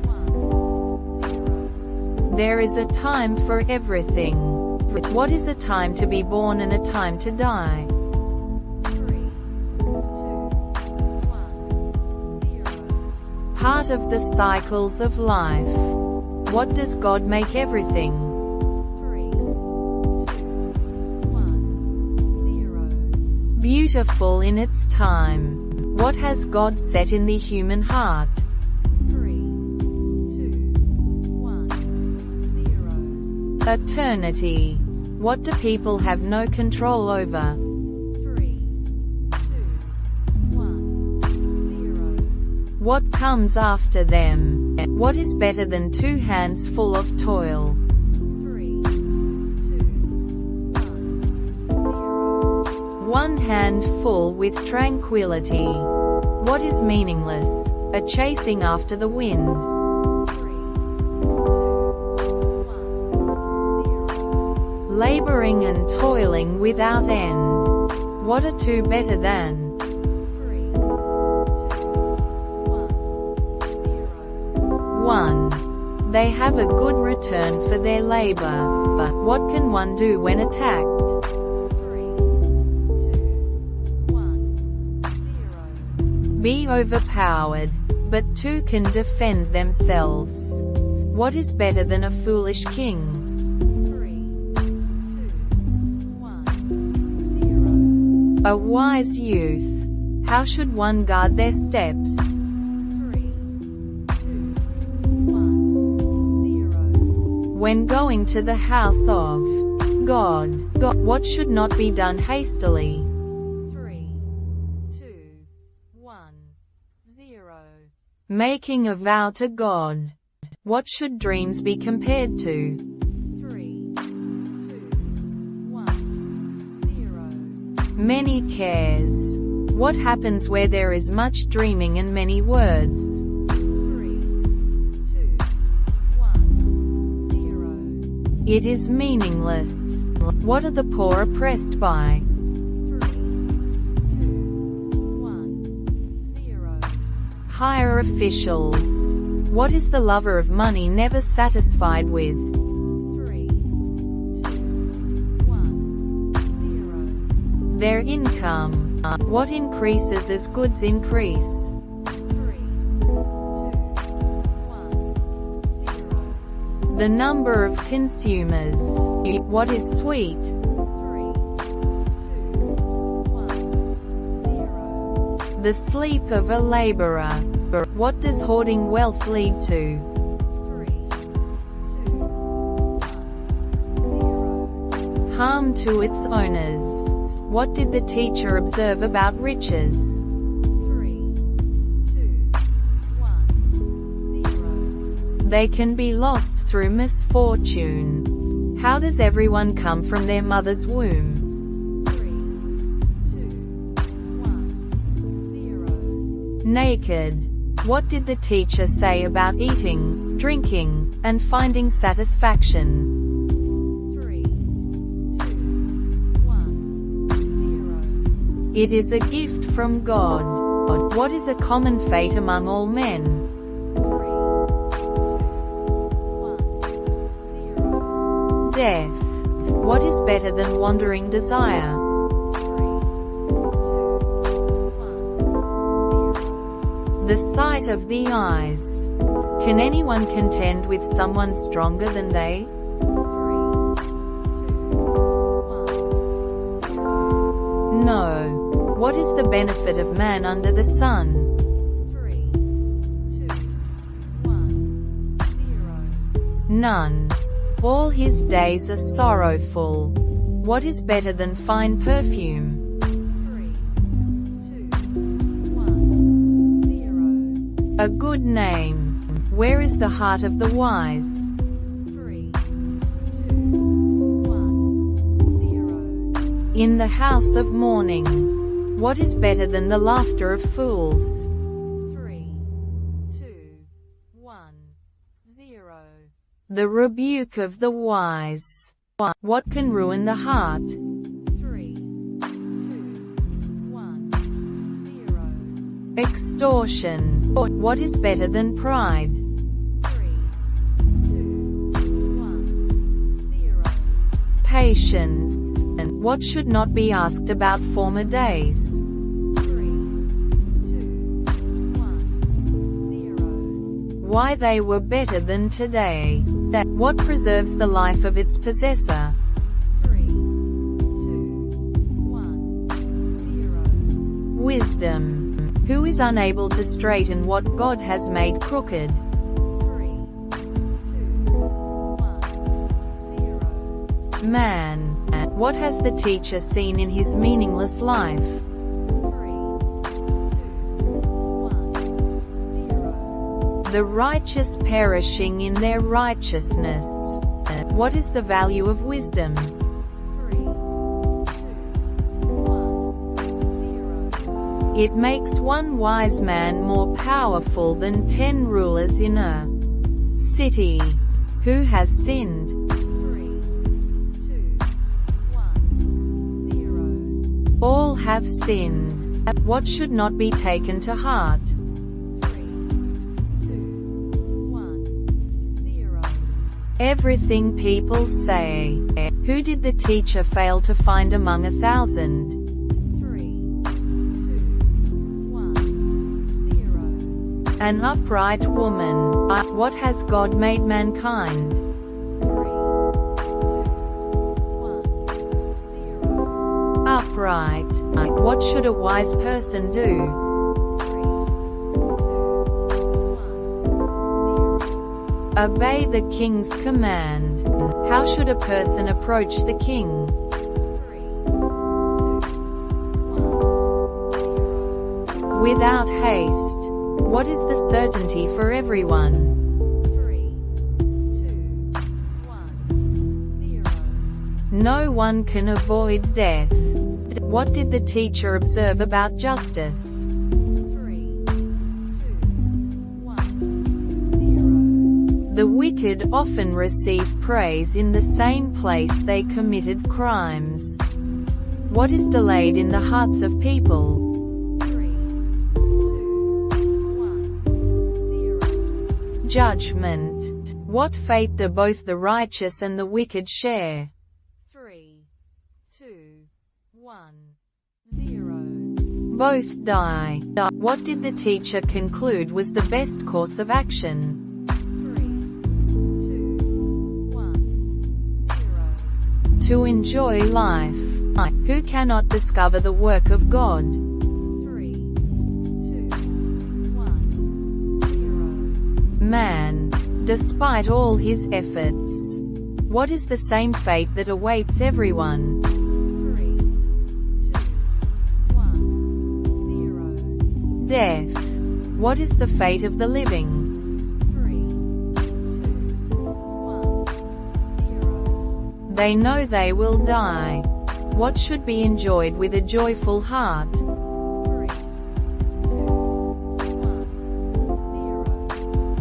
1, 0. There is a time for everything. What is a time to be born and a time to die? 3, 2, 1, 0. Part of the cycles of life. What does God make everything? 3, 2, 1, 0. Beautiful in its time. What has God set in the human heart? 3, 2, 1, 0. Eternity. What do people have no control over? 3, 2, 1, 0. What comes after them? What is better than 2 hands full of toil? 3, 2, 1, 0. One hand full with tranquility. What is meaningless? A chasing after the wind. 3, 2, 1, 0. Laboring and toiling without end. What are two better than? 3, 2, 1, 0. 1. They have a good return for their labor. But what can one do when attacked? 3, 2, 1, 0. Be overpowered. But two can defend themselves. What is better than a foolish king? 3, 2, 1, 0. A wise youth. How should one guard their steps? 3, 2, 1, 0. When going to the house of God, what should not be done hastily? 3, 2, 1, 0. Making a vow to God. What should dreams be compared to? 3, 2, 1, 0. Many cares. What happens where there is much dreaming and many words? 3, 2, 1, 0. It is meaningless. What are the poor oppressed by? 3, 2, 1, 0. Higher officials. What is the lover of money never satisfied with? 3, 2, 1, 0. Their income. What increases as goods increase? 3, 2, 1, 0. The number of consumers. What is sweet? 3, 2, 1, 0. The sleep of a laborer. What does hoarding wealth lead to? 3, 2, 1, 0. Harm to its owners. What did the teacher observe about riches? 3, 2, 1, 0. They can be lost through misfortune. How does everyone come from their mother's womb? 3, 2, 1, 0. Naked. What did the teacher say about eating, drinking, and finding satisfaction? 3, 2, 1, 0. It is a gift from God. What is a common fate among all men? 3, 2, 1, 0. Death. What is better than wandering desire? 3, 2, 1, 0. The sight of the eyes. Can anyone contend with someone stronger than they? 3, 2, 1, 0. No. What is the benefit of man under the sun? 3, 2, 1, 0. None. All his days are sorrowful. What is better than fine perfume? 3, 2, 1, 0. A good name. Where is the heart of the wise? 3, 2, 1, 0. In the house of mourning. What is better than the laughter of fools? 3, 2, 1, 0. The rebuke of the wise. What can ruin the heart? 3, 2, 1, 0. Extortion. What is better than pride? 3, 2, 1, 0. Patience. What should not be asked about former days? 3, 2, 1, 0. Why they were better than today. What preserves the life of its possessor? 3, 2, 1, 0. Wisdom. Who is unable to straighten what God has made crooked? 3, 2, 1, 0. Man. What has the teacher seen in his meaningless life? 3, 2, 1, 0. The righteous perishing in their righteousness. What is the value of wisdom? 3, 2, 1, It makes one wise man more powerful than 10 rulers in a city. Who has sinned? 3, 2, 1, 0. All have sinned. What should not be taken to heart? 3, 2, 1, 0. Everything people say. Who did the teacher fail to find among 1,000? 3, 2, 1, 0. An upright woman. What has God made mankind? 3, 2, 1, 0. Upright. What should a wise person do? 3, 2, 1, 0. Obey the king's command. How should a person approach the king? 3, 2, 1, 0. Without haste. What is the certainty for everyone? 3, 2, 1, 0. No one can avoid death. What did the teacher observe about justice? 3, 2, 1, 0. The wicked often receive praise in the same place they committed crimes. What is delayed in the hearts of people? 3, 2, 1, 0. Judgment. What fate do both the righteous and the wicked share? 3, 2, 1, 0. Both die. What did the teacher conclude was the best course of action? 3, 2, 1, 0. To enjoy life. Who cannot discover the work of God? 3, 2, 1, 0. Man. Despite all his efforts. What is the same fate that awaits everyone? 3, 2, 1, 0. Death. What is the fate of the living? 3, 2, 1, 0. They know they will die. What should be enjoyed with a joyful heart? 3, 2, 1, 0.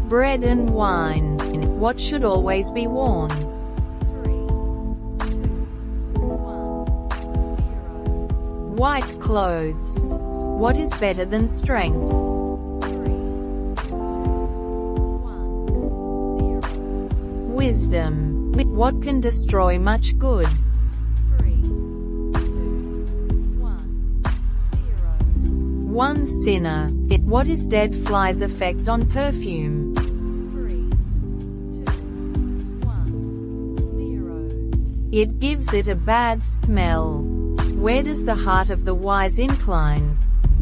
Bread and wine. What should always be worn? 3, 2, 1, 0. White clothes. What is better than strength? 3, 2, 1, 0. Wisdom. What can destroy much good? 3, 2, 1, 0. One sinner. What is dead fly's effect on perfume? 3, 2, 1, 0. It gives it a bad smell. Where does the heart of the wise incline?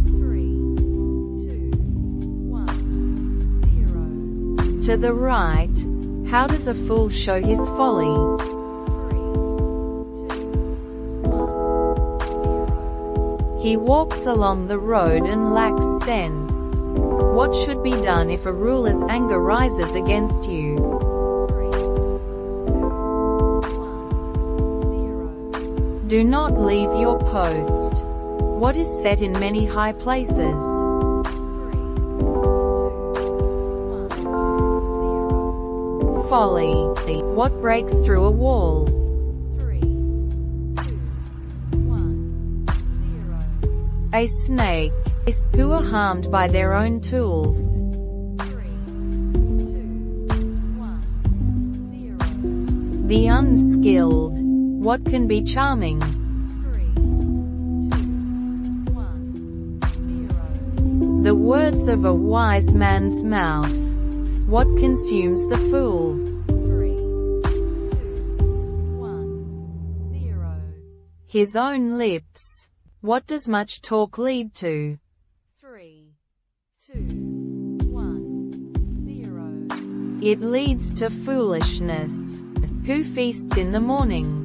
3, 2, 1, 0. To the right. How does a fool show his folly? 3, 2, 1, 0. He walks along the road and lacks sense. What should be done if a ruler's anger rises against you? 3, 2, 1, 0. Do not leave your post. What is set in many high places? 3, 2, 1, 0. Folly. What breaks through a wall? 3, 2, 1, 0. A snake. Who are harmed by their own tools? 3, 2, 1, 0. The unskilled. What can be charming? 3, 2, 1, 0. The words of a wise man's mouth. What consumes the fool? 3, 2, 1, 0. His own lips. What does much talk lead to? 3, 2, 1, 0. It leads to foolishness. Who feasts in the morning?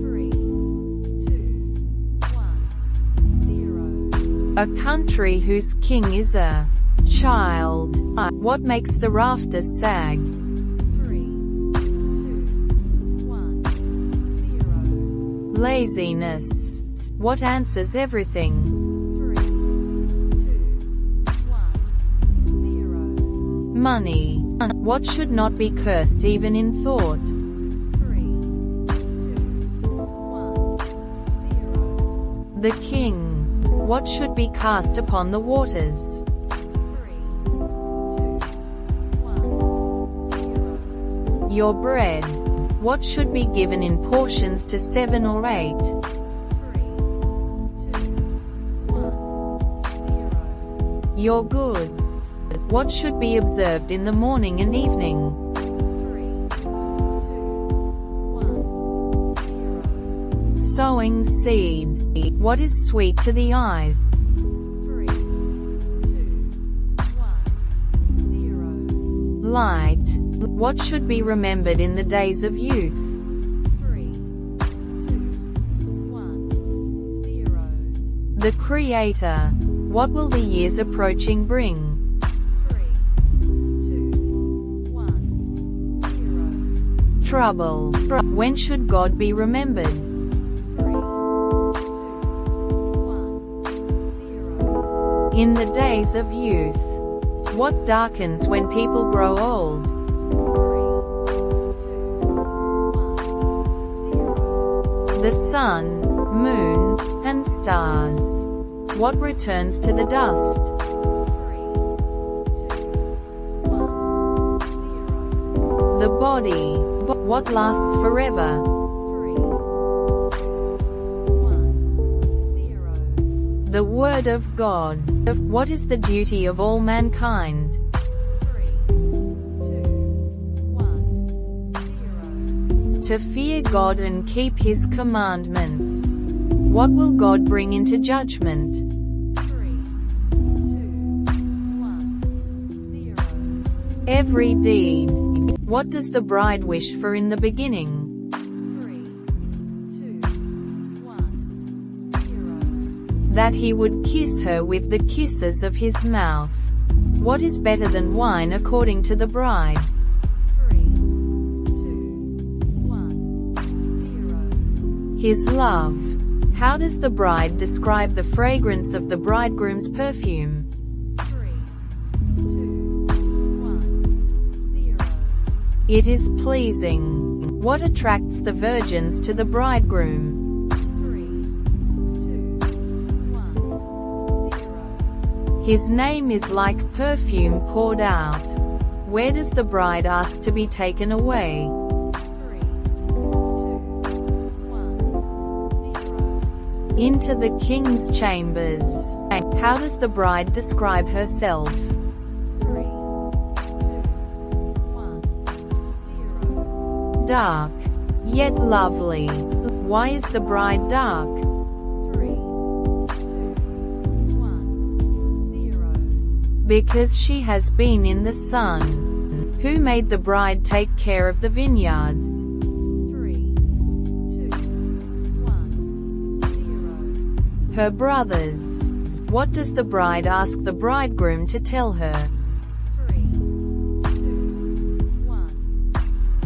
3, 2, 1, 0. A country whose king is a child. What makes the rafters sag? 3, 2, 1, 0. Laziness. What answers everything? 3, 2, Money. What should not be cursed even in thought? 3, 2, 1, 0. The king. What should be cast upon the waters? 3, 2, 1, 0. Your bread. What should be given in portions to 7 or 8? 3, 2, 1, 0. Your goods. What should be observed in the morning and evening? 3, 2, 1, 0. Sowing seed. What is sweet to the eyes? 3, 2, 1, 0. Light. What should be remembered in the days of youth? 3, 2, 1, 0. The Creator. What will the years approaching bring? 3, 2, 1, 0. Trouble. When should God be remembered? 3, 2, 1, 0. In the days of youth. What darkens when people grow old? 3, 2, 1, 0. The sun, moon, and stars. What returns to the dust? 3, 2, 1, 0. The body. What lasts forever? 3, 2, 1, 0. The Word of God. What is the duty of all mankind? 3, 2, 1, 0. To fear God and keep His commandments. What will God bring into judgment? 3, 2, 1, 0. Every deed. What does the bride wish for in the beginning? 3, 2, 1, 0. That he would kiss her with the kisses of his mouth. What is better than wine according to the bride? 3, 2, 1, 0. His love. How does the bride describe the fragrance of the bridegroom's perfume? 3, 2, 1, 0. It is pleasing. What attracts the virgins to the bridegroom? 3, 2, 1, 0. His name is like perfume poured out. Where does the bride ask to be taken away? 3, 2, 1, 0. Into the king's chambers. How does the bride describe herself? 3, 2, 1, 0. Dark, yet lovely. Why is the bride dark? 3, 2, 1, 0. Because she has been in the sun. Who made the bride take care of the vineyards? 3, 2, 1, 0. Her brothers. What does the bride ask the bridegroom to tell her? 3, 2, 1,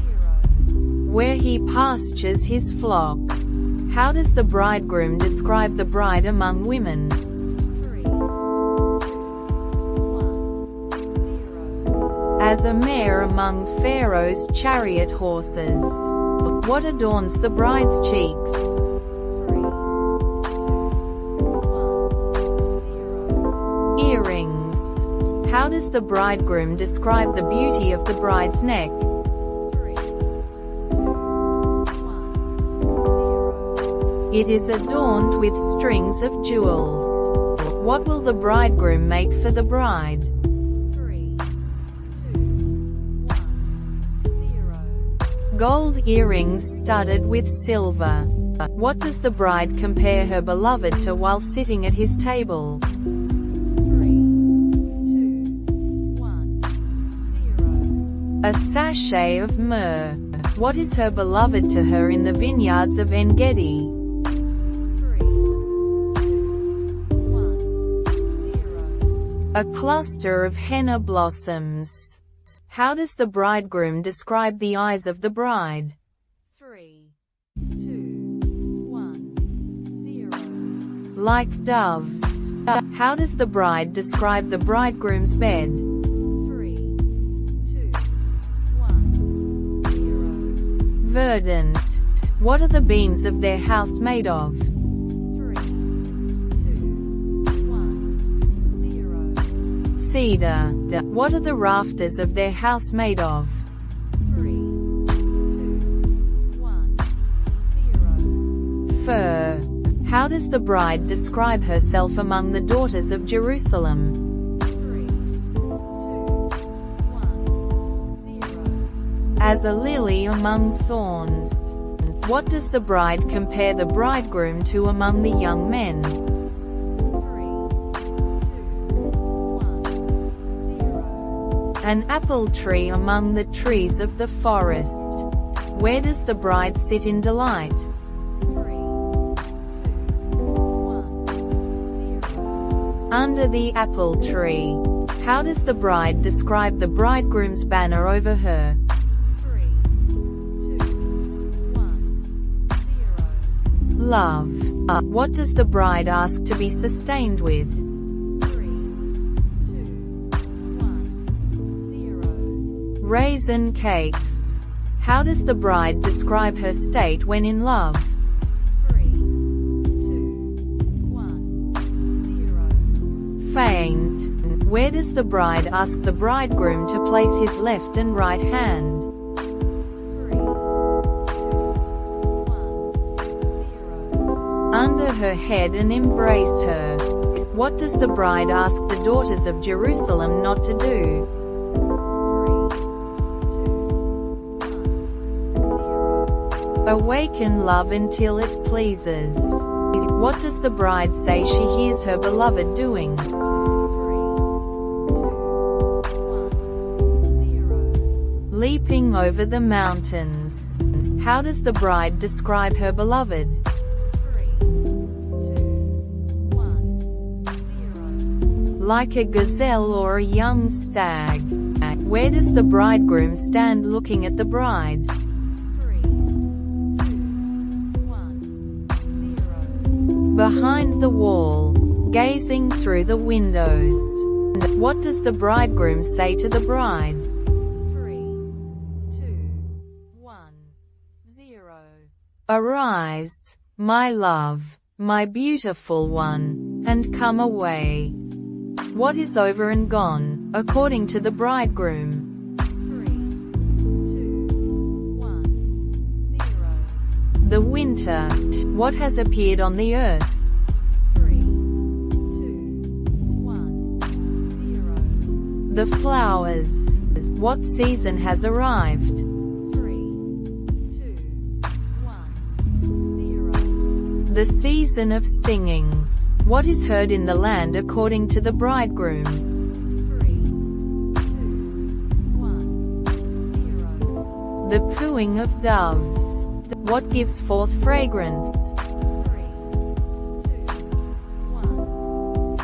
0. Where he pastures his flock. How does the bridegroom describe the bride among women? 3, 2, 1, 0. As a mare among Pharaoh's chariot horses. What adorns the bride's cheeks? 3, 2, 1, 0. Earrings. How does the bridegroom describe the beauty of the bride's neck? 3, 2, 1, 0. It is adorned with strings of jewels. What will the bridegroom make for the bride? 3, 2, 1, 0. Gold earrings studded with silver. What does the bride compare her beloved to while sitting at his table? 3, 2, 1, 0. A sachet of myrrh. What is her beloved to her in the vineyards of En-gedi? 3, 2, 1, 0. A cluster of henna blossoms. How does the bridegroom describe the eyes of the bride? 3, 2, 1, 0. Like doves. How does the bride describe the bridegroom's bed? 3, 2, Verdant. What are the beams of their house made of? 3, 2, 1, 0. Cedar. What are the rafters of their house made of? 3, 2, 1, 0. Fir. How does the bride describe herself among the daughters of Jerusalem? 3, 2, 1, 0. As a lily among thorns. What does the bride compare the bridegroom to among the young men? 3, 2, 1, 0. An apple tree among the trees of the forest. Where does the bride sit in delight? 3, 2, 1, 0. Under the apple tree. How does the bride describe the bridegroom's banner over her? 3, 2, 1, 0. Love. What does the bride ask to be sustained with? 3, 2, 1, 0. Raisin cakes. How does the bride describe her state when in love? 3, 2, 1, 0. Faint. Where does the bride ask the bridegroom to place his left and right hand? 3, 2, 1, 0. Under her head and embrace her. What does the bride ask the daughters of Jerusalem not to do? 3, 2, 1, 0. Awaken love until it pleases. What does the bride say she hears her beloved doing? 3, 2, 1, 0. Leaping over the mountains. How does the bride describe her beloved? 3, 2, 1, 0. Like a gazelle or a young stag. Where does the bridegroom stand looking at the bride? 3, 2, 1, 0. Behind the wall. Gazing through the windows. What does the bridegroom say to the bride? 3, 2, 1, 0. Arise, my love, my beautiful one, and come away. What is over and gone, according to the bridegroom? 3, 2, 1, 0. The winter. What has appeared on the earth? 3, 2, 1, 0. The flowers. What season has arrived? 3, 2, 1, 0. The season of singing. What is heard in the land according to the bridegroom? 3, 2, 1, 0. The cooing of doves. What gives forth fragrance? 3, 2, 1,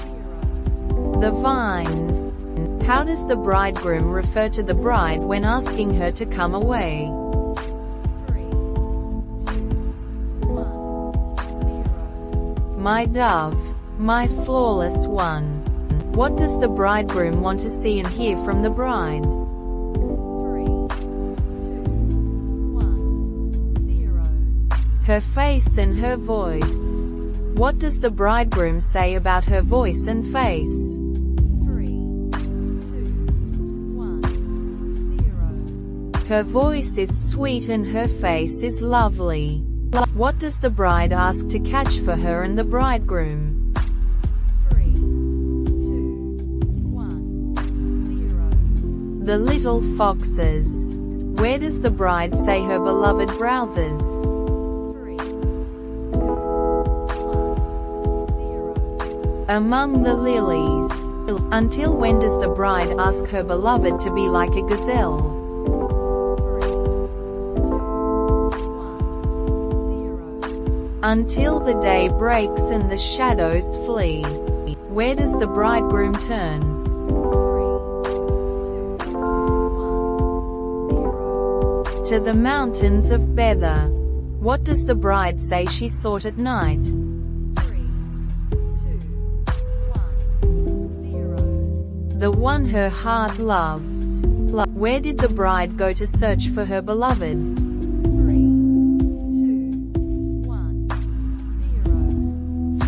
0. The vines. How does the bridegroom refer to the bride when asking her to come away? 3, 2, 1, 0. My dove, my flawless one. What does the bridegroom want to see and hear from the bride? 3, 2, 1, 0. Her face and her voice. What does the bridegroom say about her voice and face? 3, 2, 1, 0. Her voice is sweet and her face is lovely. What does the bride ask to catch for her and the bridegroom? 3, 2, 1, 0. The little foxes. Where does the bride say her beloved browses? 3, 2, 1, 0. Among the lilies. Until when does the bride ask her beloved to be like a gazelle? 3, 2, 1, 0. Until the day breaks and the shadows flee. Where does the bridegroom turn? 3, 2, 1, 0. To the mountains of Bether. What does the bride say she sought at night? 3, 2, 1, 0. The one her heart loves. Where did the bride go to search for her beloved? 3,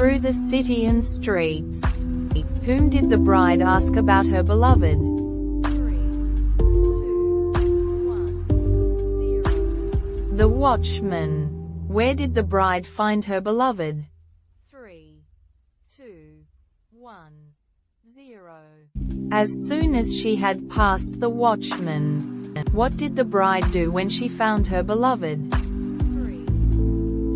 through the city and streets. Whom did the bride ask about her beloved? 3, 2, 1, 0. The watchman. Where did the bride find her beloved? 3, 2, 1, 0. As soon as she had passed the watchman. What did the bride do when she found her beloved? 3,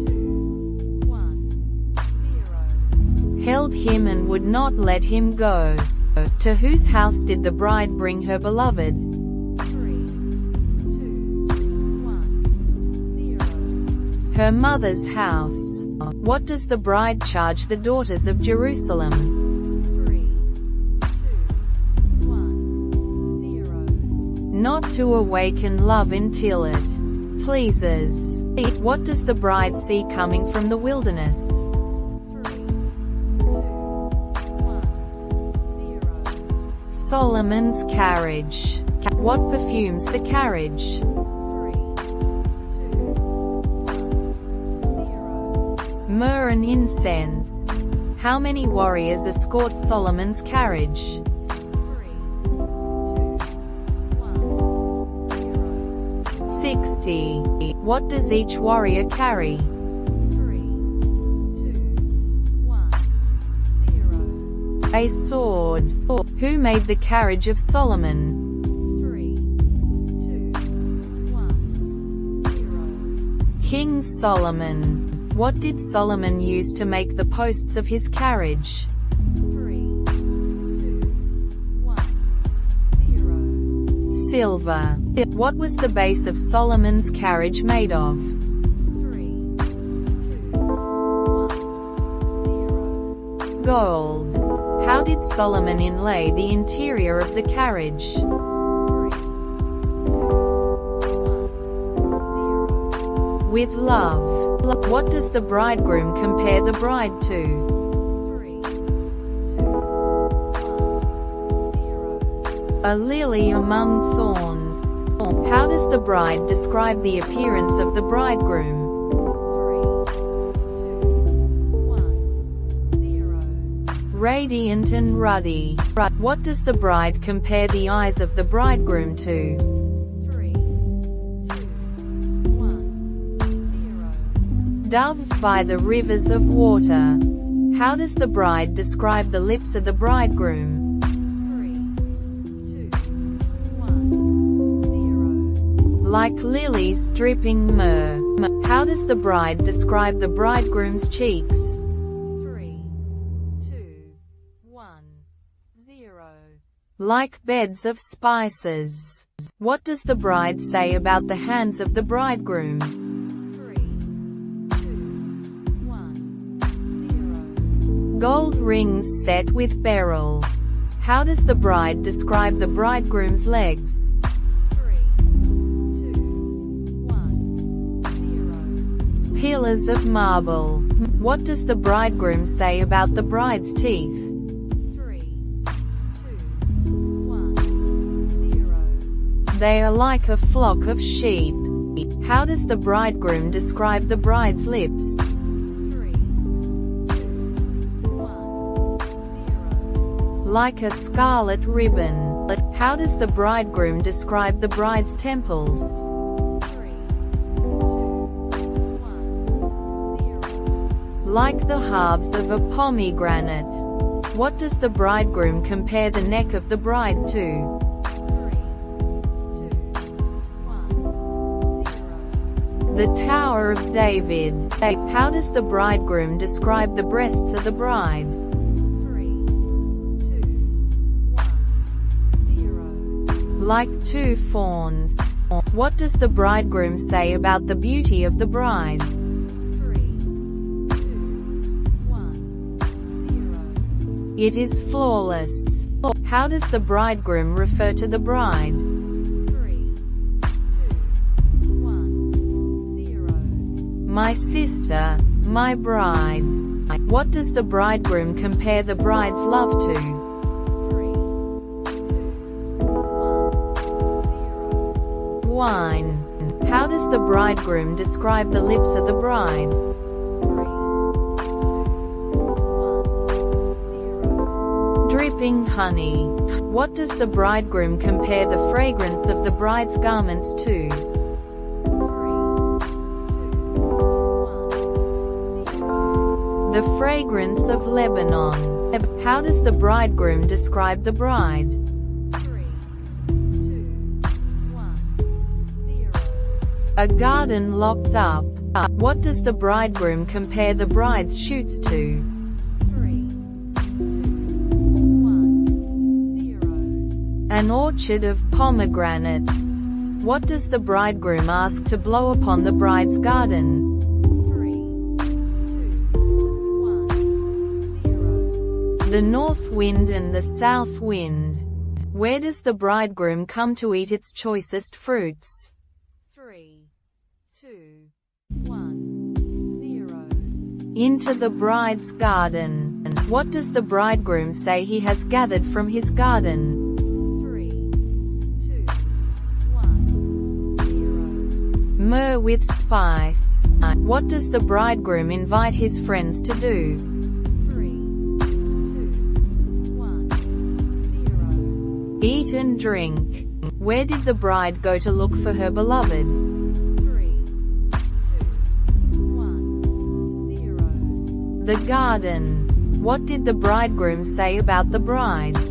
2, 1, 0. Held him and would not let him go. To whose house did the bride bring her beloved? 3, 2, 1, 0. Her mother's house. What does the bride charge the daughters of Jerusalem? 3, 2, 1, 0. Not to awaken love until it pleases. What does the bride see coming from the wilderness? 3, 2, 1, 0. Solomon's carriage. What perfumes the carriage? 3, 2, 1, 0. Myrrh and incense. How many warriors escort Solomon's carriage? 3, 2, 1, 0. 60. What does each warrior carry? 3, 2, 1, 0. A sword. Who made the carriage of Solomon? 3, 2, 1, 0. King Solomon. What did Solomon use to make the posts of his carriage? 3, 2, 1, 0. Silver. What was the base of Solomon's carriage made of? 3, 2, 1, 0. Gold. How did Solomon inlay the interior of the carriage? 3, 2, 1, 0. With love. What does the bridegroom compare the bride to? 3, 2, 1, 0. A lily among thorns. How does the bride describe the appearance of the bridegroom? 3, 2, 1, 0. Radiant and ruddy. What does the bride compare the eyes of the bridegroom to? 3, 2, 1, 0. Doves by the rivers of water. How does the bride describe the lips of the bridegroom? 3, 2, 1, 0. Like lilies dripping myrrh. How does the bride describe the bridegroom's cheeks? 3, 2, 1, 0. Like beds of spices. What does the bride say about the hands of the bridegroom? 3, 2, 1, 0. Gold rings set with beryl. How does the bride describe the bridegroom's legs? 3, 2, 1, 0. Pillars of marble. What does the bridegroom say about the bride's teeth? 3, 2, 1, 0. They are like a flock of sheep. How does the bridegroom describe the bride's lips? 3, 2, 1, 0. Like a scarlet ribbon. How does the bridegroom describe the bride's temples? 3, 2, 1, 0. Like the halves of a pomegranate. What does the bridegroom compare the neck of the bride to? 3, 2, 1, 0. The Tower of David. How does the bridegroom describe the breasts of the bride? 3, 2, 1, 0. Like two fawns. What does the bridegroom say about the beauty of the bride? 3, 2, 1, 0. It is flawless. How does the bridegroom refer to the bride? 3, 2, 1, 0. My sister, my bride. What does the bridegroom compare the bride's love to? 3, 2, 1, 0. Wine. How does the bridegroom describe the lips of the bride? 3, 2, Dripping honey. What does the bridegroom compare the fragrance of the bride's garments to? 3, 2, 1, 0. The fragrance of Lebanon. How does the bridegroom describe the bride? 3, 2, 1, 0. A garden locked up. What does the bridegroom compare the bride's shoots to? 3, 2, 1, 0. An orchard of pomegranates. What does the bridegroom ask to blow upon the bride's garden? 3, 2, 1, 0. The north wind and the south wind. Where does the bridegroom come to eat its choicest fruits? 3, 2, 1, 0. Into the bride's garden. What does the bridegroom say he has gathered from his garden? 3, 2, 1, 0. Myrrh with spice. What does the bridegroom invite his friends to do? 3, 2, 1, 0. Eat and drink. Where did the bride go to look for her beloved? 3, 2, 1, 0. The garden. What did the bridegroom say about the bride? 3, 2,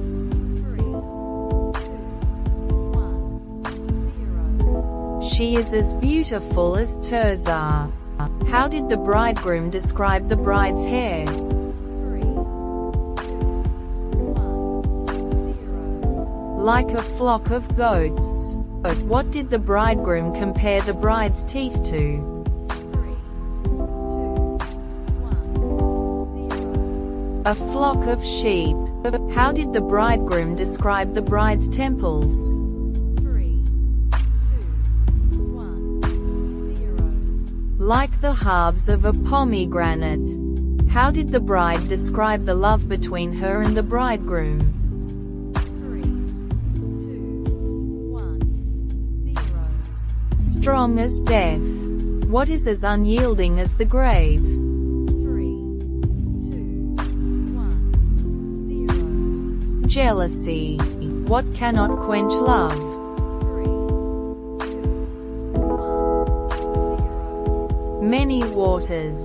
1, 0. She is as beautiful as Erza. How did the bridegroom describe the bride's hair? 3, 2, 1, 0. Like a flock of goats. What did the bridegroom compare the bride's teeth to? 3, 2, 1, 0. A flock of sheep. How did the bridegroom describe the bride's temples? 3, 2, 1, 0. Like the halves of a pomegranate. How did the bride describe the love between her and the bridegroom? 3, 2, 1, 0. Strong as death. What is as unyielding as the grave? 3, 2, 1, 0. Jealousy. What cannot quench love? 3, 2, 1, 0. Many waters.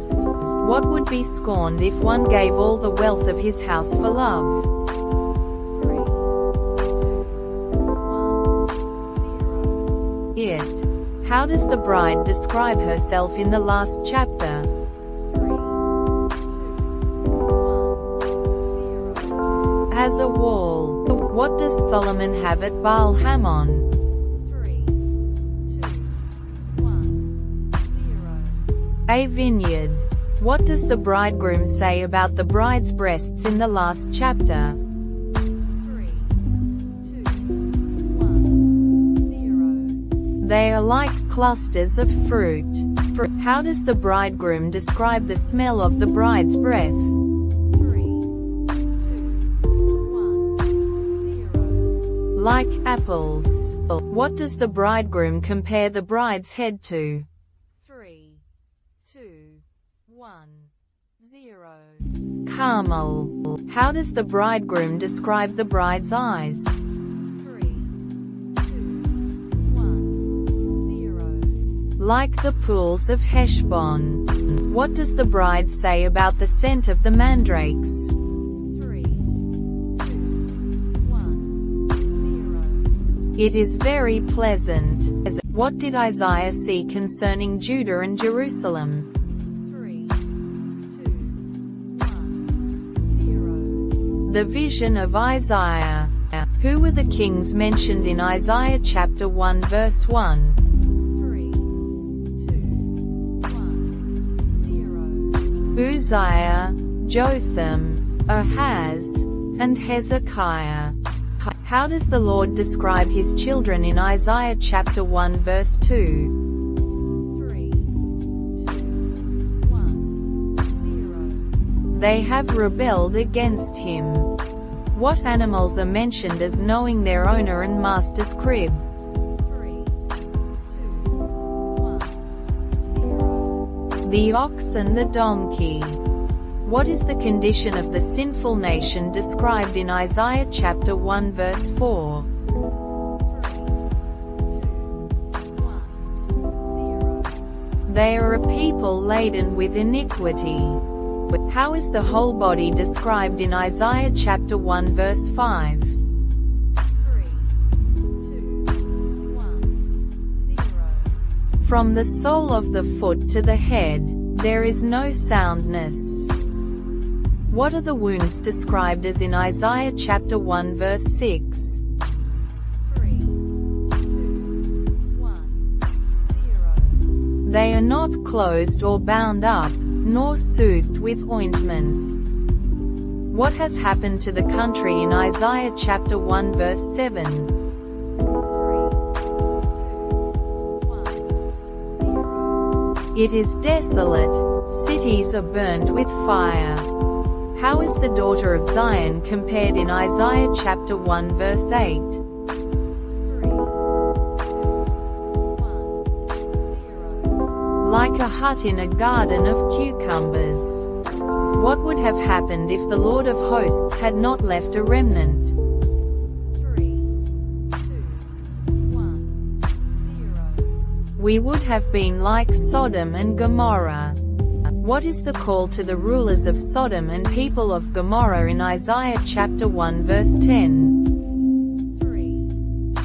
What would be scorned if one gave all the wealth of his house for love? 3, 2, 1, 0. It. How does the bride describe herself in the last chapter? 3, 2, 1, 0. As a wall. What does Solomon have at Baal Hamon? 3, 2, 1, 0. A vineyard. What does the bridegroom say about the bride's breasts in the last chapter? 3, 2, 1, 0. They are like clusters of fruit. How does the bridegroom describe the smell of the bride's breath? 3, 2, 1, 0. Like apples. What does the bridegroom compare the bride's head to? 3, 2, 1, 0. Carmel. How does the bridegroom describe the bride's eyes? 3, 2, 1, 0. Like the pools of Heshbon. What does the bride say about the scent of the mandrakes? 3, 2, 1, 0. It is very pleasant. What did Isaiah see concerning Judah and Jerusalem? 3, 2, 1, 0. The vision of Isaiah. Who were the kings mentioned in Isaiah chapter 1 verse 1? 3, 2, 1, 0. Uzziah, Jotham, Ahaz, and Hezekiah. How does the Lord describe his children in Isaiah chapter 1 verse 2? 3, 2, 1, 0. They have rebelled against him. What animals are mentioned as knowing their owner and master's crib? 3, 2, 1, 0. The ox and the donkey. What is the condition of the sinful nation described in Isaiah chapter 1 verse 4? 3, 2, 1, 0. They are a people laden with iniquity. How is the whole body described in Isaiah chapter 1 verse 5? 3, 2, 1, 0. From the sole of the foot to the head, there is no soundness. What are the wounds described as in Isaiah chapter 1 verse 6? 3, 2, 1, 0. They are not closed or bound up, nor soothed with ointment. What has happened to the country in Isaiah chapter 1 verse 7? 3, 2, 1, 0. It is desolate, cities are burnt with fire. How is the daughter of Zion compared in Isaiah chapter 1 verse 8? 3, 2, 1, 0. Like a hut in a garden of cucumbers. What would have happened if the Lord of hosts had not left a remnant? 3, 2, 1, 0. We would have been like Sodom and Gomorrah. What is the call to the rulers of Sodom and people of Gomorrah in Isaiah chapter 1 verse 10? 3, 2,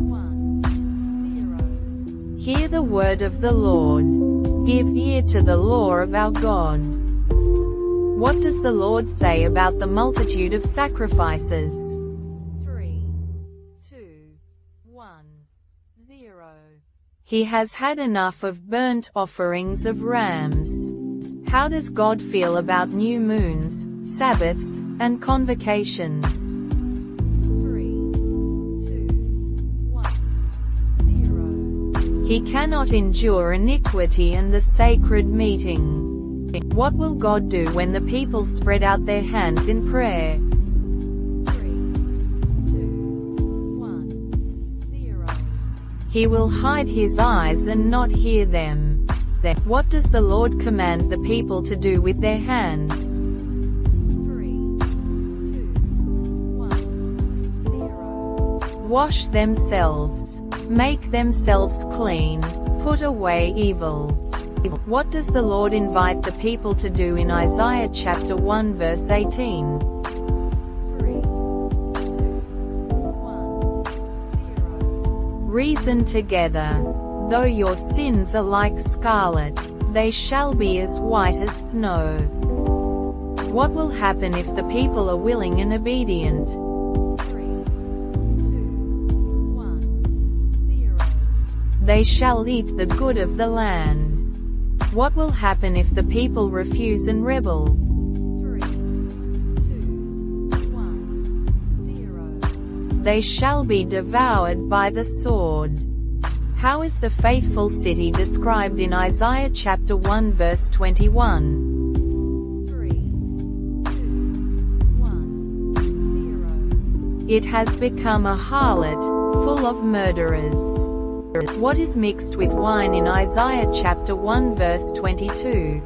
1, 0. Hear the word of the Lord. Give ear to the law of our God. What does the Lord say about the multitude of sacrifices? 3, 2, 1, 0. He has had enough of burnt offerings of rams. How does God feel about new moons, Sabbaths, and convocations? 3, 2, 1, 0. He cannot endure iniquity and the sacred meeting. What will God do when the people spread out their hands in prayer? 3, 2, 1, 0. He will hide his eyes and not hear them. What does the Lord command the people to do with their hands? 3, 2, 1, 0. Wash themselves. Make themselves clean. Put away evil. What does the Lord invite the people to do in Isaiah chapter 1 verse 18? 3, 2, 1, 0. Reason together. Though your sins are like scarlet, they shall be as white as snow. What will happen if the people are willing and obedient? 3, 2, 1, 0. They shall eat the good of the land. What will happen if the people refuse and rebel? 3, 2, 1, 0. They shall be devoured by the sword. How is the faithful city described in Isaiah chapter 1 verse 21? 3, 2, 1, 0. It has become a harlot, full of murderers. What is mixed with wine in Isaiah chapter 1 verse 22? 3, 2,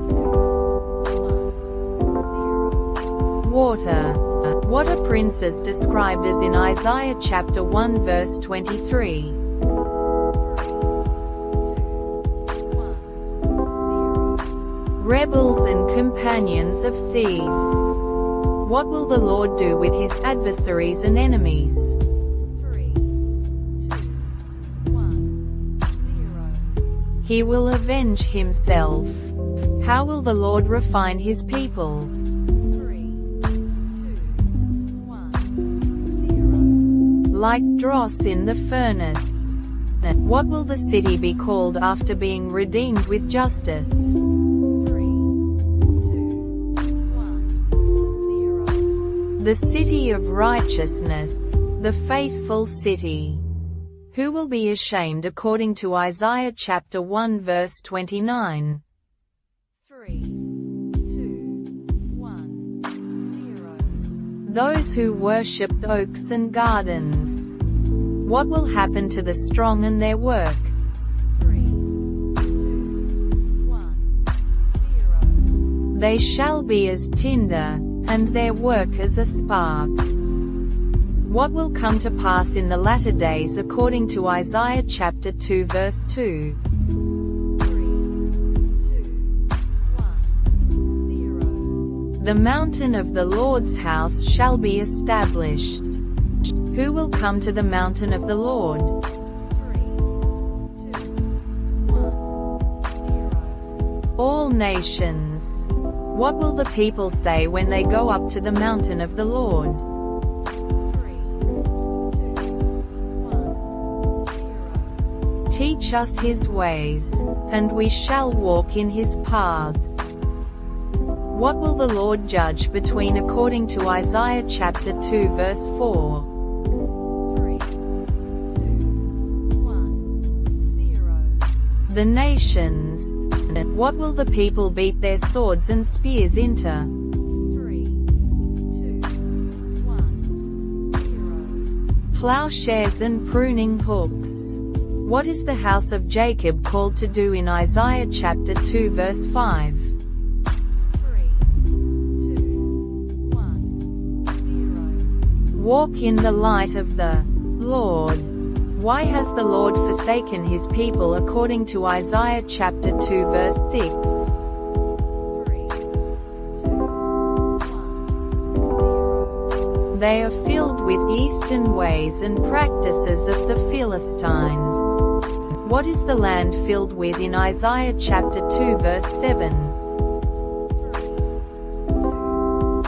1, 0. Water. What are princes described as in Isaiah chapter 1 verse 23? 3, 2, 1, 0. Rebels and companions of thieves. What will the Lord do with his adversaries and enemies? 3, 2, 1, 0. He will avenge himself. How will the Lord refine his people? 3, 2, 1, 0. Like dross in the furnace. What will the city be called after being redeemed with justice? 3, 2, 1, 0. The city of righteousness, the faithful city. Who will be ashamed according to Isaiah chapter 1 verse 29? 3, 2, 1, 0. Those who worshipped oaks and gardens. What will happen to the strong and their work? 3, 2, 1, They shall be as tinder, and their work as a spark. What will come to pass in the latter days according to Isaiah chapter 2 verse 2? 3, 2, 1, 0. The mountain of the Lord's house shall be established. Who will come to the mountain of the Lord? 3, 2, 1, 0. All nations. What will the people say when they go up to the mountain of the Lord? 3, 2, 1, 0. Teach us his ways, and we shall walk in his paths. What will the Lord judge between according to Isaiah chapter 2 verse 4? 3, 2, 1, 0. The nations. What will the people beat their swords and spears into? 3, 2, 1, 0. Plowshares and pruning hooks. What is the house of Jacob called to do in Isaiah chapter 2 verse 5? 3, 2, 1, 0. Walk in the light of the Lord. Why has the Lord forsaken his people according to Isaiah chapter 2 verse 6? 3, 2, 1, 0. They are filled with eastern ways and practices of the Philistines. What is the land filled with in Isaiah chapter 2 verse 7? 3, 2,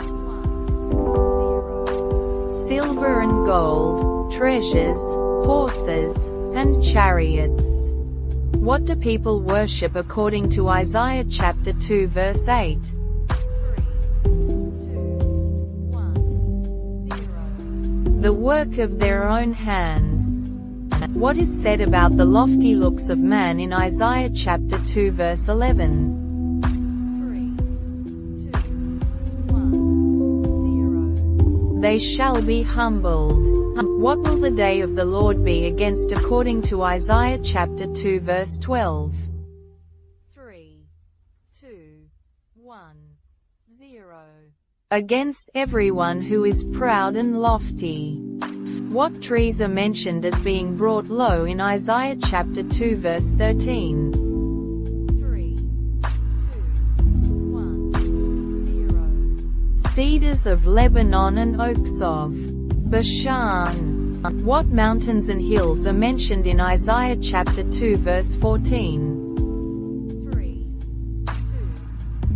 1, 0. Silver and gold, treasures, horses, and chariots. What do people worship according to Isaiah chapter 2 verse 8? 3, 2, 1, 0. The work of their own hands. What is said about the lofty looks of man in Isaiah chapter 2 verse 11? 3, 2, 1, 0. They shall be humbled. What will the day of the Lord be against according to Isaiah chapter 2 verse 12? 3, 2, 1, 0. Against everyone who is proud and lofty. What trees are mentioned as being brought low in Isaiah chapter 2 verse 13? 3, 2, 1, 0. Cedars of Lebanon and oaks of Bashan. What mountains and hills are mentioned in Isaiah chapter 2 verse 14? 3,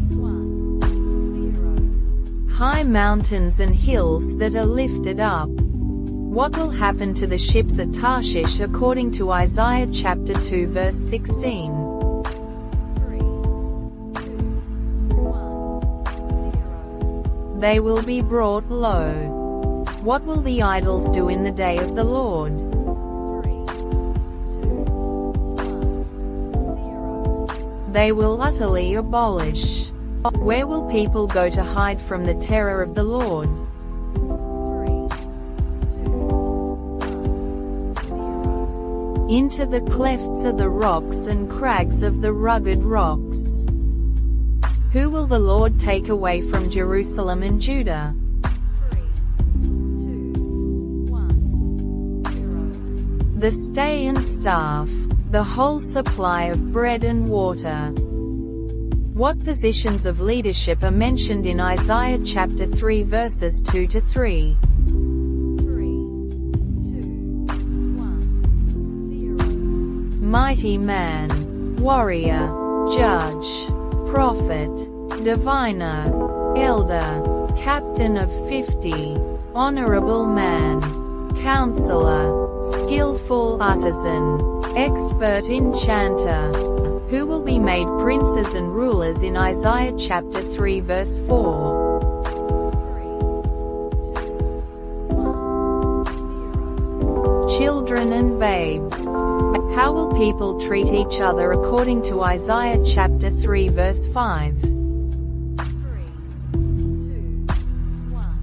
2, 1, 0. High mountains and hills that are lifted up. What will happen to the ships at Tarshish according to Isaiah chapter 2 verse 16? 3, 2, 1, 0. They will be brought low. What will the idols do in the day of the Lord? 3, 2, 1, 0. They will utterly abolish. Where will people go to hide from the terror of the Lord? 3, 2, 1, 0. Into the clefts of the rocks and crags of the rugged rocks. Who will the Lord take away from Jerusalem and Judah? 3, 2, 1, 0. The stay and staff, the whole supply of bread and water. What positions of leadership are mentioned in Isaiah chapter 3 verses 2 to 3? 3, 2, 1, 0. Mighty man, warrior, judge, prophet, diviner, elder, captain of 50, honorable man, counselor, skillful artisan, expert enchanter. Who will be made princes and rulers in Isaiah chapter 3 verse 4? 3, 2, 1, 0. Children and babes. How will people treat each other according to Isaiah chapter 3 verse 5? 3, 2, 1,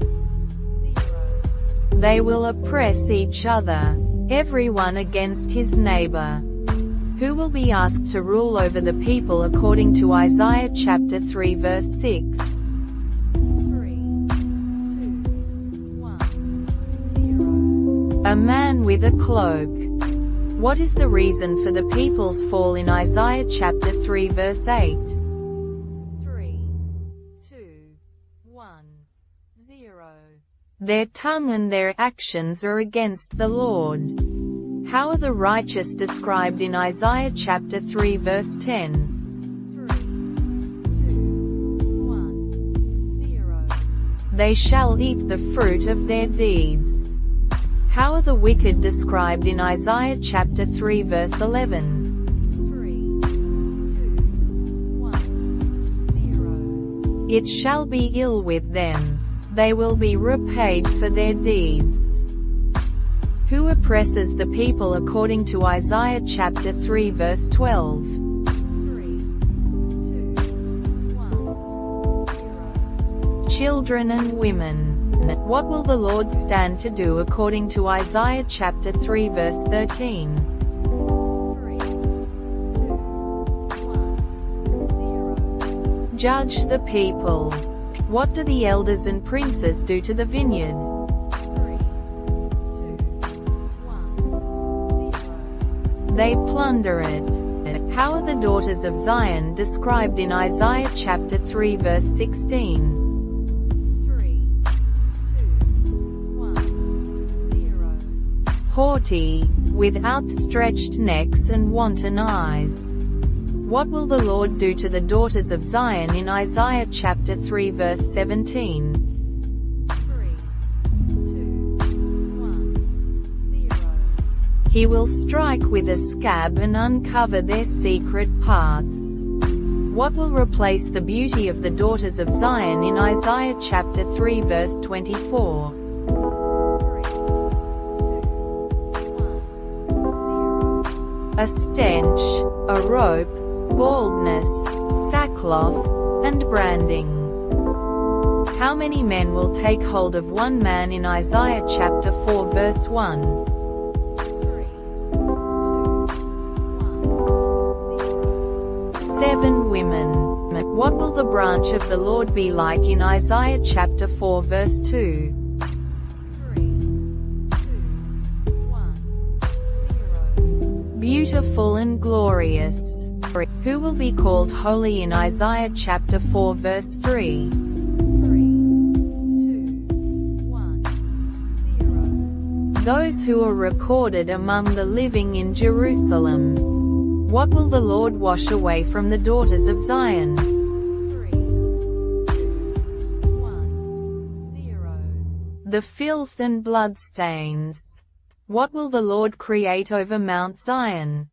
0. They will oppress each other, everyone against his neighbor. Who will be asked to rule over the people according to Isaiah chapter 3 verse 6? 3, 2, 1, 0. A man with a cloak. What is the reason for the people's fall in Isaiah chapter 3 verse 8? 3, 2, 1, 0. Their tongue and their actions are against the Lord. How are the righteous described in Isaiah chapter 3 verse 10? 3, 2, 1, 0. They shall eat the fruit of their deeds. How are the wicked described in Isaiah chapter 3 verse 11? 3, 2, 1, 0. It shall be ill with them. They will be repaid for their deeds. Who oppresses the people according to Isaiah chapter 3 verse 12? 3, 2, 1, 0. Children and women. What will the Lord stand to do according to Isaiah chapter 3 verse 13? 3, 2, 1, 0. Judge the people. What do the elders and princes do to the vineyard? 3, 2, 1, 0. They plunder it. How are the daughters of Zion described in Isaiah chapter 3 verse 16? 3, 2, 1, 0. Haughty, with outstretched necks and wanton eyes. What will the Lord do to the daughters of Zion in Isaiah chapter 3 verse 17? 3, 2, 1, 0. He will strike with a scab and uncover their secret parts. What will replace the beauty of the daughters of Zion in Isaiah chapter 3 verse 24? 3, 2, 1, 0. A stench, a rope, baldness, sackcloth, and branding. How many men will take hold of one man in Isaiah chapter 4 verse 1? 3, 2, 1, 0. 7 women. What will the branch of the Lord be like in Isaiah chapter 4 verse 2? 3, 2, 1, 0. Beautiful and glorious. Who will be called holy in Isaiah chapter 4 verse 3? 3, 2, 1, 0. Those who are recorded among the living in Jerusalem. What will the Lord wash away from the daughters of Zion? 3, 2, 1, 0. The filth and blood stains. What will the Lord create over Mount Zion?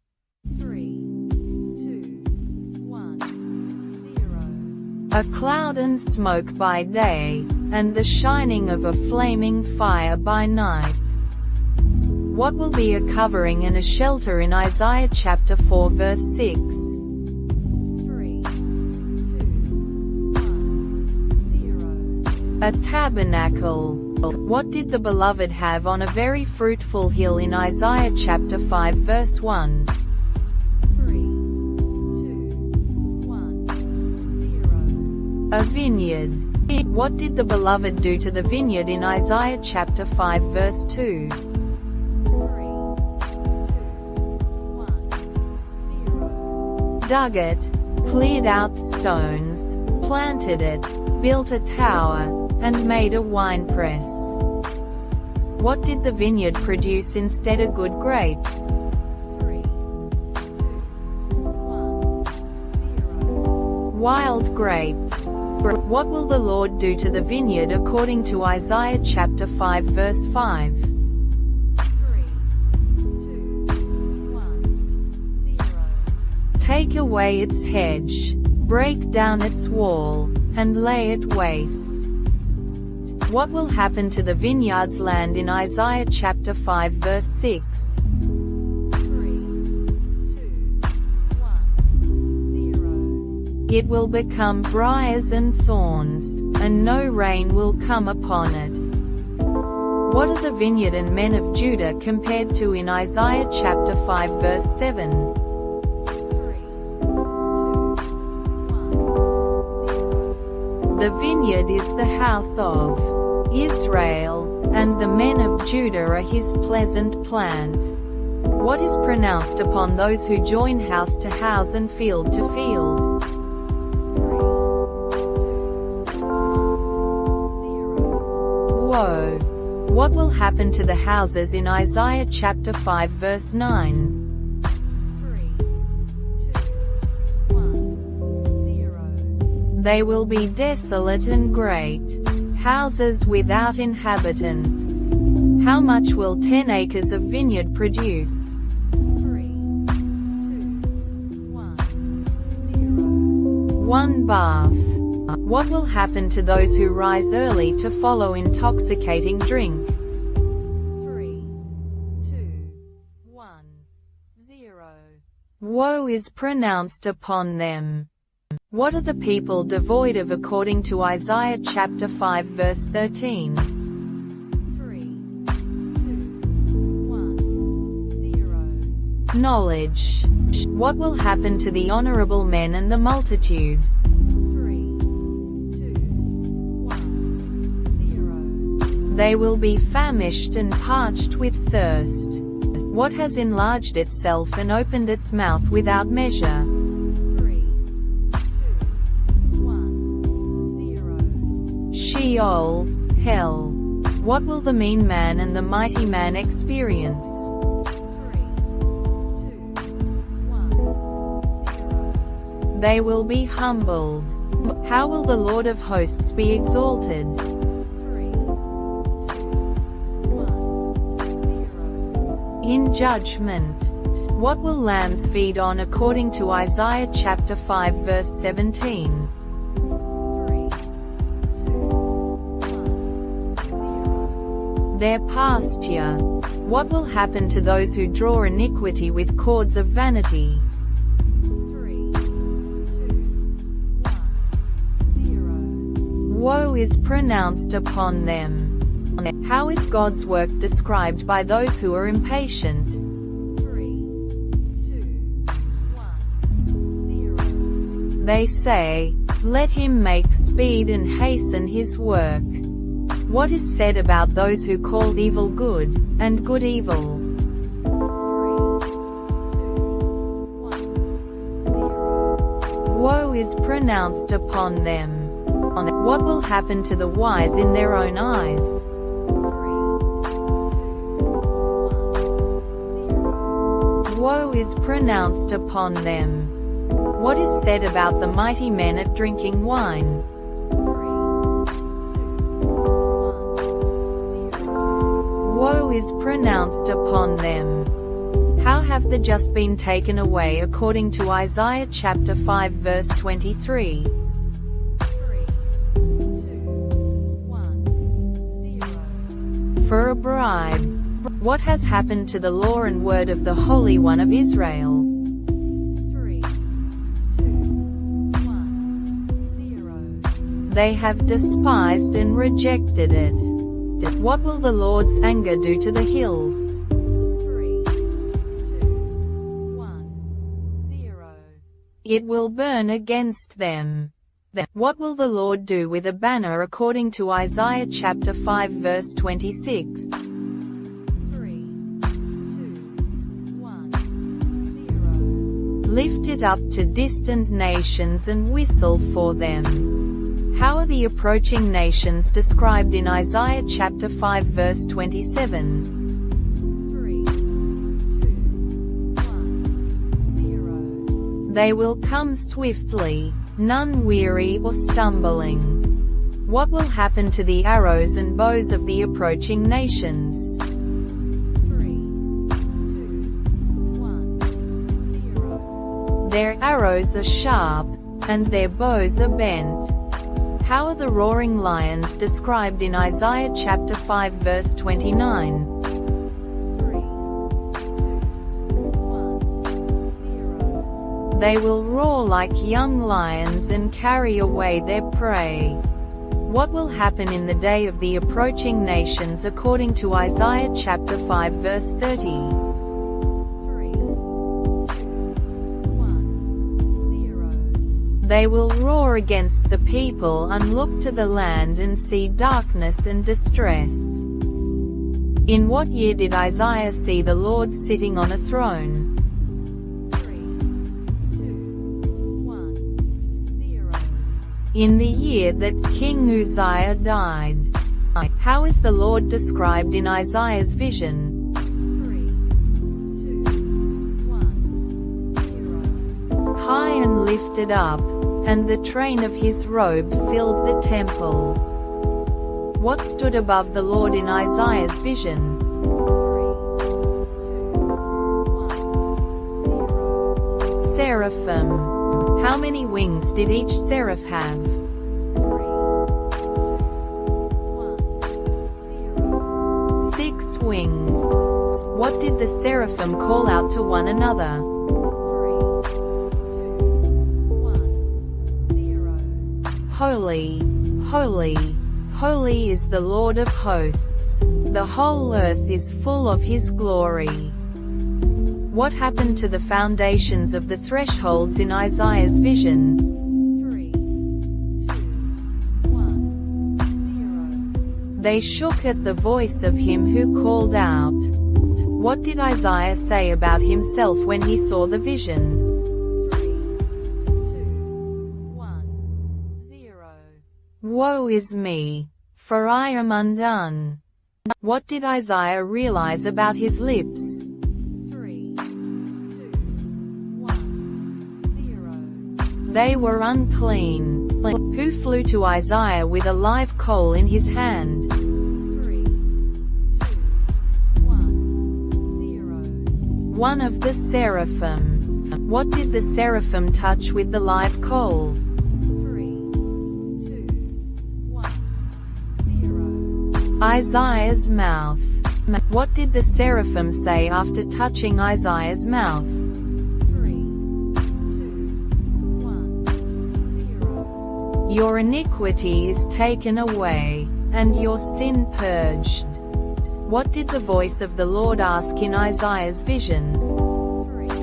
3, 2, 1, 0. A cloud and smoke by day, and the shining of a flaming fire by night. What will be a covering and a shelter in Isaiah chapter 4 verse 6? 3, 2, 1, 0. A tabernacle. What did the beloved have on a very fruitful hill in Isaiah chapter 5 verse 1? 3, 2, 1, 0. A vineyard. What did the beloved do to the vineyard in Isaiah chapter 5 verse 2? 3, 2, 1, 0. Dug it, cleared out stones, planted it, built a tower, and made a winepress. What did the vineyard produce instead of good grapes? 3, 2, 1, 0. Wild grapes. What will the Lord do to the vineyard according to Isaiah chapter 5 verse 5? 3, 2, 1, 0. Take away its hedge, break down its wall, and lay it waste. What will happen to the vineyard's land in Isaiah chapter 5 verse 6? 3, 2, 1, 0. It will become briars and thorns, and no rain will come upon it. What are the vineyard and men of Judah compared to in Isaiah chapter 5 verse 7? 3, The vineyard is the house of Israel, and the men of Judah are his pleasant plant. What is pronounced upon those who join house to house and field to field? 3, 2, 1, 0. Woe! What will happen to the houses in Isaiah chapter 5 verse 9? 3, 2, 1, 0. They will be desolate and great, houses without inhabitants. How much will 10 acres of vineyard produce? 3, 2, 1, 0. 1 bath. What will happen to those who rise early to follow intoxicating drink? 3, 2, 1, 0. Woe is pronounced upon them. What are the people devoid of according to Isaiah chapter 5 verse 13? 3, 2, 1, 0. Knowledge. What will happen to the honorable men and the multitude? 3, 2, 1, 0. They will be famished and parched with thirst. What has enlarged itself and opened its mouth without measure? 3, 2, 1, 0. Sheol, hell. What will the mean man and the mighty man experience? 3, 2, 1, 0. They will be humbled. How will the Lord of hosts be exalted? 3, 2, 1, 0. In judgment. What will lambs feed on according to Isaiah chapter 5 verse 17? 3, 2, 1, 0. Their pasture. What will happen to those who draw iniquity with cords of vanity? 3, 2, 1, 0. Woe is pronounced upon them. How is God's work described by those who are impatient? 3, 2, 1, 0. They say, "Let him make speed and hasten his work." What is said about those who call evil good, and good evil? 3, 2, 1, 0. Woe is pronounced upon them. What will happen to the wise in their own eyes? 3, 2, 1, 0. Woe is pronounced upon them. What is said about the mighty men at drinking wine? 3, 2, 1, 0. Woe is pronounced upon them. How have the just been taken away according to Isaiah chapter 5 verse 23? 3, 2, 1, 0. For a bribe. What has happened to the law and word of the Holy One of Israel? 3, 2, 1, 0. They have despised and rejected it. What will the Lord's anger do to the hills? 3, 2, 1, 0. It will burn against them. What will the Lord do with a banner according to Isaiah chapter 5 verse 26? 3, 2, 1, 0. Lift it up to distant nations and whistle for them. How are the approaching nations described in Isaiah chapter 5 verse 27? 3, 2, 1, 0. They will come swiftly, none weary or stumbling. What will happen to the arrows and bows of the approaching nations? 3, 2, 1, 0. Their arrows are sharp, and their bows are bent. How are the roaring lions described in Isaiah chapter 5 verse 29? 3, 2, 1, 0. They will roar like young lions and carry away their prey. What will happen in the day of the approaching nations according to Isaiah chapter 5 verse 30? 3, 2, 1, 0. They will roar against the people and look to the land and see darkness and distress. In what year did Isaiah see the Lord sitting on a throne? 3, 2, 1, 0. In the year that King Uzziah died. How is the Lord described in Isaiah's vision? 3, 2, 1, 0. High and lifted up, and the train of his robe filled the temple. What stood above the Lord in Isaiah's vision? 3, 2, 1, 0. Seraphim. How many wings did each seraph have? 3, 2, 1, 0. 6 wings. What did the seraphim call out to one another? 3, 2, 1, 0. Holy, holy, holy is the Lord of hosts. The whole earth is full of his glory. What happened to the foundations of the thresholds in Isaiah's vision? 3, 2, 1, 0. They shook at the voice of him who called out. What did Isaiah say about himself when he saw the vision? 3, 2, 1, 0. Woe is me, for I am undone. What did Isaiah realize about his lips? 3, 2, 1, 0. They were unclean. Who flew to Isaiah with a live coal in his hand? 3, 2, 1, 0. One of the seraphim. What did the seraphim touch with the live coal? 3, 2, 1, 0. Isaiah's mouth. What did the seraphim say after touching Isaiah's mouth? 3, 2, 1, 0. Your iniquity is taken away, and your sin purged. What did the voice of the Lord ask in Isaiah's vision? 3, 2,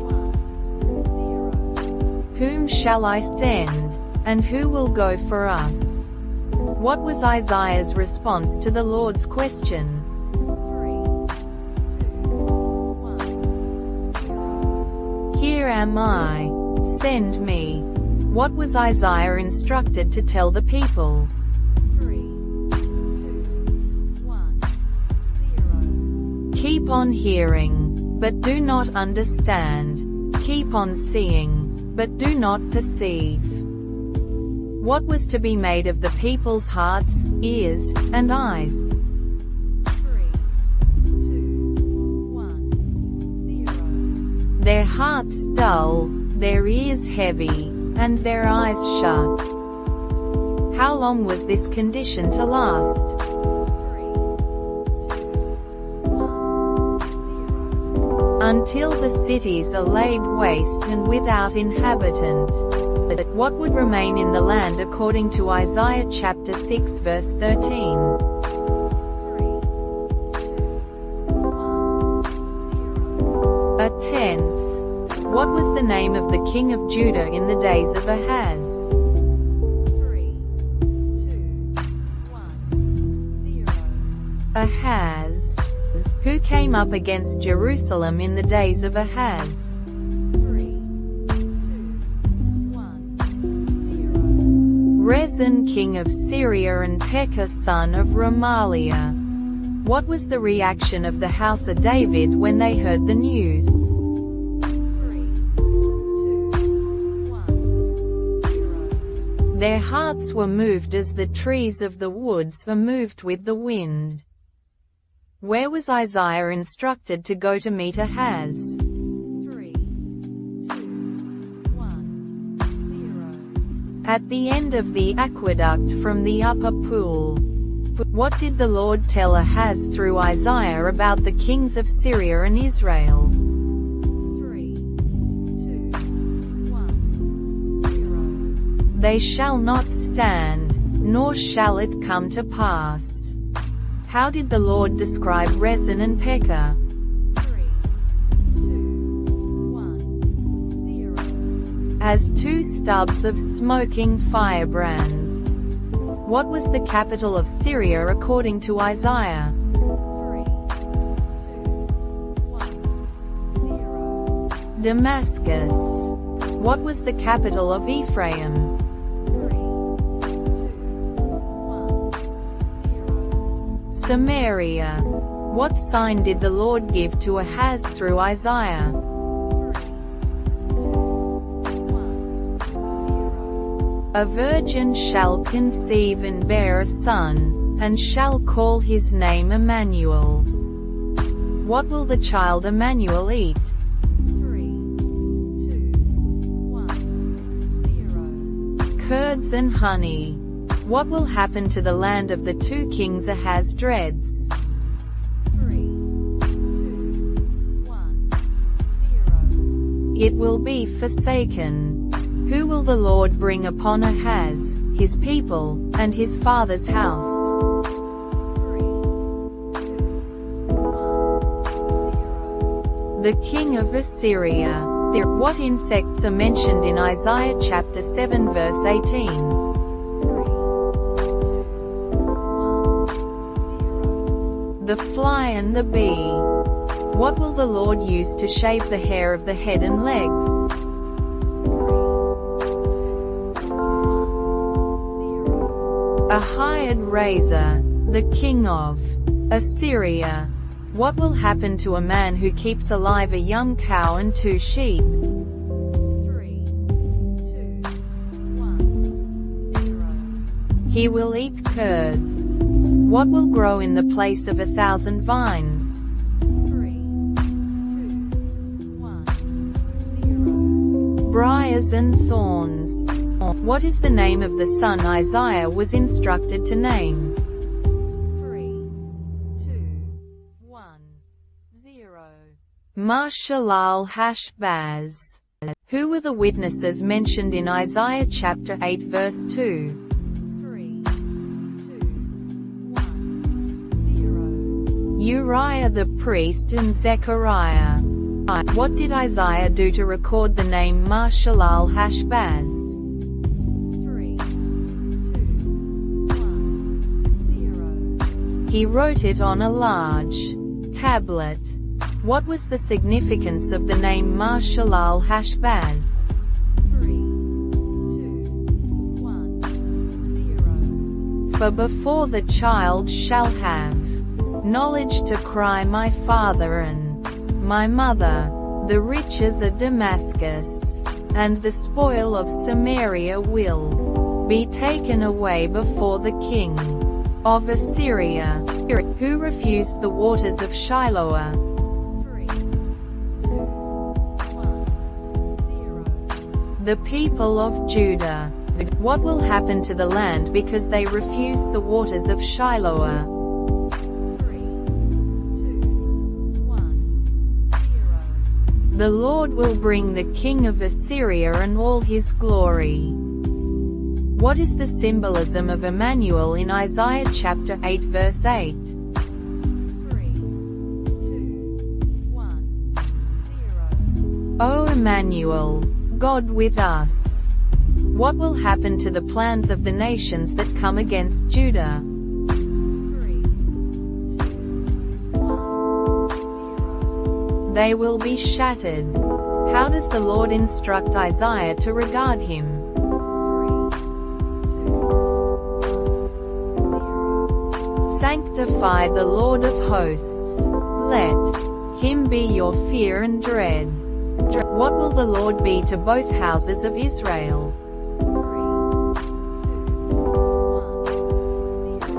1, 0. Whom shall I send? And who will go for us? What was Isaiah's response to the Lord's question? 3, 2, 1, 0. Here am I. Send me. What was Isaiah instructed to tell the people? 3, 2, 1, 0. Keep on hearing, but do not understand. Keep on seeing, but do not perceive. What was to be made of the people's hearts, ears, and eyes? 3, 2, 1, 0. Their hearts dull, their ears heavy, and their eyes shut. How long was this condition to last? 3, 2, 1, 0. Until the cities are laid waste and without inhabitant. What would remain in the land according to Isaiah chapter 6 verse 13? 3, 2, 1, 0. A tenth. What was the name of the king of Judah in the days of Ahaz? 3, 2, 1, 0. Ahaz. Who came up against Jerusalem in the days of Ahaz? 3, 2, 1, 0. Rezin king of Syria and Pekah son of Remaliah. What was the reaction of the house of David when they heard the news? 3, 2, 1, 0. Their hearts were moved as the trees of the woods are moved with the wind. Where was Isaiah instructed to go to meet Ahaz? 3, 2, 1, 0. At the end of the aqueduct from the upper pool. What did the Lord tell Ahaz through Isaiah about the kings of Syria and Israel? 3, 2, 1, 0. They shall not stand, nor shall it come to pass. How did the Lord describe Rezin and Pekah? 3, 2, 1, 0. as two stubs of smoking firebrands. What was the capital of Syria according to Isaiah? 3, 2, 1, 0. Damascus. What was the capital of Ephraim? 3, 2, 1, 0. Samaria. What sign did the Lord give to Ahaz through Isaiah? 3, 2, 1, 0. A virgin shall conceive and bear a son, and shall call his name Emmanuel. What will the child Emmanuel eat? 3, 2, 1, 0. Curds and honey. What will happen to the land of the two kings Ahaz dreads? 3, 2, 1, 0. It will be forsaken. Who will the Lord bring upon Ahaz, his people, and his father's house? 3, 2, 1, 0. The king of Assyria. What insects are mentioned in Isaiah chapter 7 verse 18? 3, 2, 1, 0. The fly and the bee. What will the Lord use to shave the hair of the head and legs? 3, 2, 1, 0. A hired razor. The king of Assyria. What will happen to a man who keeps alive a young cow and two sheep? 3, 2, 1, 0. He will eat curds. What will grow in the place of 1,000 vines? 3, 2, 1, 0. Briars and thorns. What is the name of the son Isaiah was instructed to name? 3, 2, 1, 0. Mashalal-Hashbaz. Who were the witnesses mentioned in Isaiah chapter 8 verse 2? 3, 2, 1, 0. Uriah the priest and Zechariah. What did Isaiah do to record the name Mashalal-Hashbaz? 3, 2, 1, 0. He wrote it on a large tablet. What was the significance of the name Mashalal-Hashbaz? 3, 2, 1, 0. For before the child shall have knowledge to cry, my father and my mother, the riches of Damascus, and the spoil of Samaria will be taken away before the king of Assyria, who refused the waters of Shiloh. 3, 2, 1, 0. The people of Judah. What will happen to the land because they refused the waters of Shiloh? 3, 2, 1, 0. The Lord will bring the king of Assyria and all his glory. What is the symbolism of Emmanuel in Isaiah chapter 8 verse 8? 3, 2, 1, 0. O Emmanuel, God with us. What will happen to the plans of the nations that come against Judah? 3, 2, 1, 0. They will be shattered. How does the Lord instruct Isaiah to regard him? 3, 2, 1, 0. Sanctify the Lord of hosts. Let him be your fear and dread. What will the Lord be to both houses of Israel? 3, 2, 1,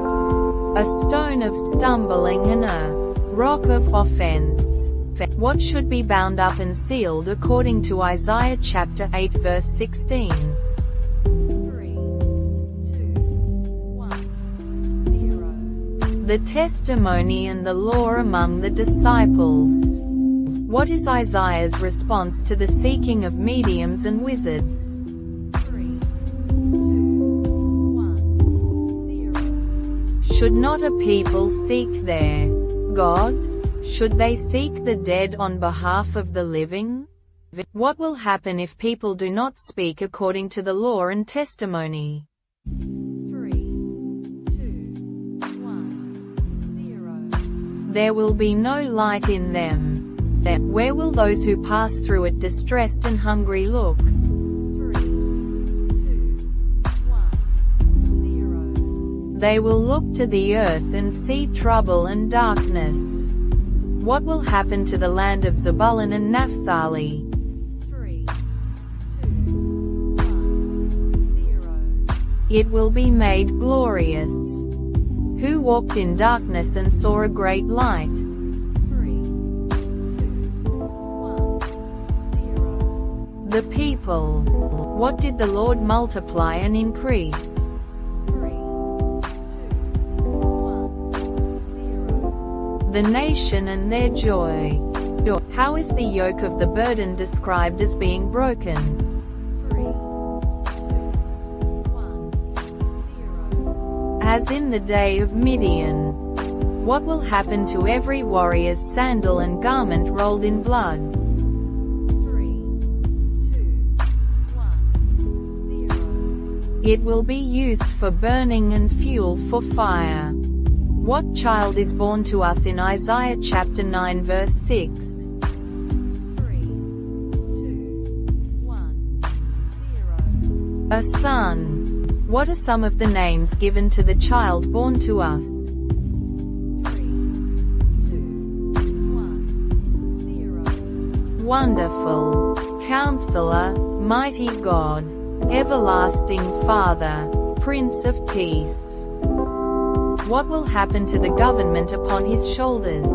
0. A stone of stumbling and a rock of offense. What should be bound up and sealed according to Isaiah chapter 8 verse 16? 3, 2, 1, 0. The testimony and the law among the disciples. What is Isaiah's response to the seeking of mediums and wizards? 3, 2, 1, 0. Should not a people seek their God? Should they seek the dead on behalf of the living? What will happen if people do not speak according to the law and testimony? 3, 2, 1, 0. There will be no light in them. Where will those who pass through it distressed and hungry look? 3, 2, 1, 0. They will look to the earth and see trouble and darkness. What will happen to the land of Zebulun and Naphtali? 3, 2, 1, 0. It will be made glorious. Who walked in darkness and saw a great light? 3, 2, 1, 0. The people. What did the Lord multiply and increase? 3, 2, 1, 0. The nation and their joy. How is the yoke of the burden described as being broken? 3, 2, 1, 0. As in the day of Midian. What will happen to every warrior's sandal and garment rolled in blood? 3, 2, 1, 0. It will be used for burning and fuel for fire. What child is born to us in Isaiah chapter 9 verse 6? 3, 2, 1, 0. A son. What are some of the names given to the child born to us? 3, 2, 1, 0. Wonderful. Counselor, Mighty God, Everlasting Father, Prince of Peace. What will happen to the government upon his shoulders? 3, 2,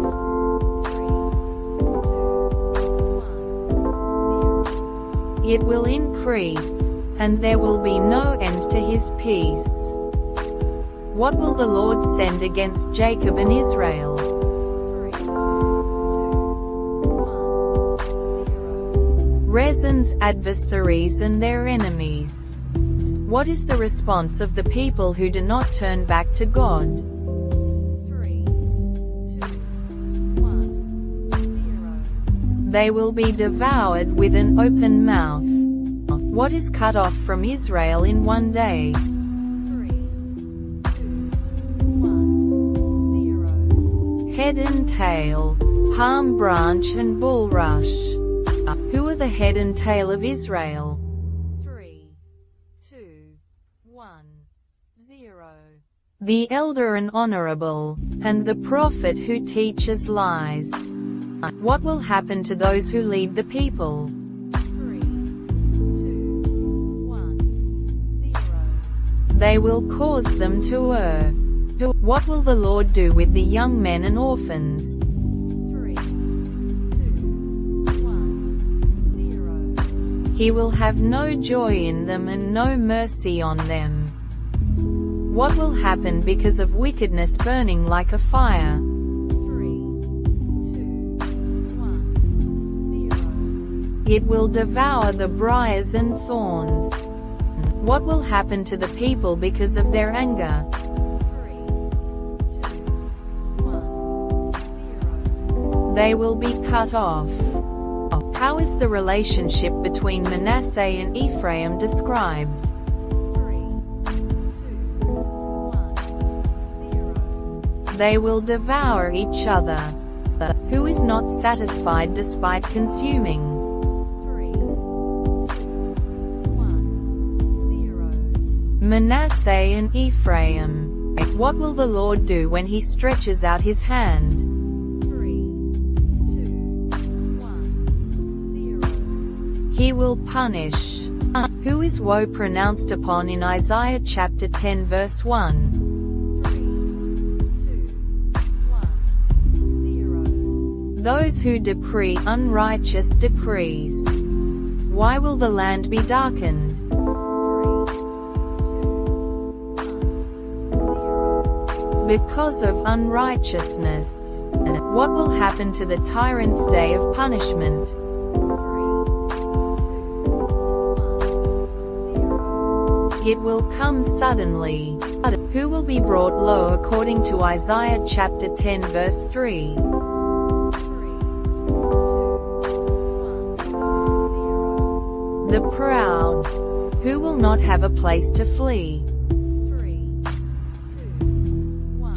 1, 0. It will increase, and there will be no end to his peace. What will the Lord send against Jacob and Israel? 3, 2, 1, 0. Rezin's adversaries and their enemies. What is the response of the people who do not turn back to God? 3, 2, 1, 0. They will be devoured with an open mouth. What is cut off from Israel in one day? 3, 2, 1, 0. Head and tail, palm branch and bulrush. Who are the head and tail of Israel? 3, 2, 1, 0. The elder and honorable, and the prophet who teaches lies. What will happen to those who lead the people? 3, 2, 1, 0. They will cause them to err. What will the Lord do with the young men and orphans? 3, 2, 1, 0. He will have no joy in them and no mercy on them. What will happen because of wickedness burning like a fire? 3, 2, 1, 0. It will devour the briars and thorns. What will happen to the people because of their anger? 3, 2, 1, 0. They will be cut off. How is the relationship between Manasseh and Ephraim described? 3, 2, 1, 0. They will devour each other. Who is not satisfied despite consuming? 3, 2, 1, 0. Manasseh and Ephraim. What will the Lord do when he stretches out his hand? 3, 2, 1, 0. He will punish. Who is woe pronounced upon in Isaiah chapter 10 verse 1? 3, 2, 1, 0. Those who decree unrighteous decrees. Why will the land be darkened? 3, 2, 1, 0. Because of unrighteousness. What will happen to the tyrant's day of punishment? 3, 2, 1, 0. It will come suddenly. Who will be brought low according to Isaiah chapter 10 verse 3? 3, 2, 1, 0. The proud. Who will not have a place to flee? 3, 2, 1,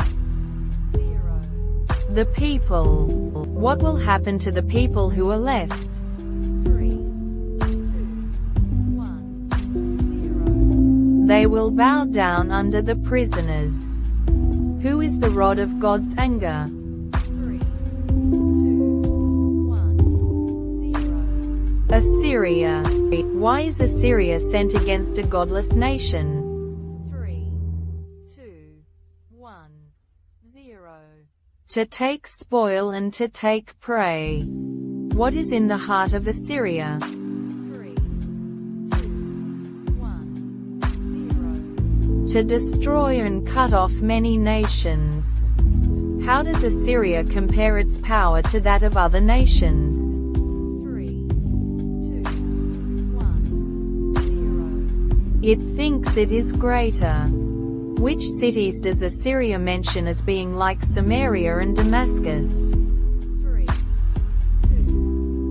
0. The people. What will happen to the people who are left? 3, 2, 1, 0. They will bow down under the prisoners. Who is the rod of God's anger? 3, 2, 1, 0. Assyria. Why is Assyria sent against a godless nation? 3, 2, 1, 0. To take spoil and to take prey. What is in the heart of Assyria? 3, 2, 1, 0. To destroy and cut off many nations. How does Assyria compare its power to that of other nations? 3, 2, 1, 0. It thinks it is greater. Which cities does Assyria mention as being like Samaria and Damascus? 3, 2,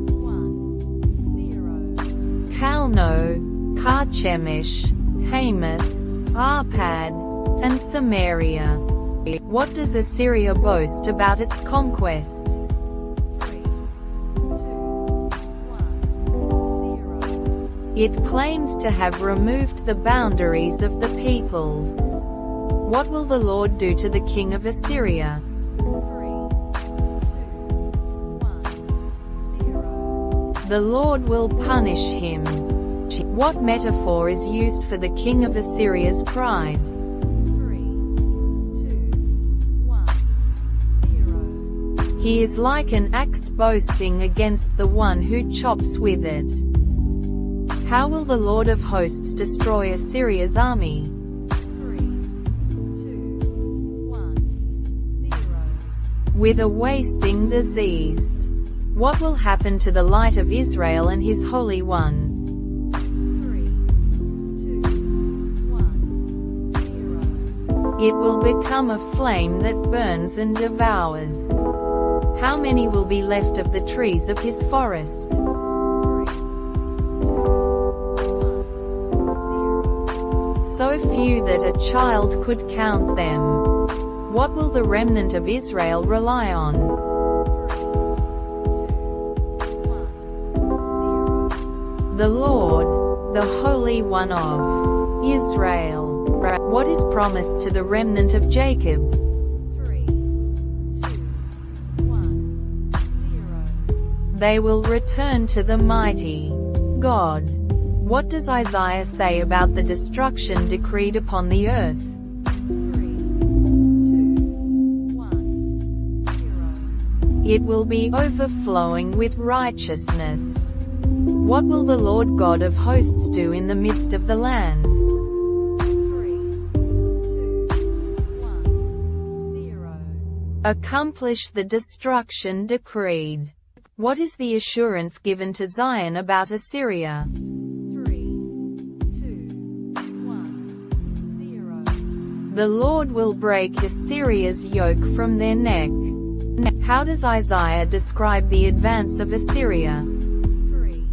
1, 0. Calno, Carchemish, Hamath, Arpad, and Samaria. What does Assyria boast about its conquests? 3, 2, 1, 0. It claims to have removed the boundaries of the peoples. What will the Lord do to the king of Assyria? 3, 2, 1, 0. The Lord will punish him. What metaphor is used for the king of Assyria's pride? 3, 2, 1, 0. He is like an axe boasting against the one who chops with it. How will the Lord of hosts destroy Assyria's army? 3, 2, 1, 0. With a wasting disease. What will happen to the light of Israel and his Holy One? 3, 2, 1, 0. It will become a flame that burns and devours. How many will be left of the trees of his forest? 3, 2, 1, 0. So few that a child could count them. What will the remnant of Israel rely on? 3, 2, 1, 0. The Lord, the Holy One of Israel. What is promised to the remnant of Jacob? 3, 2, 1, 0. They will return to the mighty God. What does Isaiah say about the destruction decreed upon the earth? 3, 2, 1, 0. It will be overflowing with righteousness. What will the Lord God of hosts do in the midst of the land? 3, 2, 1, 0. Accomplish the destruction decreed. What is the assurance given to Zion about Assyria? 3, 2, 1, 0. The Lord will break Assyria's yoke from their neck. How does Isaiah describe the advance of Assyria? 3,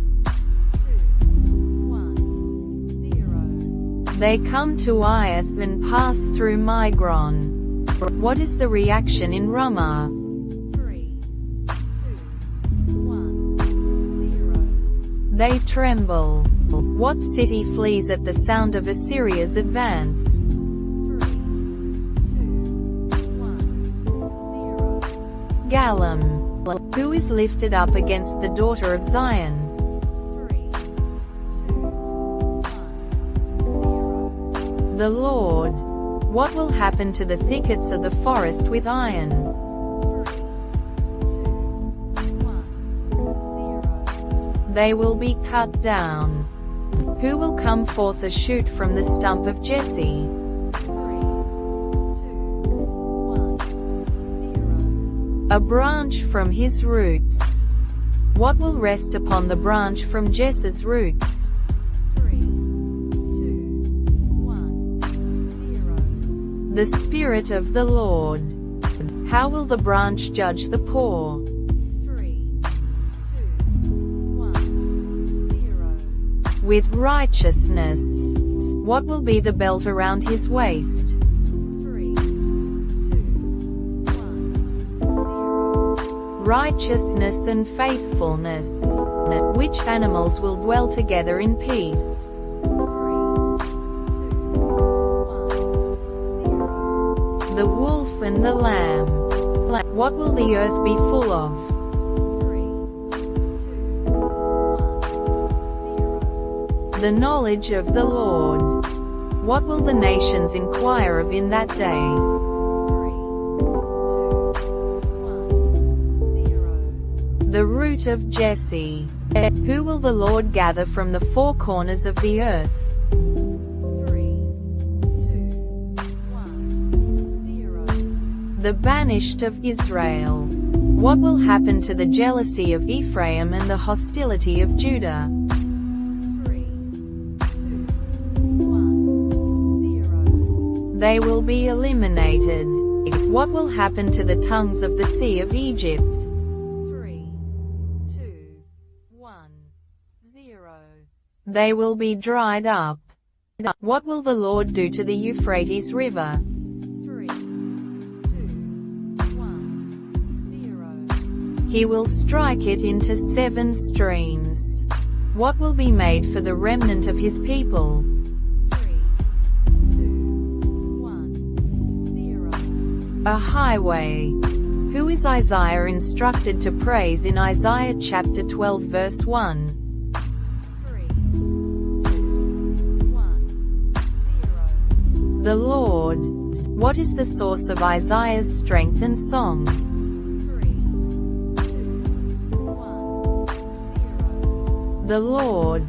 2, 1, 0. They come to Iath and pass through Migron. What is the reaction in Ramah? 3, 2, 1, 0. They tremble. What city flees at the sound of Assyria's advance? 3, 2, 1, 0. Galam. Who is lifted up against the daughter of Zion? 3, 2, 1, 0. The Lord. What will happen to the thickets of the forest with iron? 3, 2, 1, 0. They will be cut down. Who will come forth a shoot from the stump of Jesse? 3, 2, 1, 0. A branch from his roots. What will rest upon the branch from Jesse's roots? 3, 2, 1, 0. The Spirit of the Lord. How will the branch judge the poor? 3, 2, 1, 0. with righteousness. What will be the belt around his waist? 3, 2, 1, 0. Righteousness and faithfulness. Which animals will dwell together in peace? 3, 2, 1, 0. The wolf and the lamb. What will the earth be full of? 3, 2, 1, 0. The knowledge of the Lord. What will the nations inquire of in that day? 3, 2, 1, 0. The root of Jesse. Who will the Lord gather from the four corners of the earth? 3, 2, 1, 0. The banished of Israel. What will happen to the jealousy of Ephraim and the hostility of Judah? 3, 2, 1, 0. They will be eliminated. What will happen to the tongues of the sea of Egypt? 3, 2, 1, 0. They will be dried up. What will the Lord do to the Euphrates River? 3, 2, 1, 0. He will strike it into 7 streams. What will be made for the remnant of his people? 3, 2, 1, 0. A highway. Who is Isaiah instructed to praise in Isaiah chapter 12 verse 1? 3, 2, 1, 0. The Lord. What is the source of Isaiah's strength and song? 3, 2, 1, 0. The Lord.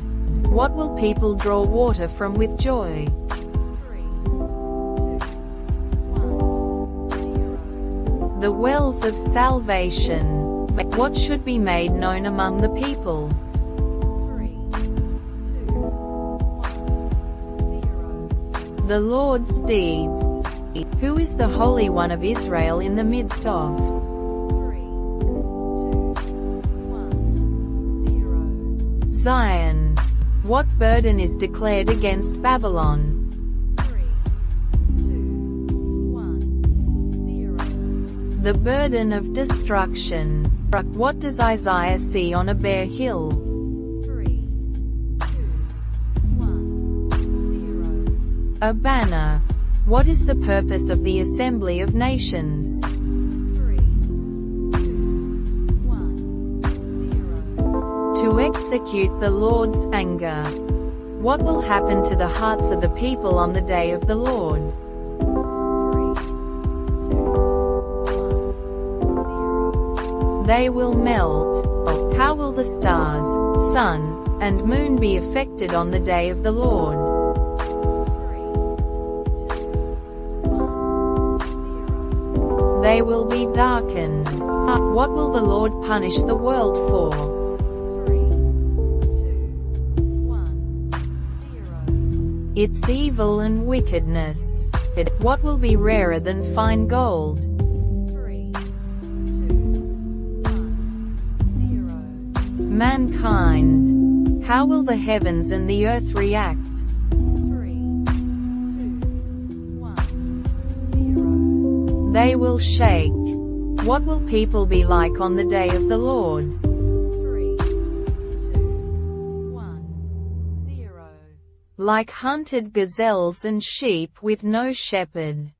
What will people draw water from with joy? 3, 2, 1, 0. The wells of salvation. What should be made known among the peoples? 3, 2, 1, 0. The Lord's deeds. Who is the Holy One of Israel in the midst of? 3, 2, 1, 0. Zion. What burden is declared against Babylon? 3, 2, 1, 0. The burden of destruction. What does Isaiah see on a bare hill? 3, 2, 1, 0. A banner. What is the purpose of the Assembly of Nations? 3, 2, 1, 0. To execute the Lord's anger. What will happen to the hearts of the people on the day of the Lord? 3, 2, 1, 0. They will melt. How will the stars, sun, and moon be affected on the day of the Lord? 3, 2, 1, 0. They will be darkened. What will the Lord punish the world for? 3, 2, 1, 0. Its evil and wickedness. What will be rarer than fine gold? 3, 2, 1, 0. Mankind. How will the heavens and the earth react? 3, 2, 1, 0. They will shake. What will people be like on the day of the Lord? 3, 2, 1, 0. Like hunted gazelles and sheep with no shepherd.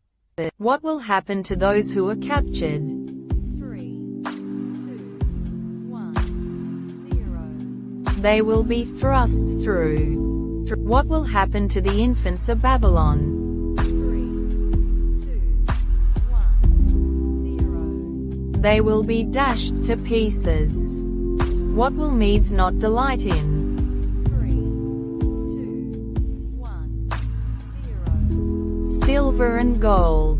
What will happen to those who are captured? 3, 2, 1, 0. They will be thrust through. What will happen to the infants of Babylon? 3, 2, 1, 0. They will be dashed to pieces. What will Medes not delight in? 3, 2, 1, 0. Silver and gold.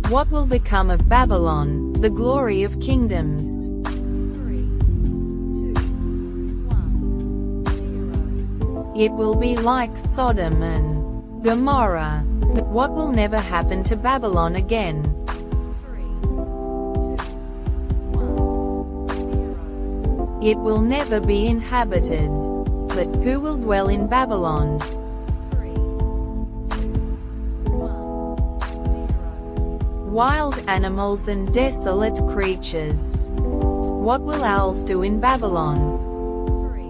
What will become of Babylon, the glory of kingdoms? 3, 2, 1, 0. It will be like Sodom and Gomorrah. What will never happen to Babylon again? 3, 2, 1, 0. It will never be inhabited. desolate. Who will dwell in Babylon? 3, 2, 1, 0. Wild animals and desolate creatures. What will owls do in Babylon? 3, 2,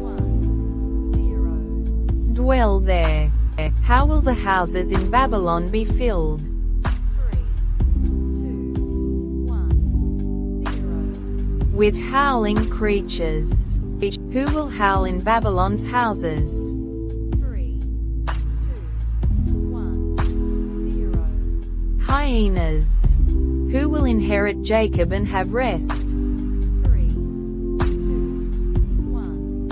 1, 0. Dwell there. How will the houses in Babylon be filled? 3, 2, 1, 0. With howling creatures. Who will howl in Babylon's houses? 3, 2, 1, 0. Hyenas. Who will inherit Jacob and have rest? 3, 2, 1,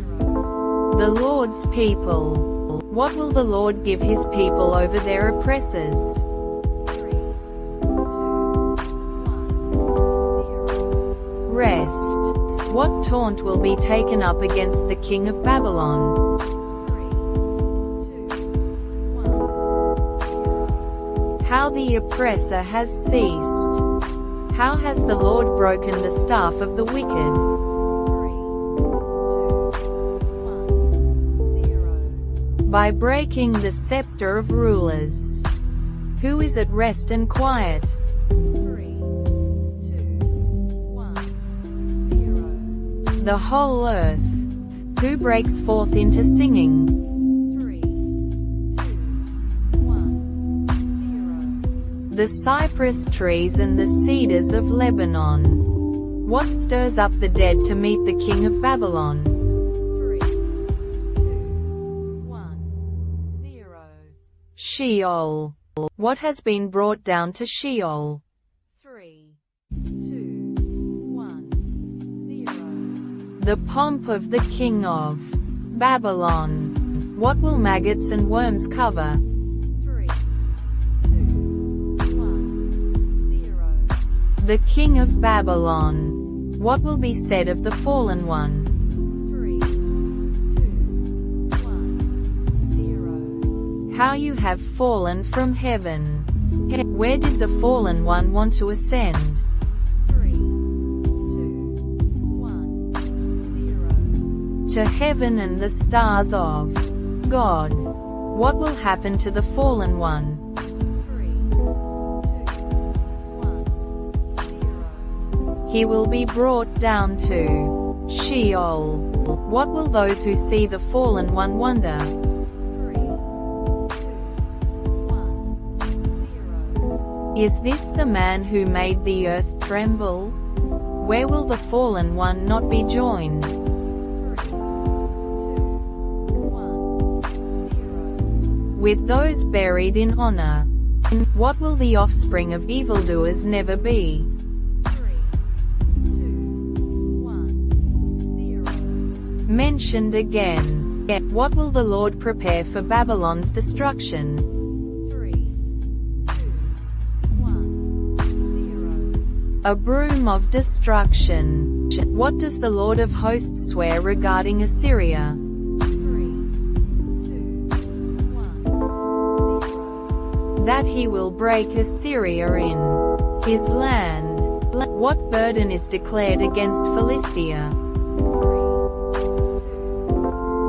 0. The Lord's people. What will the Lord give his people over their oppressors? 3, 2, 1, 0. Rest. What taunt will be taken up against the king of Babylon? 3, 2, 1, 0. How the oppressor has ceased. How has the Lord broken the staff of the wicked? 3, 2, 1, 0. By breaking the scepter of rulers. Who is at rest and quiet? 3, 2, 1, 0. The whole earth. Who breaks forth into singing? 3, 2, 1, 0. The cypress trees and the cedars of Lebanon. What stirs up the dead to meet the king of Babylon? 3, 2, 1, 0. Sheol. What has been brought down to Sheol? 3, 2, 1, 0. The pomp of the king of Babylon. What will maggots and worms cover? 3, 2, 1, 0. The king of Babylon. What will be said of the fallen one? 3, 2, 1, 0. How you have fallen from heaven. Where did the fallen one want to ascend? 3, 2, 1, 0. To heaven and the stars of God. What will happen to the fallen one? 3, 2, 1, 0. He will be brought down to Sheol. What will those who see the fallen one wonder? 3, 2, 1, 0. Is this the man who made the earth tremble? Where will the fallen one not be joined? 3, 2, 1, 0. With those buried in honor. What will the offspring of evildoers never be? 3, 2, 1, 0. Mentioned again. What will the Lord prepare for Babylon's destruction? 3, 2, 1, 0. A broom of destruction. What does the Lord of hosts swear regarding Assyria? 3, 2, 1, 0. That he will break Assyria in his land. What burden is declared against Philistia? 3, 2,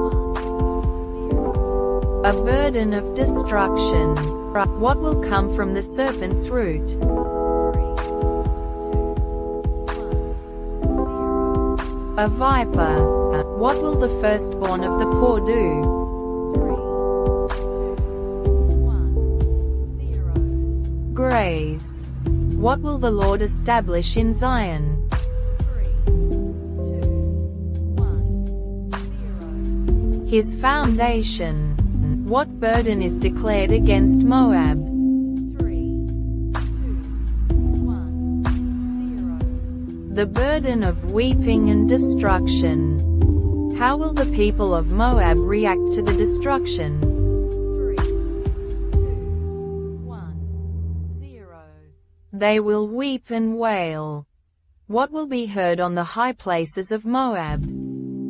1, 0. A burden of destruction. What will come from the serpent's root? 3, 2, 1, 0. A viper. What will the firstborn of the poor do? 3, 2, 1, 0. Graze. What will the Lord establish in Zion? 3, 2, 1, 0. His foundation. What burden is declared against Moab? 3, 2, 1, 0. The burden of weeping and destruction. How will the people of Moab react to the destruction? 3, 2, 1, 0. They will weep and wail. What will be heard on the high places of Moab?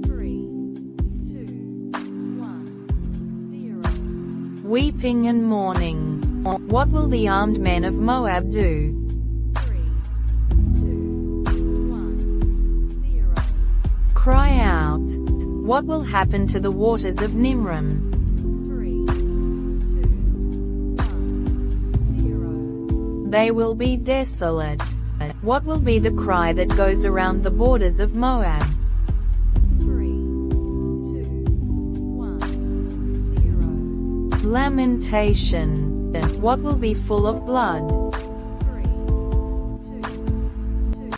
3, 2, 1, 0. Weeping and mourning. What will the armed men of Moab do? 3, 2, 1, 0. Cry out. What will happen to the waters of Nimrim? 3, 2, 1, 0. They will be desolate. What will be the cry that goes around the borders of Moab? 3, 2, 1, 0. Lamentation. What will be full of blood?